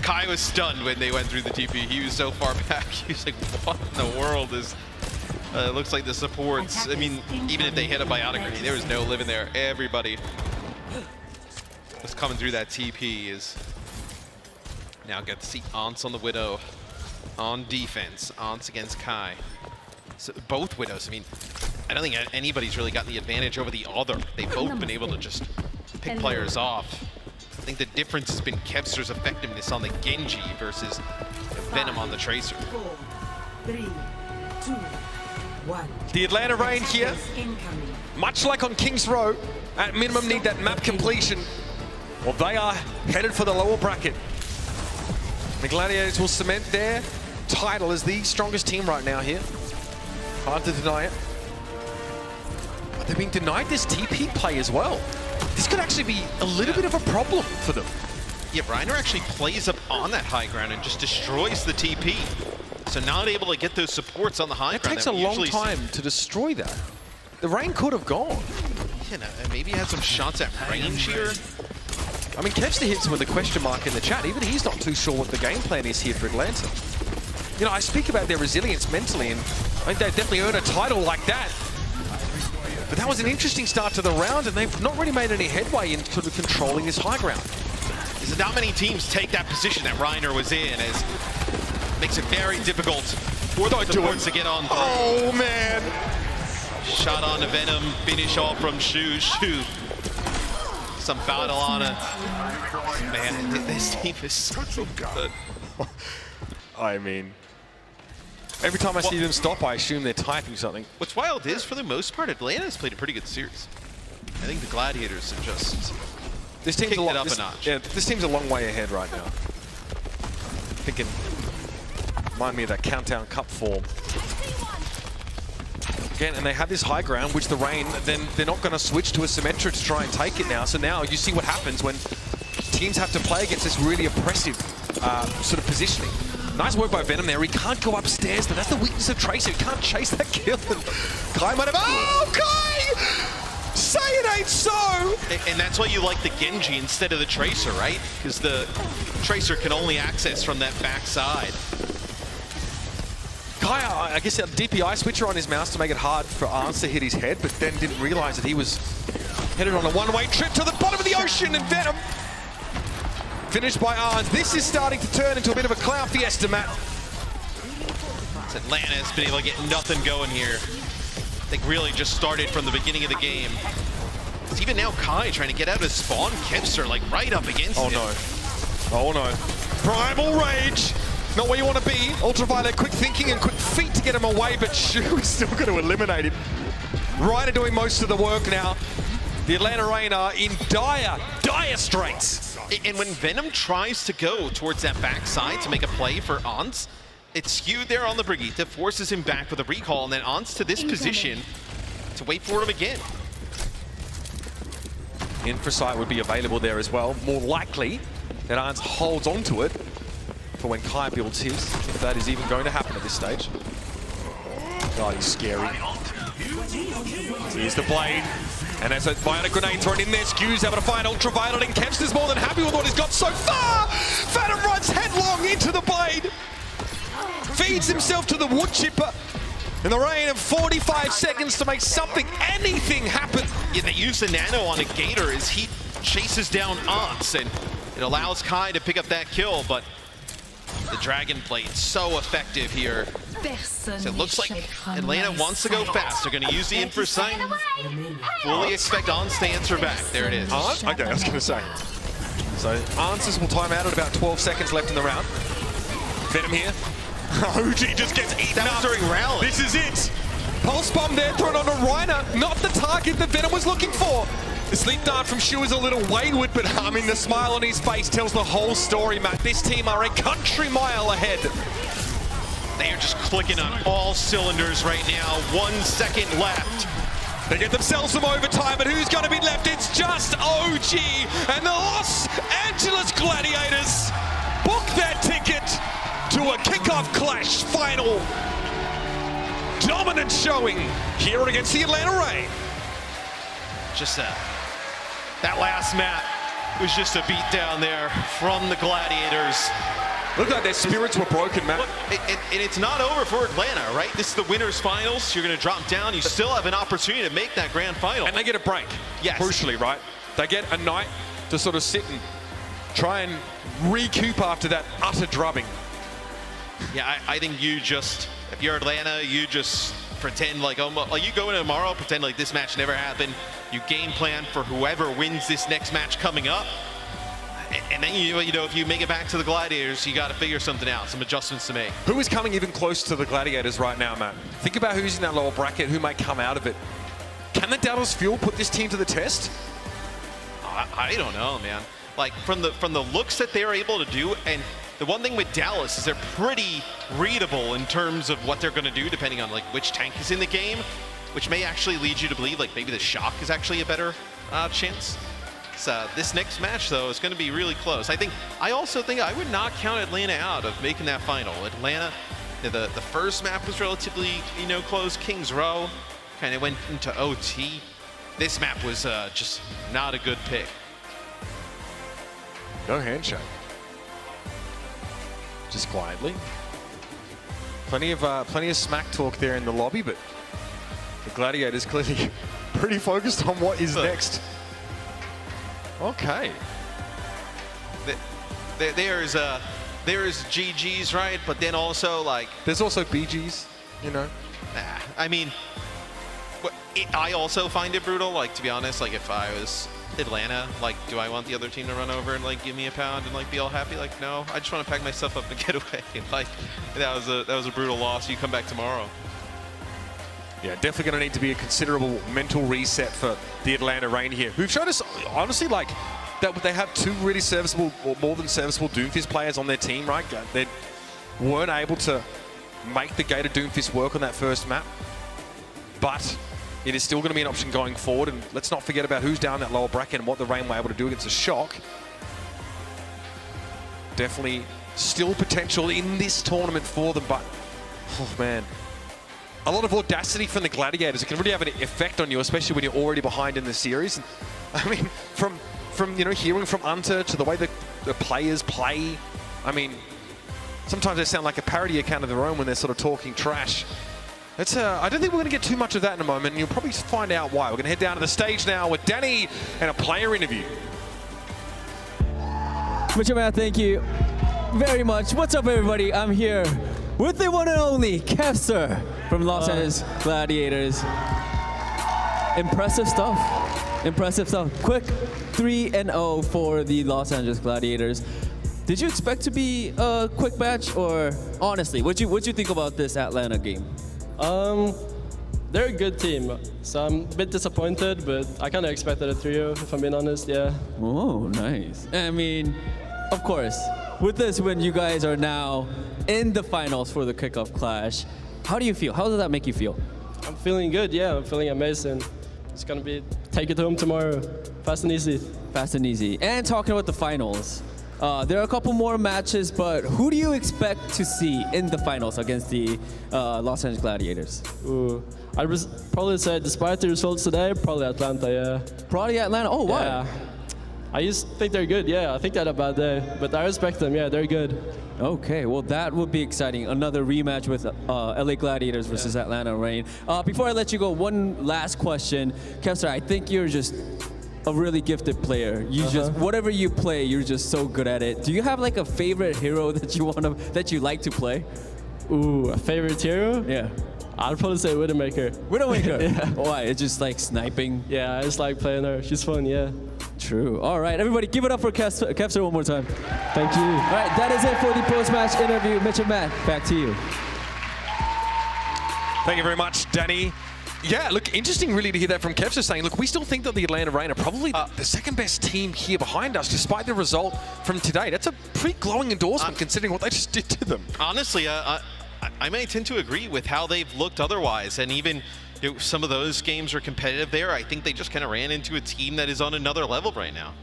Kai was stunned when they went through the TP. He was so far back. He was like, what in the world is... It looks like the supports, I mean, even if they hit a bionic grenade, there was no living there. Everybody was coming through that TP. Is now get to see Ants on the Widow on defense. Ants against Kai. So both Widows, I mean, I don't think anybody's really gotten the advantage over the other. They've both been able to just pick players off. I think the difference has been Kevster's effectiveness on the Genji versus Venom on the Tracer. 4, 3, 2, 1. The Atlanta rain here, much like on Kings Row, at minimum need that map completion. Well, they are headed for the lower bracket. The Gladiators will cement their title as the strongest team right now here. Hard to deny it. But they're being denied this TP play as well. This could actually be a little bit of a problem for them. Yeah, Reiner actually plays up on that high ground and just destroys the TP. So not able to get those supports on the high ground. It takes a long time to destroy that. The rain could have gone. You know, maybe had some shots at range here. I mean, Kevster hits with a question mark in the chat. Even he's not too sure what the game plan is here for Atlanta. You know, I speak about their resilience mentally, and I think they've definitely earned a title like that. But that was an interesting start to the round, and they've not really made any headway in sort of controlling this high ground. There's not many teams take that position that Reiner was in, as makes it very difficult for the supports to get on through. Oh, man. Shot on to Venom, finish off from Shu. Some battle on it. Man, this team is so good. I mean, every time I see them stop, I assume they're typing something. What's wild is, for the most part, Atlanta's played a pretty good series. I think the Gladiators have just this team's kicked it up a notch. Yeah, this team's a long way ahead right now. Thinking, remind me of that Countdown Cup form. Again, and they have this high ground, which the Reign, then they're not going to switch to a Symmetra to try and take it now. So now you see what happens when teams have to play against this really oppressive sort of positioning. Nice work by Venom there. He can't go upstairs, but that's the weakness of Tracer. He can't chase that kill. And Kai might have... Oh, Kai! Say it ain't so! And that's why you like the Genji instead of the Tracer, right? Because the Tracer can only access from that backside. Kai, I guess, a DPI switcher on his mouse to make it hard for Arns to hit his head, but then didn't realize that he was headed on a one-way trip to the bottom of the ocean, and Venom finished by Arns. This is starting to turn into a bit of a clown fiesta, Matt. Atlanta's been able to get nothing going here. They really just started from the beginning of the game. It's even now Kai trying to get out of spawn. Kipster like right up against him. Oh no. Primal Rage. Not where you want to be. Ultraviolet, quick thinking and quick feet to get him away, but Shu is still going to eliminate him. Ryder doing most of the work now. The Atlanta Reign are in dire straits. And when Venom tries to go towards that backside to make a play for Ants, it's skewed there on the Brigitte, forces him back with a recall, and then Ants to this position to wait for him again. Infrasight would be available there as well. More likely that Ants holds onto it for when Kai builds his, if that is even going to happen at this stage. God, he's scary. Here's the blade. And as a Violet grenade thrown in there, Skew's able to find Ultraviolet, and Kempster's more than happy with what he's got so far! Phantom runs headlong into the blade! Feeds himself to the wood chipper. In the Reign of 45 seconds to make something, anything happen. Yeah, they use the nano on a Gator as he chases down Ants, and it allows Kai to pick up that kill, but the Dragon Blade so effective here. So it looks like Atlanta wants to go fast. They're going to use the Infrasight. Fully expect Ants to answer back. There it is. Ants? Okay, I was going to say. So Answers will time out at about 12 seconds left in the round. Venom here. OG just gets eaten up during rally. This is it. Pulse bomb there thrown onto Reiner. Not the target that Venom was looking for. The sleep dart from Shu is a little wayward, but I mean, the smile on his face tells the whole story, Matt. This team are a country mile ahead. They are just clicking on all cylinders right now. 1 second left. They get themselves some overtime, but who's going to be left? It's just OG and the Los Angeles Gladiators book their ticket to a Kickoff Clash final. Dominant showing here against the Atlanta Reign. Just that last map was just a beat down there from the Gladiators. Look like their spirits were broken, Matt. And it's not over for Atlanta, right? This is the winners finals. You're going to drop down. You still have an opportunity to make that grand final. And they get a break, yes. Crucially, right? They get a night to sort of sit and try and recoup after that utter drubbing. Yeah, I think you just, if you're Atlanta, you just pretend like, like you go in tomorrow, pretend like this match never happened. You game plan for whoever wins this next match coming up. And then, you know, if you make it back to the Gladiators, you got to figure something out, some adjustments to make. Who is coming even close to the Gladiators right now, Matt? Think about who's in that lower bracket, who might come out of it. Can the Dallas Fuel put this team to the test? I don't know, man. Like, from the looks that they're able to do, and the one thing with Dallas is they're pretty readable in terms of what they're going to do, depending on like which tank is in the game, which may actually lead you to believe like maybe the Shock is actually a better chance. So this next match, though, is going to be really close. I also think I would not count Atlanta out of making that final. Atlanta, the first map was relatively, close. King's Row kind of went into OT. This map was just not a good pick. No handshake. Just quietly. Plenty of smack talk there in the lobby, but the Gladiators clearly pretty focused on what is next. Okay. There's GGs, right? But then also like there's also BGs, I mean, I also find it brutal. Like, to be honest, like if I was Atlanta, like, do I want the other team to run over and like give me a pound and like be all happy? Like, no, I just want to pack myself up and get away. And like that was a brutal loss. You come back tomorrow. Yeah, definitely going to need to be a considerable mental reset for the Atlanta Reign here, who've shown us, honestly, like, that they have two really serviceable, or more than serviceable Doomfist players on their team, right? They weren't able to make the Gator Doomfist work on that first map, but it is still going to be an option going forward, and let's not forget about who's down that lower bracket and what the Reign were able to do against a Shock. Definitely still potential in this tournament for them, but, oh man. A lot of audacity from the Gladiators. It can really have an effect on you, especially when you're already behind in the series. And, I mean, from you know, hearing from Unter to the way the players play, I mean, sometimes they sound like a parody account of their own when they're sort of talking trash. It's I don't think we're going to get too much of that in a moment, and you'll probably find out why. We're going to head down to the stage now with Danny and a player interview. Mitchell, man, thank you very much. What's up, everybody? I'm here with the one and only Kefser from Los Angeles Gladiators. Impressive stuff. Impressive stuff. Quick 3-0 for the Los Angeles Gladiators. Did you expect to be a quick match, or honestly, what'd you think about this Atlanta game? They're a good team, so I'm a bit disappointed, but I kind of expected a 3-0, if I'm being honest, yeah. Oh, nice. I mean, of course, with this win, you guys are now in the finals for the Kickoff Clash. How do you feel? How does that make you feel? I'm feeling good, yeah. I'm feeling amazing. It's gonna be take it home tomorrow. Fast and easy. Fast and easy. And talking about the finals, there are a couple more matches, but who do you expect to see in the finals against the Los Angeles Gladiators? Ooh, I'd probably say, despite the results today, probably Atlanta, yeah. Probably Atlanta? Oh, why? Yeah. I just think they're good, yeah. I think they had a bad day, but I respect them, yeah, they're good. Okay, well that would be exciting. Another rematch with LA Gladiators versus Atlanta Reign. Before I let you go, one last question. Kefser, I think you're just a really gifted player. You just, whatever you play, you're just so good at it. Do you have like a favorite hero that you like to play? Ooh, a favorite hero? Yeah. I'd probably say Widowmaker. Widowmaker? Yeah. Why? It's just like sniping? Yeah, I just like playing her. She's fun, yeah. True. All right, everybody, give it up for Kefser one more time. Thank you. All right, that is it for the post-match interview. Mitch and Matt, back to you. Thank you very much, Danny. Yeah, look, interesting really to hear that from Kefser saying, look, we still think that the Atlanta Reign are probably the second best team here behind us, despite the result from today. That's a pretty glowing endorsement considering what they just did to them. Honestly, I may tend to agree with how they've looked otherwise, and even some of those games are competitive there. I think they just kind of ran into a team that is on another level right now.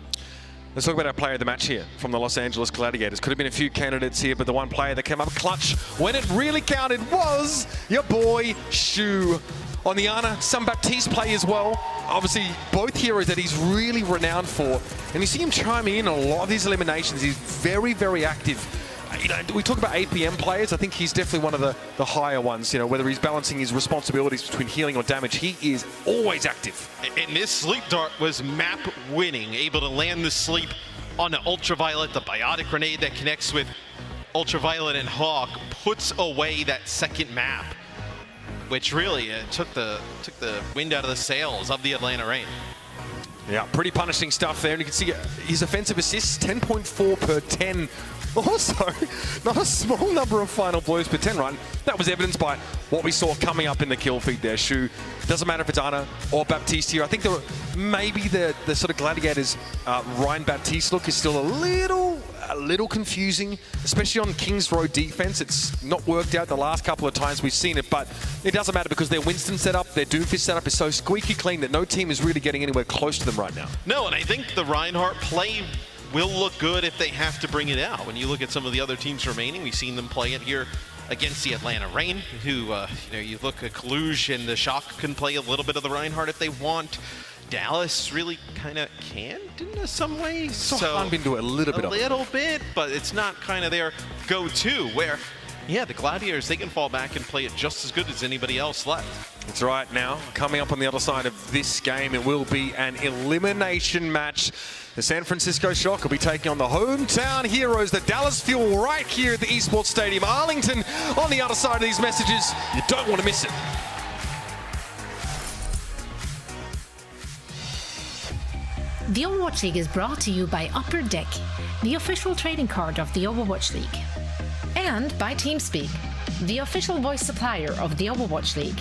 Let's talk about our player of the match here from the Los Angeles Gladiators. Could have been a few candidates here, but the one player that came up clutch when it really counted was your boy, Shu. On the Ana, some Baptiste play as well. Obviously, both heroes that he's really renowned for. And you see him chiming in on a lot of these eliminations. He's very, very active. You know, we talk about APM players. I think he's definitely one of the higher ones. You know, whether he's balancing his responsibilities between healing or damage, he is always active. And this sleep dart was map winning, able to land the sleep on the Ultraviolet. The biotic grenade that connects with Ultraviolet and Hawk puts away that second map, which really took the wind out of the sails of the Atlanta Reign. Yeah, pretty punishing stuff there. And you can see his offensive assists, 10.4 per 10. Also, not a small number of final blows per 10, right? That was evidenced by what we saw coming up in the kill feed there. Shu, doesn't matter if it's Ana or Baptiste here. I think maybe the sort of Gladiators Ryan Baptiste look is still a little confusing, especially on King's Road defense. It's not worked out the last couple of times we've seen it, but it doesn't matter because their Winston setup, their Doomfist setup is so squeaky clean that no team is really getting anywhere close to them right now. No, and I think the Reinhardt play will look good if they have to bring it out. When you look at some of the other teams remaining, we've seen them play it here against the Atlanta Reign, who, you look at Kaluj and the Shock can play a little bit of the Reinhardt if they want. Dallas really kind of can in some ways. So Han been to a little bit, but it's not kind of their go-to, where, yeah, the Gladiators, they can fall back and play it just as good as anybody else left. That's right. Now, coming up on the other side of this game, it will be an elimination match. The San Francisco Shock will be taking on the hometown heroes, the Dallas Fuel, right here at the Esports Stadium. Arlington on the other side of these messages. You don't want to miss it. The Overwatch League is brought to you by Upper Deck, the official trading card of the Overwatch League. And by TeamSpeak, the official voice supplier of the Overwatch League.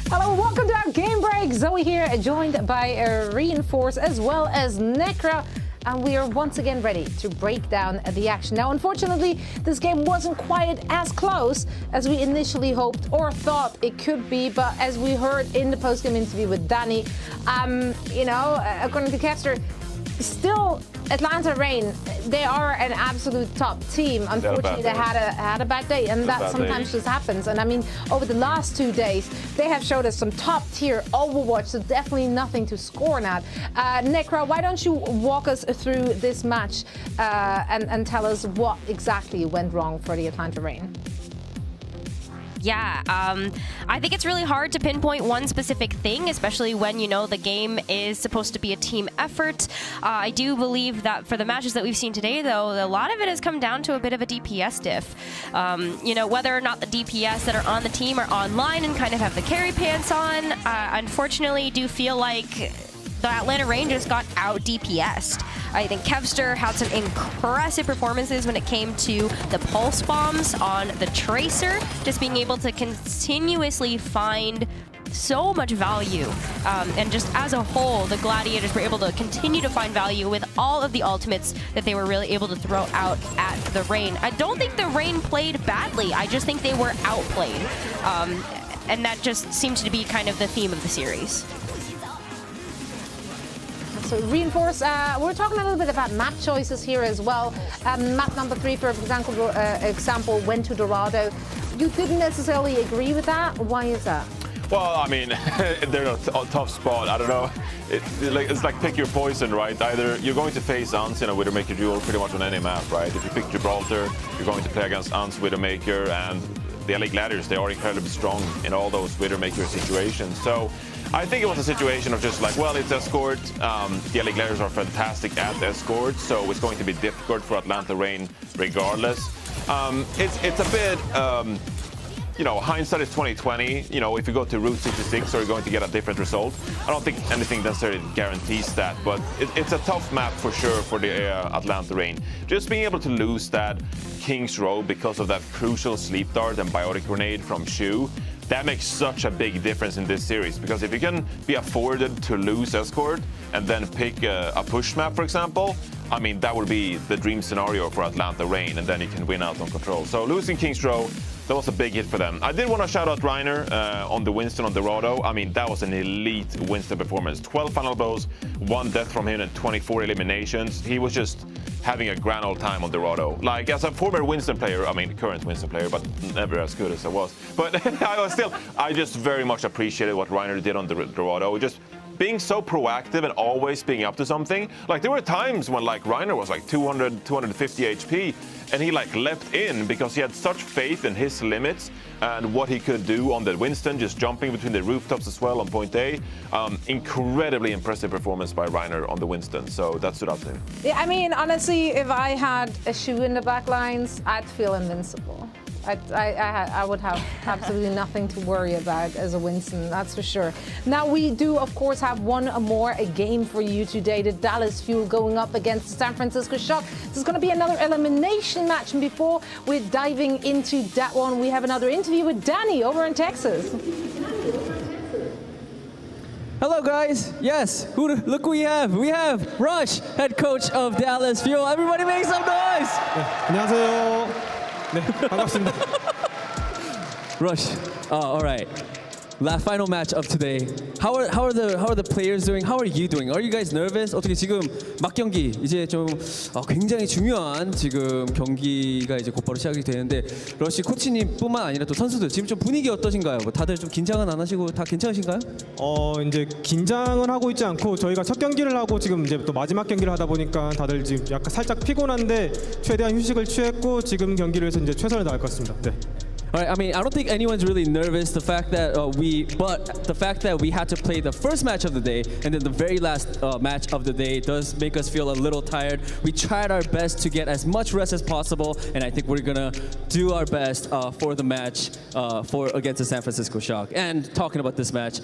Hello, welcome to our game break. Zoe here, joined by Reinforce as well as Necra. And we are once again ready to break down the action. Now, unfortunately, this game wasn't quite as close as we initially hoped or thought it could be. But as we heard in the post-game interview with Danny, according to Kester, still Atlanta Reign, they are an absolute top team. Unfortunately, they had a bad day, and that sometimes just happens. And I mean, over the last 2 days, they have showed us some top-tier Overwatch, so definitely nothing to scorn at. Necra, why don't you walk us through this match and tell us what exactly went wrong for the Atlanta Reign? Yeah, I think it's really hard to pinpoint one specific thing, especially when, the game is supposed to be a team effort. I do believe that for the matches that we've seen today, though, a lot of it has come down to a bit of a DPS diff. Whether or not the DPS that are on the team are online and kind of have the carry pants on, unfortunately, do feel like the Atlanta Reign just got out DPS'd. I think Kevster had some impressive performances when it came to the pulse bombs on the Tracer, just being able to continuously find so much value. And just as a whole, the Gladiators were able to continue to find value with all of the ultimates that they were really able to throw out at the Reign. I don't think the Reign played badly. I just think they were outplayed. And that just seems to be kind of the theme of the series. So Reinforce, we're talking a little bit about map choices here as well. Map number 3, for example, went to Dorado. You didn't necessarily agree with that. Why is that? Well, I mean, they're in a tough spot. I don't know. It's like pick your poison, right? Either you're going to face Ants in a Widowmaker duel pretty much on any map, right? If you pick Gibraltar, you're going to play against Ants, Widowmaker, and the LA Gladiators. They are incredibly strong in all those Widowmaker situations. So I think it was a situation of just like, well, it's escort. The LA Gladiators are fantastic at escort, so it's going to be difficult for Atlanta Reign regardless. It's a bit, hindsight is 2020. If you go to Route 66, you're going to get a different result. I don't think anything necessarily guarantees that, but it's a tough map for sure for the Atlanta Reign. Just being able to lose that King's Row because of that crucial sleep dart and biotic grenade from Shu, that makes such a big difference in this series, because if you can be afforded to lose escort and then pick a push map, for example, I mean, that would be the dream scenario for Atlanta Reign, and then you can win out on control. So losing King's Row, that was a big hit for them. I did want to shout out Reiner on the Winston on Dorado. I mean, that was an elite Winston performance. 12 final blows, 1 death from him, and 24 eliminations. He was just having a grand old time on Dorado. Like, as a former Winston player, I mean, current Winston player, but never as good as I was. But I just very much appreciated what Reiner did on Dorado. Just being so proactive and always being up to something. Like, there were times when Reiner was 200, 250 HP, and he leapt in because he had such faith in his limits and what he could do on the Winston, just jumping between the rooftops as well on point A. Incredibly impressive performance by Reiner on the Winston, so that stood out to him. Yeah, I mean, honestly, if I had a Shu in the back lines, I'd feel invincible. I would have absolutely nothing to worry about as a Winston, that's for sure. Now, we do, of course, have one more game for you today. The Dallas Fuel going up against the San Francisco Shock. This is going to be another elimination match. And before we're diving into that one, we have another interview with Danny over in Texas. Hello, guys. Yes, look who we have. We have Rush, head coach of Dallas Fuel. Everybody make some noise. 안녕하세요. 네, 반갑습니다. Rush. All right. Last final match of today. How are the players doing? How are you doing? Are you guys nervous? 어떻게 지금 막 경기 이제 좀 굉장히 중요한 지금 경기가 이제 곧바로 시작이 되는데 러시 코치님뿐만 아니라 또 선수들 지금 좀 분위기 어떠신가요? 뭐 다들 좀 긴장은 안 하시고 다 괜찮으신가요? 이제 긴장은 하고 있지 않고 저희가 첫 경기를 하고 지금 이제 또 마지막 경기를 하다 보니까 다들 지금 약간 살짝 피곤한데 최대한 휴식을 취했고 지금 경기를 해서 이제 최선을 다할 것 같습니다. 네. All right, I mean, I don't think anyone's really nervous. The fact that we had to play the first match of the day and then the very last match of the day does make us feel a little tired. We tried our best to get as much rest as possible, and I think we're gonna do our best for the match against the San Francisco Shock. And talking about this match,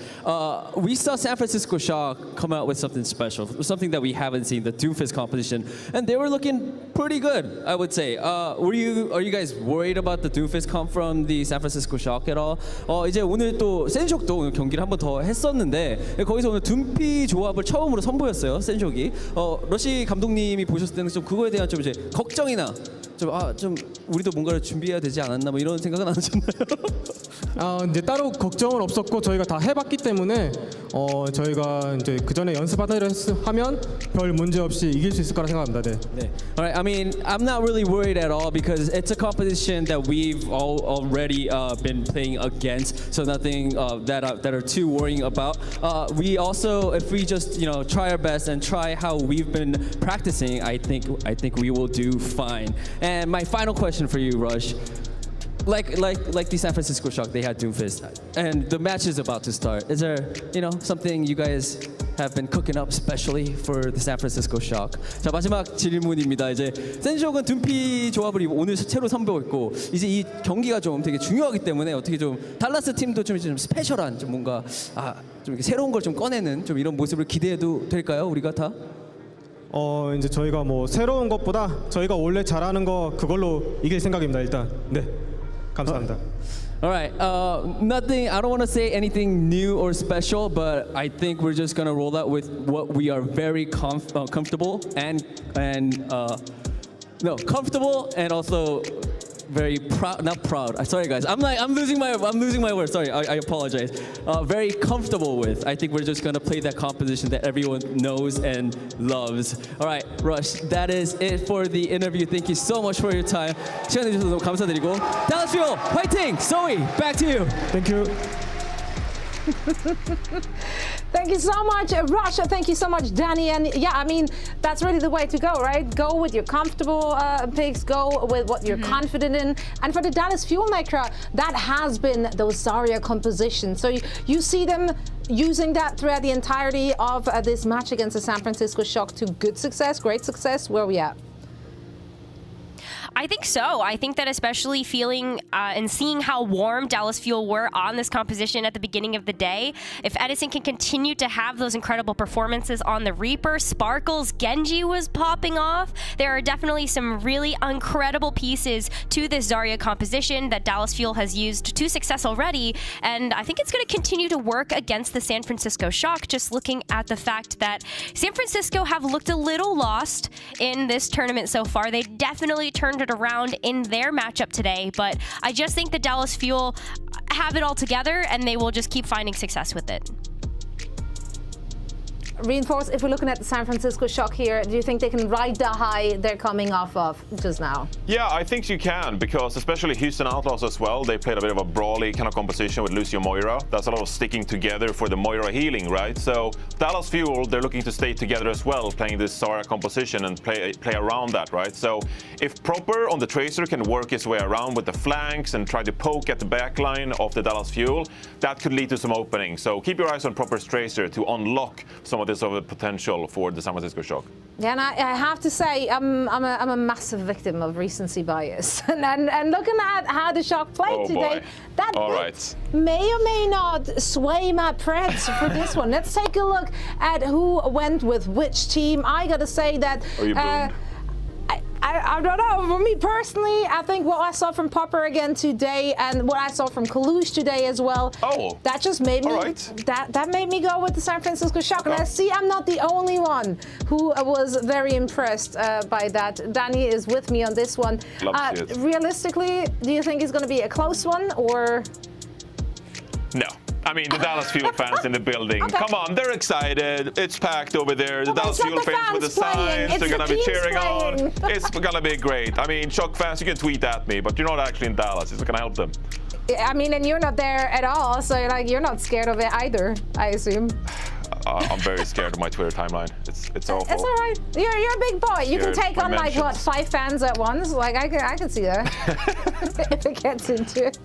we saw San Francisco Shock come out with something special, something that we haven't seen, the Doomfist composition, and they were looking pretty good, I would say. Are you guys worried about the Doomfist comp from from the San Francisco Shock at all? 이제 오늘 또 센쇼크도 오늘 경기를 한 번 더 했었는데 거기서 오늘 둔피 조합을 처음으로 선보였어요. 센쇼크이. 러시 감독님이 보셨을 때는 좀 그거에 대한 좀 이제 걱정이나 좀 우리도 뭔가를 준비해야 되지 않았나 뭐 이런 생각은 안 하셨나요? 이제 따로 걱정은 없었고 저희가 다 해봤기 때문에 저희가 이제 그 전에 연습하면 별 문제 없이 이길 수 있을 거라 생각합니다. 네. Alright, I mean, I'm not really worried at all because it's a competition that we've all already been playing against, so nothing that are too worrying about. We also, if we just try our best and try how we've been practicing, I think we will do fine. And my final question for you, Rush. Like the San Francisco Shock, they had Doomfist, and the match is about to start. Is there, something you guys have been cooking up specially for the San Francisco Shock? 자, 마지막 질문입니다. 이제 센쇼크는 둔피 조합을 오늘 새로 선보였고 이제 이 경기가 좀 되게 중요하기 때문에 어떻게 좀 달라스 팀도 좀 스페셜한 좀 뭔가 좀 이렇게 새로운 걸 좀 꺼내는 좀 이런 모습을 기대해도 될까요? 우리가 다? 이제 저희가 뭐 새로운 것보다 저희가 원래 잘하는 거 그걸로 이길 생각입니다. 일단. 네. 감사합니다. All right. Nothing. I don't want to say anything new or special, but I think we're just gonna roll out with what we are very comfortable comfortable and also very proud. Not proud. Sorry, guys. I'm losing my words. Sorry. I apologize. Very comfortable with. I think we're just gonna play that composition that everyone knows and loves. All right, Rush. That is it for the interview. Thank you so much for your time. 시간 내주셔서 너무 감사드리고. Dallas Fuel, fighting. Zoe, back to you. Thank you. Thank you so much, Rush. Thank you so much, Danny. And yeah, I mean, that's really the way to go, right? Go with your comfortable picks, go with what you're confident in. And for the Dallas Fuel Necra, that has been those Zarya compositions. So you see them using that throughout the entirety of this match against the San Francisco Shock to good success, great success. Where are we at? I think so. I think that especially feeling and seeing how warm Dallas Fuel were on this composition at the beginning of the day, if Edison can continue to have those incredible performances on the Reaper, Sparkles, Genji was popping off. There are definitely some really incredible pieces to this Zarya composition that Dallas Fuel has used to success already, and I think it's going to continue to work against the San Francisco Shock, just looking at the fact that San Francisco have looked a little lost in this tournament so far. They definitely turned it around in their matchup today, but I just think the Dallas Fuel have it all together and they will just keep finding success with it. Reinforce, if we're looking at the San Francisco Shock here, do you think they can ride the high they're coming off of just now? Yeah, I think you can, because especially Houston Outlaws as well, they played a bit of a brawly kind of composition with Lucio Moira. That's a lot of sticking together for the Moira healing, right? So Dallas Fuel, they're looking to stay together as well, playing this Zarya composition and play around that, right? So if Proper on the Tracer can work his way around with the flanks and try to poke at the backline of the Dallas Fuel, that could lead to some openings. So keep your eyes on Proper's Tracer to unlock some of this over potential for the San Francisco Shock. Yeah, and I have to say, I'm a massive victim of recency bias. and looking at how the Shock played today, that may or may not sway my preds for this one. Let's take a look at who went with which team. I gotta say that. I don't know. For me personally, I think what I saw from Popper again today and what I saw from Kalush today as well, that just made me that made me go with the San Francisco Shock. And I see I'm not the only one who was very impressed by that. Danny is with me on this one. Realistically, do you think it's going to be a close one or? No. I mean, the Dallas Fuel fans in the building. Come on, they're excited. It's packed over there. The Dallas Fuel fans with the signs, they're going to be cheering on. It's going to be great. I mean, Shock fans, you can tweet at me, but you're not actually in Dallas. It's going to help them. I mean, and you're not there at all, so you're not scared of it either, I assume. I'm very scared of my Twitter timeline. It's awful. It's all right. You're a big boy. You can take on like what 5 fans at once. Like I can see that if it gets into it.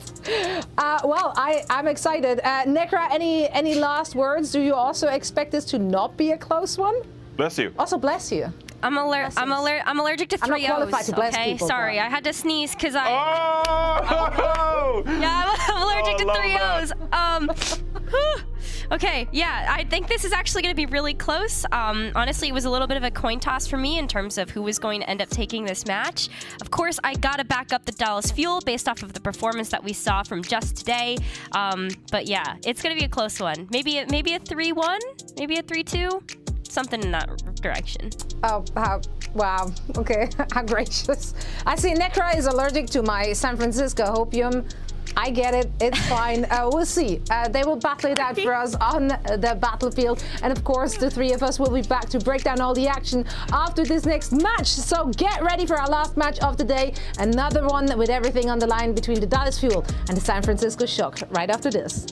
Well, I'm excited. Necra, any last words? Do you also expect this to not be a close one? Bless you. Also, bless you. I'm allergic to 3 O's. I'm not qualified to bless okay, people, sorry, but- I had to sneeze because I. Oh! Yeah, I'm allergic to love 3 that. O's. Okay, yeah, I think this is actually going to be really close. Honestly, it was a little bit of a coin toss for me in terms of who was going to end up taking this match. Of course, I got to back up the Dallas Fuel based off of the performance that we saw from just today. But yeah, it's going to be a close one. Maybe a 3-1, maybe a 3-2, something in that direction. Oh, wow. Okay, how gracious. I see Necra is allergic to my San Francisco hopium. I get it. It's fine. We'll see. They will battle it out for us on the battlefield. And of course, the three of us will be back to break down all the action after this next match. So get ready for our last match of the day. Another one with everything on the line between the Dallas Fuel and the San Francisco Shock right after this.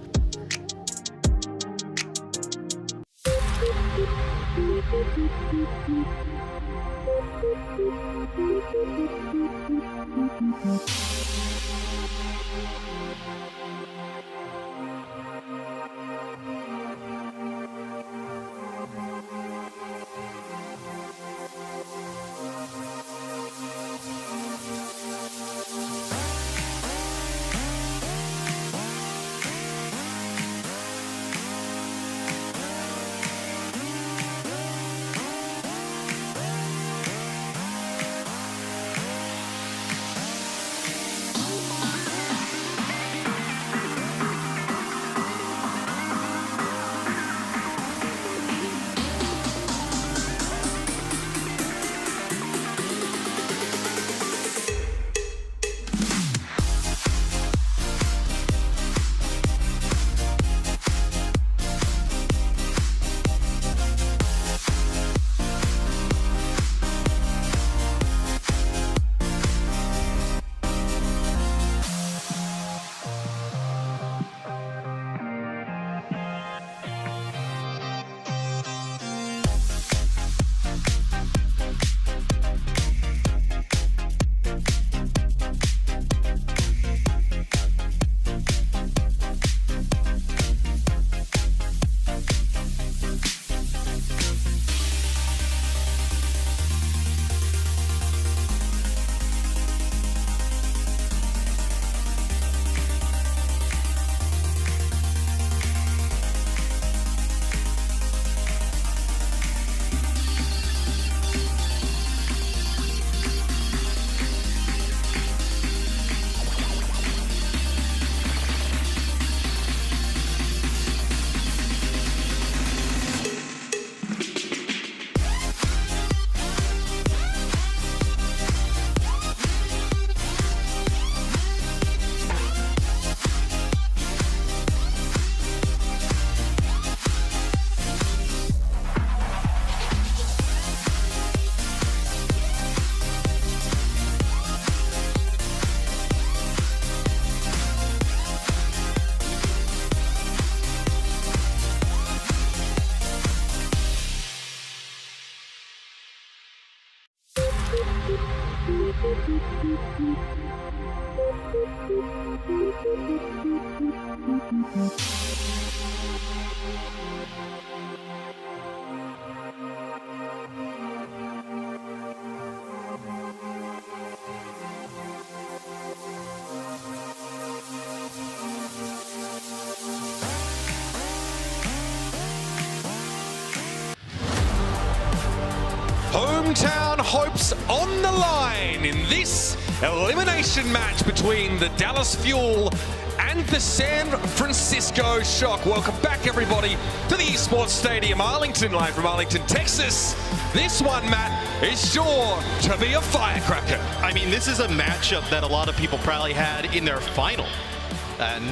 Hometown hopes on the line in this elimination match between the Dallas Fuel and the San Francisco Shock. Welcome back, everybody, to the Esports Stadium, Arlington, live from Arlington, Texas. This one, Matt, is sure to be a firecracker. I mean, this is a matchup that a lot of people probably had in their final.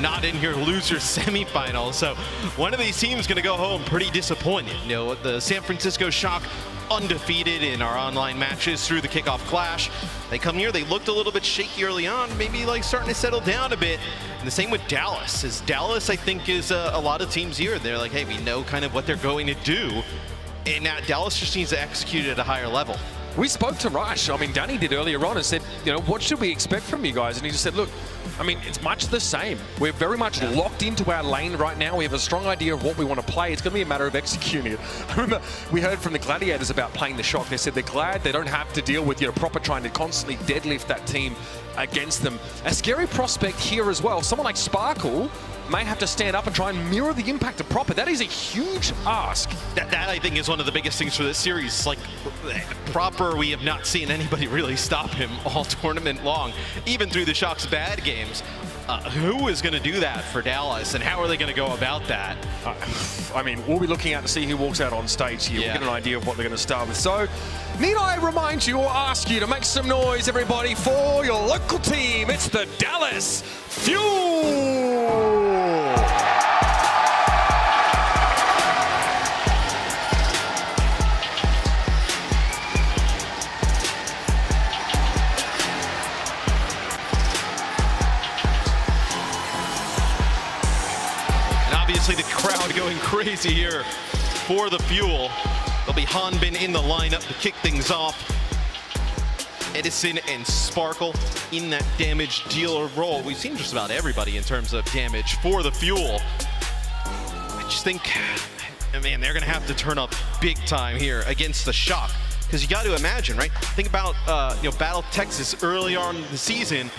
Not in your loser semifinal. So one of these teams is going to go home pretty disappointed. You know, the San Francisco Shock undefeated in our online matches through the Kickoff Clash. They come here, they looked a little bit shaky early on, maybe like starting to settle down a bit. And the same with Dallas. As Dallas, I think, is a lot of teams here. They're like, hey, we know kind of what they're going to do. And now Dallas just needs to execute at a higher level. we spoke to Rush. I mean, Danny did earlier on and said, you know, what should we expect from you guys? And he just said, look, I mean, it's much the same. We're very much locked into our lane right now. We have a strong idea of what we want to play. It's going to be a matter of executing it. I remember we heard from the Gladiators about playing the shock. They said they're glad they don't have to deal with, you know, proper trying to constantly deadlift that team against them. A scary prospect here as well. Someone like Sparkle may have to stand up and try and mirror the impact of Proper. That is a huge ask. That I think is one of the biggest things for this series. Like, Proper, we have not seen anybody really stop him all tournament long, even through the Shock's bad games. Who is going to do that for Dallas, and how are they going to go about that? I mean, we'll be looking out to see who walks out on stage here. We'll get an idea of what they're going to start with. So, need I remind you or ask you to make some noise, everybody, for your local team? It's the Dallas Fuel! Obviously the crowd going crazy here for the Fuel. There'll be Hanbin in the lineup to kick things off. Edison and Sparkle in that damage dealer role. We've seen just about everybody in terms of damage for the Fuel. I just think, man, they're gonna have to turn up big time here against the Shock. Because you got to imagine, right? Think about you know, Battle Texas early on in the season.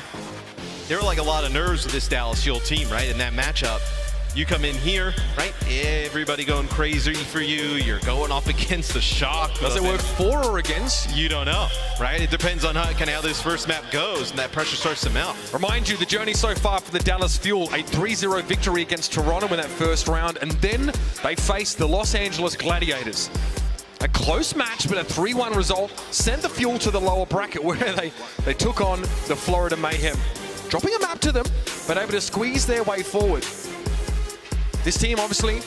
There were like a lot of nerves with this Dallas Fuel team, right? In that matchup. You come in here, right? Everybody going crazy for you. You're going up against the Shock. Does it work for or against? You don't know, right? It depends on how this first map goes, and that pressure starts to mount. Remind you, the journey so far for the Dallas Fuel, a 3-0 victory against Toronto in that first round, and then they faced the Los Angeles Gladiators. A close match, but a 3-1 result sent the Fuel to the lower bracket where they took on the Florida Mayhem. Dropping a map to them, but able to squeeze their way forward. This team, obviously,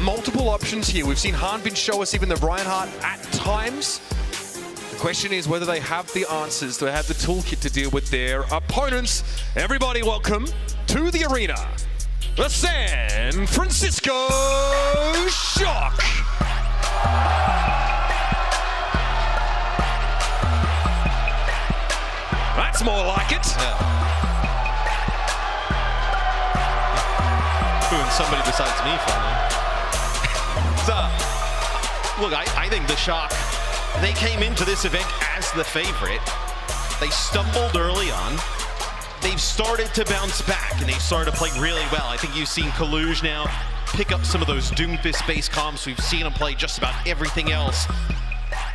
multiple options here. We've seen Hanbin show us even the Reinhardt at times. The question is whether they have the answers, do they have the toolkit to deal with their opponents. Everybody welcome to the arena, the San Francisco Shock. That's more like it. Yeah. Somebody besides me, finally. Look, I think the Shock, they came into this event as the favorite. They stumbled early on. They've started to bounce back, and they've started to play really well. I think you've seen Kaluge now pick up some of those Doomfist-based comps. We've seen him play just about everything else.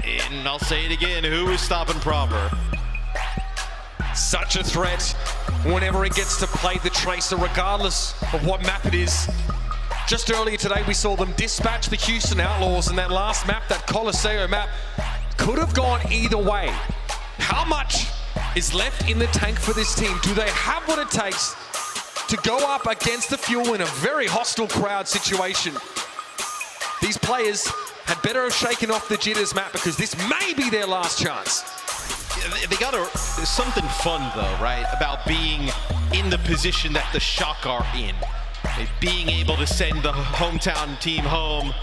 And I'll say it again, who is stopping Proper? Such a threat whenever it gets to play the Tracer, regardless of what map it is. Just earlier today, we saw them dispatch the Houston Outlaws, and that last map, that Coliseo map, could have gone either way. How much is left in the tank for this team? Do they have what it takes to go up against the Fuel in a very hostile crowd situation? These players had better have shaken off the jitters, Matt, because this may be their last chance. There's something fun though, right, about being in the position that the Shock are in. Being able to send the hometown team home,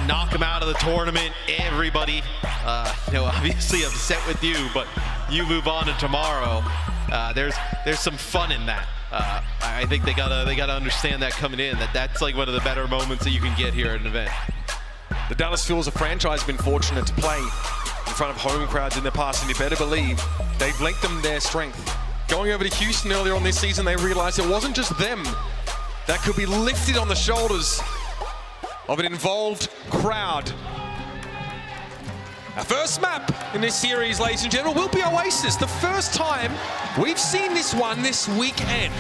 knock them out of the tournament. Everybody, obviously upset with you, but you move on to tomorrow. There's some fun in that. I think they gotta understand that coming in. That's like one of the better moments that you can get here at an event. The Dallas Fuel as a franchise have been fortunate to play in front of home crowds in the past, and you better believe they've lengthened their strength. Going over to Houston earlier on this season, they realized it wasn't just them that could be lifted on the shoulders of an involved crowd. Our first map in this series, ladies and gentlemen, will be Oasis. The first time we've seen this one this weekend.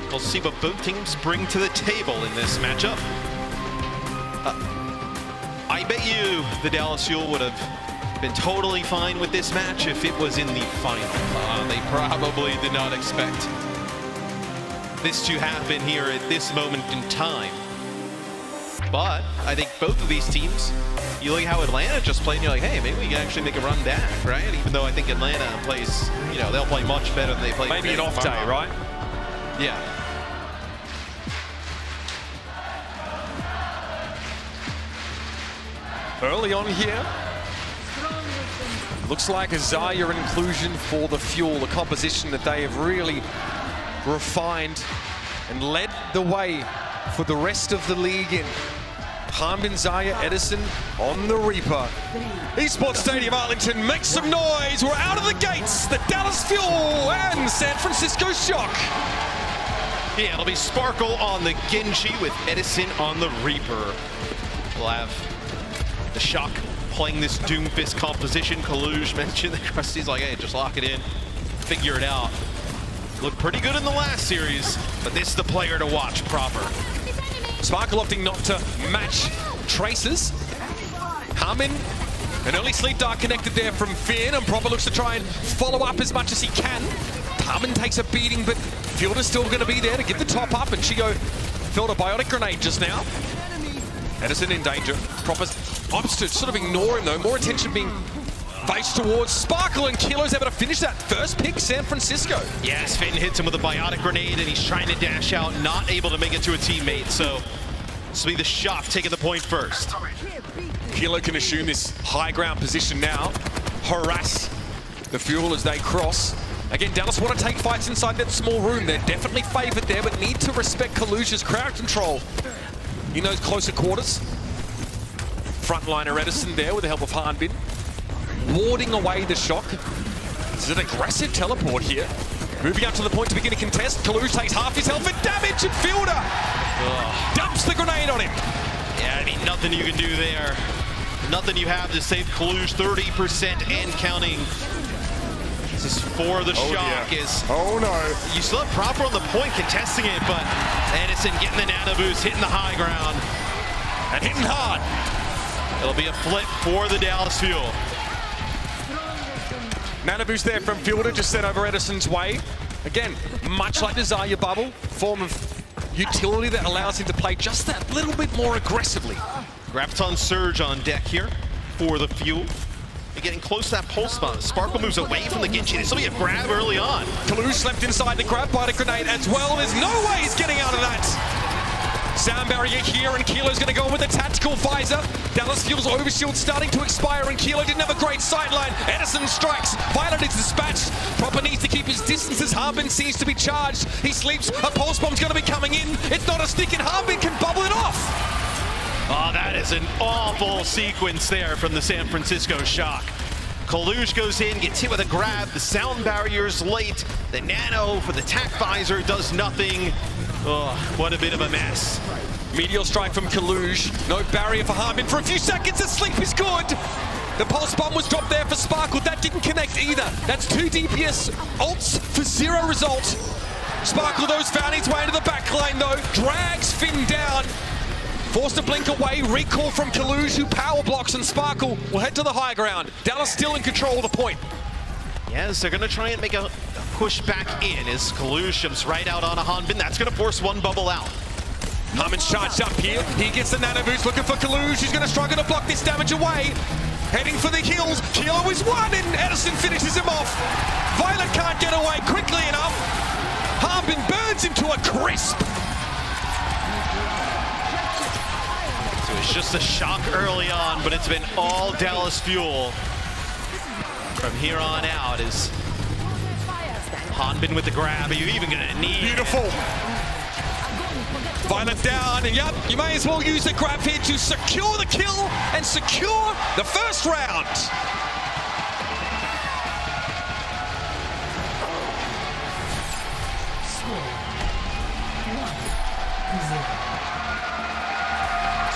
We'll see what both teams bring to the table in this matchup. I bet you the Dallas Fuel would have been totally fine with this match if it was in the final. They probably did not expect this to happen here at this moment in time. But I think both of these teams, you look at how Atlanta just played, and you're like, hey, maybe we can actually make a run back, right? Even though I think Atlanta plays, they'll play much better than they played. Maybe an off day, right? Yeah. Early on here, looks like a Zarya inclusion for the Fuel, a composition that they have really refined and led the way for the rest of the league in. Harbin, Zarya, Edison on the Reaper. Esports Stadium, Arlington, make some noise. We're out of the gates. The Dallas Fuel and San Francisco Shock. Yeah, it'll be Sparkle on the Genji with Edison on the Reaper. We'll have the Shock playing this Doomfist composition. Kaluj mentioned that Krusty's like, hey, just lock it in, figure it out. Looked pretty good in the last series, but this is the player to watch proper. Sparkle opting not to match Traces. Harmin, an early Sleep Dart connected there from Finn, and Proper looks to try and follow up as much as he can. Harmin takes a beating, but Fielder's still going to be there to give the top up, and Chigo filled a biotic grenade just now. Edison in danger. Proper opts to sort of ignore him though. More attention being faced towards Sparkle, and Kilo's able to finish that first pick, San Francisco. Yes, Finn hits him with a biotic grenade, and he's trying to dash out, not able to make it to a teammate. So this will be the Shock taking the point first. Kilo can assume this high ground position now, harass the Fuel as they cross. Again, Dallas want to take fights inside that small room. They're definitely favored there, but need to respect Kaluj's crowd control in those closer quarters. Frontliner Edison there with the help of Hanbin, warding away the Shock. This is an aggressive teleport here. Moving up to the point to begin a contest. Kaluj takes half his health and damage, and Fielder dumps the grenade on him. Yeah, I mean, nothing you can do there. Nothing you have to save Kaluj 30% and counting. This is for the Shock. Oh no. You still have Proper on the point contesting it, but Edison getting the nano boost, hitting the high ground. And hitting hard. It'll be a flip for the Dallas Fuel. Nano boost there from Fielder, just sent over Edison's way. Again, much like the Zarya bubble, form of utility that allows him to play just that little bit more aggressively. Graviton Surge on deck here for the Fuel. They're getting close to that pulse spot. Sparkle moves away from the Genji. This will be a grab early on. Kaluj slept inside the grab by the grenade as well. There's no way he's getting out of that. Sound barrier here, and Kilo's going to go in with a tactical visor. Dallas Fuel's overshield starting to expire, and Kilo didn't have a great sightline. Edison strikes. Violet is dispatched. Proper needs to keep his distance as Harbin seems to be charged. He sleeps. A pulse bomb's going to be coming in. It's not a stick, and Harbin can bubble it off. Oh, that is an awful sequence there from the San Francisco Shock. Kaluj goes in, gets hit with a grab. The sound barrier's late. The nano for the tac visor does nothing. Oh, what a bit of a mess. Meteor strike from Kaluj. No barrier for Harbin for a few seconds. The sleep is good. The pulse bomb was dropped there for Sparkle. That didn't connect either. That's 2 DPS ults for 0 result. Sparkle, though, found his way into the back line, though. Drags Finn down. Forced to blink away. Recall from Kaluj, who power blocks, and Sparkle will head to the high ground. Dallas still in control of the point. Yes, they're going to try and make a push back in as Kaluj jumps right out on a Hanbin. That's going to force one bubble out. Harmon's charged up here. He gets the nano boost, looking for Kaluj. He's going to struggle to block this damage away. Heading for the kills. Kilo is one, and Edison finishes him off. Violet can't get away quickly enough. Harbin burns him to a crisp. So it's just a Shock early on, but it's been all Dallas Fuel from here on out. Is Hanbin with the grab? Are you even going to need? Beautiful. Violet down, and yep, you may as well use the grab here to secure the kill and secure the first round.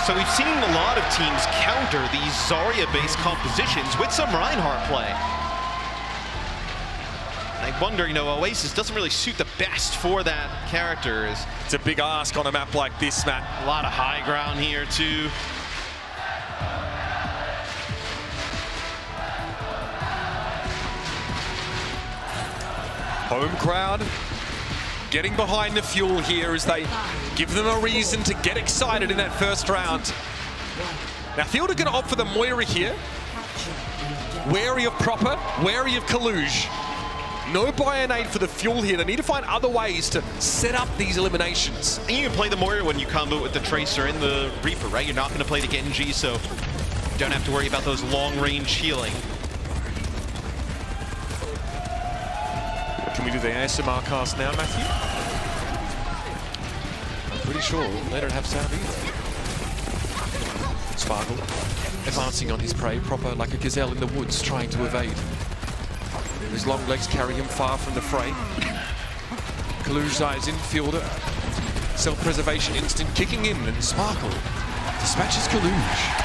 So we've seen a lot of teams counter these Zarya-based compositions with some Reinhardt play. And I wonder, you know, Oasis doesn't really suit the best for that character. It's a big ask on a map like this, Matt. A lot of high ground here, too. Home crowd getting behind the Fuel here as they give them a reason to get excited in that first round. Now, Field are going to opt for the Moira here. Wary of Proper, wary of Kaluj. No Bionade for the Fuel here. They need to find other ways to set up these eliminations. And you can play the Moira when you combo with the Tracer and the Reaper, right? You're not going to play the Genji, so Don't have to worry about those long-range healing. Can we do the ASMR cast now, Matthew? I'm pretty sure they don't have sound either. Sparkle advancing on his prey, proper like a gazelle in the woods, trying to evade. His long legs carry him far from the fray. Kaluge dives in, fielder. Self-preservation instinct kicking in, and Sparkle dispatches Kaluge.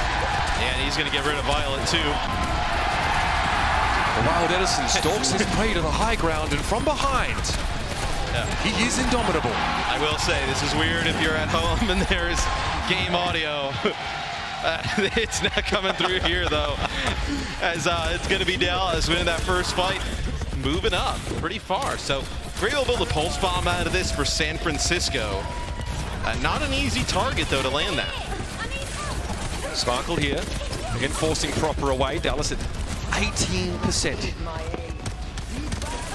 Yeah, and he's going to get rid of Violet too. The Wild Edison stalks his prey to the high ground, and from behind, he is indomitable. I will say, this is weird if you're at home and there's game audio. It's not coming through here though, as it's going to be Dallas winning that first fight, moving up pretty far. So we're able to build a pulse bomb out of this for San Francisco. Not an easy target though to land that. Sparkle here, again forcing Proper away. Dallas at 18%.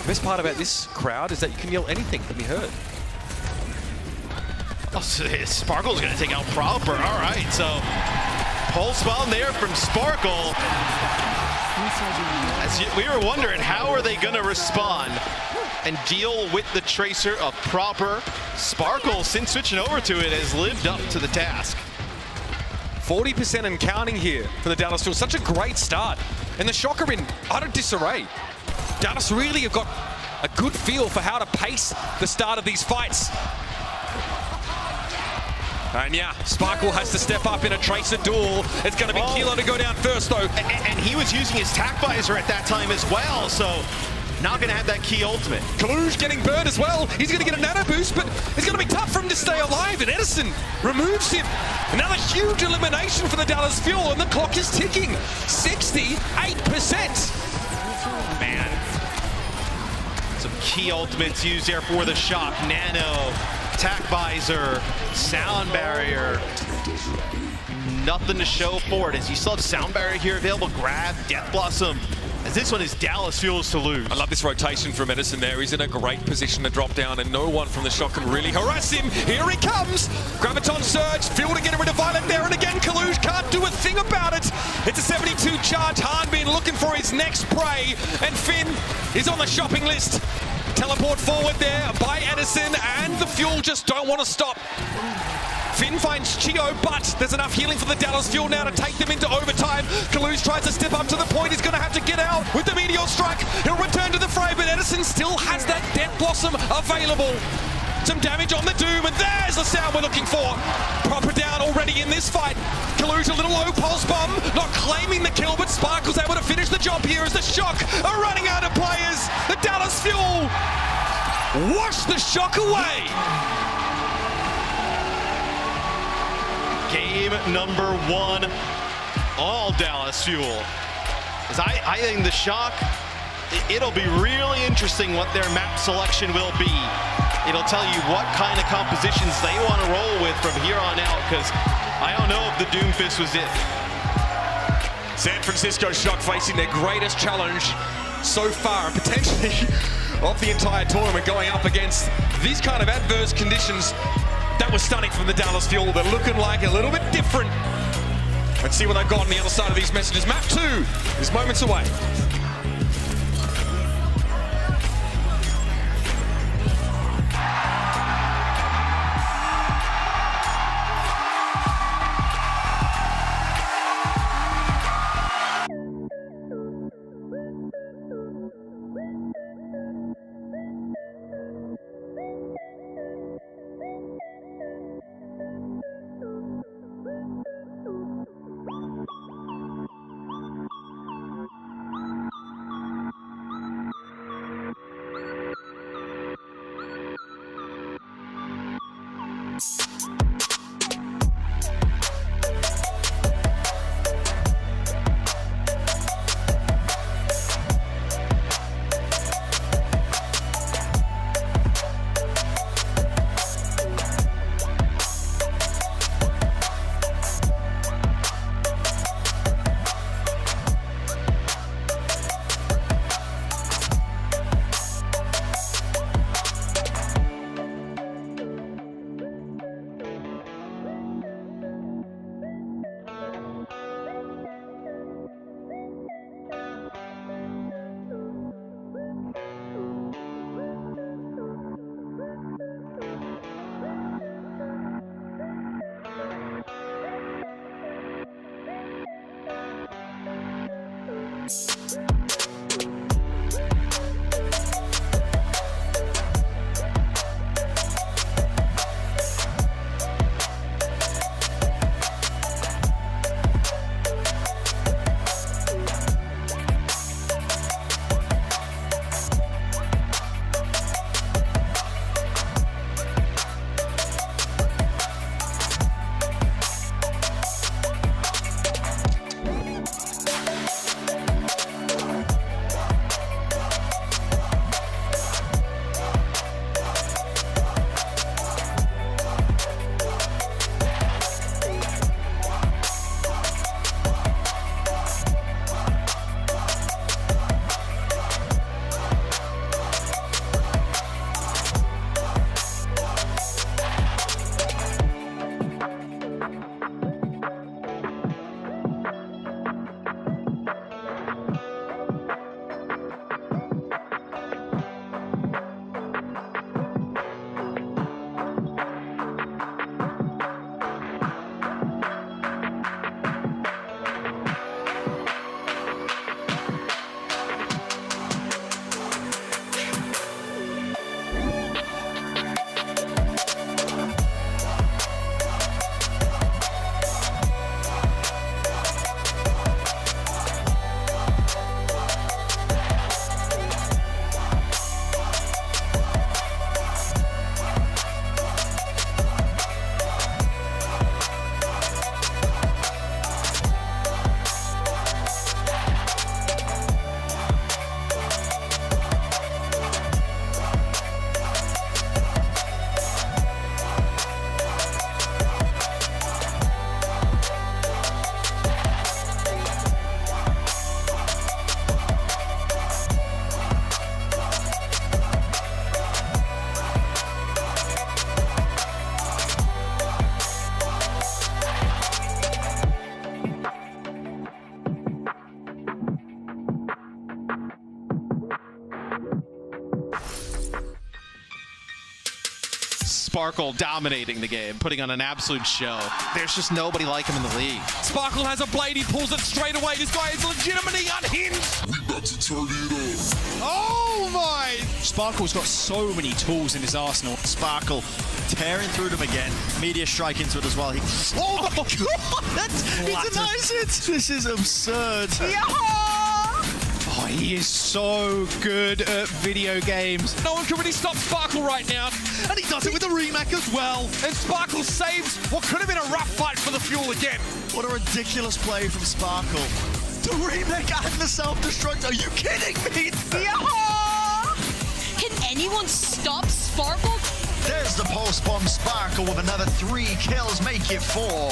The best part about this crowd is that you can yell anything and be heard. Oh, so Sparkle's going to take out Proper. All right, so pulse bomb there from Sparkle. As we were wondering, how are they going to respond and deal with the tracer of Proper? Sparkle, since switching over to it, has lived up to the task. 40% and counting here for the Dallas Fuel. Such a great start. And the Shock are in utter disarray. Dallas really have got a good feel for how to pace the start of these fights. And yeah, Sparkle has to step up in a Tracer duel. It's going to be Kilo to go down first, though. And he was using his tack visor at that time as well, so not going to have that key ultimate. Kaluge getting burned as well. He's going to get a nano boost, but it's going to be tough for him to stay alive, and Edison removes him. Another huge elimination for the Dallas Fuel, and the clock is ticking. 68%. Man. Some key ultimates used there for the Shock. Nano, tack visor, sound barrier. Nothing to show for it, as you still have sound barrier here available. Grab, Death Blossom, as this one is Dallas Fuel's to lose. I love this rotation from Edison there. He's in a great position to drop down, and no one from the Shock can really harass him. Here he comes. Graviton Surge, Fielder getting rid of Violet there, and again Kaluge can't do a thing about it. It's a 72 charge. Hanbin looking for his next prey, and Finn is on the shopping list. Teleport forward there by Edison, and the Fuel just don't want to stop. Finn finds Chio, but there's enough healing for the Dallas Fuel now to take them into overtime. Kaluge tries to step up to the point. He's going to have to get out with the Meteor Strike. He'll return to the fray, but Edison still has that Death Blossom available. Some damage on the Doom, and there's the sound we're looking for. Proper down already in this fight. Kaluge a little low pulse bomb, not claiming the kill, but Sparkle's able to finish the job here as the Shock are running out of players. The Dallas Fuel wash the Shock away. Game number 1, all Dallas Fuel. As I think the Shock, it'll be really interesting what their map selection will be. It'll tell you what kind of compositions they want to roll with from here on out, because I don't know if the Doomfist was it. San Francisco Shock facing their greatest challenge so far, and potentially of the entire tournament, going up against these kind of adverse conditions. That was stunning from the Dallas Fuel. They're looking like a little bit different. Let's see what they've got on the other side of these messages. Map 2 is moments away. Sparkle dominating the game, putting on an absolute show. There's just nobody like him in the league. Sparkle has a blade, he pulls it straight away. This guy is legitimately unhinged. We about to turn it up. Oh my! Sparkle's got so many tools in his arsenal. Sparkle tearing through them again. Media strike into it as well. Oh my god! He denies it! This is absurd. Oh, he is so good at video games. No one can really stop Sparkle right now. And he does it with a remake as well. And Sparkle saves what could have been a rough fight for the fuel again. What a ridiculous play from Sparkle. The remake and the self-destruct. Are you kidding me? Can anyone stop Sparkle? There's the pulse bomb. Sparkle with another 3 kills, make it 4.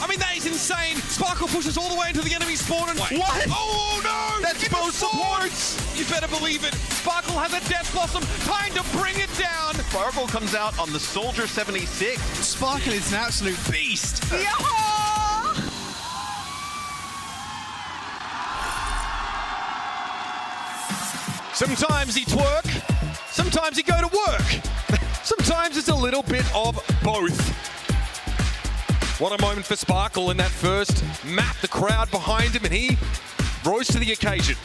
I mean, that is insane. Sparkle pushes all the way into the enemy spawn and... What? Oh, no! That's both supports! You better believe it. Sparkle has a Death Blossom, trying to bring it down. Sparkle comes out on the Soldier 76. Sparkle is an absolute beast. Sometimes he twerk, sometimes he go to work. Sometimes it's a little bit of both. What a moment for Sparkle in that first map. The crowd behind him, and he rose to the occasion.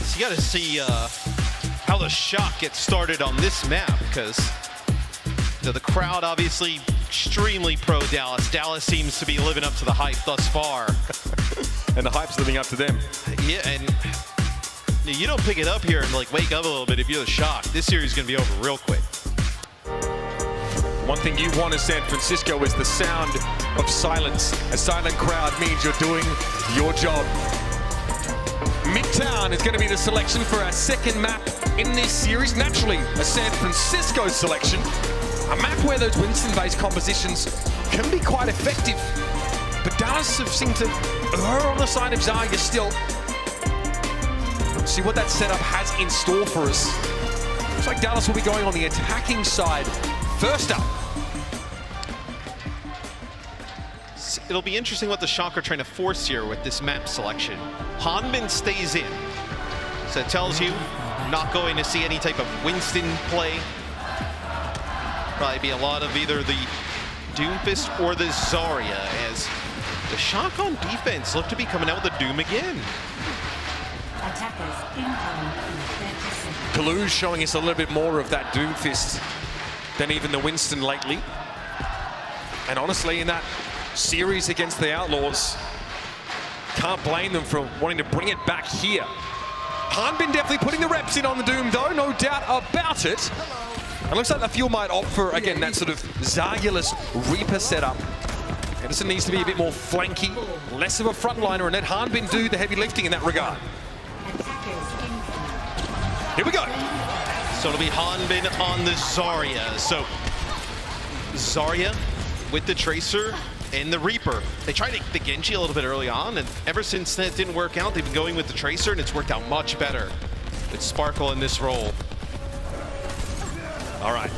So you got to see how the shock gets started on this map, because the crowd obviously extremely pro Dallas. Dallas seems to be living up to the hype thus far. And the hype's living up to them. Yeah, and you don't pick it up here and like wake up a little bit if you're the shock. This series is going to be over real quick. One thing you want in San Francisco is the sound of silence. A silent crowd means you're doing your job. Midtown is going to be the selection for our second map in this series. Naturally, a San Francisco selection. A map where those Winston-based compositions can be quite effective. But Dallas have seemed to err on the side of Zarya still. See what that setup has in store for us. Looks like Dallas will be going on the attacking side first up. It'll be interesting what the Shock are trying to force here with this map selection. Hanbin stays in. So it tells you not going to see any type of Winston play. Probably be a lot of either the Doomfist or the Zarya, as The Shock on defense look to be coming out with the Doom again. Attackers incoming in 30 seconds. Kaluj showing us a little bit more of that Doom Fist than even the Winston lately. And honestly, in that series against the Outlaws, can't blame them for wanting to bring it back here. Hanbin definitely putting the reps in on the Doom though, no doubt about it. It looks like the Fuel might opt for, again, that sort of Zarya-less Reaper setup. Edison needs to be a bit more flanky, less of a frontliner, and let Hanbin do the heavy lifting in that regard. Here we go. So it'll be Hanbin on the Zarya. So Zarya with the Tracer and the Reaper. They tried the Genji a little bit early on, and ever since that didn't work out, they've been going with the Tracer, and it's worked out much better with Sparkle in this role. All right,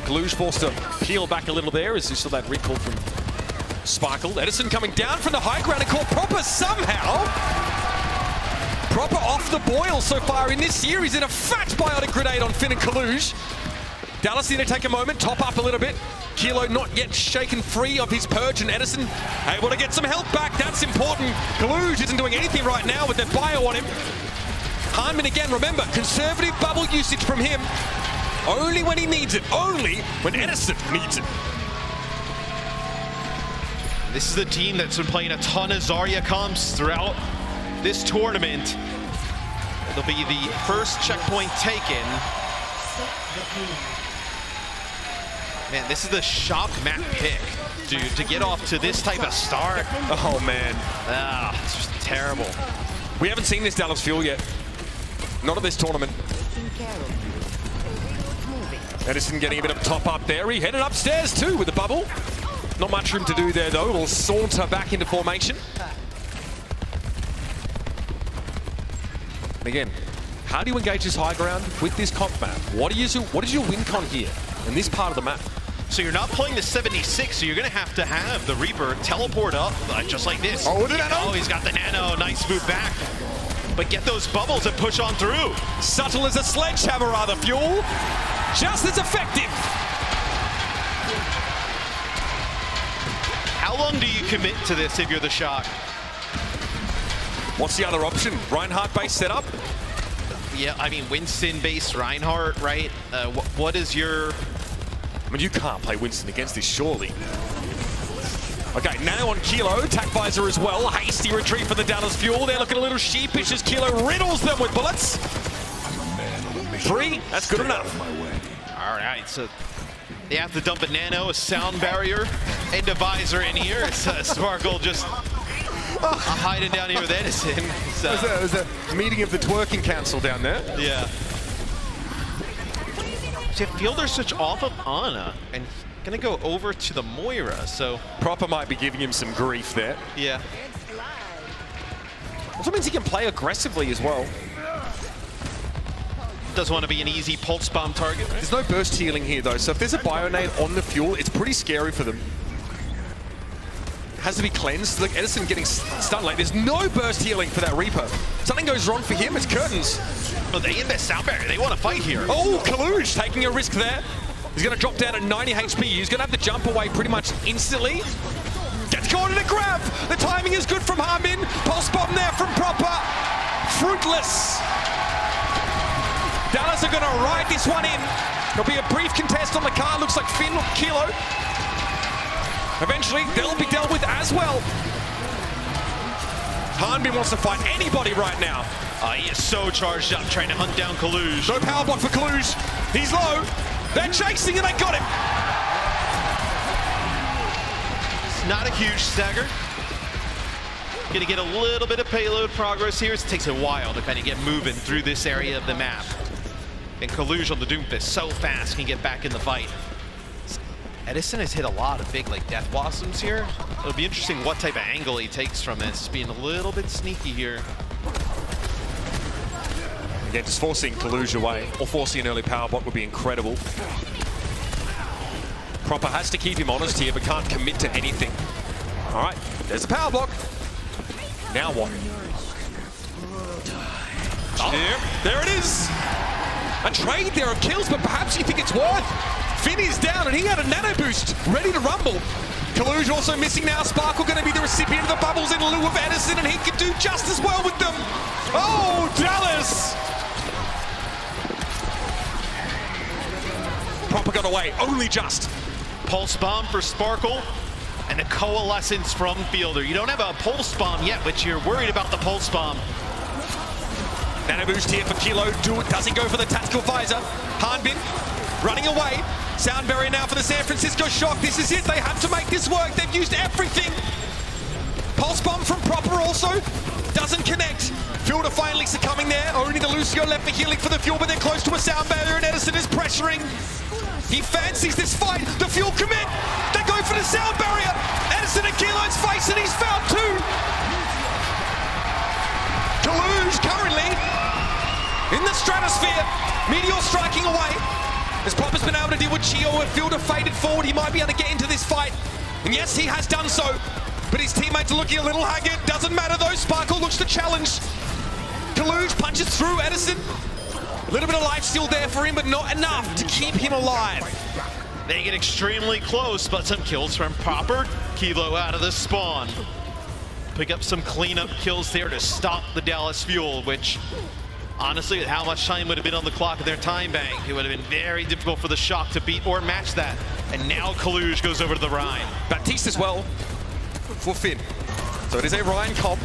Kaluj forced to peel back a little there as you saw that recall from Sparkle. Edison coming down from the high ground and caught Proper somehow. Proper off the boil so far in this series in a fat biotic grenade on Finn and Kaluj. Dallas need to take a moment, top up a little bit. Kilo not yet shaken free of his purge, and Edison able to get some health back. That's important. Kaluj isn't doing anything right now with their bio on him. Hanbin again, remember, conservative bubble usage from him. Only when he needs it, only when Edison needs it. This is the team that's been playing a ton of Zarya comps throughout this tournament. It'll be the first checkpoint taken. Man, this is the Shock map pick, dude, to get off to this type of start. Oh, man. It's just terrible. We haven't seen this Dallas Fuel yet. Not at this tournament. Edison getting a bit of top up there. He headed upstairs too with the bubble. Not much room to do there though. We'll saunter back into formation. And again, how do you engage this high ground with this comp map? What is your win con here in this part of the map? So you're not playing the 76, so you're going to have the Reaper teleport up just like this. Oh, with the nano. Oh, he's got the nano. Nice move back. But get those bubbles and push on through. Subtle as a sledgehammer, rather, Fuel. Just as effective. How long do you commit to this if you're the Shock? What's the other option? Reinhardt base setup? Yeah, I mean, Winston base Reinhardt, right? What is your... I mean, you can't play Winston against this, surely. Okay, now on Kilo, attack visor as well. Hasty retreat for the Dallas Fuel. They're looking a little sheepish as Kilo riddles them with bullets. 3, that's good enough. All right, so they have to dump a nano, a sound barrier, and a visor in here. It's Sparkle just hiding down here with Edison. It was a meeting of the twerking council down there. Yeah. See, I feel they're such off of Ana and gonna go over to the Moira, so... Proper might be giving him some grief there. Yeah. Also means he can play aggressively as well. Doesn't want to be an easy pulse bomb target. Right? There's no burst healing here though, so if there's a Bionade on the Fuel, it's pretty scary for them. It has to be cleansed. Look, Edison getting stunned. Like, there's no burst healing for that Reaper. Something goes wrong for him, it's curtains. Well, they invest sound barrier. They want to fight here. Oh, Kaluj taking a risk there. He's going to drop down at 90 HP. He's going to have the jump away pretty much instantly. Gets caught in a grab. The timing is good from Hanbin. Pulse bomb there from Proper. Fruitless. Dallas are going to ride this one in. There'll be a brief contest on the car. Looks like Finn or Kilo. Eventually, they'll be dealt with as well. Hanbin wants to fight anybody right now. He is so charged up, trying to hunt down Kaluj. No power block for Kaluj. He's low. They're chasing and they got him. It's not a huge stagger. Gonna get a little bit of payload progress here. It takes a while to kind of get moving through this area of the map. And Kaluj on the Doomfist so fast can get back in the fight. Edison has hit a lot of big like Death Blossoms here. It'll be interesting what type of angle he takes from this, being a little bit sneaky here. Again, just forcing Kaluj away, or forcing an early power block would be incredible. Proper has to keep him honest here, but can't commit to anything. All right, there's the power block. Now what? Oh, there it is. A trade there of kills, but perhaps you think it's worth. Finn is down, and he had a nano boost ready to rumble. Kaluge also missing now. Sparkle going to be the recipient of the bubbles in lieu of Edison, and he can do just as well with them. Oh, Dallas! Proper got away, only just. Pulse bomb for Sparkle, and a coalescence from Fielder. You don't have a pulse bomb yet, but you're worried about the pulse bomb. Nano boost here for Kilo. Does he go for the tactical visor? Hanbin running away. Sound barrier now for the San Francisco Shock. This is it. They have to make this work. They've used everything. Pulse bomb from Proper also doesn't connect. Fielder finally succumbing there. Only the Lucio left for healing for the fuel, but they're close to a sound barrier, and Edison is pressuring. He fancies this fight. The fuel commit. They go for the sound barrier. Edison and Kilo's face, and he's found two. Kaluge currently in the stratosphere. Meteor striking away. As Proper's been able to deal with Chio, and Fielder faded forward. He might be able to get into this fight. And yes, he has done so. But his teammates are looking a little haggard. Doesn't matter though. Sparkle looks to challenge. Kaluge punches through Edison. A little bit of life still there for him, but not enough to keep him alive. They get extremely close, but some kills from Proper. Kilo out of the spawn. Pick up some cleanup kills there to stop the Dallas Fuel, which honestly, with how much time would have been on the clock in their time bank, it would have been very difficult for the Shock to beat or match that. And now Kaluge goes over to the Rhine. Baptiste as well for Finn. So it is a Rhine comp.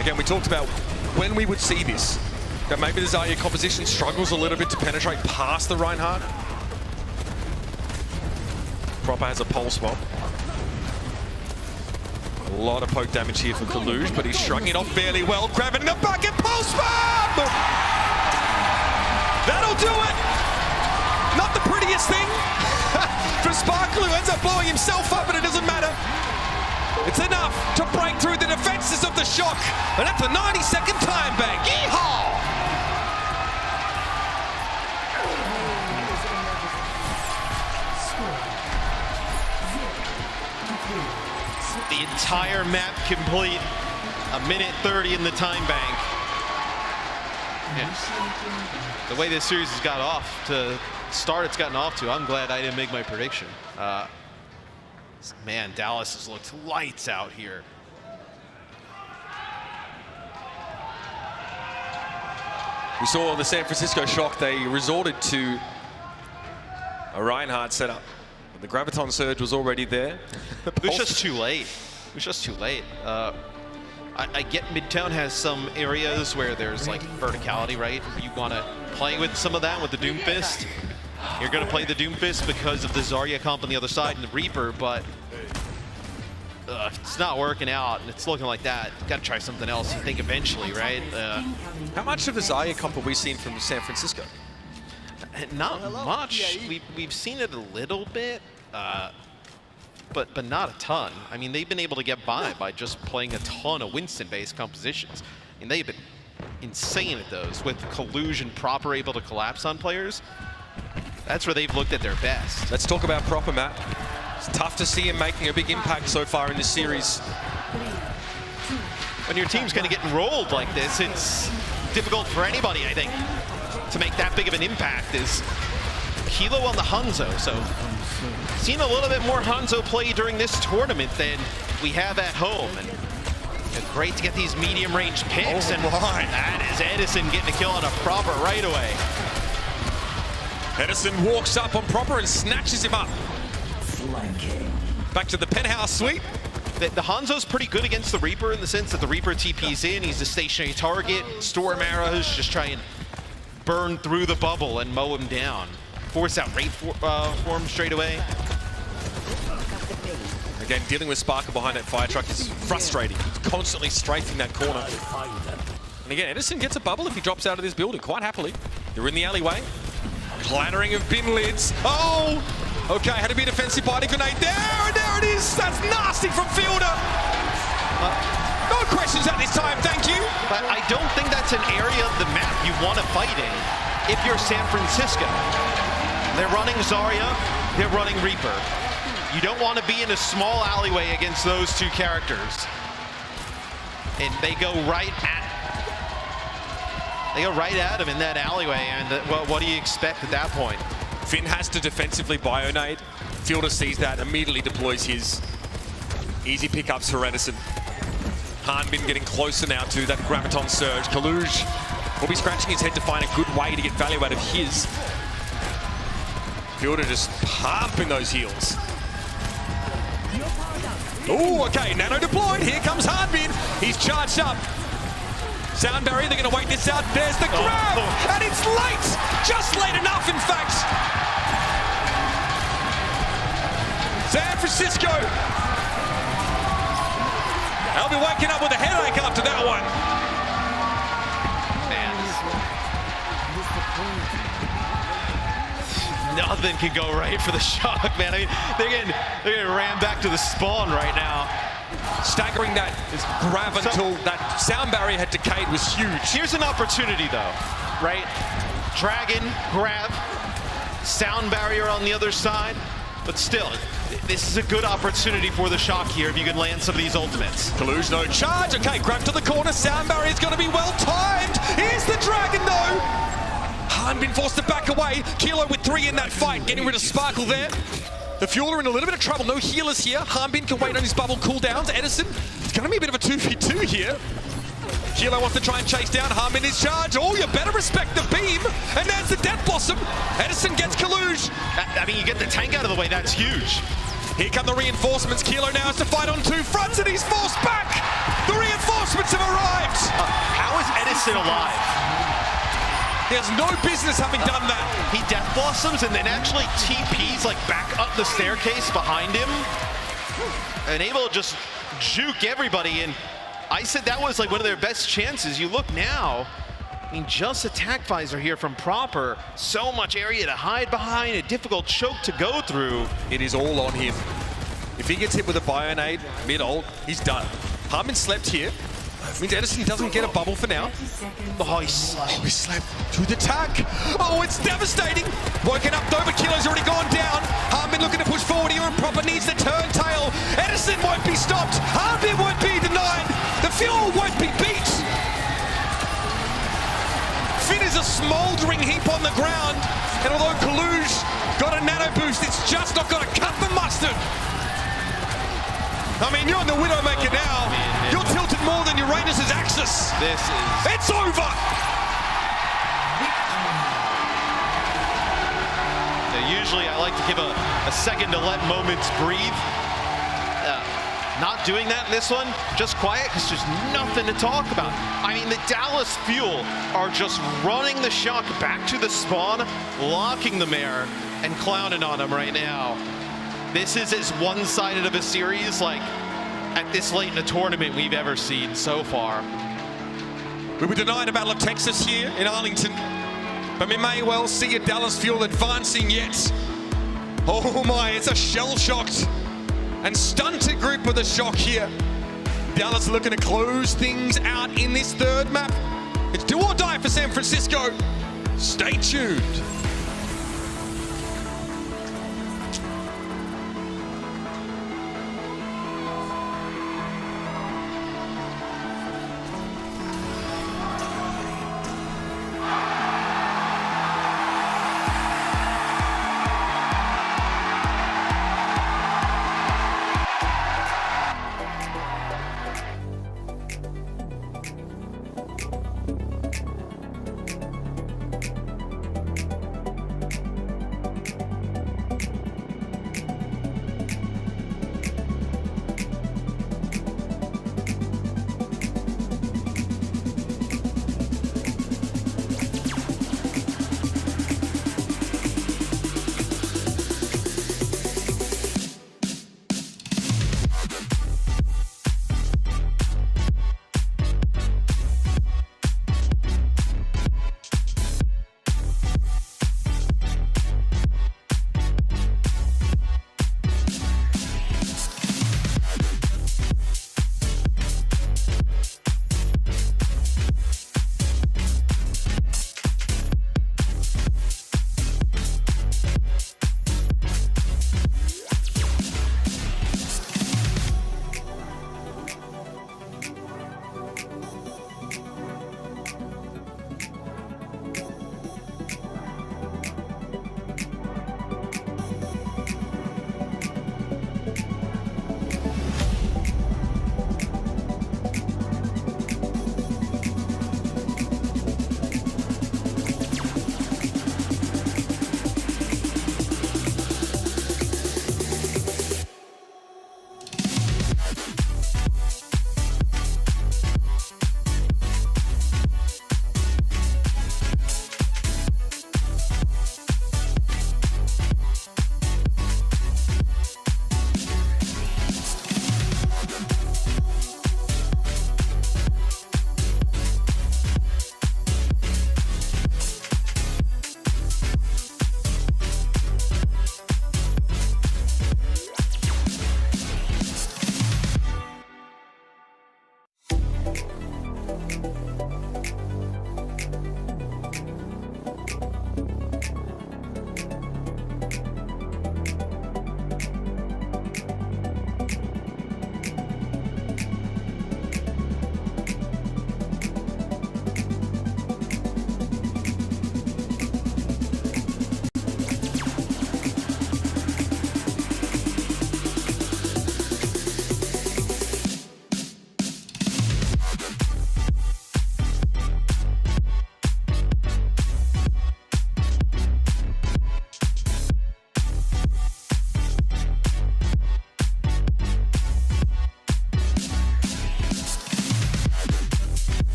Again, we talked about when we would see this, that maybe the Zarya composition struggles a little bit to penetrate past the Reinhardt. Proper has a pulse bomb. A lot of poke damage here for Kaluge, but he's shrugging it off fairly well. Grabbing the bucket, pulse bomb! That'll do it! Not the prettiest thing for Sparkle, who ends up blowing himself up, but it doesn't matter. It's enough to break through the defenses of the Shock, and that's a 90-second time bank. Yeehaw! The entire map complete. A minute 30 in the time bank. Yeah. The way this series has got off to start, it's gotten off to, I'm glad I didn't make my prediction. Man, Dallas has looked lights out here. We saw the San Francisco Shock, they resorted to a Reinhardt setup. The Graviton Surge was already there. It was just too late. It was just too late. I get Midtown has some areas where there's like verticality, right? You want to play with some of that with the Doomfist. You're going to play the Doomfist because of the Zarya comp on the other side and the Reaper, but it's not working out, and it's looking like that. Got to try something else, you think, eventually, right? How much of the Zarya comp have we seen from San Francisco? Not much. We've seen it a little bit, but not a ton. I mean, they've been able to get by just playing a ton of Winston-based compositions. I mean, they've been insane at those, with Kaluge and Proper able to collapse on players. That's where they've looked at their best. Let's talk about Proper, Matt. It's tough to see him making a big impact so far in this series. When your team's kind of getting rolled like this, it's difficult for anybody, I think, to make that big of an impact. Is Kilo on the Hangzhou, so seen a little bit more Hangzhou play during this tournament than we have at home. And great to get these medium range picks, and that is Edison getting a kill on a Proper right away. Edison walks up on Proper and snatches him up. Back to the penthouse suite. The Hanzo's pretty good against the Reaper in the sense that the Reaper TP's in, he's a stationary target. Storm arrows just try and burn through the bubble and mow him down. Force out raid form straight away. Again, dealing with Sparkle behind that fire truck is frustrating. He's constantly strafing that corner. And again, Edison gets a bubble if he drops out of this building quite happily. They're in the alleyway. Clattering of bin lids. Oh! Okay, had to be a defensive body grenade there, and there it is! That's nasty from Fielder! No questions at this time, thank you! But I don't think that's an area of the map you want to fight in if you're San Francisco. They're running Zarya, they're running Reaper. You don't want to be in a small alleyway against those two characters. And they go right at him in that alleyway, and what do you expect at that point? Finn has to defensively bionade. Fielder sees that, immediately deploys his. Easy pickups for Edison. Hanbin getting closer now to that Graviton Surge. Kaluj will be scratching his head to find a good way to get value out of his. Fielder just pumping those heals. Oh, okay, Nano deployed. Here comes Hanbin. He's charged up. Sound barrier, they're going to wait this out. There's the grab, and it's late. Just late enough, in fact. San Francisco. They'll be waking up with a headache after that one. Nothing can go right for the Shock, man. I mean, they're getting rammed back to the spawn right now. Staggering that grab until that sound barrier had decayed was huge. Here's an opportunity, though, right? Dragon, grab, sound barrier on the other side. But still, this is a good opportunity for the Shock here if you can land some of these ultimates. Kaluj, no charge. Okay, grab to the corner. Sound barrier's going to be well timed. Here's the Dragon, though. Han been forced to back away. Kilo with 3 in that fight, getting rid of Sparkle there. The Fueler in a little bit of trouble. No healers here. Hanbin can wait on his bubble cooldowns. Edison, it's going to be a bit of a 2v2 here. Kilo wants to try and chase down Hanbin. His charge. Oh, you better respect the beam. And there's the Death Blossom. Edison gets Kaluj. I mean, you get the tank out of the way. That's huge. Here come the reinforcements. Kilo now has to fight on 2 fronts, and he's forced back. The reinforcements have arrived. How is Edison alive? He has no business having done that. He Death Blossoms and then actually TPs like back up the staircase behind him. And able to just juke everybody. And I said that was like one of their best chances. You look now, I mean, just attack visor here from Proper. So much area to hide behind, a difficult choke to go through. It is all on him. If he gets hit with a Bionade mid-ult, he's done. Harmon slept here. Means Edison doesn't get a bubble for now. Oh, he slept to the tag. Oh, it's devastating. Woken up though, but Kilo's already gone down. Harmon looking to push forward here, and Proper needs the turntail. Edison won't be stopped. Harmon won't be denied. The fuel won't be beat. Finn is a smouldering heap on the ground, and although Kaluj got a nano boost, it's just not going to cut the mustard. I mean, you're on the Widowmaker now. You're tilted more than Uranus's axis. It's over. Now, usually I like to give a second to let moments breathe. Not doing that in this one, just quiet, because there's nothing to talk about. I mean, the Dallas Fuel are just running the Shock back to the spawn, locking the mare, and clowning on him right now. This is as one-sided of a series, like, at this late in the tournament we've ever seen so far. We were denied a Battle of Texas here in Arlington, but we may well see a Dallas Fuel advancing yet. Oh my, it's a shell-shocked and stunted group of the Shock here. Dallas looking to close things out in this third map. It's do or die for San Francisco. Stay tuned.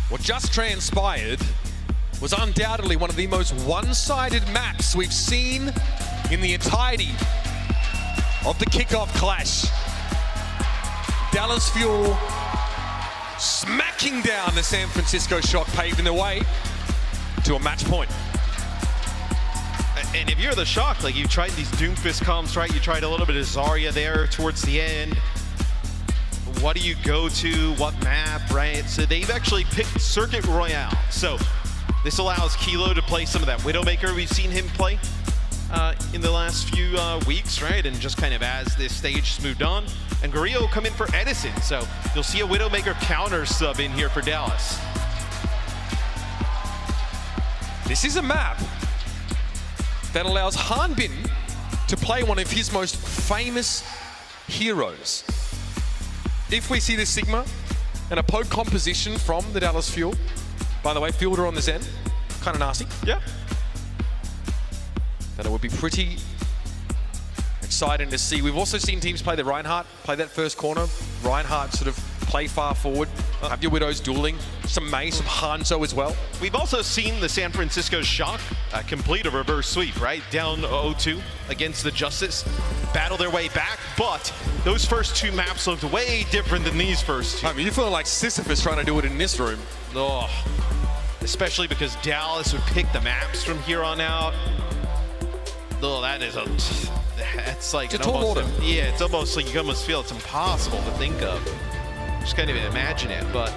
What just transpired was undoubtedly one of the most one-sided maps we've seen in the entirety of the Kickoff Clash. Dallas Fuel smacking down the San Francisco Shock, paving the way to a match point. And if you're the Shock, like you tried these Doomfist comps, right? You tried a little bit of Zarya there towards the end. What do you go to? What map, right? So they've actually picked Circuit Royale. So this allows Kilo to play some of that Widowmaker we've seen him play in the last few weeks, right? And just kind of as this stage has moved on. And Guerrillo will come in for Edison. So you'll see a Widowmaker counter sub in here for Dallas. This is a map that allows Hanbin to play one of his most famous heroes. If we see this Sigma and a poke composition from the Dallas Fuel, by the way, Fielder on this end, kind of nasty. Yeah. Then it would be pretty exciting to see. We've also seen teams play the Reinhardt, play that first corner. Reinhardt sort of play far forward, have your Widows dueling, some Mei, some Hangzhou as well. We've also seen the San Francisco Shock complete a reverse sweep, right? Down 0-2 against the Justice, battle their way back, but those first two maps looked way different than these first two. I mean, you feel like Sisyphus trying to do it in this room. Oh, especially because Dallas would pick the maps from here on out. Oh, that's like it's almost, yeah, it's almost like you almost feel it's impossible to think of. Just can't even imagine it, but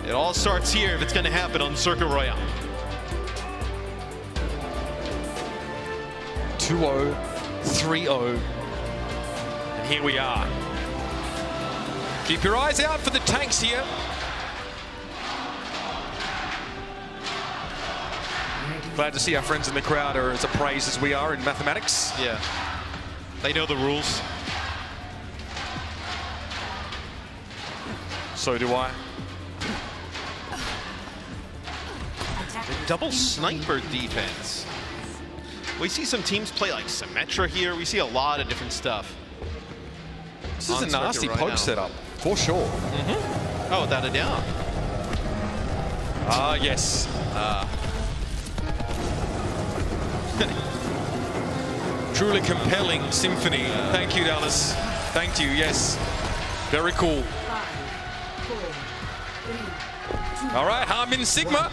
it all starts here if it's going to happen on Circuit Royale. 2-0, 3-0, and here we are. Keep your eyes out for the tanks here. Glad to see our friends in the crowd are as appraised as we are in mathematics. Yeah, they know the rules. So do I. Double sniper defense. We see some teams play like Symmetra here. We see a lot of different stuff. This is a nasty poke setup, for sure. Mm-hmm. Oh, without a doubt. Ah, yes. Truly compelling symphony. Thank you, Dallas. Thank you, yes. Very cool. All right, Harmin Sigma.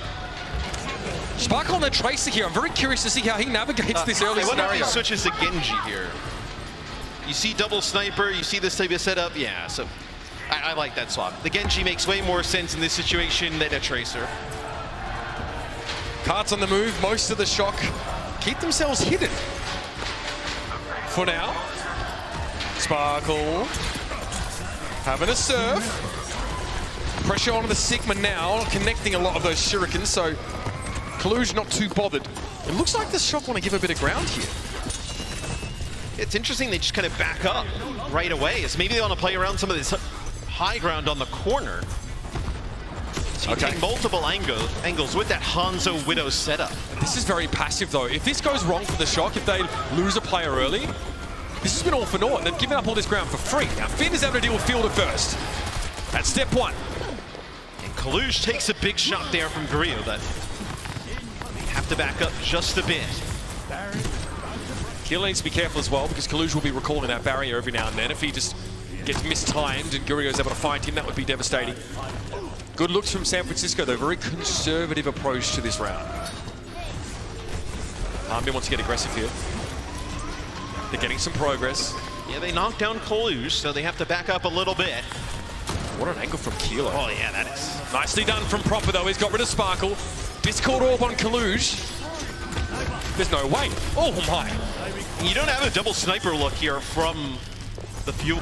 Spark on the Tracer here. I'm very curious to see how he navigates this early scenario. scenario. He switches to Genji here. You see double sniper, you see this type of setup. Yeah, so I like that swap. The Genji makes way more sense in this situation than a Tracer. Cards on the move. Most of the Shock keep themselves hidden for now. Sparkle having a surf. Pressure on the Sigma now, connecting a lot of those shurikens, so Kaluj not too bothered. It looks like the Shock want to give a bit of ground here. It's interesting they just kind of back up right away, as maybe they want to play around some of this high ground on the corner. So you take multiple angles with that Hangzhou Widow setup. This is very passive though. If this goes wrong for the Shock, if they lose a player early, this has been all for naught. They've given up all this ground for free. Now Finn is able to deal with Fielder first. That's step one. And Kaluj takes a big shot there from Guerrillo, but they have to back up just a bit. Kill needs to be careful as well, because Kaluj will be recalling that barrier every now and then. If he just gets mistimed and Guerrillo's able to find him, that would be devastating. Good looks from San Francisco, though. Very conservative approach to this round. Armin wants to get aggressive here. They're getting some progress. Yeah, they knocked down Kaluj, so they have to back up a little bit. What an angle from Kilo. Oh yeah, that is. Nicely done from Proper though, he's got rid of Sparkle. Discord Orb on Kaluj. There's no way. Oh my. You don't have a double sniper look here from the Fuel.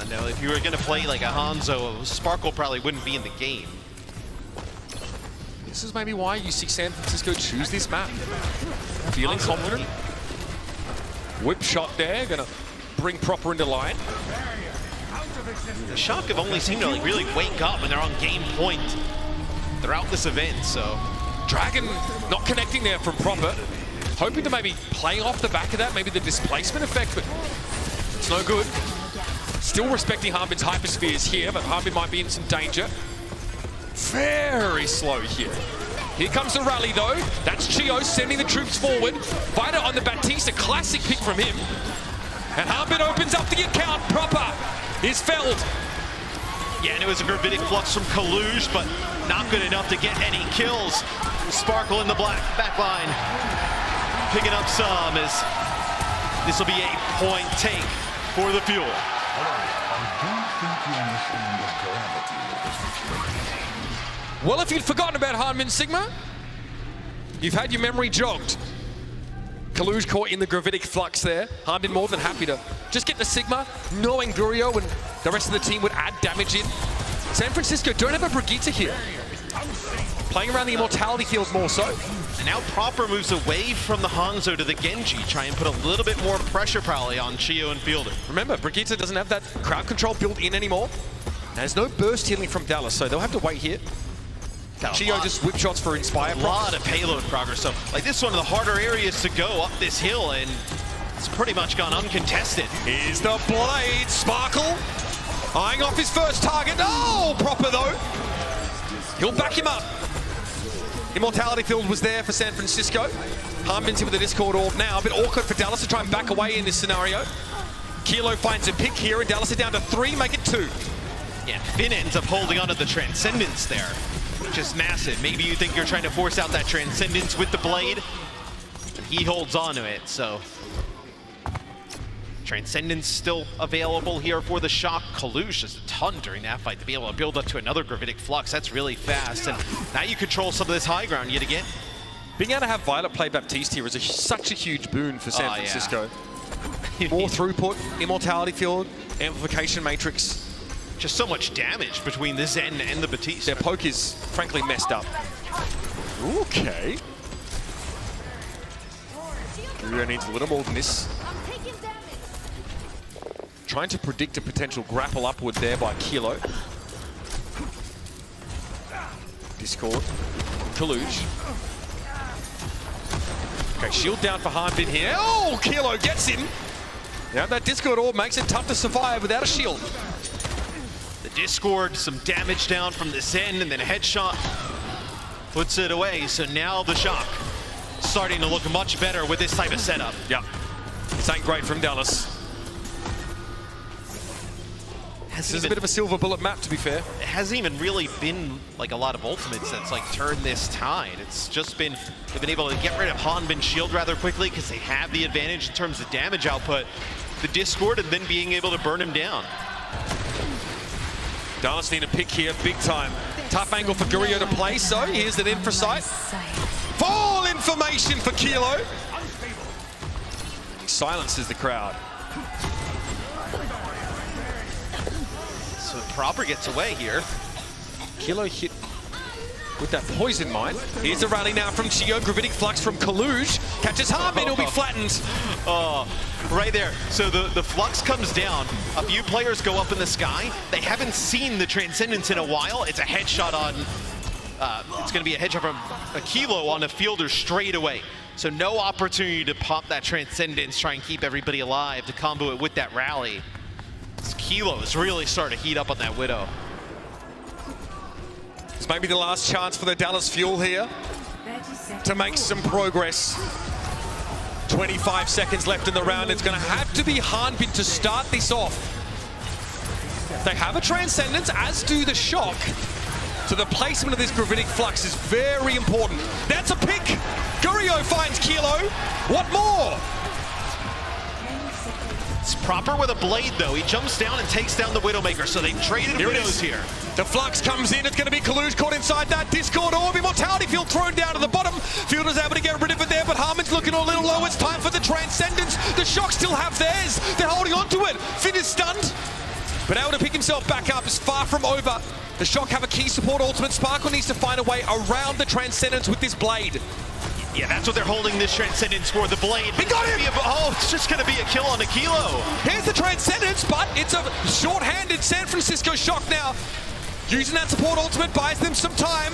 No, if you were gonna play like a Hangzhou, Sparkle probably wouldn't be in the game. This is maybe why you see San Francisco choose this map. Feeling confident. Whip shot there, gonna bring Proper into line. The Shock have only seemed to like really wake up when they're on game point throughout this event, so. Dragon not connecting there from Proper. Hoping to maybe play off the back of that, maybe the displacement effect, but it's no good. Still respecting Harbin's hyperspheres here, but Harbin might be in some danger. very slow here. Here comes the rally though. That's Chio sending the troops forward. Fighter on the Baptiste, a classic pick from him. And Harbin opens up the account proper. Is felled. Yeah, and it was a gravitic flux from Kalush, but not good enough to get any kills. Sparkle in the back line. Picking up some as this will be a point take for the Fuel. Well, if you'd forgotten about Hanmin Sigma, you've had your memory jogged. Kalush caught in the gravitic flux there. Hanmin more than happy to just get the Sigma, knowing Gurio and the rest of the team would add damage in. San Francisco don't have a Brigitte here. Playing around the immortality field more so. And now Proper moves away from the Hangzhou to the Genji, try and put a little bit more pressure probably on Chio and Fielder. Remember, Brigitte doesn't have that crowd control built in anymore. There's no burst healing from Dallas, so they'll have to wait here. Chio just whip shots for Inspire. A lot of payload progress. So, like, this is one of the harder areas to go up this hill, and it's pretty much gone uncontested. Here's the blade. Sparkle eyeing off his first target. Oh, Proper though. He'll back him up. Immortality field was there for San Francisco. Hanmin's here with the Discord Orb now, a bit awkward for Dallas to try and back away in this scenario. Kilo finds a pick here, and Dallas are down to 3, make it 2. Yeah, Finn ends up holding onto the Transcendence there, which is massive. Maybe you think you're trying to force out that Transcendence with the blade, but he holds onto it, so. Transcendence still available here for the Shock. Kalush has a ton during that fight to be able to build up to another Gravitic Flux. That's really fast, and now you control some of this high ground yet again. Being able to have Violet play Baptiste here is such a huge boon for San Francisco. Yeah. More throughput, Immortality Field, Amplification Matrix. Just so much damage between the Zen and the Baptiste. Their poke is frankly messed up. Okay. Gurio needs a little more than this. Trying to predict a potential grapple upward there by Kilo. Discord. Kalush. Okay, shield down for Hanbin here. Oh, Kilo gets him. Now that Discord Orb makes it tough to survive without a shield. The Discord, some damage down from the Zen, and then a headshot puts it away. So now the Shock starting to look much better with this type of setup. Yeah, this ain't great from Dallas. This is a bit of a silver bullet map, to be fair. It hasn't even really been like a lot of ultimates that's like turned this tide. It's just been, they've been able to get rid of Hanbin's shield rather quickly because they have the advantage in terms of damage output. The Discord and then being able to burn him down. Dallas need a pick here, big time. Tough angle for Gurio to play, so here's an infrasight. Full information for Kilo. He silences the crowd. So Proper gets away here. Kilo hit with that poison mine. Here's a rally now from Chio. Gravitic Flux from Kalush. Catches Hanbin, he'll be flattened. Oh, right there. So the Flux comes down. A few players go up in the sky. They haven't seen the Transcendence in a while. It's a headshot on, it's going to be a headshot from a Kilo on a Fielder straight away. So no opportunity to pop that Transcendence, try and keep everybody alive, to combo it with that rally. This Kilo is really starting to heat up on that Widow. This may be the last chance for the Dallas Fuel here to make some progress. 25 seconds left in the round. It's going to have to be Hanbin to start this off. They have a Transcendence, as do the Shock. So the placement of this Gravitic Flux is very important. That's a pick. Gurio finds Kilo. What more? It's Proper with a blade, though. He jumps down and takes down the Widowmaker, so they've traded Widows here. The Flux comes in. It's going to be Kalush caught inside that Discord Orb. Immortality Field thrown down to the bottom. Fielder's able to get rid of it there, but Harmon's looking a little low. It's time for the Transcendence. The Shock still have theirs. They're holding on to it. Finn is stunned, but able to pick himself back up. Is far from over. The Shock have a key support ultimate. Sparkle needs to find a way around the Transcendence with this blade. Yeah, that's what they're holding this Transcendence for, the blade. He got him! Oh, it's just going to be a kill on a Kilo. Here's the Transcendence, but it's a short-handed San Francisco Shock now. Using that support ultimate buys them some time.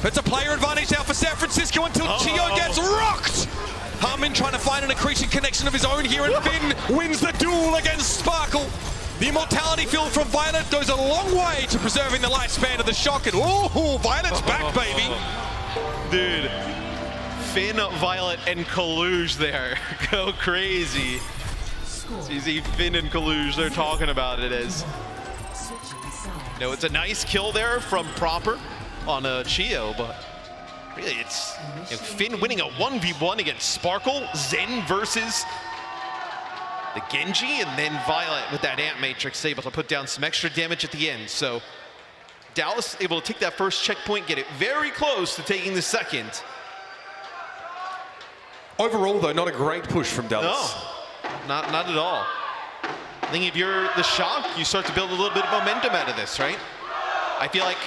It's a player advantage now for San Francisco until Chio gets rocked. Harmon trying to find an accretion connection of his own here, and Finn wins the duel against Sparkle. The immortality field from Violet goes a long way to preserving the lifespan of the Shock. And oh, Violet's back, baby. Dude, Finn, Violet, and Kaluge there go crazy. So you see Finn and Kaluge, they're talking about it as... No, it's a nice kill there from Proper on a Chio, but really it's Finn winning a 1v1 against Sparkle, Zen versus the Genji, and then Violet with that Amp Matrix able to put down some extra damage at the end. So Dallas able to take that first checkpoint, get it very close to taking the second. Overall, though, not a great push from Dallas. No, not at all. I think if you're the Shock, you start to build a little bit of momentum out of this, right? I feel like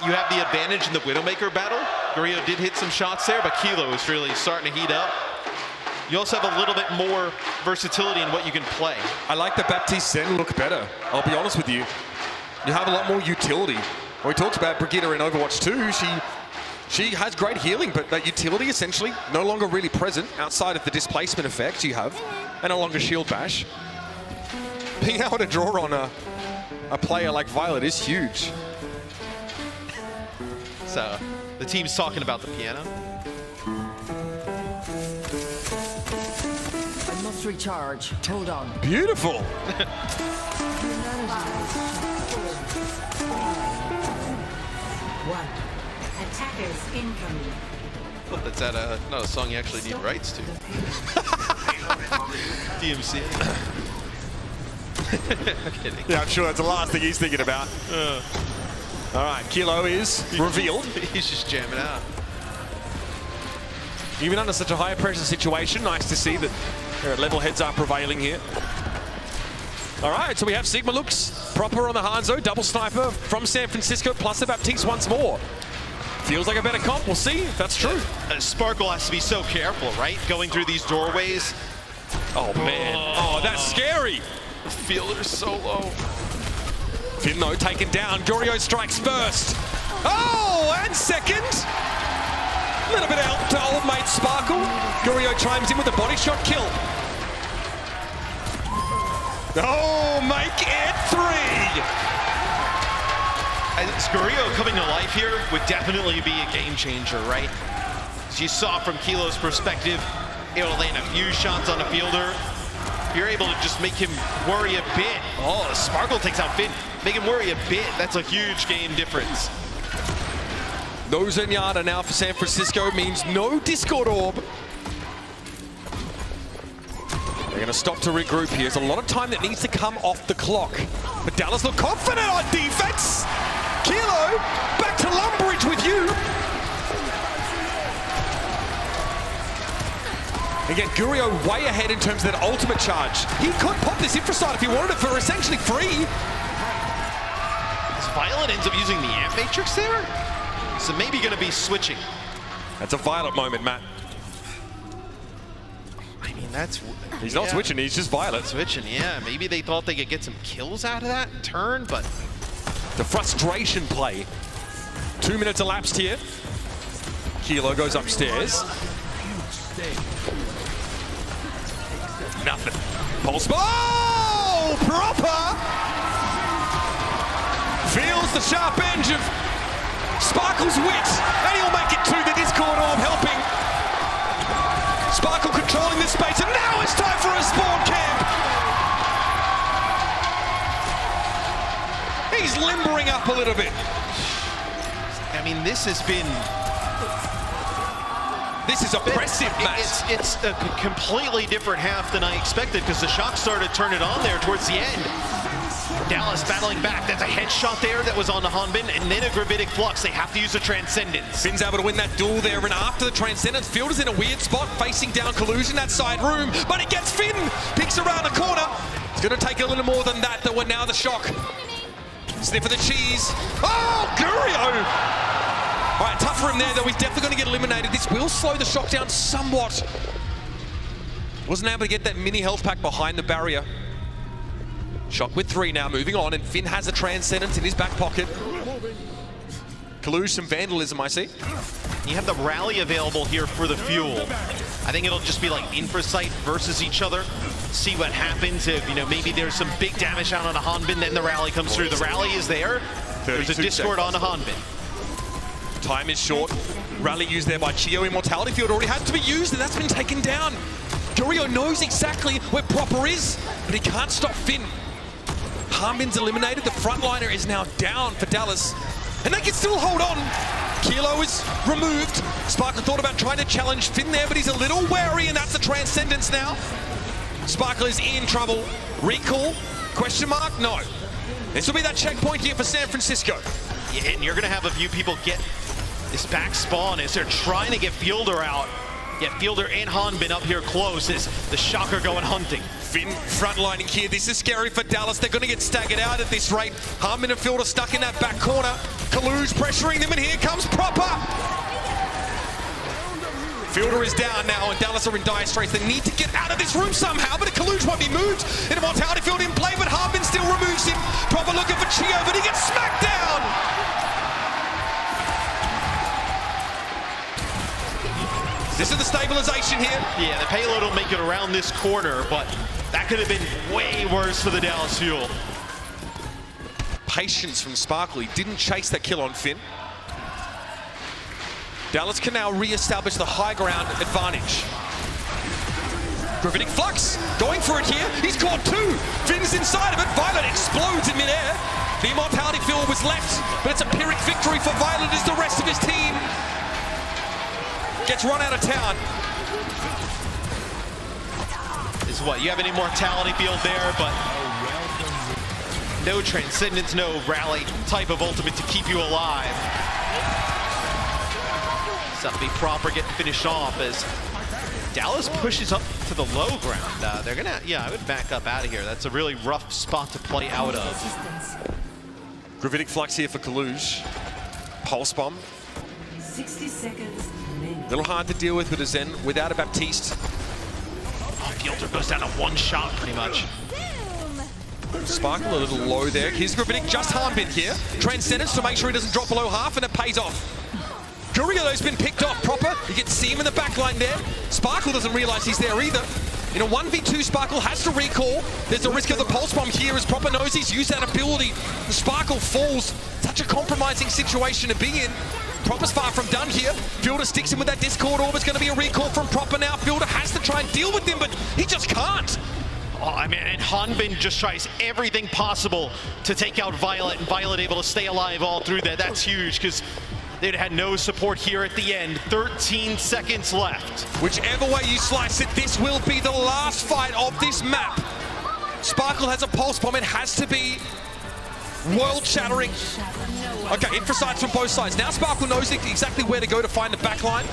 you have the advantage in the Widowmaker battle. Gurio did hit some shots there, but Kilo is really starting to heat up. You also have a little bit more versatility in what you can play. I like the Baptiste Zen look better. I'll be honest with you. You have a lot more utility. Well, we talked about Brigitte in Overwatch 2. She has great healing, but that utility essentially no longer really present outside of the displacement effects you have, and no longer shield bash. Being able to draw on a player like Violet is huge. So the team's talking about the piano. I must recharge. Hold on. Beautiful. One. Attackers incoming. Oh, that's not a song you actually need rights to. DMC. I'm kidding. Yeah, I'm sure that's the last thing he's thinking about. All right, Kilo is revealed. He's just jamming out. Even under such a high pressure situation, nice to see that level heads are prevailing here. All right, so we have Sigma looks proper on the Hangzhou, double sniper from San Francisco, plus the Baptiste once more. Feels like a better comp, we'll see if that's true. Sparkle has to be so careful, right? Going through these doorways. Oh man, oh that's scary. The fielder's so low. Finn though taken down, Gurio strikes first. Oh, and second. A little bit of help to old mate Sparkle. Gurio chimes in with a body shot kill. Oh, make it 3. I think Gurio coming to life here would definitely be a game changer, right? As you saw from Kilo's perspective, able to land a few shots on a fielder. You're able to just make him worry a bit. Oh, Sparkle takes out Finn. Make him worry a bit. That's a huge game difference. No Zenyatta now for San Francisco means no Discord Orb. They're going to stop to regroup here. There's a lot of time that needs to come off the clock. But Dallas look confident on defense. Kilo, back to Lumbridge with you. Again, Gurio way ahead in terms of that ultimate charge. He could pop this infraside if he wanted it for essentially free. Violet ends up using the Amp Matrix there? So maybe going to be switching. That's a Violet moment, Matt. I mean, that's... He's not switching, he's just Violet. Switching, yeah. Maybe they thought they could get some kills out of that turn, but... The frustration play. 2 minutes elapsed here. Kilo goes upstairs. Nothing. Pulse. Oh! Proper! Feels the sharp edge of Sparkle's wit, and he'll make it to the Discord Orb helping. Sparkle controlling this space, and now it's time for a spawn camp. He's limbering up a little bit. I mean, this has been... This is oppressive, Matt. It's a completely different half than I expected because the Shock started to turn it on there towards the end. Dallas battling back. That's a headshot there that was on the Hanbin, and then a Gravitic Flux. They have to use a Transcendence. Finn's able to win that duel there, and after the Transcendence, Fielder's in a weird spot, facing down Collusion, that side room, but it gets Finn, peeks around the corner. It's going to take a little more than that, though, and now the Shock. Sniff of the cheese. Oh, Gurio! All right, tough for him there, though. He's definitely going to get eliminated. This will slow the Shock down somewhat. Wasn't able to get that mini health pack behind the barrier. Shock with 3 now, moving on, and Finn has a Transcendence in his back pocket. Kaluge, some vandalism, I see. You have the rally available here for the fuel. I think it'll just be like Infrasight versus each other. See what happens if, maybe there's some big damage down on a Hanbin, then the rally comes through. The rally is there. There's a Discord on a Hanbin. Time is short. Rally used there by Chio. Immortality Field already had to be used, and that's been taken down. Gurio knows exactly where Proper is, but he can't stop Finn. Hanbin's eliminated. The frontliner is now down for Dallas, and they can still hold on. Kilo is removed. Sparkle thought about trying to challenge Finn there, but he's a little wary, and that's the Transcendence now. Sparkle is in trouble. Recall? Question mark? No. This will be that checkpoint here for San Francisco. Yeah, and you're going to have a few people get this back spawn as they're trying to get Fielder out. Yeah, Fielder and Hanbin up here close as the Shocker going hunting. Finn frontlining here. This is scary for Dallas. They're going to get staggered out at this rate. Hanbin and Fielder stuck in that back corner. Kalu's pressuring them, and here comes Proper. Fielder is down now, and Dallas are in dire straits. They need to get out of this room somehow, but Kaluj won't be moved. And Immortality Field in play, but Hanbin still removes him. Proper looking for Chio, but he gets smacked down. This is the stabilization here. Yeah, the payload will make it around this corner, but that could have been way worse for the Dallas Fuel. Patience from Sparkle. He didn't chase that kill on Finn. Dallas can now re-establish the high ground advantage. Gravitic Flux going for it here. He's caught two. Finn's inside of it. Violet explodes in midair. The Immortality Field was left, but it's a Pyrrhic victory for Violet as the rest of his team gets run out of town. Is what, you have an Immortality Field there, but no Transcendence, no Rally type of ultimate to keep you alive. So to be Proper getting finished off as Dallas pushes up to the low ground. They're gonna, I would back up out of here. That's a really rough spot to play out of. Gravitic Flux here for Kaluj. Pulse Bomb. 60 seconds. A little hard to deal with a Zen without a Baptiste. Fielder goes down to one shot pretty much. Sparkle a little low there. Here's Gravitic, just Hanbin here. Transcendence to make sure he doesn't drop below half, and it pays off. Gurio's been picked off Proper. You can see him in the back line there. Sparkle doesn't realize he's there either. In a 1v2, Sparkle has to recall. There's a risk of the Pulse Bomb here as Proper knows he's used that ability. The Sparkle falls. Such a compromising situation to be in. Proper's far from done here. Fielder sticks him with that Discord Orb. It's going to be a recall from Proper now. Fielder has to try and deal with him, but he just can't. Oh, I mean, and Hanbin just tries everything possible to take out Violet, and Violet able to stay alive all through that. That's huge because they'd had no support here at the end. 13 seconds left. Whichever way you slice it, this will be the last fight of this map. Sparkle has a Pulse Bomb. It has to be world-shattering. Okay, Infrasights from both sides. Now Sparkle knows exactly where to go to find the backline.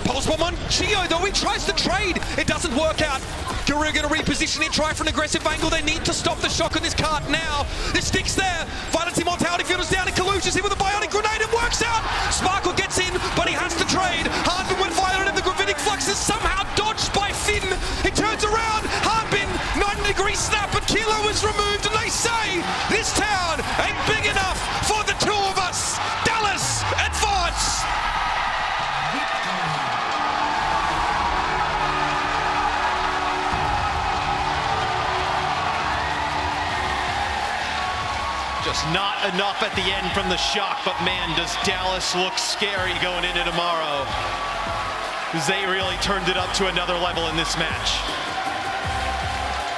Pulse Bomb on Chio, though. He tries to trade. It doesn't work out. Guru going to reposition it, try for an aggressive angle. They need to stop the shock on this cart now. The stick's there. Violet's Immortality Field is down, and Kaluj is here with a Bionic Grenade. It works out. Sparkle gets in, but he has to trade. Hanbin with Violet, and the Gravitic Flux is somehow dodged by Finn. He turns around. Hanbin, 90-degree snap, but Kilo is removed, and they say this town ain't big enough for the two of us. Dallas, advance. Just not enough at the end from the shock, but man, does Dallas look scary going into tomorrow. They really turned it up to another level in this match.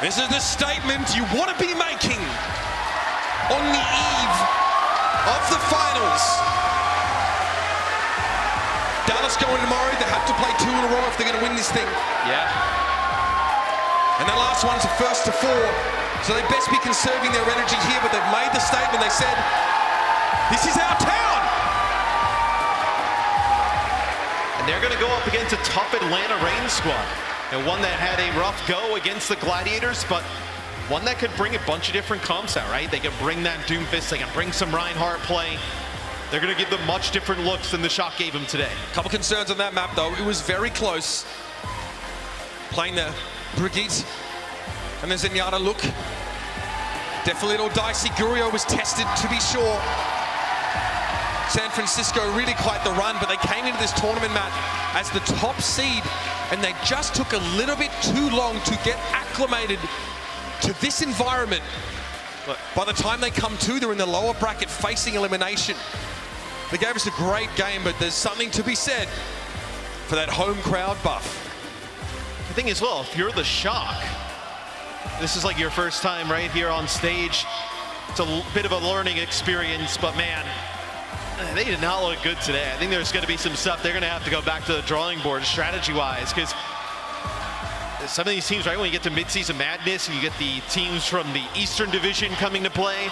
This is the statement you want to be making on the eve of the finals. Dallas going tomorrow, they have to play 2 in a row if they're going to win this thing. Yeah. And their last one's a 1st to 4. So they best be conserving their energy here, but they've made the statement. They said, this is our town. And they're going to go up against a tough Atlanta Reign squad. And one that had a rough go against the Gladiators, but one that could bring a bunch of different comps out, right? They can bring that Doomfist, they can bring some Reinhardt play. They're going to give them much different looks than the Shock gave them today. Couple concerns on that map, though. It was very close. Playing the Brigitte and the Zenyatta look. Definitely a little dicey. Gurio was tested, to be sure. San Francisco really quite the run, but they came into this tournament, Matt, as the top seed and they just took a little bit too long to get acclimated to this environment. But by the time they come to, they're in the lower bracket facing elimination. They gave us a great game, but there's something to be said for that home crowd buff. The thing is, well, if you're the Shock, this is like your first time right here on stage. It's a bit of a learning experience, but man, they did not look good today. I think there's going to be some stuff they're going to have to go back to the drawing board strategy-wise, because some of these teams, right, when you get to mid-season madness and you get the teams from the Eastern Division coming to play,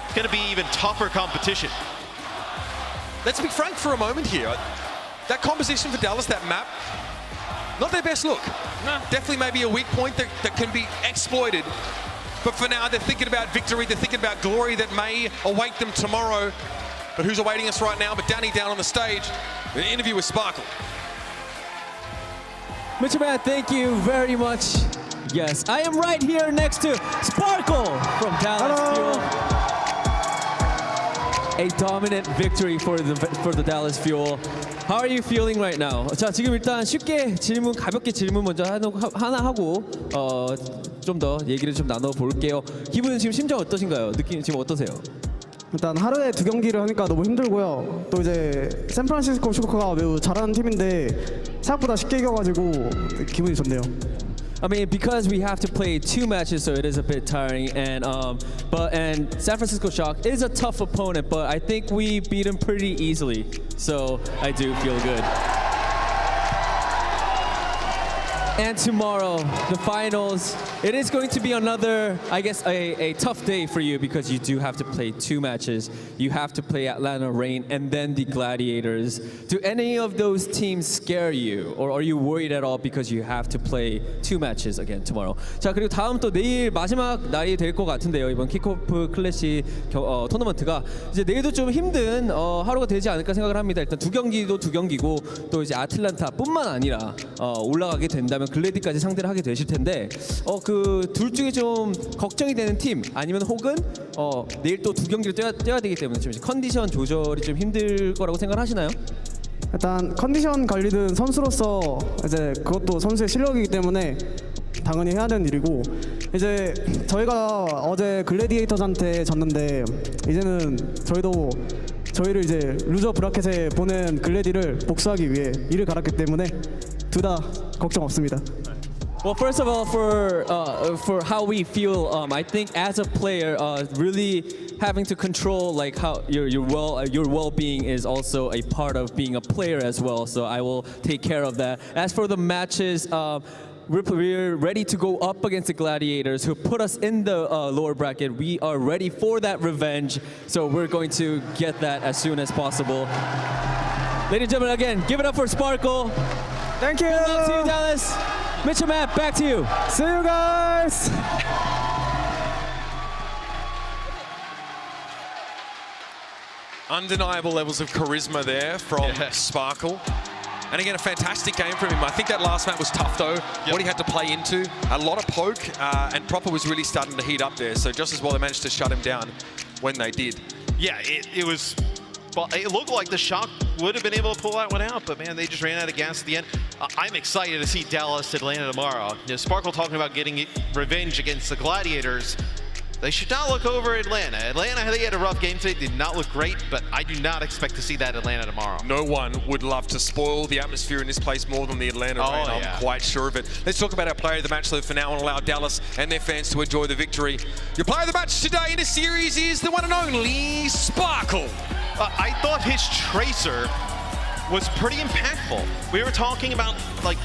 it's going to be even tougher competition. Let's be frank for a moment here. That composition for Dallas, that map, not their best look. No. Definitely maybe a weak point that can be exploited. But for now, they're thinking about victory, they're thinking about glory that may await them tomorrow. But who's awaiting us right now? But Danny down on the stage, an interview with Sparkle. Mr. Man, thank you very much. Yes, I am right here next to Sparkle from Dallas Fuel. A dominant victory for the Dallas Fuel. How are you feeling right now? 자, 지금 일단 쉽게 질문, 가볍게 질문 먼저 하나 하고 좀 더 얘기를 좀 나눠 볼게요. 기분은 지금 심정 어떠신가요? 느낌 지금 어떠세요? 일단 하루에 2경기를 하니까 너무 힘들고요. 또 이제 샌프란시스코 슈커가 매우 잘하는 팀인데 생각보다 쉽게 이겨가지고 기분이 좋네요. I mean, because we have to play 2 matches, so it is a bit tiring. And San Francisco Shock is a tough opponent, but I think we beat him pretty easily. So I do feel good. And tomorrow, the finals. It is going to be another, I guess, a tough day for you because you do have to play 2 matches. You have to play Atlanta Reign and then the Gladiators. Do any of those teams scare you? Or are you worried at all because you have to play 2 matches again tomorrow? 자, 그리고 다음 또 내일 마지막 날이 될 것 같은데요. 이번 킥오프 클래시 토너먼트가 이제 내일도 좀 힘든 하루가 되지 않을까 생각을 합니다. 일단 2경기도 2경기고 또 이제 아틀란타뿐만 아니라 올라가게 된다면 글래디까지 상대를 하게 되실 텐데 그 둘 중에 좀 걱정이 되는 팀 아니면 혹은 내일 또 2경기를 뛰어야 되기 때문에 좀 컨디션 조절이 좀 힘들 거라고 생각하시나요? 일단 컨디션 관리는 선수로서 이제 그것도 선수의 실력이기 때문에 당연히 해야 되는 일이고 이제 저희가 어제 글래디에이터즈한테 졌는데 이제는 저희를 이제 루저 브라켓에 보낸 글래디를 복수하기 위해 이를 갈았기 때문에 둘 다 걱정 없습니다. Well, first of all, for how we feel, I think as a player, really having to control like how your well-being is also a part of being a player as well. So I will take care of that. As for the matches, we're ready to go up against the Gladiators who put us in the lower bracket. We are ready for that revenge. So we're going to get that as soon as possible. Ladies and gentlemen, again, give it up for Sparkle. Thank you. Good luck to you, Dallas. Mitchell, Matt, back to you. See you guys. Undeniable levels of charisma there from Sparkle. And again, a fantastic game from him. I think that last map was tough though, what he had to play into. A lot of poke, and Proper was really starting to heat up there. So just as well they managed to shut him down when they did. Yeah, it was... Well, it looked like the Shock would have been able to pull that one out, but man, they just ran out of gas at the end. I'm excited to see Dallas Atlanta tomorrow. You know, Sparkle talking about getting revenge against the Gladiators. They should not look over Atlanta. Atlanta, they had a rough game today, did not look great, but I do not expect to see that Atlanta tomorrow. No one would love to spoil the atmosphere in this place more than the Atlanta Reign. I'm quite sure of it. Let's talk about our player of the match though for now and allow Dallas and their fans to enjoy the victory. Your player of the match today in this series is the one and only Sparkle. I thought his Tracer was pretty impactful. We were talking about, like,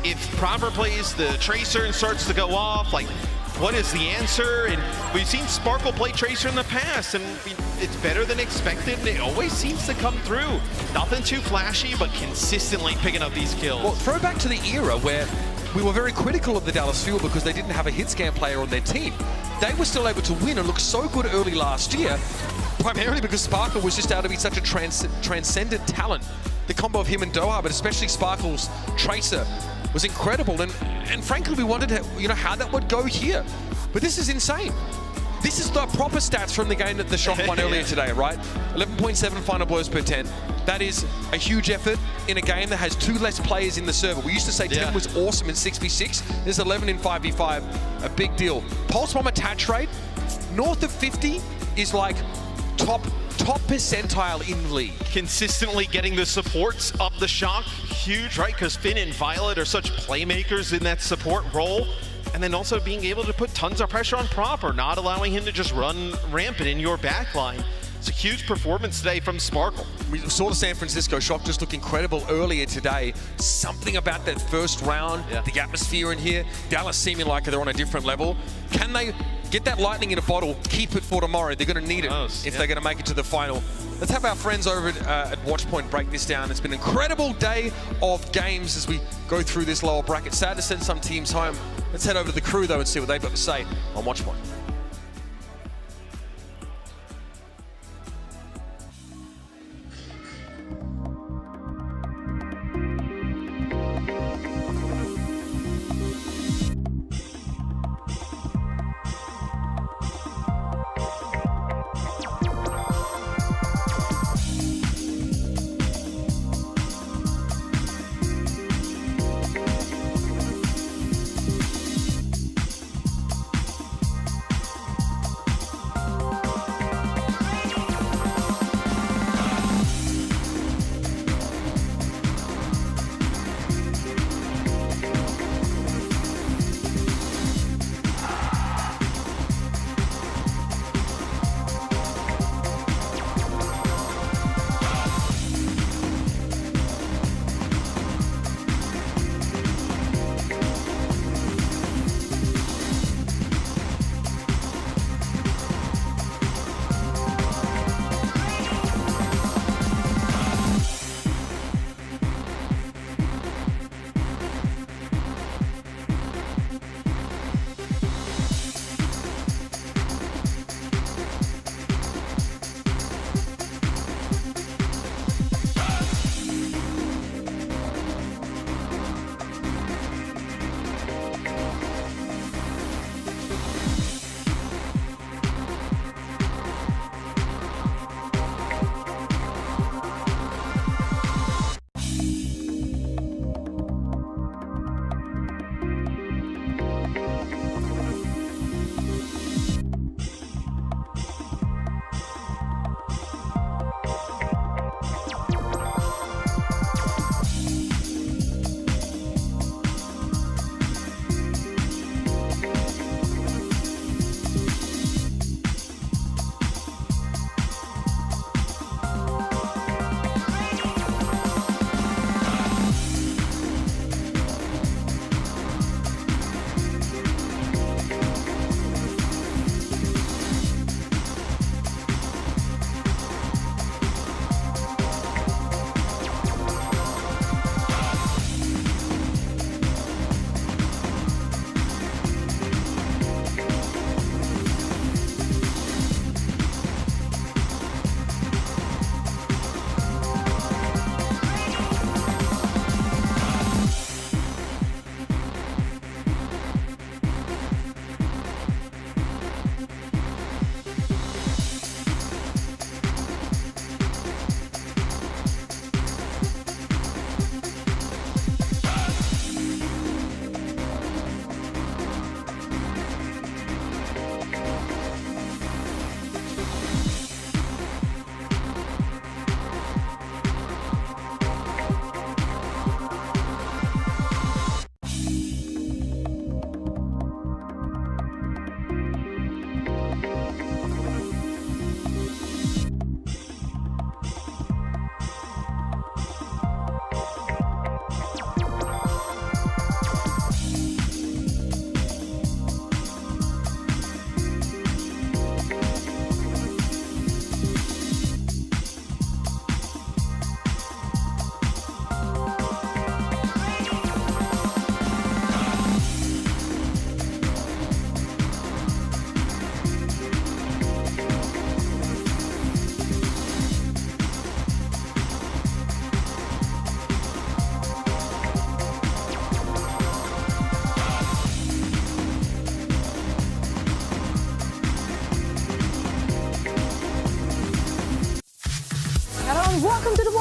if Proper plays the Tracer and starts to go off, like, what is the answer? And we've seen Sparkle play Tracer in the past, and it's better than expected, and it always seems to come through. Nothing too flashy, but consistently picking up these kills. Well, throw back to the era where we were very critical of the Dallas Fuel because they didn't have a hit scan player on their team. They were still able to win and look so good early last year, primarily because Sparkle was just able to be such a transcendent talent. The combo of him and Doha, but especially Sparkle's Tracer, was incredible. And frankly, we wondered how that would go here. But this is insane. This is the proper stats from the game that the Shock won earlier today, right? 11.7 final blows per 10. That is a huge effort in a game that has 2 less players in the server. We used to say 10 was awesome in 6v6. There's 11 in 5v5, a big deal. Pulse bomb attach rate, north of 50 is like top percentile in league. Consistently getting the supports of the Shock, huge, right? Because Finn and Violet are such playmakers in that support role. And then also being able to put tons of pressure on Proper, not allowing him to just run rampant in your backline. It's a huge performance today from Sparkle. We saw the San Francisco Shock just look incredible earlier today. Something about that first round, the atmosphere in here, Dallas seeming like they're on a different level. Can they get that lightning in a bottle, keep it for tomorrow? They're going to need it if they're going to make it to the final. Let's have our friends over at Watchpoint break this down. It's been an incredible day of games as we go through this lower bracket. Sad to send some teams home. Let's head over to the crew, though, and see what they've got to say on Watchpoint.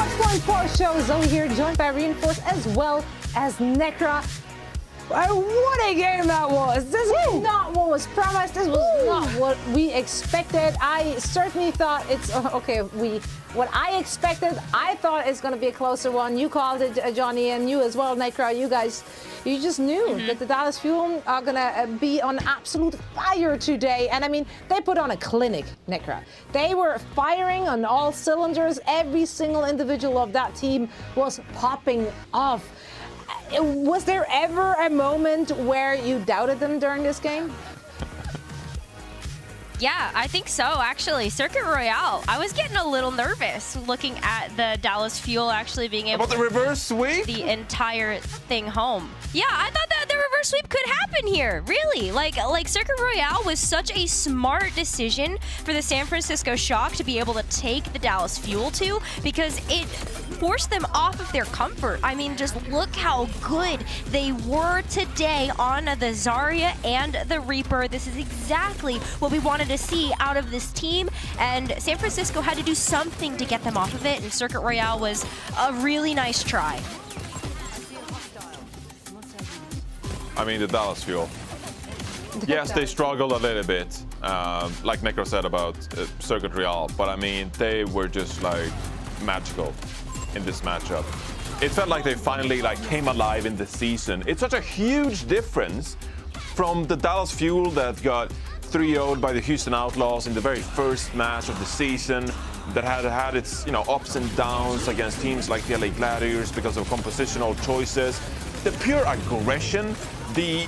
Watch.4 show. Zoe here, joined by Reinforce as well as Necra. What a game that was! This is not what was promised. This was not what we expected. I certainly thought it's okay. What I expected, I thought it's going to be a closer one. You called it, Johnny, and you as well, Necra. You guys, you just knew that the Dallas Fuel are going to be on absolute fire today. And I mean, they put on a clinic, Necra. They were firing on all cylinders. Every single individual of that team was popping off. Was there ever a moment where you doubted them during this game? Yeah, I think so, actually. Circuit Royale, I was getting a little nervous looking at the Dallas Fuel actually being able to reverse sweep the entire thing home. Yeah, I thought that the reverse sweep could happen here, really. Like Circuit Royale was such a smart decision for the San Francisco Shock to be able to take the Dallas Fuel to, because it forced them off of their comfort. I mean, just look how good they were today on the Zarya and the Reaper. This is exactly what we wanted to see out of this team, and San Francisco had to do something to get them off of it, and Circuit Royale was a really nice try. I mean, the Dallas Fuel. Yes, they struggled a little bit, like Necro said about Circuit Royale, but I mean, they were just like magical in this matchup. It felt like they finally came alive in the season. It's such a huge difference from the Dallas Fuel that got 3-0'd by the Houston Outlaws in the very first match of the season, that had its ups and downs against teams like the LA Gladiators because of compositional choices. The pure aggression, the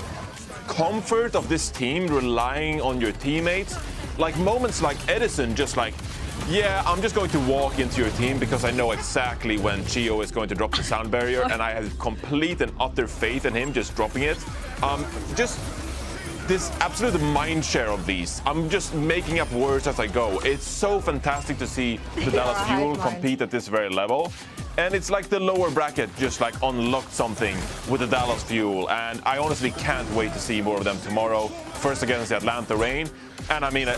comfort of this team relying on your teammates, like moments like Edison just yeah, I'm just going to walk into your team because I know exactly when Chio is going to drop the sound barrier, and I have complete and utter faith in him just dropping it. Just this absolute mind share of these. I'm just making up words as I go. It's so fantastic to see the Dallas Fuel compete at this very level. And it's like the lower bracket just unlocked something with the Dallas Fuel. And I honestly can't wait to see more of them tomorrow. First against the Atlanta Reign. And I mean,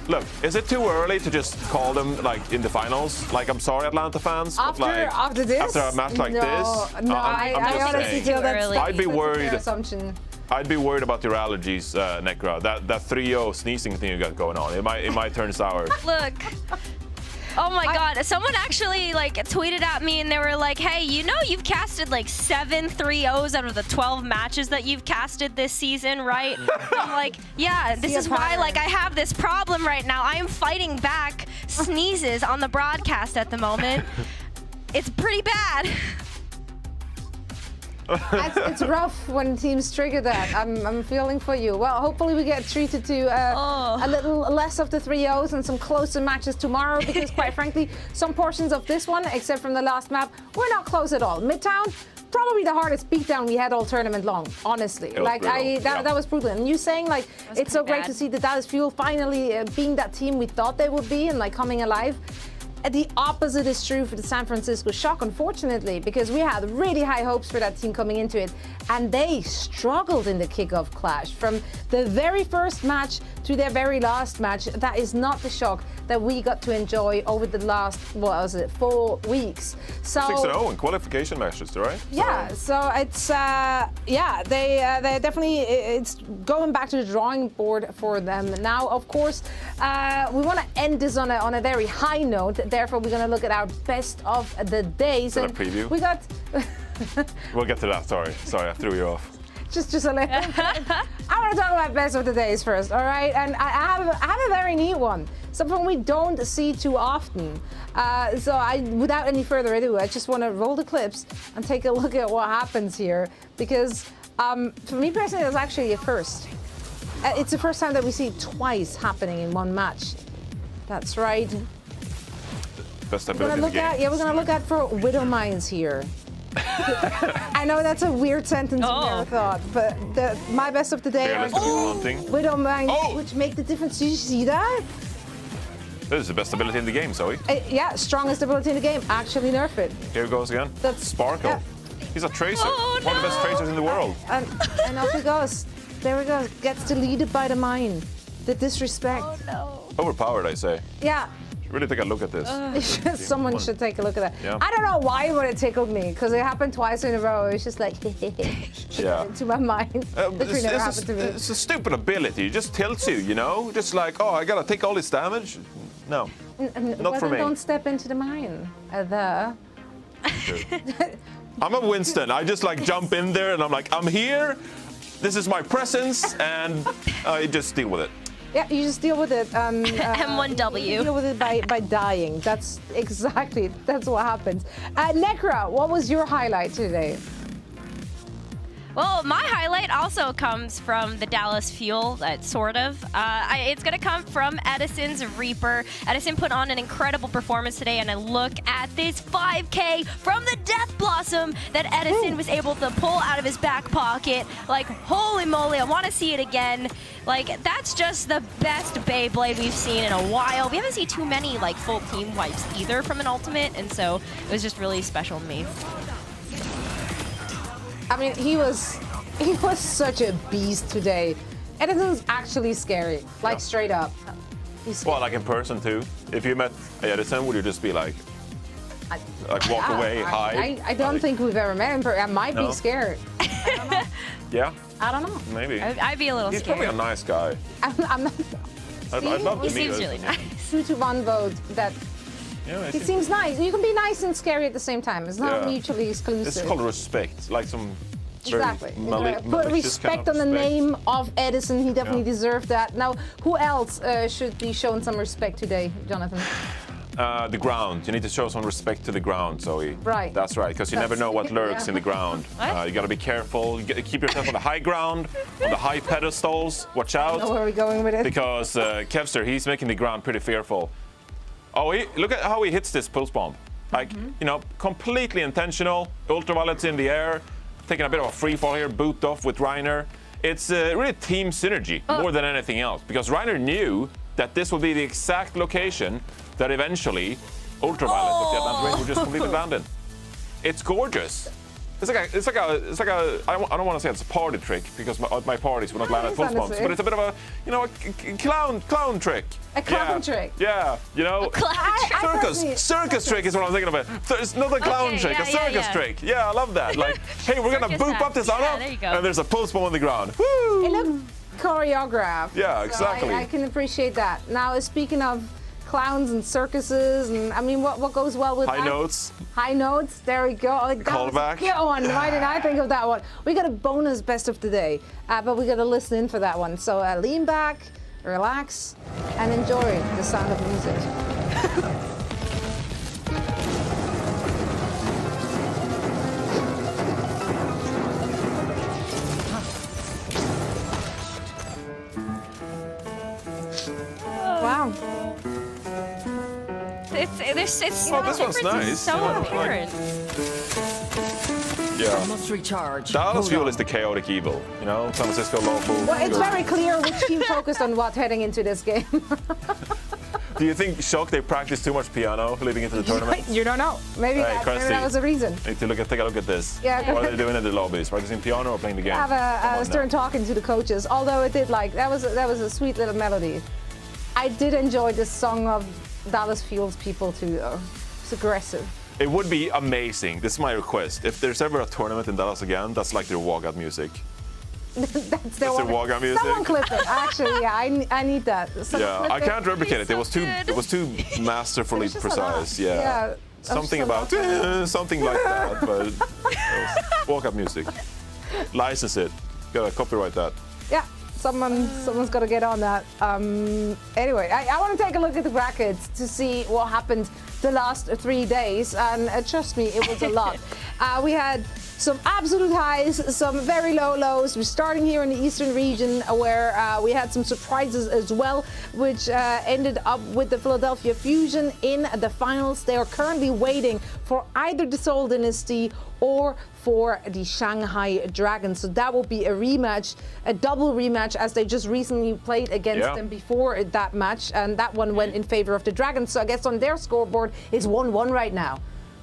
look, is it too early to just call them in the finals? I'm sorry, Atlanta fans. After this? After a match like this? No, I honestly feel that's I'd be worried. Assumption. I'd be worried about your allergies, Necra. That 3-0 sneezing thing you got going on. It might turn sour. Look. Oh my God, someone actually tweeted at me and they were like, hey, you've casted 7 3-0s out of the 12 matches that you've casted this season, right? I'm like, yeah, this is why I have this problem right now. I am fighting back sneezes on the broadcast at the moment. It's pretty bad. It's rough when teams trigger that. I'm feeling for you. Well, hopefully we get treated to a little less of the 3-0s and some closer matches tomorrow, because quite frankly, some portions of this one, except from the last map, were not close at all. Midtown, probably the hardest beatdown we had all tournament long, honestly. That was brutal. And you saying it's so great to see the Dallas Fuel finally being that team we thought they would be and coming alive. The opposite is true for the San Francisco Shock, unfortunately, because we had really high hopes for that team coming into it, and they struggled in the kickoff clash. From the very first match to their very last match, that is not the Shock that we got to enjoy over the last, 4 weeks. So 6-0 in qualification matches, right? Yeah, so it's they definitely, it's going back to the drawing board for them. Now, of course, we want to end this on a very high note. Therefore, we're going to look at our best of the days. And a preview? We got. We'll get to that. Sorry, I threw you off. Just a little. I want to talk about best of the days first, all right? And I have a very neat one, something we don't see too often. Without any further ado, I just want to roll the clips and take a look at what happens here, because for me personally, it's actually a first. It's the first time that we see it twice happening in one match. That's right. Best ability in the game. We're gonna look at for Widow Mines here. I know that's a weird sentence we never thought, but my best of the day are Widow Mines, which make the difference. Did you see that? This is the best ability in the game, Zoe. Yeah, strongest ability in the game. Actually nerf it. Here it goes again. That's Sparkle. Yeah. He's a tracer. One of the best tracers in the world. And off he goes. There we go. Gets deleted by the mine. The disrespect. Overpowered, I say. Yeah. Really take a look at this. Someone should take a look at that. Yeah. I don't know why, but it tickled me because it happened twice in a row. It's just like Yeah. to my mind. Literally never happened to me. It's a stupid ability. It just tilts you, you know? Just like, oh, I gotta take all this damage. No, not for me. Don't step into the mine. I'm a Winston. I just like jump in there and I'm like, I'm here. This is my presence, and I just deal with it. Yeah, you just deal with it. M1W. You deal with it by dying. That's what happens. Necra, what was your highlight today? Well, my highlight also comes from the Dallas Fuel, sort of. It's going to come from Edison's Reaper. Edison put on an incredible performance today, and I look at this 5K from the Death Blossom that Edison was able to pull out of his back pocket. Like, holy moly, I want to see it again. Like, that's just the best Beyblade we've seen in a while. We haven't seen too many, like, full team wipes either from an Ultimate, and so it was just really special to me. I mean, he was such a beast today. Edison's actually scary, like straight up. Well, like in person too. If you met Edison, would you just be like walk away, hide? I don't think we've ever met him. I might be scared. I don't know. Yeah. I don't know. Maybe. I'd be a little He's scared. probably a nice guy. I'm not. I'd love to He meet seems him. really nice. 2-1 vote. That Yeah, he seems nice. You can be nice and scary at the same time. It's not mutually exclusive. It's called respect, like some. Exactly. Very Put respect on the name of Edison. He definitely deserved that. Now, who else should be shown some respect today, Jonathan? The ground. You need to show some respect to the ground, Zoe. Right. That's right, because you never know what lurks in the ground. You got to be careful. You keep yourself on the high ground, on the high pedestals. Watch out. I know where we're going with it. Because Kevster, he's making the ground pretty fearful. Oh, look at how he hits this pulse bomb. Like, you know, completely intentional. Ultraviolet's in the air. Taking a bit of a free fall here, boot off with Reiner. It's really team synergy more than anything else, because Reiner knew that this would be the exact location that eventually Ultraviolet with the advanced range would just completely land in. It's gorgeous. It's like a. I don't want to say it's a party trick, because my parties would not land at full spawns, but it's a bit of a, you know, a clown trick. A clown trick. Yeah, you know, circus trick is what I'm thinking of. It's not a clown trick, a circus trick. Yeah, I love that. Like, hey, we're gonna boop up this up, and there's a pulse bomb on the ground. Woo! It looked choreographed. Yeah, exactly. So I can appreciate that. Now, speaking of clowns and circuses, and I mean, what goes well with high notes? High notes. There we go. Callback. Good one. Why didn't I think of that one? We got a bonus best of the day, but we got to listen in for that one. So lean back, relax, and enjoy the sound of music. Wow. It's this one's nice. So apparent. Yeah. Must recharge. Dallas Fuel is the chaotic evil, you know? San Francisco lawful. Well, it's very clear which team focused on what heading into this game. Do you think, Shock, they practiced too much piano leading into the tournament? You don't know. Maybe, maybe that was a reason. Need to take a look at this. Yeah. What are they doing in the lobbies? Practicing piano or playing the game? Have a stern talking to the coaches. Although it did that was a sweet little melody. I did enjoy this song of Dallas Fuel's people too, though. It's aggressive. It would be amazing. This is my request. If there's ever a tournament in Dallas again, that's like their walkout music. That's their walkout music. Someone clip it. Actually, yeah, I need that. Yeah, I can't replicate it. It was too masterfully precise. Yeah. Something about something like that, but walkout music. License it. Gotta copyright that. Yeah. Someone's got to get on that. Anyway, I want to take a look at the brackets to see what happened the last 3 days, and trust me, it was a lot. We had some absolute highs, some very low lows. We're starting here in the eastern region, where we had some surprises as well, which ended up with the Philadelphia Fusion in the finals. They are currently waiting for either the Seoul Dynasty or for the Shanghai Dragons. So that will be a rematch, a double rematch, as they just recently played against them before that match, and that one went in favor of the Dragons. So I guess on their scoreboard it's 1-1 right now.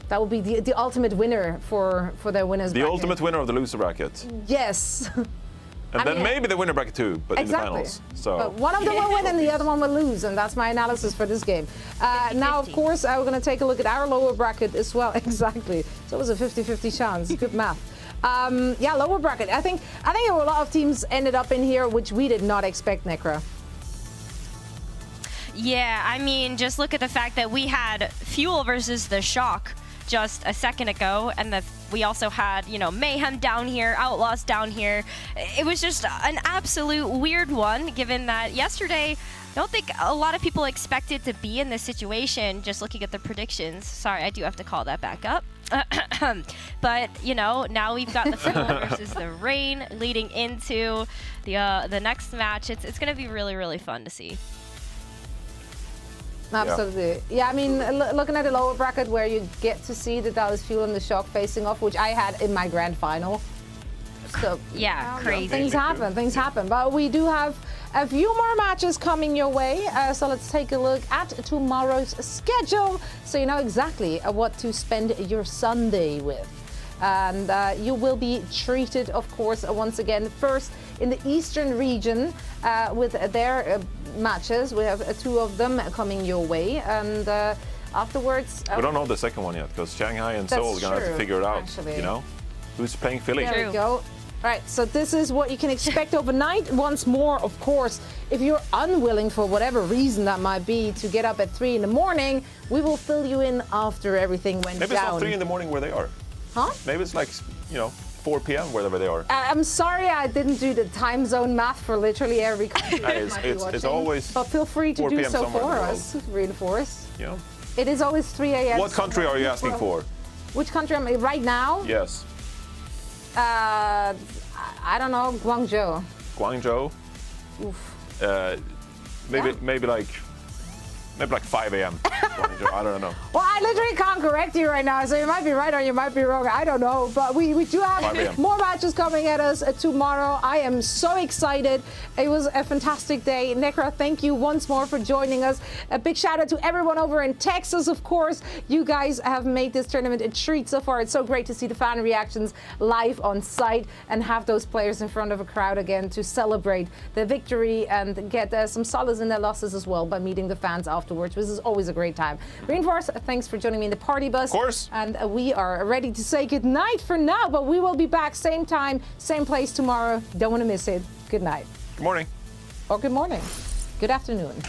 That will be the ultimate winner for their winners bracket. The ultimate winner of the loser bracket. Yes. And I then mean, maybe the winner bracket too, but exactly. in the finals. So But one of them will win and the other one will lose, and that's my analysis for this game. Now, of course, we're going to take a look at our lower bracket as well. Exactly. So it was a 50-50 chance. Good math. Yeah, lower bracket. I think a lot of teams ended up in here, which we did not expect, Necra. Yeah, I mean, just look at the fact that we had Fuel versus the Shock just a second ago, and we also had, you know, Mayhem down here, Outlaws down here. It was just an absolute weird one, given that yesterday, I don't think a lot of people expected to be in this situation, just looking at the predictions. Sorry, I do have to call that back up. But, you know, now we've got the Fuel versus the Rain leading into the next match. It's going to be really, really fun to see. Absolutely. Yeah, I mean, looking at the lower bracket where you get to see the Dallas Fuel and the Shock facing off, which I had in my grand final. So yeah, crazy. Things happen. But we do have a few more matches coming your way. So let's take a look at tomorrow's schedule so you know exactly what to spend your Sunday with. And you will be treated, of course, once again, first in the Eastern region with their matches. We have two of them coming your way, and afterwards... we don't know the second one yet, because Shanghai and Seoul are going to have to figure it out, actually. You know? Who's playing Philly? There we go. All right, so this is what you can expect overnight. Once more, of course, if you're unwilling for whatever reason that might be to get up at 3 in the morning, we will fill you in after everything went down. Maybe it's not 3 in the morning where they are. Huh? Maybe it's like, you know, 4 p.m. wherever they are. I'm sorry I didn't do the time zone math for literally every country. It's always. But feel free to do so for somewhere us, reinforce. You know? It is always 3 a.m. What country are you asking for? Which country am I right now? Yes. I don't know, Guangzhou. Guangzhou. Oof. Maybe like 5 a.m. I don't know. Well, I literally can't correct you right now, so you might be right or you might be wrong. I don't know. But we do have more matches coming at us tomorrow. I am so excited. It was a fantastic day. Necra, thank you once more for joining us. A big shout out to everyone over in Texas, of course. You guys have made this tournament a treat so far. It's so great to see the fan reactions live on site and have those players in front of a crowd again to celebrate the victory and get some solace in their losses as well by meeting the fans afterwards. This is always a great time. Reinforce, thanks for joining me in the party bus. Of course. And we are ready to say good night for now, but we will be back same time, same place tomorrow. Don't want to miss it. Good night. Good morning. Or good morning. Good afternoon.